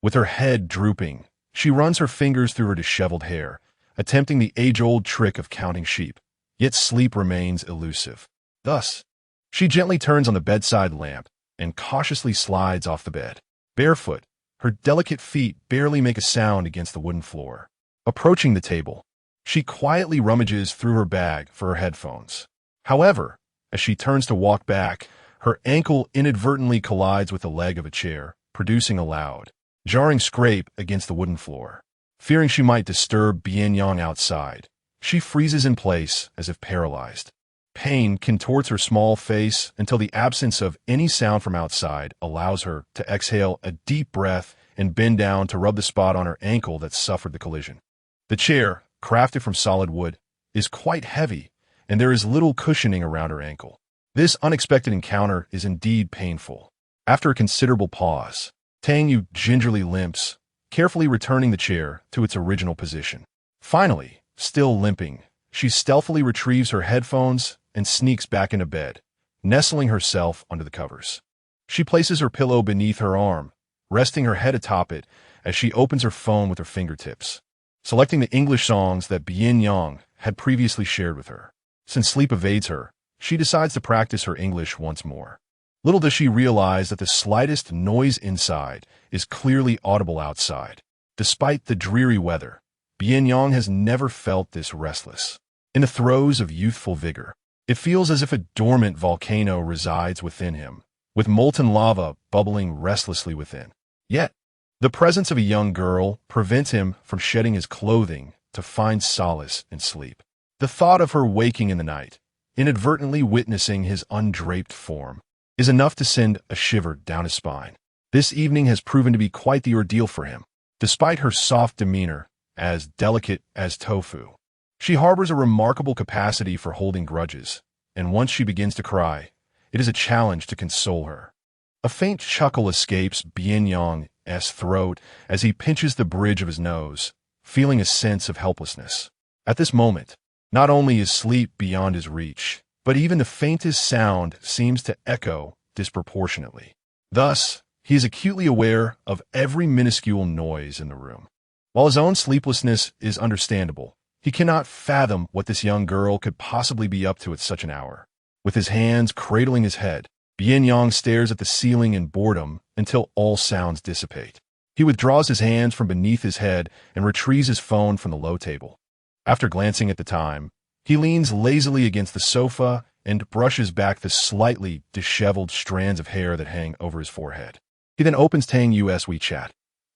With her head drooping, she runs her fingers through her disheveled hair, attempting the age-old trick of counting sheep, yet sleep remains elusive. Thus, she gently turns on the bedside lamp and cautiously slides off the bed. Barefoot, her delicate feet barely make a sound against the wooden floor. Approaching the table, she quietly rummages through her bag for her headphones. However, as she turns to walk back, her ankle inadvertently collides with the leg of a chair, producing a loud, jarring scrape against the wooden floor. Fearing she might disturb Bian Yang outside, she freezes in place as if paralyzed. Pain contorts her small face until the absence of any sound from outside allows her to exhale a deep breath and bend down to rub the spot on her ankle that suffered the collision. The chair, crafted from solid wood, is quite heavy, and there is little cushioning around her ankle. This unexpected encounter is indeed painful. After a considerable pause, Tang Yu gingerly limps, carefully returning the chair to its original position. Finally, still limping, she stealthily retrieves her headphones and sneaks back into bed, nestling herself under the covers. She places her pillow beneath her arm, resting her head atop it as she opens her phone with her fingertips, selecting the English songs that Bian Yang had previously shared with her. Since sleep evades her, she decides to practice her English once more. Little does she realize that the slightest noise inside is clearly audible outside. Despite the dreary weather, Bian Yang has never felt this restless. In the throes of youthful vigor, it feels as if a dormant volcano resides within him, with molten lava bubbling restlessly within. Yet, the presence of a young girl prevents him from shedding his clothing to find solace in sleep. The thought of her waking in the night, inadvertently witnessing his undraped form, is enough to send a shiver down his spine. This evening has proven to be quite the ordeal for him. Despite her soft demeanor, as delicate as tofu, she harbors a remarkable capacity for holding grudges, and once she begins to cry, it is a challenge to console her. A faint chuckle escapes Bian Yang's throat as he pinches the bridge of his nose, feeling a sense of helplessness. At this moment, not only is sleep beyond his reach, but even the faintest sound seems to echo disproportionately. Thus, he is acutely aware of every minuscule noise in the room. While his own sleeplessness is understandable, he cannot fathom what this young girl could possibly be up to at such an hour. With his hands cradling his head, Bian Yang stares at the ceiling in boredom until all sounds dissipate. He withdraws his hands from beneath his head and retrieves his phone from the low table. After glancing at the time, he leans lazily against the sofa and brushes back the slightly disheveled strands of hair that hang over his forehead. He then opens Tang Yu's WeChat.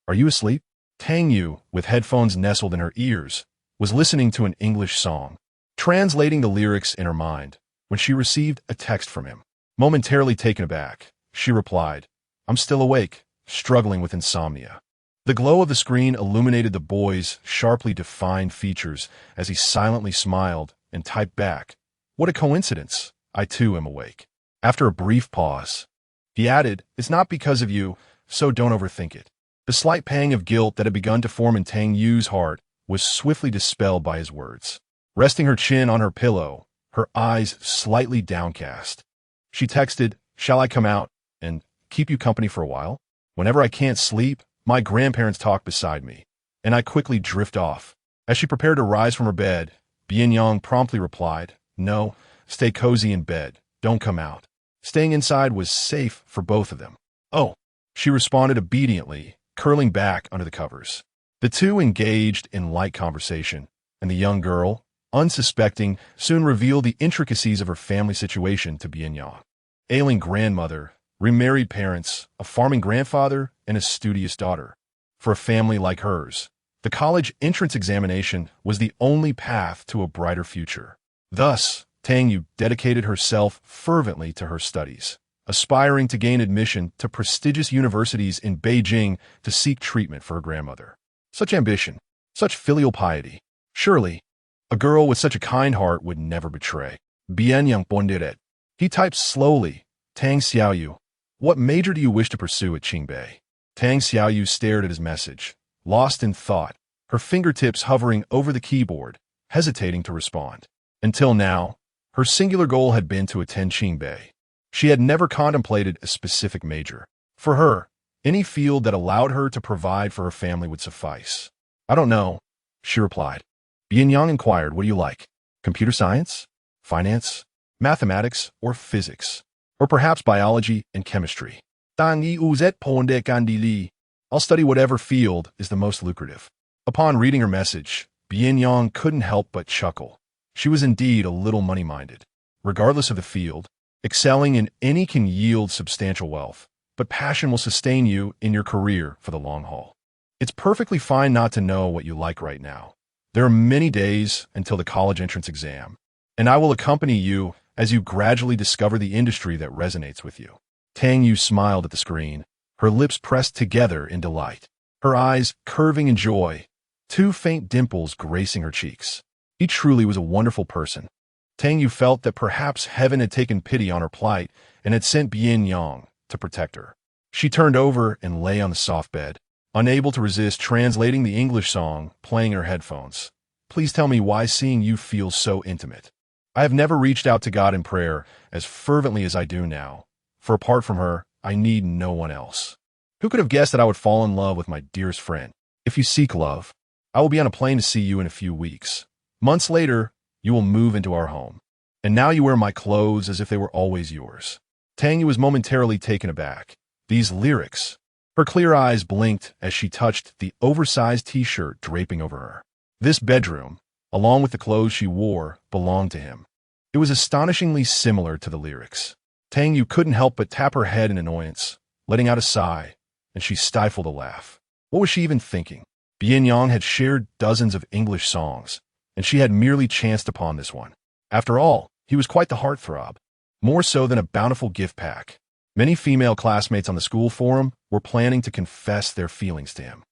"Are you asleep?" Tang Yu, with headphones nestled in her ears, was listening to an English song, translating the lyrics in her mind, when she received a text from him. Momentarily taken aback, she replied, "I'm still awake, struggling with insomnia." The glow of the screen illuminated the boy's sharply defined features as he silently smiled and typed back, "What a coincidence. I too am awake." After a brief pause, he added, "It's not because of you, so don't overthink it." The slight pang of guilt that had begun to form in Tang Yu's heart was swiftly dispelled by his words. Resting her chin on her pillow, her eyes slightly downcast, she texted, "Shall I come out and keep you company for a while? Whenever I can't sleep, my grandparents talk beside me, and I quickly drift off. As she prepared to rise from her bed, Bian Yang promptly replied, "No, stay cozy in bed. Don't come out." Staying inside was safe for both of them. "Oh," she responded obediently, curling back under the covers. The two engaged in light conversation, and the young girl, unsuspecting, soon revealed the intricacies of her family situation to Bian Yang. Ailing grandmother, remarried parents, a farming grandfather, and a studious daughter. For a family like hers, the college entrance examination was the only path to a brighter future. Thus, Tang Yu dedicated herself fervently to her studies, aspiring to gain admission to prestigious universities in Beijing to seek treatment for her grandmother. Such ambition, such filial piety. Surely, a girl with such a kind heart would never betray. Bian Yang Bondiret. He typed slowly, "Tang Xiaoyu, what major do you wish to pursue at Qingbei?" Tang Xiaoyu stared at his message, lost in thought, her fingertips hovering over the keyboard, hesitating to respond. Until now, her singular goal had been to attend Qingbei. She had never contemplated a specific major. For her, any field that allowed her to provide for her family would suffice. "I don't know," she replied. Bian Yang inquired, "What do you like? Computer science? Finance? Mathematics? Or physics? Or perhaps biology and chemistry?" "Tang Yu zet ponde kandili. I'll study whatever field is the most lucrative." Upon reading her message, Bian Yang couldn't help but chuckle. She was indeed a little money-minded. Regardless of the field, excelling in any can yield substantial wealth, but passion will sustain you in your career for the long haul. It's perfectly fine not to know what you like right now. There are many days until the college entrance exam, and I will accompany you as you gradually discover the industry that resonates with you. Tang Yu smiled at the screen, her lips pressed together in delight, her eyes curving in joy, two faint dimples gracing her cheeks. He truly was a wonderful person. Tang Yu felt that perhaps heaven had taken pity on her plight and had sent Bian Yang to protect her. She turned over and lay on the soft bed, unable to resist translating the English song playing in her headphones. "Please tell me why seeing you feels so intimate. I have never reached out to God in prayer as fervently as I do now, for apart from her, I need no one else. Who could have guessed that I would fall in love with my dearest friend? If you seek love, I will be on a plane to see you in a few weeks. Months later, you will move into our home. And now you wear my clothes as if they were always yours." Tang Yu was momentarily taken aback. These lyrics. Her clear eyes blinked as she touched the oversized t-shirt draping over her. This bedroom, along with the clothes she wore, belonged to him. It was astonishingly similar to the lyrics. Tang Yu couldn't help but tap her head in annoyance, letting out a sigh, and she stifled a laugh. What was she even thinking? Bian Yang had shared dozens of English songs, and she had merely chanced upon this one. After all, he was quite the heartthrob, more so than a bountiful gift pack. Many female classmates on the school forum were planning to confess their feelings to him.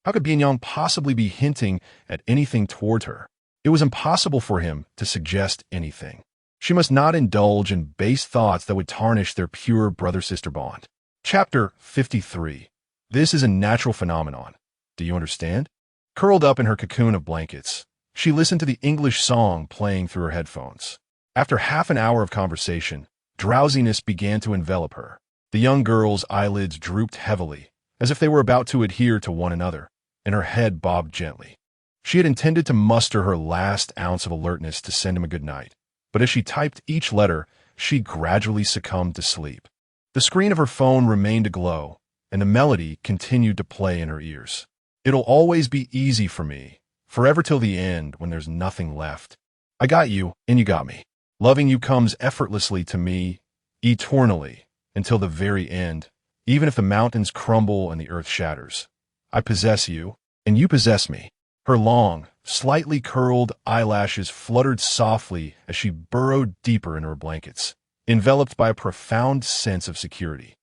How could Bian Yang possibly be hinting at anything toward her? It was impossible for him to suggest anything. She must not indulge in base thoughts that would tarnish their pure brother-sister bond. Chapter 53. This is a natural phenomenon. Do you understand? Curled up in her cocoon of blankets, she listened to the English song playing through her headphones. After half an hour of conversation, drowsiness began to envelop her. The young girl's eyelids drooped heavily, as if they were about to adhere to one another, and her head bobbed gently. She had intended to muster her last ounce of alertness to send him a good night, but as she typed each letter, she gradually succumbed to sleep. The screen of her phone remained aglow, and the melody continued to play in her ears. "It'll always be easy for me, forever till the end when there's nothing left. I got you, and you got me. Loving you comes effortlessly to me, eternally, until the very end, even if the mountains crumble and the earth shatters. I possess you, and you possess me." Her long, slightly curled eyelashes fluttered softly as she burrowed deeper into her blankets, enveloped by a profound sense of security,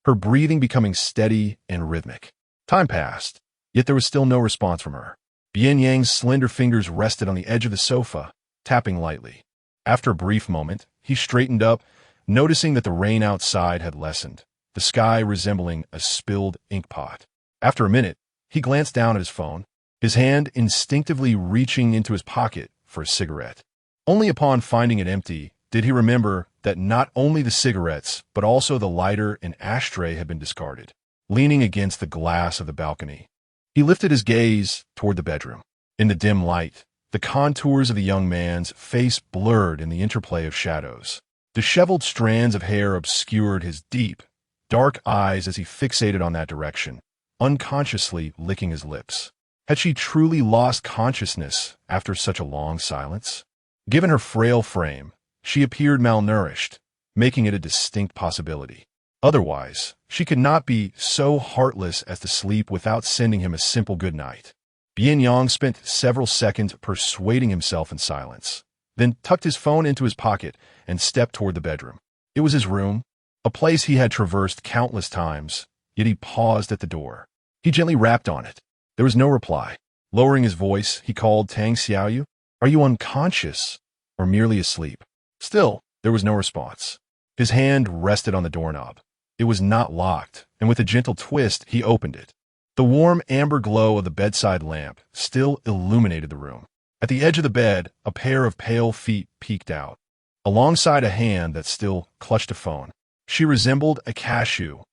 her breathing becoming steady and rhythmic. Time passed, yet there was still no response from her. Bian Yang's slender fingers rested on the edge of the sofa, tapping lightly. After a brief moment, he straightened up, noticing that the rain outside had lessened, the sky resembling a spilled ink pot. After a minute, he glanced down at his phone, his hand instinctively reaching into his pocket for a cigarette. Only upon finding it empty did he remember that not only the cigarettes, but also the lighter and ashtray had been discarded. Leaning against the glass of the balcony, He lifted his gaze toward the bedroom. In the dim light, the contours of the young man's face blurred in the interplay of shadows. Disheveled strands of hair obscured his deep, dark eyes as he fixated on that direction, unconsciously licking his lips. Had she truly lost consciousness after such a long silence? Given her frail frame, she appeared malnourished, making it a distinct possibility. Otherwise, she could not be so heartless as to sleep without sending him a simple good night. Bian Yang spent several seconds persuading himself in silence, then tucked his phone into his pocket and stepped toward the bedroom. It was his room, a place he had traversed countless times, yet he paused at the door. He gently rapped on it. There was no reply. Lowering his voice, he called Tang Yu. Are you unconscious or merely asleep? Still, there was no response. His hand rested on the doorknob. It was not locked, and with a gentle twist, he opened it. The warm amber glow of the bedside lamp still illuminated the room. At the edge of the bed, a pair of pale feet peeked out, alongside a hand that still clutched a phone. She resembled a cashew,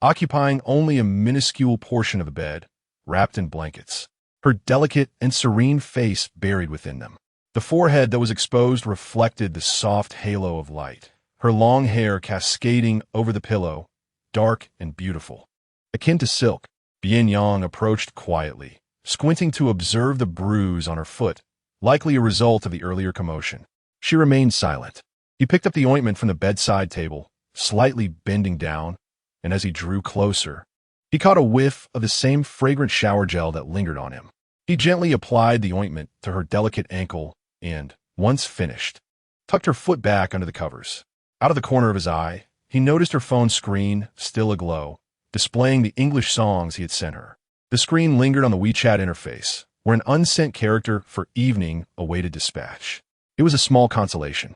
occupying only a minuscule portion of the bed, wrapped in blankets, her delicate and serene face buried within them. The forehead that was exposed reflected the soft halo of light, her long hair cascading over the pillow, dark and beautiful. Akin to silk, Bian Yang approached quietly, squinting to observe the bruise on her foot, likely a result of the earlier commotion. She remained silent. He picked up the ointment from the bedside table, slightly bending down, and as he drew closer, he caught a whiff of the same fragrant shower gel that lingered on him. He gently applied the ointment to her delicate ankle and, once finished, tucked her foot back under the covers. Out of the corner of his eye, he noticed her phone screen, still aglow, displaying the English songs he had sent her. The screen lingered on the WeChat interface, where an unsent character for evening awaited dispatch. It was a small consolation.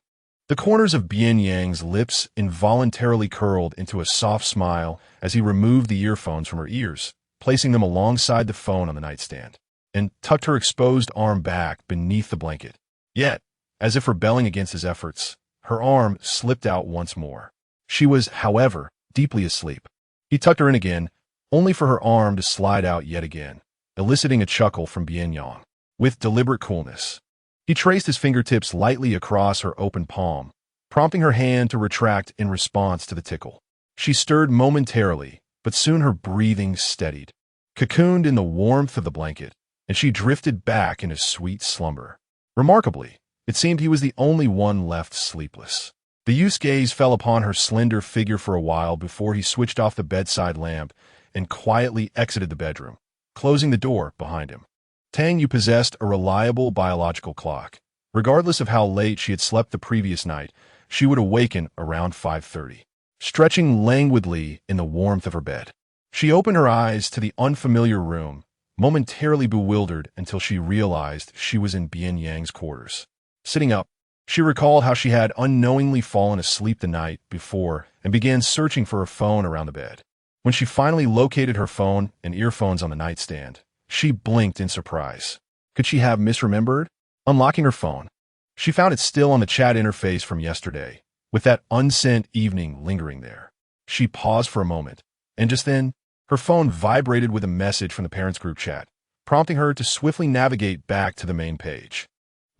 The corners of Bian Yang's lips involuntarily curled into a soft smile as he removed the earphones from her ears, placing them alongside the phone on the nightstand, and tucked her exposed arm back beneath the blanket. Yet, as if rebelling against his efforts, her arm slipped out once more. She was, however, deeply asleep. He tucked her in again, only for her arm to slide out yet again, eliciting a chuckle from Bian Yang. With deliberate coolness, he traced his fingertips lightly across her open palm, prompting her hand to retract in response to the tickle. She stirred momentarily, but soon her breathing steadied. Cocooned in the warmth of the blanket, and she drifted back into sweet slumber. Remarkably, it seemed he was the only one left sleepless. The youth's gaze fell upon her slender figure for a while before he switched off the bedside lamp and quietly exited the bedroom, closing the door behind him. Tang Yu possessed a reliable biological clock. Regardless of how late she had slept the previous night, she would awaken around 5:30, stretching languidly in the warmth of her bed. She opened her eyes to the unfamiliar room, momentarily bewildered until she realized she was in Bian Yang's quarters. Sitting up, she recalled how she had unknowingly fallen asleep the night before and began searching for her phone around the bed. When she finally located her phone and earphones on the nightstand, she blinked in surprise. Could she have misremembered? Unlocking her phone, she found it still on the chat interface from yesterday, with that unsent evening lingering there. She paused for a moment, and just then, her phone vibrated with a message from the parents' group chat, prompting her to swiftly navigate back to the main page.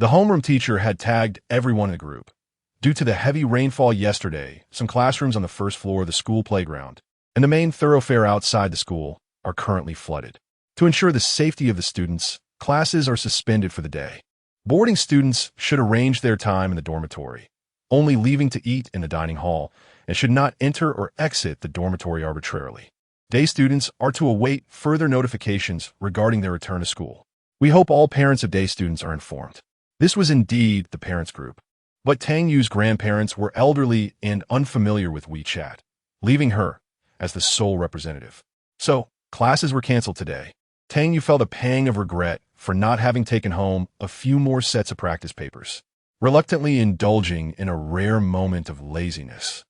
The homeroom teacher had tagged everyone in the group. Due to the heavy rainfall yesterday, some classrooms on the first floor of the school playground and the main thoroughfare outside the school are currently flooded. To ensure the safety of the students, classes are suspended for the day. Boarding students should arrange their time in the dormitory, only leaving to eat in the dining hall, and should not enter or exit the dormitory arbitrarily. Day students are to await further notifications regarding their return to school. We hope all parents of day students are informed. This was indeed the parents' group, but Tang Yu's grandparents were elderly and unfamiliar with WeChat, leaving her as the sole representative. So, classes were canceled today. Tang Yu felt a pang of regret for not having taken home a few more sets of practice papers, reluctantly indulging in a rare moment of laziness.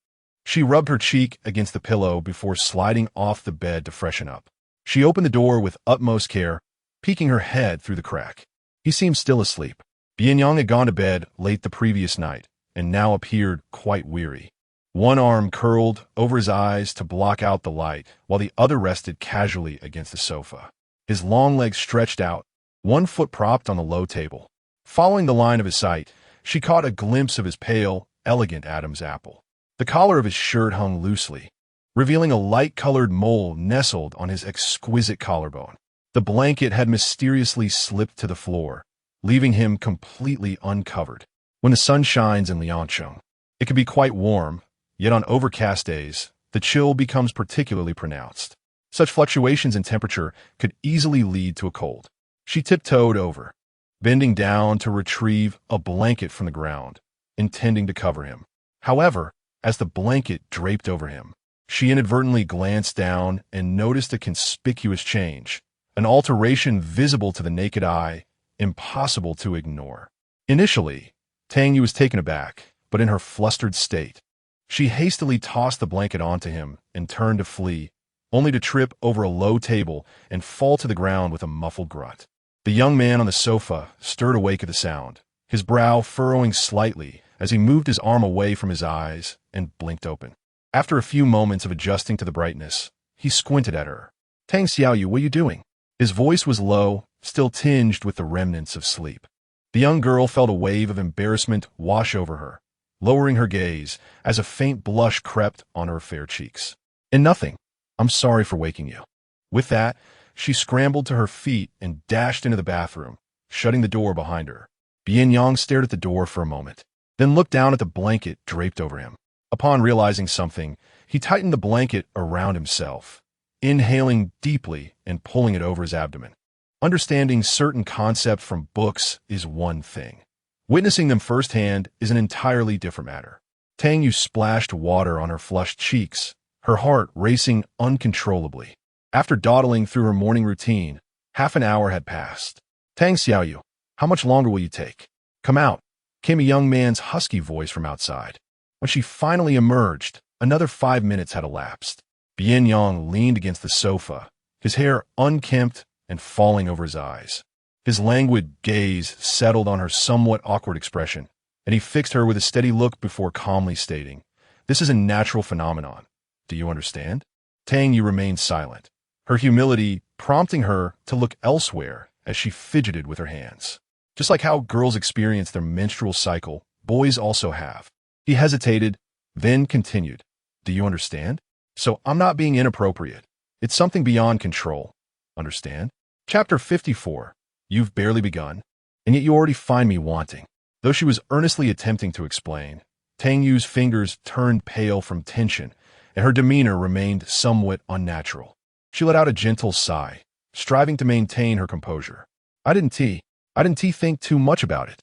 She rubbed her cheek against the pillow before sliding off the bed to freshen up. She opened the door with utmost care, peeking her head through the crack. He seemed still asleep. Bian Yang had gone to bed late the previous night and now appeared quite weary. One arm curled over his eyes to block out the light, while the other rested casually against the sofa. his long legs stretched out, one foot propped on the low table. Following the line of his sight, she caught a glimpse of his pale, elegant Adam's apple. The collar of his shirt hung loosely, revealing a light-colored mole nestled on his exquisite collarbone. The blanket had mysteriously slipped to the floor, leaving him completely uncovered. When the sun shines in Liancheng, it can be quite warm, yet on overcast days, the chill becomes particularly pronounced. Such fluctuations in temperature could easily lead to a cold. She tiptoed over, bending down to retrieve a blanket from the ground, intending to cover him. However, as the blanket draped over him, she inadvertently glanced down and noticed a conspicuous change, an alteration visible to the naked eye, impossible to ignore. Initially, Tang Yu was taken aback, but in her flustered state, she hastily tossed the blanket onto him and turned to flee, only to trip over a low table and fall to the ground with a muffled grunt. The young man on the sofa stirred awake at the sound, his brow furrowing slightly as he moved his arm away from his eyes and blinked open. After a few moments of adjusting to the brightness, he squinted at her. "Tang Xiaoyu, what are you doing?" His voice was low, still tinged with the remnants of sleep. The young girl felt a wave of embarrassment wash over her, lowering her gaze as a faint blush crept on her fair cheeks. "And nothing. I'm sorry for waking you." With that, she scrambled to her feet and dashed into the bathroom, shutting the door behind her. Bian Yang stared at the door for a moment, then looked down at the blanket draped over him. Upon realizing something, he tightened the blanket around himself, inhaling deeply and pulling it over his abdomen. Understanding certain concepts from books is one thing. Witnessing them firsthand is an entirely different matter. Tang Yu splashed water on her flushed cheeks, her heart racing uncontrollably. After dawdling through her morning routine, half an hour had passed. "Tang Xiaoyu, how much longer will you take? Come out," came a young man's husky voice from outside. When she finally emerged, another 5 minutes had elapsed. Bian Yang leaned against the sofa, his hair unkempt and falling over his eyes. His languid gaze settled on her somewhat awkward expression, and he fixed her with a steady look before calmly stating, "This is a natural phenomenon. Do you understand?" Tang Yu remained silent, her humility prompting her to look elsewhere as she fidgeted with her hands. Just like how girls experience their menstrual cycle, boys also have. He hesitated, then continued, "Do you understand? So I'm not being inappropriate. It's something beyond control. Understand?" Chapter 54. You've barely begun, and yet you already find me wanting. Though she was earnestly attempting to explain, Tang Yu's fingers turned pale from tension, and her demeanor remained somewhat unnatural. She let out a gentle sigh, striving to maintain her composure. I didn't think too much about it."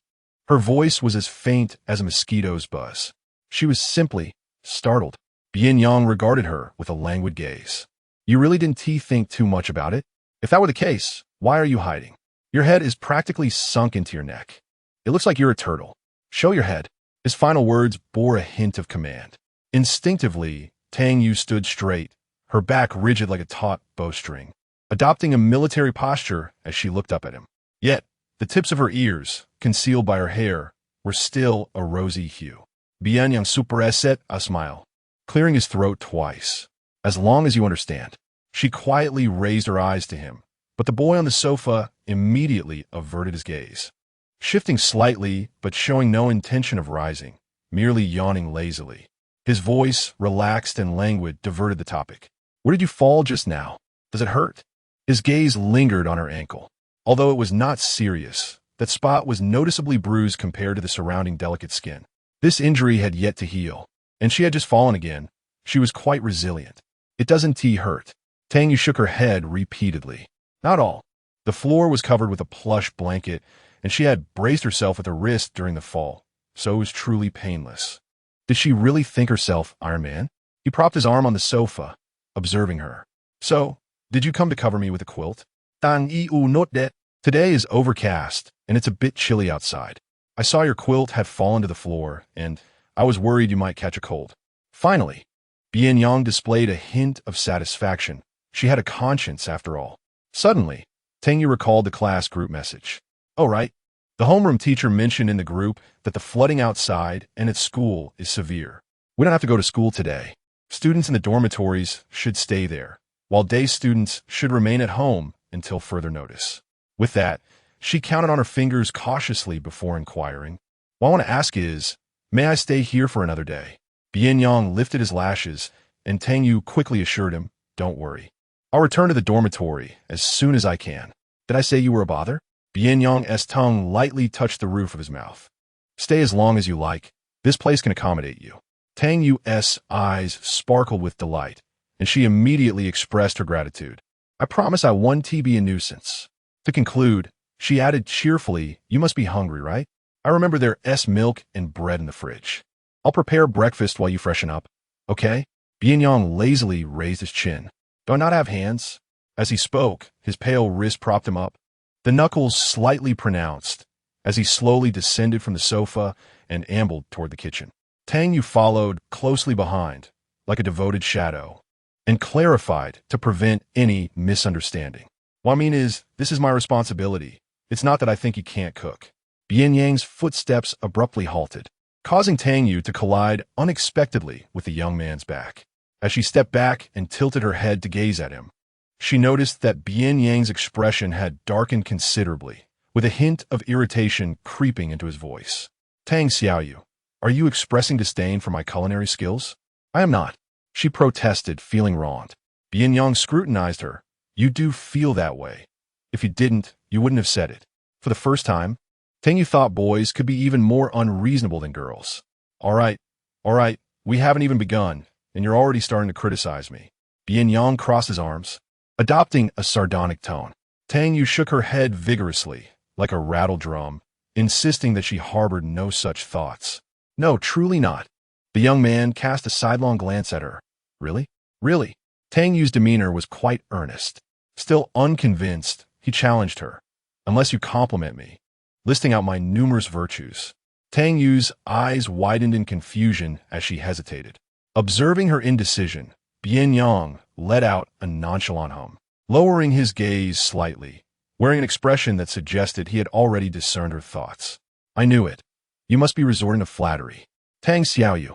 Her voice was as faint as a mosquito's buzz. She was simply startled. Bian Yang regarded her with a languid gaze. "You really didn't think too much about it? If that were the case, why are you hiding? Your head is practically sunk into your neck. It looks like you're a turtle. Show your head." His final words bore a hint of command. Instinctively, Tang Yu stood straight, her back rigid like a taut bowstring, adopting a military posture as she looked up at him. Yet, the tips of her ears, concealed by her hair, were still a rosy hue. Bian Yang superset a smile, clearing his throat twice. "As long as you understand." She quietly raised her eyes to him, but the boy on the sofa immediately averted his gaze. Shifting slightly, but showing no intention of rising, merely yawning lazily. His voice, relaxed and languid, diverted the topic. "Where did you fall just now? Does it hurt?" His gaze lingered on her ankle. Although it was not serious, that spot was noticeably bruised compared to the surrounding delicate skin. This injury had yet to heal, and she had just fallen again. She was quite resilient. "It doesn't hurt." Tang Yu shook her head repeatedly. "Not all." The floor was covered with a plush blanket, and she had braced herself with her wrist during the fall, so it was truly painless. Did she really think herself Iron Man? He propped his arm on the sofa, observing her. "So, did you come to cover me with a quilt?" "Tang Yu, note that. Today is overcast, and it's a bit chilly outside. I saw your quilt had fallen to the floor, and I was worried you might catch a cold." Finally, Bian Yang displayed a hint of satisfaction. She had a conscience, after all. Suddenly, Tang Yu recalled the class group message. "Oh, right. The homeroom teacher mentioned in the group that the flooding outside and at school is severe. We don't have to go to school today. Students in the dormitories should stay there, while day students should remain at home until further notice. With that, she counted on her fingers cautiously before inquiring, "What I want to ask is, may I stay here for another day?" Bian Yang lifted his lashes, and Tang Yu quickly assured him, "Don't worry. I'll return to the dormitory as soon as I can." "Did I say you were a bother?" Bian Yang's tongue lightly touched the roof of his mouth. "Stay as long as you like. This place can accommodate you." Tang Yu's eyes sparkled with delight, and she immediately expressed her gratitude. "I promise I won't be a nuisance." To conclude, she added cheerfully, "You must be hungry, right? I remember there's milk and bread in the fridge. I'll prepare breakfast while you freshen up. Okay?" Bian Yang lazily raised his chin. "Do I not have hands?" As he spoke, his pale wrist propped him up, the knuckles slightly pronounced, as he slowly descended from the sofa and ambled toward the kitchen. Tang Yu followed closely behind, like a devoted shadow, and clarified to prevent any misunderstanding. "What I mean is, this is my responsibility. It's not that I think you can't cook." Bian Yang's footsteps abruptly halted, causing Tang Yu to collide unexpectedly with the young man's back. As she stepped back and tilted her head to gaze at him, she noticed that Bian Yang's expression had darkened considerably, with a hint of irritation creeping into his voice. "Tang Xiaoyu, are you expressing disdain for my culinary skills?" "I am not," she protested, feeling wronged. Bian Yang scrutinized her. "You do feel that way. If you didn't, you wouldn't have said it." For the first time, Tang Yu thought boys could be even more unreasonable than girls. All right, we haven't even begun, and you're already starting to criticize me." Bian Yang crossed his arms, adopting a sardonic tone. Tang Yu shook her head vigorously, like a rattle drum, insisting that she harbored no such thoughts. "No, truly not." The young man cast a sidelong glance at her. "Really? Really?" Tang Yu's demeanor was quite earnest. Still unconvinced, he challenged her. "Unless you compliment me," listing out my numerous virtues. Tang Yu's eyes widened in confusion as she hesitated. Observing her indecision, Bian Yang let out a nonchalant hum, lowering his gaze slightly, wearing an expression that suggested he had already discerned her thoughts. "I knew it. You must be resorting to flattery. Tang Xiaoyu,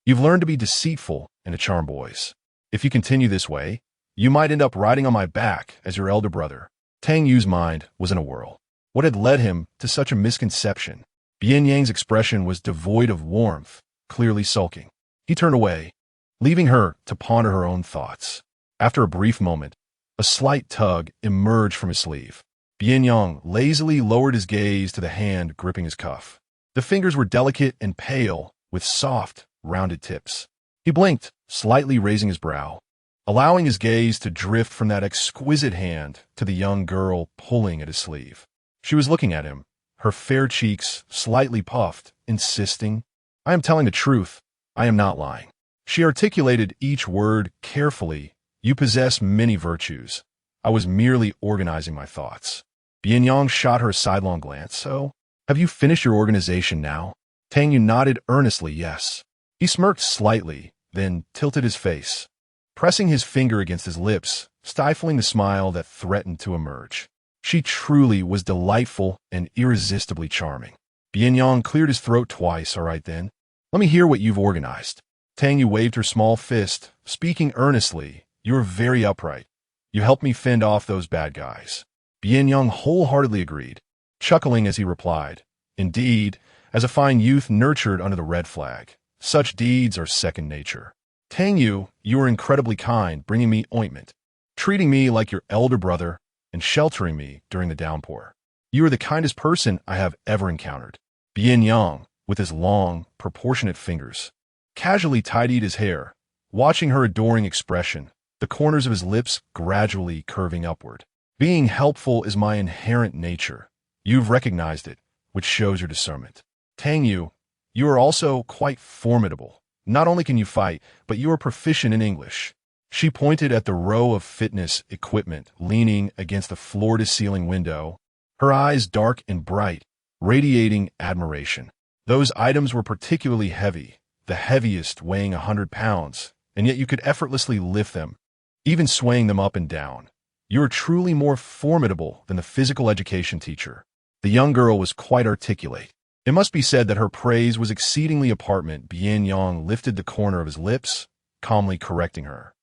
you've learned to be deceitful and to charm boys. If you continue this way, you might end up riding on my back as your elder brother." Tang Yu's mind was in a whirl. What had led him to such a misconception? Bian Yang's expression was devoid of warmth, clearly sulking. He turned away, leaving her to ponder her own thoughts. After a brief moment, a slight tug emerged from his sleeve. Bian Yang lazily lowered his gaze to the hand gripping his cuff. The fingers were delicate and pale, with soft, rounded tips. He blinked, slightly raising his brow, allowing his gaze to drift from that exquisite hand to the young girl pulling at his sleeve. She was looking at him, her fair cheeks slightly puffed, insisting, "I am telling the truth. I am not lying." She articulated each word carefully. "You possess many virtues. I was merely organizing my thoughts." Bian Yang shot her a sidelong glance. "So, have you finished your organization now?" Tang Yu nodded earnestly, yes. He smirked slightly, then tilted his face, pressing his finger against his lips, stifling the smile that threatened to emerge. She truly was delightful and irresistibly charming. Bian Yang cleared his throat twice. "All right then, let me hear what you've organized." Tang Yu waved her small fist, speaking earnestly. "You are very upright. You helped me fend off those bad guys." Bian Yang wholeheartedly agreed, chuckling as he replied, "Indeed, as a fine youth nurtured under the red flag, such deeds are second nature." "Tang Yu, you are incredibly kind, bringing me ointment, treating me like your elder brother, and sheltering me during the downpour. You are the kindest person I have ever encountered." Bian Yang, with his long, proportionate fingers, casually tidied his hair, watching her adoring expression, the corners of his lips gradually curving upward. "Being helpful is my inherent nature. You've recognized it, which shows your discernment. Tang Yu, you are also quite formidable. Not only can you fight, but you are proficient in English." She pointed at the row of fitness equipment leaning against the floor-to-ceiling window, her eyes dark and bright, radiating admiration. Those items were particularly heavy, the heaviest weighing 100 pounds, and yet you could effortlessly lift them, even swaying them up and down. "You are truly more formidable than the physical education teacher." The young girl was quite articulate. It must be said that her praise was exceedingly apparent. Bian Yang lifted the corner of his lips, calmly correcting her,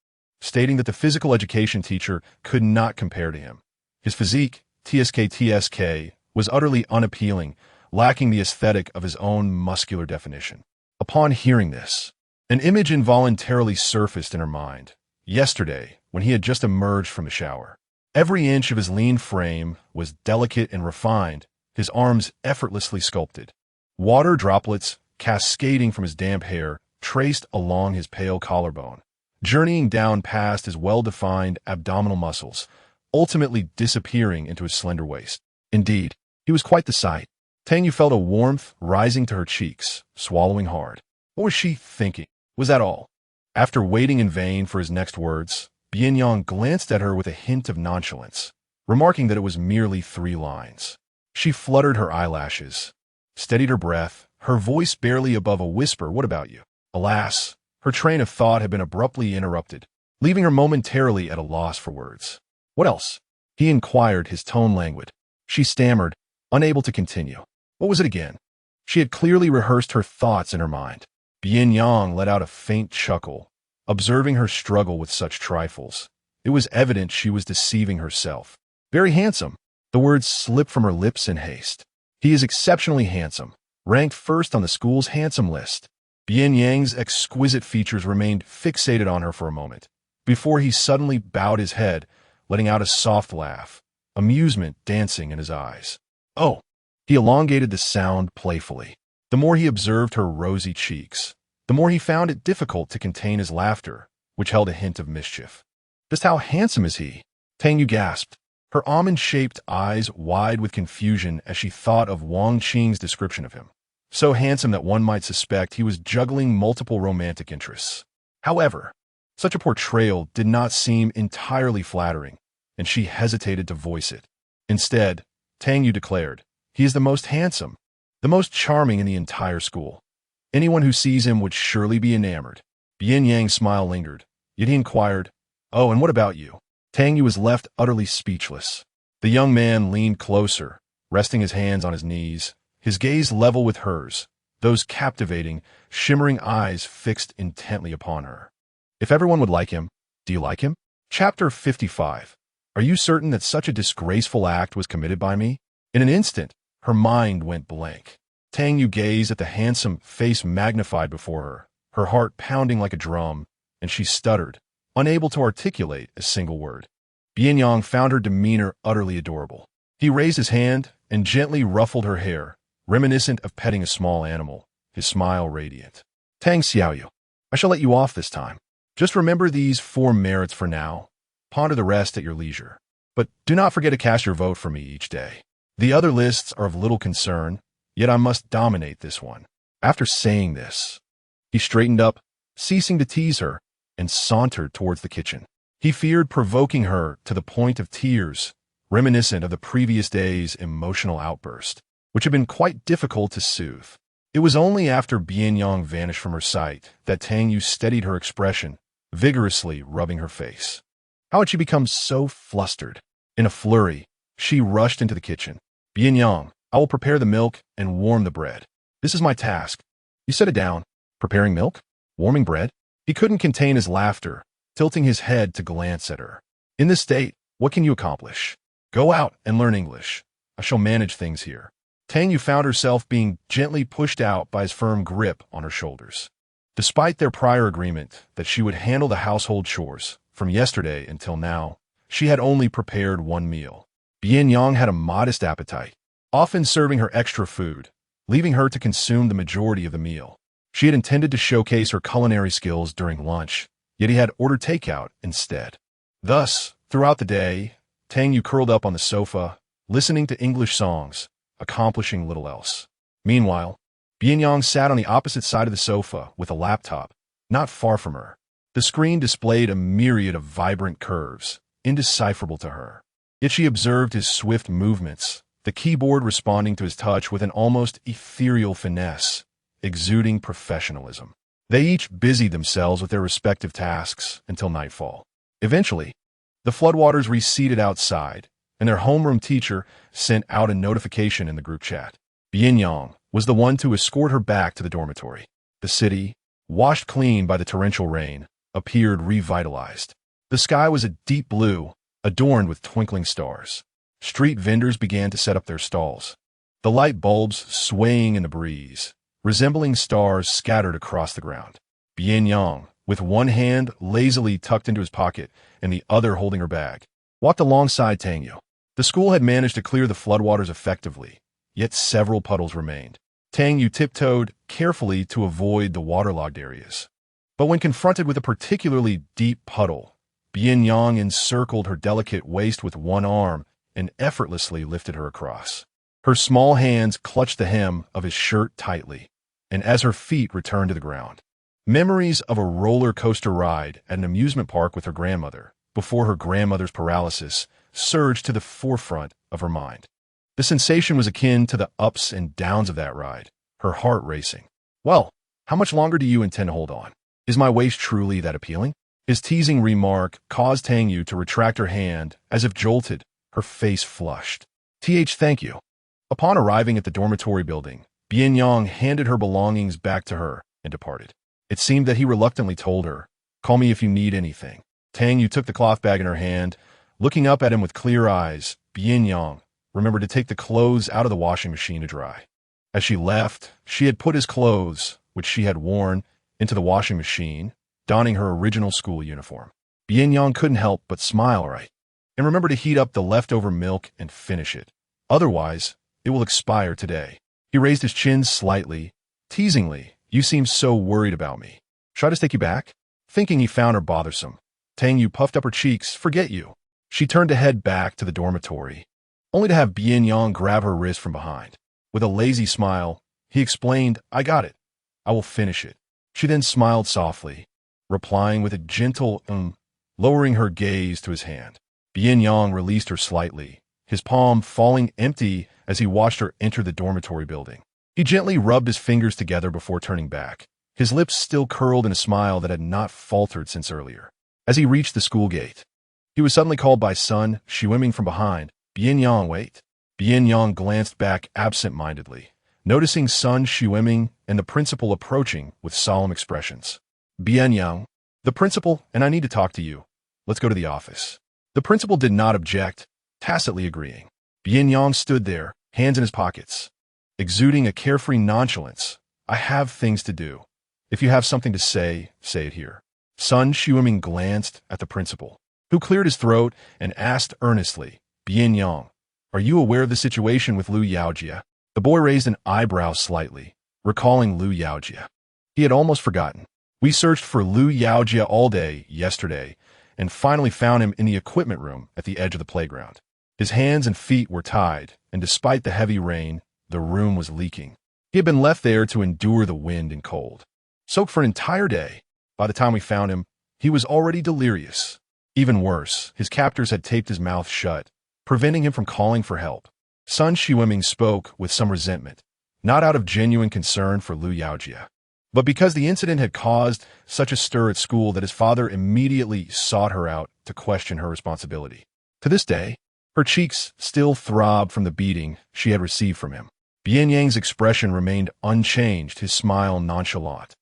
stating that the physical education teacher could not compare to him. His physique, TSK, was utterly unappealing, lacking the aesthetic of his own muscular definition. Upon hearing this, an image involuntarily surfaced in her mind. Yesterday, when he had just emerged from the shower. Every inch of his lean frame was delicate and refined, his arms effortlessly sculpted. Water droplets, cascading from his damp hair, traced along his pale collarbone, journeying down past his well-defined abdominal muscles, ultimately disappearing into his slender waist. Indeed, he was quite the sight. Tang Yu felt a warmth rising to her cheeks, swallowing hard. What was she thinking? Was that all? After waiting in vain for his next words, Bian Yang glanced at her with a hint of nonchalance, remarking that it was merely 3 lines. She fluttered her eyelashes, steadied her breath, her voice barely above a whisper, "What about you?" Alas, her train of thought had been abruptly interrupted, leaving her momentarily at a loss for words. "What else?" he inquired, his tone languid. She stammered, unable to continue. What was it again? She had clearly rehearsed her thoughts in her mind. Bian Yang let out a faint chuckle, observing her struggle with such trifles. It was evident she was deceiving herself. "Very handsome." The words slipped from her lips in haste. "He is exceptionally handsome, ranked first on the school's handsome list." Bian Yang's exquisite features remained fixated on her for a moment, before he suddenly bowed his head, letting out a soft laugh, amusement dancing in his eyes. "Oh!" He elongated the sound playfully. The more he observed her rosy cheeks, the more he found it difficult to contain his laughter, which held a hint of mischief. "Just how handsome is he?" Tang Yu gasped, her almond-shaped eyes wide with confusion as she thought of Wang Qing's description of him. So handsome that one might suspect he was juggling multiple romantic interests. However, such a portrayal did not seem entirely flattering, and she hesitated to voice it. Instead, Tang Yu declared, "He is the most handsome, the most charming in the entire school. Anyone who sees him would surely be enamored." Bian Yang's smile lingered, yet he inquired, "Oh, and what about you?" Tang Yu was left utterly speechless. The young man leaned closer, resting his hands on his knees, his gaze level with hers, those captivating, shimmering eyes fixed intently upon her. "If everyone would like him, do you like him?" Chapter 55. Are you certain that such a disgraceful act was committed by me? In an instant, her mind went blank. Tang Yu gazed at the handsome face magnified before her heart pounding like a drum, and she stuttered, unable to articulate a single word. Bian Yang found her demeanor utterly adorable. He raised his hand and gently ruffled her hair, reminiscent of petting a small animal, his smile radiant. "Tang Xiaoyu, I shall let you off this time. Just remember these 4 merits for now. Ponder the rest at your leisure. But do not forget to cast your vote for me each day. The other lists are of little concern, yet I must dominate this one." After saying this, he straightened up, ceasing to tease her, and sauntered towards the kitchen. He feared provoking her to the point of tears, reminiscent of the previous day's emotional outburst, which had been quite difficult to soothe. It was only after Bian Yang vanished from her sight that Tang Yu steadied her expression, vigorously rubbing her face. How had she become so flustered? In a flurry, she rushed into the kitchen. "Bian Yang, I will prepare the milk and warm the bread. This is my task." "You set it down. Preparing milk? Warming bread?" He couldn't contain his laughter, tilting his head to glance at her. "In this state, what can you accomplish? Go out and learn English. I shall manage things here." Tang Yu found herself being gently pushed out by his firm grip on her shoulders. Despite their prior agreement that she would handle the household chores, from yesterday until now, she had only prepared 1 meal. Bian Yang had a modest appetite, often serving her extra food, leaving her to consume the majority of the meal. She had intended to showcase her culinary skills during lunch, yet he had ordered takeout instead. Thus, throughout the day, Tang Yu curled up on the sofa, listening to English songs, accomplishing little else. Meanwhile, Bian Yang sat on the opposite side of the sofa with a laptop, not far from her. The screen displayed a myriad of vibrant curves, indecipherable to her. Yet she observed his swift movements, the keyboard responding to his touch with an almost ethereal finesse, exuding professionalism. They each busied themselves with their respective tasks until nightfall. Eventually, the floodwaters receded outside, and their homeroom teacher sent out a notification in the group chat. Bian Yang was the one to escort her back to the dormitory. The city, washed clean by the torrential rain, appeared revitalized. The sky was a deep blue, adorned with twinkling stars. Street vendors began to set up their stalls, the light bulbs swaying in the breeze, resembling stars scattered across the ground. Bian Yang, with one hand lazily tucked into his pocket and the other holding her bag, walked alongside Tang Yu. The school had managed to clear the floodwaters effectively, yet several puddles remained. Tang Yu tiptoed carefully to avoid the waterlogged areas. But when confronted with a particularly deep puddle, Bian Yang encircled her delicate waist with one arm and effortlessly lifted her across. Her small hands clutched the hem of his shirt tightly, and as her feet returned to the ground, memories of a roller coaster ride at an amusement park with her grandmother, before her grandmother's paralysis, surged to the forefront of her mind. The sensation was akin to the ups and downs of that ride, her heart racing. Well, how much longer do you intend to hold on? Is my waist truly that appealing? His teasing remark caused Tang Yu to retract her hand as if jolted, her face flushed. Thank you. Upon arriving at the dormitory building, Bian Yang handed her belongings back to her and departed. It seemed that he reluctantly told her, "Call me if you need anything." Tang Yu took the cloth bag in her hand, looking up at him with clear eyes. Bian Yang remembered to take the clothes out of the washing machine to dry. As she left, she had put his clothes, which she had worn, into the washing machine, donning her original school uniform. Bian Yang couldn't help but smile, right? And remember to heat up the leftover milk and finish it. Otherwise, it will expire today. He raised his chin slightly, teasingly. You seem so worried about me. Should I just take you back? Thinking he found her bothersome, Tang Yu puffed up her cheeks. Forget you. She turned to head back to the dormitory, only to have Bian Yang grab her wrist from behind. With a lazy smile, he explained, I got it. I will finish it. She then smiled softly, replying with a gentle lowering her gaze to his hand. Bian Yang released her slightly, his palm falling empty as he watched her enter the dormitory building. He gently rubbed his fingers together before turning back, his lips still curled in a smile that had not faltered since earlier. As he reached the school gate, he was suddenly called by Sun Shiwiming from behind. Bian Yang, wait. Bian Yang glanced back absent-mindedly, noticing Sun Shiwiming and the principal approaching with solemn expressions. Bian Yang, the principal, and I need to talk to you. Let's go to the office. The principal did not object, tacitly agreeing. Bian Yang stood there, hands in his pockets, exuding a carefree nonchalance. I have things to do. If you have something to say it here. Sun Shiwiming glanced at the principal, who cleared his throat and asked earnestly, Bian Yang, are you aware of the situation with Lu Yaojia? The boy raised an eyebrow slightly, recalling Lu Yaojia. He had almost forgotten. We searched for Lu Yaojia all day yesterday and finally found him in the equipment room at the edge of the playground. His hands and feet were tied, and despite the heavy rain, the room was leaking. He had been left there to endure the wind and cold. Soaked for an entire day. By the time we found him, he was already delirious. Even worse, his captors had taped his mouth shut, preventing him from calling for help. Sun Shiwiming spoke with some resentment, not out of genuine concern for Lu Yaojia, but because the incident had caused such a stir at school that his father immediately sought her out to question her responsibility. To this day, her cheeks still throbbed from the beating she had received from him. Bian Yang's expression remained unchanged, his smile nonchalant,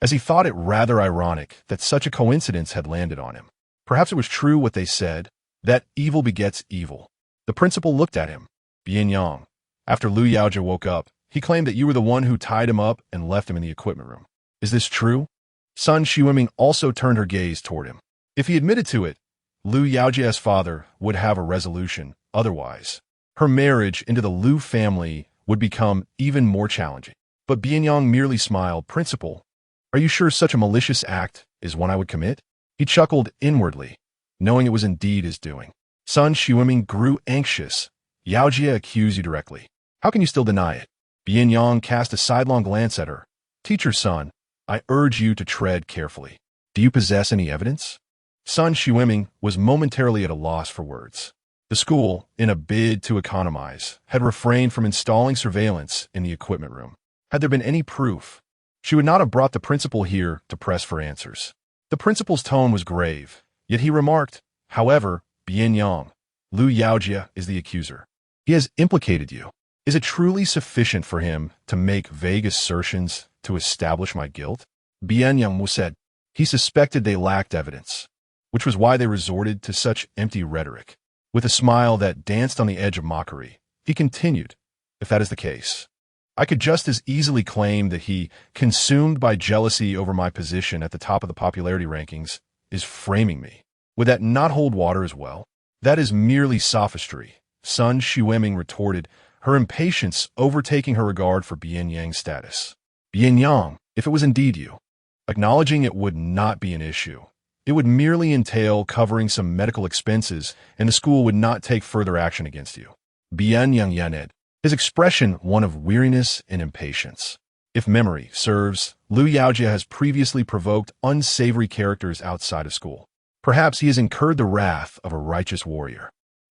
as he thought it rather ironic that such a coincidence had landed on him. Perhaps it was true what they said, that evil begets evil. The principal looked at him. Bian Yang, after Lu Yaojia woke up, he claimed that you were the one who tied him up and left him in the equipment room. Is this true? Sun Shiwiming also turned her gaze toward him. If he admitted to it, Lu Yaojia's father would have a resolution. Otherwise, her marriage into the Lu family would become even more challenging. But Bian Yang merely smiled. Principal, are you sure such a malicious act is one I would commit? He chuckled inwardly, knowing it was indeed his doing. Sun Shiwiming grew anxious. Yaojia accused you directly. How can you still deny it? Bian Yang cast a sidelong glance at her. Teacher Sun, I urge you to tread carefully. Do you possess any evidence? Sun Shiwiming was momentarily at a loss for words. The school, in a bid to economize, had refrained from installing surveillance in the equipment room. Had there been any proof, she would not have brought the principal here to press for answers. The principal's tone was grave, yet he remarked, however, Bian Yang, Lu Yaojia is the accuser. He has implicated you. Is it truly sufficient for him to make vague assertions to establish my guilt? Bian Yang said he suspected they lacked evidence, which was why they resorted to such empty rhetoric. With a smile that danced on the edge of mockery, he continued, "If that is the case, I could just as easily claim that he, consumed by jealousy over my position at the top of the popularity rankings, is framing me. Would that not hold water as well?" "That is merely sophistry," Sun Shueming retorted, her impatience overtaking her regard for Bian Yang's status. "Bian Yang, if it was indeed you, acknowledging it would not be an issue. It would merely entail covering some medical expenses, and the school would not take further action against you." Bian Yang yaned, his expression one of weariness and impatience. If memory serves, Lu Yaojia has previously provoked unsavory characters outside of school. Perhaps he has incurred the wrath of a righteous warrior.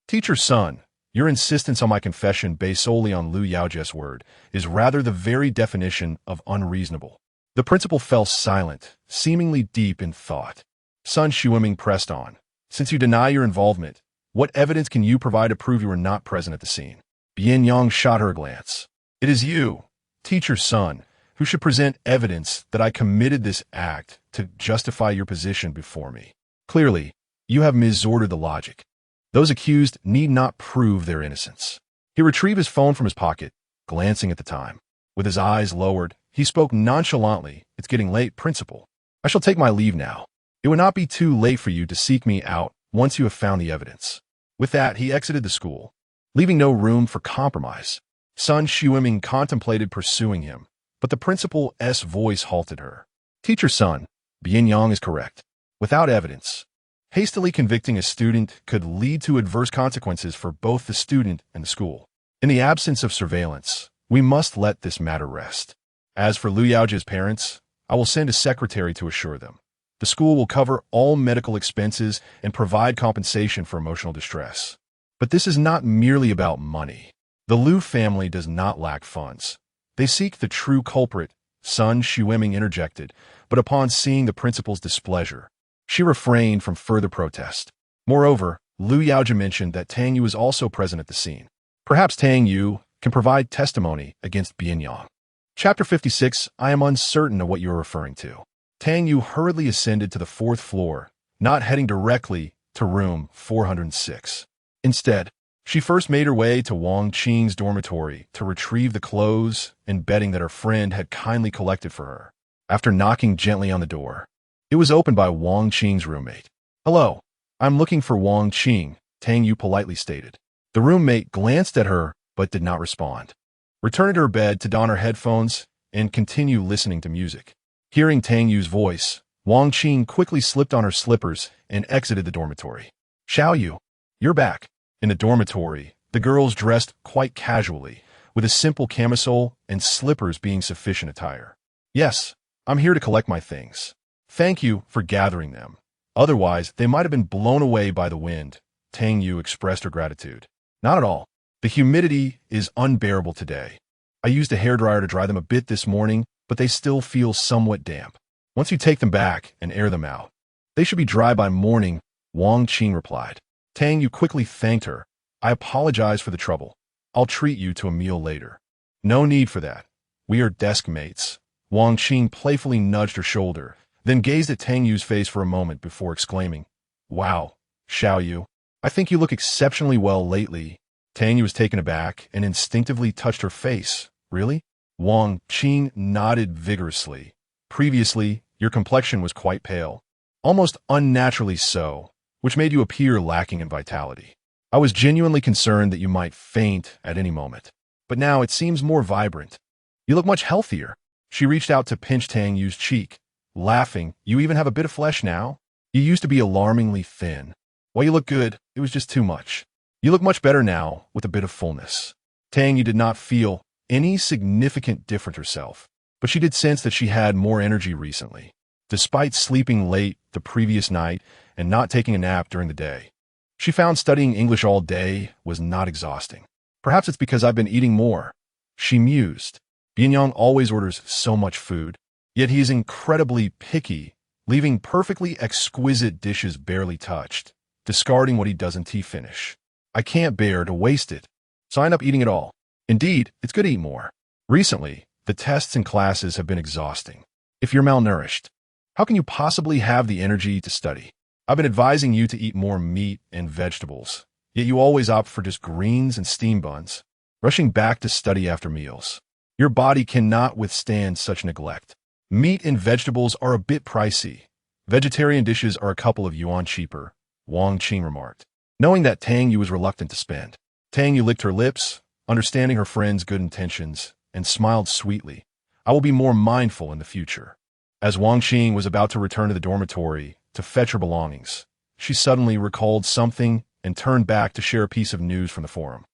"Teacher Sun, your insistence on my confession based solely on Lu Yaojia's word is rather the very definition of unreasonable." The principal fell silent, seemingly deep in thought. Sun Shueming pressed on. "Since you deny your involvement, what evidence can you provide to prove you were not present at the scene?" Bian Yang shot her a glance. "It is you, Teacher Sun, who should present evidence that I committed this act to justify your position before me. Clearly, you have misordered the logic. Those accused need not prove their innocence." He retrieved his phone from his pocket, glancing at the time. With his eyes lowered, he spoke nonchalantly. "It's getting late, Principal. I shall take my leave now. It would not be too late for you to seek me out once you have found the evidence." With that, he exited the school, leaving no room for compromise. Sun Shueming contemplated pursuing him, but the principal's voice halted her. "Teacher Sun, Bian Yang is correct. Without evidence, hastily convicting a student could lead to adverse consequences for both the student and the school. In the absence of surveillance, we must let this matter rest. As for Lu Yaojia's parents, I will send a secretary to assure them. The school will cover all medical expenses and provide compensation for emotional distress. But this is not merely about money. The Lu family does not lack funds. They seek the true culprit," Sun Shueming interjected, but upon seeing the principal's displeasure, she refrained from further protest. Moreover, Lu Yaojia mentioned that Tang Yu was also present at the scene. Perhaps Tang Yu can provide testimony against Bian Yang. Chapter 56, I am uncertain of what you are referring to. Tang Yu hurriedly ascended to the 4th floor, not heading directly to room 406. Instead, she first made her way to Wang Qing's dormitory to retrieve the clothes and bedding that her friend had kindly collected for her. After knocking gently on the door, it was opened by Wang Qing's roommate. "Hello, I'm looking for Wang Qing," Tang Yu politely stated. The roommate glanced at her but did not respond. Returning to her bed to don her headphones and continue listening to music. Hearing Tang Yu's voice, Wang Qing quickly slipped on her slippers and exited the dormitory. "Xiao Yu, you're back." In the dormitory, the girls dressed quite casually, with a simple camisole and slippers being sufficient attire. "Yes, I'm here to collect my things. Thank you for gathering them. Otherwise, they might have been blown away by the wind." Tang Yu expressed her gratitude. "Not at all. The humidity is unbearable today. I used a hairdryer to dry them a bit this morning, but they still feel somewhat damp. Once you take them back and air them out, they should be dry by morning," Wang Qing replied. Tang Yu quickly thanked her. "I apologize for the trouble. I'll treat you to a meal later." "No need for that. We are desk mates." Wang Qing playfully nudged her shoulder, then gazed at Tang Yu's face for a moment before exclaiming, "Wow, Xiao Yu, I think you look exceptionally well lately." Tang Yu was taken aback and instinctively touched her face. "Really?" Wang Qing nodded vigorously. "Previously, your complexion was quite pale, almost unnaturally so, which made you appear lacking in vitality. I was genuinely concerned that you might faint at any moment. But now it seems more vibrant. You look much healthier." She reached out to pinch Tang Yu's cheek, laughing. "You even have a bit of flesh now? You used to be alarmingly thin. While you look good, it was just too much. You look much better now, with a bit of fullness." Tang Yu did not feel any significant difference herself, but she did sense that she had more energy recently, despite sleeping late the previous night and not taking a nap during the day. She found studying English all day was not exhausting. "Perhaps it's because I've been eating more," she mused. Bian Yang always orders so much food, yet he is incredibly picky, leaving perfectly exquisite dishes barely touched, discarding what he doesn't finish. "I can't bear to waste it, so I end up eating it all. Indeed, it's good to eat more. Recently, the tests and classes have been exhausting. If you're malnourished, how can you possibly have the energy to study? I've been advising you to eat more meat and vegetables. yet you always opt for just greens and steam buns, rushing back to study after meals. Your body cannot withstand such neglect. Meat and vegetables are a bit pricey. Vegetarian dishes are a couple of yuan cheaper, Wang Qing remarked. Knowing that Tang Yu was reluctant to spend, Tang Yu licked her lips, understanding her friend's good intentions, and smiled sweetly. I will be more mindful in the future. As Wang Qing was about to return to the dormitory to fetch her belongings, she suddenly recalled something and turned back to share a piece of news from the forum.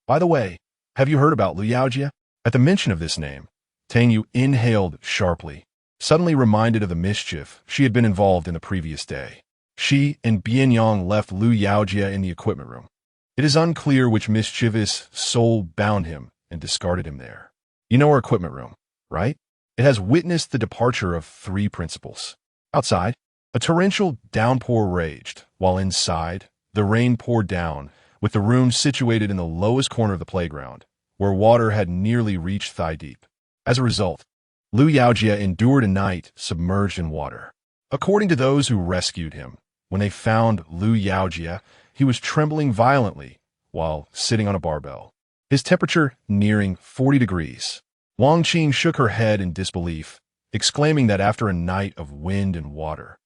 By the way, have you heard about Lu Yaojia? At the mention of this name, Tang Yu inhaled sharply, suddenly reminded of the mischief she had been involved in the previous day. She and Bian Yang left Lu Yaojia in the equipment room. It is unclear which mischievous soul bound him and discarded him there. You know our equipment room, right? It has witnessed the departure of 3 principals. Outside, a torrential downpour raged, while inside, the rain poured down, with the room situated in the lowest corner of the playground, where water had nearly reached thigh-deep. As a result, Lu Yaojia endured a night submerged in water. According to those who rescued him, when they found Lu Yaojia, he was trembling violently while sitting on a barbell, his temperature nearing 40 degrees. Wang Qing shook her head in disbelief, exclaiming that after a night of wind and water,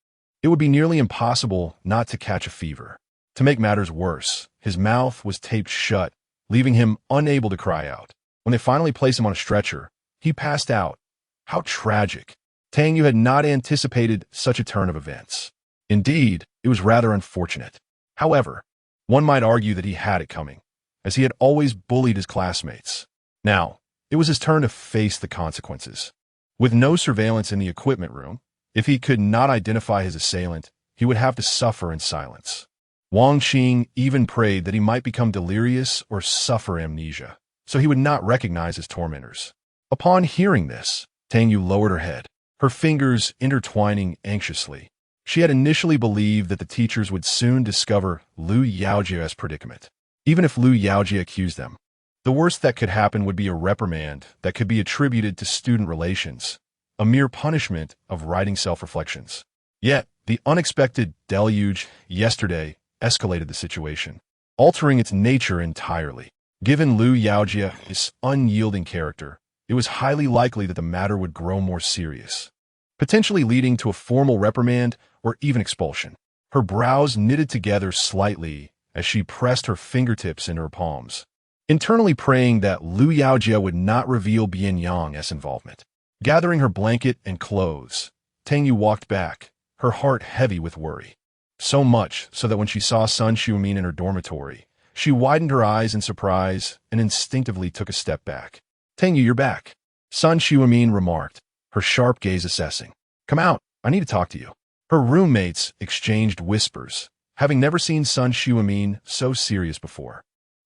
it would be nearly impossible not to catch a fever. To make matters worse, his mouth was taped shut, leaving him unable to cry out. When they finally placed him on a stretcher, he passed out. How tragic. Tang Yu had not anticipated such a turn of events. Indeed, it was rather unfortunate. However, one might argue that he had it coming, as he had always bullied his classmates. Now, it was his turn to face the consequences. With no surveillance in the equipment room, if he could not identify his assailant, he would have to suffer in silence. Wang Qing even prayed that he might become delirious or suffer amnesia, so he would not recognize his tormentors. Upon hearing this, Tang Yu lowered her head, her fingers intertwining anxiously. She had initially believed that the teachers would soon discover Lu Yaojia's predicament. Even if Lu Yaojia accused them, the worst that could happen would be a reprimand that could be attributed to student relations, a mere punishment of writing self-reflections. Yet, the unexpected deluge yesterday escalated the situation, altering its nature entirely. Given Lu Yaojia's unyielding character, it was highly likely that the matter would grow more serious, potentially leading to a formal reprimand or even expulsion. Her brows knitted together slightly as she pressed her fingertips into her palms, internally praying that Lu Yaojia would not reveal Bian Yang's involvement. Gathering her blanket and clothes, Tang Yu walked back, her heart heavy with worry. So much so that when she saw Sun Xiumin in her dormitory, she widened her eyes in surprise and instinctively took a step back. Tang Yu, you're back, Sun Xiumin remarked, her sharp gaze assessing. Come out, I need to talk to you. Her roommates exchanged whispers, having never seen Sun Xiumin so serious before.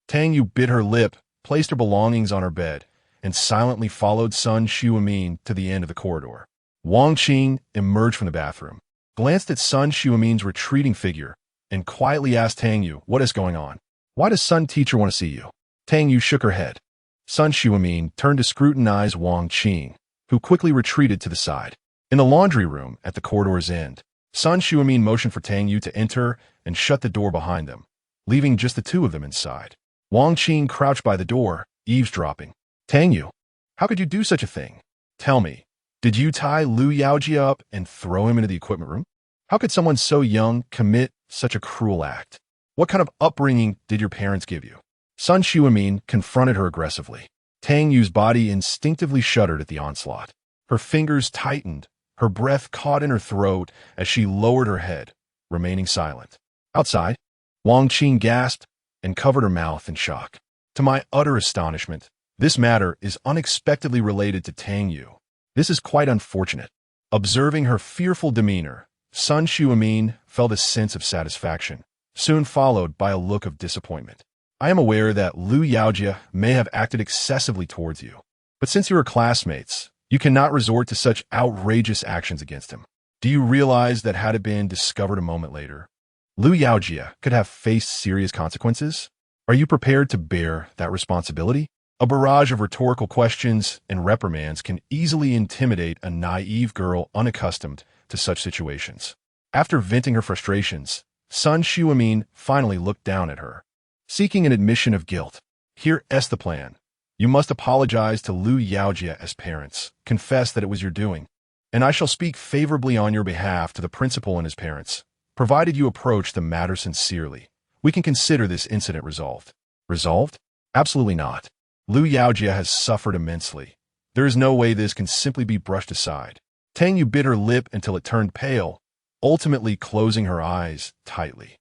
Tang Yu bit her lip, placed her belongings on her bed, and silently followed Sun Xiumin to the end of the corridor. Wang Qing emerged from the bathroom, glanced at Sun Xiumin's retreating figure, and quietly asked Tang Yu, what is going on? Why does Sun teacher want to see you? Tang Yu shook her head. Sun Xiumin turned to scrutinize Wang Qing, who quickly retreated to the side. In the laundry room at the corridor's end, Sun Xiumin motioned for Tang Yu to enter and shut the door behind them, leaving just the two of them inside. Wang Qing crouched by the door, eavesdropping. Tang Yu, how could you do such a thing? Tell me, did you tie Lu Yaojia up and throw him into the equipment room? How could someone so young commit such a cruel act? What kind of upbringing did your parents give you? Sun Xiumin confronted her aggressively. Tang Yu's body instinctively shuddered at the onslaught. Her fingers tightened, her breath caught in her throat as she lowered her head, remaining silent. Outside, Wang Qing gasped and covered her mouth in shock. To my utter astonishment, this matter is unexpectedly related to Tang Yu. This is quite unfortunate. Observing her fearful demeanor, Sun Xiumin felt a sense of satisfaction, soon followed by a look of disappointment. I am aware that Lu Yaojia may have acted excessively towards you, but since you are classmates, you cannot resort to such outrageous actions against him. Do you realize that had it been discovered a moment later, Lu Yaojia could have faced serious consequences? Are you prepared to bear that responsibility? A barrage of rhetorical questions and reprimands can easily intimidate a naive girl unaccustomed to such situations. After venting her frustrations, Sun Xiumin finally looked down at her. Seeking an admission of guilt. Here is the plan. You must apologize to Lu Yaojia as parents, confess that it was your doing, and I shall speak favorably on your behalf to the principal and his parents. Provided you approach the matter sincerely, we can consider this incident resolved. Resolved? Absolutely not. Lu Yaojia has suffered immensely. There is no way this can simply be brushed aside. Tang Yu bit her lip until it turned pale, ultimately closing her eyes tightly.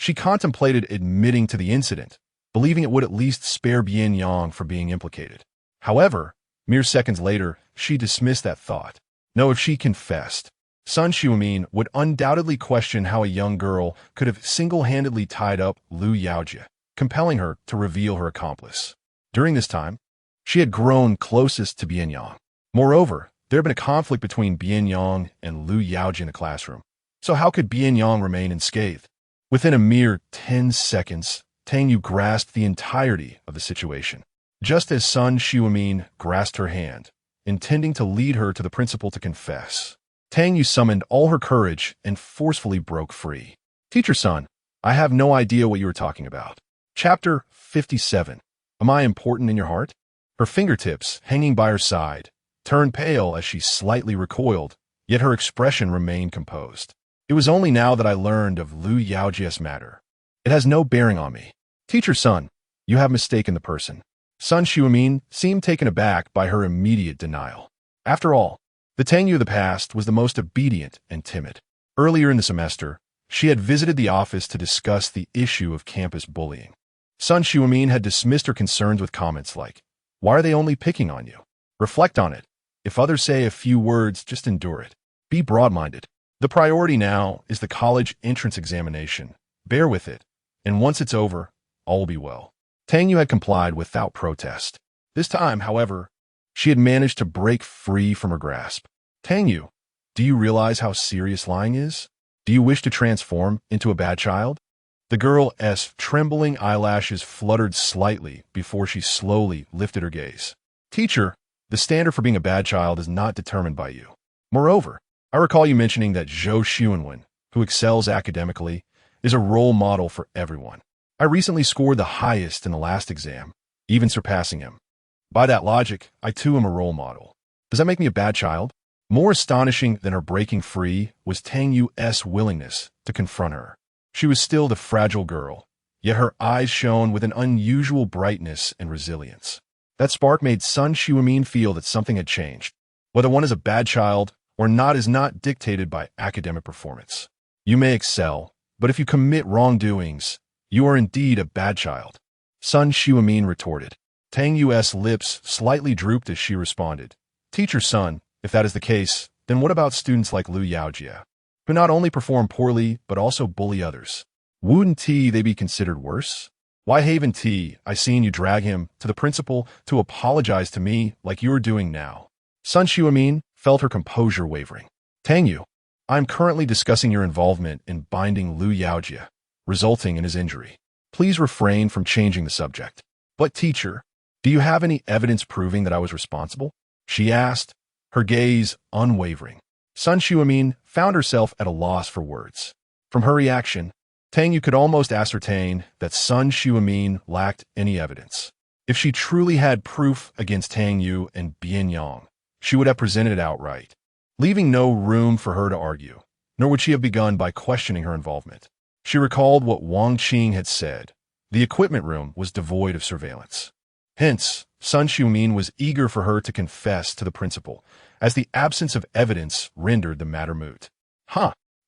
She contemplated admitting to the incident, believing it would at least spare Bian Yang from being implicated. However, mere seconds later, she dismissed that thought. No, if she confessed, Sun Xuemin would undoubtedly question how a young girl could have single-handedly tied up Lu Yaojia, compelling her to reveal her accomplice. During this time, she had grown closest to Bian Yang. Moreover, there had been a conflict between Bian Yang and Lu Yaojia in the classroom. So how could Bian Yang remain unscathed? Within a mere 10 seconds, Tang Yu grasped the entirety of the situation. Just as Sun Xuemin grasped her hand, intending to lead her to the principal to confess, Tang Yu summoned all her courage and forcefully broke free. Teacher Sun, I have no idea what you are talking about. Chapter 57. Am I important in your heart? Her fingertips, hanging by her side, turned pale as she slightly recoiled, yet her expression remained composed. It was only now that I learned of Lu Yaojia's matter. It has no bearing on me. Teacher Sun, you have mistaken the person. Sun Xuemin seemed taken aback by her immediate denial. After all, the Tang Yu of the past was the most obedient and timid. Earlier in the semester, she had visited the office to discuss the issue of campus bullying. Sun Xuemin had dismissed her concerns with comments like, "Why are they only picking on you? Reflect on it. If others say a few words, just endure it. Be broad-minded. The priority now is the college entrance examination. Bear with it, and once it's over, all will be well." Tang Yu had complied without protest. This time, however, she had managed to break free from her grasp. Tang Yu, do you realize how serious lying is? Do you wish to transform into a bad child? The girl's trembling eyelashes fluttered slightly before she slowly lifted her gaze. Teacher, the standard for being a bad child is not determined by you. Moreover, I recall you mentioning that Zhou Xuanwen, who excels academically, is a role model for everyone. I recently scored the highest in the last exam, even surpassing him. By that logic, I too am a role model. Does that make me a bad child? More astonishing than her breaking free was Tang Yu's willingness to confront her. She was still the fragile girl, yet her eyes shone with an unusual brightness and resilience. That spark made Sun Xuemin feel that something had changed. Whether one is a bad child or not is not dictated by academic performance. You may excel, but if you commit wrongdoings, you are indeed a bad child. Sun Xuemin retorted. Tang Yu's lips slightly drooped as she responded. Teacher Sun, if that is the case, then what about students like Lu Yaojia, who not only perform poorly, but also bully others? Wouldn't they be considered worse? Why Haven T, I seen you drag him to the principal to apologize to me like you're doing now. Sun Xuemin felt her composure wavering. Tang Yu, I'm currently discussing your involvement in binding Lu Yaojia, resulting in his injury. Please refrain from changing the subject. But teacher, do you have any evidence proving that I was responsible? She asked, her gaze unwavering. Sun Xuemin found herself at a loss for words. From her reaction, Tang Yu could almost ascertain that Sun Xuemin lacked any evidence. If she truly had proof against Tang Yu and Bian Yang, she would have presented it outright, leaving no room for her to argue, nor would she have begun by questioning her involvement. She recalled what Wang Qing had said. The equipment room was devoid of surveillance. Hence, Sun Xuemin was eager for her to confess to the principal, as the absence of evidence rendered the matter moot.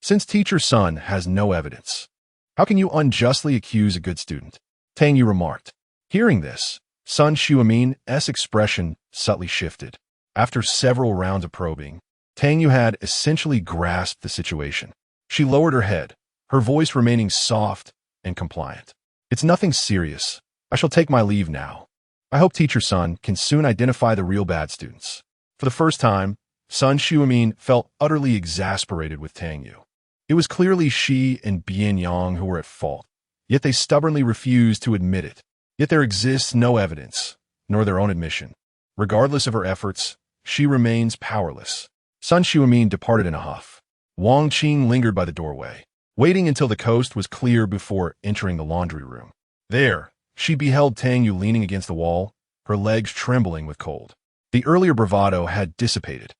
Since Teacher Sun has no evidence, how can you unjustly accuse a good student? Tang Yu remarked. Hearing this, Sun Xuemin's expression subtly shifted. After several rounds of probing, Tang Yu had essentially grasped the situation. She lowered her head, her voice remaining soft and compliant. It's nothing serious. I shall take my leave now. I hope Teacher Sun can soon identify the real bad students. For the first time, Sun Xuemin felt utterly exasperated with Tang Yu. It was clearly she and Bian Yang who were at fault, yet they stubbornly refused to admit it. Yet there exists no evidence, nor their own admission. Regardless of her efforts, she remains powerless. Sun Xuemin departed in a huff. Wang Qing lingered by the doorway, waiting until the coast was clear before entering the laundry room. There, she beheld Tang Yu leaning against the wall, her legs trembling with cold. The earlier bravado had dissipated.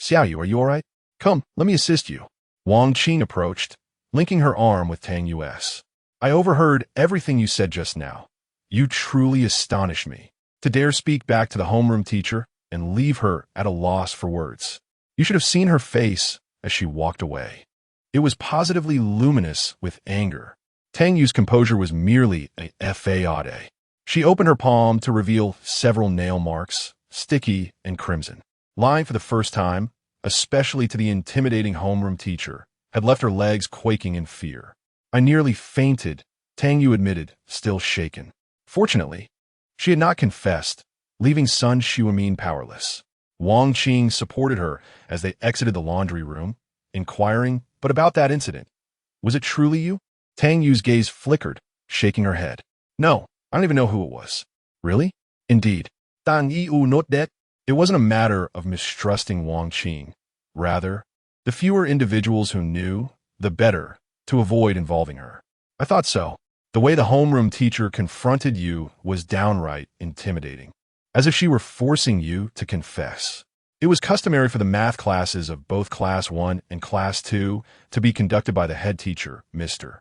"Xiaoyu, are you all right? Come, let me assist you." Wang Qing approached, linking her arm with Tang Yu's. "I overheard everything you said just now. You truly astonish me. To dare speak back to the homeroom teacher and leave her at a loss for words. You should have seen her face as she walked away. It was positively luminous with anger. Tang Yu's composure was merely a facade. She opened her palm to reveal several nail marks, sticky and crimson. Lying for the first time, especially to the intimidating homeroom teacher, had left her legs quaking in fear. "I nearly fainted," Tang Yu admitted, still shaken. Fortunately, she had not confessed, leaving Sun Xuemin powerless. Wang Qing supported her as they exited the laundry room, inquiring, "But about that incident, was it truly you?" Tang Yu's gaze flickered, shaking her head. "No, I don't even know who it was." "Really?" "Indeed." Tang Yu not that. It wasn't a matter of mistrusting Wang Qing. Rather, the fewer individuals who knew, the better, to avoid involving her. "I thought so. The way the homeroom teacher confronted you was downright intimidating, as if she were forcing you to confess. It was customary for the math classes of both Class 1 and Class 2 to be conducted by the head teacher, Mr.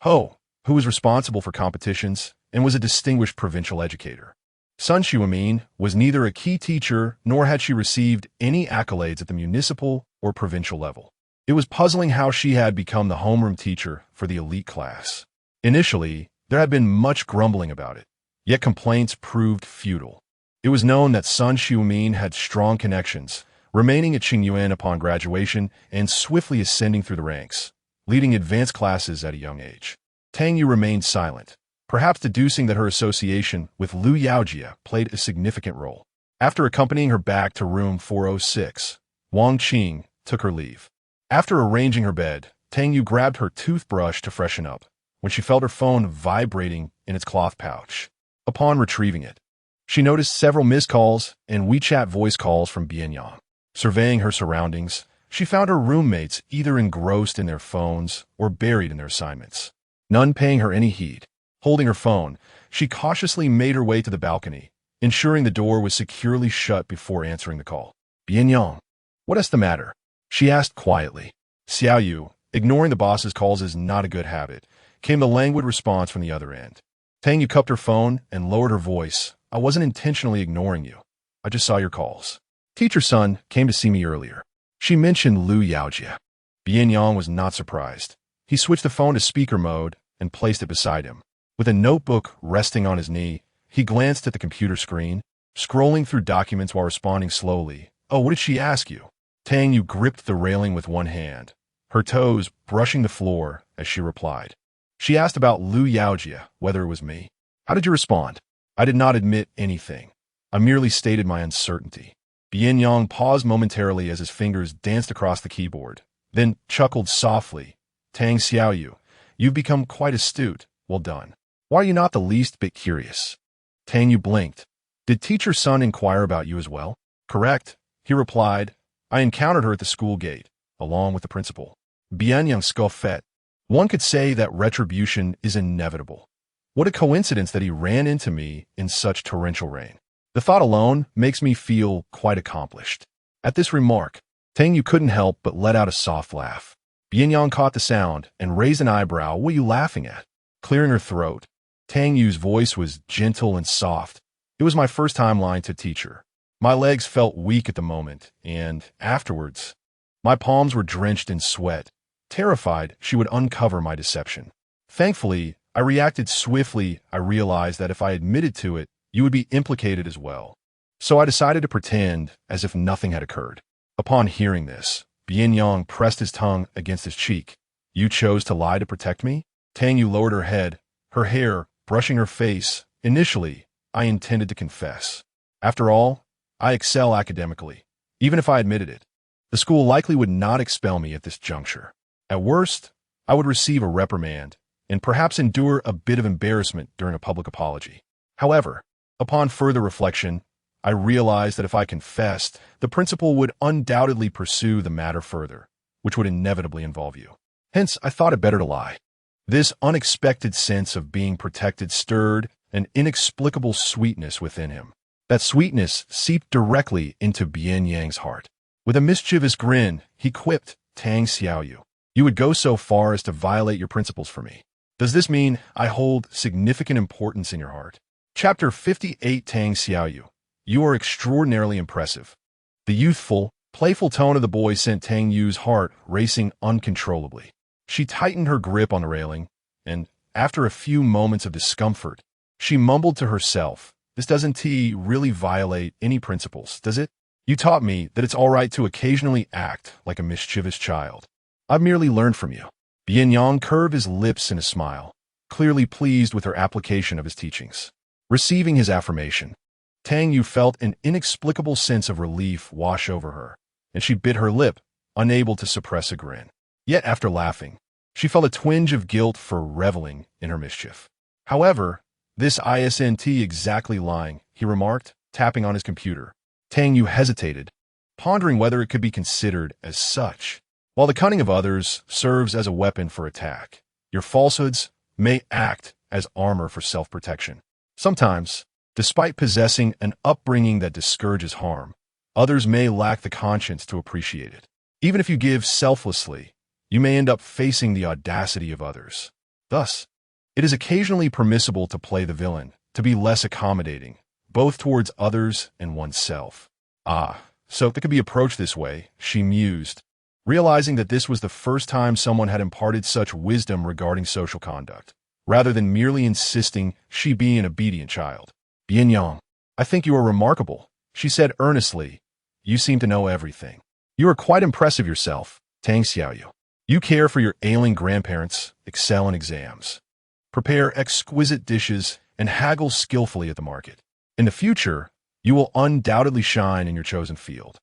Ho, who was responsible for competitions and was a distinguished provincial educator. Sun Xuemin was neither a key teacher nor had she received any accolades at the municipal or provincial level. It was puzzling how she had become the homeroom teacher for the elite class. Initially, there had been much grumbling about it, yet complaints proved futile. It was known that Sun Xuemin had strong connections, remaining at Qingyuan upon graduation and swiftly ascending through the ranks, leading advanced classes at a young age. Tang Yu remained silent, perhaps deducing that her association with Lu Yaojia played a significant role. After accompanying her back to room 406, Wang Qing took her leave. After arranging her bed, Tang Yu grabbed her toothbrush to freshen up, when she felt her phone vibrating in its cloth pouch. Upon retrieving it, she noticed several missed calls and WeChat voice calls from Bian Yang. Surveying her surroundings, she found her roommates either engrossed in their phones or buried in their assignments, none paying her any heed. Holding her phone, she cautiously made her way to the balcony, ensuring the door was securely shut before answering the call. "Bian Yang, what is the matter?" she asked quietly. "Xiaoyu, ignoring the boss's calls is not a good habit," came the languid response from the other end. Tang Yu cupped her phone and lowered her voice. "I wasn't intentionally ignoring you. I just saw your calls. Teacher Sun came to see me earlier. She mentioned Lu Yaojia." Bian Yang was not surprised. He switched the phone to speaker mode and placed it beside him. With a notebook resting on his knee, he glanced at the computer screen, scrolling through documents while responding slowly. "Oh, what did she ask you?" Tang Yu gripped the railing with one hand, her toes brushing the floor as she replied. "She asked about Lu Yaojia, whether it was me." "How did you respond?" "I did not admit anything. I merely stated my uncertainty." Bian Yang paused momentarily as his fingers danced across the keyboard, then chuckled softly. "Tang Xiaoyu, you've become quite astute. Well done. Why are you not the least bit curious?" Tang Yu blinked. "Did Teacher Sun inquire about you as well?" "Correct," he replied. "I encountered her at the school gate, along with the principal." Bian Yang scoffed. "One could say that retribution is inevitable. What a coincidence that he ran into me in such torrential rain. The thought alone makes me feel quite accomplished." At this remark, Tang Yu couldn't help but let out a soft laugh. Bian Yang caught the sound and raised an eyebrow. "What are you laughing at?" Clearing her throat, Tang Yu's voice was gentle and soft. "It was my first time lying to a teacher. My legs felt weak at the moment, and afterwards, my palms were drenched in sweat, terrified she would uncover my deception. Thankfully, I reacted swiftly. I realized that if I admitted to it, you would be implicated as well. So I decided to pretend as if nothing had occurred." Upon hearing this, Bian Yang pressed his tongue against his cheek. "You chose to lie to protect me?" Tang Yu lowered her head, her hair brushing her face. "Initially, I intended to confess. After all, I excel academically, even if I admitted it. The school likely would not expel me at this juncture. At worst, I would receive a reprimand and perhaps endure a bit of embarrassment during a public apology. However, upon further reflection, I realized that if I confessed, the principal would undoubtedly pursue the matter further, which would inevitably involve you. Hence, I thought it better to lie." This unexpected sense of being protected stirred an inexplicable sweetness within him. That sweetness seeped directly into Bian Yang's heart. With a mischievous grin, he quipped, "Tang Xiaoyu, you would go so far as to violate your principles for me. Does this mean I hold significant importance in your heart?" Chapter 58. Tang Xiaoyu, you are extraordinarily impressive. The youthful, playful tone of the boy sent Tang Yu's heart racing uncontrollably. She tightened her grip on the railing, and, after a few moments of discomfort, she mumbled to herself, "This doesn't really violate any principles, does it? You taught me that it's all right to occasionally act like a mischievous child. I've merely learned from you." Bian Yang curved his lips in a smile, clearly pleased with her application of his teachings. Receiving his affirmation, Tang Yu felt an inexplicable sense of relief wash over her, and she bit her lip, unable to suppress a grin. Yet after laughing, she felt a twinge of guilt for reveling in her mischief. "However, this isn't exactly lying," he remarked, tapping on his computer. Tang Yu hesitated, pondering whether it could be considered as such. While the cunning of others serves as a weapon for attack, your falsehoods may act as armor for self-protection. Sometimes, despite possessing an upbringing that discourages harm, others may lack the conscience to appreciate it. Even if you give selflessly, you may end up facing the audacity of others. Thus, it is occasionally permissible to play the villain, to be less accommodating, both towards others and oneself. So that could be approached this way, she mused, realizing that this was the first time someone had imparted such wisdom regarding social conduct, rather than merely insisting she be an obedient child. "Bian Yang, I think you are remarkable," she said earnestly. "You seem to know everything. You are quite impressive yourself, Tang Xiaoyu. You care for your ailing grandparents, excel in exams, prepare exquisite dishes, and haggle skillfully at the market. In the future, you will undoubtedly shine in your chosen field,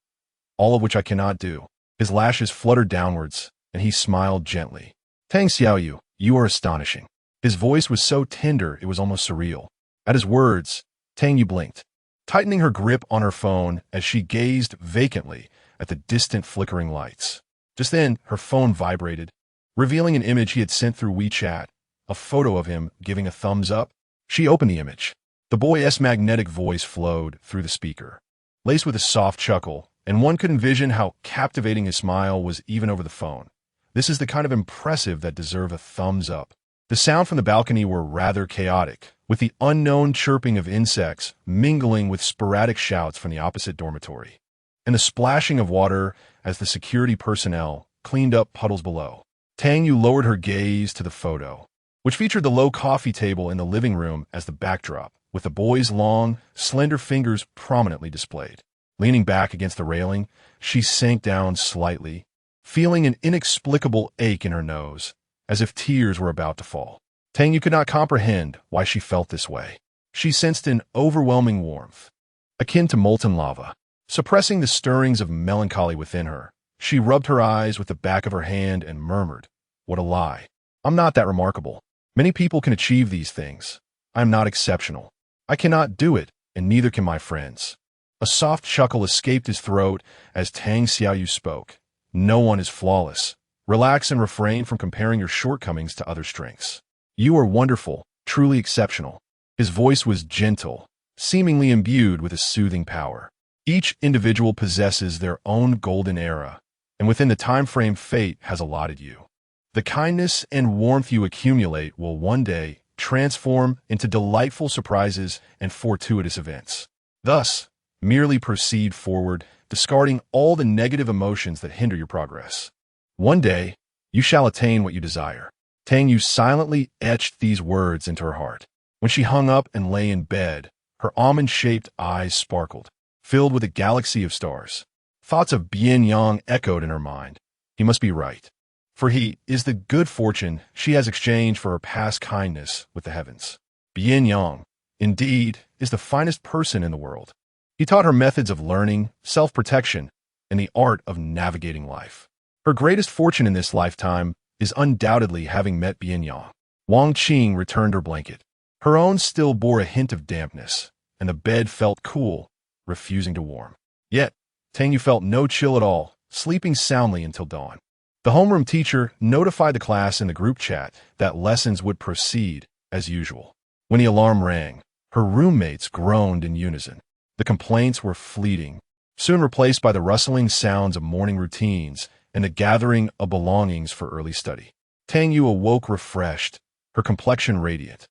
all of which I cannot do." His lashes fluttered downwards, and he smiled gently. "Tang Xiaoyu, you are astonishing." His voice was so tender it was almost surreal. At his words, Tang Yu blinked, tightening her grip on her phone as she gazed vacantly at the distant flickering lights. Just then, her phone vibrated, revealing an image he had sent through WeChat, a photo of him giving a thumbs up. She opened the image. The boy's magnetic voice flowed through the speaker, laced with a soft chuckle, and one could envision how captivating his smile was even over the phone. "This is the kind of impressive that deserve a thumbs up." The sound from the balcony were rather chaotic, with the unknown chirping of insects mingling with sporadic shouts from the opposite dormitory, and the splashing of water as the security personnel cleaned up puddles below. Tang Yu lowered her gaze to the photo, which featured the low coffee table in the living room as the backdrop, with the boy's long, slender fingers prominently displayed. Leaning back against the railing, she sank down slightly, feeling an inexplicable ache in her nose, as if tears were about to fall. Tang Yu could not comprehend why she felt this way. She sensed an overwhelming warmth, akin to molten lava. Suppressing the stirrings of melancholy within her, she rubbed her eyes with the back of her hand and murmured, "What a lie. I'm not that remarkable. Many people can achieve these things. I am not exceptional. I cannot do it, and neither can my friends." A soft chuckle escaped his throat as Tang Xiaoyu spoke. "No one is flawless. Relax and refrain from comparing your shortcomings to other strengths. You are wonderful, truly exceptional." His voice was gentle, seemingly imbued with a soothing power. Each individual possesses their own golden era, and within the time frame fate has allotted you. The kindness and warmth you accumulate will one day transform into delightful surprises and fortuitous events. Thus, merely proceed forward, discarding all the negative emotions that hinder your progress. One day, you shall attain what you desire. Tang Yu silently etched these words into her heart. When she hung up and lay in bed, her almond-shaped eyes sparkled, filled with a galaxy of stars. Thoughts of Bian Yang echoed in her mind. He must be right, for he is the good fortune she has exchanged for her past kindness with the heavens. Bian Yang, indeed, is the finest person in the world. He taught her methods of learning, self-protection, and the art of navigating life. Her greatest fortune in this lifetime is undoubtedly having met Bian Yang. Wang Qing returned her blanket. Her own still bore a hint of dampness, and the bed felt cool, refusing to warm. Yet, Tang Yu felt no chill at all, sleeping soundly until dawn. The homeroom teacher notified the class in the group chat that lessons would proceed as usual. When the alarm rang, her roommates groaned in unison. The complaints were fleeting, soon replaced by the rustling sounds of morning routines and the gathering of belongings for early study. Tang Yu awoke refreshed, her complexion radiant.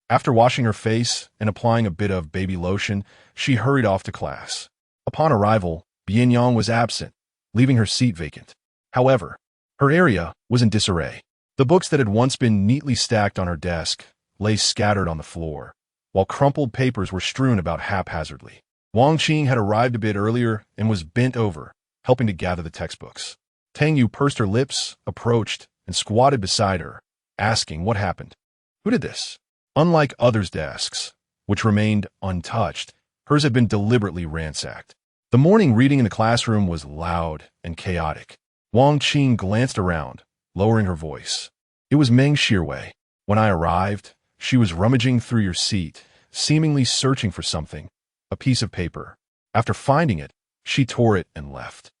After washing her face and applying a bit of baby lotion, she hurried off to class. Upon arrival, Bian Yang was absent, leaving her seat vacant. However, her area was in disarray. The books that had once been neatly stacked on her desk lay scattered on the floor, while crumpled papers were strewn about haphazardly. Wang Qing had arrived a bit earlier and was bent over, helping to gather the textbooks. Tang Yu pursed her lips, approached, and squatted beside her, asking what happened. Who did this? Unlike others' desks, which remained untouched, hers had been deliberately ransacked. The morning reading in the classroom was loud and chaotic. Wang Qing glanced around, lowering her voice. It was Meng Shirwei. When I arrived, she was rummaging through your seat, seemingly searching for something, a piece of paper. After finding it, she tore it and left.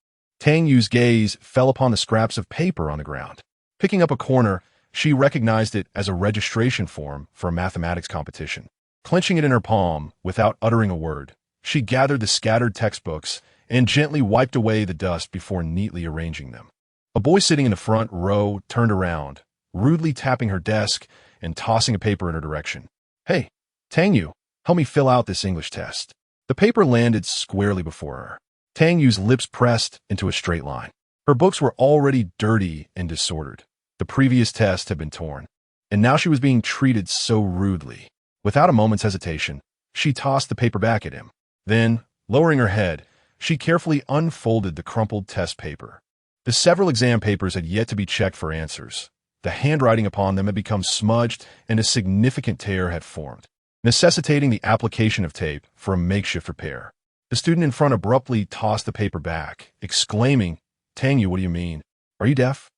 Tang Yu's gaze fell upon the scraps of paper on the ground. Picking up a corner, she recognized it as a registration form for a mathematics competition. Clenching it in her palm, without uttering a word, she gathered the scattered textbooks and gently wiped away the dust before neatly arranging them. A boy sitting in the front row turned around, rudely tapping her desk and tossing a paper in her direction. Hey, Tang Yu, help me fill out this English test. The paper landed squarely before her. Tang Yu's lips pressed into a straight line. Her books were already dirty and disordered. The previous test had been torn, and now she was being treated so rudely. Without a moment's hesitation, she tossed the paper back at him. Then, lowering her head, she carefully unfolded the crumpled test paper. The several exam papers had yet to be checked for answers. The handwriting upon them had become smudged, and a significant tear had formed, necessitating the application of tape for a makeshift repair. The student in front abruptly tossed the paper back, exclaiming, Tang Yu, what do you mean? Are you deaf?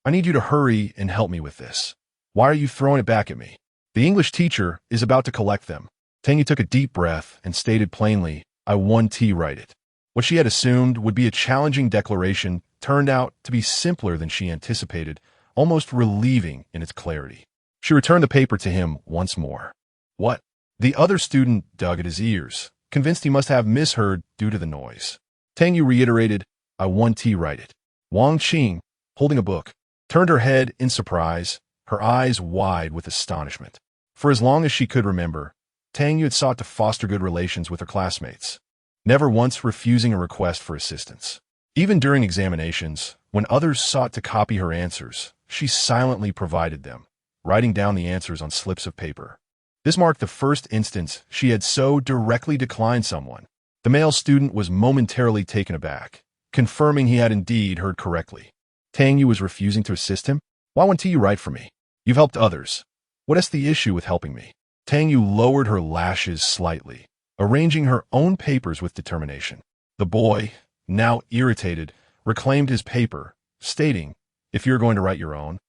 I need you to hurry and help me with this. Why are you throwing it back at me? The English teacher is about to collect them. Tang Yu took a deep breath and stated plainly, I won write it. What she had assumed would be a challenging declaration turned out to be simpler than she anticipated, almost relieving in its clarity. She returned the paper to him once more. What? The other student dug at his ears, convinced he must have misheard due to the noise. Tang Yu reiterated, I won write it. Wang Qing, holding a book, turned her head in surprise, her eyes wide with astonishment. For as long as she could remember, Tang Yu had sought to foster good relations with her classmates, never once refusing a request for assistance. Even during examinations, when others sought to copy her answers, she silently provided them, writing down the answers on slips of paper. This marked the first instance she had so directly declined someone. The male student was momentarily taken aback, confirming he had indeed heard correctly. Tang Yu was refusing to assist him? Why won't you write for me? You've helped others. What is the issue with helping me? Tang Yu lowered her lashes slightly, arranging her own papers with determination. The boy, now irritated, reclaimed his paper, stating, if you're going to write your own,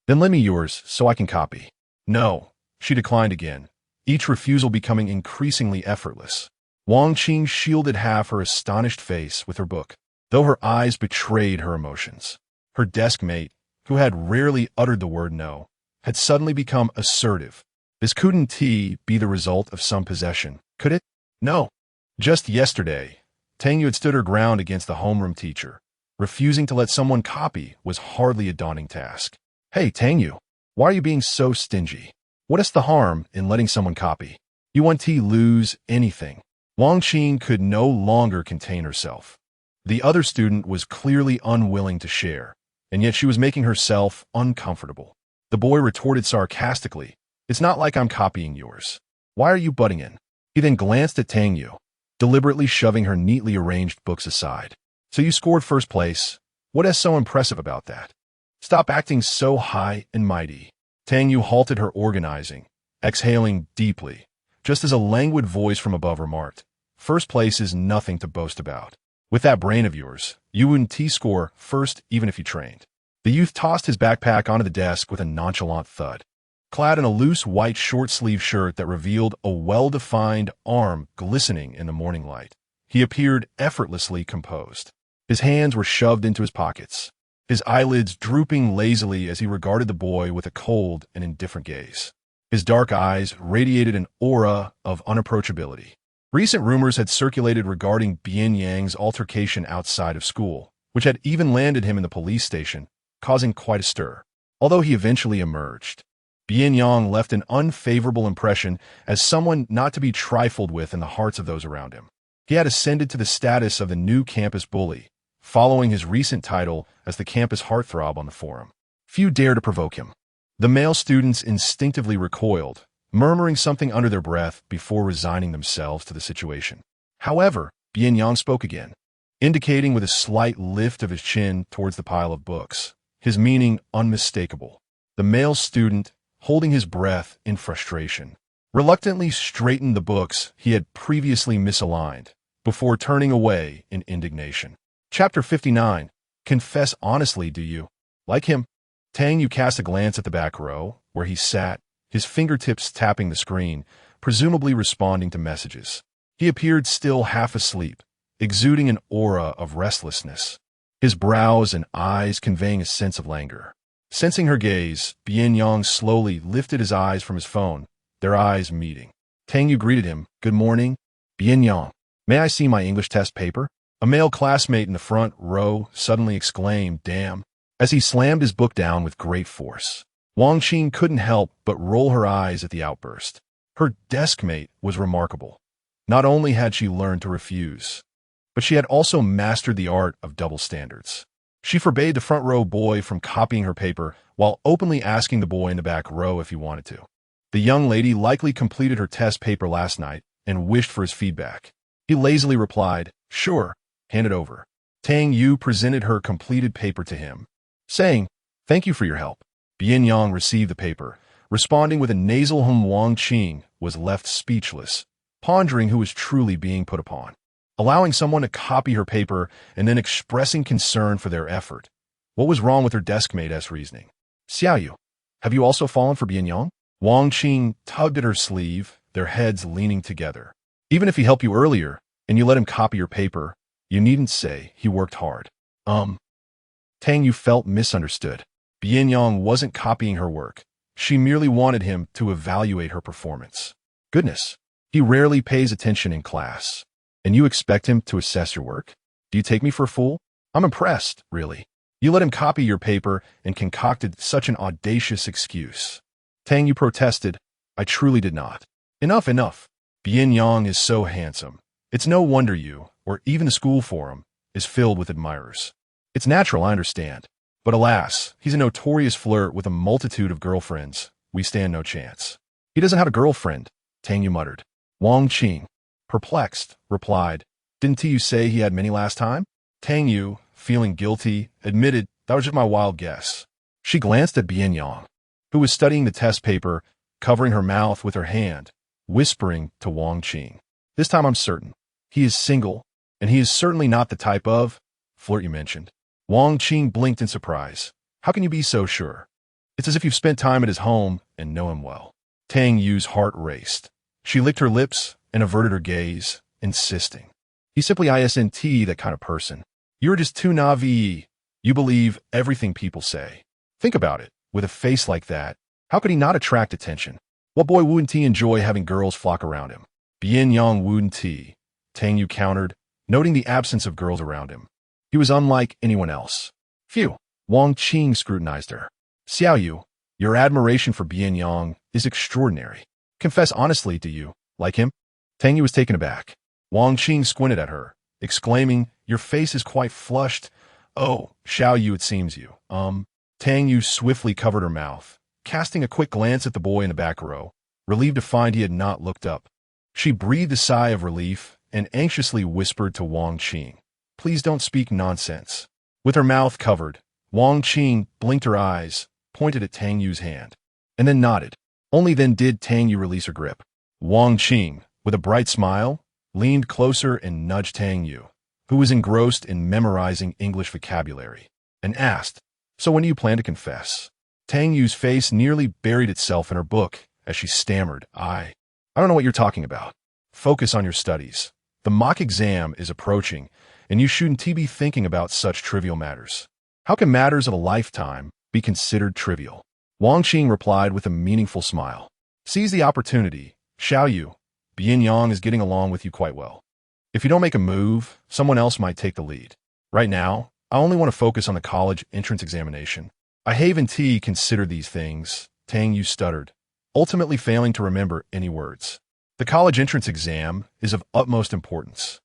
then lend me yours so I can copy. No, she declined again, each refusal becoming increasingly effortless. Wang Qing shielded half her astonished face with her book, though her eyes betrayed her emotions. Her desk mate, who had rarely uttered the word no, had suddenly become assertive. This couldn't be the result of some possession, could it? No. Just yesterday, Tang Yu had stood her ground against the homeroom teacher. Refusing to let someone copy was hardly a daunting task. Hey, Tang Yu, why are you being so stingy? What is the harm in letting someone copy? You won't lose anything. Wang Qing could no longer contain herself. The other student was clearly unwilling to share, and yet she was making herself uncomfortable. The boy retorted sarcastically, it's not like I'm copying yours. Why are you butting in? He then glanced at Tang Yu, deliberately shoving her neatly arranged books aside. So you scored first place. What is so impressive about that? Stop acting so high and mighty. Tang Yu halted her organizing, exhaling deeply, just as a languid voice from above remarked, first place is nothing to boast about. With that brain of yours, you wouldn't score first even if you trained. The youth tossed his backpack onto the desk with a nonchalant thud. Clad in a loose white short-sleeved shirt that revealed a well-defined arm glistening in the morning light, he appeared effortlessly composed. His hands were shoved into his pockets, his eyelids drooping lazily as he regarded the boy with a cold and indifferent gaze. His dark eyes radiated an aura of unapproachability. Recent rumors had circulated regarding Bian Yang's altercation outside of school, which had even landed him in the police station, causing quite a stir. Although he eventually emerged, Bian Yang left an unfavorable impression as someone not to be trifled with in the hearts of those around him. He had ascended to the status of the new campus bully, following his recent title as the campus heartthrob on the forum. Few dared to provoke him. The male students instinctively recoiled, murmuring something under their breath before resigning themselves to the situation. However, Bian Yang spoke again, indicating with a slight lift of his chin towards the pile of books, his meaning unmistakable. The male student, holding his breath in frustration, reluctantly straightened the books he had previously misaligned, before turning away in indignation. Chapter 59. Confess honestly, do you like him? Tang Yu cast a glance at the back row, where he sat, his fingertips tapping the screen, presumably responding to messages. He appeared still half asleep, exuding an aura of restlessness, his brows and eyes conveying a sense of languor. Sensing her gaze, Bian Yang slowly lifted his eyes from his phone, their eyes meeting. Tang Yu greeted him. Good morning, Bian Yang. May I see my English test paper? A male classmate in the front row suddenly exclaimed, damn, as he slammed his book down with great force. Wang Qing couldn't help but roll her eyes at the outburst. Her deskmate was remarkable. Not only had she learned to refuse, but she had also mastered the art of double standards. She forbade the front row boy from copying her paper while openly asking the boy in the back row if he wanted to. The young lady likely completed her test paper last night and wished for his feedback. He lazily replied, sure, hand it over. Tang Yu presented her completed paper to him, saying, thank you for your help. Bian Yang received the paper, responding with a nasal hum. Wang Qing was left speechless, pondering who was truly being put upon. Allowing someone to copy her paper and then expressing concern for their effort. What was wrong with her deskmate's reasoning? Xiao Yu, have you also fallen for Bian Yang? Wang Qing tugged at her sleeve, their heads leaning together. Even if he helped you earlier, and you let him copy your paper, you needn't say he worked hard. Tang Yu felt misunderstood. Bian Yang wasn't copying her work. She merely wanted him to evaluate her performance. Goodness, he rarely pays attention in class. And you expect him to assess your work? Do you take me for a fool? I'm impressed, really. You let him copy your paper and concocted such an audacious excuse. Tang Yu protested. I truly did not. Enough, enough. Bian Yang is so handsome. It's no wonder you, or even the school forum, is filled with admirers. It's natural, I understand. But alas, he's a notorious flirt with a multitude of girlfriends. We stand no chance. He doesn't have a girlfriend, Tang Yu muttered. Wang Qing, perplexed, replied, didn't you say he had many last time? Tang Yu, feeling guilty, admitted, that was just my wild guess. She glanced at Bian Yang, who was studying the test paper, covering her mouth with her hand, whispering to Wang Qing. This time I'm certain. He is single, and he is certainly not the type of flirt you mentioned. Wang Qing blinked in surprise. How can you be so sure? It's as if you've spent time at his home and know him well. Tang Yu's heart raced. She licked her lips and averted her gaze, insisting. He's simply isn't that kind of person. You're just too naive. You believe everything people say. Think about it. With a face like that, how could he not attract attention? What boy wouldn't he enjoy having girls flock around him? Bian Yang wouldn't he? Tang Yu countered, noting the absence of girls around him. He was unlike anyone else. Phew. Wang Qing scrutinized her. Xiao Yu, your admiration for Bian Yang is extraordinary. Confess honestly, do you like him? Tang Yu was taken aback. Wang Qing squinted at her, exclaiming, your face is quite flushed. Oh, Xiao Yu, it seems you. Tang Yu swiftly covered her mouth, casting a quick glance at the boy in the back row, relieved to find he had not looked up. She breathed a sigh of relief and anxiously whispered to Wang Qing, please don't speak nonsense. With her mouth covered, Wang Qing blinked her eyes, pointed at Tang Yu's hand, and then nodded. Only then did Tang Yu release her grip. Wang Qing, with a bright smile, leaned closer and nudged Tang Yu, who was engrossed in memorizing English vocabulary, and asked, so when do you plan to confess? Tang Yu's face nearly buried itself in her book as she stammered, I don't know what you're talking about. Focus on your studies. The mock exam is approaching, and you shouldn't be thinking about such trivial matters. How can matters of a lifetime be considered trivial? Wang Qing replied with a meaningful smile. Seize the opportunity. Xiao Yu, Bian Yang is getting along with you quite well. If you don't make a move, someone else might take the lead. Right now, I only want to focus on the college entrance examination. I Haven T considered these things, Tang Yu stuttered, ultimately failing to remember any words. The college entrance exam is of utmost importance,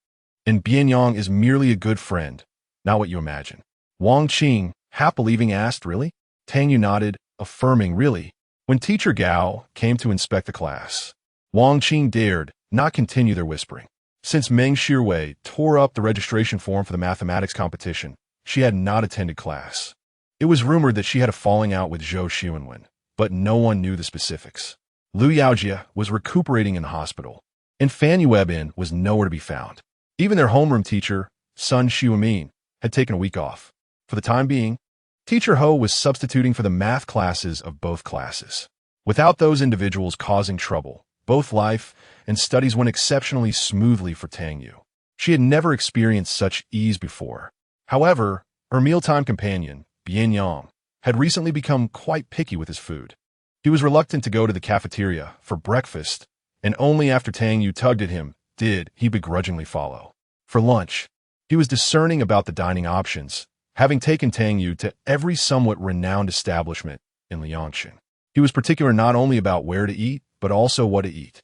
and Bian Yang is merely a good friend, not what you imagine. Wang Qing, half believing, asked, really? Tang Yu nodded, affirming, really. When teacher Gao came to inspect the class, Wang Qing dared not continue their whispering. Since Meng Shirwei tore up the registration form for the mathematics competition, she had not attended class. It was rumored that she had a falling out with Zhou Xuanwen, but no one knew the specifics. Lu Yaojia was recuperating in the hospital, and Fan Yuebin was nowhere to be found. Even their homeroom teacher, Sun Xiumin, had taken a week off. For the time being, Teacher Ho was substituting for the math classes of both classes. Without those individuals causing trouble, both life and studies went exceptionally smoothly for Tang Yu. She had never experienced such ease before. However, her mealtime companion, Bian Yang, had recently become quite picky with his food. He was reluctant to go to the cafeteria for breakfast, and only after Tang Yu tugged at him did he begrudgingly follow. For lunch, he was discerning about the dining options, having taken Tang Yu to every somewhat renowned establishment in Liangshan. He was particular not only about where to eat, but also what to eat.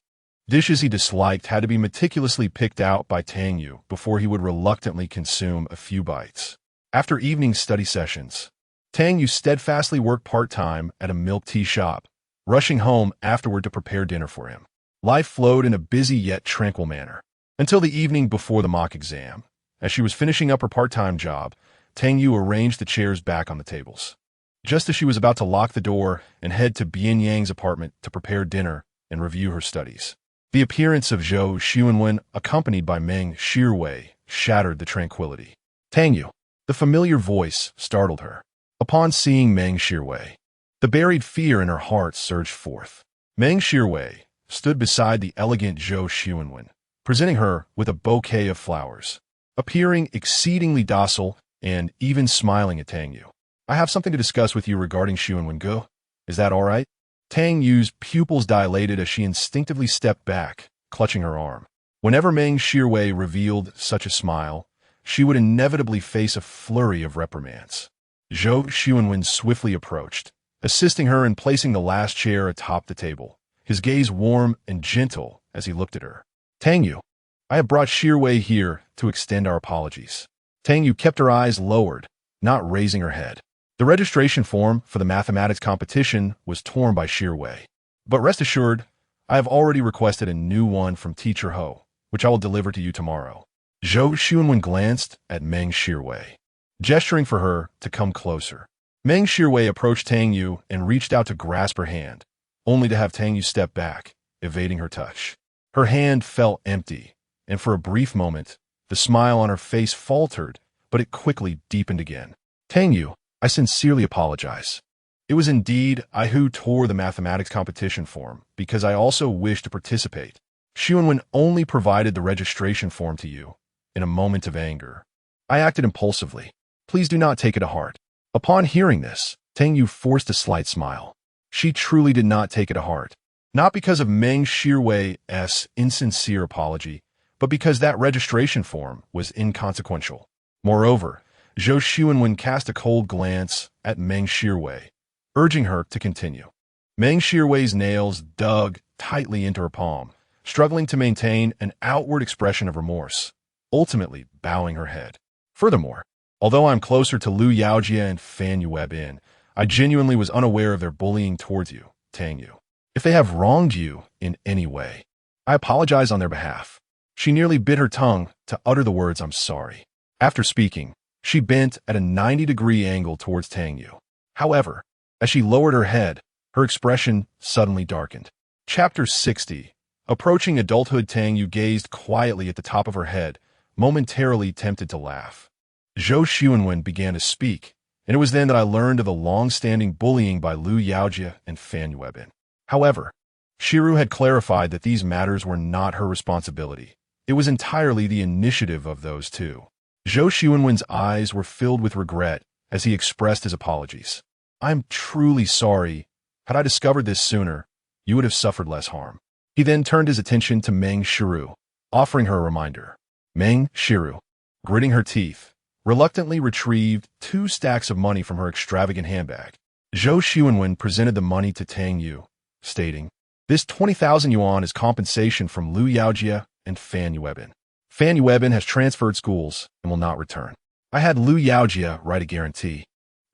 Dishes he disliked had to be meticulously picked out by Tang Yu before he would reluctantly consume a few bites. After evening study sessions, Tang Yu steadfastly worked part-time at a milk tea shop, rushing home afterward to prepare dinner for him. Life flowed in a busy yet tranquil manner, until the evening before the mock exam. As she was finishing up her part-time job, Tang Yu arranged the chairs back on the tables. Just as she was about to lock the door and head to Bian Yang's apartment to prepare dinner and review her studies, the appearance of Zhou Xuanwen, accompanied by Meng Shirwei, shattered the tranquility. Tang Yu. The familiar voice startled her. Upon seeing Meng Shirwei, the buried fear in her heart surged forth. Meng Shirwei stood beside the elegant Zhou Xuanwen, presenting her with a bouquet of flowers, appearing exceedingly docile and even smiling at Tang Yu. I have something to discuss with you regarding Xuanwen Go. Is that all right? Tang Yu's pupils dilated as she instinctively stepped back, clutching her arm. Whenever Meng Shirwei revealed such a smile, she would inevitably face a flurry of reprimands. Zhou Xuanwen swiftly approached, assisting her in placing the last chair atop the table, his gaze warm and gentle as he looked at her. Tang Yu, I have brought Shirwei here to extend our apologies. Tang Yu kept her eyes lowered, not raising her head. The registration form for the mathematics competition was torn by Shirwei. But rest assured, I have already requested a new one from Teacher Ho, which I will deliver to you tomorrow. Zhou Xuanwen glanced at Meng Shirwei, gesturing for her to come closer. Meng Shirwei approached Tang Yu and reached out to grasp her hand, only to have Tang Yu step back, evading her touch. Her hand felt empty, and for a brief moment, the smile on her face faltered, but it quickly deepened again. Tang Yu, I sincerely apologize. It was indeed I who tore the mathematics competition form, because I also wished to participate. Xuanwen only provided the registration form to you, in a moment of anger. I acted impulsively. Please do not take it to heart. Upon hearing this, Tang Yu forced a slight smile. She truly did not take it to heart. Not because of Meng Shirwei's insincere apology, but because that registration form was inconsequential. Moreover, Zhou Xuanwen cast a cold glance at Meng Shirwei, urging her to continue. Meng Shirwei's nails dug tightly into her palm, struggling to maintain an outward expression of remorse, ultimately bowing her head. Furthermore, although I'm closer to Lu Yaojia and Fan Yuebin, I genuinely was unaware of their bullying towards you, Tang Yu. If they have wronged you in any way, I apologize on their behalf. She nearly bit her tongue to utter the words, I'm sorry. After speaking, she bent at a 90-degree angle towards Tang Yu. However, as she lowered her head, her expression suddenly darkened. Chapter 60. Approaching adulthood, Tang Yu gazed quietly at the top of her head, momentarily tempted to laugh. Zhou Xuanwen began to speak, and it was then that I learned of the long-standing bullying by Lu Yaojia and Fan Yuebin. However, Shiru had clarified that these matters were not her responsibility. It was entirely the initiative of those two. Zhou Xuanwen's eyes were filled with regret as he expressed his apologies. I'm truly sorry. Had I discovered this sooner, you would have suffered less harm. He then turned his attention to Meng Shiru, offering her a reminder. Meng Shiru, gritting her teeth, reluctantly retrieved 2 stacks of money from her extravagant handbag. Zhou Xuanwen presented the money to Tang Yu, stating, "This 20,000 yuan is compensation from Lu Yaojia and Fan Yuebin. Fan Yuebin has transferred schools and will not return. I had Lu Yaojia write a guarantee,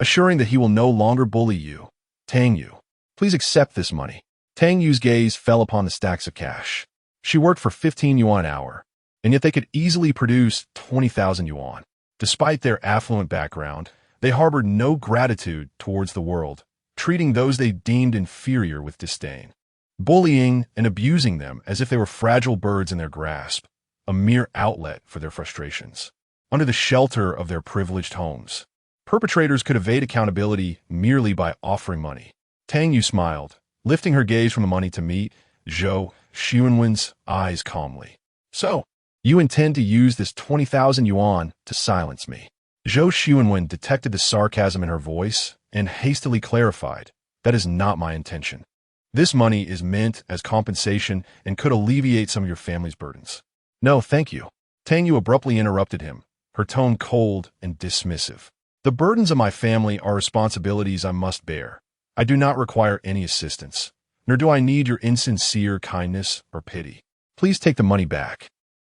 assuring that he will no longer bully you. Tang Yu, please accept this money." Tang Yu's gaze fell upon the stacks of cash. She worked for 15 yuan an hour, and yet they could easily produce 20,000 yuan. Despite their affluent background, they harbored no gratitude towards the world, treating those they deemed inferior with disdain, bullying and abusing them as if they were fragile birds in their grasp, a mere outlet for their frustrations. Under the shelter of their privileged homes, perpetrators could evade accountability merely by offering money. Tang Yu smiled, lifting her gaze from the money to meet Zhou Xuanwen's eyes calmly. "So, you intend to use this 20,000 yuan to silence me?" Zhou Xuanwen detected the sarcasm in her voice and hastily clarified, "That is not my intention. This money is meant as compensation and could alleviate some of your family's burdens." "No, thank you." Tang Yu abruptly interrupted him, her tone cold and dismissive. "The burdens of my family are responsibilities I must bear. I do not require any assistance, nor do I need your insincere kindness or pity. Please take the money back,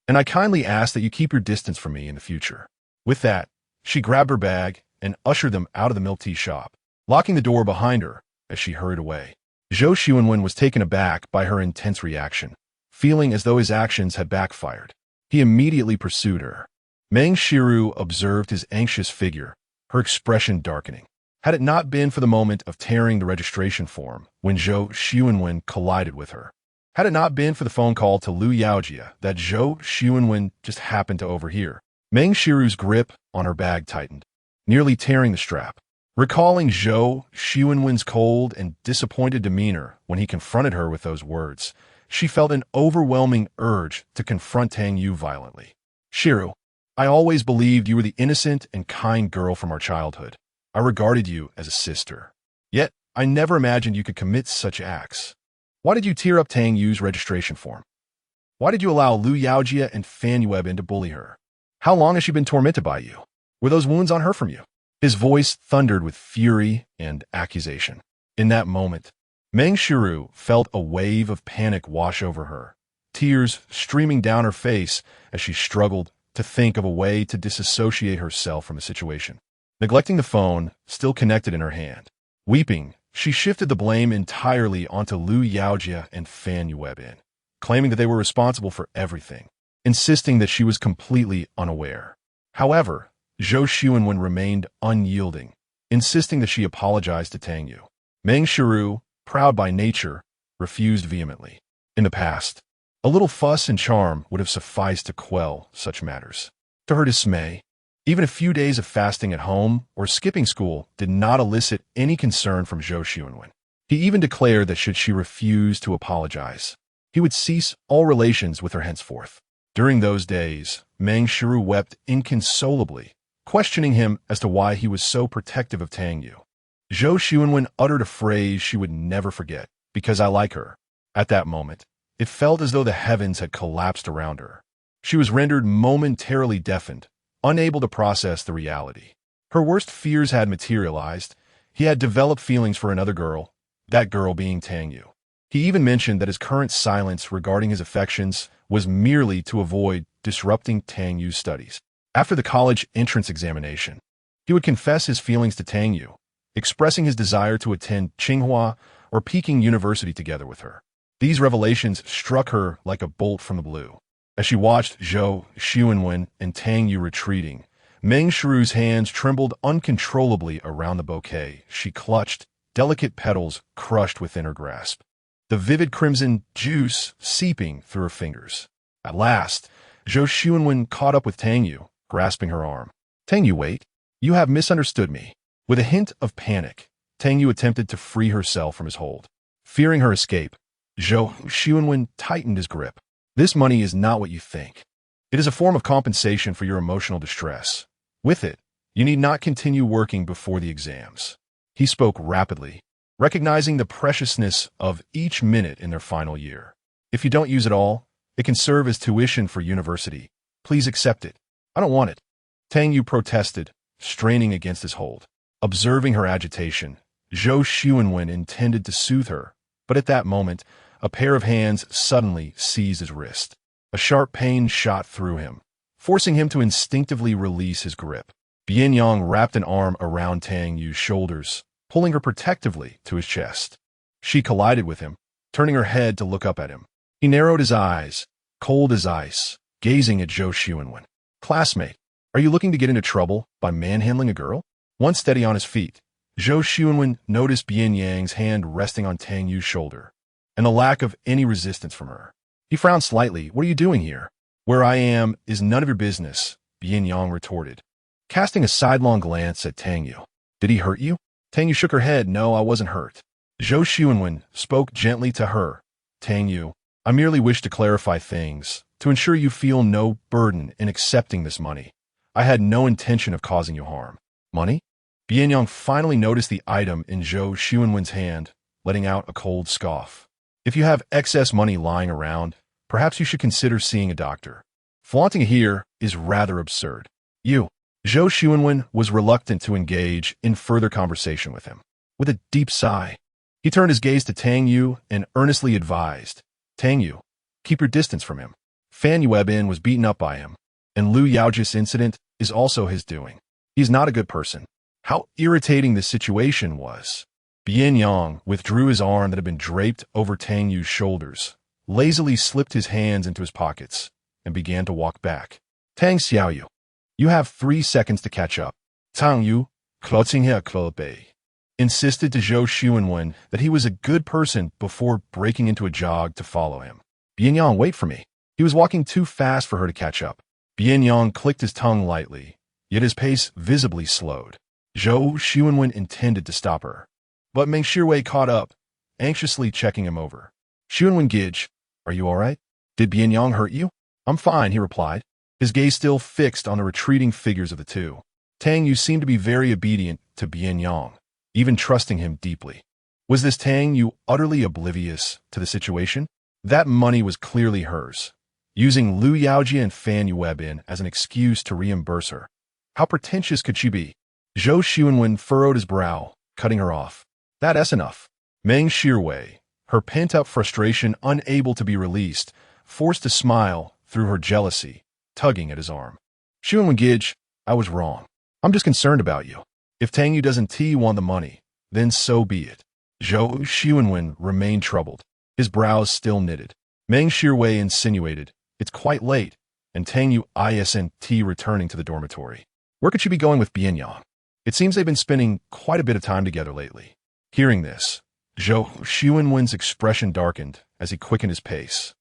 and I kindly ask that you keep your distance from me in the future." With that, she grabbed her bag and ushered them out of the milk tea shop, locking the door behind her as she hurried away. Zhou Xuanwen was taken aback by her intense reaction, feeling as though his actions had backfired. He immediately pursued her. Meng Shiru observed his anxious figure, her expression darkening. Had it not been for the moment of tearing the registration form when Zhou Xuanwen collided with her, had it not been for the phone call to Lu Yaojia that Zhou Xuanwen just happened to overhear, Meng Shiru's grip on her bag tightened, nearly tearing the strap. Recalling Zhou Xuanwen's cold and disappointed demeanor when he confronted her with those words, she felt an overwhelming urge to confront Tang Yu violently. "Shiru, I always believed you were the innocent and kind girl from our childhood. I regarded you as a sister. Yet, I never imagined you could commit such acts. Why did you tear up Tang Yu's registration form? Why did you allow Lu Yaojia and Fan Yuebin to bully her? How long has she been tormented by you? Were those wounds on her from you?" His voice thundered with fury and accusation. In that moment, Meng Shiru felt a wave of panic wash over her, tears streaming down her face as she struggled to think of a way to disassociate herself from the situation. Neglecting the phone, still connected in her hand, weeping, she shifted the blame entirely onto Lu Yaojia and Fan Yuebin, claiming that they were responsible for everything, insisting that she was completely unaware. However, Zhou Xuanwen remained unyielding, insisting that she apologize to Tang Yu. Meng Shiru, proud by nature, refused vehemently. In the past, a little fuss and charm would have sufficed to quell such matters. To her dismay, even a few days of fasting at home or skipping school did not elicit any concern from Zhou Xuanwen. He even declared that should she refuse to apologize, he would cease all relations with her henceforth. During those days, Meng Shiru wept inconsolably, questioning him as to why he was so protective of Tang Yu. Zhou Xuanwen uttered a phrase she would never forget, "Because I like her." At that moment, it felt as though the heavens had collapsed around her. She was rendered momentarily deafened, unable to process the reality. Her worst fears had materialized. He had developed feelings for another girl, that girl being Tang Yu. He even mentioned that his current silence regarding his affections was merely to avoid disrupting Tang Yu's studies. After the college entrance examination, he would confess his feelings to Tang Yu, expressing his desire to attend Tsinghua or Peking University together with her. These revelations struck her like a bolt from the blue. As she watched Zhou Xuanwen and Tang Yu retreating, Meng Shiru's hands trembled uncontrollably around the bouquet she clutched, delicate petals crushed within her grasp, the vivid crimson juice seeping through her fingers. At last, Zhou Xuanwen caught up with Tang Yu, grasping her arm. "Tang Yu, wait. You have misunderstood me." With a hint of panic, Tang Yu attempted to free herself from his hold. Fearing her escape, Zhou Xuanwen tightened his grip. "This money is not what you think. It is a form of compensation for your emotional distress. With it, you need not continue working before the exams." He spoke rapidly, recognizing the preciousness of each minute in their final year. If you don't use it all, it can serve as tuition for university. Please accept it. I don't want it. Tang Yu protested, straining against his hold. Observing her agitation, Zhou Xuanwen intended to soothe her, but at that moment, a pair of hands suddenly seized his wrist. A sharp pain shot through him, forcing him to instinctively release his grip. Bian Yang wrapped an arm around Tang Yu's shoulders, pulling her protectively to his chest. She collided with him, turning her head to look up at him. He narrowed his eyes, cold as ice, gazing at Zhou Xuanwen. "Classmate, are you looking to get into trouble by manhandling a girl?" Once steady on his feet, Zhou Xuanwen noticed Bian Yang's hand resting on Tang Yu's shoulder, and the lack of any resistance from her. He frowned slightly. "What are you doing here?" "Where I am is none of your business," Bian Yang retorted, casting a sidelong glance at Tang Yu. "Did he hurt you?" Tang Yu shook her head. "No, I wasn't hurt." Zhou Xuanwen spoke gently to her. "Tang Yu, I merely wish to clarify things, to ensure you feel no burden in accepting this money. I had no intention of causing you harm." "Money?" Bian Yang finally noticed the item in Zhou Xuanwen's hand, letting out a cold scoff. "If you have excess money lying around, perhaps you should consider seeing a doctor. Flaunting it here is rather absurd." "You." Zhou Xuanwen was reluctant to engage in further conversation with him. With a deep sigh, he turned his gaze to Tang Yu and earnestly advised, "Tang Yu, keep your distance from him. Fan Yuebin was beaten up by him, and Liu Yaoji's incident is also his doing. He's not a good person." How irritating this situation was. Bian Yang withdrew his arm that had been draped over Tang Yu's shoulders, lazily slipped his hands into his pockets, and began to walk back. "Tang Xiaoyu, you have 3 seconds to catch up." Tang Yu, insisted to Zhou Xuanwen that he was a good person before breaking into a jog to follow him. "Bian Yang, wait for me." He was walking too fast for her to catch up. Bian Yang clicked his tongue lightly, yet his pace visibly slowed. Zhou Xuanwen intended to stop her, but Meng Shirwei caught up, anxiously checking him over. "Xuanwen Gij, are you all right? Did Bian Yang hurt you?" "I'm fine," he replied, his gaze still fixed on the retreating figures of the two. Tang Yu seemed to be very obedient to Bian Yang, even trusting him deeply. Was this Tang Yu utterly oblivious to the situation? That money was clearly hers, using Liu Yaoji and Fan Yuebin as an excuse to reimburse her. How pretentious could she be? Zhou Xuanwen furrowed his brow, cutting her off. "That's enough." Meng Shirwei, her pent-up frustration unable to be released, forced a smile through her jealousy, tugging at his arm. "Xuanwen Gij, I was wrong. I'm just concerned about you. If Tang Yu doesn't want the money, then so be it." Zhou Xuanwen remained troubled, his brows still knitted. Meng Shirwei insinuated, "It's quite late," and Tang Yu isn't returning to the dormitory. Where could she be going with Bian Yang? It seems they've been spending quite a bit of time together lately. Hearing this, Zhou Xuanwen's expression darkened as he quickened his pace,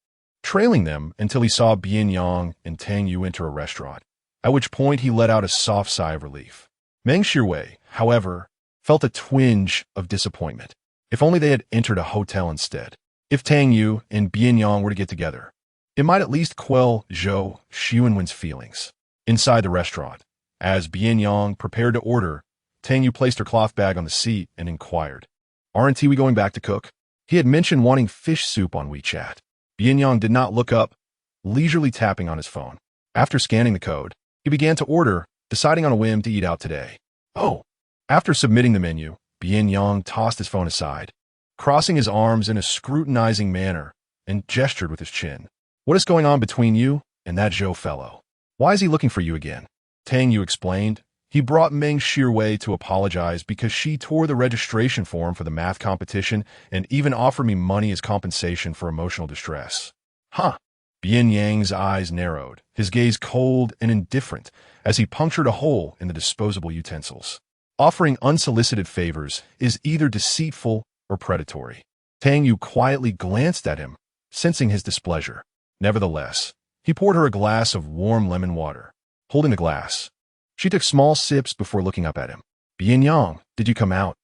trailing them until he saw Bian Yang and Tang Yu enter a restaurant, at which point he let out a soft sigh of relief. Meng Shirwei, however, felt a twinge of disappointment. If only they had entered a hotel instead. If Tang Yu and Bian Yang were to get together, it might at least quell Zhou Xuanwen's feelings. Inside the restaurant, as Bian Yang prepared to order, Tang Yu placed her cloth bag on the seat and inquired, "Aren't we going back to cook?" He had mentioned wanting fish soup on WeChat. Bian Yang did not look up, leisurely tapping on his phone. After scanning the code, he began to order, deciding on a whim to eat out today. "Oh." After submitting the menu, Bian Yang tossed his phone aside, crossing his arms in a scrutinizing manner, and gestured with his chin. "What is going on between you and that Zhou fellow? Why is he looking for you again?" Tang Yu explained. He brought Meng Shirwei to apologize because she tore the registration form for the math competition and even offered me money as compensation for emotional distress. "Huh." Bian Yang's eyes narrowed, his gaze cold and indifferent as he punctured a hole in the disposable utensils. Offering unsolicited favors is either deceitful or predatory. Tang Yu quietly glanced at him, sensing his displeasure. Nevertheless, he poured her a glass of warm lemon water. Holding the glass, she took small sips before looking up at him. "Bian Yang, did you come out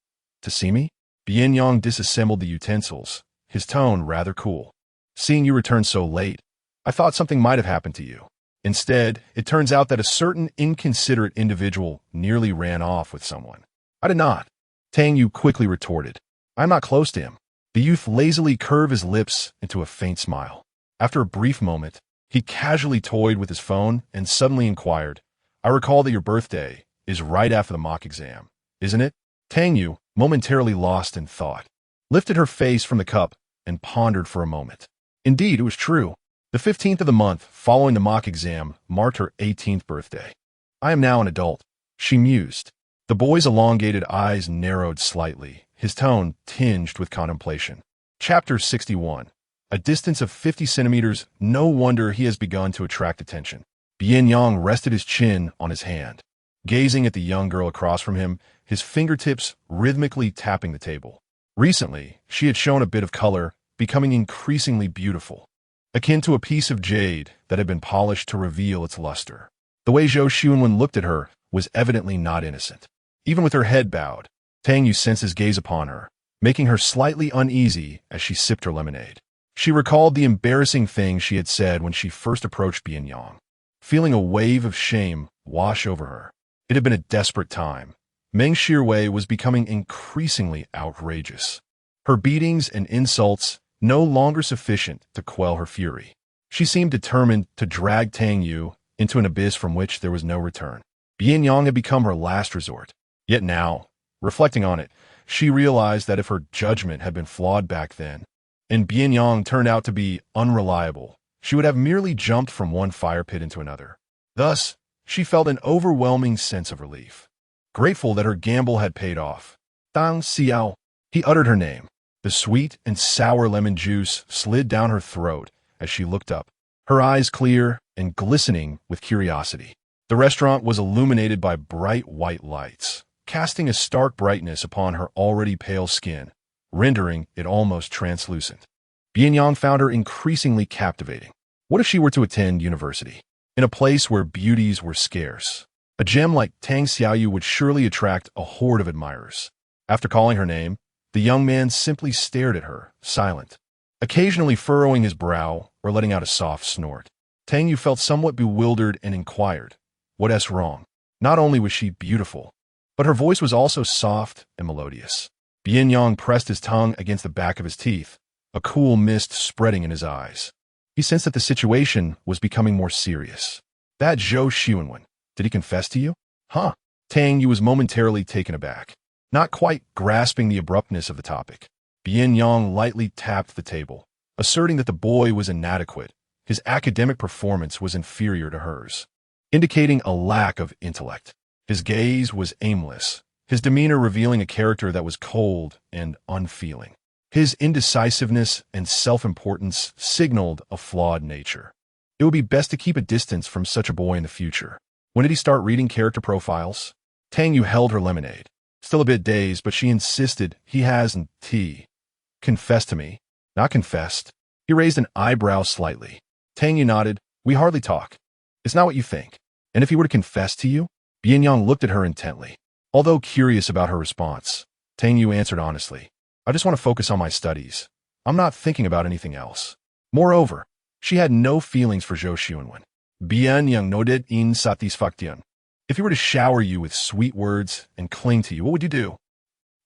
to see me?" Bian Yang disassembled the utensils, his tone rather cool. "Seeing you return so late, I thought something might have happened to you. Instead, it turns out that a certain inconsiderate individual nearly ran off with someone." "I did not," Tang Yu quickly retorted. I'm not close to him. The youth lazily curved his lips into a faint smile. After a brief moment, he casually toyed with his phone and suddenly inquired, I recall that your birthday is right after the mock exam, isn't it? Tang Yu, momentarily lost in thought, lifted her face from the cup and pondered for a moment. Indeed, it was true. The 15th of the month following the mock exam marked her 18th birthday. I am now an adult, she mused. The boy's elongated eyes narrowed slightly, his tone tinged with contemplation. Chapter 61. A distance of 50 centimeters, no wonder he has begun to attract attention. Bian Yang rested his chin on his hand, gazing at the young girl across from him, his fingertips rhythmically tapping the table. Recently, she had shown a bit of color, becoming increasingly beautiful, akin to a piece of jade that had been polished to reveal its luster. The way Zhou Xuanwen looked at her was evidently not innocent. Even with her head bowed, Tang Yu sensed his gaze upon her, making her slightly uneasy as she sipped her lemonade. She recalled the embarrassing things she had said when she first approached Bian Yang, feeling a wave of shame wash over her. It had been a desperate time. Meng Shirwei was becoming increasingly outrageous. Her beatings and insults no longer sufficient to quell her fury. She seemed determined to drag Tang Yu into an abyss from which there was no return. Bian Yang had become her last resort. Yet now, reflecting on it, she realized that if her judgment had been flawed back then, and Bian Yang turned out to be unreliable, she would have merely jumped from one fire pit into another. Thus, she felt an overwhelming sense of relief, grateful that her gamble had paid off. Tang Xiao, he uttered her name. The sweet and sour lemon juice slid down her throat as she looked up, her eyes clear and glistening with curiosity. The restaurant was illuminated by bright white lights, casting a stark brightness upon her already pale skin, rendering it almost translucent. Bian Yang found her increasingly captivating. What if she were to attend university, in a place where beauties were scarce? A gem like Tang Xiaoyu would surely attract a horde of admirers. After calling her name, the young man simply stared at her, silent, occasionally furrowing his brow or letting out a soft snort. Tang Yu felt somewhat bewildered and inquired, "What's wrong?" Not only was she beautiful, but her voice was also soft and melodious. Bian Yang pressed his tongue against the back of his teeth, a cool mist spreading in his eyes. He sensed that the situation was becoming more serious. That Zhou Xuanwen, did he confess to you? Huh? Tang Yu was momentarily taken aback, not quite grasping the abruptness of the topic. Bian Yang lightly tapped the table, asserting that the boy was inadequate. His academic performance was inferior to hers, indicating a lack of intellect. His gaze was aimless, his demeanor revealing a character that was cold and unfeeling. His indecisiveness and self-importance signaled a flawed nature. It would be best to keep a distance from such a boy in the future. When did he start reading character profiles? Tang Yu held her lemonade. Still a bit dazed, but she insisted he hasn't tea. Confessed to me. Not confessed. He raised an eyebrow slightly. Tang Yu nodded. We hardly talk. It's not what you think. And if he were to confess to you? Bian Yang looked at her intently. Although curious about her response, Tang Yu answered honestly, I just want to focus on my studies. I'm not thinking about anything else. Moreover, she had no feelings for Zhou Xuanwen. Bian Yang nodded in satisfaction. If he were to shower you with sweet words and cling to you, what would you do?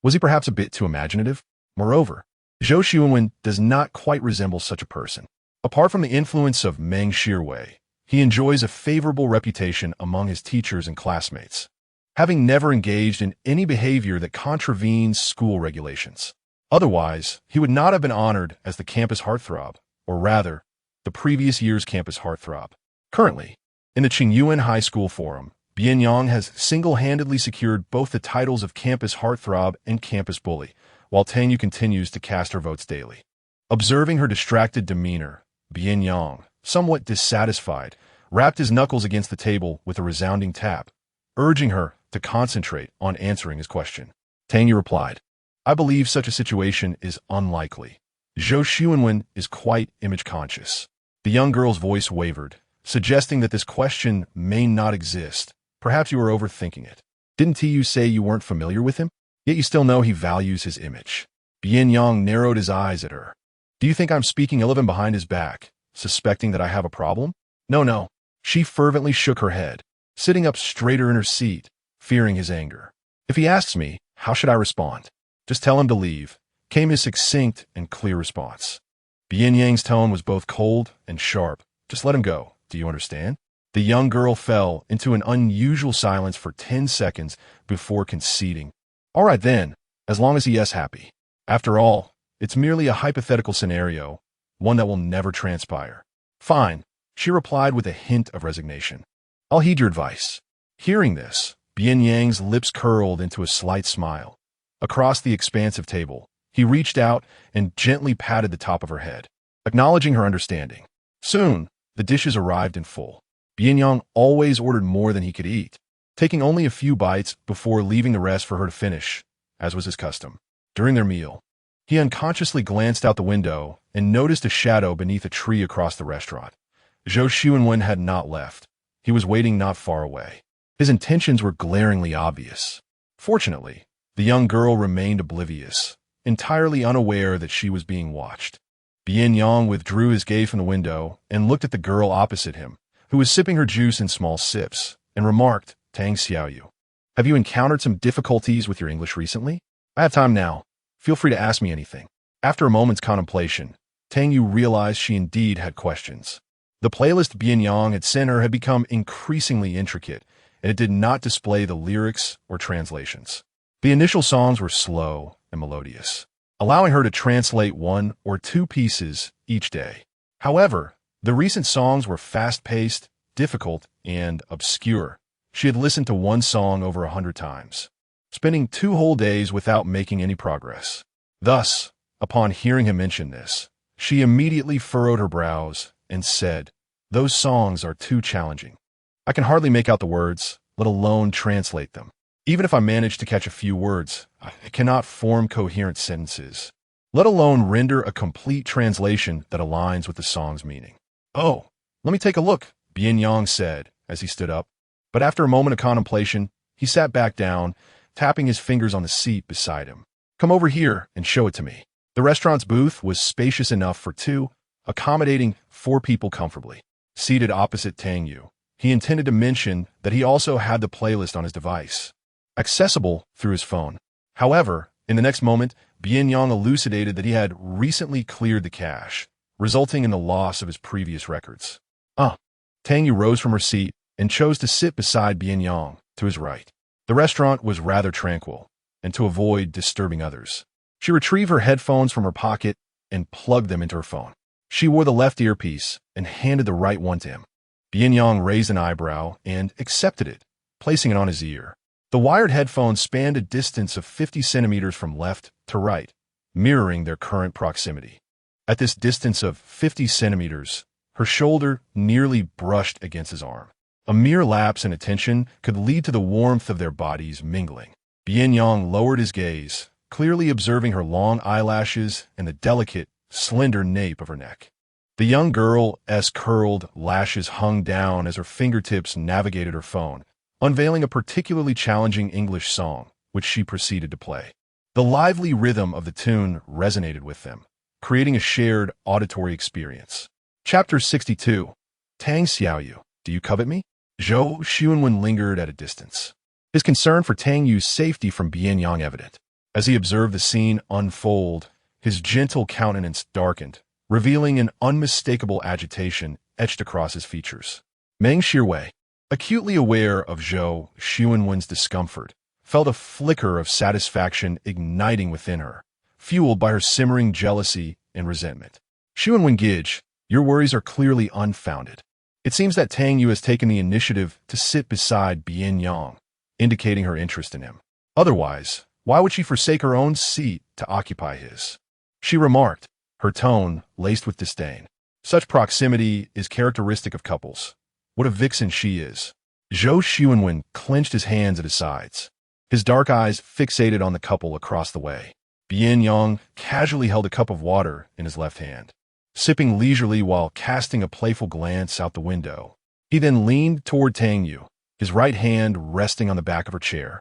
Was he perhaps a bit too imaginative? Moreover, Zhou Xuanwen does not quite resemble such a person. Apart from the influence of Meng Shirwei, he enjoys a favorable reputation among his teachers and classmates, having never engaged in any behavior that contravenes school regulations. Otherwise, he would not have been honored as the campus heartthrob, or rather, the previous year's campus heartthrob. Currently, in the Qingyuan High School Forum, Bian Yang has single-handedly secured both the titles of campus heartthrob and campus bully, while Tang Yu continues to cast her votes daily. Observing her distracted demeanor, Bian Yang, somewhat dissatisfied, rapped his knuckles against the table with a resounding tap, urging her to concentrate on answering his question. Tang Yu replied, I believe such a situation is unlikely. Zhou Xuanwen is quite image-conscious. The young girl's voice wavered, suggesting that this question may not exist. Perhaps you are overthinking it. Didn't you say you weren't familiar with him? Yet you still know he values his image. Bian Yang narrowed his eyes at her. Do you think I'm speaking ill of him behind his back, suspecting that I have a problem? No. She fervently shook her head, sitting up straighter in her seat, fearing his anger. If he asks me, how should I respond? Just tell him to leave. came his succinct and clear response. Bian Yang's tone was both cold and sharp. Just let him go. Do you understand? The young girl fell into an unusual silence for 10 seconds before conceding. All right then, as long as he is happy. After all, it's merely a hypothetical scenario, one that will never transpire. Fine, she replied with a hint of resignation. I'll heed your advice. Hearing this, Bian Yang's lips curled into a slight smile. Across the expansive table, he reached out and gently patted the top of her head, acknowledging her understanding. Soon, the dishes arrived in full. Bian Yang always ordered more than he could eat, taking only a few bites before leaving the rest for her to finish, as was his custom. During their meal, he unconsciously glanced out the window and noticed a shadow beneath a tree across the restaurant. Zhou Xuanwen had not left. He was waiting not far away. His intentions were glaringly obvious. Fortunately, the young girl remained oblivious, entirely unaware that she was being watched. Bian Yang withdrew his gaze from the window and looked at the girl opposite him, who was sipping her juice in small sips, and remarked, Tang Yu, have you encountered some difficulties with your English recently? I have time now. Feel free to ask me anything. After a moment's contemplation, Tang Yu realized she indeed had questions. The playlist Bian Yang had sent her had become increasingly intricate, and it did not display the lyrics or translations. The initial songs were slow and melodious, allowing her to translate 1 or 2 pieces each day. However, the recent songs were fast-paced, difficult, and obscure. She had listened to one song over 100 times, spending 2 whole days without making any progress. Thus, upon hearing him mention this, she immediately furrowed her brows and said, those songs are too challenging. I can hardly make out the words, let alone translate them. Even if I manage to catch a few words, I cannot form coherent sentences, let alone render a complete translation that aligns with the song's meaning. Oh, let me take a look, Bian Yang said as he stood up. But after a moment of contemplation, he sat back down, tapping his fingers on the seat beside him. Come over here and show it to me. The restaurant's booth was spacious enough for 2, accommodating 4 people comfortably. Seated opposite Tang Yu, he intended to mention that he also had the playlist on his device, accessible through his phone. However, in the next moment, Bian Yang elucidated that he had recently cleared the cache, resulting in the loss of his previous records. Tang Yu rose from her seat and chose to sit beside Bian Yang, to his right. The restaurant was rather tranquil, and to avoid disturbing others, she retrieved her headphones from her pocket and plugged them into her phone. She wore the left earpiece and handed the right one to him. Bian Yang raised an eyebrow and accepted it, placing it on his ear. The wired headphones spanned a distance of 50 centimeters from left to right, mirroring their current proximity. At this distance of 50 centimeters, her shoulder nearly brushed against his arm. A mere lapse in attention could lead to the warmth of their bodies mingling. Bian Yang lowered his gaze, clearly observing her long eyelashes and the delicate, slender nape of her neck. The young girl's curled lashes hung down as her fingertips navigated her phone, unveiling a particularly challenging English song, which she proceeded to play. The lively rhythm of the tune resonated with them, creating a shared auditory experience. Chapter 62. Tang Yu, do you covet me? Zhou Xuanwen lingered at a distance, his concern for Tang Yu's safety from Bian Yang evident. As he observed the scene unfold, his gentle countenance darkened, revealing an unmistakable agitation etched across his features. Meng Shirwei, acutely aware of Zhou Xuanwen's discomfort, felt a flicker of satisfaction igniting within her, fueled by her simmering jealousy and resentment. Xuanwen Gij, your worries are clearly unfounded. It seems that Tang Yu has taken the initiative to sit beside Bian Yang, indicating her interest in him. Otherwise, why would she forsake her own seat to occupy his? She remarked, her tone laced with disdain. Such proximity is characteristic of couples. What a vixen she is. Zhou Xuanwen clenched his hands at his sides, his dark eyes fixated on the couple across the way. Bian Yang casually held a cup of water in his left hand, sipping leisurely while casting a playful glance out the window. He then leaned toward Tang Yu, his right hand resting on the back of her chair,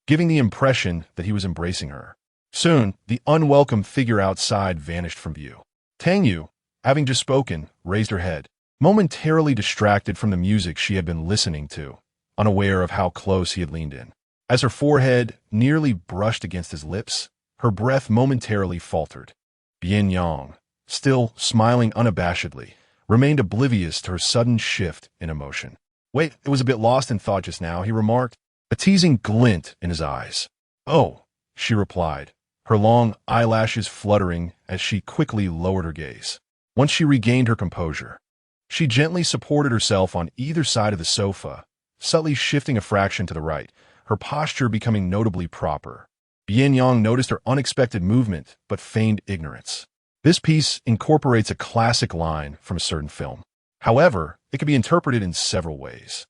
giving the impression that he was embracing her. Soon, the unwelcome figure outside vanished from view. Tang Yu, having just spoken, raised her head, momentarily distracted from the music she had been listening to, unaware of how close he had leaned in. As her forehead nearly brushed against his lips, her breath momentarily faltered. Bian Yang, still smiling unabashedly, remained oblivious to her sudden shift in emotion. "Wait, it was a bit lost in thought just now," he remarked, a teasing glint in his eyes. "Oh," she replied, her long eyelashes fluttering as she quickly lowered her gaze. Once she regained her composure, she gently supported herself on either side of the sofa, subtly shifting a fraction to the right, her posture becoming notably proper. Bian Yang noticed her unexpected movement but feigned ignorance. This piece incorporates a classic line from a certain film. However, it can be interpreted in several ways,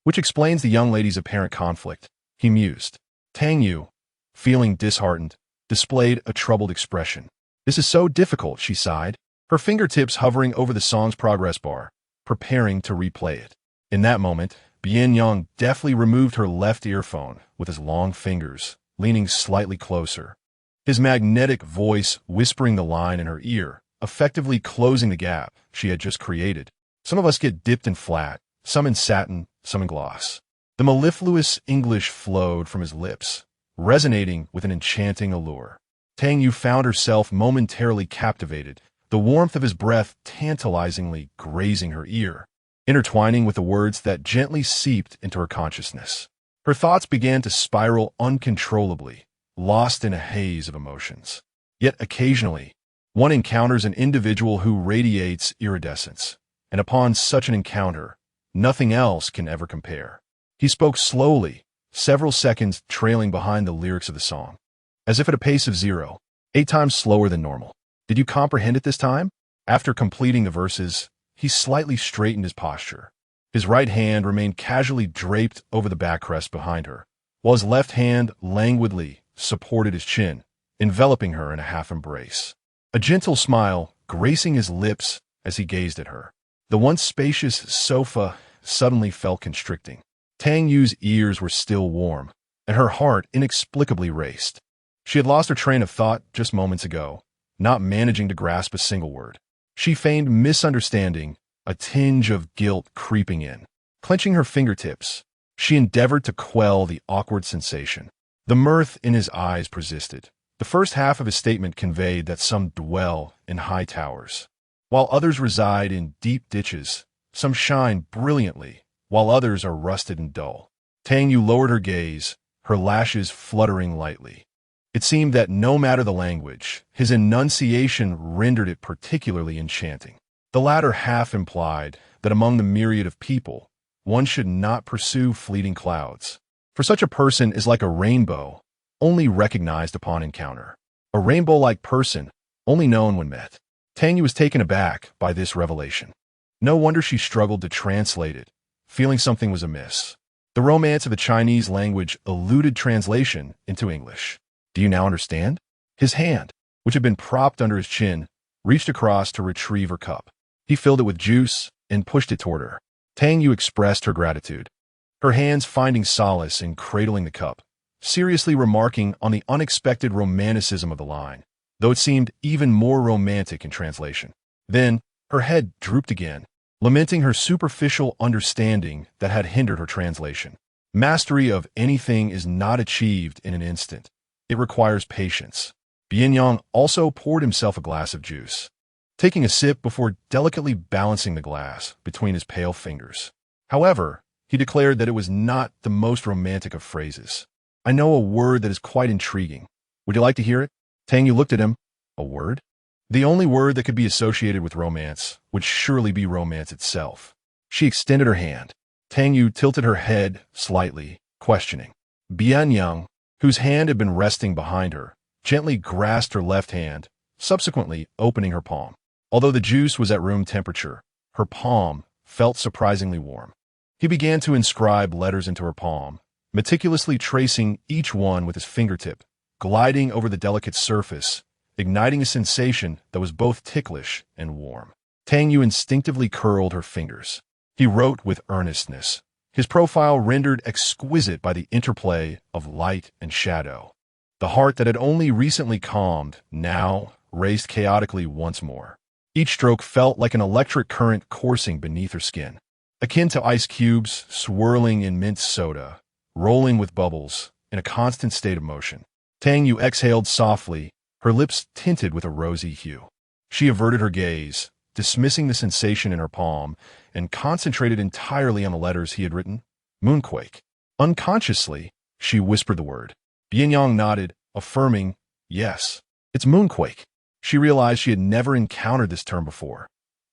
which explains the young lady's apparent conflict, he mused. Tang Yu, feeling disheartened, displayed a troubled expression. "This is so difficult," she sighed, her fingertips hovering over the song's progress bar, preparing to replay it. In that moment, Bian Yang deftly removed her left earphone with his long fingers, leaning slightly closer, his magnetic voice whispering the line in her ear, effectively closing the gap she had just created. "Some of us get dipped in flat, some in satin, some in gloss." The mellifluous English flowed from his lips, resonating with an enchanting allure. Tang Yu found herself momentarily captivated, the warmth of his breath tantalizingly grazing her ear, intertwining with the words that gently seeped into her consciousness. Her thoughts began to spiral uncontrollably, lost in a haze of emotions. Yet occasionally, one encounters an individual who radiates iridescence, and upon such an encounter, nothing else can ever compare. He spoke slowly, several seconds trailing behind the lyrics of the song, as if at a pace of 0, 8 times slower than normal. "Did you comprehend it this time?" After completing the verses, he slightly straightened his posture. His right hand remained casually draped over the backrest behind her, while his left hand languidly supported his chin, enveloping her in a half-embrace. A gentle smile gracing his lips as he gazed at her. The once spacious sofa suddenly felt constricting. Tang Yu's ears were still warm, and her heart inexplicably raced. She had lost her train of thought just moments ago, not managing to grasp a single word. She feigned misunderstanding, a tinge of guilt creeping in. Clenching her fingertips, she endeavored to quell the awkward sensation. The mirth in his eyes persisted. The first half of his statement conveyed that some dwell in high towers, while others reside in deep ditches. Some shine brilliantly, while others are rusted and dull. Tang Yu lowered her gaze, her lashes fluttering lightly. It seemed that no matter the language, his enunciation rendered it particularly enchanting. The latter half implied that among the myriad of people, one should not pursue fleeting clouds. For such a person is like a rainbow, only recognized upon encounter. A rainbow-like person, only known when met. Tang Yu was taken aback by this revelation. No wonder she struggled to translate it, feeling something was amiss. The romance of the Chinese language eluded translation into English. "Do you now understand?" His hand, which had been propped under his chin, reached across to retrieve her cup. He filled it with juice and pushed it toward her. Tang Yu expressed her gratitude, her hands finding solace in cradling the cup, seriously remarking on the unexpected romanticism of the line, though it seemed even more romantic in translation. Then, her head drooped again, lamenting her superficial understanding that had hindered her translation. Mastery of anything is not achieved in an instant. It requires patience. Bian Yang also poured himself a glass of juice, taking a sip before delicately balancing the glass between his pale fingers. However, he declared that it was not the most romantic of phrases. "I know a word that is quite intriguing. Would you like to hear it?" Tang Yu looked at him. "A word?" The only word that could be associated with romance would surely be romance itself. She extended her hand. Tang Yu tilted her head slightly, questioning. Bian Yang, whose hand had been resting behind her, gently grasped her left hand, subsequently opening her palm. Although the juice was at room temperature, her palm felt surprisingly warm. He began to inscribe letters into her palm, meticulously tracing each one with his fingertip, gliding over the delicate surface, igniting a sensation that was both ticklish and warm. Tang Yu instinctively curled her fingers. He wrote with earnestness, his profile rendered exquisite by the interplay of light and shadow. The heart that had only recently calmed now raced chaotically once more. Each stroke felt like an electric current coursing beneath her skin, akin to ice cubes swirling in mint soda, rolling with bubbles in a constant state of motion. Tang Yu exhaled softly, her lips tinted with a rosy hue. She averted her gaze, dismissing the sensation in her palm, and concentrated entirely on the letters he had written. Moonquake. Unconsciously, she whispered the word. Bian Yang nodded, affirming, yes, it's moonquake. She realized she had never encountered this term before.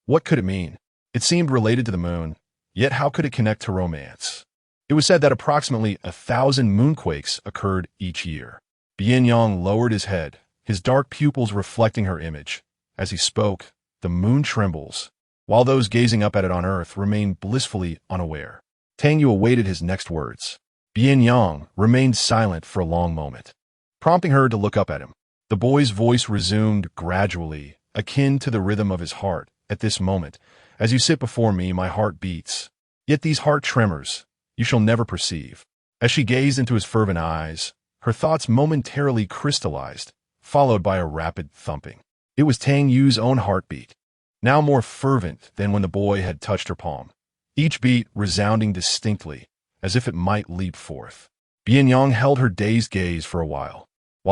What could it mean? It seemed related to the moon, yet how could it connect to romance? It was said that approximately 1,000 moonquakes occurred each year. Bian Yang lowered his head, his dark pupils reflecting her image. As he spoke, the moon trembles, while those gazing up at it on earth remained blissfully unaware. Tang Yu awaited his next words. Bian Yang remained silent for a long moment, prompting her to look up at him. The boy's voice resumed gradually, akin to the rhythm of his heart. At this moment, as you sit before me, my heart beats. Yet these heart tremors you shall never perceive. As she gazed into his fervent eyes, her thoughts momentarily crystallized, followed by a rapid thumping. It was Tang Yu's own heartbeat, now more fervent than when the boy had touched her palm, each beat resounding distinctly, as if it might leap forth. Bian Yang held her dazed gaze for a while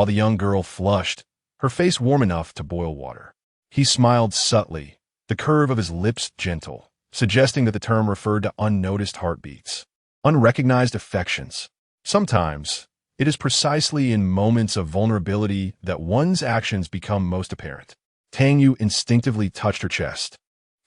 the young girl flushed, her face warm enough to boil water. He smiled subtly, the curve of his lips gentle, suggesting that the term referred to unnoticed heartbeats, unrecognized affections. Sometimes, it is precisely in moments of vulnerability that one's actions become most apparent. Tang Yu instinctively touched her chest,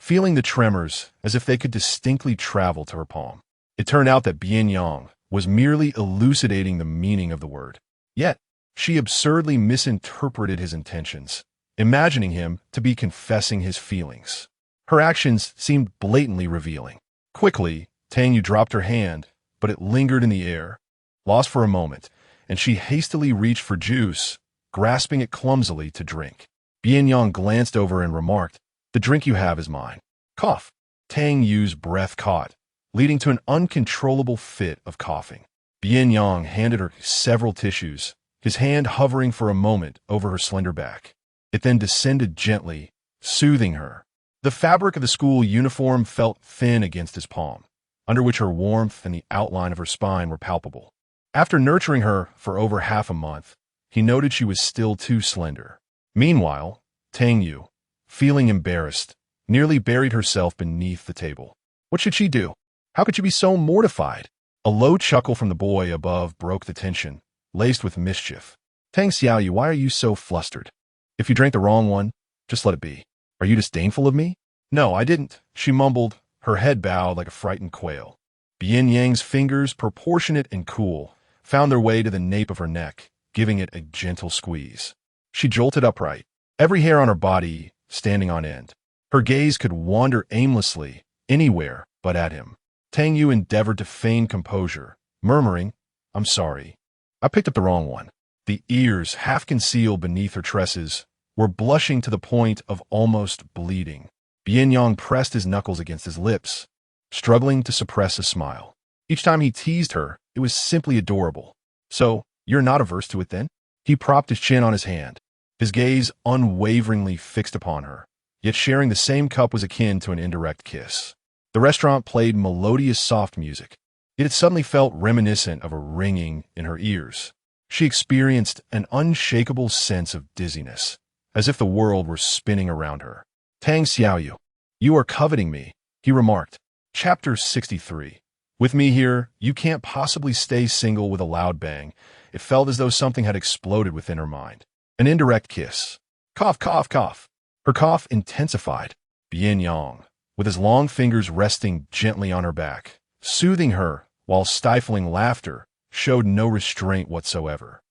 feeling the tremors as if they could distinctly travel to her palm. It turned out that Bian Yang was merely elucidating the meaning of the word. Yet, she absurdly misinterpreted his intentions, imagining him to be confessing his feelings. Her actions seemed blatantly revealing. Quickly, Tang Yu dropped her hand, but it lingered in the air, lost for a moment, and she hastily reached for juice, grasping it clumsily to drink. Bian Yang glanced over and remarked, "The drink you have is mine." Cough. Tang Yu's breath caught, leading to an uncontrollable fit of coughing. Bian Yang handed her several tissues, his hand hovering for a moment over her slender back. It then descended gently, soothing her. The fabric of the school uniform felt thin against his palm, under which her warmth and the outline of her spine were palpable. After nurturing her for over half a month, he noted she was still too slender. Meanwhile, Tang Yu, feeling embarrassed, nearly buried herself beneath the table. What should she do? How could she be so mortified? A low chuckle from the boy above broke the tension, laced with mischief. "Tang Xiaoyu, why are you so flustered? If you drank the wrong one, just let it be. Are you disdainful of me?" "No, I didn't," she mumbled, her head bowed like a frightened quail. Bian Yang's fingers, proportionate and cool, found their way to the nape of her neck, giving it a gentle squeeze. She jolted upright, every hair on her body standing on end. Her gaze could wander aimlessly, anywhere but at him. Tang Yu endeavored to feign composure, murmuring, "I'm sorry. I picked up the wrong one." The ears, half concealed beneath her tresses, were blushing to the point of almost bleeding. Bian Yang pressed his knuckles against his lips, struggling to suppress a smile. Each time he teased her, it was simply adorable. "So, you're not averse to it then?" He propped his chin on his hand, his gaze unwaveringly fixed upon her, yet sharing the same cup was akin to an indirect kiss. The restaurant played melodious soft music. It had suddenly felt reminiscent of a ringing in her ears. She experienced an unshakable sense of dizziness, as if the world were spinning around her. "Tang Xiaoyu, you are coveting me," he remarked. Chapter 63. With me here, you can't possibly stay single. With a loud bang, it felt as though something had exploded within her mind. An indirect kiss. Cough, cough, cough. Her cough intensified. Bian Yang, with his long fingers resting gently on her back, soothing her while stifling laughter, showed no restraint whatsoever.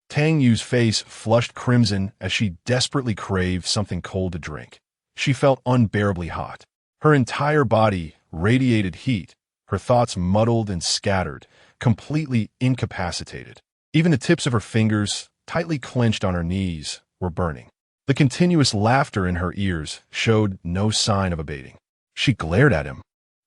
Tang Yu's face flushed crimson as she desperately craved something cold to drink. She felt unbearably hot. Her entire body radiated heat, her thoughts muddled and scattered, completely incapacitated. Even the tips of her fingers, tightly clenched on her knees, were burning. The continuous laughter in her ears showed no sign of abating. She glared at him.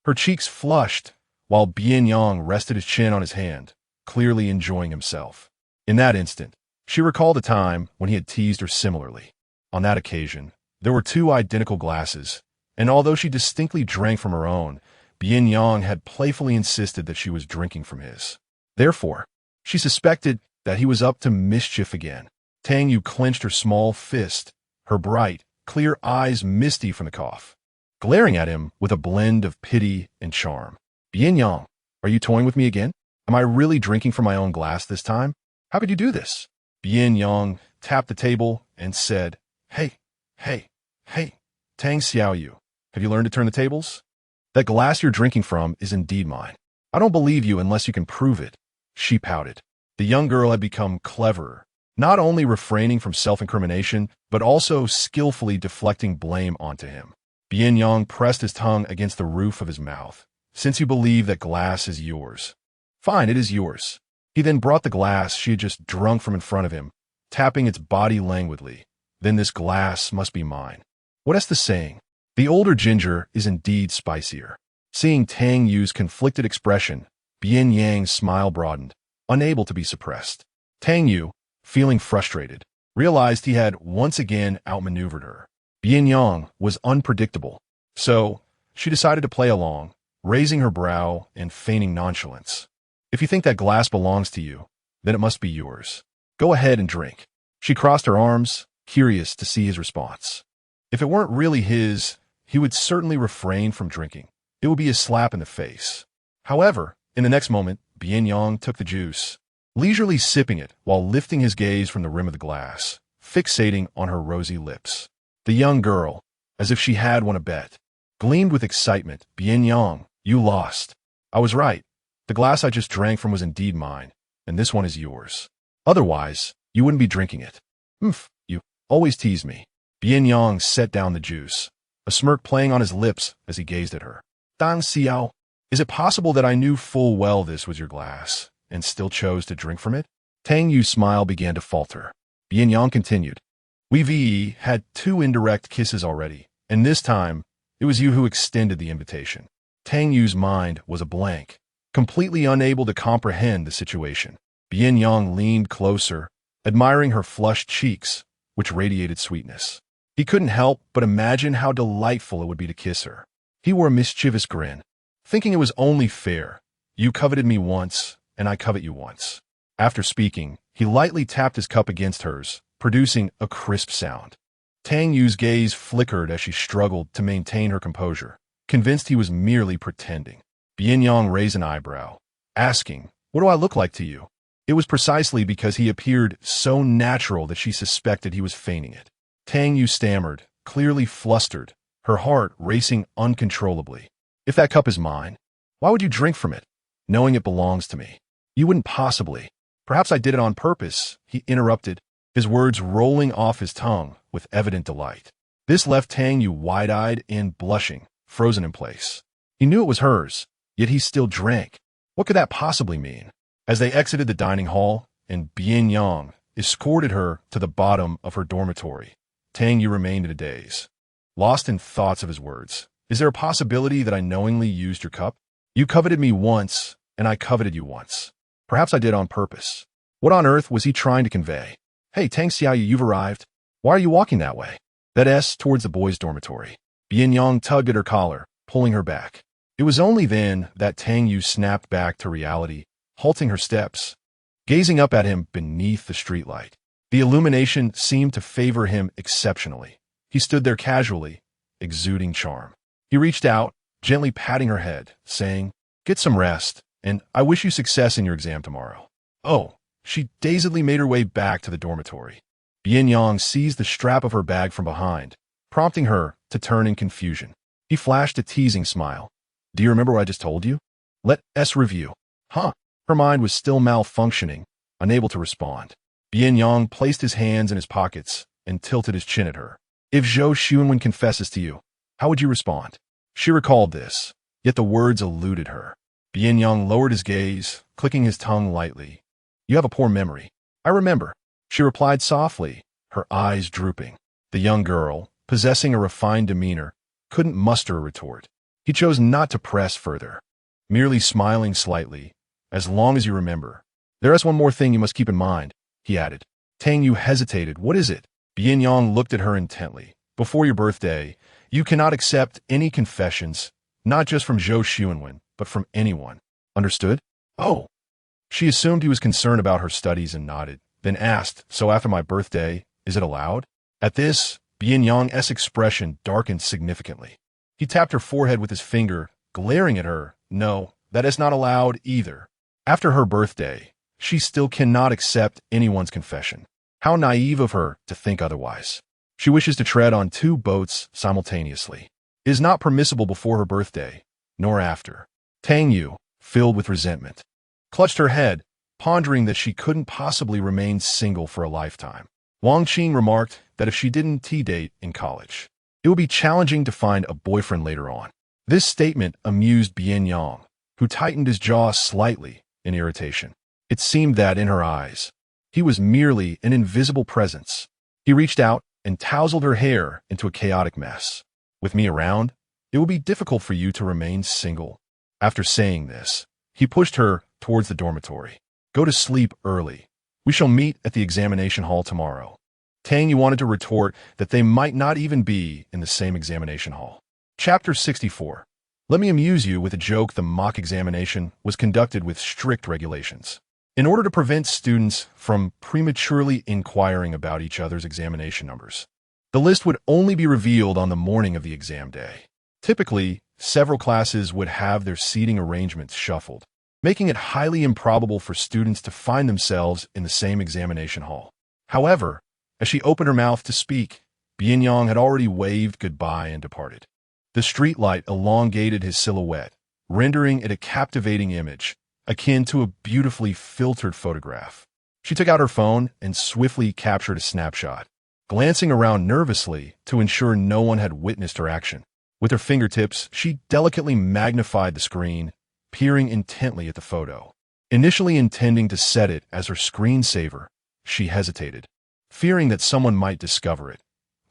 Her cheeks flushed, while Bian Yang rested his chin on his hand, clearly enjoying himself. In that instant, she recalled a time when he had teased her similarly. On that occasion, there were two identical glasses, and although she distinctly drank from her own, Bian Yang had playfully insisted that she was drinking from his. Therefore, she suspected that he was up to mischief again. Tang Yu clenched her small fist, her bright, clear eyes misty from the cough, glaring at him with a blend of pity and charm. Bian Yang, are you toying with me again? Am I really drinking from my own glass this time? How could you do this? Bian Yang tapped the table and said, Hey, Tang Yu, have you learned to turn the tables? That glass you're drinking from is indeed mine. I don't believe you unless you can prove it. She pouted. The young girl had become cleverer, not only refraining from self-incrimination, but also skillfully deflecting blame onto him. Bian Yang pressed his tongue against the roof of his mouth. Since you believe that glass is yours. Fine, it is yours. He then brought the glass she had just drunk from in front of him, tapping its body languidly. Then this glass must be mine. What is the saying? The older ginger is indeed spicier. Seeing Tang Yu's conflicted expression, Bian Yang's smile broadened, unable to be suppressed. Tang Yu, feeling frustrated, realized he had once again outmaneuvered her. Bian Yang was unpredictable, so she decided to play along, raising her brow and feigning nonchalance. If you think that glass belongs to you, then it must be yours. Go ahead and drink. She crossed her arms, curious to see his response. If it weren't really his, he would certainly refrain from drinking. It would be a slap in the face. However, in the next moment, Bian Yang took the juice, leisurely sipping it while lifting his gaze from the rim of the glass, fixating on her rosy lips. The young girl, as if she had won a bet, gleamed with excitement. Bian Yang, you lost. I was right. The glass I just drank from was indeed mine, and this one is yours. Otherwise, you wouldn't be drinking it. You always tease me. Bian Yang set down the juice, a smirk playing on his lips as he gazed at her. Tang Xiao, is it possible that I knew full well this was your glass, and still chose to drink from it? Tang Yu's smile began to falter. Bian Yang continued. We've had 2 indirect kisses already, and this time, it was you who extended the invitation. Tang Yu's mind was a blank, completely unable to comprehend the situation. Bian Yang leaned closer, admiring her flushed cheeks, which radiated sweetness. He couldn't help but imagine how delightful it would be to kiss her. He wore a mischievous grin, thinking it was only fair. You coveted me once, and I covet you once. After speaking, he lightly tapped his cup against hers, producing a crisp sound. Tang Yu's gaze flickered as she struggled to maintain her composure, convinced he was merely pretending. Bian Yang raised an eyebrow, asking, What do I look like to you? It was precisely because he appeared so natural that she suspected he was feigning it. Tang Yu stammered, clearly flustered, her heart racing uncontrollably. If that cup is mine, why would you drink from it, knowing it belongs to me? You wouldn't possibly. Perhaps I did it on purpose, he interrupted, his words rolling off his tongue with evident delight. This left Tang Yu wide-eyed and blushing, frozen in place. He knew it was hers, yet he still drank. What could that possibly mean? As they exited the dining hall, and Bian Yang escorted her to the bottom of her dormitory, Tang Yu remained in a daze, lost in thoughts of his words. Is there a possibility that I knowingly used your cup? You coveted me once, and I coveted you once. Perhaps I did on purpose. What on earth was he trying to convey? Hey, Tang Xiao, you've arrived. Why are you walking that way? That S towards the boys' dormitory. Bian Yang tugged at her collar, pulling her back. It was only then that Tang Yu snapped back to reality, halting her steps, gazing up at him beneath the streetlight. The illumination seemed to favor him exceptionally. He stood there casually, exuding charm. He reached out, gently patting her head, saying, Get some rest, and I wish you success in your exam tomorrow. Oh, she dazedly made her way back to the dormitory. Bian Yang seized the strap of her bag from behind, prompting her to turn in confusion. He flashed a teasing smile. Do you remember what I just told you? Let us review. Huh? Her mind was still malfunctioning, unable to respond. Bian Yang placed his hands in his pockets and tilted his chin at her. If Zhou Xuanwen confesses to you, how would you respond? She recalled this, yet the words eluded her. Bian Yang lowered his gaze, clicking his tongue lightly. You have a poor memory. I remember, she replied softly, her eyes drooping. The young girl, possessing a refined demeanor, couldn't muster a retort. He chose not to press further, merely smiling slightly. As long as you remember. There is one more thing you must keep in mind, he added. Tang Yu hesitated. What is it? Bian Yang looked at her intently. Before your birthday, you cannot accept any confessions, not just from Zhou Xuanwen, but from anyone. Understood? Oh. She assumed he was concerned about her studies and nodded, then asked, "So after my birthday, is it allowed?" At this, Bian Yang's expression darkened significantly. He tapped her forehead with his finger, glaring at her. "No, that is not allowed either. After her birthday, she still cannot accept anyone's confession. How naive of her to think otherwise. She wishes to tread on two boats simultaneously. It is not permissible before her birthday, nor after." Tang Yu, filled with resentment, clutched her head, pondering that she couldn't possibly remain single for a lifetime. Wang Qing remarked that if she didn't tea-date in college, it would be challenging to find a boyfriend later on. This statement amused Bian Yang, who tightened his jaw slightly in irritation. It seemed that, in her eyes, he was merely an invisible presence. He reached out and tousled her hair into a chaotic mess. "With me around, it will be difficult for you to remain single." After saying this, he pushed her towards the dormitory. "Go to sleep early. We shall meet at the examination hall tomorrow." Tang Yu wanted to retort that they might not even be in the same examination hall. Chapter 64. Let me amuse you with a joke. The mock examination was conducted with strict regulations. In order to prevent students from prematurely inquiring about each other's examination numbers, the list would only be revealed on the morning of the exam day. Typically, several classes would have their seating arrangements shuffled, making it highly improbable for students to find themselves in the same examination hall. However, as she opened her mouth to speak, Bian Yang had already waved goodbye and departed. The streetlight elongated his silhouette, rendering it a captivating image, akin to a beautifully filtered photograph. She took out her phone and swiftly captured a snapshot, glancing around nervously to ensure no one had witnessed her action. With her fingertips, she delicately magnified the screen, peering intently at the photo. Initially intending to set it as her screensaver, she hesitated, fearing that someone might discover it.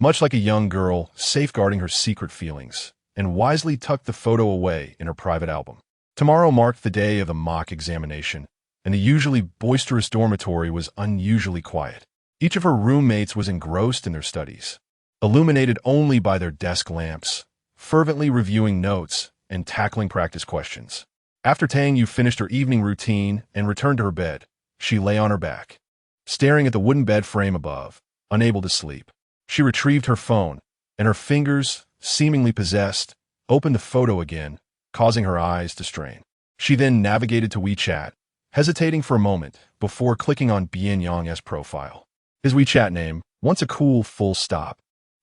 Much like a young girl safeguarding her secret feelings, and wisely tucked the photo away in her private album. Tomorrow marked the day of the mock examination, and the usually boisterous dormitory was unusually quiet. Each of her roommates was engrossed in their studies, illuminated only by their desk lamps, fervently reviewing notes and tackling practice questions. After Tang Yu finished her evening routine and returned to her bed, she lay on her back, staring at the wooden bed frame above, unable to sleep. She retrieved her phone, and her fingers, seemingly possessed, opened the photo again, causing her eyes to strain. She then navigated to WeChat, hesitating for a moment before clicking on Bian Yang's profile. His WeChat name, once a cool full stop,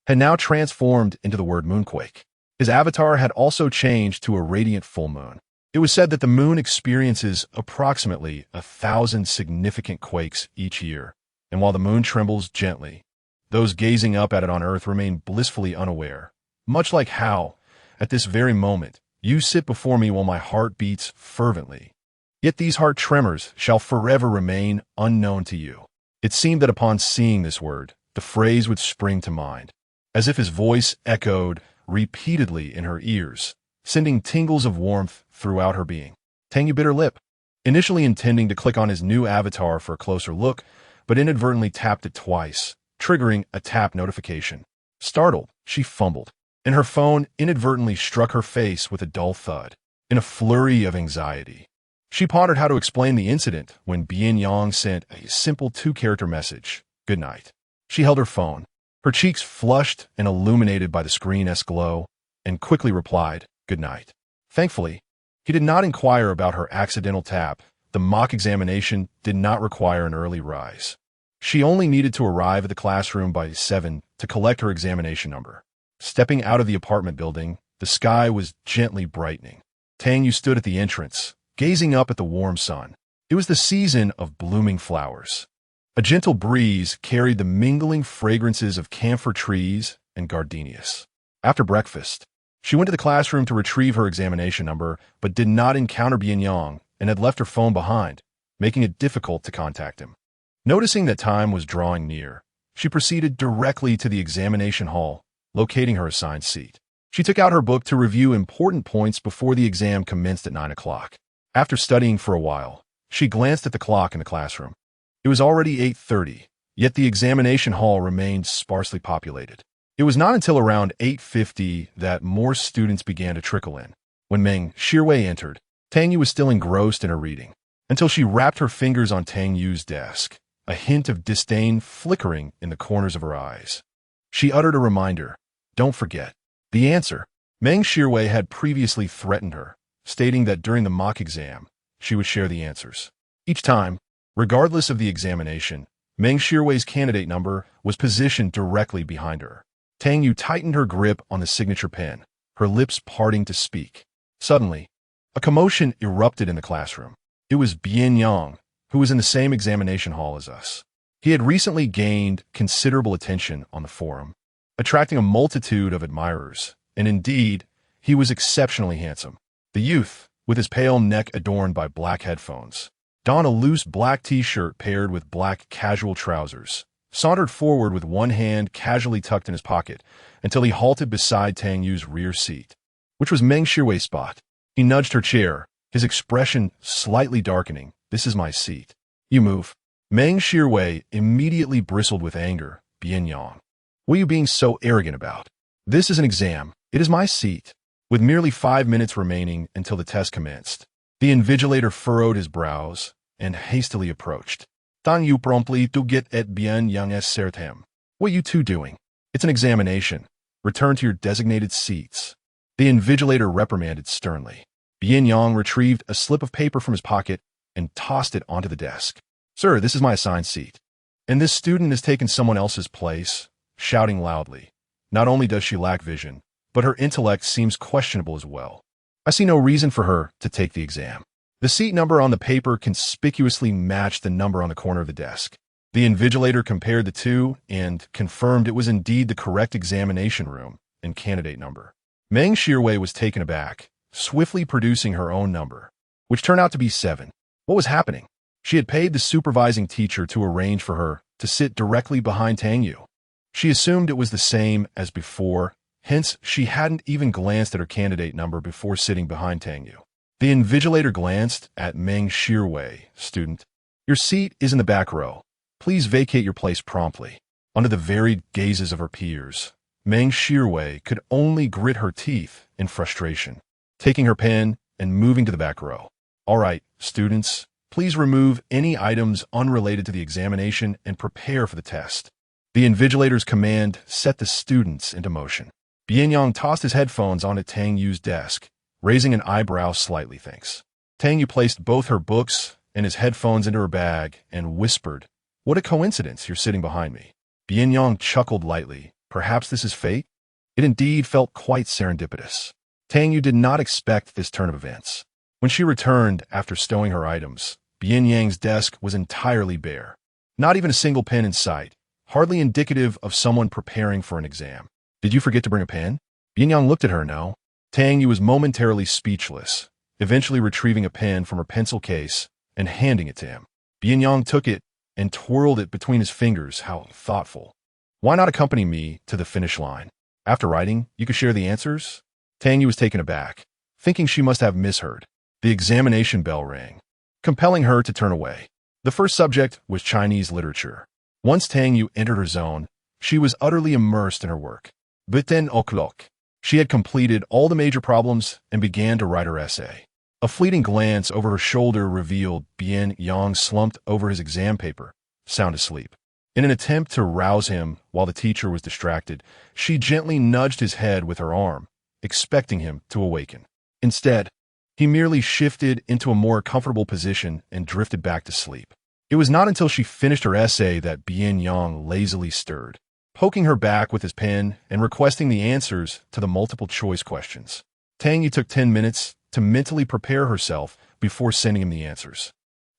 had now transformed into the word moonquake. His avatar had also changed to a radiant full moon. It was said that the moon experiences approximately 1,000 significant quakes each year, and while the moon trembles gently, those gazing up at it on Earth remain blissfully unaware, much like how, at this very moment, you sit before me while my heart beats fervently. Yet these heart tremors shall forever remain unknown to you. It seemed that upon seeing this word, the phrase would spring to mind, as if his voice echoed repeatedly in her ears, sending tingles of warmth throughout her being. Tang Yu bit her lip, initially intending to click on his new avatar for a closer look, but inadvertently tapped it twice, triggering a tap notification. Startled, she fumbled, and her phone inadvertently struck her face with a dull thud. In a flurry of anxiety, she pondered how to explain the incident when Bian Yang sent a simple 2-character message, "Good night." She held her phone, her cheeks flushed and illuminated by the screen's glow, and quickly replied, "Good night." Thankfully, he did not inquire about her accidental tap. The mock examination did not require an early rise. She only needed to arrive at the classroom by 7 to collect her examination number. Stepping out of the apartment building, the sky was gently brightening. Tang Yu stood at the entrance, gazing up at the warm sun. It was the season of blooming flowers. A gentle breeze carried the mingling fragrances of camphor trees and gardenias. After breakfast, she went to the classroom to retrieve her examination number, but did not encounter Bian Yang and had left her phone behind, making it difficult to contact him. Noticing that time was drawing near, she proceeded directly to the examination hall, locating her assigned seat. She took out her book to review important points before the exam commenced at 9 o'clock. After studying for a while, she glanced at the clock in the classroom. It was already 8:30, yet the examination hall remained sparsely populated. It was not until around 8:50 that more students began to trickle in. When Meng Shirwei entered, Tang Yu was still engrossed in her reading. until she wrapped her fingers on Tang Yu's desk, a hint of disdain flickering in the corners of her eyes. She uttered a reminder, "Don't forget." The answer. Meng Shirwei had previously threatened her, stating that during the mock exam, she would share the answers. Each time, regardless of the examination, Meng Shirwei's candidate number was positioned directly behind her. Tang Yu tightened her grip on the signature pen, her lips parting to speak. Suddenly, a commotion erupted in the classroom. It was Bian Yang, who was in the same examination hall as us. He had recently gained considerable attention on the forum, attracting a multitude of admirers, and indeed, he was exceptionally handsome. The youth, with his pale neck adorned by black headphones, donned a loose black t-shirt paired with black casual trousers, sauntered forward with one hand casually tucked in his pocket until he halted beside Tang Yu's rear seat, which was Meng Shirwei's spot. He nudged her chair, his expression slightly darkening. "This is my seat. You move." Meng Shirwei immediately bristled with anger. "Bian Yang, what are you being so arrogant about? This is an exam. It is my seat." With merely 5 minutes remaining until the test commenced, the invigilator furrowed his brows and hastily approached. "Tang Yu promptly to get at Bian Yang certem. What are you two doing? It's an examination. Return to your designated seats." The invigilator reprimanded sternly. Bian Yang retrieved a slip of paper from his pocket and tossed it onto the desk. "Sir, this is my assigned seat. And this student has taken someone else's place," shouting loudly. Not only does she lack vision, but her intellect seems questionable as well. "I see no reason for her to take the exam." The seat number on the paper conspicuously matched the number on the corner of the desk. The invigilator compared the two and confirmed it was indeed the correct examination room and candidate number. Meng Shirwei was taken aback, swiftly producing her own number, which turned out to be 7. What was happening? She had paid the supervising teacher to arrange for her to sit directly behind Tang Yu. She assumed it was the same as before, hence she hadn't even glanced at her candidate number before sitting behind Tang Yu. The invigilator glanced at Meng Shirwei. "Student, your seat is in the back row. Please vacate your place promptly." Under the varied gazes of her peers, Meng Shirwei could only grit her teeth in frustration, taking her pen and moving to the back row. "All right, students, please remove any items unrelated to the examination and prepare for the test." The invigilator's command set the students into motion. Bian Yang tossed his headphones onto Tang Yu's desk, raising an eyebrow slightly. "Thanks." Tang Yu placed both her books and his headphones into her bag and whispered, "What a coincidence you're sitting behind me." Bian Yang chuckled lightly. "Perhaps this is fate?" It indeed felt quite serendipitous. Tang Yu did not expect this turn of events. When she returned after stowing her items, Bian Yang's desk was entirely bare. Not even a single pen in sight, hardly indicative of someone preparing for an exam. "Did you forget to bring a pen?" Bian Yang looked at her. "No." Tang Yu was momentarily speechless, eventually retrieving a pen from her pencil case and handing it to him. Bian Yang took it and twirled it between his fingers. "How thoughtful. Why not accompany me to the finish line? After writing, you could share the answers?" Tang Yu was taken aback, thinking she must have misheard. The examination bell rang, compelling her to turn away. The first subject was Chinese literature. Once Tang Yu entered her zone, she was utterly immersed in her work. But then o'clock. She had completed all the major problems and began to write her essay. A fleeting glance over her shoulder revealed Bian Yang slumped over his exam paper, sound asleep. In an attempt to rouse him while the teacher was distracted, she gently nudged his head with her arm, expecting him to awaken. Instead, he merely shifted into a more comfortable position and drifted back to sleep. It was not until she finished her essay that Bian Yang lazily stirred, poking her back with his pen and requesting the answers to the multiple-choice questions. Tang Yu took 10 minutes to mentally prepare herself before sending him the answers.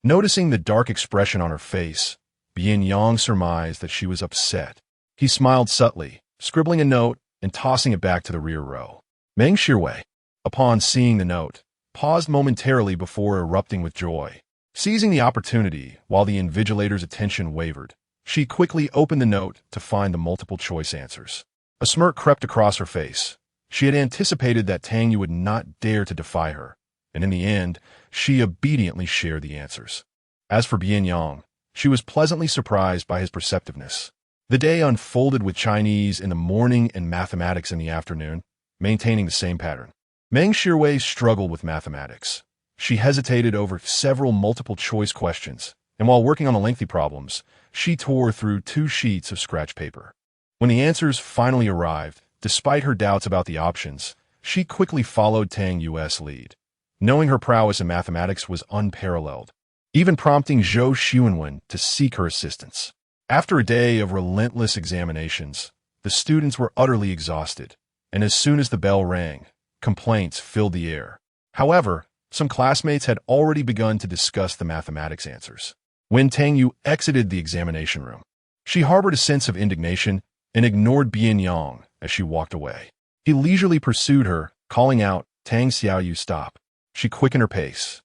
Noticing the dark expression on her face, Bian Yang surmised that she was upset. He smiled subtly, scribbling a note and tossing it back to the rear row. Meng Shirwei, upon seeing the note, paused momentarily before erupting with joy. Seizing the opportunity while the invigilator's attention wavered, she quickly opened the note to find the multiple-choice answers. A smirk crept across her face. She had anticipated that Tang Yu would not dare to defy her, and in the end, she obediently shared the answers. As for Bian Yang, she was pleasantly surprised by his perceptiveness. The day unfolded with Chinese in the morning and mathematics in the afternoon, maintaining the same pattern. Meng Shirwei struggled with mathematics. She hesitated over several multiple-choice questions, and while working on the lengthy problems, she tore through 2 sheets of scratch paper. When the answers finally arrived, despite her doubts about the options, she quickly followed Tang Yu's lead, knowing her prowess in mathematics was unparalleled, even prompting Zhou Xuanwen to seek her assistance. After a day of relentless examinations, the students were utterly exhausted, and as soon as the bell rang, complaints filled the air. However, some classmates had already begun to discuss the mathematics answers. When Tang Yu exited the examination room, she harbored a sense of indignation and ignored Bian Yang as she walked away. He leisurely pursued her, calling out, "Tang Xiaoyu, stop." She quickened her pace,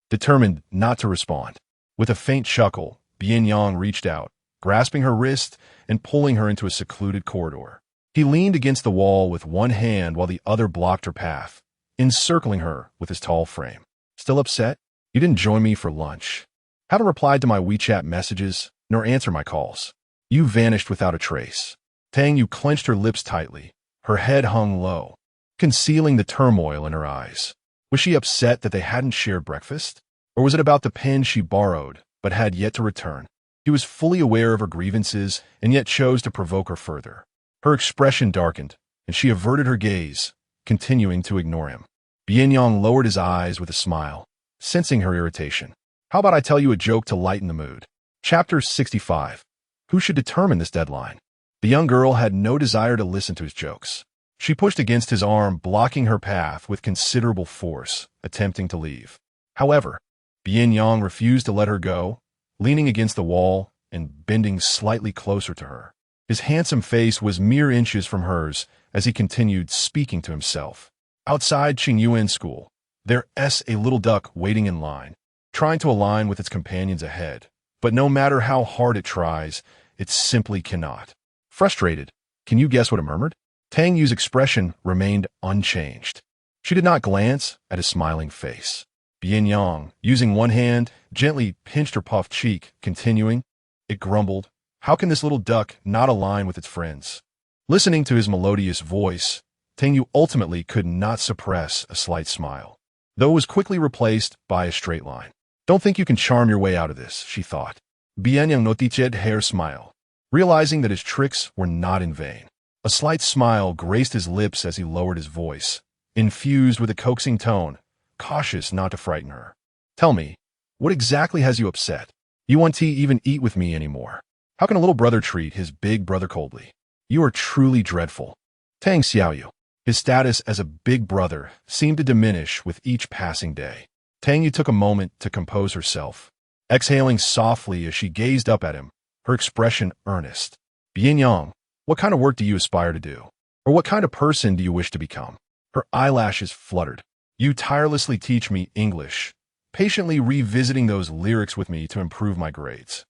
determined not to respond. With a faint chuckle, Bian Yang reached out, grasping her wrist and pulling her into a secluded corridor. He leaned against the wall with one hand while the other blocked her path, encircling her with his tall frame. "Still upset? You didn't join me for lunch. Haven't replied to my WeChat messages, nor answer my calls. You vanished without a trace." Tang Yu clenched her lips tightly. Her head hung low, concealing the turmoil in her eyes. Was she upset that they hadn't shared breakfast? Or was it about the pen she borrowed, but had yet to return? He was fully aware of her grievances, and yet chose to provoke her further. Her expression darkened, and she averted her gaze, continuing to ignore him. Bian Yang lowered his eyes with a smile, sensing her irritation. "How about I tell you a joke to lighten the mood?" Chapter 65. Who should determine this deadline? The young girl had no desire to listen to his jokes. She pushed against his arm, blocking her path with considerable force, attempting to leave. However, Bian Yang refused to let her go, leaning against the wall and bending slightly closer to her. His handsome face was mere inches from hers as he continued speaking to himself. Outside Qingyuan School, there's a little duck waiting in line, trying to align with its companions ahead, but no matter how hard it tries, it simply cannot. Frustrated, can you guess what it murmured? Tang Yu's expression remained unchanged. She did not glance at his smiling face. Bian Yang, using one hand, gently pinched her puffed cheek, continuing, it grumbled, "How can this little duck not align with its friends?" Listening to his melodious voice, Tang Yu ultimately could not suppress a slight smile, though it was quickly replaced by a straight line. "Don't think you can charm your way out of this," she thought. Bian Yang noticed her smile, realizing that his tricks were not in vain. A slight smile graced his lips as he lowered his voice, infused with a coaxing tone, cautious not to frighten her. "Tell me, what exactly has you upset? You want to even eat with me anymore? How can a little brother treat his big brother coldly? You are truly dreadful." Tang Xiaoyu, his status as a big brother, seemed to diminish with each passing day. Tang Yu took a moment to compose herself, exhaling softly as she gazed up at him, her expression earnest. "Bian Yang, what kind of work do you aspire to do? Or what kind of person do you wish to become?" Her eyelashes fluttered. "You tirelessly teach me English, patiently revisiting those lyrics with me to improve my grades.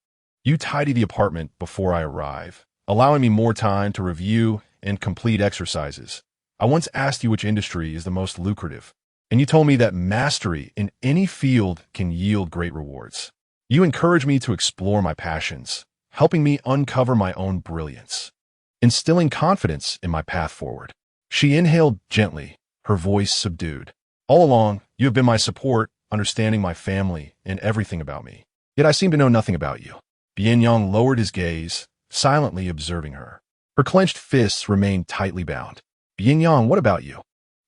You tidy the apartment before I arrive, allowing me more time to review and complete exercises. I once asked you which industry is the most lucrative, and you told me that mastery in any field can yield great rewards. You encourage me to explore my passions, helping me uncover my own brilliance, instilling confidence in my path forward." She inhaled gently, her voice subdued. "All along, you have been my support, understanding my family and everything about me. Yet I seem to know nothing about you." Bian Yang lowered his gaze, silently observing her. Her clenched fists remained tightly bound. "Bian Yang, what about you?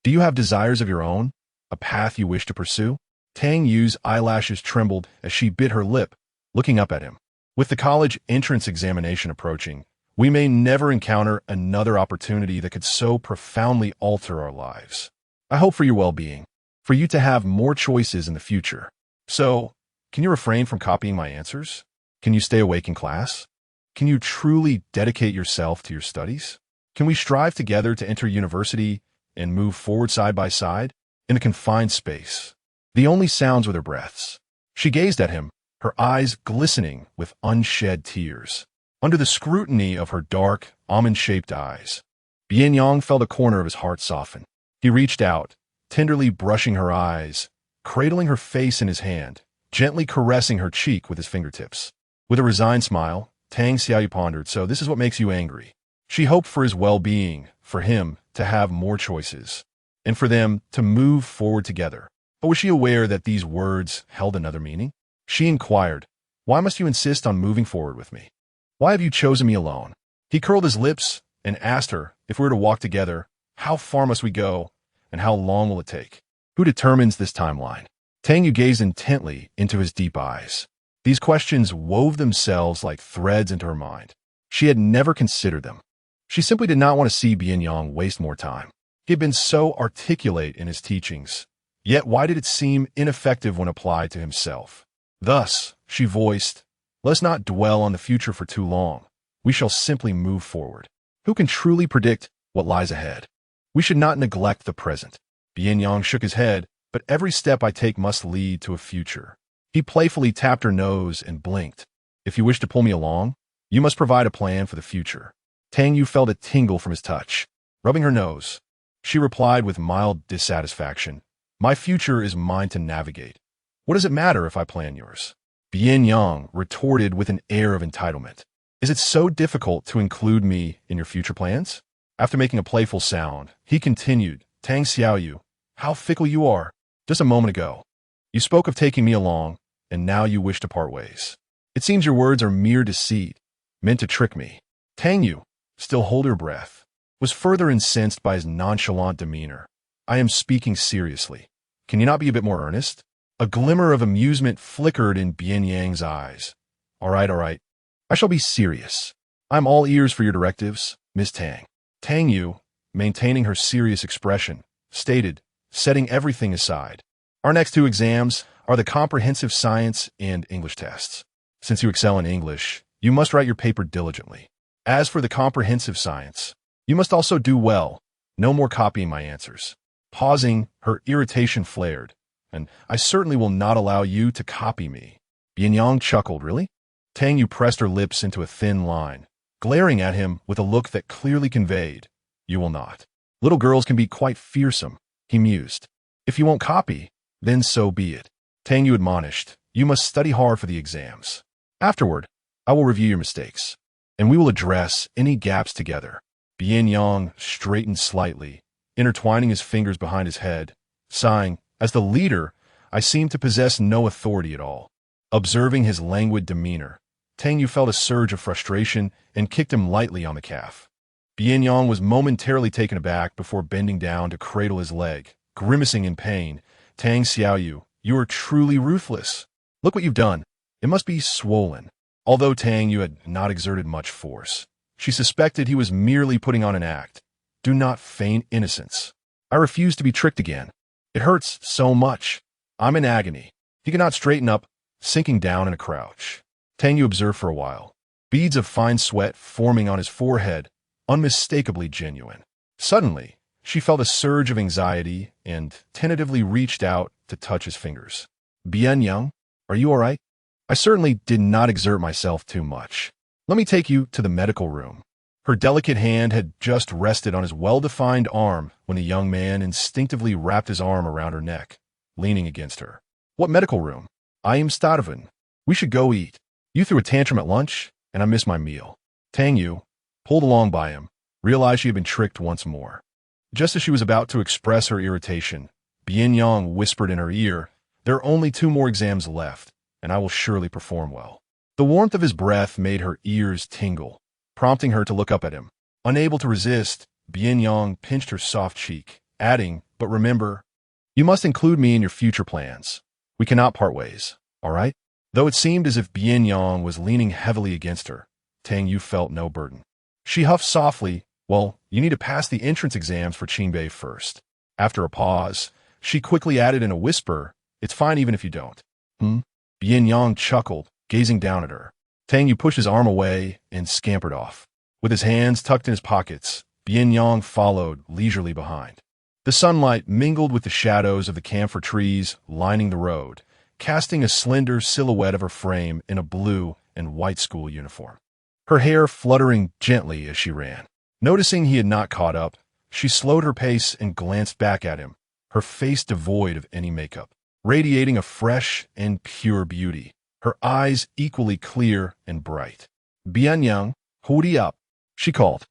Do you have desires of your own? A path you wish to pursue?" Tang Yu's eyelashes trembled as she bit her lip, looking up at him. "With the college entrance examination approaching, we may never encounter another opportunity that could so profoundly alter our lives. I hope for your well-being, for you to have more choices in the future. So, can you refrain from copying my answers? Can you stay awake in class? Can you truly dedicate yourself to your studies? Can we strive together to enter university and move forward side by side in a confined space?" The only sounds were their breaths. She gazed at him, her eyes glistening with unshed tears. Under the scrutiny of her dark, almond-shaped eyes, Bian Yang felt a corner of his heart soften. He reached out, tenderly brushing her eyes, cradling her face in his hand, gently caressing her cheek with his fingertips. With a resigned smile, Tang Xiaoyu pondered, "So this is what makes you angry." She hoped for his well-being, for him to have more choices, and for them to move forward together. But was she aware that these words held another meaning? She inquired, "Why must you insist on moving forward with me? Why have you chosen me alone?" He curled his lips and asked her, if we were to walk together, how far must we go, and how long will it take? Who determines this timeline? Tang Yu gazed intently into his deep eyes. These questions wove themselves like threads into her mind. She had never considered them. She simply did not want to see Bian Yang waste more time. He had been so articulate in his teachings, yet why did it seem ineffective when applied to himself? Thus, she voiced, "Let's not dwell on the future for too long. We shall simply move forward. Who can truly predict what lies ahead? We should not neglect the present." Bian Yang shook his head, "But every step I take must lead to a future." He playfully tapped her nose and blinked. "If you wish to pull me along, you must provide a plan for the future." Tang Yu felt a tingle from his touch. Rubbing her nose, she replied with mild dissatisfaction, "My future is mine to navigate. What does it matter if I plan yours?" Bian Yang retorted with an air of entitlement. "Is it so difficult to include me in your future plans?" After making a playful sound, he continued, "Tang Xiaoyu, how fickle you are. Just a moment ago, you spoke of taking me along, and now you wish to part ways. It seems your words are mere deceit, meant to trick me." Tang Yu, still hold her breath, was further incensed by his nonchalant demeanor. "I am speaking seriously. Can you not be a bit more earnest?" A glimmer of amusement flickered in Bian Yang's eyes. All right. I shall be serious. I'm all ears for your directives, Miss Tang." Tang Yu, maintaining her serious expression, stated, setting everything aside, "Our next two exams are the comprehensive science and English tests. Since you excel in English, you must write your paper diligently. As for the comprehensive science, you must also do well. No more copying my answers." Pausing, her irritation flared. "And I certainly will not allow you to copy me." Bian Yang chuckled. "Really?" Tang Yu pressed her lips into a thin line, glaring at him with a look that clearly conveyed, "You will not. Little girls can be quite fearsome," he mused. "If you won't copy, then so be it." Tang Yu admonished, "You must study hard for the exams. Afterward, I will review your mistakes, and we will address any gaps together." Bian Yang straightened slightly, intertwining his fingers behind his head, sighing, "As the leader, I seem to possess no authority at all." Observing his languid demeanor, Tang Yu felt a surge of frustration and kicked him lightly on the calf. Bian Yang was momentarily taken aback before bending down to cradle his leg, grimacing in pain. "Tang Xiaoyu, you are truly ruthless. Look what you've done. It must be swollen." Although Tang Yu had not exerted much force, she suspected he was merely putting on an act. "Do not feign innocence. I refuse to be tricked again. It hurts so much. I'm in agony." He could not straighten up, sinking down in a crouch. Tang Yu observed for a while, beads of fine sweat forming on his forehead, unmistakably genuine. Suddenly, she felt a surge of anxiety and tentatively reached out to touch his fingers. "Bian Yang, are you all right? I certainly did not exert myself too much. Let me take you to the medical room." Her delicate hand had just rested on his well-defined arm when the young man instinctively wrapped his arm around her neck, leaning against her. "What medical room? I am Stadavan. We should go eat. You threw a tantrum at lunch, and I missed my meal." Tang Yu, pulled along by him, realized she had been tricked once more. Just as she was about to express her irritation, Bian Yang whispered in her ear, "There are only 2 more exams left, and I will surely perform well." The warmth of his breath made her ears tingle, prompting her to look up at him. Unable to resist, Bian Yang pinched her soft cheek, adding, "But remember, you must include me in your future plans. We cannot part ways, all right?" Though it seemed as if Bian Yang was leaning heavily against her, Tang Yu felt no burden. She huffed softly, "Well, you need to pass the entrance exams for Qingbei first." After a pause, she quickly added in a whisper, "It's fine even if you don't." Bian Yang chuckled, gazing down at her. Tang Yu pushed his arm away and scampered off. With his hands tucked in his pockets, Bian Yang followed leisurely behind. The sunlight mingled with the shadows of the camphor trees lining the road, casting a slender silhouette of her frame in a blue and white school uniform. Her hair fluttering gently as she ran. Noticing he had not caught up, she slowed her pace and glanced back at him, her face devoid of any makeup, radiating a fresh and pure beauty, her eyes equally clear and bright. "Bian Yang, hurry up," she called.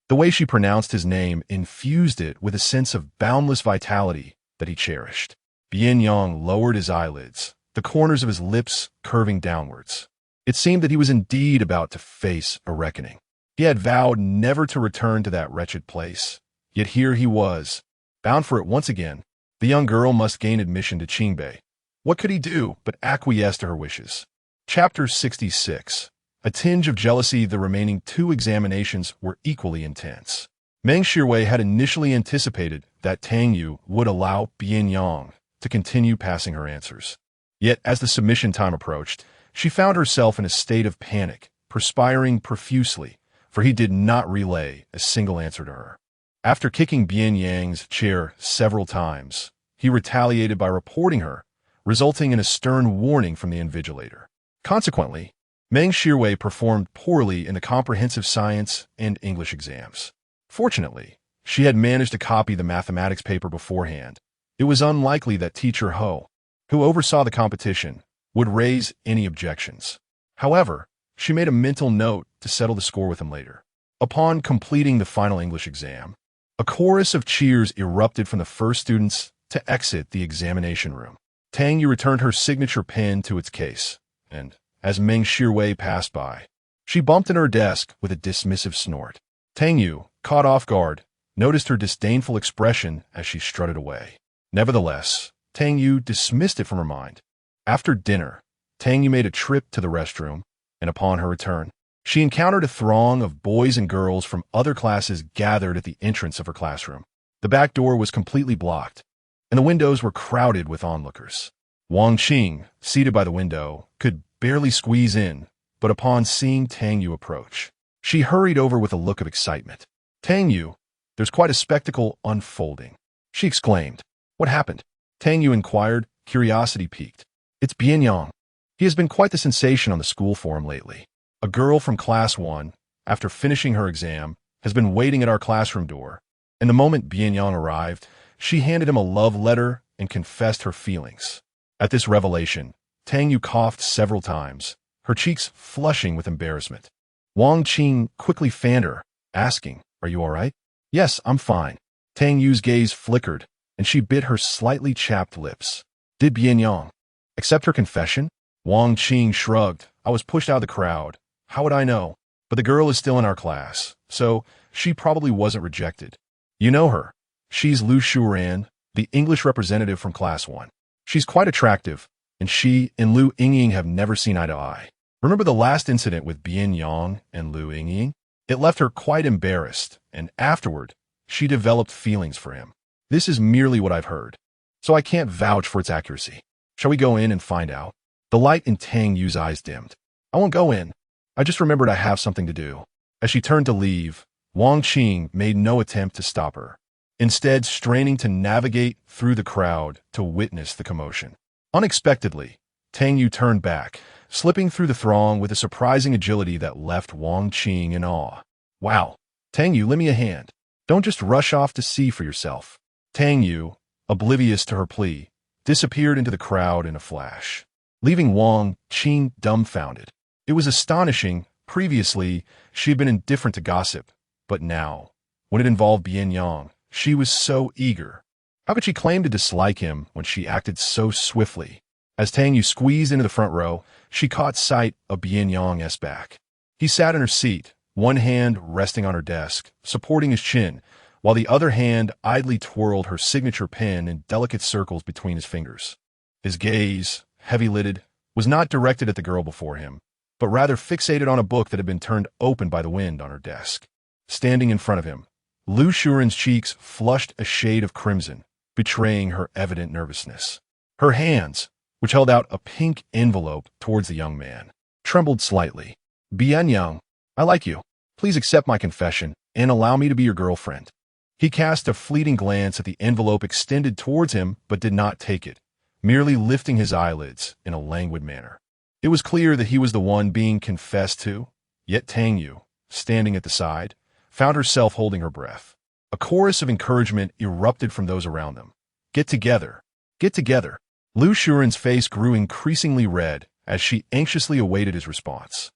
The way she pronounced his name infused it with a sense of boundless vitality that he cherished. Bian Yang lowered his eyelids, the corners of his lips curving downwards. It seemed that he was indeed about to face a reckoning. He had vowed never to return to that wretched place, yet here he was, bound for it once again. The young girl must gain admission to Qingbei. What could he do but acquiesce to her wishes? Chapter 66. A tinge of jealousy. The remaining 2 examinations were equally intense. Meng Shirwei had initially anticipated that Tang Yu would allow Bian Yang to continue passing her answers. Yet, as the submission time approached, she found herself in a state of panic, perspiring profusely, for he did not relay a single answer to her. After kicking Bian Yang's chair several times, he retaliated by reporting her, resulting in a stern warning from the invigilator. Consequently, Meng Shirwei performed poorly in the comprehensive science and English exams. Fortunately, she had managed to copy the mathematics paper beforehand. It was unlikely that Teacher Ho, who oversaw the competition, would raise any objections. However, she made a mental note to settle the score with him later. Upon completing the final English exam, a chorus of cheers erupted from the first students to exit the examination room. Tang Yu returned her signature pen to its case, and, as Meng Shirwei passed by, she bumped into her desk with a dismissive snort. Tang Yu, caught off guard, noticed her disdainful expression as she strutted away. Nevertheless, Tang Yu dismissed it from her mind. After dinner, Tang Yu made a trip to the restroom, and upon her return, she encountered a throng of boys and girls from other classes gathered at the entrance of her classroom. The back door was completely blocked, and the windows were crowded with onlookers. Wang Qing, seated by the window, could barely squeeze in, but upon seeing Tang Yu approach, she hurried over with a look of excitement. "Tang Yu, there's quite a spectacle unfolding," she exclaimed. "What happened?" Tang Yu inquired, curiosity piqued. "It's Bian Yang. He has been quite the sensation on the school forum lately. A girl from Class 1, after finishing her exam, has been waiting at our classroom door, and the moment Bian Yang arrived, she handed him a love letter and confessed her feelings." At this revelation, Tang Yu coughed several times, her cheeks flushing with embarrassment. Wang Qing quickly fanned her, asking, "Are you all right?" "Yes, I'm fine." Tang Yu's gaze flickered, and she bit her slightly chapped lips. "Did Bian Yang accept her confession?" Wang Qing shrugged. "I was pushed out of the crowd. How would I know? But the girl is still in our class, so she probably wasn't rejected. You know her. She's Lu Shuran, the English representative from Class 1. She's quite attractive, and she and Lu Yingying have never seen eye to eye. Remember the last incident with Bian Yang and Lu Yingying? It left her quite embarrassed, and afterward, she developed feelings for him. This is merely what I've heard, so I can't vouch for its accuracy. Shall we go in and find out?" The light in Tang Yu's eyes dimmed. "I won't go in. I just remembered I have something to do." As she turned to leave, Wang Qing made no attempt to stop her, instead straining to navigate through the crowd to witness the commotion. Unexpectedly, Tang Yu turned back, slipping through the throng with a surprising agility that left Wang Qing in awe. "Wow, Tang Yu, lend me a hand. Don't just rush off to see for yourself." Tang Yu, oblivious to her plea, disappeared into the crowd in a flash, leaving Wang Qing dumbfounded. It was astonishing. Previously, she had been indifferent to gossip, but now, when it involved Bian Yang, she was so eager. How could she claim to dislike him when she acted so swiftly? As Tang Yu squeezed into the front row, she caught sight of Bian Yang's back. He sat in her seat, one hand resting on her desk, supporting his chin, while the other hand idly twirled her signature pen in delicate circles between his fingers. His gaze, heavy-lidded, was not directed at the girl before him, but rather fixated on a book that had been turned open by the wind on her desk. Standing in front of him, Lu Shuren's cheeks flushed a shade of crimson, betraying her evident nervousness. Her hands, which held out a pink envelope towards the young man, trembled slightly. "Bian Yang, I like you. Please accept my confession and allow me to be your girlfriend." He cast a fleeting glance at the envelope extended towards him, but did not take it, merely lifting his eyelids in a languid manner. It was clear that he was the one being confessed to, yet Tang Yu, standing at the side, found herself holding her breath. A chorus of encouragement erupted from those around them. "Get together! Get together!" Lu Shuren's face grew increasingly red as she anxiously awaited his response.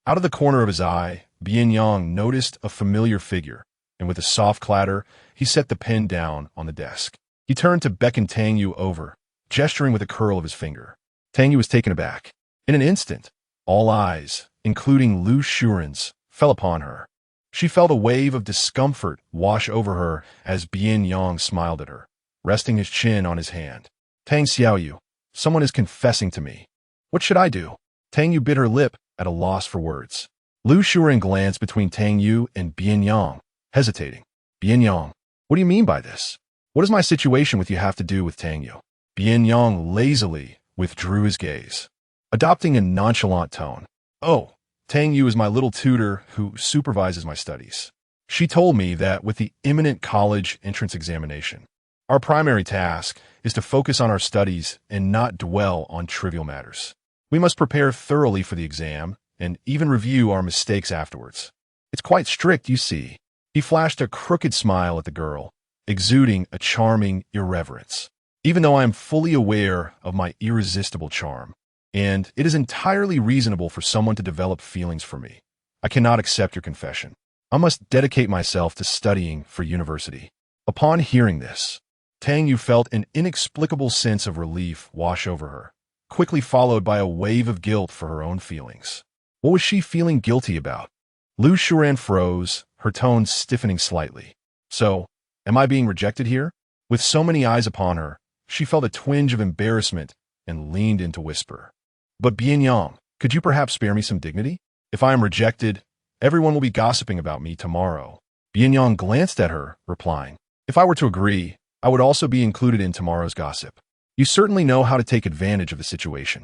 Out of the corner of his eye, Bian Yang noticed a familiar figure, and with a soft clatter, he set the pen down on the desk. He turned to beckon Tang Yu over, gesturing with a curl of his finger. Tang Yu was taken aback. In an instant, all eyes, including Lu Shuren's, fell upon her. She felt a wave of discomfort wash over her as Bian Yang smiled at her, resting his chin on his hand. Tang Xiaoyu, someone is confessing to me. What should I do? Tang Yu bit her lip at a loss for words. Lu Shuren glanced between Tang Yu and Bian Yang, hesitating. Bian Yang, what do you mean by this? What does my situation with you have to do with Tang Yu? Bian Yang lazily withdrew his gaze, adopting a nonchalant tone. Oh, Tang Yu is my little tutor who supervises my studies. She told me that with the imminent college entrance examination, our primary task is to focus on our studies and not dwell on trivial matters. We must prepare thoroughly for the exam and even review our mistakes afterwards. It's quite strict, you see. He flashed a crooked smile at the girl, exuding a charming irreverence. Even though I am fully aware of my irresistible charm, and it is entirely reasonable for someone to develop feelings for me, I cannot accept your confession. I must dedicate myself to studying for university. Upon hearing this, Tang Yu felt an inexplicable sense of relief wash over her, quickly followed by a wave of guilt for her own feelings. What was she feeling guilty about? Lu Shuren froze, her tone stiffening slightly. So, am I being rejected here? With so many eyes upon her, she felt a twinge of embarrassment and leaned in to whisper. But Bian Yang, could you perhaps spare me some dignity? If I am rejected, everyone will be gossiping about me tomorrow. Bian Yang glanced at her, replying, if I were to agree, I would also be included in tomorrow's gossip. You certainly know how to take advantage of the situation.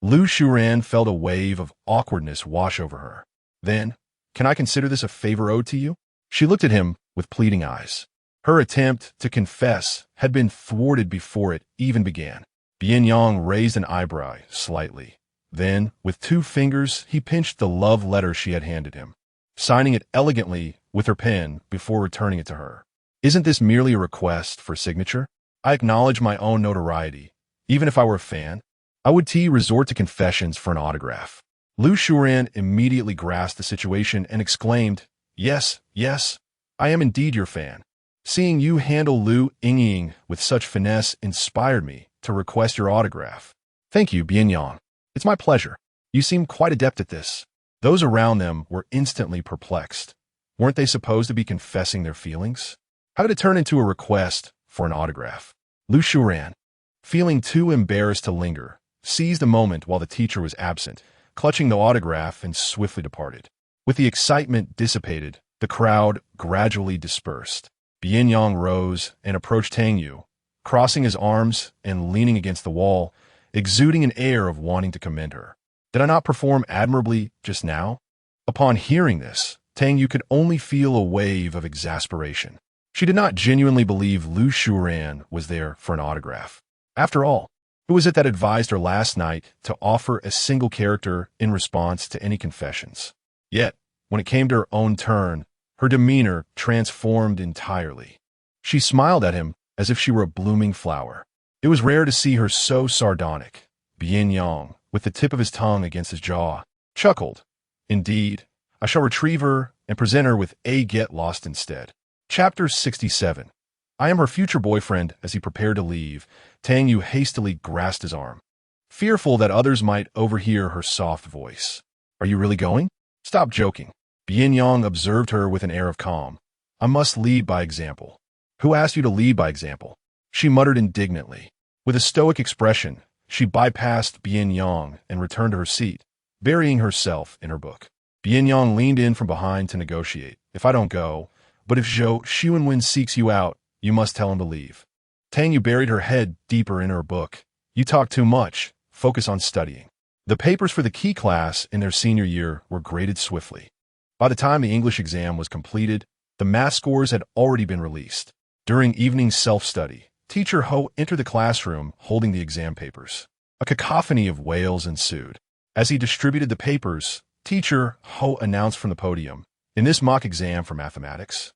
Lu Shuren felt a wave of awkwardness wash over her. Then, can I consider this a favor owed to you? She looked at him with pleading eyes. Her attempt to confess had been thwarted before it even began. Bian Yang raised an eyebrow slightly. Then, with 2 fingers, he pinched the love letter she had handed him, signing it elegantly with her pen before returning it to her. Isn't this merely a request for signature? I acknowledge my own notoriety. Even if I were a fan, I would resort to confessions for an autograph. Lu Shuren immediately grasped the situation and exclaimed, yes, I am indeed your fan. Seeing you handle Lu Yingying with such finesse inspired me to request your autograph. Thank you, Bian Yang. It's my pleasure. You seem quite adept at this. Those around them were instantly perplexed. Weren't they supposed to be confessing their feelings? How did it turn into a request for an autograph? Lu Shuren, feeling too embarrassed to linger, seized a moment while the teacher was absent, clutching the autograph and swiftly departed. With the excitement dissipated, the crowd gradually dispersed. Bian Yang rose and approached Tang Yu, crossing his arms and leaning against the wall, exuding an air of wanting to commend her. Did I not perform admirably just now? Upon hearing this, Tang Yu could only feel a wave of exasperation. She did not genuinely believe Lu Shuren was there for an autograph. After all, who was it that advised her last night to offer a single character in response to any confessions? Yet, when it came to her own turn, her demeanor transformed entirely. She smiled at him as if she were a blooming flower. It was rare to see her so sardonic. Bian Yang, with the tip of his tongue against his jaw, chuckled. Indeed, I shall retrieve her and present her with a get lost instead. Chapter 67. I am her future boyfriend. As he prepared to leave, Tang Yu hastily grasped his arm, fearful that others might overhear her soft voice. Are you really going? Stop joking. Bian Yang observed her with an air of calm. I must lead by example. Who asked you to lead by example? She muttered indignantly. With a stoic expression, she bypassed Bian Yang and returned to her seat, burying herself in her book. Bian Yang leaned in from behind to negotiate. If I don't go, but if Zhou Xuanwen seeks you out, you must tell him to leave. Tang Yu buried her head deeper in her book. You talk too much. Focus on studying. The papers for the key class in their senior year were graded swiftly. By the time the English exam was completed, the math scores had already been released. During evening self-study, Teacher Ho entered the classroom holding the exam papers. A cacophony of wails ensued. As he distributed the papers, Teacher Ho announced from the podium, in this mock exam for mathematics,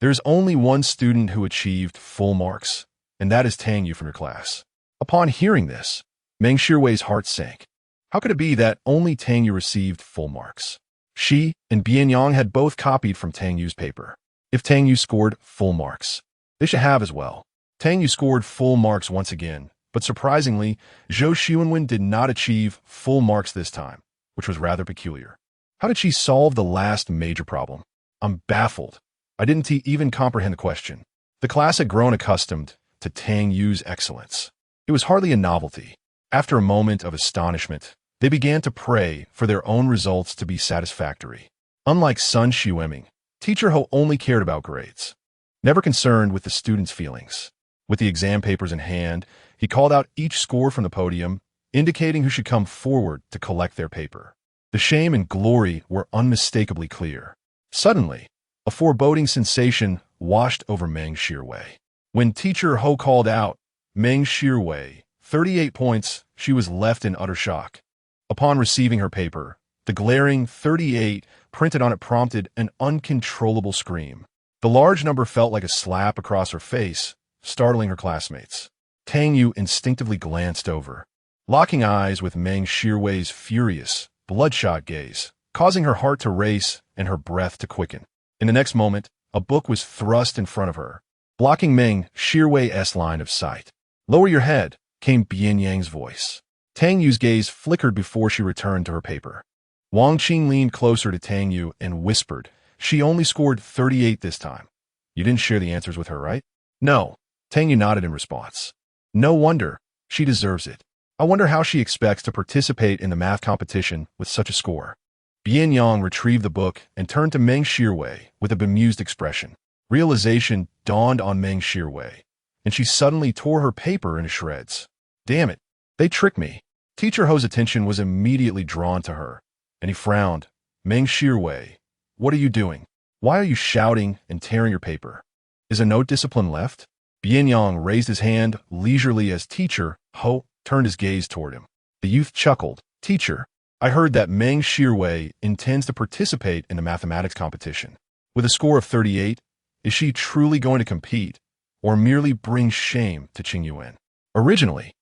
there is only one student who achieved full marks, and that is Tang Yu from your class. Upon hearing this, Meng Shiwei's heart sank. How could it be that only Tang Yu received full marks? She and Bian Yang had both copied from Tang Yu's paper. If Tang Yu scored full marks, they should have as well. Tang Yu scored full marks once again, But surprisingly, Zhou Xuanwen did not achieve full marks this time, which was rather peculiar. How did she solve the last major problem? I'm baffled. I didn't even comprehend the question. The class had grown accustomed to Tang Yu's excellence. It was hardly a novelty. After a moment of astonishment, they began to pray for their own results to be satisfactory. Unlike Sun Xueming, Teacher Ho only cared about grades, never concerned with the students' feelings. With the exam papers in hand, he called out each score from the podium, indicating who should come forward to collect their paper. The shame and glory were unmistakably clear. Suddenly, a foreboding sensation washed over Meng Shirwei. When Teacher Ho called out, Meng Shirwei, 38 points, she was left in utter shock. Upon receiving her paper, the glaring 38 printed on it prompted an uncontrollable scream. The large number felt like a slap across her face, startling her classmates. Tang Yu instinctively glanced over, locking eyes with Meng Shirwei's furious, bloodshot gaze, causing her heart to race and her breath to quicken. In the next moment, a book was thrust in front of her, blocking Meng Shirwei's line of sight. "Lower your head," came Bian Yang's voice. Tang Yu's gaze flickered before she returned to her paper. Wang Qing leaned closer to Tang Yu and whispered, "She only scored 38 this time. You didn't share the answers with her, right?" "No." Tang Yu nodded in response. "No wonder. She deserves it. I wonder how she expects to participate in the math competition with such a score." Bian Yang retrieved the book and turned to Meng Shirwei with a bemused expression. Realization dawned on Meng Shirwei, and she suddenly tore her paper into shreds. "Damn it. They tricked me." Teacher Ho's attention was immediately drawn to her, and he frowned. "Meng Shirwei, what are you doing? Why are you shouting and tearing your paper? Is there no discipline left?" Bian Yang raised his hand leisurely as Teacher Ho turned his gaze toward him. The youth chuckled. "Teacher, I heard that Meng Shirwei intends to participate in the mathematics competition. With a score of 38, is she truly going to compete, or merely bring shame to Qingyuan?" Originally,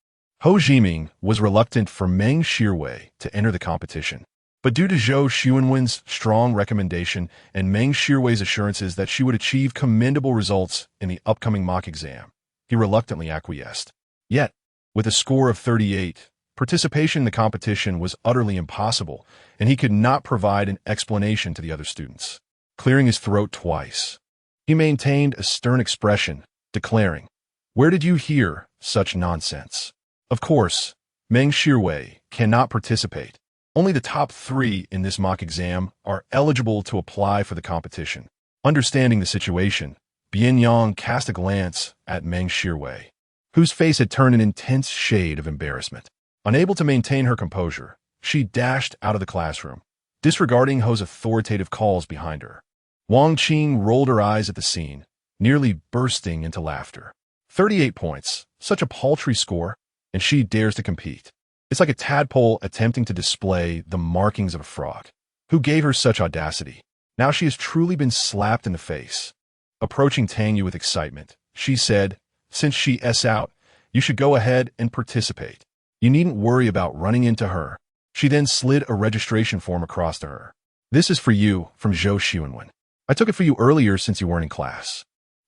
Ho Jiming was reluctant for Meng Shirwei to enter the competition. But due to Zhou Xuanwen's strong recommendation and Meng Shirwei's assurances that she would achieve commendable results in the upcoming mock exam, he reluctantly acquiesced. Yet, with a score of 38, participation in the competition was utterly impossible, and he could not provide an explanation to the other students. Clearing his throat twice, he maintained a stern expression, declaring, "Where did you hear such nonsense? Of course, Meng Shirwei cannot participate. Only the top 3 in this mock exam are eligible to apply for the competition." Understanding the situation, Bian Yang cast a glance at Meng Shirwei, whose face had turned an intense shade of embarrassment. Unable to maintain her composure, she dashed out of the classroom, disregarding Ho's authoritative calls behind her. Wang Qing rolled her eyes at the scene, nearly bursting into laughter. 38 points, such a paltry score, and she dares to compete. It's like a tadpole attempting to display the markings of a frog. Who gave her such audacity? Now she has truly been slapped in the face. Approaching Tang Yu with excitement, she said, "Since she's out, you should go ahead and participate. You needn't worry about running into her." She then slid a registration form across to her. "This is for you from Zhou Xuanwen. I took it for you earlier since you weren't in class.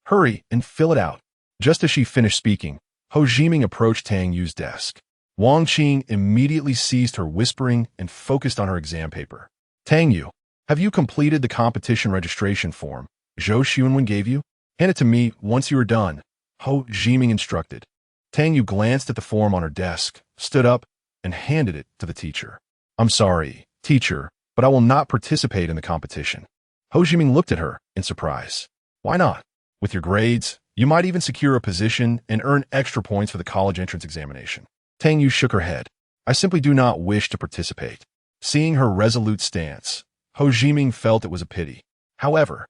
Hurry and fill it out." Just as she finished speaking, Ho Jiming approached Tang Yu's desk. Wang Qing immediately ceased her whispering and focused on her exam paper. "Tang Yu, have you completed the competition registration form Zhou Xuanwen gave you? Hand it to me once you are done," Ho Jiming instructed. Tang Yu glanced at the form on her desk, stood up, and handed it to the teacher. "I'm sorry, teacher, but I will not participate in the competition." Ho Jiming looked at her in surprise. "Why not? With your grades, you might even secure a position and earn extra points for the college entrance examination." Tang Yu shook her head. "I simply do not wish to participate." Seeing her resolute stance, Ho Jiming felt it was a pity. However,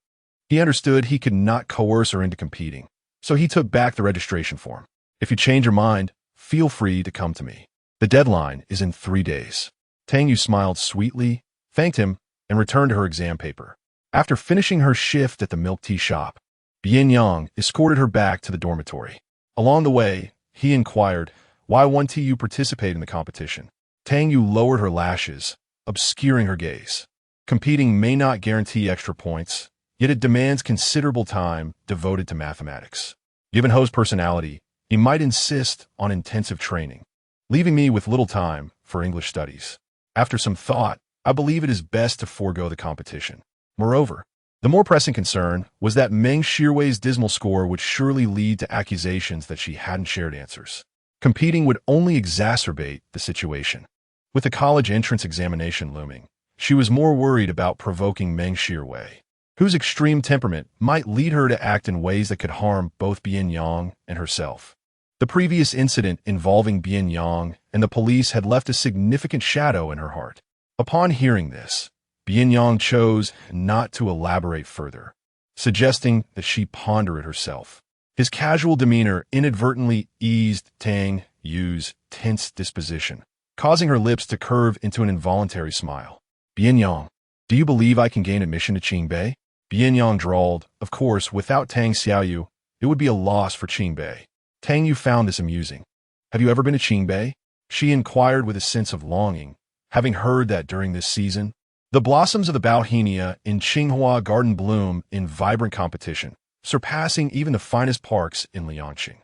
he understood he could not coerce her into competing, so he took back the registration form. "If you change your mind, feel free to come to me. The deadline is in 3 days." Tang Yu smiled sweetly, thanked him, and returned to her exam paper. After finishing her shift at the milk tea shop, Bian Yang escorted her back to the dormitory. Along the way, he inquired, "Why won't you participate in the competition?" Tang Yu lowered her lashes, obscuring her gaze. Competing may not guarantee extra points, yet it demands considerable time devoted to mathematics. Given Ho's personality, he might insist on intensive training, leaving me with little time for English studies. After some thought, I believe it is best to forego the competition. Moreover, the more pressing concern was that Meng Shirwei's dismal score would surely lead to accusations that she hadn't shared answers. Competing would only exacerbate the situation. With the college entrance examination looming, she was more worried about provoking Meng Shirwei, whose extreme temperament might lead her to act in ways that could harm both Bian Yang and herself. The previous incident involving Bian Yang and the police had left a significant shadow in her heart. Upon hearing this, Bian Yang chose not to elaborate further, suggesting that she ponder it herself. His casual demeanor inadvertently eased Tang Yu's tense disposition, causing her lips to curve into an involuntary smile. Bian Yang, do you believe I can gain admission to Qingbei? Bian Yang drawled. Of course, without Tang Xiaoyu, it would be a loss for Qingbei. Tang Yu found this amusing. Have you ever been to Qingbei? She inquired with a sense of longing, having heard that during this season, the blossoms of the Bauhinia in Qinghua Garden bloom in vibrant competition, surpassing even the finest parks in Liangqing.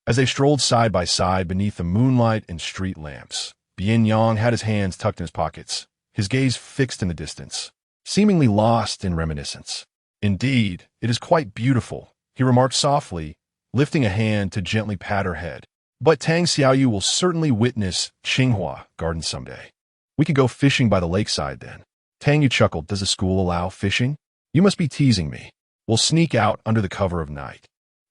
As they strolled side by side beneath the moonlight and street lamps, Bian Yang had his hands tucked in his pockets, his gaze fixed in the distance, seemingly lost in reminiscence. Indeed, it is quite beautiful, he remarked softly, lifting a hand to gently pat her head. But Tang Xiaoyu will certainly witness Qinghua Garden someday. We could go fishing by the lakeside then. Tang Yu chuckled. Does the school allow fishing? You must be teasing me. We'll sneak out under the cover of night.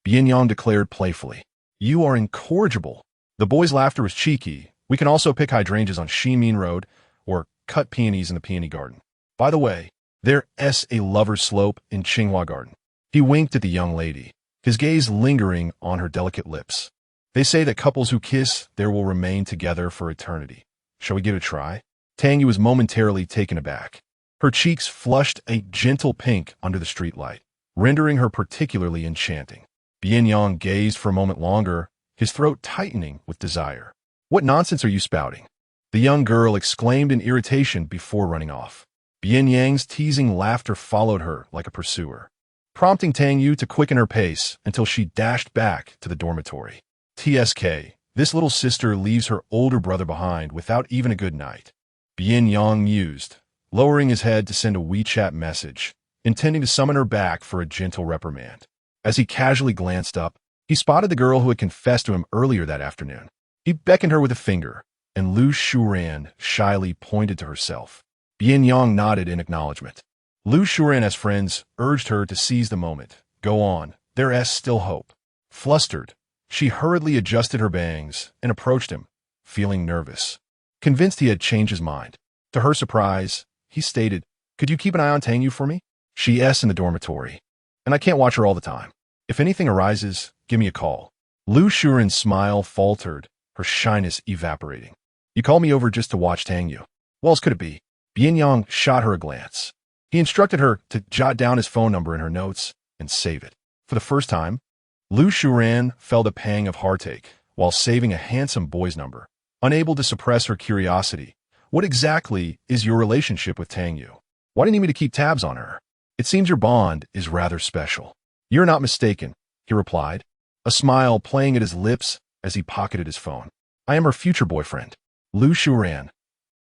Bian Yang declared playfully. You are incorrigible. The boy's laughter was cheeky. We can also pick hydrangeas on Ximin Road or cut peonies in the peony garden. By the way, there's a lover's slope in Qinghua Garden. He winked at the young lady, his gaze lingering on her delicate lips. They say that couples who kiss there will remain together for eternity. Shall we give it a try? Tang Yu was momentarily taken aback. Her cheeks flushed a gentle pink under the streetlight, rendering her particularly enchanting. Bian Yang gazed for a moment longer, his throat tightening with desire. What nonsense are you spouting? The young girl exclaimed in irritation before running off. Bian Yang's teasing laughter followed her like a pursuer, prompting Tang Yu to quicken her pace until she dashed back to the dormitory. TSK, this little sister leaves her older brother behind without even a good night. Bian Yang mused, lowering his head to send a WeChat message, intending to summon her back for a gentle reprimand. As he casually glanced up, he spotted the girl who had confessed to him earlier that afternoon. He beckoned her with a finger, and Lu Shuran shyly pointed to herself. Bian Yang nodded in acknowledgement. Lu Shuran, as friends, urged her to seize the moment. Go on, there's still hope. Flustered, she hurriedly adjusted her bangs and approached him, feeling nervous, convinced he had changed his mind. To her surprise, he stated, Could you keep an eye on Tang Yu for me? She's in the dormitory, and I can't watch her all the time. If anything arises, give me a call. Lu Shuran's smile faltered, her shyness evaporating. You called me over just to watch Tang Yu. What else could it be? Bian Yang shot her a glance. He instructed her to jot down his phone number in her notes and save it. For the first time, Lu Shuran felt a pang of heartache while saving a handsome boy's number. Unable to suppress her curiosity, what exactly is your relationship with Tang Yu? Why do you need me to keep tabs on her? It seems your bond is rather special. You're not mistaken, he replied, a smile playing at his lips as he pocketed his phone. I am her future boyfriend. Lu Shuran.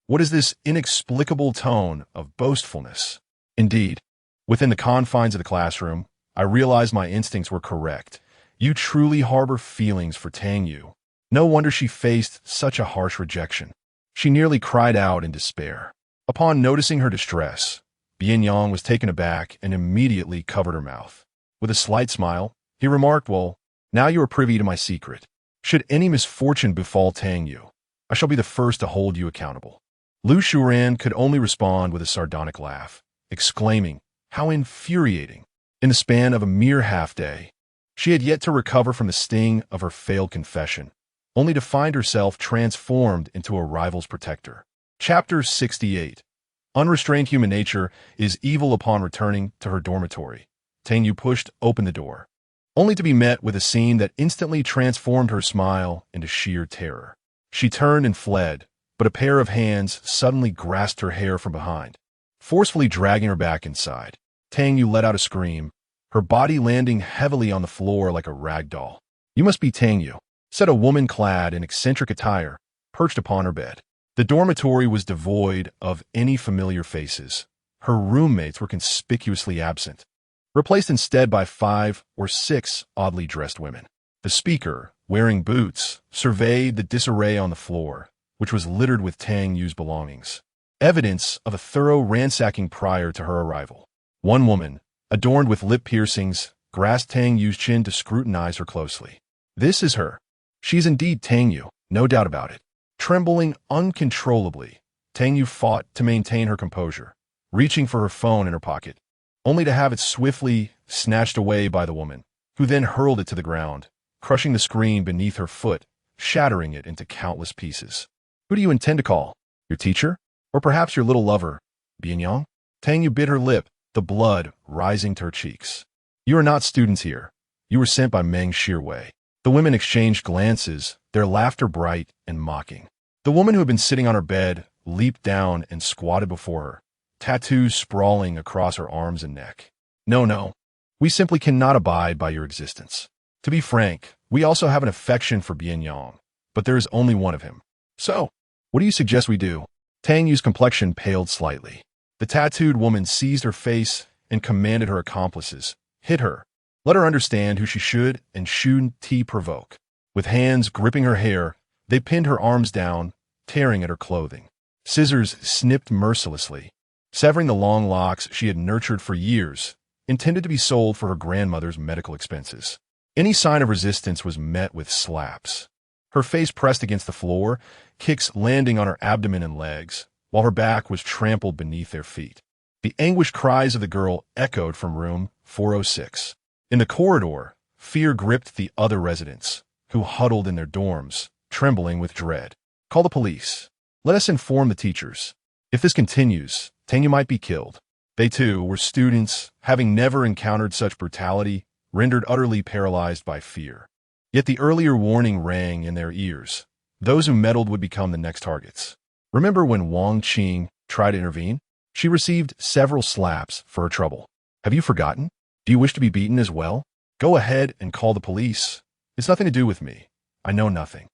What is this inexplicable tone of boastfulness? Indeed, within the confines of the classroom, I realized my instincts were correct. You truly harbor feelings for Tang Yu. No wonder she faced such a harsh rejection. She nearly cried out in despair. Upon noticing her distress, Bian Yang was taken aback and immediately covered her mouth. With a slight smile, he remarked, Well, now you are privy to my secret. Should any misfortune befall Tang Yu, I shall be the first to hold you accountable. Lu Shuran could only respond with a sardonic laugh, exclaiming, How infuriating! In the span of a mere half-day, she had yet to recover from the sting of her failed confession, only to find herself transformed into a rival's protector. Chapter 68. Unrestrained human nature is evil. Upon returning to her dormitory, Tang Yu pushed open the door, only to be met with a scene that instantly transformed her smile into sheer terror. She turned and fled, but a pair of hands suddenly grasped her hair from behind, forcefully dragging her back inside. Tang Yu let out a scream, her body landing heavily on the floor like a rag doll. You must be Tang Yu. sat a woman clad in eccentric attire, perched upon her bed. The dormitory was devoid of any familiar faces. Her roommates were conspicuously absent, replaced instead by 5 or 6 oddly dressed women. The speaker, wearing boots, surveyed the disarray on the floor, which was littered with Tang Yu's belongings, evidence of a thorough ransacking prior to her arrival. One woman, adorned with lip piercings, grasped Tang Yu's chin to scrutinize her closely. This is her. She is indeed Tang Yu, no doubt about it. Trembling uncontrollably, Tang Yu fought to maintain her composure, reaching for her phone in her pocket, only to have it swiftly snatched away by the woman, who then hurled it to the ground, crushing the screen beneath her foot, shattering it into countless pieces. Who do you intend to call? Your teacher? Or perhaps your little lover, Bian Yang? Tang Yu bit her lip, the blood rising to her cheeks. You are not students here. You were sent by Meng Shirwei. The women exchanged glances, their laughter bright and mocking. The woman who had been sitting on her bed leaped down and squatted before her, tattoos sprawling across her arms and neck. No. We simply cannot abide by your existence. To be frank, we also have an affection for Bian Yang, but there is only one of him. So, what do you suggest we do? Tang Yu's complexion paled slightly. The tattooed woman seized her face and commanded her accomplices, hit her. Let her understand who she should and shouldn't provoke. With hands gripping her hair, they pinned her arms down, tearing at her clothing. Scissors snipped mercilessly, severing the long locks she had nurtured for years, intended to be sold for her grandmother's medical expenses. Any sign of resistance was met with slaps. Her face pressed against the floor, kicks landing on her abdomen and legs, while her back was trampled beneath their feet. The anguished cries of the girl echoed from room 406. In the corridor, fear gripped the other residents, who huddled in their dorms, trembling with dread. Call the police. Let us inform the teachers. If this continues, Tang Yu might be killed. They too were students, having never encountered such brutality, rendered utterly paralyzed by fear. Yet the earlier warning rang in their ears. Those who meddled would become the next targets. Remember when Wang Qing tried to intervene? She received several slaps for her trouble. Have you forgotten? Do you wish to be beaten as well? Go ahead and call the police. It's nothing to do with me. I know nothing.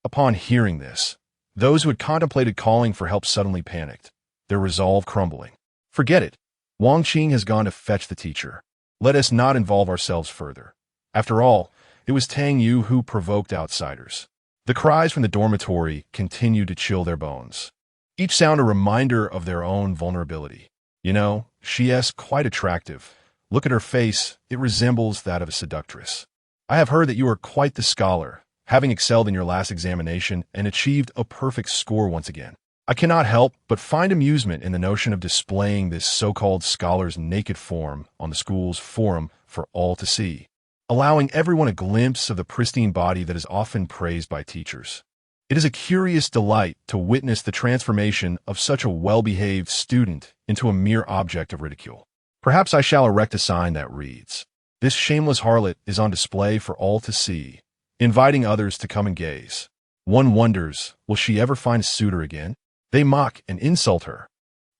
Upon hearing this, those who had contemplated calling for help suddenly panicked, their resolve crumbling. Forget it. Wang Qing has gone to fetch the teacher. Let us not involve ourselves further. After all, it was Tang Yu who provoked outsiders. The cries from the dormitory continued to chill their bones, each sound a reminder of their own vulnerability. You know, she is quite attractive. Look at her face, it resembles that of a seductress. I have heard that you are quite the scholar, having excelled in your last examination and achieved a perfect score once again. I cannot help but find amusement in the notion of displaying this so-called scholar's naked form on the school's forum for all to see, allowing everyone a glimpse of the pristine body that is often praised by teachers. It is a curious delight to witness the transformation of such a well-behaved student into a mere object of ridicule. Perhaps I shall erect a sign that reads, "This shameless harlot is on display for all to see," inviting others to come and gaze. One wonders, will she ever find a suitor again? They mock and insult her,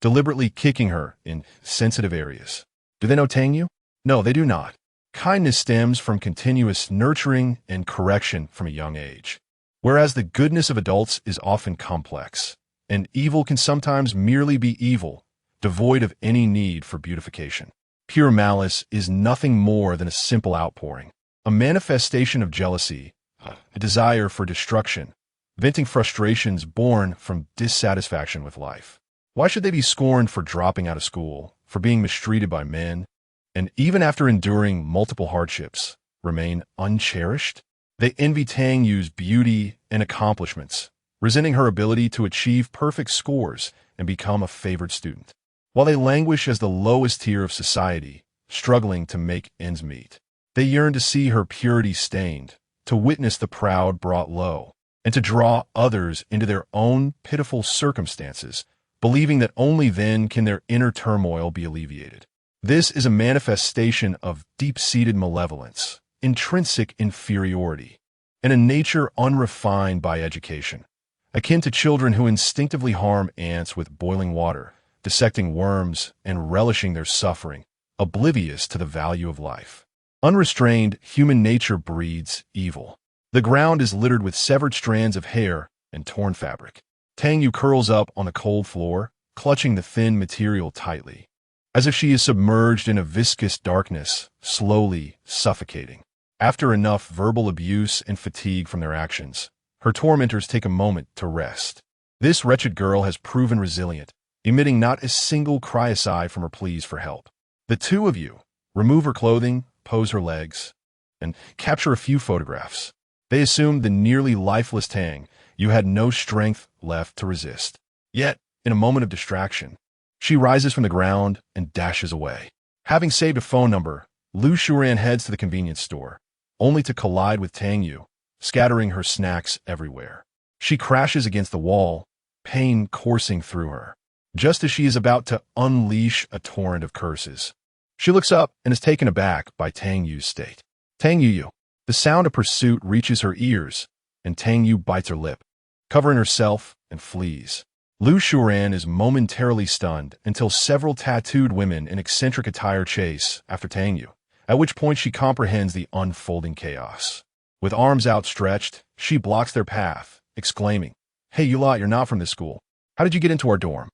deliberately kicking her in sensitive areas. Do they know Tang Yu? No, they do not. Kindness stems from continuous nurturing and correction from a young age, whereas the goodness of adults is often complex, and evil can sometimes merely be evil, devoid of any need for beautification. Pure malice is nothing more than a simple outpouring, a manifestation of jealousy, a desire for destruction, venting frustrations born from dissatisfaction with life. Why should they be scorned for dropping out of school, for being mistreated by men, and even after enduring multiple hardships, remain uncherished? They envy Tang Yu's beauty and accomplishments, resenting her ability to achieve perfect scores and become a favored student, while they languish as the lowest tier of society, struggling to make ends meet. They yearn to see her purity stained, to witness the proud brought low, and to draw others into their own pitiful circumstances, believing that only then can their inner turmoil be alleviated. This is a manifestation of deep-seated malevolence, intrinsic inferiority, and a nature unrefined by education, akin to children who instinctively harm ants with boiling water, dissecting worms and relishing their suffering, oblivious to the value of life. Unrestrained, human nature breeds evil. The ground is littered with severed strands of hair and torn fabric. Tang Yu curls up on the cold floor, clutching the thin material tightly, as if she is submerged in a viscous darkness, slowly suffocating. After enough verbal abuse and fatigue from their actions, her tormentors take a moment to rest. This wretched girl has proven resilient, emitting not a single cry aside from her pleas for help. The two of you remove her clothing, pose her legs, and capture a few photographs. They assumed the nearly lifeless Tang Yu had no strength left to resist. Yet, in a moment of distraction, she rises from the ground and dashes away. Having saved a phone number, Lu Shuran heads to the convenience store, only to collide with Tang Yu, scattering her snacks everywhere. She crashes against the wall, pain coursing through her, just as she is about to unleash a torrent of curses. She looks up and is taken aback by Tang Yu's state. Tang Yu. The sound of pursuit reaches her ears, and Tang Yu bites her lip, covering herself and flees. Lu Shuran is momentarily stunned until several tattooed women in eccentric attire chase after Tang Yu, at which point she comprehends the unfolding chaos. With arms outstretched, she blocks their path, exclaiming, "Hey, you lot, you're not from this school. How did you get into our dorm?"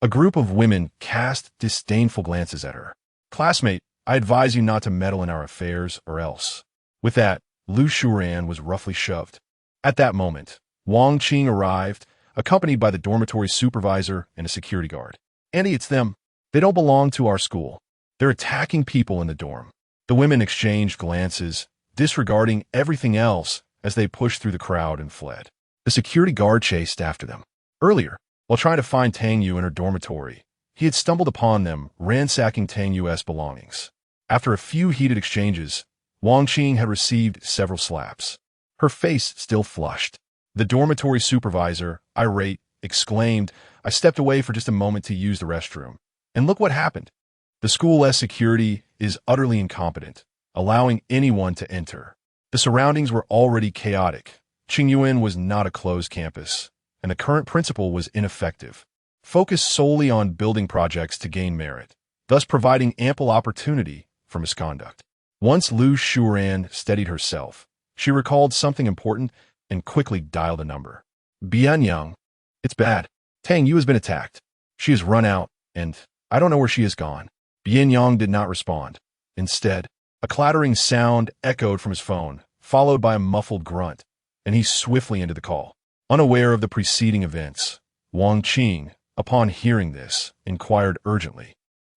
A group of women cast disdainful glances at her. "Classmate, I advise you not to meddle in our affairs or else." With that, Lu Shuran was roughly shoved. At that moment, Wang Qing arrived, accompanied by the dormitory supervisor and a security guard. "Andy, it's them. They don't belong to our school. They're attacking people in the dorm." The women exchanged glances, disregarding everything else as they pushed through the crowd and fled. The security guard chased after them. Earlier, while trying to find Tang Yu in her dormitory, he had stumbled upon them ransacking Tang Yu's belongings. After a few heated exchanges, Wang Qing had received several slaps, her face still flushed. The dormitory supervisor, irate, exclaimed, "I stepped away for just a moment to use the restroom. And look what happened." The school's security is utterly incompetent, allowing anyone to enter. The surroundings were already chaotic. Qingyuan was not a closed campus, and the current principal was ineffective, focused solely on building projects to gain merit, thus providing ample opportunity for misconduct. Once Lu Shuran steadied herself, she recalled something important and quickly dialed a number. "Bian Yang, it's bad. Tang Yu has been attacked. She has run out, and I don't know where she has gone." Bian Yang did not respond. Instead, a clattering sound echoed from his phone, followed by a muffled grunt, and he swiftly ended the call. Unaware of the preceding events, Wang Qing, upon hearing this, inquired urgently,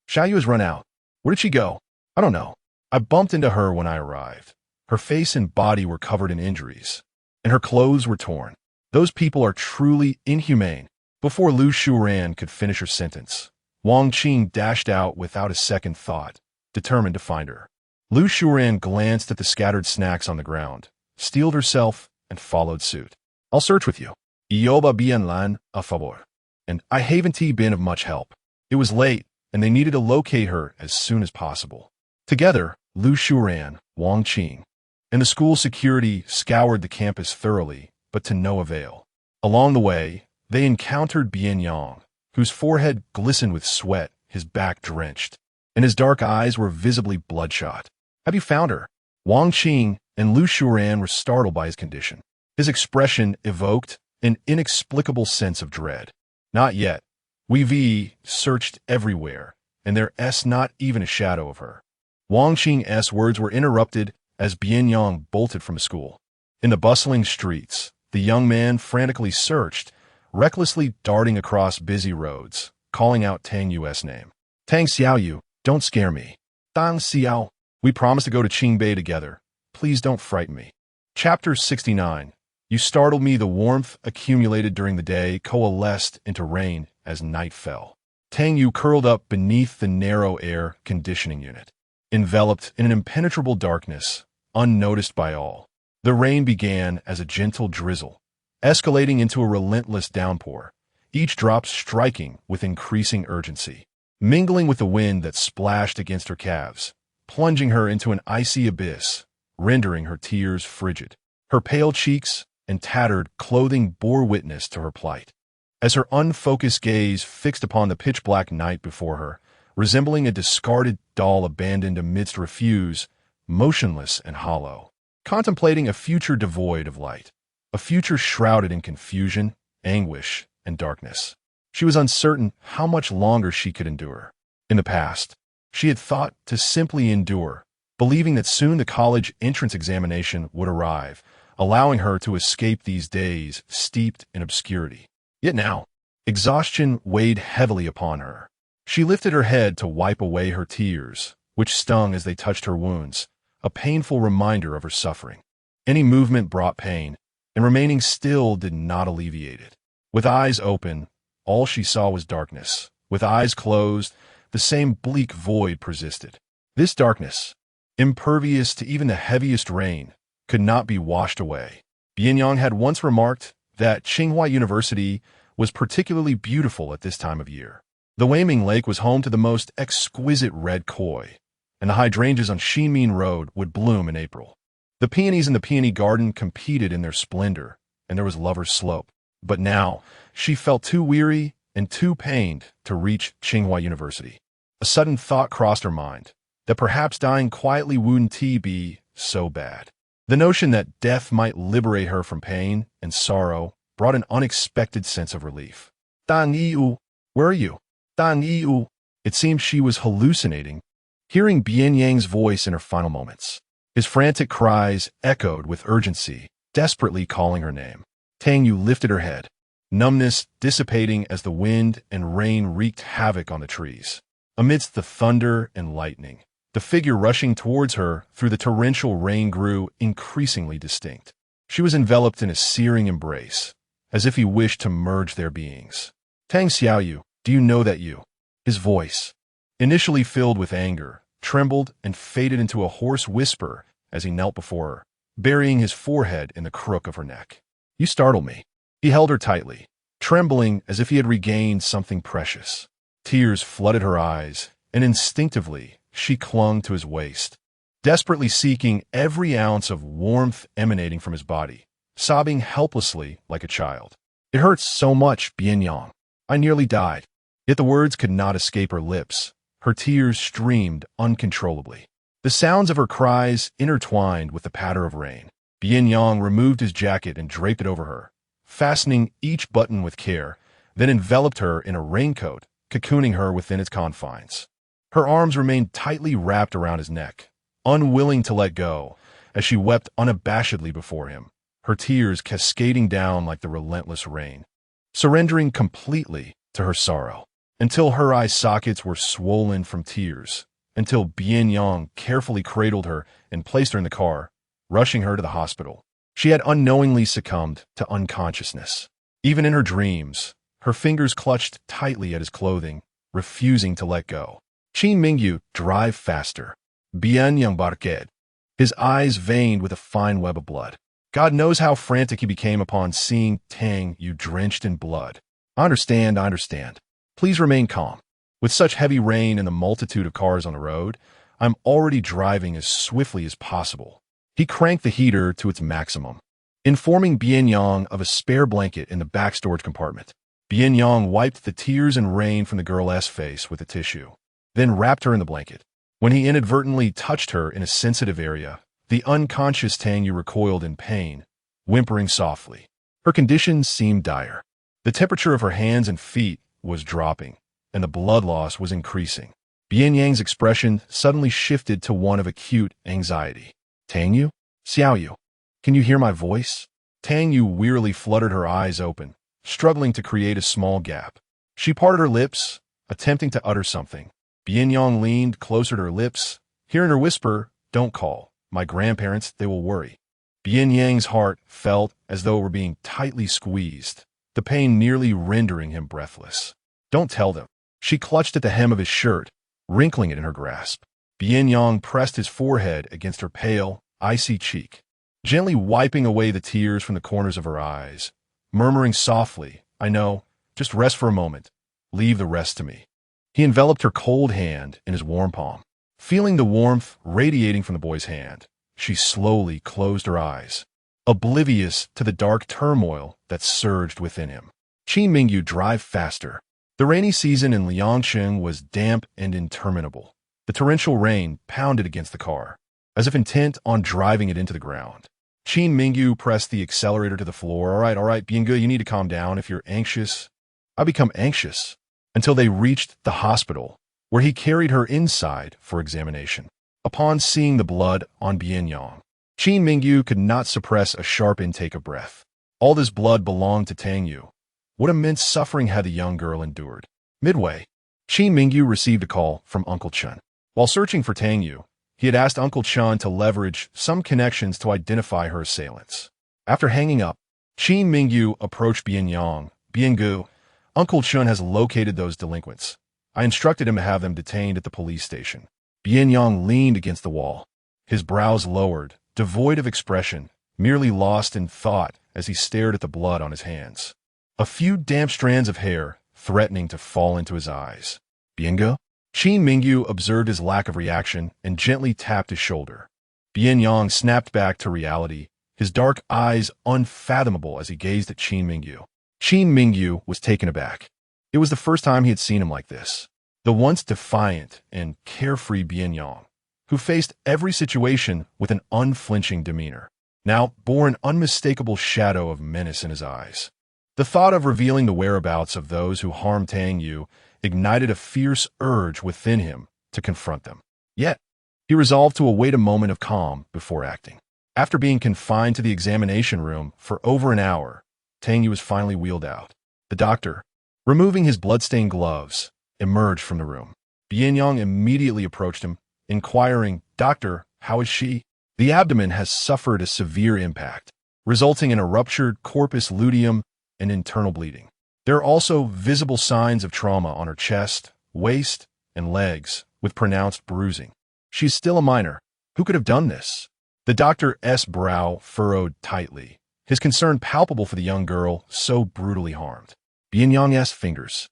"Xiaoyu has run out. Where did she go?" "I don't know. I bumped into her when I arrived. Her face and body were covered in injuries, and her clothes were torn. Those people are truly inhumane." Before Lu Shuran could finish her sentence, Wang Qing dashed out without a second thought, determined to find her. Lu Shuran glanced at the scattered snacks on the ground, steeled herself, and followed suit. "I'll search with you. Ioba bien lan, a favor." And I haven't been of much help. It was late, and they needed to locate her as soon as possible. Together, Lu Shuran, Wang Qing, and the school security scoured the campus thoroughly, but to no avail. Along the way, they encountered Bian Yang, whose forehead glistened with sweat, his back drenched, and his dark eyes were visibly bloodshot. "Have you found her?" Wang Qing and Lu Shuran were startled by his condition. His expression evoked an inexplicable sense of dread. "Not yet. We've searched everywhere, and there's not even a shadow of her." Wang Qing's words were interrupted as Bian Yang bolted from school. In the bustling streets, the young man frantically searched, recklessly darting across busy roads, calling out Tang Yu's name. "Tang Xiaoyu, don't scare me. Tang Xiao, we promised to go to Qingbei together. Please don't frighten me." Chapter 69. You startled me. The warmth accumulated during the day coalesced into rain as night fell. Tang Yu curled up beneath the narrow air conditioning unit, enveloped in an impenetrable darkness, unnoticed by all. The rain began as a gentle drizzle, escalating into a relentless downpour, each drop striking with increasing urgency, mingling with the wind that splashed against her calves, plunging her into an icy abyss, rendering her tears frigid. Her pale cheeks and tattered clothing bore witness to her plight, as her unfocused gaze fixed upon the pitch-black night before her, resembling a discarded doll abandoned amidst refuse, motionless and hollow. contemplating a future devoid of light, a future shrouded in confusion, anguish, and darkness. She was uncertain how much longer she could endure. In the past, she had thought to simply endure, believing that soon the college entrance examination would arrive, allowing her to escape these days steeped in obscurity. Yet now, exhaustion weighed heavily upon her. She lifted her head to wipe away her tears, which stung as they touched her wounds, a painful reminder of her suffering. Any movement brought pain, and remaining still did not alleviate it. With eyes open, all she saw was darkness. With eyes closed, the same bleak void persisted. This darkness, impervious to even the heaviest rain, could not be washed away. Bian Yang had once remarked that Tsinghua University was particularly beautiful at this time of year. The Weiming Lake was home to the most exquisite red koi, and the hydrangeas on Xinmin Road would bloom in April. The peonies in the peony garden competed in their splendor, and there was Lover's Slope. But now, she felt too weary and too pained to reach Tsinghua University. A sudden thought crossed her mind, that perhaps dying quietly wouldn't be so bad. The notion that death might liberate her from pain and sorrow brought an unexpected sense of relief. Tang Yu, where are you? Tang Yu. It seemed she was hallucinating, hearing Bian Yang's voice in her final moments. His frantic cries echoed with urgency, desperately calling her name. Tang Yu lifted her head, numbness dissipating as the wind and rain wreaked havoc on the trees. Amidst the thunder and lightning, the figure rushing towards her through the torrential rain grew increasingly distinct. She was enveloped in a searing embrace, as if he wished to merge their beings. Tang Xiaoyu, do you know that you? His voice, initially filled with anger, trembled and faded into a hoarse whisper as he knelt before her, burying his forehead in the crook of her neck. You startle me. He held her tightly, trembling as if he had regained something precious. Tears flooded her eyes, and instinctively, she clung to his waist, desperately seeking every ounce of warmth emanating from his body, sobbing helplessly like a child. It hurts so much, Bian Yang. I nearly died. Yet the words could not escape her lips. Her tears streamed uncontrollably. The sounds of her cries intertwined with the patter of rain. Bian Yang removed his jacket and draped it over her, fastening each button with care, then enveloped her in a raincoat, cocooning her within its confines. Her arms remained tightly wrapped around his neck, unwilling to let go, as she wept unabashedly before him, her tears cascading down like the relentless rain, surrendering completely to her sorrow, until her eye sockets were swollen from tears, until Bian Yang carefully cradled her and placed her in the car, rushing her to the hospital. She had unknowingly succumbed to unconsciousness. Even in her dreams, her fingers clutched tightly at his clothing, refusing to let go. Qin Mingyu, drive faster. Bian Yang barked, his eyes veined with a fine web of blood. God knows how frantic he became upon seeing Tang Yu drenched in blood. I understand. Please remain calm. With such heavy rain and the multitude of cars on the road, I'm already driving as swiftly as possible. He cranked the heater to its maximum, informing Bian Yang of a spare blanket in the back storage compartment. Bian Yang wiped the tears and rain from the girl's face with a tissue, then wrapped her in the blanket. When he inadvertently touched her in a sensitive area, the unconscious Tang Yu recoiled in pain, whimpering softly. Her condition seemed dire. The temperature of her hands and feet was dropping, and the blood loss was increasing. Bian Yang's expression suddenly shifted to one of acute anxiety. Tang Yu? Xiaoyu, can you hear my voice? Tang Yu wearily fluttered her eyes open, struggling to create a small gap. She parted her lips, attempting to utter something. Bian Yang leaned closer to her lips, hearing her whisper, "Don't call. My grandparents, they will worry." Bian Yang's heart felt as though it were being tightly squeezed, the pain nearly rendering him breathless. "Don't tell them." She clutched at the hem of his shirt, wrinkling it in her grasp. Bian Yang pressed his forehead against her pale, icy cheek, gently wiping away the tears from the corners of her eyes, murmuring softly, "I know, just rest for a moment. Leave the rest to me." He enveloped her cold hand in his warm palm. Feeling the warmth radiating from the boy's hand, she slowly closed her eyes, oblivious to the dark turmoil that surged within him. Qin Mingyu, drive faster. The rainy season in Liangsheng was damp and interminable. The torrential rain pounded against the car, as if intent on driving it into the ground. Qin Mingyu pressed the accelerator to the floor. All right, Bian Yang, you need to calm down. If you're anxious, I become anxious. Until they reached the hospital, where he carried her inside for examination. Upon seeing the blood on Bian Yang, Qin Mingyu could not suppress a sharp intake of breath. All this blood belonged to Tang Yu. What immense suffering had the young girl endured. Midway, Qin Mingyu received a call from Uncle Chen. While searching for Tang Yu, he had asked Uncle Chen to leverage some connections to identify her assailants. After hanging up, Qin Mingyu approached Bian Yang. Bian Gu, Uncle Chen has located those delinquents. I instructed him to have them detained at the police station. Bian Yang leaned against the wall, his brows lowered, devoid of expression, merely lost in thought as he stared at the blood on his hands. A few damp strands of hair threatening to fall into his eyes. Bian Gu? Qin Mingyu observed his lack of reaction and gently tapped his shoulder. Bian Yang snapped back to reality, his dark eyes unfathomable as he gazed at Qin Mingyu. Qin Mingyu was taken aback. It was the first time he had seen him like this. The once defiant and carefree Bian Yang, who faced every situation with an unflinching demeanor, now bore an unmistakable shadow of menace in his eyes. The thought of revealing the whereabouts of those who harmed Tang Yu ignited a fierce urge within him to confront them. Yet, he resolved to await a moment of calm before acting. After being confined to the examination room for over an hour, Tang Yu was finally wheeled out. The doctor, removing his blood-stained gloves, emerged from the room. Bian Yang immediately approached him, inquiring, "Doctor, how is she?" The abdomen has suffered a severe impact, resulting in a ruptured corpus luteum and internal bleeding. There are also visible signs of trauma on her chest, waist, and legs, with pronounced bruising. She's still a minor. Who could have done this? The doctor's brow furrowed tightly, his concern palpable for the young girl so brutally harmed. Bian Yang's fingers,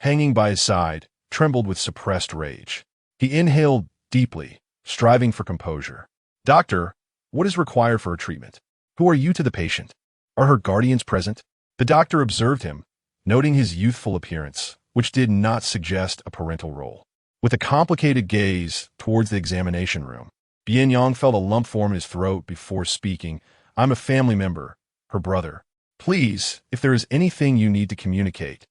hanging by his side, trembled with suppressed rage. He inhaled deeply, striving for composure. "Doctor, what is required for her treatment? Who are you to the patient? Are her guardians present?" The doctor observed him, noting his youthful appearance, which did not suggest a parental role. With a complicated gaze towards the examination room, Bian Yang felt a lump form in his throat before speaking. "I'm a family member, her brother. Please, if there is anything you need to communicate,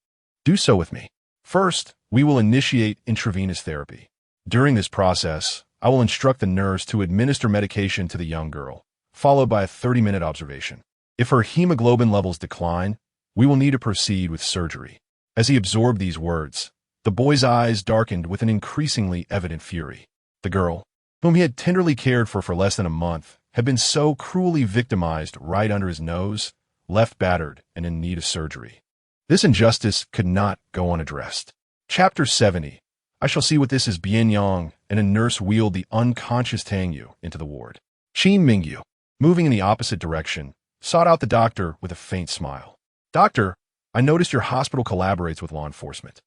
do so with me. First, we will initiate intravenous therapy. During this process, I will instruct the nurse to administer medication to the young girl, followed by a 30-minute observation. If her hemoglobin levels decline, we will need to proceed with surgery." As he absorbed these words, the boy's eyes darkened with an increasingly evident fury. The girl, whom he had tenderly cared for less than a month, had been so cruelly victimized right under his nose, left battered and in need of surgery. This injustice could not go unaddressed. Chapter 70. I shall see what this is. Bian Yang and a nurse wheeled the unconscious Tang Yu into the ward. Qin Mingyu, moving in the opposite direction, sought out the doctor with a faint smile. "Doctor, I noticed your hospital collaborates with law enforcement.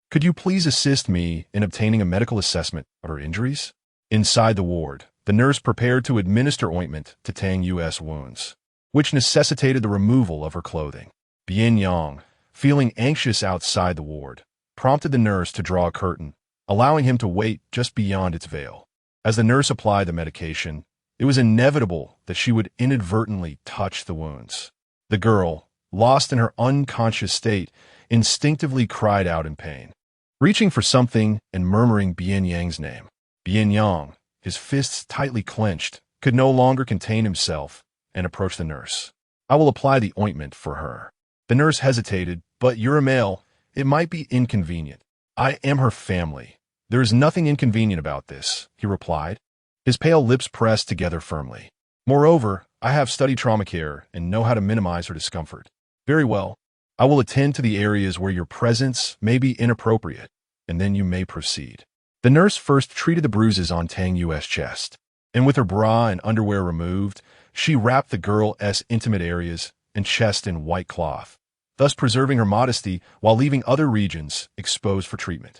Could you please assist me in obtaining a medical assessment of her injuries?" Inside the ward, the nurse prepared to administer ointment to Tang Yu's wounds, which necessitated the removal of her clothing. Bian Yang, feeling anxious outside the ward, prompted the nurse to draw a curtain, allowing him to wait just beyond its veil. As the nurse applied the medication, it was inevitable that she would inadvertently touch the wounds. The girl, lost in her unconscious state, instinctively cried out in pain. Reaching for something and murmuring Bian Yang's name, Bian Yang, his fists tightly clenched, could no longer contain himself and approached the nurse. "I will apply the ointment for her." The nurse hesitated. "But you're a male. It might be inconvenient." "I am her family. There is nothing inconvenient about this," he replied, his pale lips pressed together firmly. "Moreover, I have studied trauma care and know how to minimize her discomfort." "Very well. I will attend to the areas where your presence may be inappropriate, and then you may proceed." The nurse first treated the bruises on Tang Yu's chest, and with her bra and underwear removed, she wrapped the girl's intimate areas and chest in white cloth, thus preserving her modesty while leaving other regions exposed for treatment.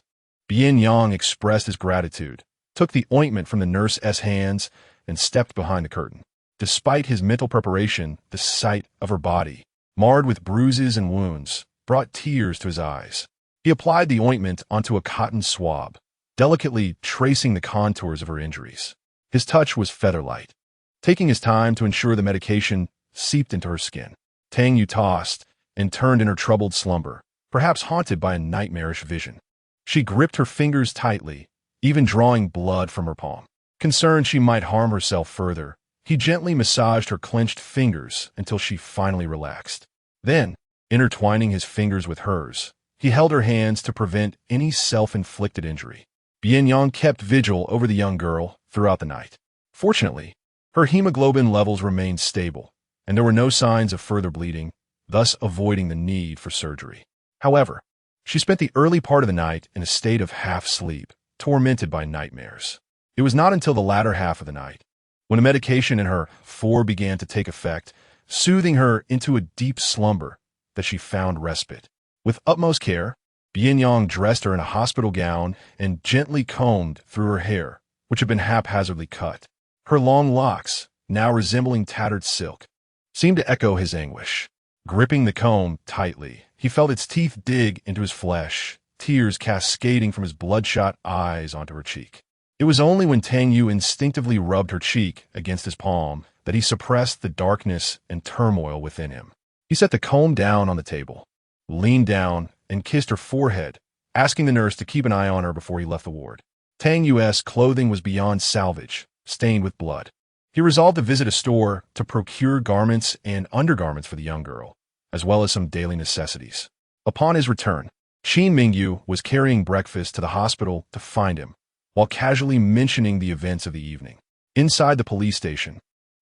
Bian Yang expressed his gratitude, took the ointment from the nurse's hands, and stepped behind the curtain. Despite his mental preparation, the sight of her body, marred with bruises and wounds, brought tears to his eyes. He applied the ointment onto a cotton swab, delicately tracing the contours of her injuries. His touch was feather-light, taking his time to ensure the medication seeped into her skin. Tang Yu tossed and turned in her troubled slumber, perhaps haunted by a nightmarish vision. She gripped her fingers tightly, even drawing blood from her palm. Concerned she might harm herself further, he gently massaged her clenched fingers until she finally relaxed. Then, intertwining his fingers with hers, he held her hands to prevent any self-inflicted injury. Bian Yang kept vigil over the young girl throughout the night. Fortunately, her hemoglobin levels remained stable, and there were no signs of further bleeding, thus avoiding the need for surgery. However, she spent the early part of the night in a state of half-sleep, tormented by nightmares. It was not until the latter half of the night, when a medication in her fore began to take effect, soothing her into a deep slumber, that she found respite. With utmost care, Bian Yang dressed her in a hospital gown and gently combed through her hair, which had been haphazardly cut. Her long locks, now resembling tattered silk, seemed to echo his anguish. Gripping the comb tightly, he felt its teeth dig into his flesh, tears cascading from his bloodshot eyes onto her cheek. It was only when Tang Yu instinctively rubbed her cheek against his palm that he suppressed the darkness and turmoil within him. He set the comb down on the table, leaned down, and kissed her forehead, asking the nurse to keep an eye on her before he left the ward. Tang Yu's clothing was beyond salvage, stained with blood. He resolved to visit a store to procure garments and undergarments for the young girl, as well as some daily necessities. Upon his return, Qin Mingyu was carrying breakfast to the hospital to find him, while casually mentioning the events of the evening. Inside the police station,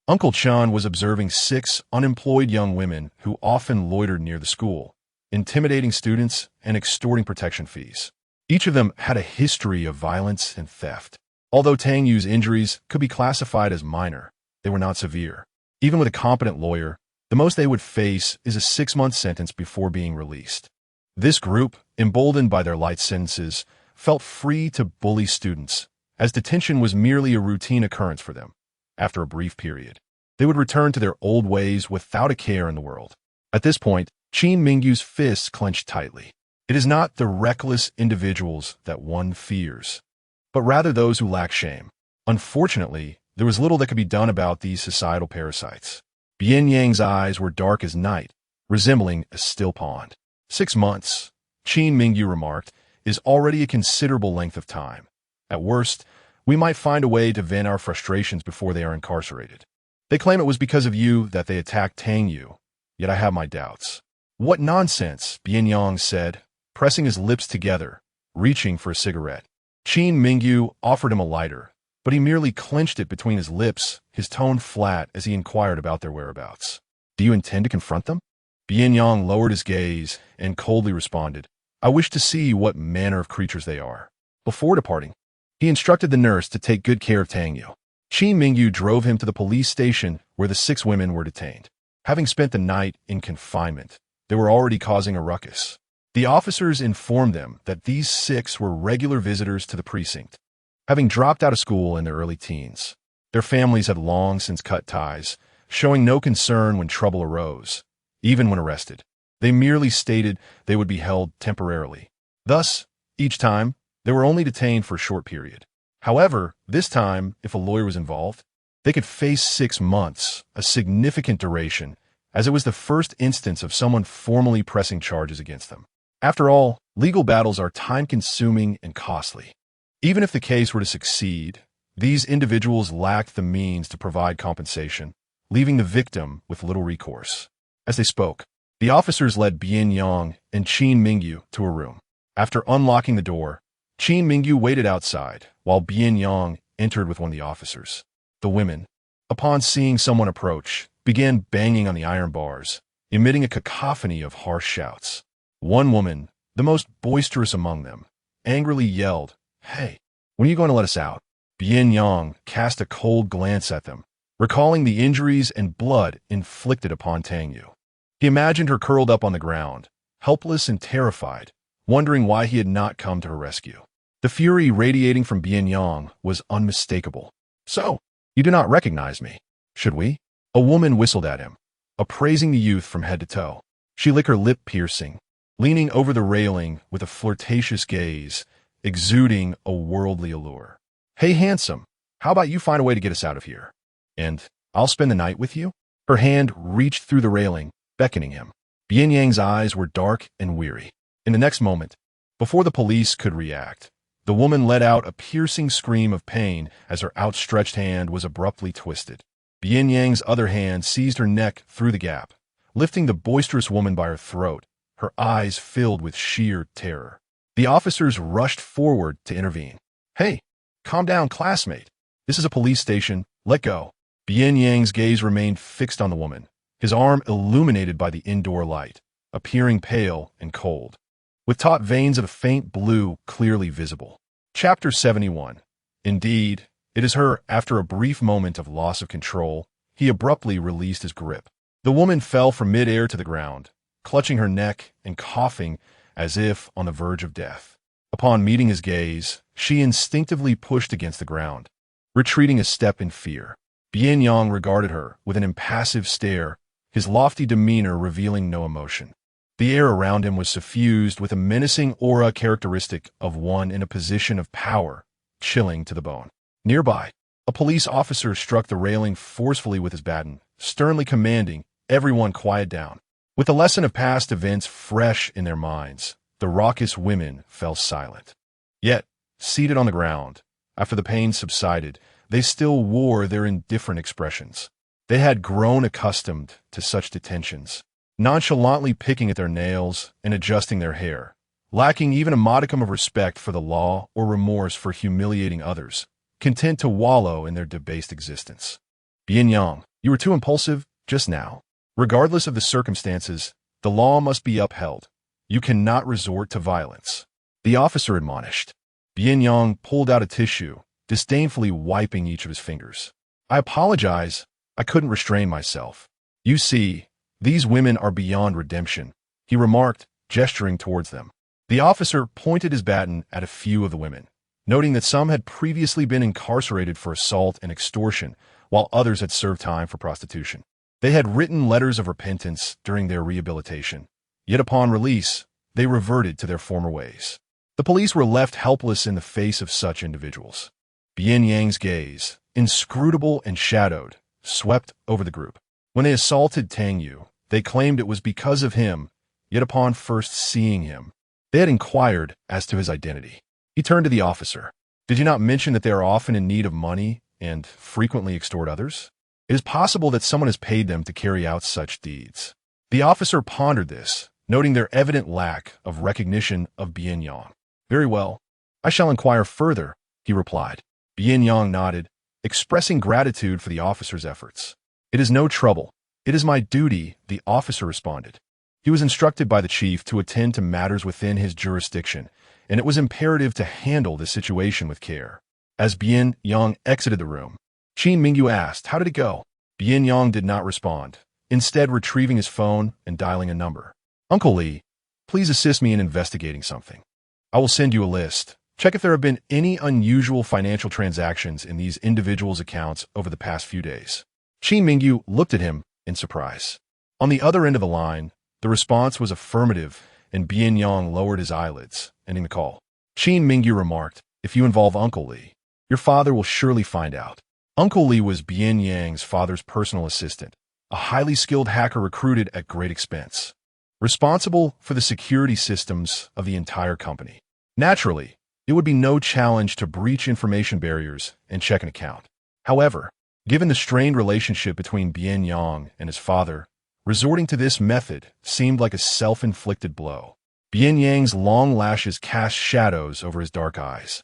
Uncle Chan was observing 6 unemployed young women who often loitered near the school, intimidating students and extorting protection fees. Each of them had a history of violence and theft. Although Tang Yu's injuries could be classified as minor, they were not severe. Even with a competent lawyer, the most they would face is a 6-month sentence before being released. This group, emboldened by their light sentences, felt free to bully students, as detention was merely a routine occurrence for them. After a brief period, they would return to their old ways without a care in the world. At this point, Qin Mingyu's fists clenched tightly. It is not the reckless individuals that one fears, but rather those who lack shame. Unfortunately, there was little that could be done about these societal parasites. Bian Yang's eyes were dark as night, resembling a still pond. 6 months, Qin Mingyu remarked, is already a considerable length of time. At worst, we might find a way to vent our frustrations before they are incarcerated. They claim it was because of you that they attacked Tang Yu, yet I have my doubts. What nonsense, Bian Yang said, pressing his lips together, reaching for a cigarette. Qin Mingyu offered him a lighter, but he merely clenched it between his lips, his tone flat as he inquired about their whereabouts. Do you intend to confront them? Bian Yang lowered his gaze and coldly responded, I wish to see what manner of creatures they are. Before departing, he instructed the nurse to take good care of Tang Yu. Qin Mingyu drove him to the police station where the 6 women were detained. Having spent the night in confinement, they were already causing a ruckus. The officers informed them that these 6 were regular visitors to the precinct, having dropped out of school in their early teens. Their families had long since cut ties, showing no concern when trouble arose, even when arrested. They merely stated they would be held temporarily. Thus, each time, they were only detained for a short period. However, this time, if a lawyer was involved, they could face 6 months, a significant duration, as it was the first instance of someone formally pressing charges against them. After all, legal battles are time-consuming and costly. Even if the case were to succeed, these individuals lacked the means to provide compensation, leaving the victim with little recourse. As they spoke, the officers led Bian Yang and Qin Mingyu to a room. After unlocking the door, Qin Mingyu waited outside, while Bian Yang entered with one of the officers. The women, upon seeing someone approach, began banging on the iron bars, emitting a cacophony of harsh shouts. One woman, the most boisterous among them, angrily yelled, Hey, when are you going to let us out? Bian Yang cast a cold glance at them, recalling the injuries and blood inflicted upon Tang Yu. He imagined her curled up on the ground, helpless and terrified, wondering why he had not come to her rescue. The fury radiating from Bian Yang was unmistakable. So, you do not recognize me, should we? A woman whistled at him, appraising the youth from head to toe. She licked her lip piercing, leaning over the railing with a flirtatious gaze, exuding a worldly allure. Hey, handsome, How about you find a way to get us out of here? And I'll spend the night with you? Her hand reached through the railing, beckoning him. Bian Yang's eyes were dark and weary. In the next moment, before the police could react, the woman let out a piercing scream of pain as her outstretched hand was abruptly twisted. Bian Yang's other hand seized her neck through the gap, lifting the boisterous woman by her throat, her eyes filled with sheer terror. The officers rushed forward to intervene. Hey, calm down, classmate. This is a police station. Let go. Bian Yang's gaze remained fixed on the woman, his arm illuminated by the indoor light, appearing pale and cold, with taut veins of a faint blue clearly visible. Chapter 71. Indeed, it is her. After a brief moment of loss of control, he abruptly released his grip. The woman fell from midair to the ground, clutching her neck and coughing as if on the verge of death. Upon meeting his gaze, she instinctively pushed against the ground, retreating a step in fear. Bian Yang regarded her with an impassive stare, his lofty demeanor revealing no emotion. The air around him was suffused with a menacing aura characteristic of one in a position of power, chilling to the bone. Nearby, a police officer struck the railing forcefully with his baton, sternly commanding everyone quiet down. With the lesson of past events fresh in their minds, the raucous women fell silent. Yet, seated on the ground, after the pain subsided, they still wore their indifferent expressions. They had grown accustomed to such detentions, nonchalantly picking at their nails and adjusting their hair, lacking even a modicum of respect for the law or remorse for humiliating others, content to wallow in their debased existence. Bian Yang, you were too impulsive just now. Regardless of the circumstances, the law must be upheld. You cannot resort to violence. The officer admonished. Bian Yang pulled out a tissue, disdainfully wiping each of his fingers. I apologize. I couldn't restrain myself. You see, these women are beyond redemption, he remarked, gesturing towards them. The officer pointed his baton at a few of the women, noting that some had previously been incarcerated for assault and extortion, while others had served time for prostitution. They had written letters of repentance during their rehabilitation, yet upon release, they reverted to their former ways. The police were left helpless in the face of such individuals. Bian Yang's gaze, inscrutable and shadowed, swept over the group. When they assaulted Tang Yu, they claimed it was because of him, yet upon first seeing him, they had inquired as to his identity. He turned to the officer. Did you not mention that they are often in need of money and frequently extort others? It is possible that someone has paid them to carry out such deeds. The officer pondered this, noting their evident lack of recognition of Bian Yang. Very well. I shall inquire further, he replied. Bian Yang nodded, expressing gratitude for the officer's efforts. It is no trouble. It is my duty, the officer responded. He was instructed by the chief to attend to matters within his jurisdiction, and it was imperative to handle the situation with care. As Bian Yang exited the room, Qin Mingyu asked, how did it go? Bian Yang did not respond, instead retrieving his phone and dialing a number. Uncle Li, please assist me in investigating something. I will send you a list. Check if there have been any unusual financial transactions in these individuals' accounts over the past few days. Qin Mingyu looked at him in surprise. On the other end of the line, the response was affirmative, and Bian Yang lowered his eyelids, ending the call. Qin Mingyu remarked, if you involve Uncle Li, your father will surely find out. Uncle Li was Bian Yang's father's personal assistant, a highly skilled hacker recruited at great expense, responsible for the security systems of the entire company. Naturally, it would be no challenge to breach information barriers and check an account. However, given the strained relationship between Bian Yang and his father, resorting to this method seemed like a self-inflicted blow. Bian Yang's long lashes cast shadows over his dark eyes,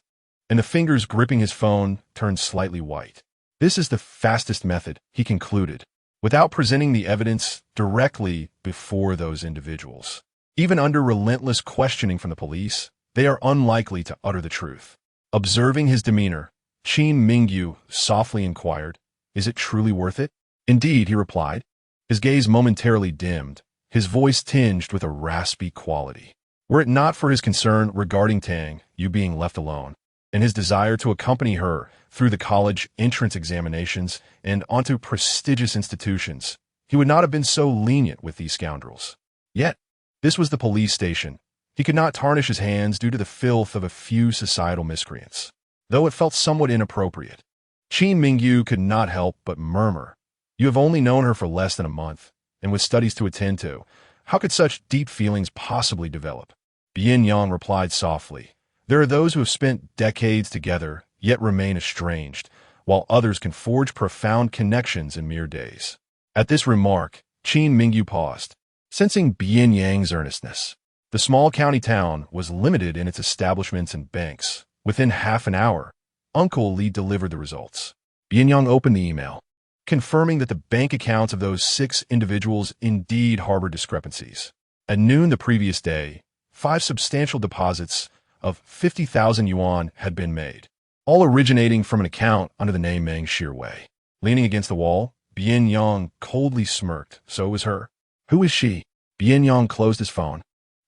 and the fingers gripping his phone turned slightly white. This is the fastest method, he concluded, without presenting the evidence directly before those individuals. Even under relentless questioning from the police, they are unlikely to utter the truth. Observing his demeanor, Qin Mingyu softly inquired, is it truly worth it? Indeed, he replied. His gaze momentarily dimmed, his voice tinged with a raspy quality. Were it not for his concern regarding Tang Yu being left alone, and his desire to accompany her through the college entrance examinations and onto prestigious institutions, he would not have been so lenient with these scoundrels. Yet, this was the police station. He could not tarnish his hands due to the filth of a few societal miscreants. Though it felt somewhat inappropriate, Qin Mingyu could not help but murmur. You have only known her for less than a month, and with studies to attend to, how could such deep feelings possibly develop? Bian Yang replied softly. There are those who have spent decades together, yet remain estranged, while others can forge profound connections in mere days. At this remark, Qin Mingyu paused, sensing Bian Yang's earnestness. The small county town was limited in its establishments and banks. Within half an hour, Uncle Li delivered the results. Bian Yang opened the email, confirming that the bank accounts of those 6 individuals indeed harbored discrepancies. At noon the previous day, 5 substantial deposits of 50,000 yuan had been made, all originating from an account under the name Meng Shirwei. Leaning against the wall, Bian Yang coldly smirked. So was her. Who is she? Bian Yang closed his phone,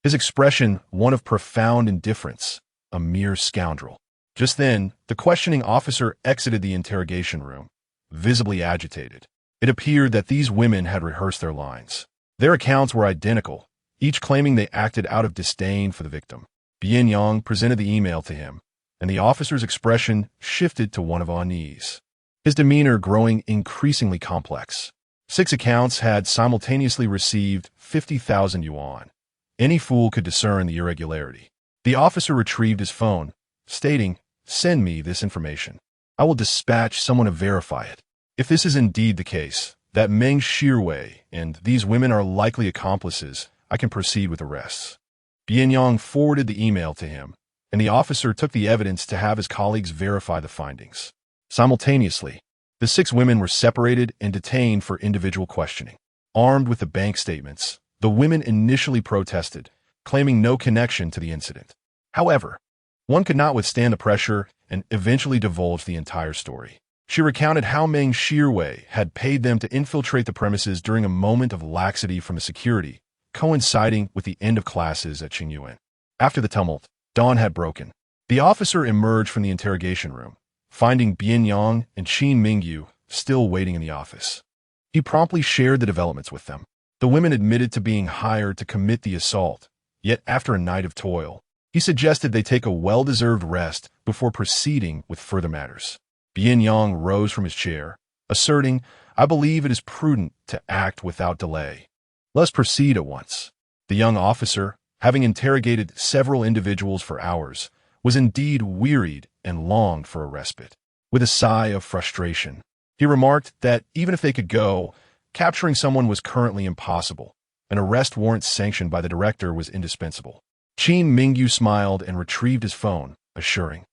his expression one of profound indifference, a mere scoundrel. Just then, the questioning officer exited the interrogation room, visibly agitated. It appeared that these women had rehearsed their lines. Their accounts were identical, each claiming they acted out of disdain for the victim. Bian Yang presented the email to him, and the officer's expression shifted to one of unease, his demeanor growing increasingly complex. 6 accounts had simultaneously received 50,000 yuan. Any fool could discern the irregularity. The officer retrieved his phone, stating, "Send me this information. I will dispatch someone to verify it. If this is indeed the case, that Meng Shirwei and these women are likely accomplices, I can proceed with arrests." Bian Yang forwarded the email to him, and the officer took the evidence to have his colleagues verify the findings. Simultaneously, the 6 women were separated and detained for individual questioning. Armed with the bank statements, the women initially protested, claiming no connection to the incident. However, one could not withstand the pressure and eventually divulged the entire story. She recounted how Meng Shirwei had paid them to infiltrate the premises during a moment of laxity from the security, coinciding with the end of classes at Qingyuan. After the tumult, dawn had broken. The officer emerged from the interrogation room, finding Bian Yang and Qin Mingyu still waiting in the office. He promptly shared the developments with them. The women admitted to being hired to commit the assault, yet after a night of toil, he suggested they take a well-deserved rest before proceeding with further matters. Bian Yang rose from his chair, asserting, "I believe it is prudent to act without delay. Let's proceed at once." The young officer, having interrogated several individuals for hours, was indeed wearied and longed for a respite. With a sigh of frustration, he remarked that even if they could go, capturing someone was currently impossible. An arrest warrant sanctioned by the director was indispensable. Qin Mingyu smiled and retrieved his phone, assuring,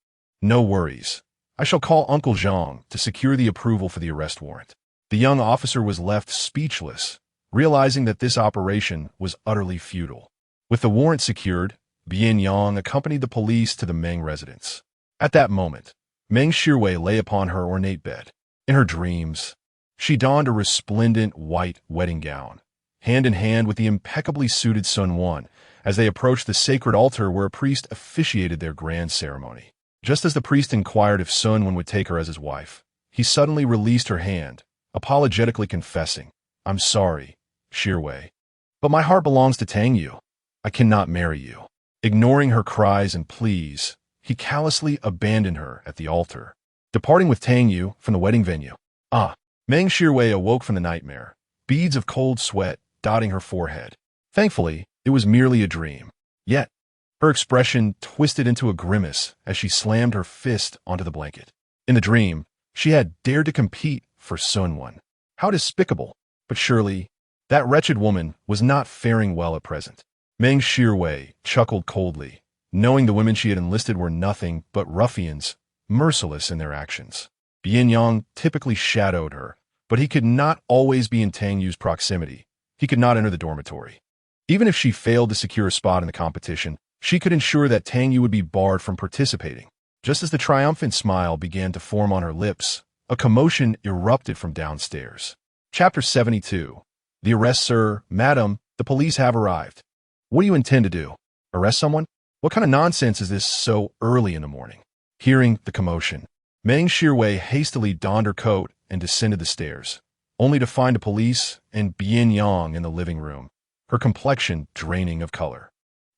"No worries. I shall call Uncle Zhang to secure the approval for the arrest warrant." The young officer was left speechless, realizing that this operation was utterly futile. With the warrant secured, Bian Yang accompanied the police to the Meng residence. At that moment, Meng Shirwei lay upon her ornate bed. In her dreams, she donned a resplendent white wedding gown, hand in hand with the impeccably suited Sun Wan, as they approached the sacred altar where a priest officiated their grand ceremony. Just as the priest inquired if Sun Wan would take her as his wife, he suddenly released her hand, apologetically confessing, "I'm sorry, Shirwei, but my heart belongs to Tang Yu. I cannot marry you." Ignoring her cries and pleas, he callously abandoned her at the altar, departing with Tang Yu from the wedding venue. Meng Shirwei awoke from the nightmare, beads of cold sweat dotting her forehead. Thankfully, it was merely a dream. Yet, her expression twisted into a grimace as she slammed her fist onto the blanket. In the dream, she had dared to compete for Sun Wan. How despicable! But surely, that wretched woman was not faring well at present. Meng Shirwei chuckled coldly, knowing the women she had enlisted were nothing but ruffians, merciless in their actions. Bian Yang typically shadowed her, but he could not always be in Tang Yu's proximity. He could not enter the dormitory. Even if she failed to secure a spot in the competition, she could ensure that Tang Yu would be barred from participating. Just as the triumphant smile began to form on her lips, a commotion erupted from downstairs. Chapter 72. The arrest, sir, madam, the police have arrived. What do you intend to do? Arrest someone? What kind of nonsense is this so early in the morning? Hearing the commotion, Meng Shirwei hastily donned her coat and descended the stairs, only to find the police and Bian Yang in the living room, her complexion draining of color.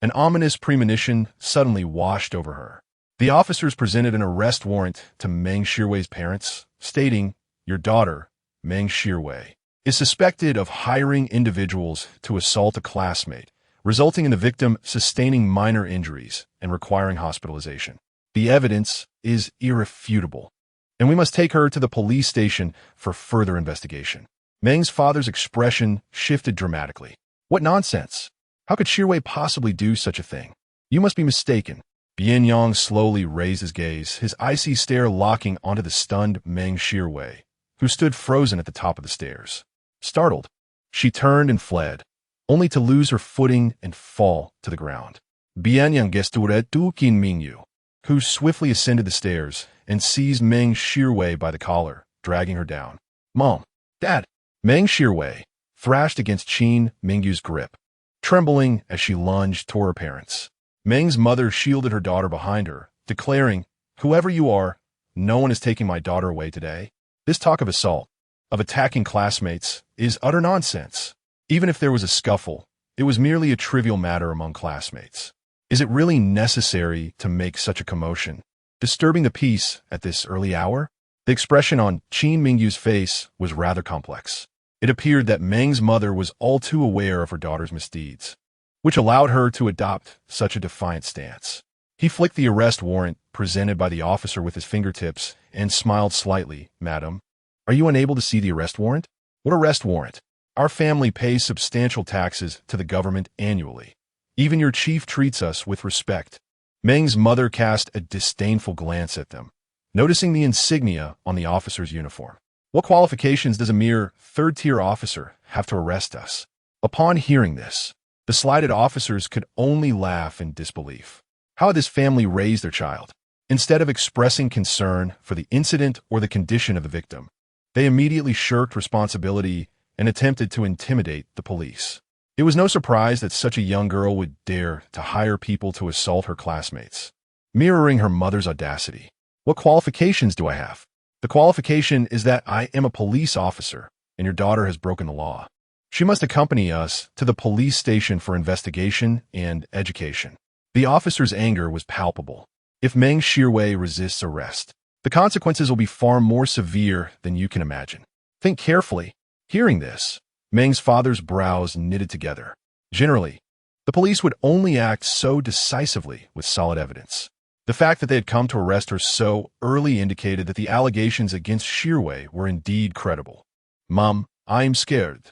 An ominous premonition suddenly washed over her. The officers presented an arrest warrant to Meng Shiwei's parents, stating, "Your daughter, Meng Shiwei, is suspected of hiring individuals to assault a classmate, resulting in the victim sustaining minor injuries and requiring hospitalization. The evidence is irrefutable, and we must take her to the police station for further investigation." Meng's father's expression shifted dramatically. "What nonsense! How could Shiwei possibly do such a thing? You must be mistaken." Bian Yang slowly raised his gaze, his icy stare locking onto the stunned Meng Shiwei, who stood frozen at the top of the stairs. Startled, she turned and fled, only to lose her footing and fall to the ground. Bian Yang gestured to Qin Mingyu, who swiftly ascended the stairs and seized Meng Shiwei by the collar, dragging her down. "Mom! Dad!" Meng Shiwei thrashed against Qin Mingyu's grip, trembling as she lunged toward her parents. Meng's mother shielded her daughter behind her, declaring, "Whoever you are, no one is taking my daughter away today. This talk of assault, of attacking classmates, is utter nonsense. Even if there was a scuffle, it was merely a trivial matter among classmates. Is it really necessary to make such a commotion, disturbing the peace at this early hour?" The expression on Qin Mingyu's face was rather complex. It appeared that Meng's mother was all too aware of her daughter's misdeeds, which allowed her to adopt such a defiant stance. He flicked the arrest warrant presented by the officer with his fingertips and smiled slightly. "Madam, are you unable to see the arrest warrant?" "What arrest warrant? Our family pays substantial taxes to the government annually. Even your chief treats us with respect." Meng's mother cast a disdainful glance at them, noticing the insignia on the officer's uniform. "What qualifications does a mere third-tier officer have to arrest us?" Upon hearing this, the slighted officers could only laugh in disbelief. How had this family raised their child? Instead of expressing concern for the incident or the condition of the victim, they immediately shirked responsibility and attempted to intimidate the police. It was no surprise that such a young girl would dare to hire people to assault her classmates, mirroring her mother's audacity. "What qualifications do I have?" "The qualification is that I am a police officer, and your daughter has broken the law. She must accompany us to the police station for investigation and education." The officer's anger was palpable. If Meng Shiwei resists arrest, the consequences will be far more severe than you can imagine. Think carefully. Hearing this, Meng's father's brows knitted together. Generally, the police would only act so decisively with solid evidence. The fact that they had come to arrest her so early indicated that the allegations against Shiwei were indeed credible. "Mom, I'm scared."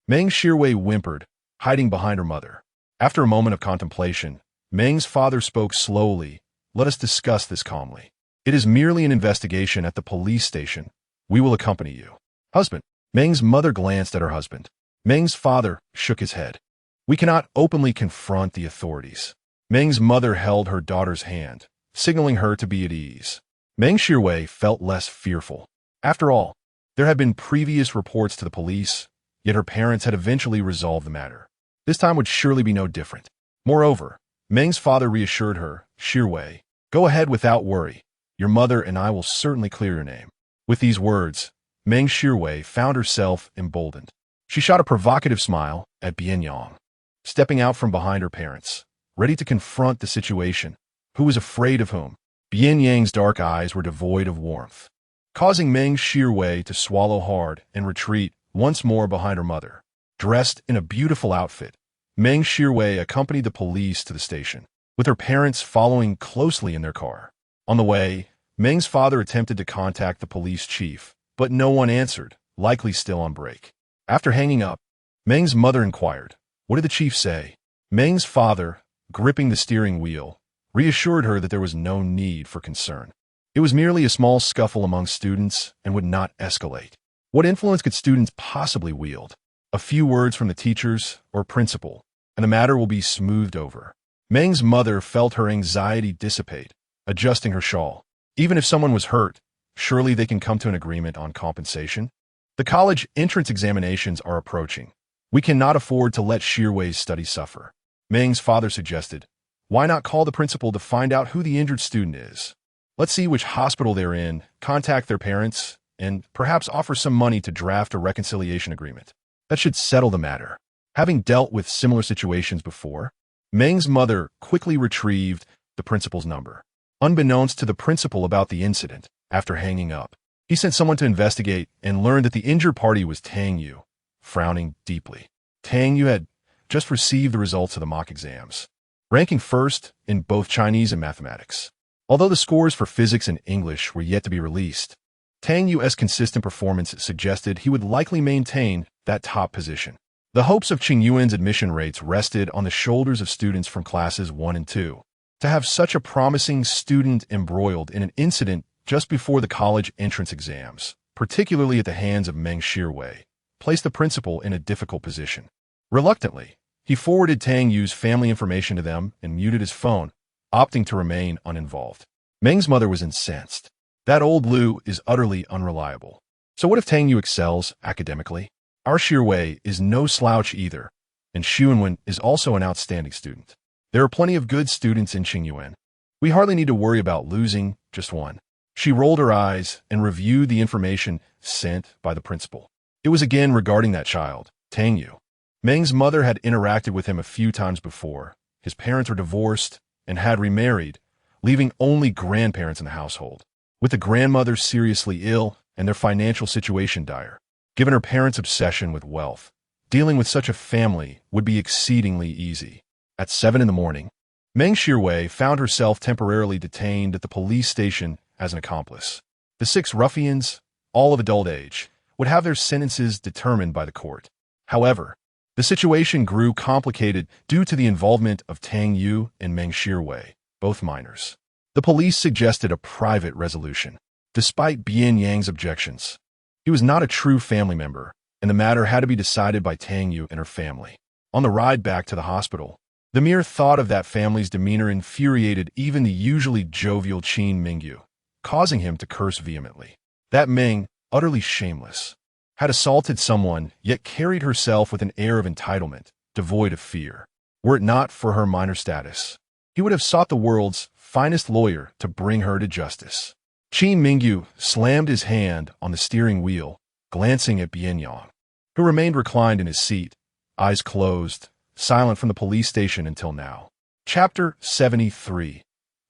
Meng Shiwei whimpered, hiding behind her mother. After a moment of contemplation, Meng's father spoke slowly. "Let us discuss this calmly. It is merely an investigation at the police station. We will accompany you." "Husband." Meng's mother glanced at her husband. Meng's father shook his head. "We cannot openly confront the authorities." Meng's mother held her daughter's hand, signaling her to be at ease. Meng Shiwei felt less fearful. After all, there had been previous reports to the police, yet her parents had eventually resolved the matter. This time would surely be no different. Moreover, Meng's father reassured her, "Shiwei, go ahead without worry. Your mother and I will certainly clear your name." With these words, Meng Shiwei found herself emboldened. She shot a provocative smile at Bian Yang, stepping out from behind her parents, ready to confront the situation. Who was afraid of whom? Bian Yang's dark eyes were devoid of warmth, causing Meng Shiwei to swallow hard and retreat once more behind her mother. Dressed in a beautiful outfit, Meng Shiwei accompanied the police to the station, with her parents following closely in their car. On the way, Meng's father attempted to contact the police chief, but no one answered, likely still on break. After hanging up, Meng's mother inquired, "What did the chief say?" Meng's father, gripping the steering wheel, reassured her that there was no need for concern. It was merely a small scuffle among students and would not escalate. What influence could students possibly wield? A few words from the teachers or principal, and the matter will be smoothed over. Meng's mother felt her anxiety dissipate, adjusting her shawl. Even if someone was hurt, surely they can come to an agreement on compensation. The college entrance examinations are approaching. We cannot afford to let Shiwei's studies suffer. Meng's father suggested, "Why not call the principal to find out who the injured student is? Let's see which hospital they're in, contact their parents, and perhaps offer some money to draft a reconciliation agreement. That should settle the matter." Having dealt with similar situations before, Meng's mother quickly retrieved the principal's number. unbeknownst to the principal about the incident. After hanging up, he sent someone to investigate and learned that the injured party was Tang Yu. Frowning deeply, Tang Yu had just received the results of the mock exams, ranking first in both Chinese and mathematics. Although the scores for physics and English were yet to be released, Tang Yu's consistent performance suggested he would likely maintain that top position. The hopes of Qingyuan's admission rates rested on the shoulders of students from classes 1 and 2. To have such a promising student embroiled in an incident just before the college entrance exams, particularly at the hands of Meng Shirwei, placed the principal in a difficult position. Reluctantly, he forwarded Tang Yu's family information to them and muted his phone, opting to remain uninvolved. Meng's mother was incensed. That old Lu is utterly unreliable. So what if Tang Yu excels academically? Our Shirwei is no slouch either, and Xuanwen is also an outstanding student. There are plenty of good students in Qingyuan. We hardly need to worry about losing just one. She rolled her eyes and reviewed the information sent by the principal. It was again regarding that child, Tang Yu. Meng's mother had interacted with him a few times before. His parents were divorced and had remarried, leaving only grandparents in the household. With the grandmother seriously ill and their financial situation dire, given her parents' obsession with wealth, dealing with such a family would be exceedingly easy. At 7 in the morning, Meng Shirwei found herself temporarily detained at the police station as an accomplice. The 6 ruffians, all of adult age, would have their sentences determined by the court. However, the situation grew complicated due to the involvement of Tang Yu and Meng Shirwei, both minors. The police suggested a private resolution. Despite Bian Yang's objections, he was not a true family member, and the matter had to be decided by Tang Yu and her family. On the ride back to the hospital, the mere thought of that family's demeanor infuriated even the usually jovial Qin Mingyu, causing him to curse vehemently. That Meng, utterly shameless, had assaulted someone, yet carried herself with an air of entitlement, devoid of fear. Were it not for her minor status, he would have sought the world's finest lawyer to bring her to justice. Qin Mingyu slammed his hand on the steering wheel, glancing at Bian Yang, who remained reclined in his seat, eyes closed, silent from the police station until now. Chapter 73.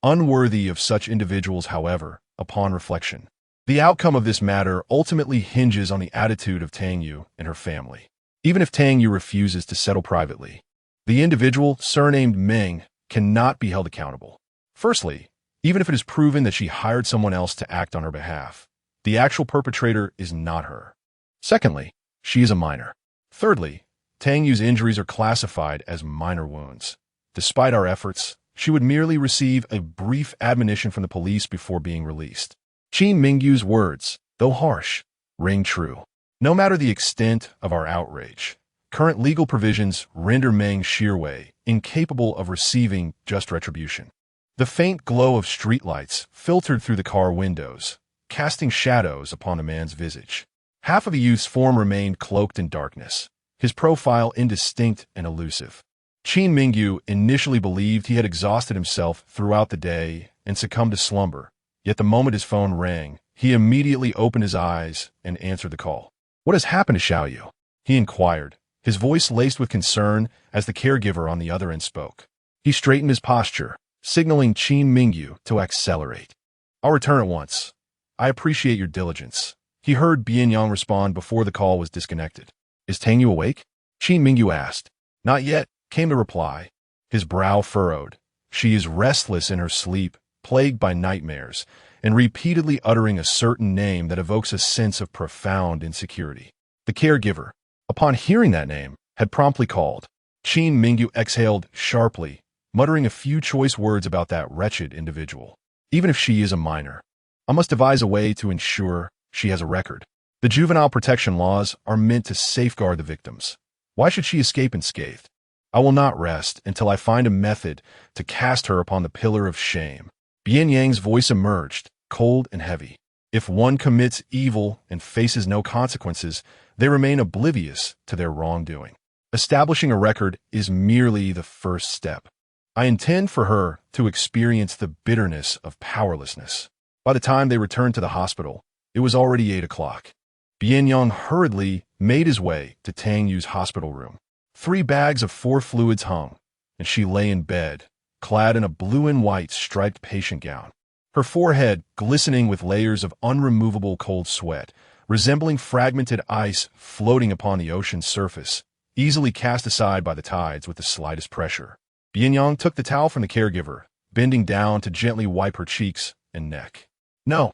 Unworthy of such individuals, however, upon reflection, the outcome of this matter ultimately hinges on the attitude of Tang Yu and her family. Even if Tang Yu refuses to settle privately, the individual, surnamed Meng, cannot be held accountable. Firstly, even if it is proven that she hired someone else to act on her behalf, the actual perpetrator is not her. Secondly, she is a minor. Thirdly, Tang Yu's injuries are classified as minor wounds. Despite our efforts, she would merely receive a brief admonition from the police before being released. Qin Mingyu's words, though harsh, ring true. No matter the extent of our outrage, current legal provisions render Meng Shirwei incapable of receiving just retribution. The faint glow of streetlights filtered through the car windows, casting shadows upon the man's visage. Half of the youth's form remained cloaked in darkness, his profile indistinct and elusive. Qin Mingyu initially believed he had exhausted himself throughout the day and succumbed to slumber, yet the moment his phone rang, he immediately opened his eyes and answered the call. "What has happened to Xiaoyu?" he inquired, his voice laced with concern as the caregiver on the other end spoke. He straightened his posture, signaling Qin Mingyu to accelerate. "I'll return at once. I appreciate your diligence," he heard Bian Yang respond before the call was disconnected. "Is Tang Yu awake?" Qin Mingyu asked. "Not yet," came the reply, his brow furrowed. "She is restless in her sleep, plagued by nightmares, and repeatedly uttering a certain name that evokes a sense of profound insecurity." The caregiver, upon hearing that name, had promptly called. Qin Mingyu exhaled sharply, muttering a few choice words about that wretched individual. "Even if she is a minor, I must devise a way to ensure she has a record. The juvenile protection laws are meant to safeguard the victims. Why should she escape unscathed? I will not rest until I find a method to cast her upon the pillar of shame." Bian Yang's voice emerged, cold and heavy. If one commits evil and faces no consequences, they remain oblivious to their wrongdoing. Establishing a record is merely the first step. I intend for her to experience the bitterness of powerlessness. By the time they returned to the hospital, it was already 8 o'clock. Bian Yang hurriedly made his way to Tang Yu's hospital room. 3 bags of 4 fluids hung, and she lay in bed, clad in a blue and white striped patient gown. her forehead glistening with layers of unremovable cold sweat, resembling fragmented ice floating upon the ocean's surface, easily cast aside by the tides with the slightest pressure. Bian Yang took the towel from the caregiver, bending down to gently wipe her cheeks and neck. No.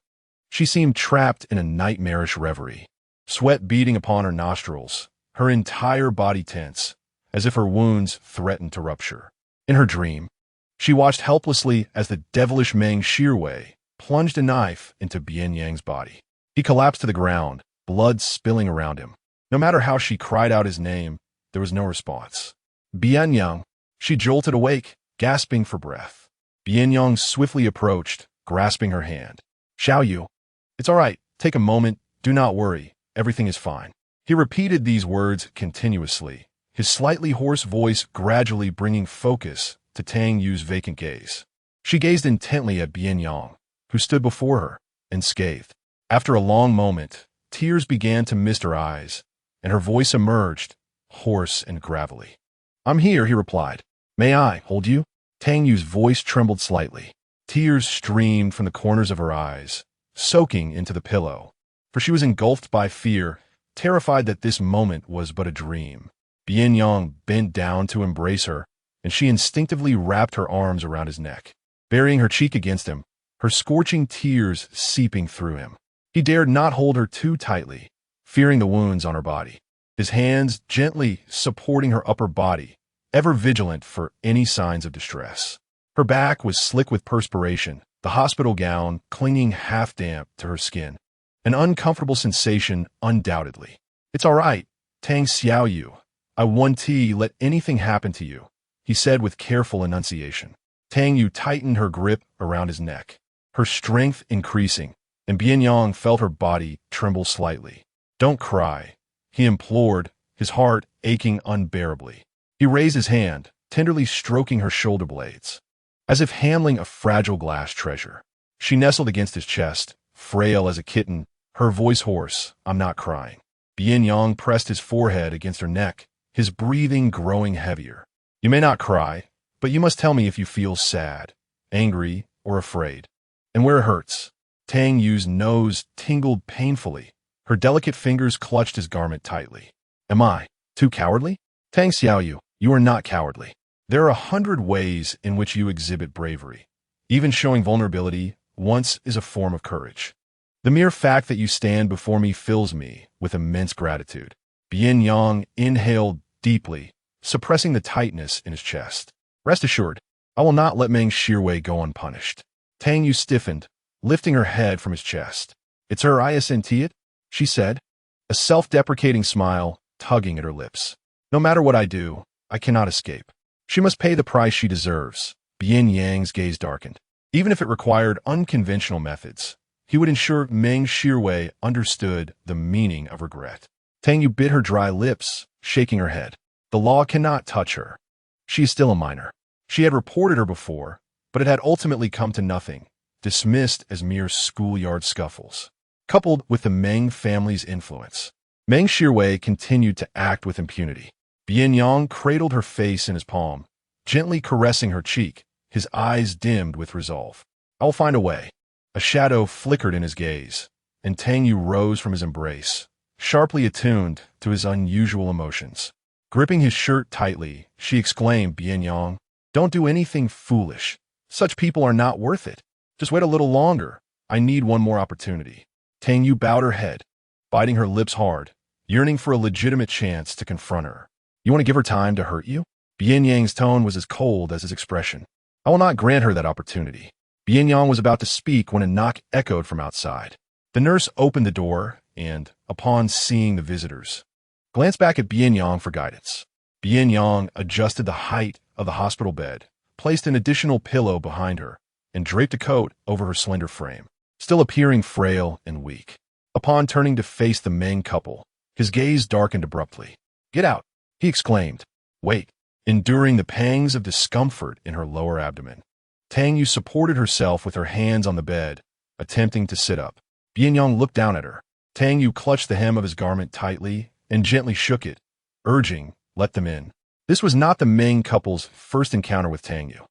She seemed trapped in a nightmarish reverie, sweat beading upon her nostrils, her entire body tense, as if her wounds threatened to rupture. In her dream, she watched helplessly as the devilish Meng Shirwei plunged a knife into Bian Yang's body. He collapsed to the ground, blood spilling around him. No matter how she cried out his name, there was no response. Bian Yang, she jolted awake, gasping for breath. Bian Yang swiftly approached, grasping her hand. Xiao Yu, it's all right, take a moment, do not worry, everything is fine. He repeated these words continuously, his slightly hoarse voice gradually bringing focus to Tang Yu's vacant gaze. She gazed intently at Bian Yang, who stood before her, unscathed. After a long moment, tears began to mist her eyes, and her voice emerged, hoarse and gravelly. I'm here, he replied. May I hold you? Tang Yu's voice trembled slightly. Tears streamed from the corners of her eyes, soaking into the pillow, for she was engulfed by fear, terrified that this moment was but a dream. Bian Yang bent down to embrace her, and she instinctively wrapped her arms around his neck, burying her cheek against him, her scorching tears seeping through him. He dared not hold her too tightly, fearing the wounds on her body, his hands gently supporting her upper body, ever vigilant for any signs of distress. Her back was slick with perspiration, the hospital gown clinging half-damp to her skin. An uncomfortable sensation, undoubtedly. It's all right, Tang Xiao Yu. I want tea, let anything happen to you, he said with careful enunciation. Tang Yu tightened her grip around his neck, her strength increasing, and Bian Yang felt her body tremble slightly. Don't cry, he implored, his heart aching unbearably. He raised his hand, tenderly stroking her shoulder blades, as if handling a fragile glass treasure. She nestled against his chest, frail as a kitten, her voice hoarse. I'm not crying. Bian Yang pressed his forehead against her neck, his breathing growing heavier. You may not cry, but you must tell me if you feel sad, angry, or afraid. And where it hurts. Tang Yu's nose tingled painfully. Her delicate fingers clutched his garment tightly. Am I too cowardly? Tang Xiao Yu, you are not cowardly. There are 100 ways in which you exhibit bravery. Even showing vulnerability once is a form of courage. The mere fact that you stand before me fills me with immense gratitude. Bian Yang inhaled deeply, suppressing the tightness in his chest. Rest assured, I will not let Meng Shirwei go unpunished. Tang Yu stiffened, lifting her head from his chest. It's her eccentric, she said, a self-deprecating smile tugging at her lips. No matter what I do, I cannot escape. She must pay the price she deserves. Bian Yang's gaze darkened. Even if it required unconventional methods, he would ensure Meng Shirwei understood the meaning of regret. Tang Yu bit her dry lips, shaking her head. The law cannot touch her. She is still a minor. She had reported her before, but it had ultimately come to nothing, dismissed as mere schoolyard scuffles. Coupled with the Meng family's influence, Meng Shirwei continued to act with impunity. Bian Yang cradled her face in his palm, gently caressing her cheek, his eyes dimmed with resolve. I will find a way. A shadow flickered in his gaze, and Tang Yu rose from his embrace, sharply attuned to his unusual emotions. Gripping his shirt tightly, she exclaimed, Bian Yang, don't do anything foolish. Such people are not worth it. Just wait a little longer. I need one more opportunity. Tang Yu bowed her head, biting her lips hard, yearning for a legitimate chance to confront her. You want to give her time to hurt you? Bian Yang's tone was as cold as his expression. I will not grant her that opportunity. Bian Yang was about to speak when a knock echoed from outside. The nurse opened the door and, upon seeing the visitors, glanced back at Bian Yang for guidance. Bian Yang adjusted the height of the hospital bed, placed an additional pillow behind her, and draped a coat over her slender frame, still appearing frail and weak. Upon turning to face the Meng couple, his gaze darkened abruptly. Get out, he exclaimed. Wait, enduring the pangs of discomfort in her lower abdomen. Tang Yu supported herself with her hands on the bed, attempting to sit up. Bian Yang looked down at her. Tang Yu clutched the hem of his garment tightly and gently shook it, urging, let them in. This was not the Meng couple's first encounter with Tang Yu.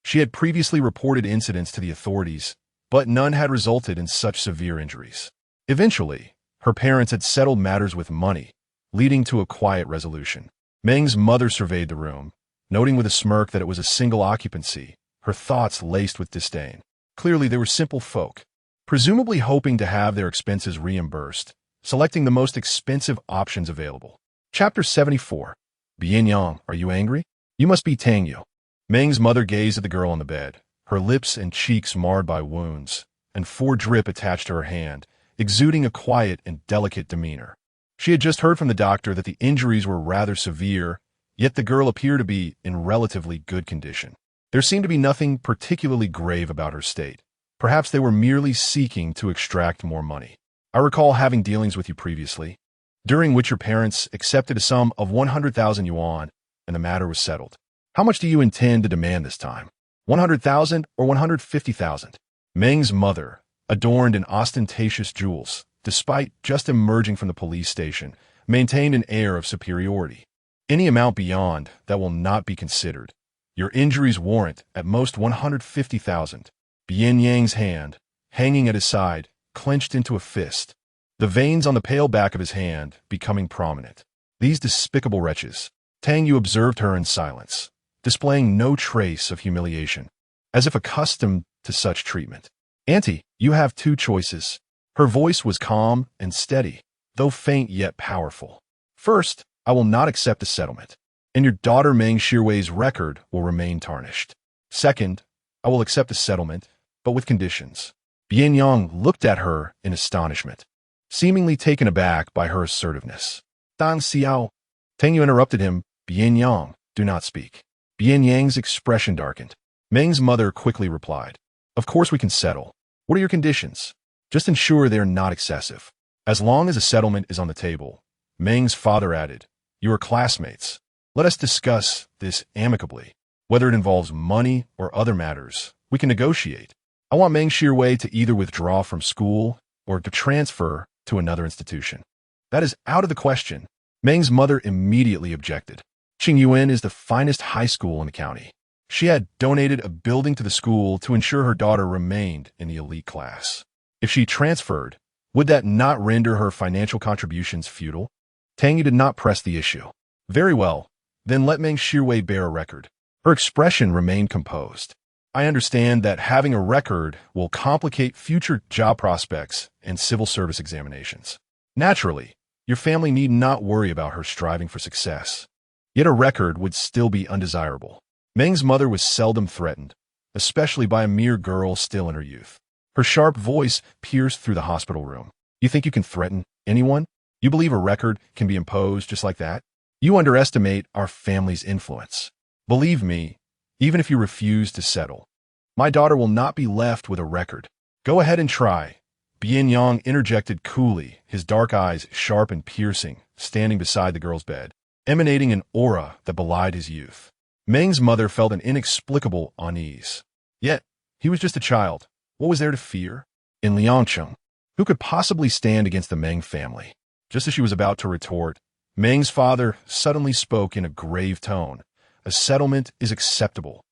She had previously reported incidents to the authorities, but none had resulted in such severe injuries. Eventually, her parents had settled matters with money, leading to a quiet resolution. Meng's mother surveyed the room, noting with a smirk that it was a single occupancy, her thoughts laced with disdain. Clearly, they were simple folk, presumably hoping to have their expenses reimbursed, selecting the most expensive options available. Chapter 74. Bian Yang, are you angry? You must be Tang Yu. Meng's mother gazed at the girl on the bed, her lips and cheeks marred by wounds, and 4 drip attached to her hand, exuding a quiet and delicate demeanor. She had just heard from the doctor that the injuries were rather severe, yet the girl appeared to be in relatively good condition. There seemed to be nothing particularly grave about her state. Perhaps they were merely seeking to extract more money. I recall having dealings with you previously, during which your parents accepted a sum of 100,000 yuan, and the matter was settled. How much do you intend to demand this time? 100,000 or 150,000? Meng's mother, adorned in ostentatious jewels, despite just emerging from the police station, maintained an air of superiority. Any amount beyond that will not be considered. Your injuries warrant at most 150,000. Bian Yang's hand, hanging at his side, clenched into a fist, the veins on the pale back of his hand becoming prominent. These despicable wretches. Tang Yu observed her in silence, displaying no trace of humiliation, as if accustomed to such treatment. Auntie, you have 2 choices. Her voice was calm and steady, though faint yet powerful. First, I will not accept a settlement, and your daughter Meng Shirwei's record will remain tarnished. Second, I will accept a settlement, but with conditions. Bian Yang looked at her in astonishment, seemingly taken aback by her assertiveness. Dan Xiao. Tang Yu interrupted him. Bian Yang, do not speak. Bian Yang's expression darkened. Meng's mother quickly replied, of course we can settle. What are your conditions? Just ensure they are not excessive. As long as a settlement is on the table, Meng's father added, you are classmates. Let us discuss this amicably. Whether it involves money or other matters, we can negotiate. I want Meng Shirwei to either withdraw from school or to transfer to another institution. That is out of the question. Meng's mother immediately objected. Qingyuan is the finest high school in the county. She had donated a building to the school to ensure her daughter remained in the elite class. If she transferred, would that not render her financial contributions futile? Tang Yu did not press the issue. Very well, then let Meng Shirwei bear a record. Her expression remained composed. I understand that having a record will complicate future job prospects and civil service examinations. Naturally, your family need not worry about her striving for success. Yet a record would still be undesirable. Meng's mother was seldom threatened, especially by a mere girl still in her youth. Her sharp voice pierced through the hospital room. You think you can threaten anyone? You believe a record can be imposed just like that? You underestimate our family's influence. Believe me, even if you refuse to settle, my daughter will not be left with a record. Go ahead and try. Bian Yang interjected coolly, his dark eyes sharp and piercing, standing beside the girl's bed, emanating an aura that belied his youth. Meng's mother felt an inexplicable unease. Yet, he was just a child. What was there to fear? In Liangcheng, who could possibly stand against the Meng family? Just as she was about to retort, Meng's father suddenly spoke in a grave tone. A settlement is acceptable,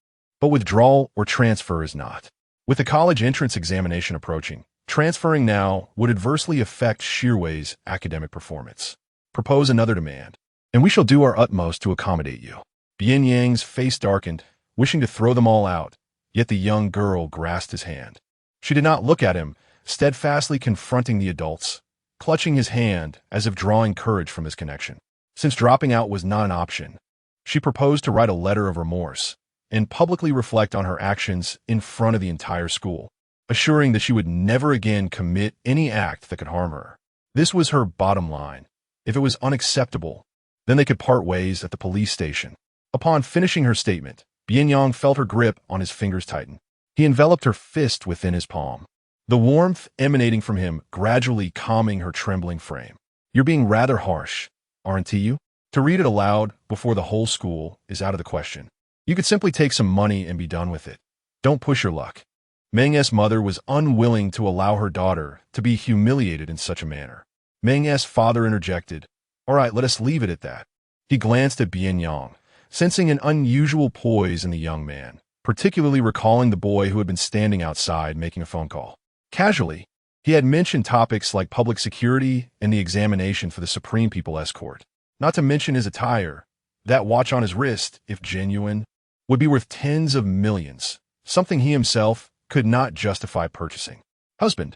but withdrawal or transfer is not. With the college entrance examination approaching, transferring now would adversely affect Shirwei's academic performance. Propose another demand, and we shall do our utmost to accommodate you. Bian Yang's face darkened, wishing to throw them all out, yet the young girl grasped his hand. She did not look at him, steadfastly confronting the adults, clutching his hand as if drawing courage from his connection. Since dropping out was not an option, she proposed to write a letter of remorse and publicly reflect on her actions in front of the entire school, assuring that she would never again commit any act that could harm her. This was her bottom line. If it was unacceptable, then they could part ways at the police station. Upon finishing her statement, Bian Yang felt her grip on his fingers tighten. He enveloped her fist within his palm, the warmth emanating from him gradually calming her trembling frame. You're being rather harsh, aren't you? To read it aloud before the whole school is out of the question. You could simply take some money and be done with it. Don't push your luck. Meng's mother was unwilling to allow her daughter to be humiliated in such a manner. Meng's father interjected, all right, let us leave it at that. He glanced at Bian Yang, sensing an unusual poise in the young man. particularly recalling the boy who had been standing outside making a phone call. Casually, he had mentioned topics like public security and the examination for the Supreme People Escort. Not to mention his attire. That watch on his wrist, if genuine, would be worth tens of millions, something he himself could not justify purchasing. Husband,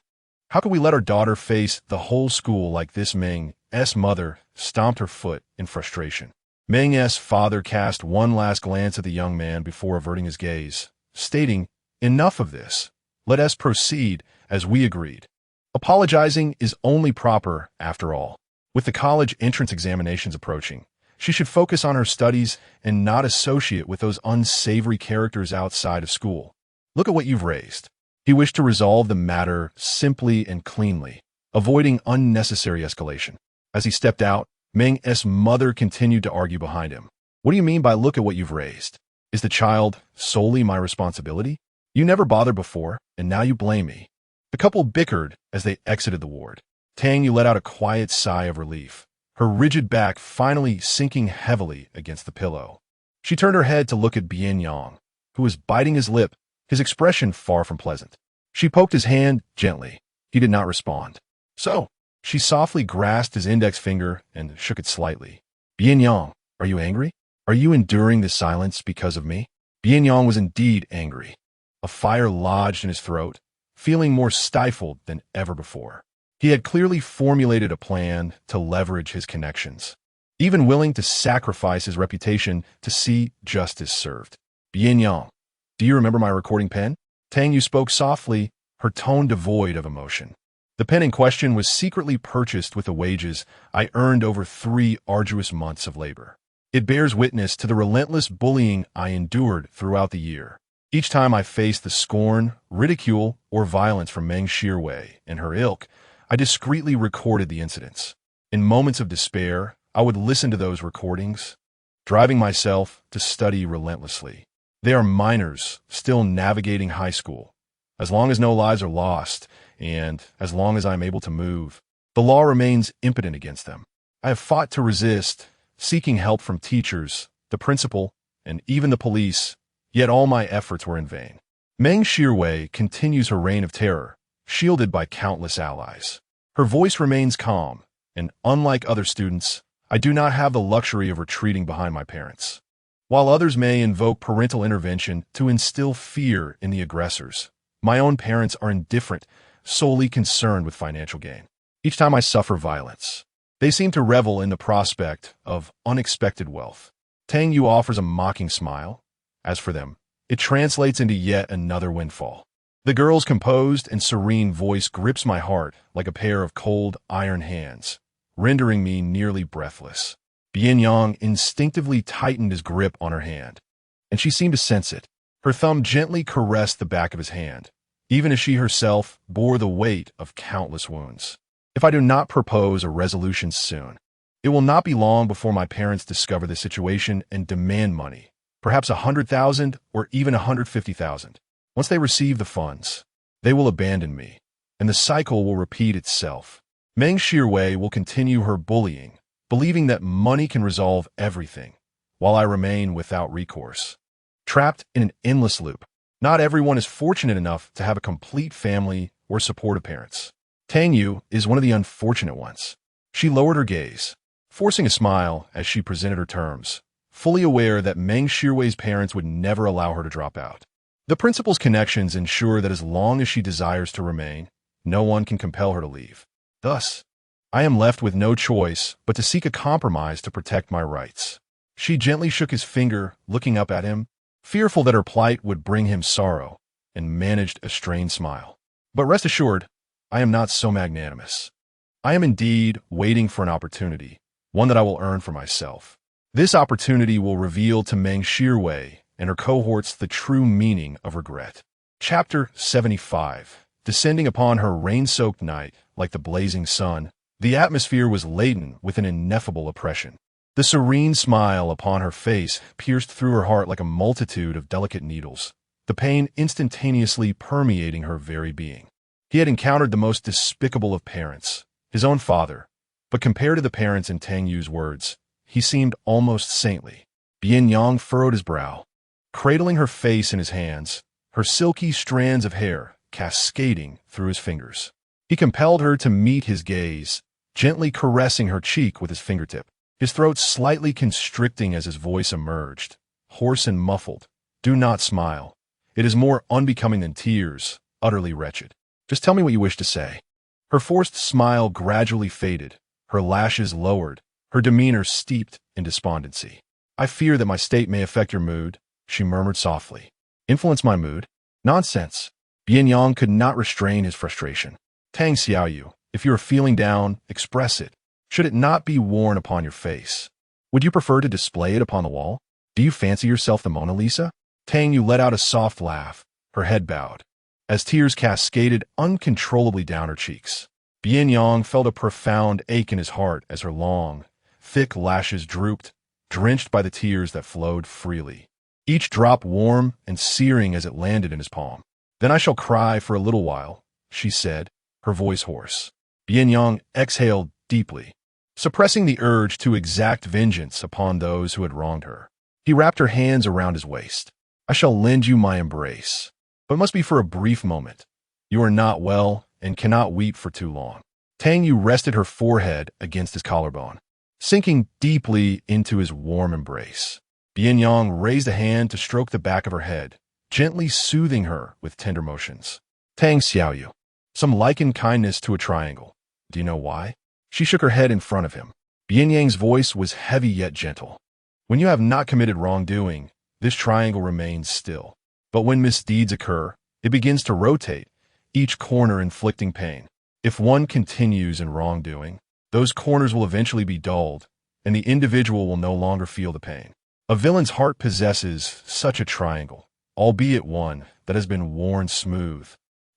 how could we let our daughter face the whole school like this? Meng's mother stomped her foot in frustration. Meng's father cast one last glance at the young man before averting his gaze, stating, "Enough of this. Let us proceed as we agreed." Apologizing is only proper, after all. With the college entrance examinations approaching, she should focus on her studies and not associate with those unsavory characters outside of school. Look at what you've raised. He wished to resolve the matter simply and cleanly, avoiding unnecessary escalation. As he stepped out, Meng's mother continued to argue behind him. What do you mean by look at what you've raised? Is the child solely my responsibility? You never bothered before, and now you blame me. The couple bickered as they exited the ward. Tang Yu let out a quiet sigh of relief, her rigid back finally sinking heavily against the pillow. She turned her head to look at Bian Yang, who was biting his lip, his expression far from pleasant. She poked his hand gently. He did not respond. So, she softly grasped his index finger and shook it slightly. Bian Yang, are you angry? Are you enduring this silence because of me? Bian Yang was indeed angry. A fire lodged in his throat, feeling more stifled than ever before. He had clearly formulated a plan to leverage his connections, even willing to sacrifice his reputation to see justice served. Bian Yang, do you remember my recording pen? Tang Yu spoke softly, her tone devoid of emotion. The pen in question was secretly purchased with the wages I earned over 3 arduous months of labor. It bears witness to the relentless bullying I endured throughout the year. Each time I faced the scorn, ridicule, or violence from Meng Shirwei and her ilk, I discreetly recorded the incidents. In moments of despair, I would listen to those recordings, driving myself to study relentlessly. They are minors still navigating high school. As long as no lives are lost, and as long as I am able to move, the law remains impotent against them. I have fought to resist, seeking help from teachers, the principal, and even the police, yet all my efforts were in vain. Meng Shirwei continues her reign of terror, shielded by countless allies. Her voice remains calm, and unlike other students, I do not have the luxury of retreating behind my parents. While others may invoke parental intervention to instill fear in the aggressors, my own parents are indifferent, solely concerned with financial gain. Each time I suffer violence, they seem to revel in the prospect of unexpected wealth. Tang Yu offers a mocking smile. As for them, it translates into yet another windfall. The girl's composed and serene voice grips my heart like a pair of cold iron hands, rendering me nearly breathless. Bian Yang instinctively tightened his grip on her hand, and she seemed to sense it. Her thumb gently caressed the back of his hand, even as she herself bore the weight of countless wounds. If I do not propose a resolution soon, it will not be long before my parents discover the situation and demand money, perhaps 100,000 or even 150,000. Once they receive the funds, they will abandon me, and the cycle will repeat itself. Meng Shirwei will continue her bullying, believing that money can resolve everything, while I remain without recourse. Trapped in an endless loop. Not everyone is fortunate enough to have a complete family or supportive parents. Tang Yu is one of the unfortunate ones. She lowered her gaze, forcing a smile as she presented her terms, fully aware that Meng Shirwei's parents would never allow her to drop out. The principal's connections ensure that as long as she desires to remain, no one can compel her to leave. Thus, I am left with no choice but to seek a compromise to protect my rights. She gently shook his finger, looking up at him, fearful that her plight would bring him sorrow, and managed a strained smile. But rest assured, I am not so magnanimous. I am indeed waiting for an opportunity, one that I will earn for myself. This opportunity will reveal to Meng Shirwei and her cohorts the true meaning of regret. Chapter 75. Descending upon her rain-soaked night like the blazing sun, the atmosphere was laden with an ineffable oppression. The serene smile upon her face pierced through her heart like a multitude of delicate needles, the pain instantaneously permeating her very being. He had encountered the most despicable of parents, his own father, but compared to the parents in Tang Yu's words, he seemed almost saintly. Bian Yang furrowed his brow. cradling her face in his hands, her silky strands of hair cascading through his fingers. He compelled her to meet his gaze, gently caressing her cheek with his fingertip, his throat slightly constricting as his voice emerged, hoarse and muffled. "Do not smile. It is more unbecoming than tears, utterly wretched. Just tell me what you wish to say." Her forced smile gradually faded, her lashes lowered, her demeanor steeped in despondency. "I fear that my state may affect your mood," she murmured softly. "Influence my mood? Nonsense." Bian Yang could not restrain his frustration. "Tang Yu, if you are feeling down, express it. Should it not be worn upon your face? Would you prefer to display it upon the wall? Do you fancy yourself the Mona Lisa?" Tang Yu let out a soft laugh, her head bowed, as tears cascaded uncontrollably down her cheeks. Bian Yang felt a profound ache in his heart as her long, thick lashes drooped, drenched by the tears that flowed freely, each drop warm and searing as it landed in his palm. "Then I shall cry for a little while," she said, her voice hoarse. Bian Yang exhaled deeply, suppressing the urge to exact vengeance upon those who had wronged her. He wrapped her hands around his waist. "I shall lend you my embrace, but it must be for a brief moment. You are not well and cannot weep for too long." Tang Yu rested her forehead against his collarbone, sinking deeply into his warm embrace. Bian Yang raised a hand to stroke the back of her head, gently soothing her with tender motions. "Tang Yu, some liken kindness to a triangle. Do you know why?" She shook her head in front of him. Bian Yang's voice was heavy yet gentle. "When you have not committed wrongdoing, this triangle remains still. But when misdeeds occur, it begins to rotate, each corner inflicting pain. If one continues in wrongdoing, those corners will eventually be dulled, and the individual will no longer feel the pain. A villain's heart possesses such a triangle, albeit one that has been worn smooth,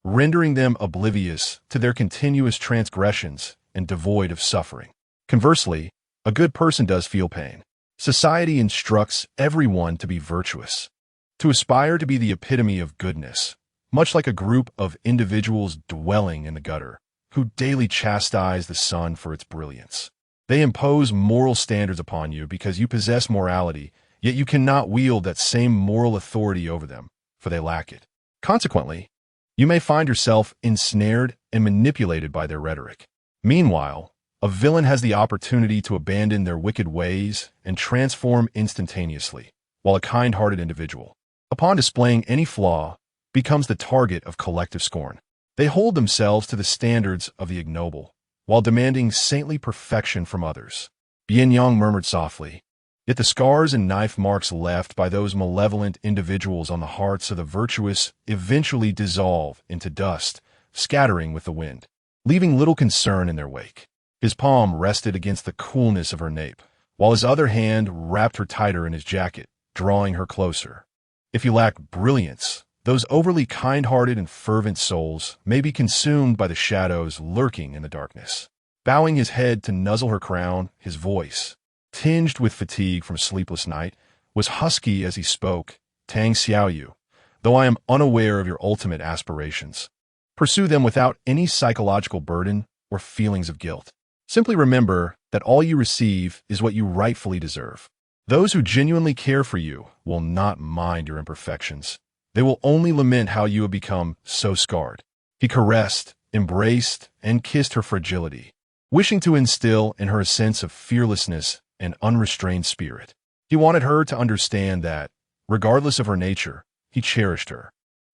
rendering them oblivious to their continuous transgressions and devoid of suffering. Conversely, a good person does feel pain. Society instructs everyone to be virtuous, to aspire to be the epitome of goodness, much like a group of individuals dwelling in the gutter, who daily chastise the sun for its brilliance. They impose moral standards upon you because you possess morality, yet you cannot wield that same moral authority over them, for they lack it. Consequently, you may find yourself ensnared and manipulated by their rhetoric. Meanwhile, a villain has the opportunity to abandon their wicked ways and transform instantaneously, while a kind-hearted individual, upon displaying any flaw, becomes the target of collective scorn. They hold themselves to the standards of the ignoble, while demanding saintly perfection from others. Bian Yang murmured softly, "Yet the scars and knife marks left by those malevolent individuals on the hearts of the virtuous eventually dissolve into dust, scattering with the wind, leaving little concern in their wake." His palm rested against the coolness of her nape, while his other hand wrapped her tighter in his jacket, drawing her closer. "If you lack brilliance, those overly kind-hearted and fervent souls may be consumed by the shadows lurking in the darkness." Bowing his head to nuzzle her crown, his voice, tinged with fatigue from a sleepless night, was husky as he spoke. "Tang Yu, though I am unaware of your ultimate aspirations, pursue them without any psychological burden or feelings of guilt. Simply remember that all you receive is what you rightfully deserve. Those who genuinely care for you will not mind your imperfections. They will only lament how you have become so scarred." He caressed, embraced, and kissed her fragility, wishing to instill in her a sense of fearlessness and unrestrained spirit. He wanted her to understand that, regardless of her nature, he cherished her.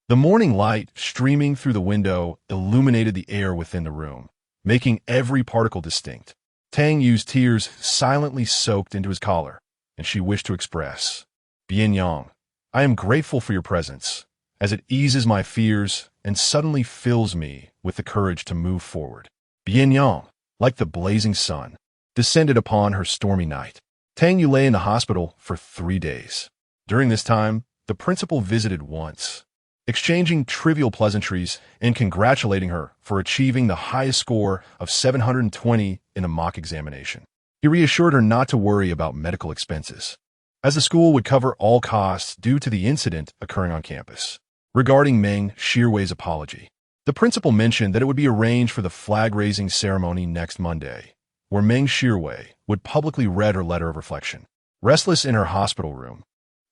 The morning light streaming through the window illuminated the air within the room, making every particle distinct. Tang Yu's tears silently soaked into his collar, and she wished to express, "Bian Yang, I am grateful for your presence, as it eases my fears and suddenly fills me with the courage to move forward." Bian Yang, like the blazing sun, descended upon her stormy night. Tang Yu lay in the hospital for 3 days. During this time, the principal visited once, exchanging trivial pleasantries and congratulating her for achieving the highest score of 720 in a mock examination. He reassured her not to worry about medical expenses, as the school would cover all costs due to the incident occurring on campus. Regarding Meng Shirwei's apology, the principal mentioned that it would be arranged for the flag-raising ceremony next Monday, where Meng Shirwei would publicly read her letter of reflection. Restless in her hospital room,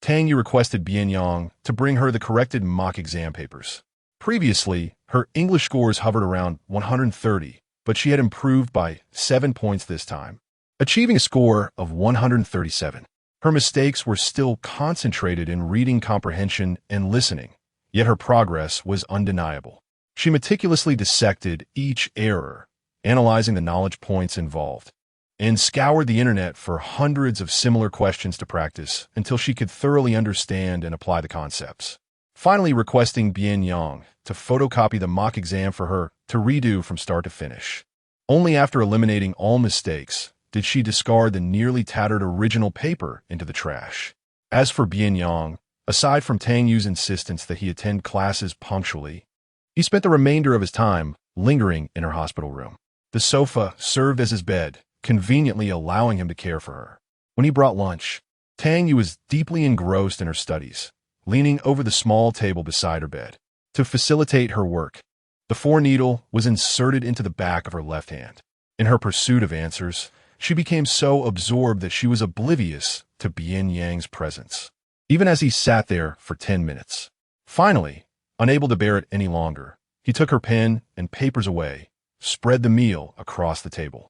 Tang Yu requested Bian Yang to bring her the corrected mock exam papers. Previously, her English scores hovered around 130, but she had improved by 7 points this time, achieving a score of 137. Her mistakes were still concentrated in reading comprehension and listening, yet her progress was undeniable. She meticulously dissected each error, analyzing the knowledge points involved, and scoured the internet for hundreds of similar questions to practice until she could thoroughly understand and apply the concepts. Finally requesting Bian Yang to photocopy the mock exam for her to redo from start to finish. Only after eliminating all mistakes did she discard the nearly tattered original paper into the trash. As for Bian Yang, aside from Tang Yu's insistence that he attend classes punctually, he spent the remainder of his time lingering in her hospital room. The sofa served as his bed, conveniently allowing him to care for her. When he brought lunch, Tang Yu was deeply engrossed in her studies, leaning over the small table beside her bed. To facilitate her work, the 4-needle was inserted into the back of her left hand. In her pursuit of answers, she became so absorbed that she was oblivious to Bian Yang's presence, even as he sat there for 10 minutes. Finally, unable to bear it any longer, he took her pen and papers away, spread the meal across the table,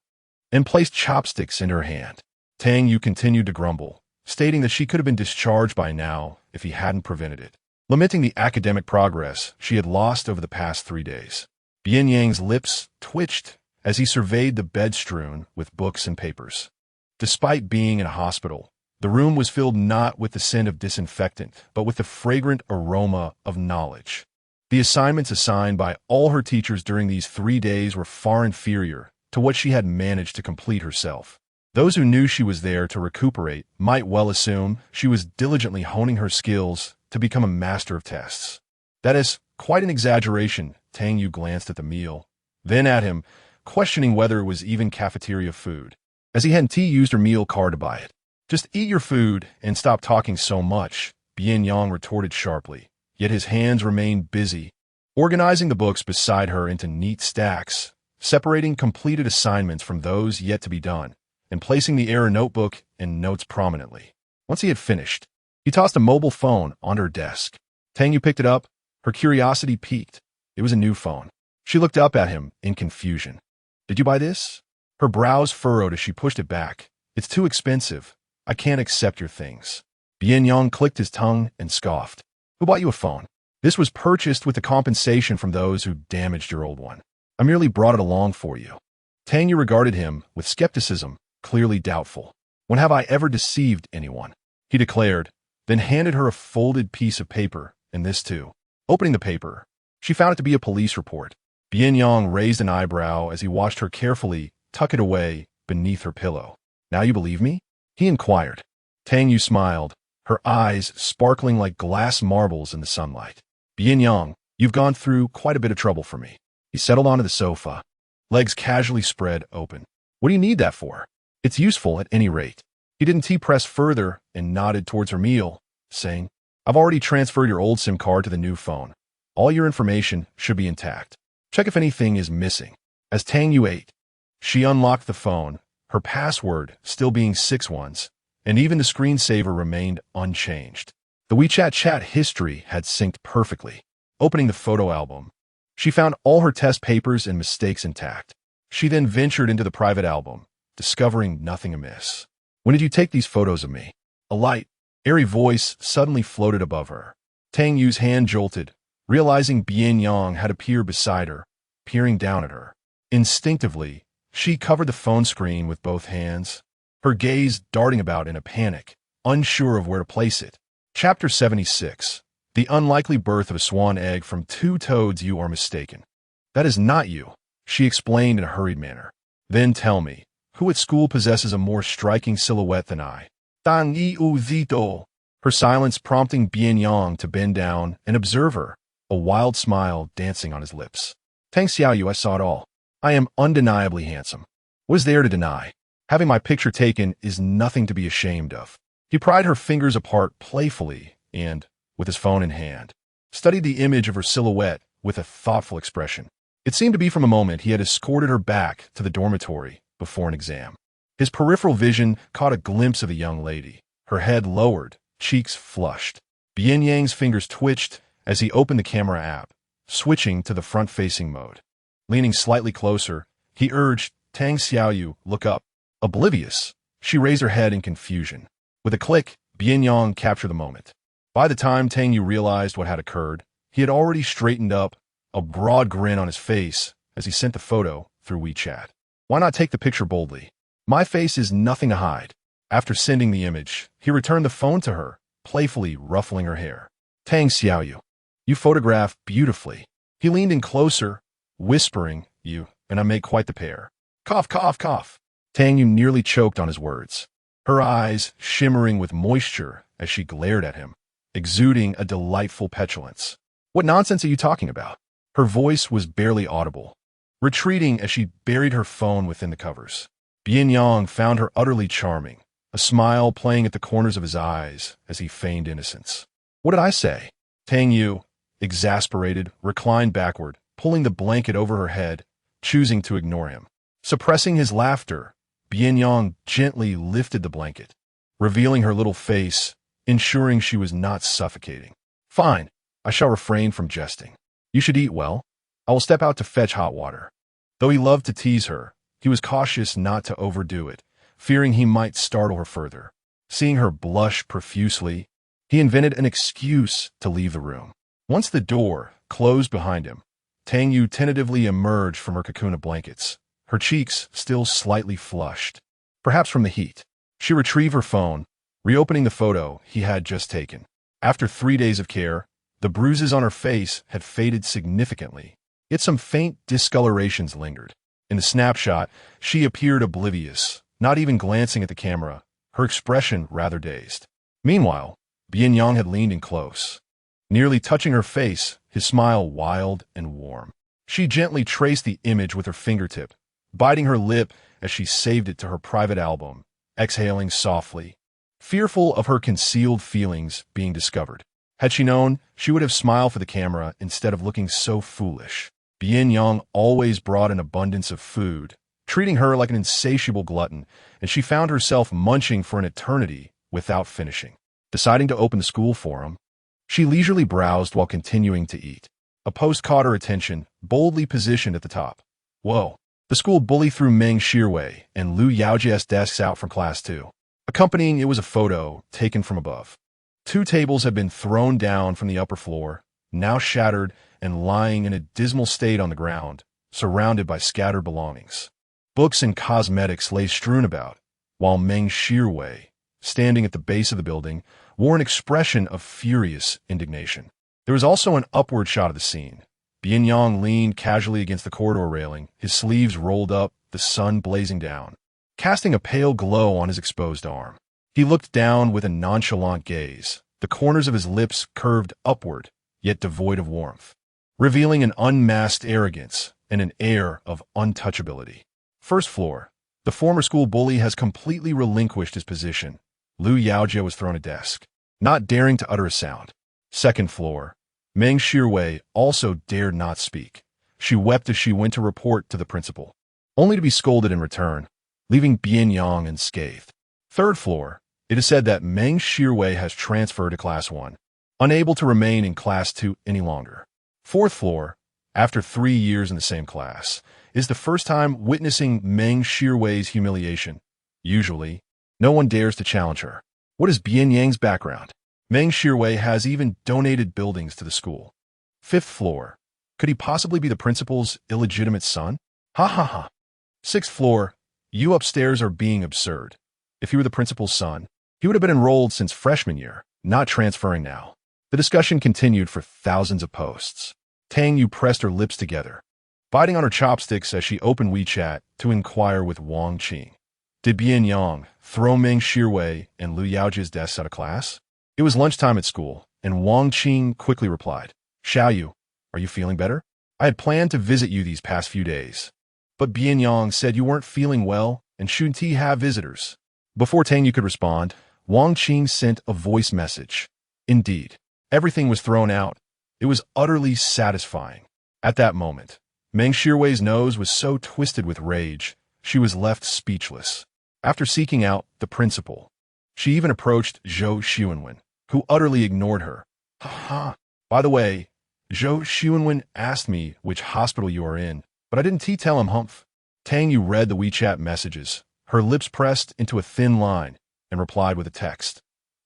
and placed chopsticks in her hand. Tang Yu continued to grumble, stating that she could have been discharged by now if he hadn't prevented it, lamenting the academic progress she had lost over the past 3 days. Bian Yang's lips twitched as he surveyed the bed strewn with books and papers. Despite being in a hospital, the room was filled not with the scent of disinfectant, but with the fragrant aroma of knowledge. The assignments assigned by all her teachers during these 3 days were far inferior to what she had managed to complete herself. Those who knew she was there to recuperate might well assume she was diligently honing her skills to become a master of tests. That is quite an exaggeration. Tang Yu glanced at the meal, then at him, questioning whether it was even cafeteria food, as he hadn't used her meal card to buy it. "Just eat your food and stop talking so much," Bian Yang retorted sharply, yet his hands remained busy, organizing the books beside her into neat stacks, separating completed assignments from those yet to be done, and placing the error notebook and notes prominently. Once he had finished, he tossed a mobile phone onto her desk. Tang Yu picked it up, her curiosity piqued. It was a new phone. She looked up at him in confusion. "Did you buy this?" Her brows furrowed as she pushed it back. "It's too expensive. I can't accept your things." Bian Yang clicked his tongue and scoffed. "Who bought you a phone? This was purchased with the compensation from those who damaged your old one. I merely brought it along for you." Tang Yu regarded him with skepticism, clearly doubtful. "When have I ever deceived anyone?" he declared, then handed her a folded piece of paper, and this too. Opening the paper, she found it to be a police report. Bian Yang raised an eyebrow as he watched her carefully tuck it away beneath her pillow. "Now you believe me?" he inquired. Tang Yu smiled, her eyes sparkling like glass marbles in the sunlight. "Bian Yang, you've gone through quite a bit of trouble for me." He settled onto the sofa, legs casually spread open. "What do you need that for?" "It's useful at any rate." He didn't press further and nodded towards her meal, saying, "I've already transferred your old SIM card to the new phone. All your information should be intact. Check if anything is missing." As Tang Yu ate, she unlocked the phone, her password still being 6 ones, and even the screensaver remained unchanged. The WeChat chat history had synced perfectly. Opening the photo album, she found all her test papers and mistakes intact. She then ventured into the private album, discovering nothing amiss. "When did you take these photos of me?" A light, airy voice suddenly floated above her. Tang Yu's hand jolted, realizing Bian Yang had appeared beside her, peering down at her. Instinctively, she covered the phone screen with both hands, her gaze darting about in a panic, unsure of where to place it. Chapter 76. The unlikely birth of a swan egg from 2 toads. "You are mistaken. That is not you," she explained in a hurried manner. "Then tell me, who at school possesses a more striking silhouette than I?" Tang Yu zito. Her silence prompting Bian Yang to bend down and observe her, a wild smile dancing on his lips. "Tang Xiaoyu, I saw it all. I am undeniably handsome. What is there to deny? Having my picture taken is nothing to be ashamed of." He pried her fingers apart playfully and, with his phone in hand, studied the image of her silhouette with a thoughtful expression. It seemed to be from a moment he had escorted her back to the dormitory before an exam. His peripheral vision caught a glimpse of the young lady, her head lowered, cheeks flushed. Bian Yang's fingers twitched as he opened the camera app, switching to the front-facing mode. Leaning slightly closer, he urged, "Tang Yu, look up." Oblivious, she raised her head in confusion. With a click, Bian Yang captured the moment. By the time Tang Yu realized what had occurred, he had already straightened up, a broad grin on his face as he sent the photo through WeChat. Why not take the picture boldly? My face is nothing to hide. After sending the image, he returned the phone to her, playfully ruffling her hair. "Tang Xiaoyu, you photograph beautifully." He leaned in closer, whispering, "You and I make quite the pair." Cough, cough, cough. Tang Yu nearly choked on his words, her eyes shimmering with moisture as she glared at him, exuding a delightful petulance. "What nonsense are you talking about?" Her voice was barely audible, retreating as she buried her phone within the covers. Bian Yang found her utterly charming, a smile playing at the corners of his eyes as he feigned innocence. "What did I say?" Tang Yu, exasperated, reclined backward, pulling the blanket over her head, choosing to ignore him. Suppressing his laughter, Bian Yang gently lifted the blanket, revealing her little face, ensuring she was not suffocating. "Fine, I shall refrain from jesting. You should eat well. I will step out to fetch hot water." Though he loved to tease her, he was cautious not to overdo it, fearing he might startle her further. Seeing her blush profusely, he invented an excuse to leave the room. Once the door closed behind him, Tang Yu tentatively emerged from her cocoon of blankets, her cheeks still slightly flushed, perhaps from the heat. She retrieved her phone, reopening the photo he had just taken. After 3 days of care, the bruises on her face had faded significantly, yet some faint discolorations lingered. In the snapshot, she appeared oblivious, not even glancing at the camera, her expression rather dazed. Meanwhile, Bian Yang had leaned in close, nearly touching her face, his smile wild and warm. She gently traced the image with her fingertip, biting her lip as she saved it to her private album, exhaling softly, fearful of her concealed feelings being discovered. Had she known, she would have smiled for the camera instead of looking so foolish. Bian Yang always brought an abundance of food, treating her like an insatiable glutton, and she found herself munching for an eternity without finishing. Deciding to open the school forum, she leisurely browsed while continuing to eat. A post caught her attention, boldly positioned at the top. Whoa! The school bully threw Meng Shirwei and Lu Yaojia's desks out from class 2. Accompanying it was a photo taken from above. 2 tables had been thrown down from the upper floor, now shattered and lying in a dismal state on the ground, surrounded by scattered belongings. Books and cosmetics lay strewn about, while Meng Shirwei, standing at the base of the building, wore an expression of furious indignation. There was also an upward shot of the scene. Bian Yang leaned casually against the corridor railing, his sleeves rolled up, the sun blazing down, casting a pale glow on his exposed arm. He looked down with a nonchalant gaze, the corners of his lips curved upward, yet devoid of warmth, revealing an unmasked arrogance and an air of untouchability. First floor. The former school bully has completely relinquished his position. Lu Yaojia was thrown a desk, not daring to utter a sound. Second floor. Meng Shirwei also dared not speak. She wept as she went to report to the principal, only to be scolded in return, leaving Bian Yang unscathed. Third floor. It is said that Meng Shirwei has transferred to Class 1, unable to remain in Class 2 any longer. Fourth floor, after 3 years in the same class, is the first time witnessing Meng Shirwei's humiliation. Usually, no one dares to challenge her. What is Bian Yang's background? Meng Shirwei has even donated buildings to the school. Fifth floor. Could he possibly be the principal's illegitimate son? Ha ha ha. Sixth floor. You upstairs are being absurd. If he were the principal's son, he would have been enrolled since freshman year, not transferring now. The discussion continued for thousands of posts. Tang Yu pressed her lips together, biting on her chopsticks as she opened WeChat to inquire with Wang Qing. Did Bian Yang throw Meng Shirwei and Lu Yaojia's desks out of class? It was lunchtime at school, and Wang Qing quickly replied, Xiaoyu, are you feeling better? I had planned to visit you these past few days, but Bian Yang said you weren't feeling well and shouldn't he have visitors. Before Tang Yu could respond, Wang Qing sent a voice message. Indeed, everything was thrown out. It was utterly satisfying. At that moment, Meng Shirwei's nose was so twisted with rage, she was left speechless. After seeking out the principal, she even approached Zhou Xuanwen, who utterly ignored her. Ha! By the way, Zhou Xuanwen asked me which hospital you are in, but I didn't tell him humph. Tang Yu read the WeChat messages, her lips pressed into a thin line, and replied with a text.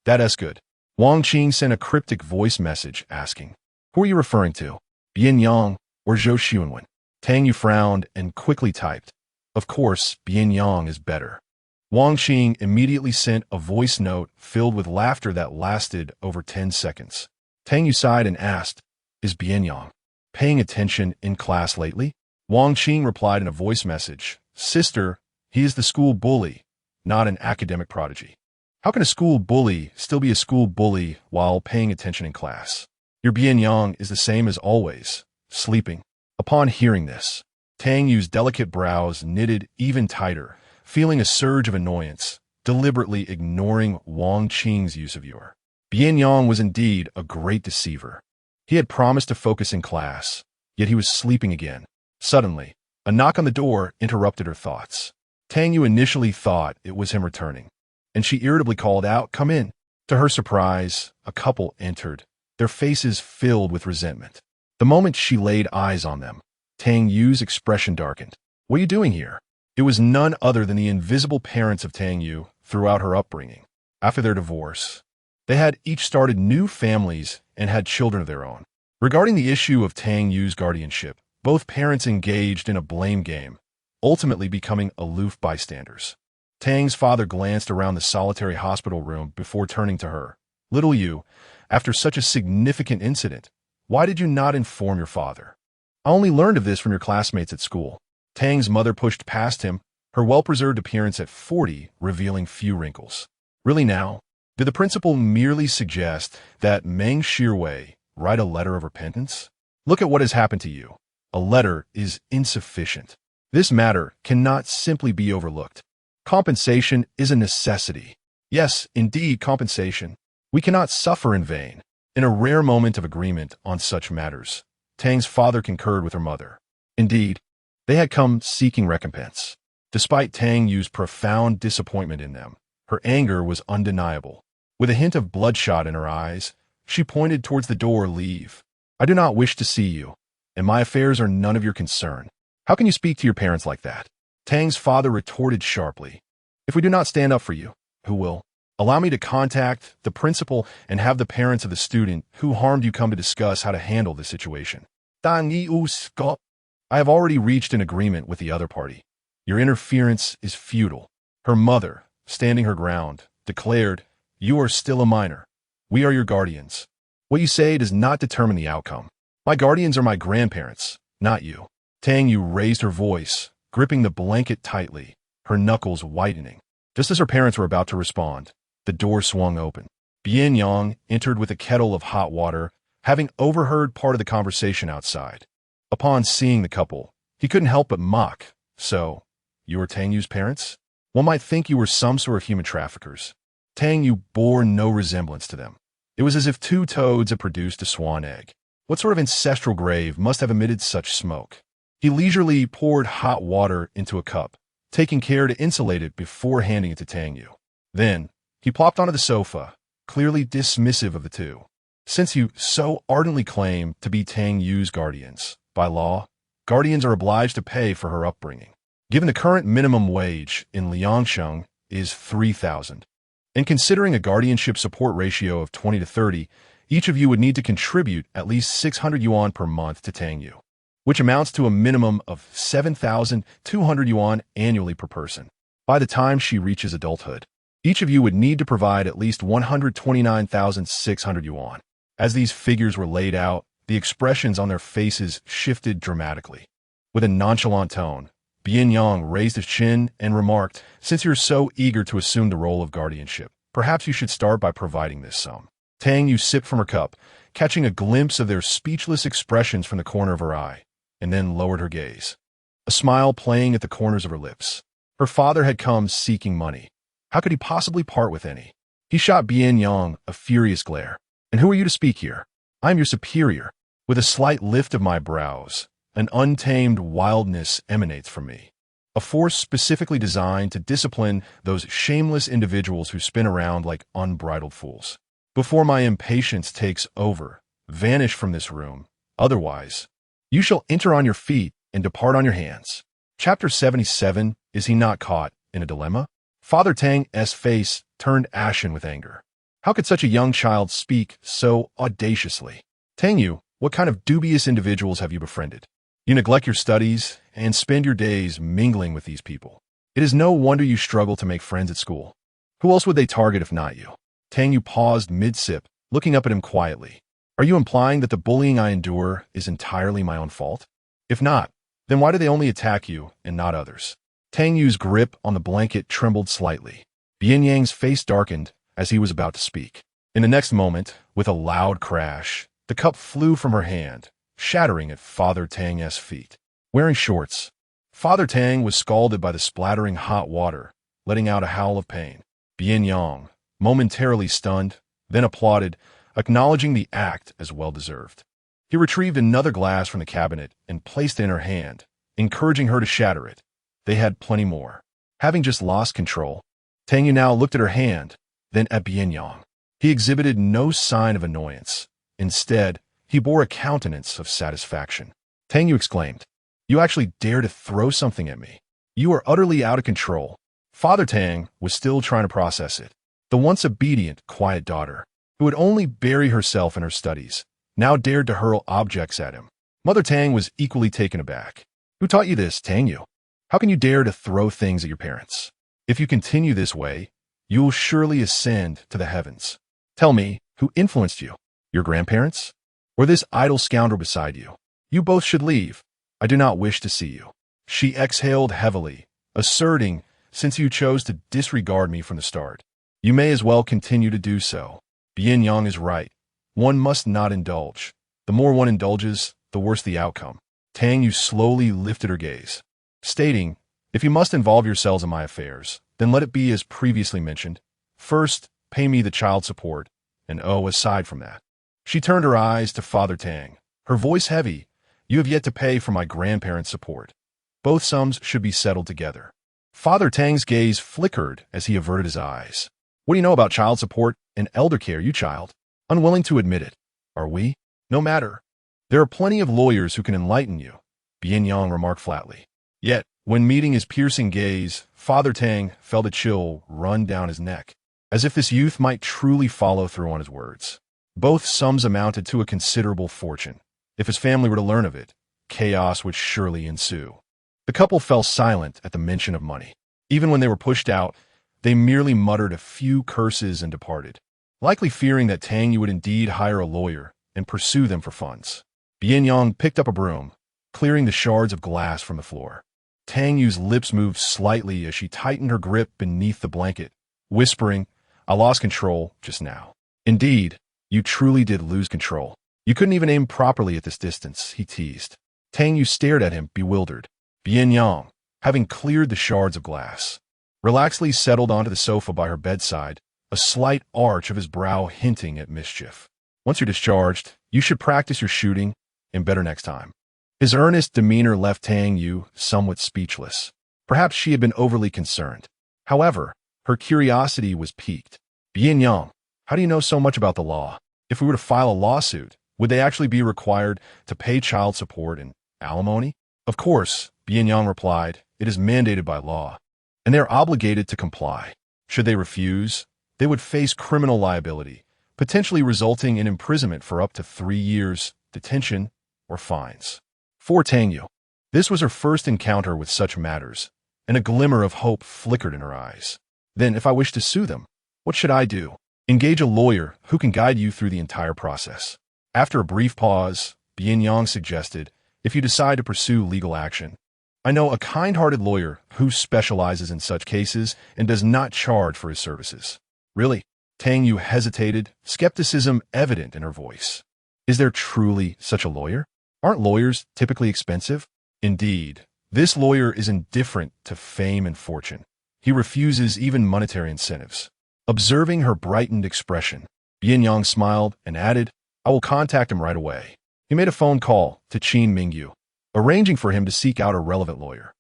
That's good. Wang Qing sent a cryptic voice message asking, who are you referring to? Bian Yang or Zhou Xuanwen? Tang Yu frowned and quickly typed, of course, Bian Yang is better. Wang Qing immediately sent a voice note filled with laughter that lasted over 10 seconds. Tang Yu sighed and asked, is Bian Yang paying attention in class lately? Wang Qing replied in a voice message, sister, he is the school bully, not an academic prodigy. How can a school bully still be a school bully while paying attention in class? Your Bian Yang is the same as always, sleeping. Upon hearing this, Tang Yu's delicate brows knitted even tighter, feeling a surge of annoyance, deliberately ignoring Wang Qing's use of your. Bian Yang was indeed a great deceiver. He had promised to focus in class, yet he was sleeping again. Suddenly, a knock on the door interrupted her thoughts. Tang Yu initially thought it was him returning, and she irritably called out, come in. To her surprise, a couple entered, their faces filled with resentment. The moment she laid eyes on them, Tang Yu's expression darkened. What are you doing here? It was none other than the invisible parents of Tang Yu throughout her upbringing. After their divorce, they had each started new families and had children of their own. Regarding the issue of Tang Yu's guardianship, both parents engaged in a blame game, ultimately becoming aloof bystanders. Tang's father glanced around the solitary hospital room before turning to her. Little Yu, after such a significant incident, why did you not inform your father? I only learned of this from your classmates at school. Tang's mother pushed past him, her well-preserved appearance at 40 revealing few wrinkles. Really now? Did the principal merely suggest that Meng Shirwei write a letter of repentance? Look at what has happened to you. A letter is insufficient. This matter cannot simply be overlooked. Compensation is a necessity. Yes, indeed, compensation. We cannot suffer in vain. In a rare moment of agreement on such matters, Tang's father concurred with her mother. Indeed, they had come seeking recompense. Despite Tang Yu's profound disappointment in them, her anger was undeniable. With a hint of bloodshot in her eyes, she pointed towards the door. Leave. I do not wish to see you, and my affairs are none of your concern. How can you speak to your parents like that? Tang's father retorted sharply. If we do not stand up for you, who will? Allow me to contact the principal and have the parents of the student who harmed you come to discuss how to handle the situation. Tang Yu, stop. I have already reached an agreement with the other party. Your interference is futile. Her mother, standing her ground, declared, you are still a minor. We are your guardians. What you say does not determine the outcome. My guardians are my grandparents, not you. Tang Yu raised her voice, gripping the blanket tightly, her knuckles whitening. Just as her parents were about to respond, the door swung open. Bian Yang entered with a kettle of hot water, having overheard part of the conversation outside. Upon seeing the couple, he couldn't help but mock. So, you are Tang Yu's parents? One might think you were some sort of human traffickers. Tang Yu bore no resemblance to them. It was as if two toads had produced a swan egg. What sort of ancestral grave must have emitted such smoke? He leisurely poured hot water into a cup, taking care to insulate it before handing it to Tang Yu. Then, he plopped onto the sofa, clearly dismissive of the two. Since you so ardently claim to be Tang Yu's guardians, by law, guardians are obliged to pay for her upbringing. Given the current minimum wage in Liangsheng is 3,000. And considering a guardianship support ratio of 20 to 30, each of you would need to contribute at least 600 yuan per month to Tang Yu, which amounts to a minimum of 7,200 yuan annually per person. By the time she reaches adulthood, each of you would need to provide at least 129,600 yuan. As these figures were laid out, the expressions on their faces shifted dramatically. With a nonchalant tone, Bian Yang raised his chin and remarked, since you're so eager to assume the role of guardianship, perhaps you should start by providing this sum. Tang Yu sipped from her cup, catching a glimpse of their speechless expressions from the corner of her eye, and then lowered her gaze, a smile playing at the corners of her lips. Her father had come seeking money. How could he possibly part with any? He shot Bian Yang a furious glare. And who are you to speak here? I am your superior. With a slight lift of my brows, an untamed wildness emanates from me, a force specifically designed to discipline those shameless individuals who spin around like unbridled fools. Before my impatience takes over, vanish from this room. Otherwise, you shall enter on your feet and depart on your hands. Chapter 77. Is he not caught in a dilemma? Father Tang's face turned ashen with anger. How could such a young child speak so audaciously? Tang Yu, what kind of dubious individuals have you befriended? You neglect your studies and spend your days mingling with these people. It is no wonder you struggle to make friends at school. Who else would they target if not you? Tang Yu paused mid-sip, looking up at him quietly. Are you implying that the bullying I endure is entirely my own fault? If not, then why do they only attack you and not others? Tang Yu's grip on the blanket trembled slightly. Bian Yang's face darkened as he was about to speak. In the next moment, with a loud crash, the cup flew from her hand, shattering at Father Tang's feet. Wearing shorts, Father Tang was scalded by the splattering hot water, letting out a howl of pain. Bian Yang, momentarily stunned, then applauded, acknowledging the act as well-deserved. He retrieved another glass from the cabinet and placed it in her hand, encouraging her to shatter it. They had plenty more. Having just lost control, Tang Yu now looked at her hand, then at Bian Yang. He exhibited no sign of annoyance. Instead, he bore a countenance of satisfaction. Tang Yu exclaimed, "You actually dare to throw something at me. You are utterly out of control." Father Tang was still trying to process it. The once obedient, quiet daughter, who would only bury herself in her studies, now dared to hurl objects at him. Mother Tang was equally taken aback. "Who taught you this, Tang Yu? How can you dare to throw things at your parents? If you continue this way, you will surely ascend to the heavens. Tell me, who influenced you? Your grandparents? Or this idle scoundrel beside you? You both should leave. I do not wish to see you." She exhaled heavily, asserting, "Since you chose to disregard me from the start, you may as well continue to do so." Bian Yang is right. One must not indulge. The more one indulges, the worse the outcome. Tang Yu slowly lifted her gaze, stating, "If you must involve yourselves in my affairs, then let it be as previously mentioned. First, pay me the child support, and aside from that." She turned her eyes to Father Tang, her voice heavy. "You have yet to pay for my grandparents' support. Both sums should be settled together." Father Tang's gaze flickered as he averted his eyes. "What do you know about child support and elder care, you child? Unwilling to admit it, are we? No matter. There are plenty of lawyers who can enlighten you," Bian Yang remarked flatly. Yet, when meeting his piercing gaze, Father Tang felt a chill run down his neck, as if this youth might truly follow through on his words. Both sums amounted to a considerable fortune. If his family were to learn of it, chaos would surely ensue. The couple fell silent at the mention of money. Even when they were pushed out, they merely muttered a few curses and departed, likely fearing that Tang Yu would indeed hire a lawyer and pursue them for funds. Bian Yang picked up a broom, clearing the shards of glass from the floor. Tang Yu's lips moved slightly as she tightened her grip beneath the blanket, whispering, "I lost control just now." "Indeed, you truly did lose control. You couldn't even aim properly at this distance," he teased. Tang Yu stared at him, bewildered. Bian Yang, having cleared the shards of glass, relaxedly settled onto the sofa by her bedside, a slight arch of his brow hinting at mischief. "Once you're discharged, you should practice your shooting, and better next time." His earnest demeanor left Tang Yu somewhat speechless. Perhaps she had been overly concerned. However, her curiosity was piqued. "Bian Yang, how do you know so much about the law? If we were to file a lawsuit, would they actually be required to pay child support and alimony?" "Of course," Bian Yang replied, "it is mandated by law, and they are obligated to comply. Should they refuse, they would face criminal liability, potentially resulting in imprisonment for up to 3 years, detention, or fines." For Tang Yu, this was her first encounter with such matters, and a glimmer of hope flickered in her eyes. "Then, if I wish to sue them, what should I do?" "Engage a lawyer who can guide you through the entire process." After a brief pause, Bian Yang suggested, "If you decide to pursue legal action, I know a kind-hearted lawyer who specializes in such cases and does not charge for his services." "Really?" Tang Yu hesitated, skepticism evident in her voice. "Is there truly such a lawyer? Aren't lawyers typically expensive?" "Indeed, this lawyer is indifferent to fame and fortune. He refuses even monetary incentives." Observing her brightened expression, Bian Yang smiled and added, "I will contact him right away." He made a phone call to Qin Mingyu, arranging for him to seek out a relevant lawyer.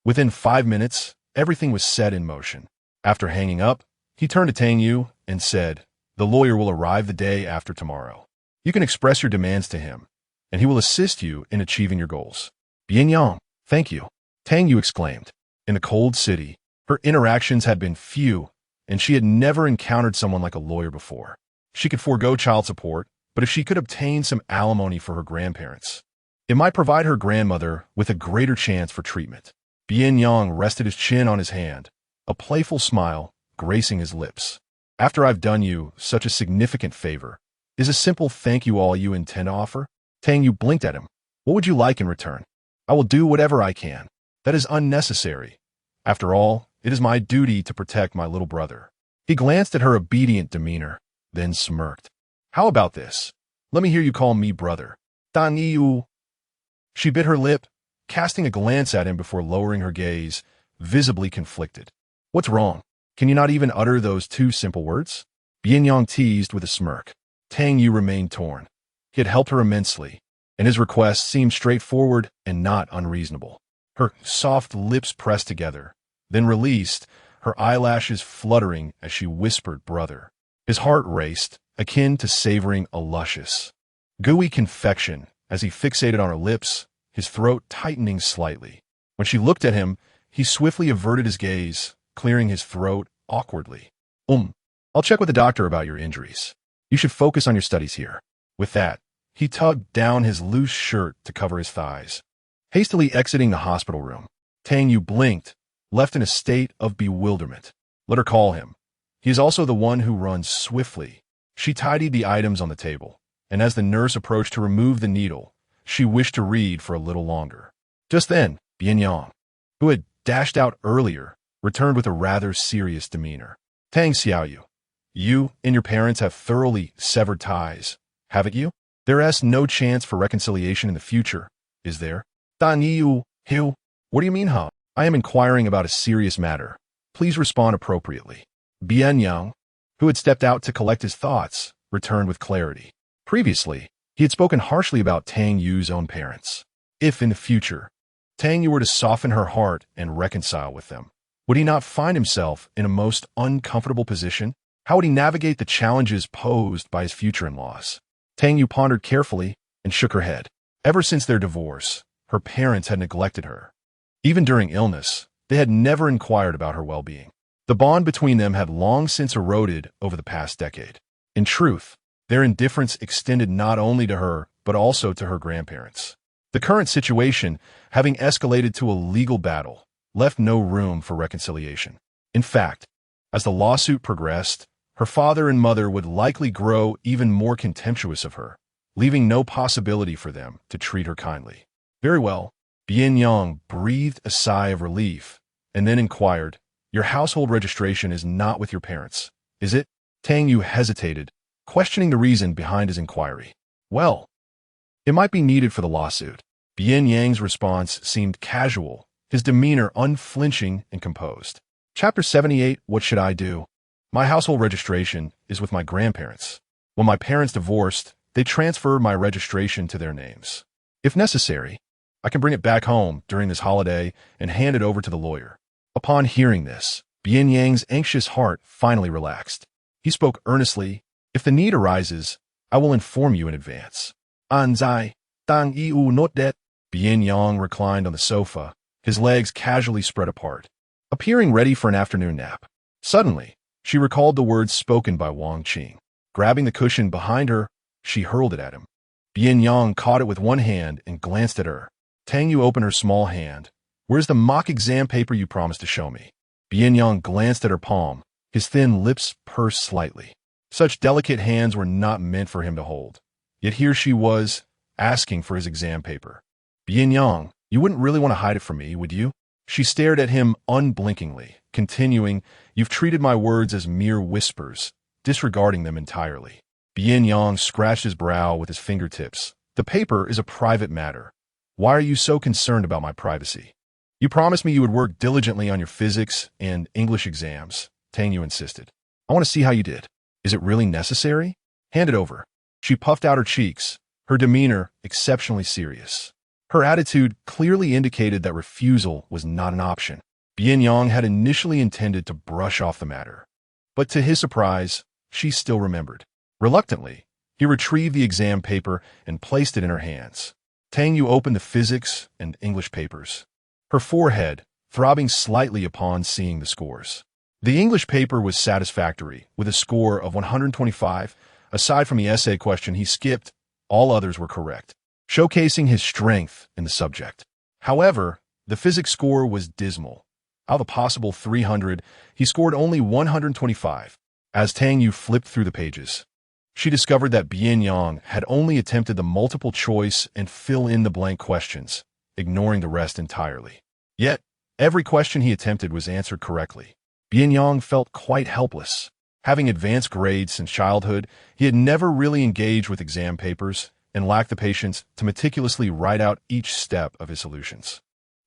Within 5 minutes, everything was set in motion. After hanging up, he turned to Tang Yu and said, The lawyer will arrive the day after tomorrow. You can express your demands to him, and he will assist you in achieving your goals. Bian Yang, thank you, Tang Yu exclaimed. In the cold city, her interactions had been few, and she had never encountered someone like a lawyer before. She could forego child support, but if she could obtain some alimony for her grandparents, it might provide her grandmother with a greater chance for treatment. Bian Yang rested his chin on his hand, a playful smile gracing his lips. After I've done you such a significant favor, is a simple thank you all you intend to offer? Tang Yu blinked at him. What would you like in return? I will do whatever I can. That is unnecessary. After all, it is my duty to protect my little brother. He glanced at her obedient demeanor, then smirked. How about this? Let me hear you call me brother. Tang Yu. She bit her lip, casting a glance at him before lowering her gaze, visibly conflicted. What's wrong? Can you not even utter those two simple words? Bian Yang teased with a smirk. Tang Yu remained torn. He had helped her immensely, and his request seemed straightforward and not unreasonable. Her soft lips pressed together, then released, her eyelashes fluttering as she whispered brother. His heart raced, akin to savoring a luscious, gooey confection as he fixated on her lips, his throat tightening slightly. When she looked at him, he swiftly averted his gaze, clearing his throat awkwardly. I'll check with the doctor about your injuries. You should focus on your studies here. With that, he tugged down his loose shirt to cover his thighs. Hastily exiting the hospital room, Tang Yu blinked, left in a state of bewilderment. Let her call him. He is also the one who runs swiftly. She tidied the items on the table, and as the nurse approached to remove the needle, she wished to read for a little longer. Just then, Bian Yang, who had dashed out earlier, returned with a rather serious demeanor. Tang Xiaoyu, you and your parents have thoroughly severed ties, haven't you? There is no chance for reconciliation in the future, is there? Tang Yu, what do you mean, huh? I am inquiring about a serious matter. Please respond appropriately. Bian Yang, who had stepped out to collect his thoughts, returned with clarity. Previously, he had spoken harshly about Tang Yu's own parents. If in the future, Tang Yu were to soften her heart and reconcile with them, would he not find himself in a most uncomfortable position? How would he navigate the challenges posed by his future in-laws? Tang Yu pondered carefully and shook her head. Ever since their divorce, her parents had neglected her. Even during illness, they had never inquired about her well-being. The bond between them had long since eroded over the past decade. In truth, their indifference extended not only to her, but also to her grandparents. The current situation, having escalated to a legal battle, left no room for reconciliation. In fact, as the lawsuit progressed, her father and mother would likely grow even more contemptuous of her, leaving no possibility for them to treat her kindly. Very well, Bian Yang breathed a sigh of relief, and then inquired, your household registration is not with your parents, is it? Tang Yu hesitated, questioning the reason behind his inquiry. Well, it might be needed for the lawsuit. Bian Yang's response seemed casual, his demeanor unflinching and composed. Chapter 78, What Should I Do? My household registration is with my grandparents. When my parents divorced, they transferred my registration to their names. If necessary, I can bring it back home during this holiday and hand it over to the lawyer. Upon hearing this, Bian Yang's anxious heart finally relaxed. He spoke earnestly. If the need arises, I will inform you in advance. Anzai, Tang Yu not that. Bian Yang reclined on the sofa, his legs casually spread apart, appearing ready for an afternoon nap. Suddenly, she recalled the words spoken by Wang Qing. Grabbing the cushion behind her, she hurled it at him. Bian Yang caught it with one hand and glanced at her. Tang Yu opened her small hand. Where's the mock exam paper you promised to show me? Bian Yang glanced at her palm, his thin lips pursed slightly. Such delicate hands were not meant for him to hold. Yet here she was, asking for his exam paper. Bian Yang, you wouldn't really want to hide it from me, would you? She stared at him unblinkingly, continuing, you've treated my words as mere whispers, disregarding them entirely. Bian Yang scratched his brow with his fingertips. The paper is a private matter. Why are you so concerned about my privacy? You promised me you would work diligently on your physics and English exams, Tang Yu insisted. I want to see how you did. Is it really necessary? Hand it over. She puffed out her cheeks, her demeanor exceptionally serious. Her attitude clearly indicated that refusal was not an option. Bian Yang had initially intended to brush off the matter, but to his surprise, she still remembered. Reluctantly, he retrieved the exam paper and placed it in her hands. Tang Yu opened the physics and English papers, her forehead throbbing slightly upon seeing the scores. The English paper was satisfactory, with a score of 125. Aside from the essay question he skipped, all others were correct, showcasing his strength in the subject. However, the physics score was dismal. Out of a possible 300, he scored only 125. As Tang Yu flipped through the pages, she discovered that Bian Yang had only attempted the multiple choice and fill-in-the-blank questions, ignoring the rest entirely. Yet, every question he attempted was answered correctly. Bian Yang felt quite helpless. Having advanced grades since childhood, he had never really engaged with exam papers and lacked the patience to meticulously write out each step of his solutions.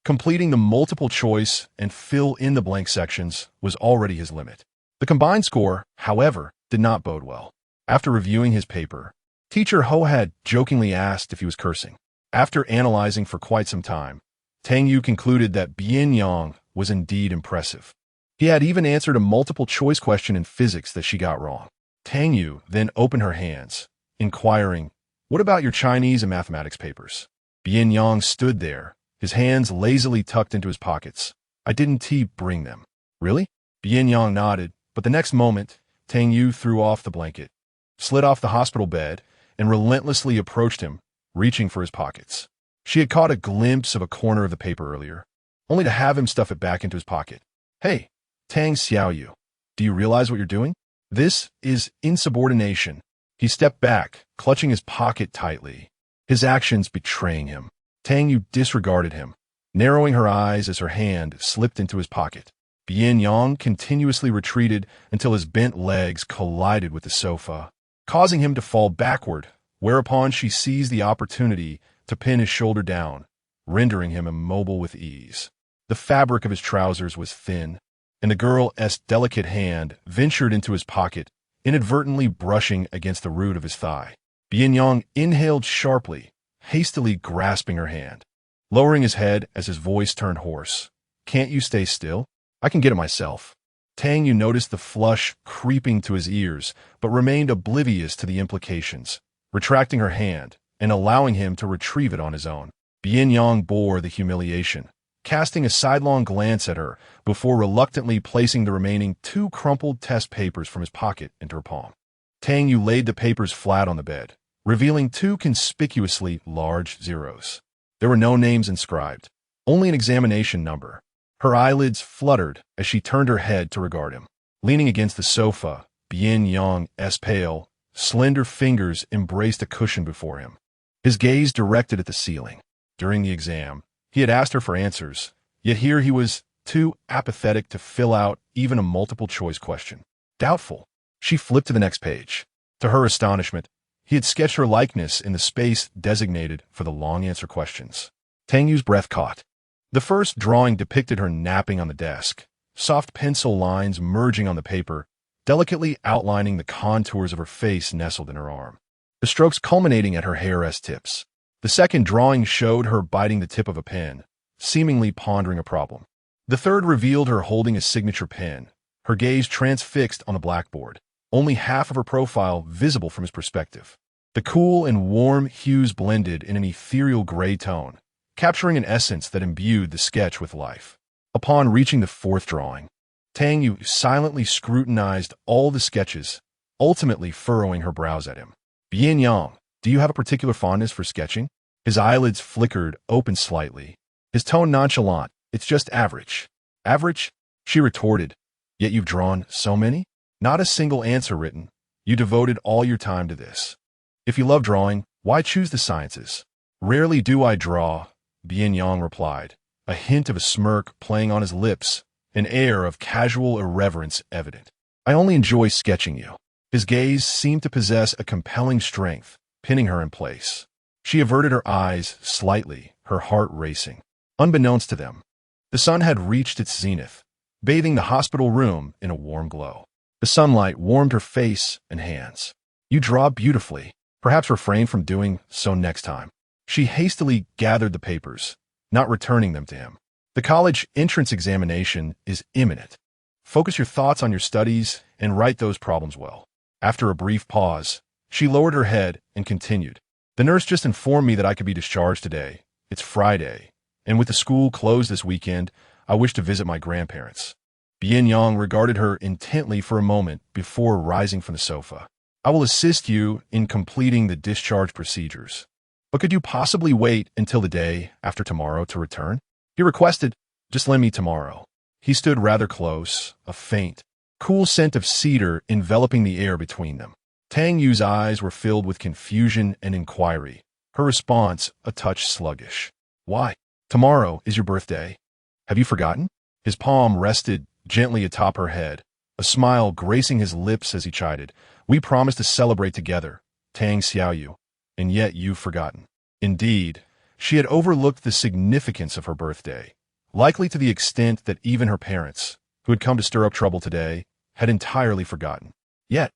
Completing the multiple choice and fill-in-the-blank sections was already his limit. The combined score, however, did not bode well. After reviewing his paper, Teacher Ho had jokingly asked if he was cursing. After analyzing for quite some time, Tang Yu concluded that Bian Yang was indeed impressive. He had even answered a multiple-choice question in physics that she got wrong. Tang Yu then opened her hands, inquiring, "What about your Chinese and mathematics papers?" Bian Yang stood there, his hands lazily tucked into his pockets. "I didn't bring them." "Really?" Bian Yang nodded, but the next moment, Tang Yu threw off the blanket, slid off the hospital bed, and relentlessly approached him, reaching for his pockets. She had caught a glimpse of a corner of the paper earlier, only to have him stuff it back into his pocket. "Hey, Tang Xiaoyu, do you realize what you're doing? This is insubordination." He stepped back, clutching his pocket tightly, his actions betraying him. Tang Yu disregarded him, narrowing her eyes as her hand slipped into his pocket. Bian Yang continuously retreated until his bent legs collided with the sofa, causing him to fall backward, whereupon she seized the opportunity to pin his shoulder down, rendering him immobile with ease. The fabric of his trousers was thin, and the girl's delicate hand ventured into his pocket, inadvertently brushing against the root of his thigh. Bian Yang inhaled sharply, hastily grasping her hand, lowering his head as his voice turned hoarse. "Can't you stay still? I can get it myself." Tang Yu noticed the flush creeping to his ears, but remained oblivious to the implications, retracting her hand and allowing him to retrieve it on his own. Bian Yang bore the humiliation, casting a sidelong glance at her before reluctantly placing the remaining 2 crumpled test papers from his pocket into her palm. Tang Yu laid the papers flat on the bed, revealing 2 conspicuously large zeros. There were no names inscribed, only an examination number. Her eyelids fluttered as she turned her head to regard him. Leaning against the sofa, Bian Yang's pale, slender fingers embraced a cushion before him, his gaze directed at the ceiling. During the exam, he had asked her for answers, yet here he was too apathetic to fill out even a multiple-choice question. Doubtful. She flipped to the next page. To her astonishment, he had sketched her likeness in the space designated for the long answer questions. Tang Yu's breath caught. The first drawing depicted her napping on the desk, soft pencil lines merging on the paper, delicately outlining the contours of her face nestled in her arm, the strokes culminating at her hair's tips. The second drawing showed her biting the tip of a pen, seemingly pondering a problem. The third revealed her holding a signature pen, her gaze transfixed on the blackboard, only half of her profile visible from his perspective. The cool and warm hues blended in an ethereal gray tone, capturing an essence that imbued the sketch with life. Upon reaching the 4th drawing, Tang Yu silently scrutinized all the sketches, ultimately furrowing her brows at him. "Bian Yang, do you have a particular fondness for sketching?" His eyelids flickered open slightly, his tone nonchalant. "It's just average." "Average?" she retorted. "Yet you've drawn so many?" "Not a single answer written. You devoted all your time to this. If you love drawing, why choose the sciences?" "Rarely do I draw," Bian Yang replied, a hint of a smirk playing on his lips, an air of casual irreverence evident. "I only enjoy sketching you." His gaze seemed to possess a compelling strength, pinning her in place. She averted her eyes slightly, her heart racing. Unbeknownst to them, the sun had reached its zenith, bathing the hospital room in a warm glow. The sunlight warmed her face and hands. "You draw beautifully. Perhaps refrain from doing so next time." She hastily gathered the papers, not returning them to him. "The college entrance examination is imminent. Focus your thoughts on your studies and write those problems well." After a brief pause, she lowered her head and continued. The nurse just informed me that I could be discharged today. It's Friday, and with the school closed this weekend, I wish to visit my grandparents. Bian Yang regarded her intently for a moment before rising from the sofa. I will assist you in completing the discharge procedures. But could you possibly wait until the day after tomorrow to return? He requested, just lend me tomorrow. He stood rather close, a faint, cool scent of cedar enveloping the air between them. Tang Yu's eyes were filled with confusion and inquiry, her response a touch sluggish. Why? Tomorrow is your birthday. Have you forgotten? His palm rested gently atop her head, a smile gracing his lips as he chided. We promised to celebrate together, Tang Yu, and yet you've forgotten. Indeed, she had overlooked the significance of her birthday, likely to the extent that even her parents, who had come to stir up trouble today, had entirely forgotten. Yet,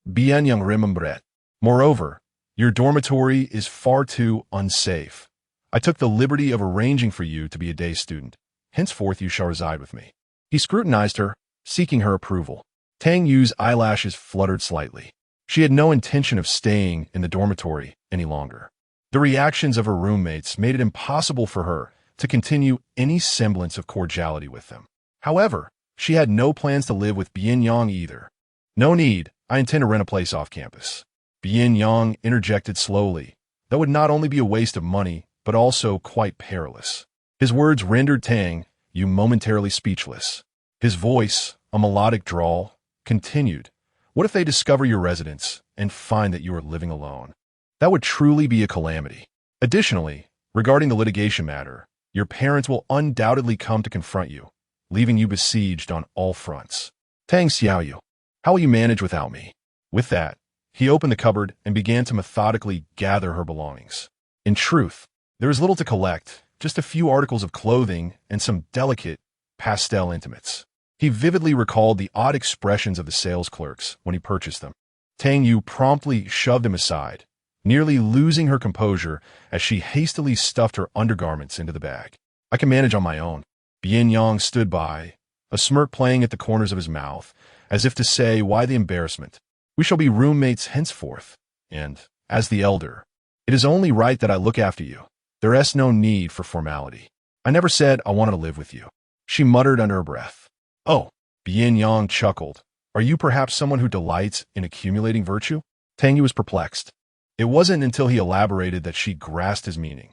Bian Yang remembered. Moreover, your dormitory is far too unsafe. I took the liberty of arranging for you to be a day student. Henceforth you shall reside with me. He scrutinized her, seeking her approval. Tang Yu's eyelashes fluttered slightly. She had no intention of staying in the dormitory any longer. The reactions of her roommates made it impossible for her to continue any semblance of cordiality with them. However, she had no plans to live with Bian Yang either. No need, I intend to rent a place off campus. Bian Yang interjected slowly. That would not only be a waste of money, but also quite perilous. His words rendered Tang Yu momentarily speechless. His voice, a melodic drawl, continued. What if they discover your residence and find that you are living alone? That would truly be a calamity. Additionally, regarding the litigation matter, your parents will undoubtedly come to confront you, leaving you besieged on all fronts. Tang Xiaoyu, how will you manage without me? With that, he opened the cupboard and began to methodically gather her belongings. In truth, there is little to collect, just a few articles of clothing and some delicate pastel intimates. He vividly recalled the odd expressions of the sales clerks when he purchased them. Tang Yu promptly shoved him aside, nearly losing her composure as she hastily stuffed her undergarments into the bag. I can manage on my own. Bian Yang stood by, a smirk playing at the corners of his mouth, as if to say, why the embarrassment? We shall be roommates henceforth, and, as the elder, it is only right that I look after you. There is no need for formality. I never said I wanted to live with you. She muttered under her breath. Oh, Bian Yang chuckled. Are you perhaps someone who delights in accumulating virtue? Tang Yu was perplexed. It wasn't until he elaborated that she grasped his meaning.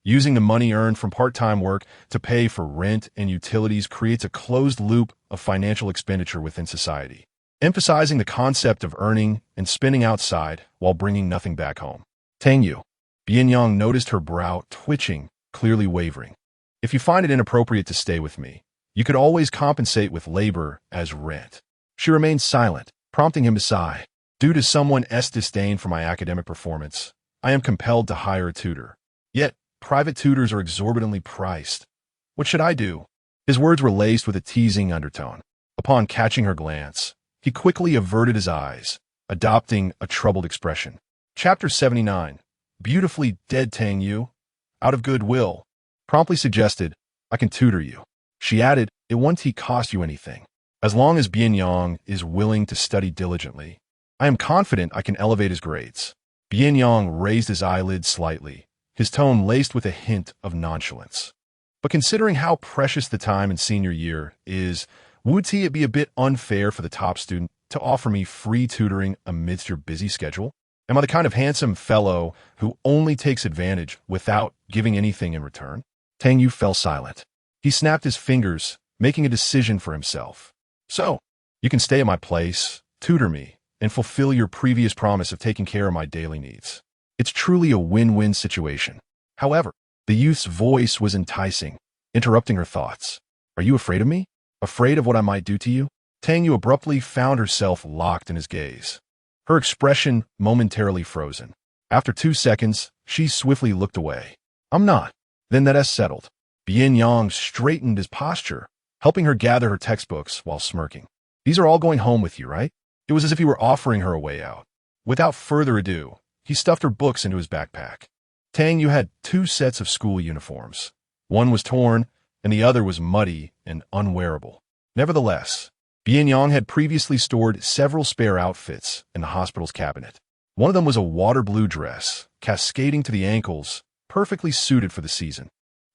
Using the money earned from part-time work to pay for rent and utilities creates a closed loop of financial expenditure within society, emphasizing the concept of earning and spending outside while bringing nothing back home. Tang Yu. Bian Yang noticed her brow twitching, clearly wavering. If you find it inappropriate to stay with me, you could always compensate with labor as rent. She remained silent, prompting him to sigh. Due to someone's disdain for my academic performance, I am compelled to hire a tutor. Yet, private tutors are exorbitantly priced. What should I do? His words were laced with a teasing undertone. Upon catching her glance, he quickly averted his eyes, adopting a troubled expression. Chapter 79. Beautifully dead Tang Yu, out of goodwill, promptly suggested, I can tutor you. She added, it won't cost you anything. As long as Bian Yang is willing to study diligently, I am confident I can elevate his grades. Bian Yang raised his eyelids slightly, his tone laced with a hint of nonchalance. But considering how precious the time in senior year is, would it be a bit unfair for the top student to offer me free tutoring amidst your busy schedule? Am I the kind of handsome fellow who only takes advantage without giving anything in return? Tang Yu fell silent. He snapped his fingers, making a decision for himself. So, you can stay at my place, tutor me, and fulfill your previous promise of taking care of my daily needs. It's truly a win-win situation. However, the youth's voice was enticing, interrupting her thoughts. Are you afraid of me? Afraid of what I might do to you? Tang Yu abruptly found herself locked in his gaze, her expression momentarily frozen. After 2 seconds, she swiftly looked away. I'm not. Then that is settled. Bian Yang straightened his posture, helping her gather her textbooks while smirking. These are all going home with you, right? It was as if he were offering her a way out. Without further ado, he stuffed her books into his backpack. Tang Yu had 2 sets of school uniforms. One was torn, and the other was muddy and unwearable. Nevertheless, Bian Yang had previously stored several spare outfits in the hospital's cabinet. One of them was a water blue dress, cascading to the ankles, perfectly suited for the season.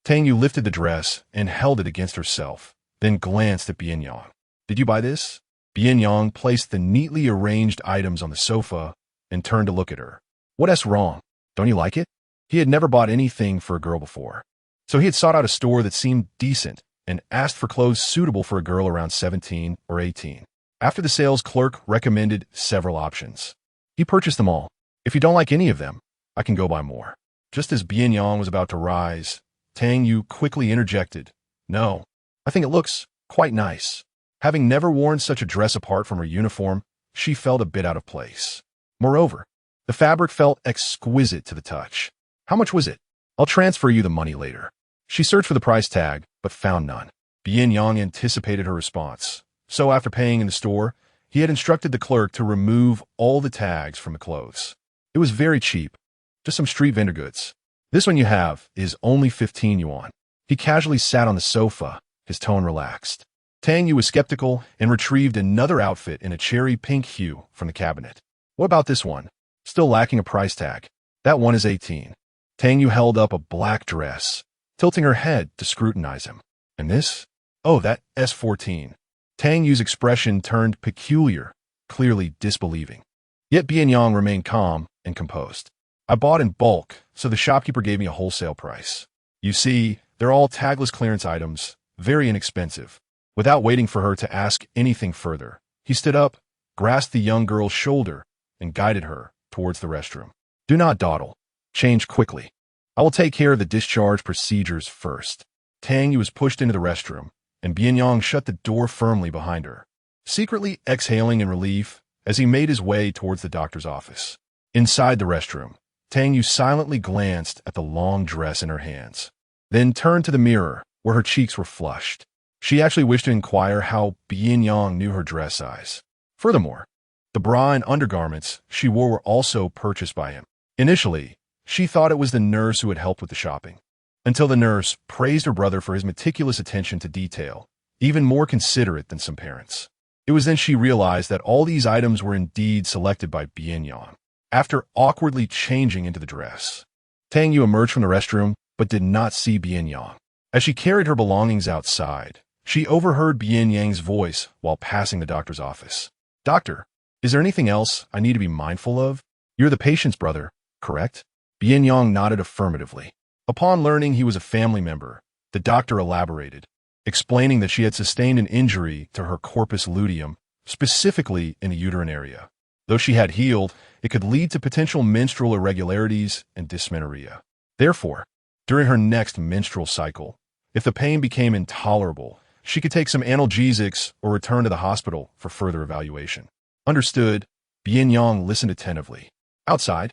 Tang Yu lifted the dress and held it against herself, then glanced at Bian Yang. "Did you buy this?" Bian Yang placed the neatly arranged items on the sofa and turned to look at her. "What's wrong? Don't you like it?" He had never bought anything for a girl before, so he had sought out a store that seemed decent and asked for clothes suitable for a girl around 17 or 18. After the sales clerk recommended several options, he purchased them all. "If you don't like any of them, I can go buy more." Just as Bian Yang was about to rise, Tang Yu quickly interjected, "No, I think it looks quite nice." Having never worn such a dress apart from her uniform, she felt a bit out of place. Moreover, the fabric felt exquisite to the touch. "How much was it? I'll transfer you the money later." She searched for the price tag, but found none. Bian Yang anticipated her response, so after paying in the store, he had instructed the clerk to remove all the tags from the clothes. It was very cheap, just some street vendor goods. "This one you have is only 15 yuan. He casually sat on the sofa, his tone relaxed. Tang Yu was skeptical and retrieved another outfit in a cherry pink hue from the cabinet. "What about this one? Still lacking a price tag. That one is 18. Tang Yu held up a black dress, tilting her head to scrutinize him. "And this? Oh, that S14. Tang Yu's expression turned peculiar, clearly disbelieving. Yet Bian Yang remained calm and composed. "I bought in bulk, so the shopkeeper gave me a wholesale price. You see, they're all tagless clearance items, very inexpensive." Without waiting for her to ask anything further, he stood up, grasped the young girl's shoulder, and guided her towards the restroom. "Do not dawdle. Change quickly. I will take care of the discharge procedures first." Tang Yu was pushed into the restroom, and Bian Yang shut the door firmly behind her, secretly exhaling in relief as he made his way towards the doctor's office. Inside the restroom, Tang Yu silently glanced at the long dress in her hands, then turned to the mirror where her cheeks were flushed. She actually wished to inquire how Bian Yang knew her dress size. Furthermore, the bra and undergarments she wore were also purchased by him. Initially, she thought it was the nurse who had helped with the shopping, until the nurse praised her brother for his meticulous attention to detail, even more considerate than some parents. It was then she realized that all these items were indeed selected by Bian Yang. After awkwardly changing into the dress, Tang Yu emerged from the restroom but did not see Bian Yang. As she carried her belongings outside, she overheard Bian Yang's voice while passing the doctor's office. "Doctor, is there anything else I need to be mindful of? You're the patient's brother, correct?" Bian Yang nodded affirmatively. Upon learning he was a family member, the doctor elaborated, explaining that she had sustained an injury to her corpus luteum, specifically in the uterine area. Though she had healed, it could lead to potential menstrual irregularities and dysmenorrhea. Therefore, during her next menstrual cycle, if the pain became intolerable, she could take some analgesics or return to the hospital for further evaluation. Understood. Bian Yang listened attentively. Outside,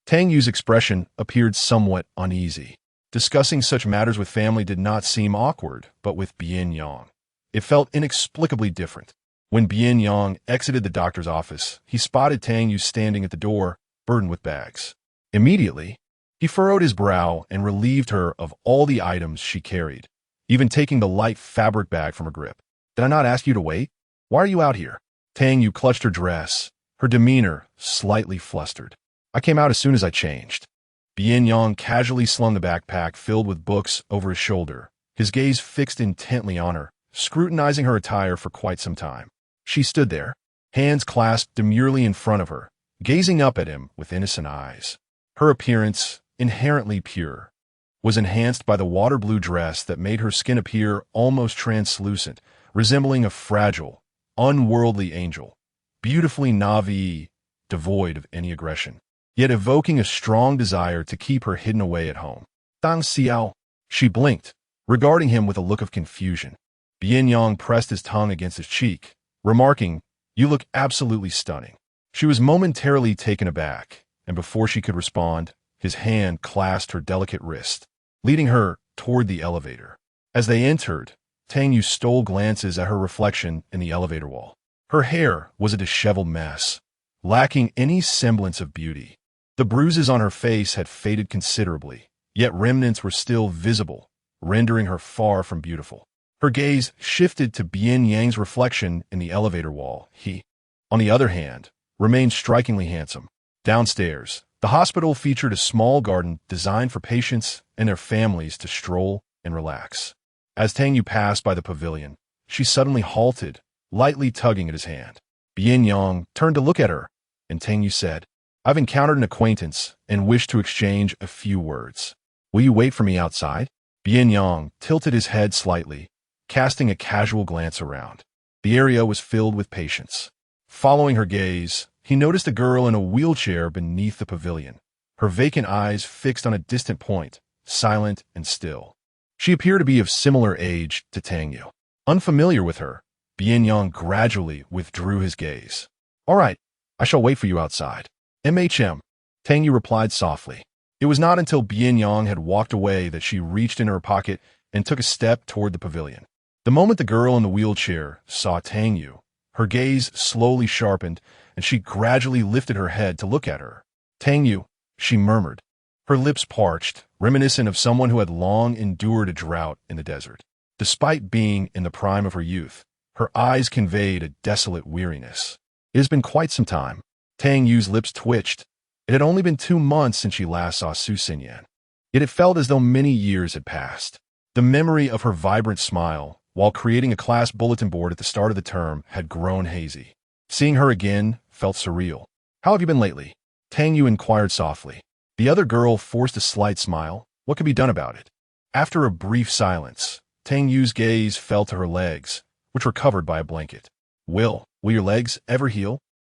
Tang Yu's expression appeared somewhat uneasy. Discussing such matters with family did not seem awkward, but with Bian Yang, it felt inexplicably different. When Bian Yang exited the doctor's office, he spotted Tang Yu standing at the door, burdened with bags. Immediately, he furrowed his brow and relieved her of all the items she carried, even taking the light fabric bag from her grip. "Did I not ask you to wait? Why are you out here?" Tang Yu clutched her dress, her demeanor slightly flustered. "I came out as soon as I changed." Bian Yang casually slung the backpack filled with books over his shoulder, his gaze fixed intently on her, scrutinizing her attire for quite some time. She stood there, hands clasped demurely in front of her, gazing up at him with innocent eyes. Her appearance, inherently pure, was enhanced by the water blue dress that made her skin appear almost translucent, resembling a fragile, unworldly angel, beautifully naive, devoid of any aggression, yet evoking a strong desire to keep her hidden away at home. "Tang Xiao." She blinked, regarding him with a look of confusion. Bian Yang pressed his tongue against his cheek, remarking, "You look absolutely stunning." She was momentarily taken aback, and before she could respond, his hand clasped her delicate wrist, leading her toward the elevator. As they entered, Tang Yu stole glances at her reflection in the elevator wall. Her hair was a disheveled mess, lacking any semblance of beauty. The bruises on her face had faded considerably, yet remnants were still visible, rendering her far from beautiful. Her gaze shifted to Bian Yang's reflection in the elevator wall. He, on the other hand, remained strikingly handsome. Downstairs, the hospital featured a small garden designed for patients and their families to stroll and relax. As Tang Yu passed by the pavilion, she suddenly halted, lightly tugging at his hand. Bian Yang turned to look at her, and Tang Yu said, "I've encountered an acquaintance and wish to exchange a few words. Will you wait for me outside?" Bian Yang tilted his head slightly, casting a casual glance around. The area was filled with patients. Following her gaze, he noticed a girl in a wheelchair beneath the pavilion, her vacant eyes fixed on a distant point, silent and still. She appeared to be of similar age to Tang Yu. Unfamiliar with her, Bian Yang gradually withdrew his gaze. "All right, I shall wait for you outside." "MHM," Tang Yu replied softly. It was not until Bian Yang had walked away that she reached in her pocket and took a step toward the pavilion. The moment the girl in the wheelchair saw Tang Yu, her gaze slowly sharpened, and she gradually lifted her head to look at her. "Tang Yu," she murmured, her lips parched, reminiscent of someone who had long endured a drought in the desert. Despite being in the prime of her youth, her eyes conveyed a desolate weariness. "It has been quite some time." Tang Yu's lips twitched. It had only been 2 months since she last saw Su Xinyan. Yet it felt as though many years had passed. The memory of her vibrant smile, while creating a class bulletin board at the start of the term, had grown hazy. Seeing her again felt surreal. "How have you been lately?" Tang Yu inquired softly. The other girl forced a slight smile. What could be done about it? After a brief silence, Tang Yu's gaze fell to her legs, which were covered by a blanket. Will your legs ever heal?"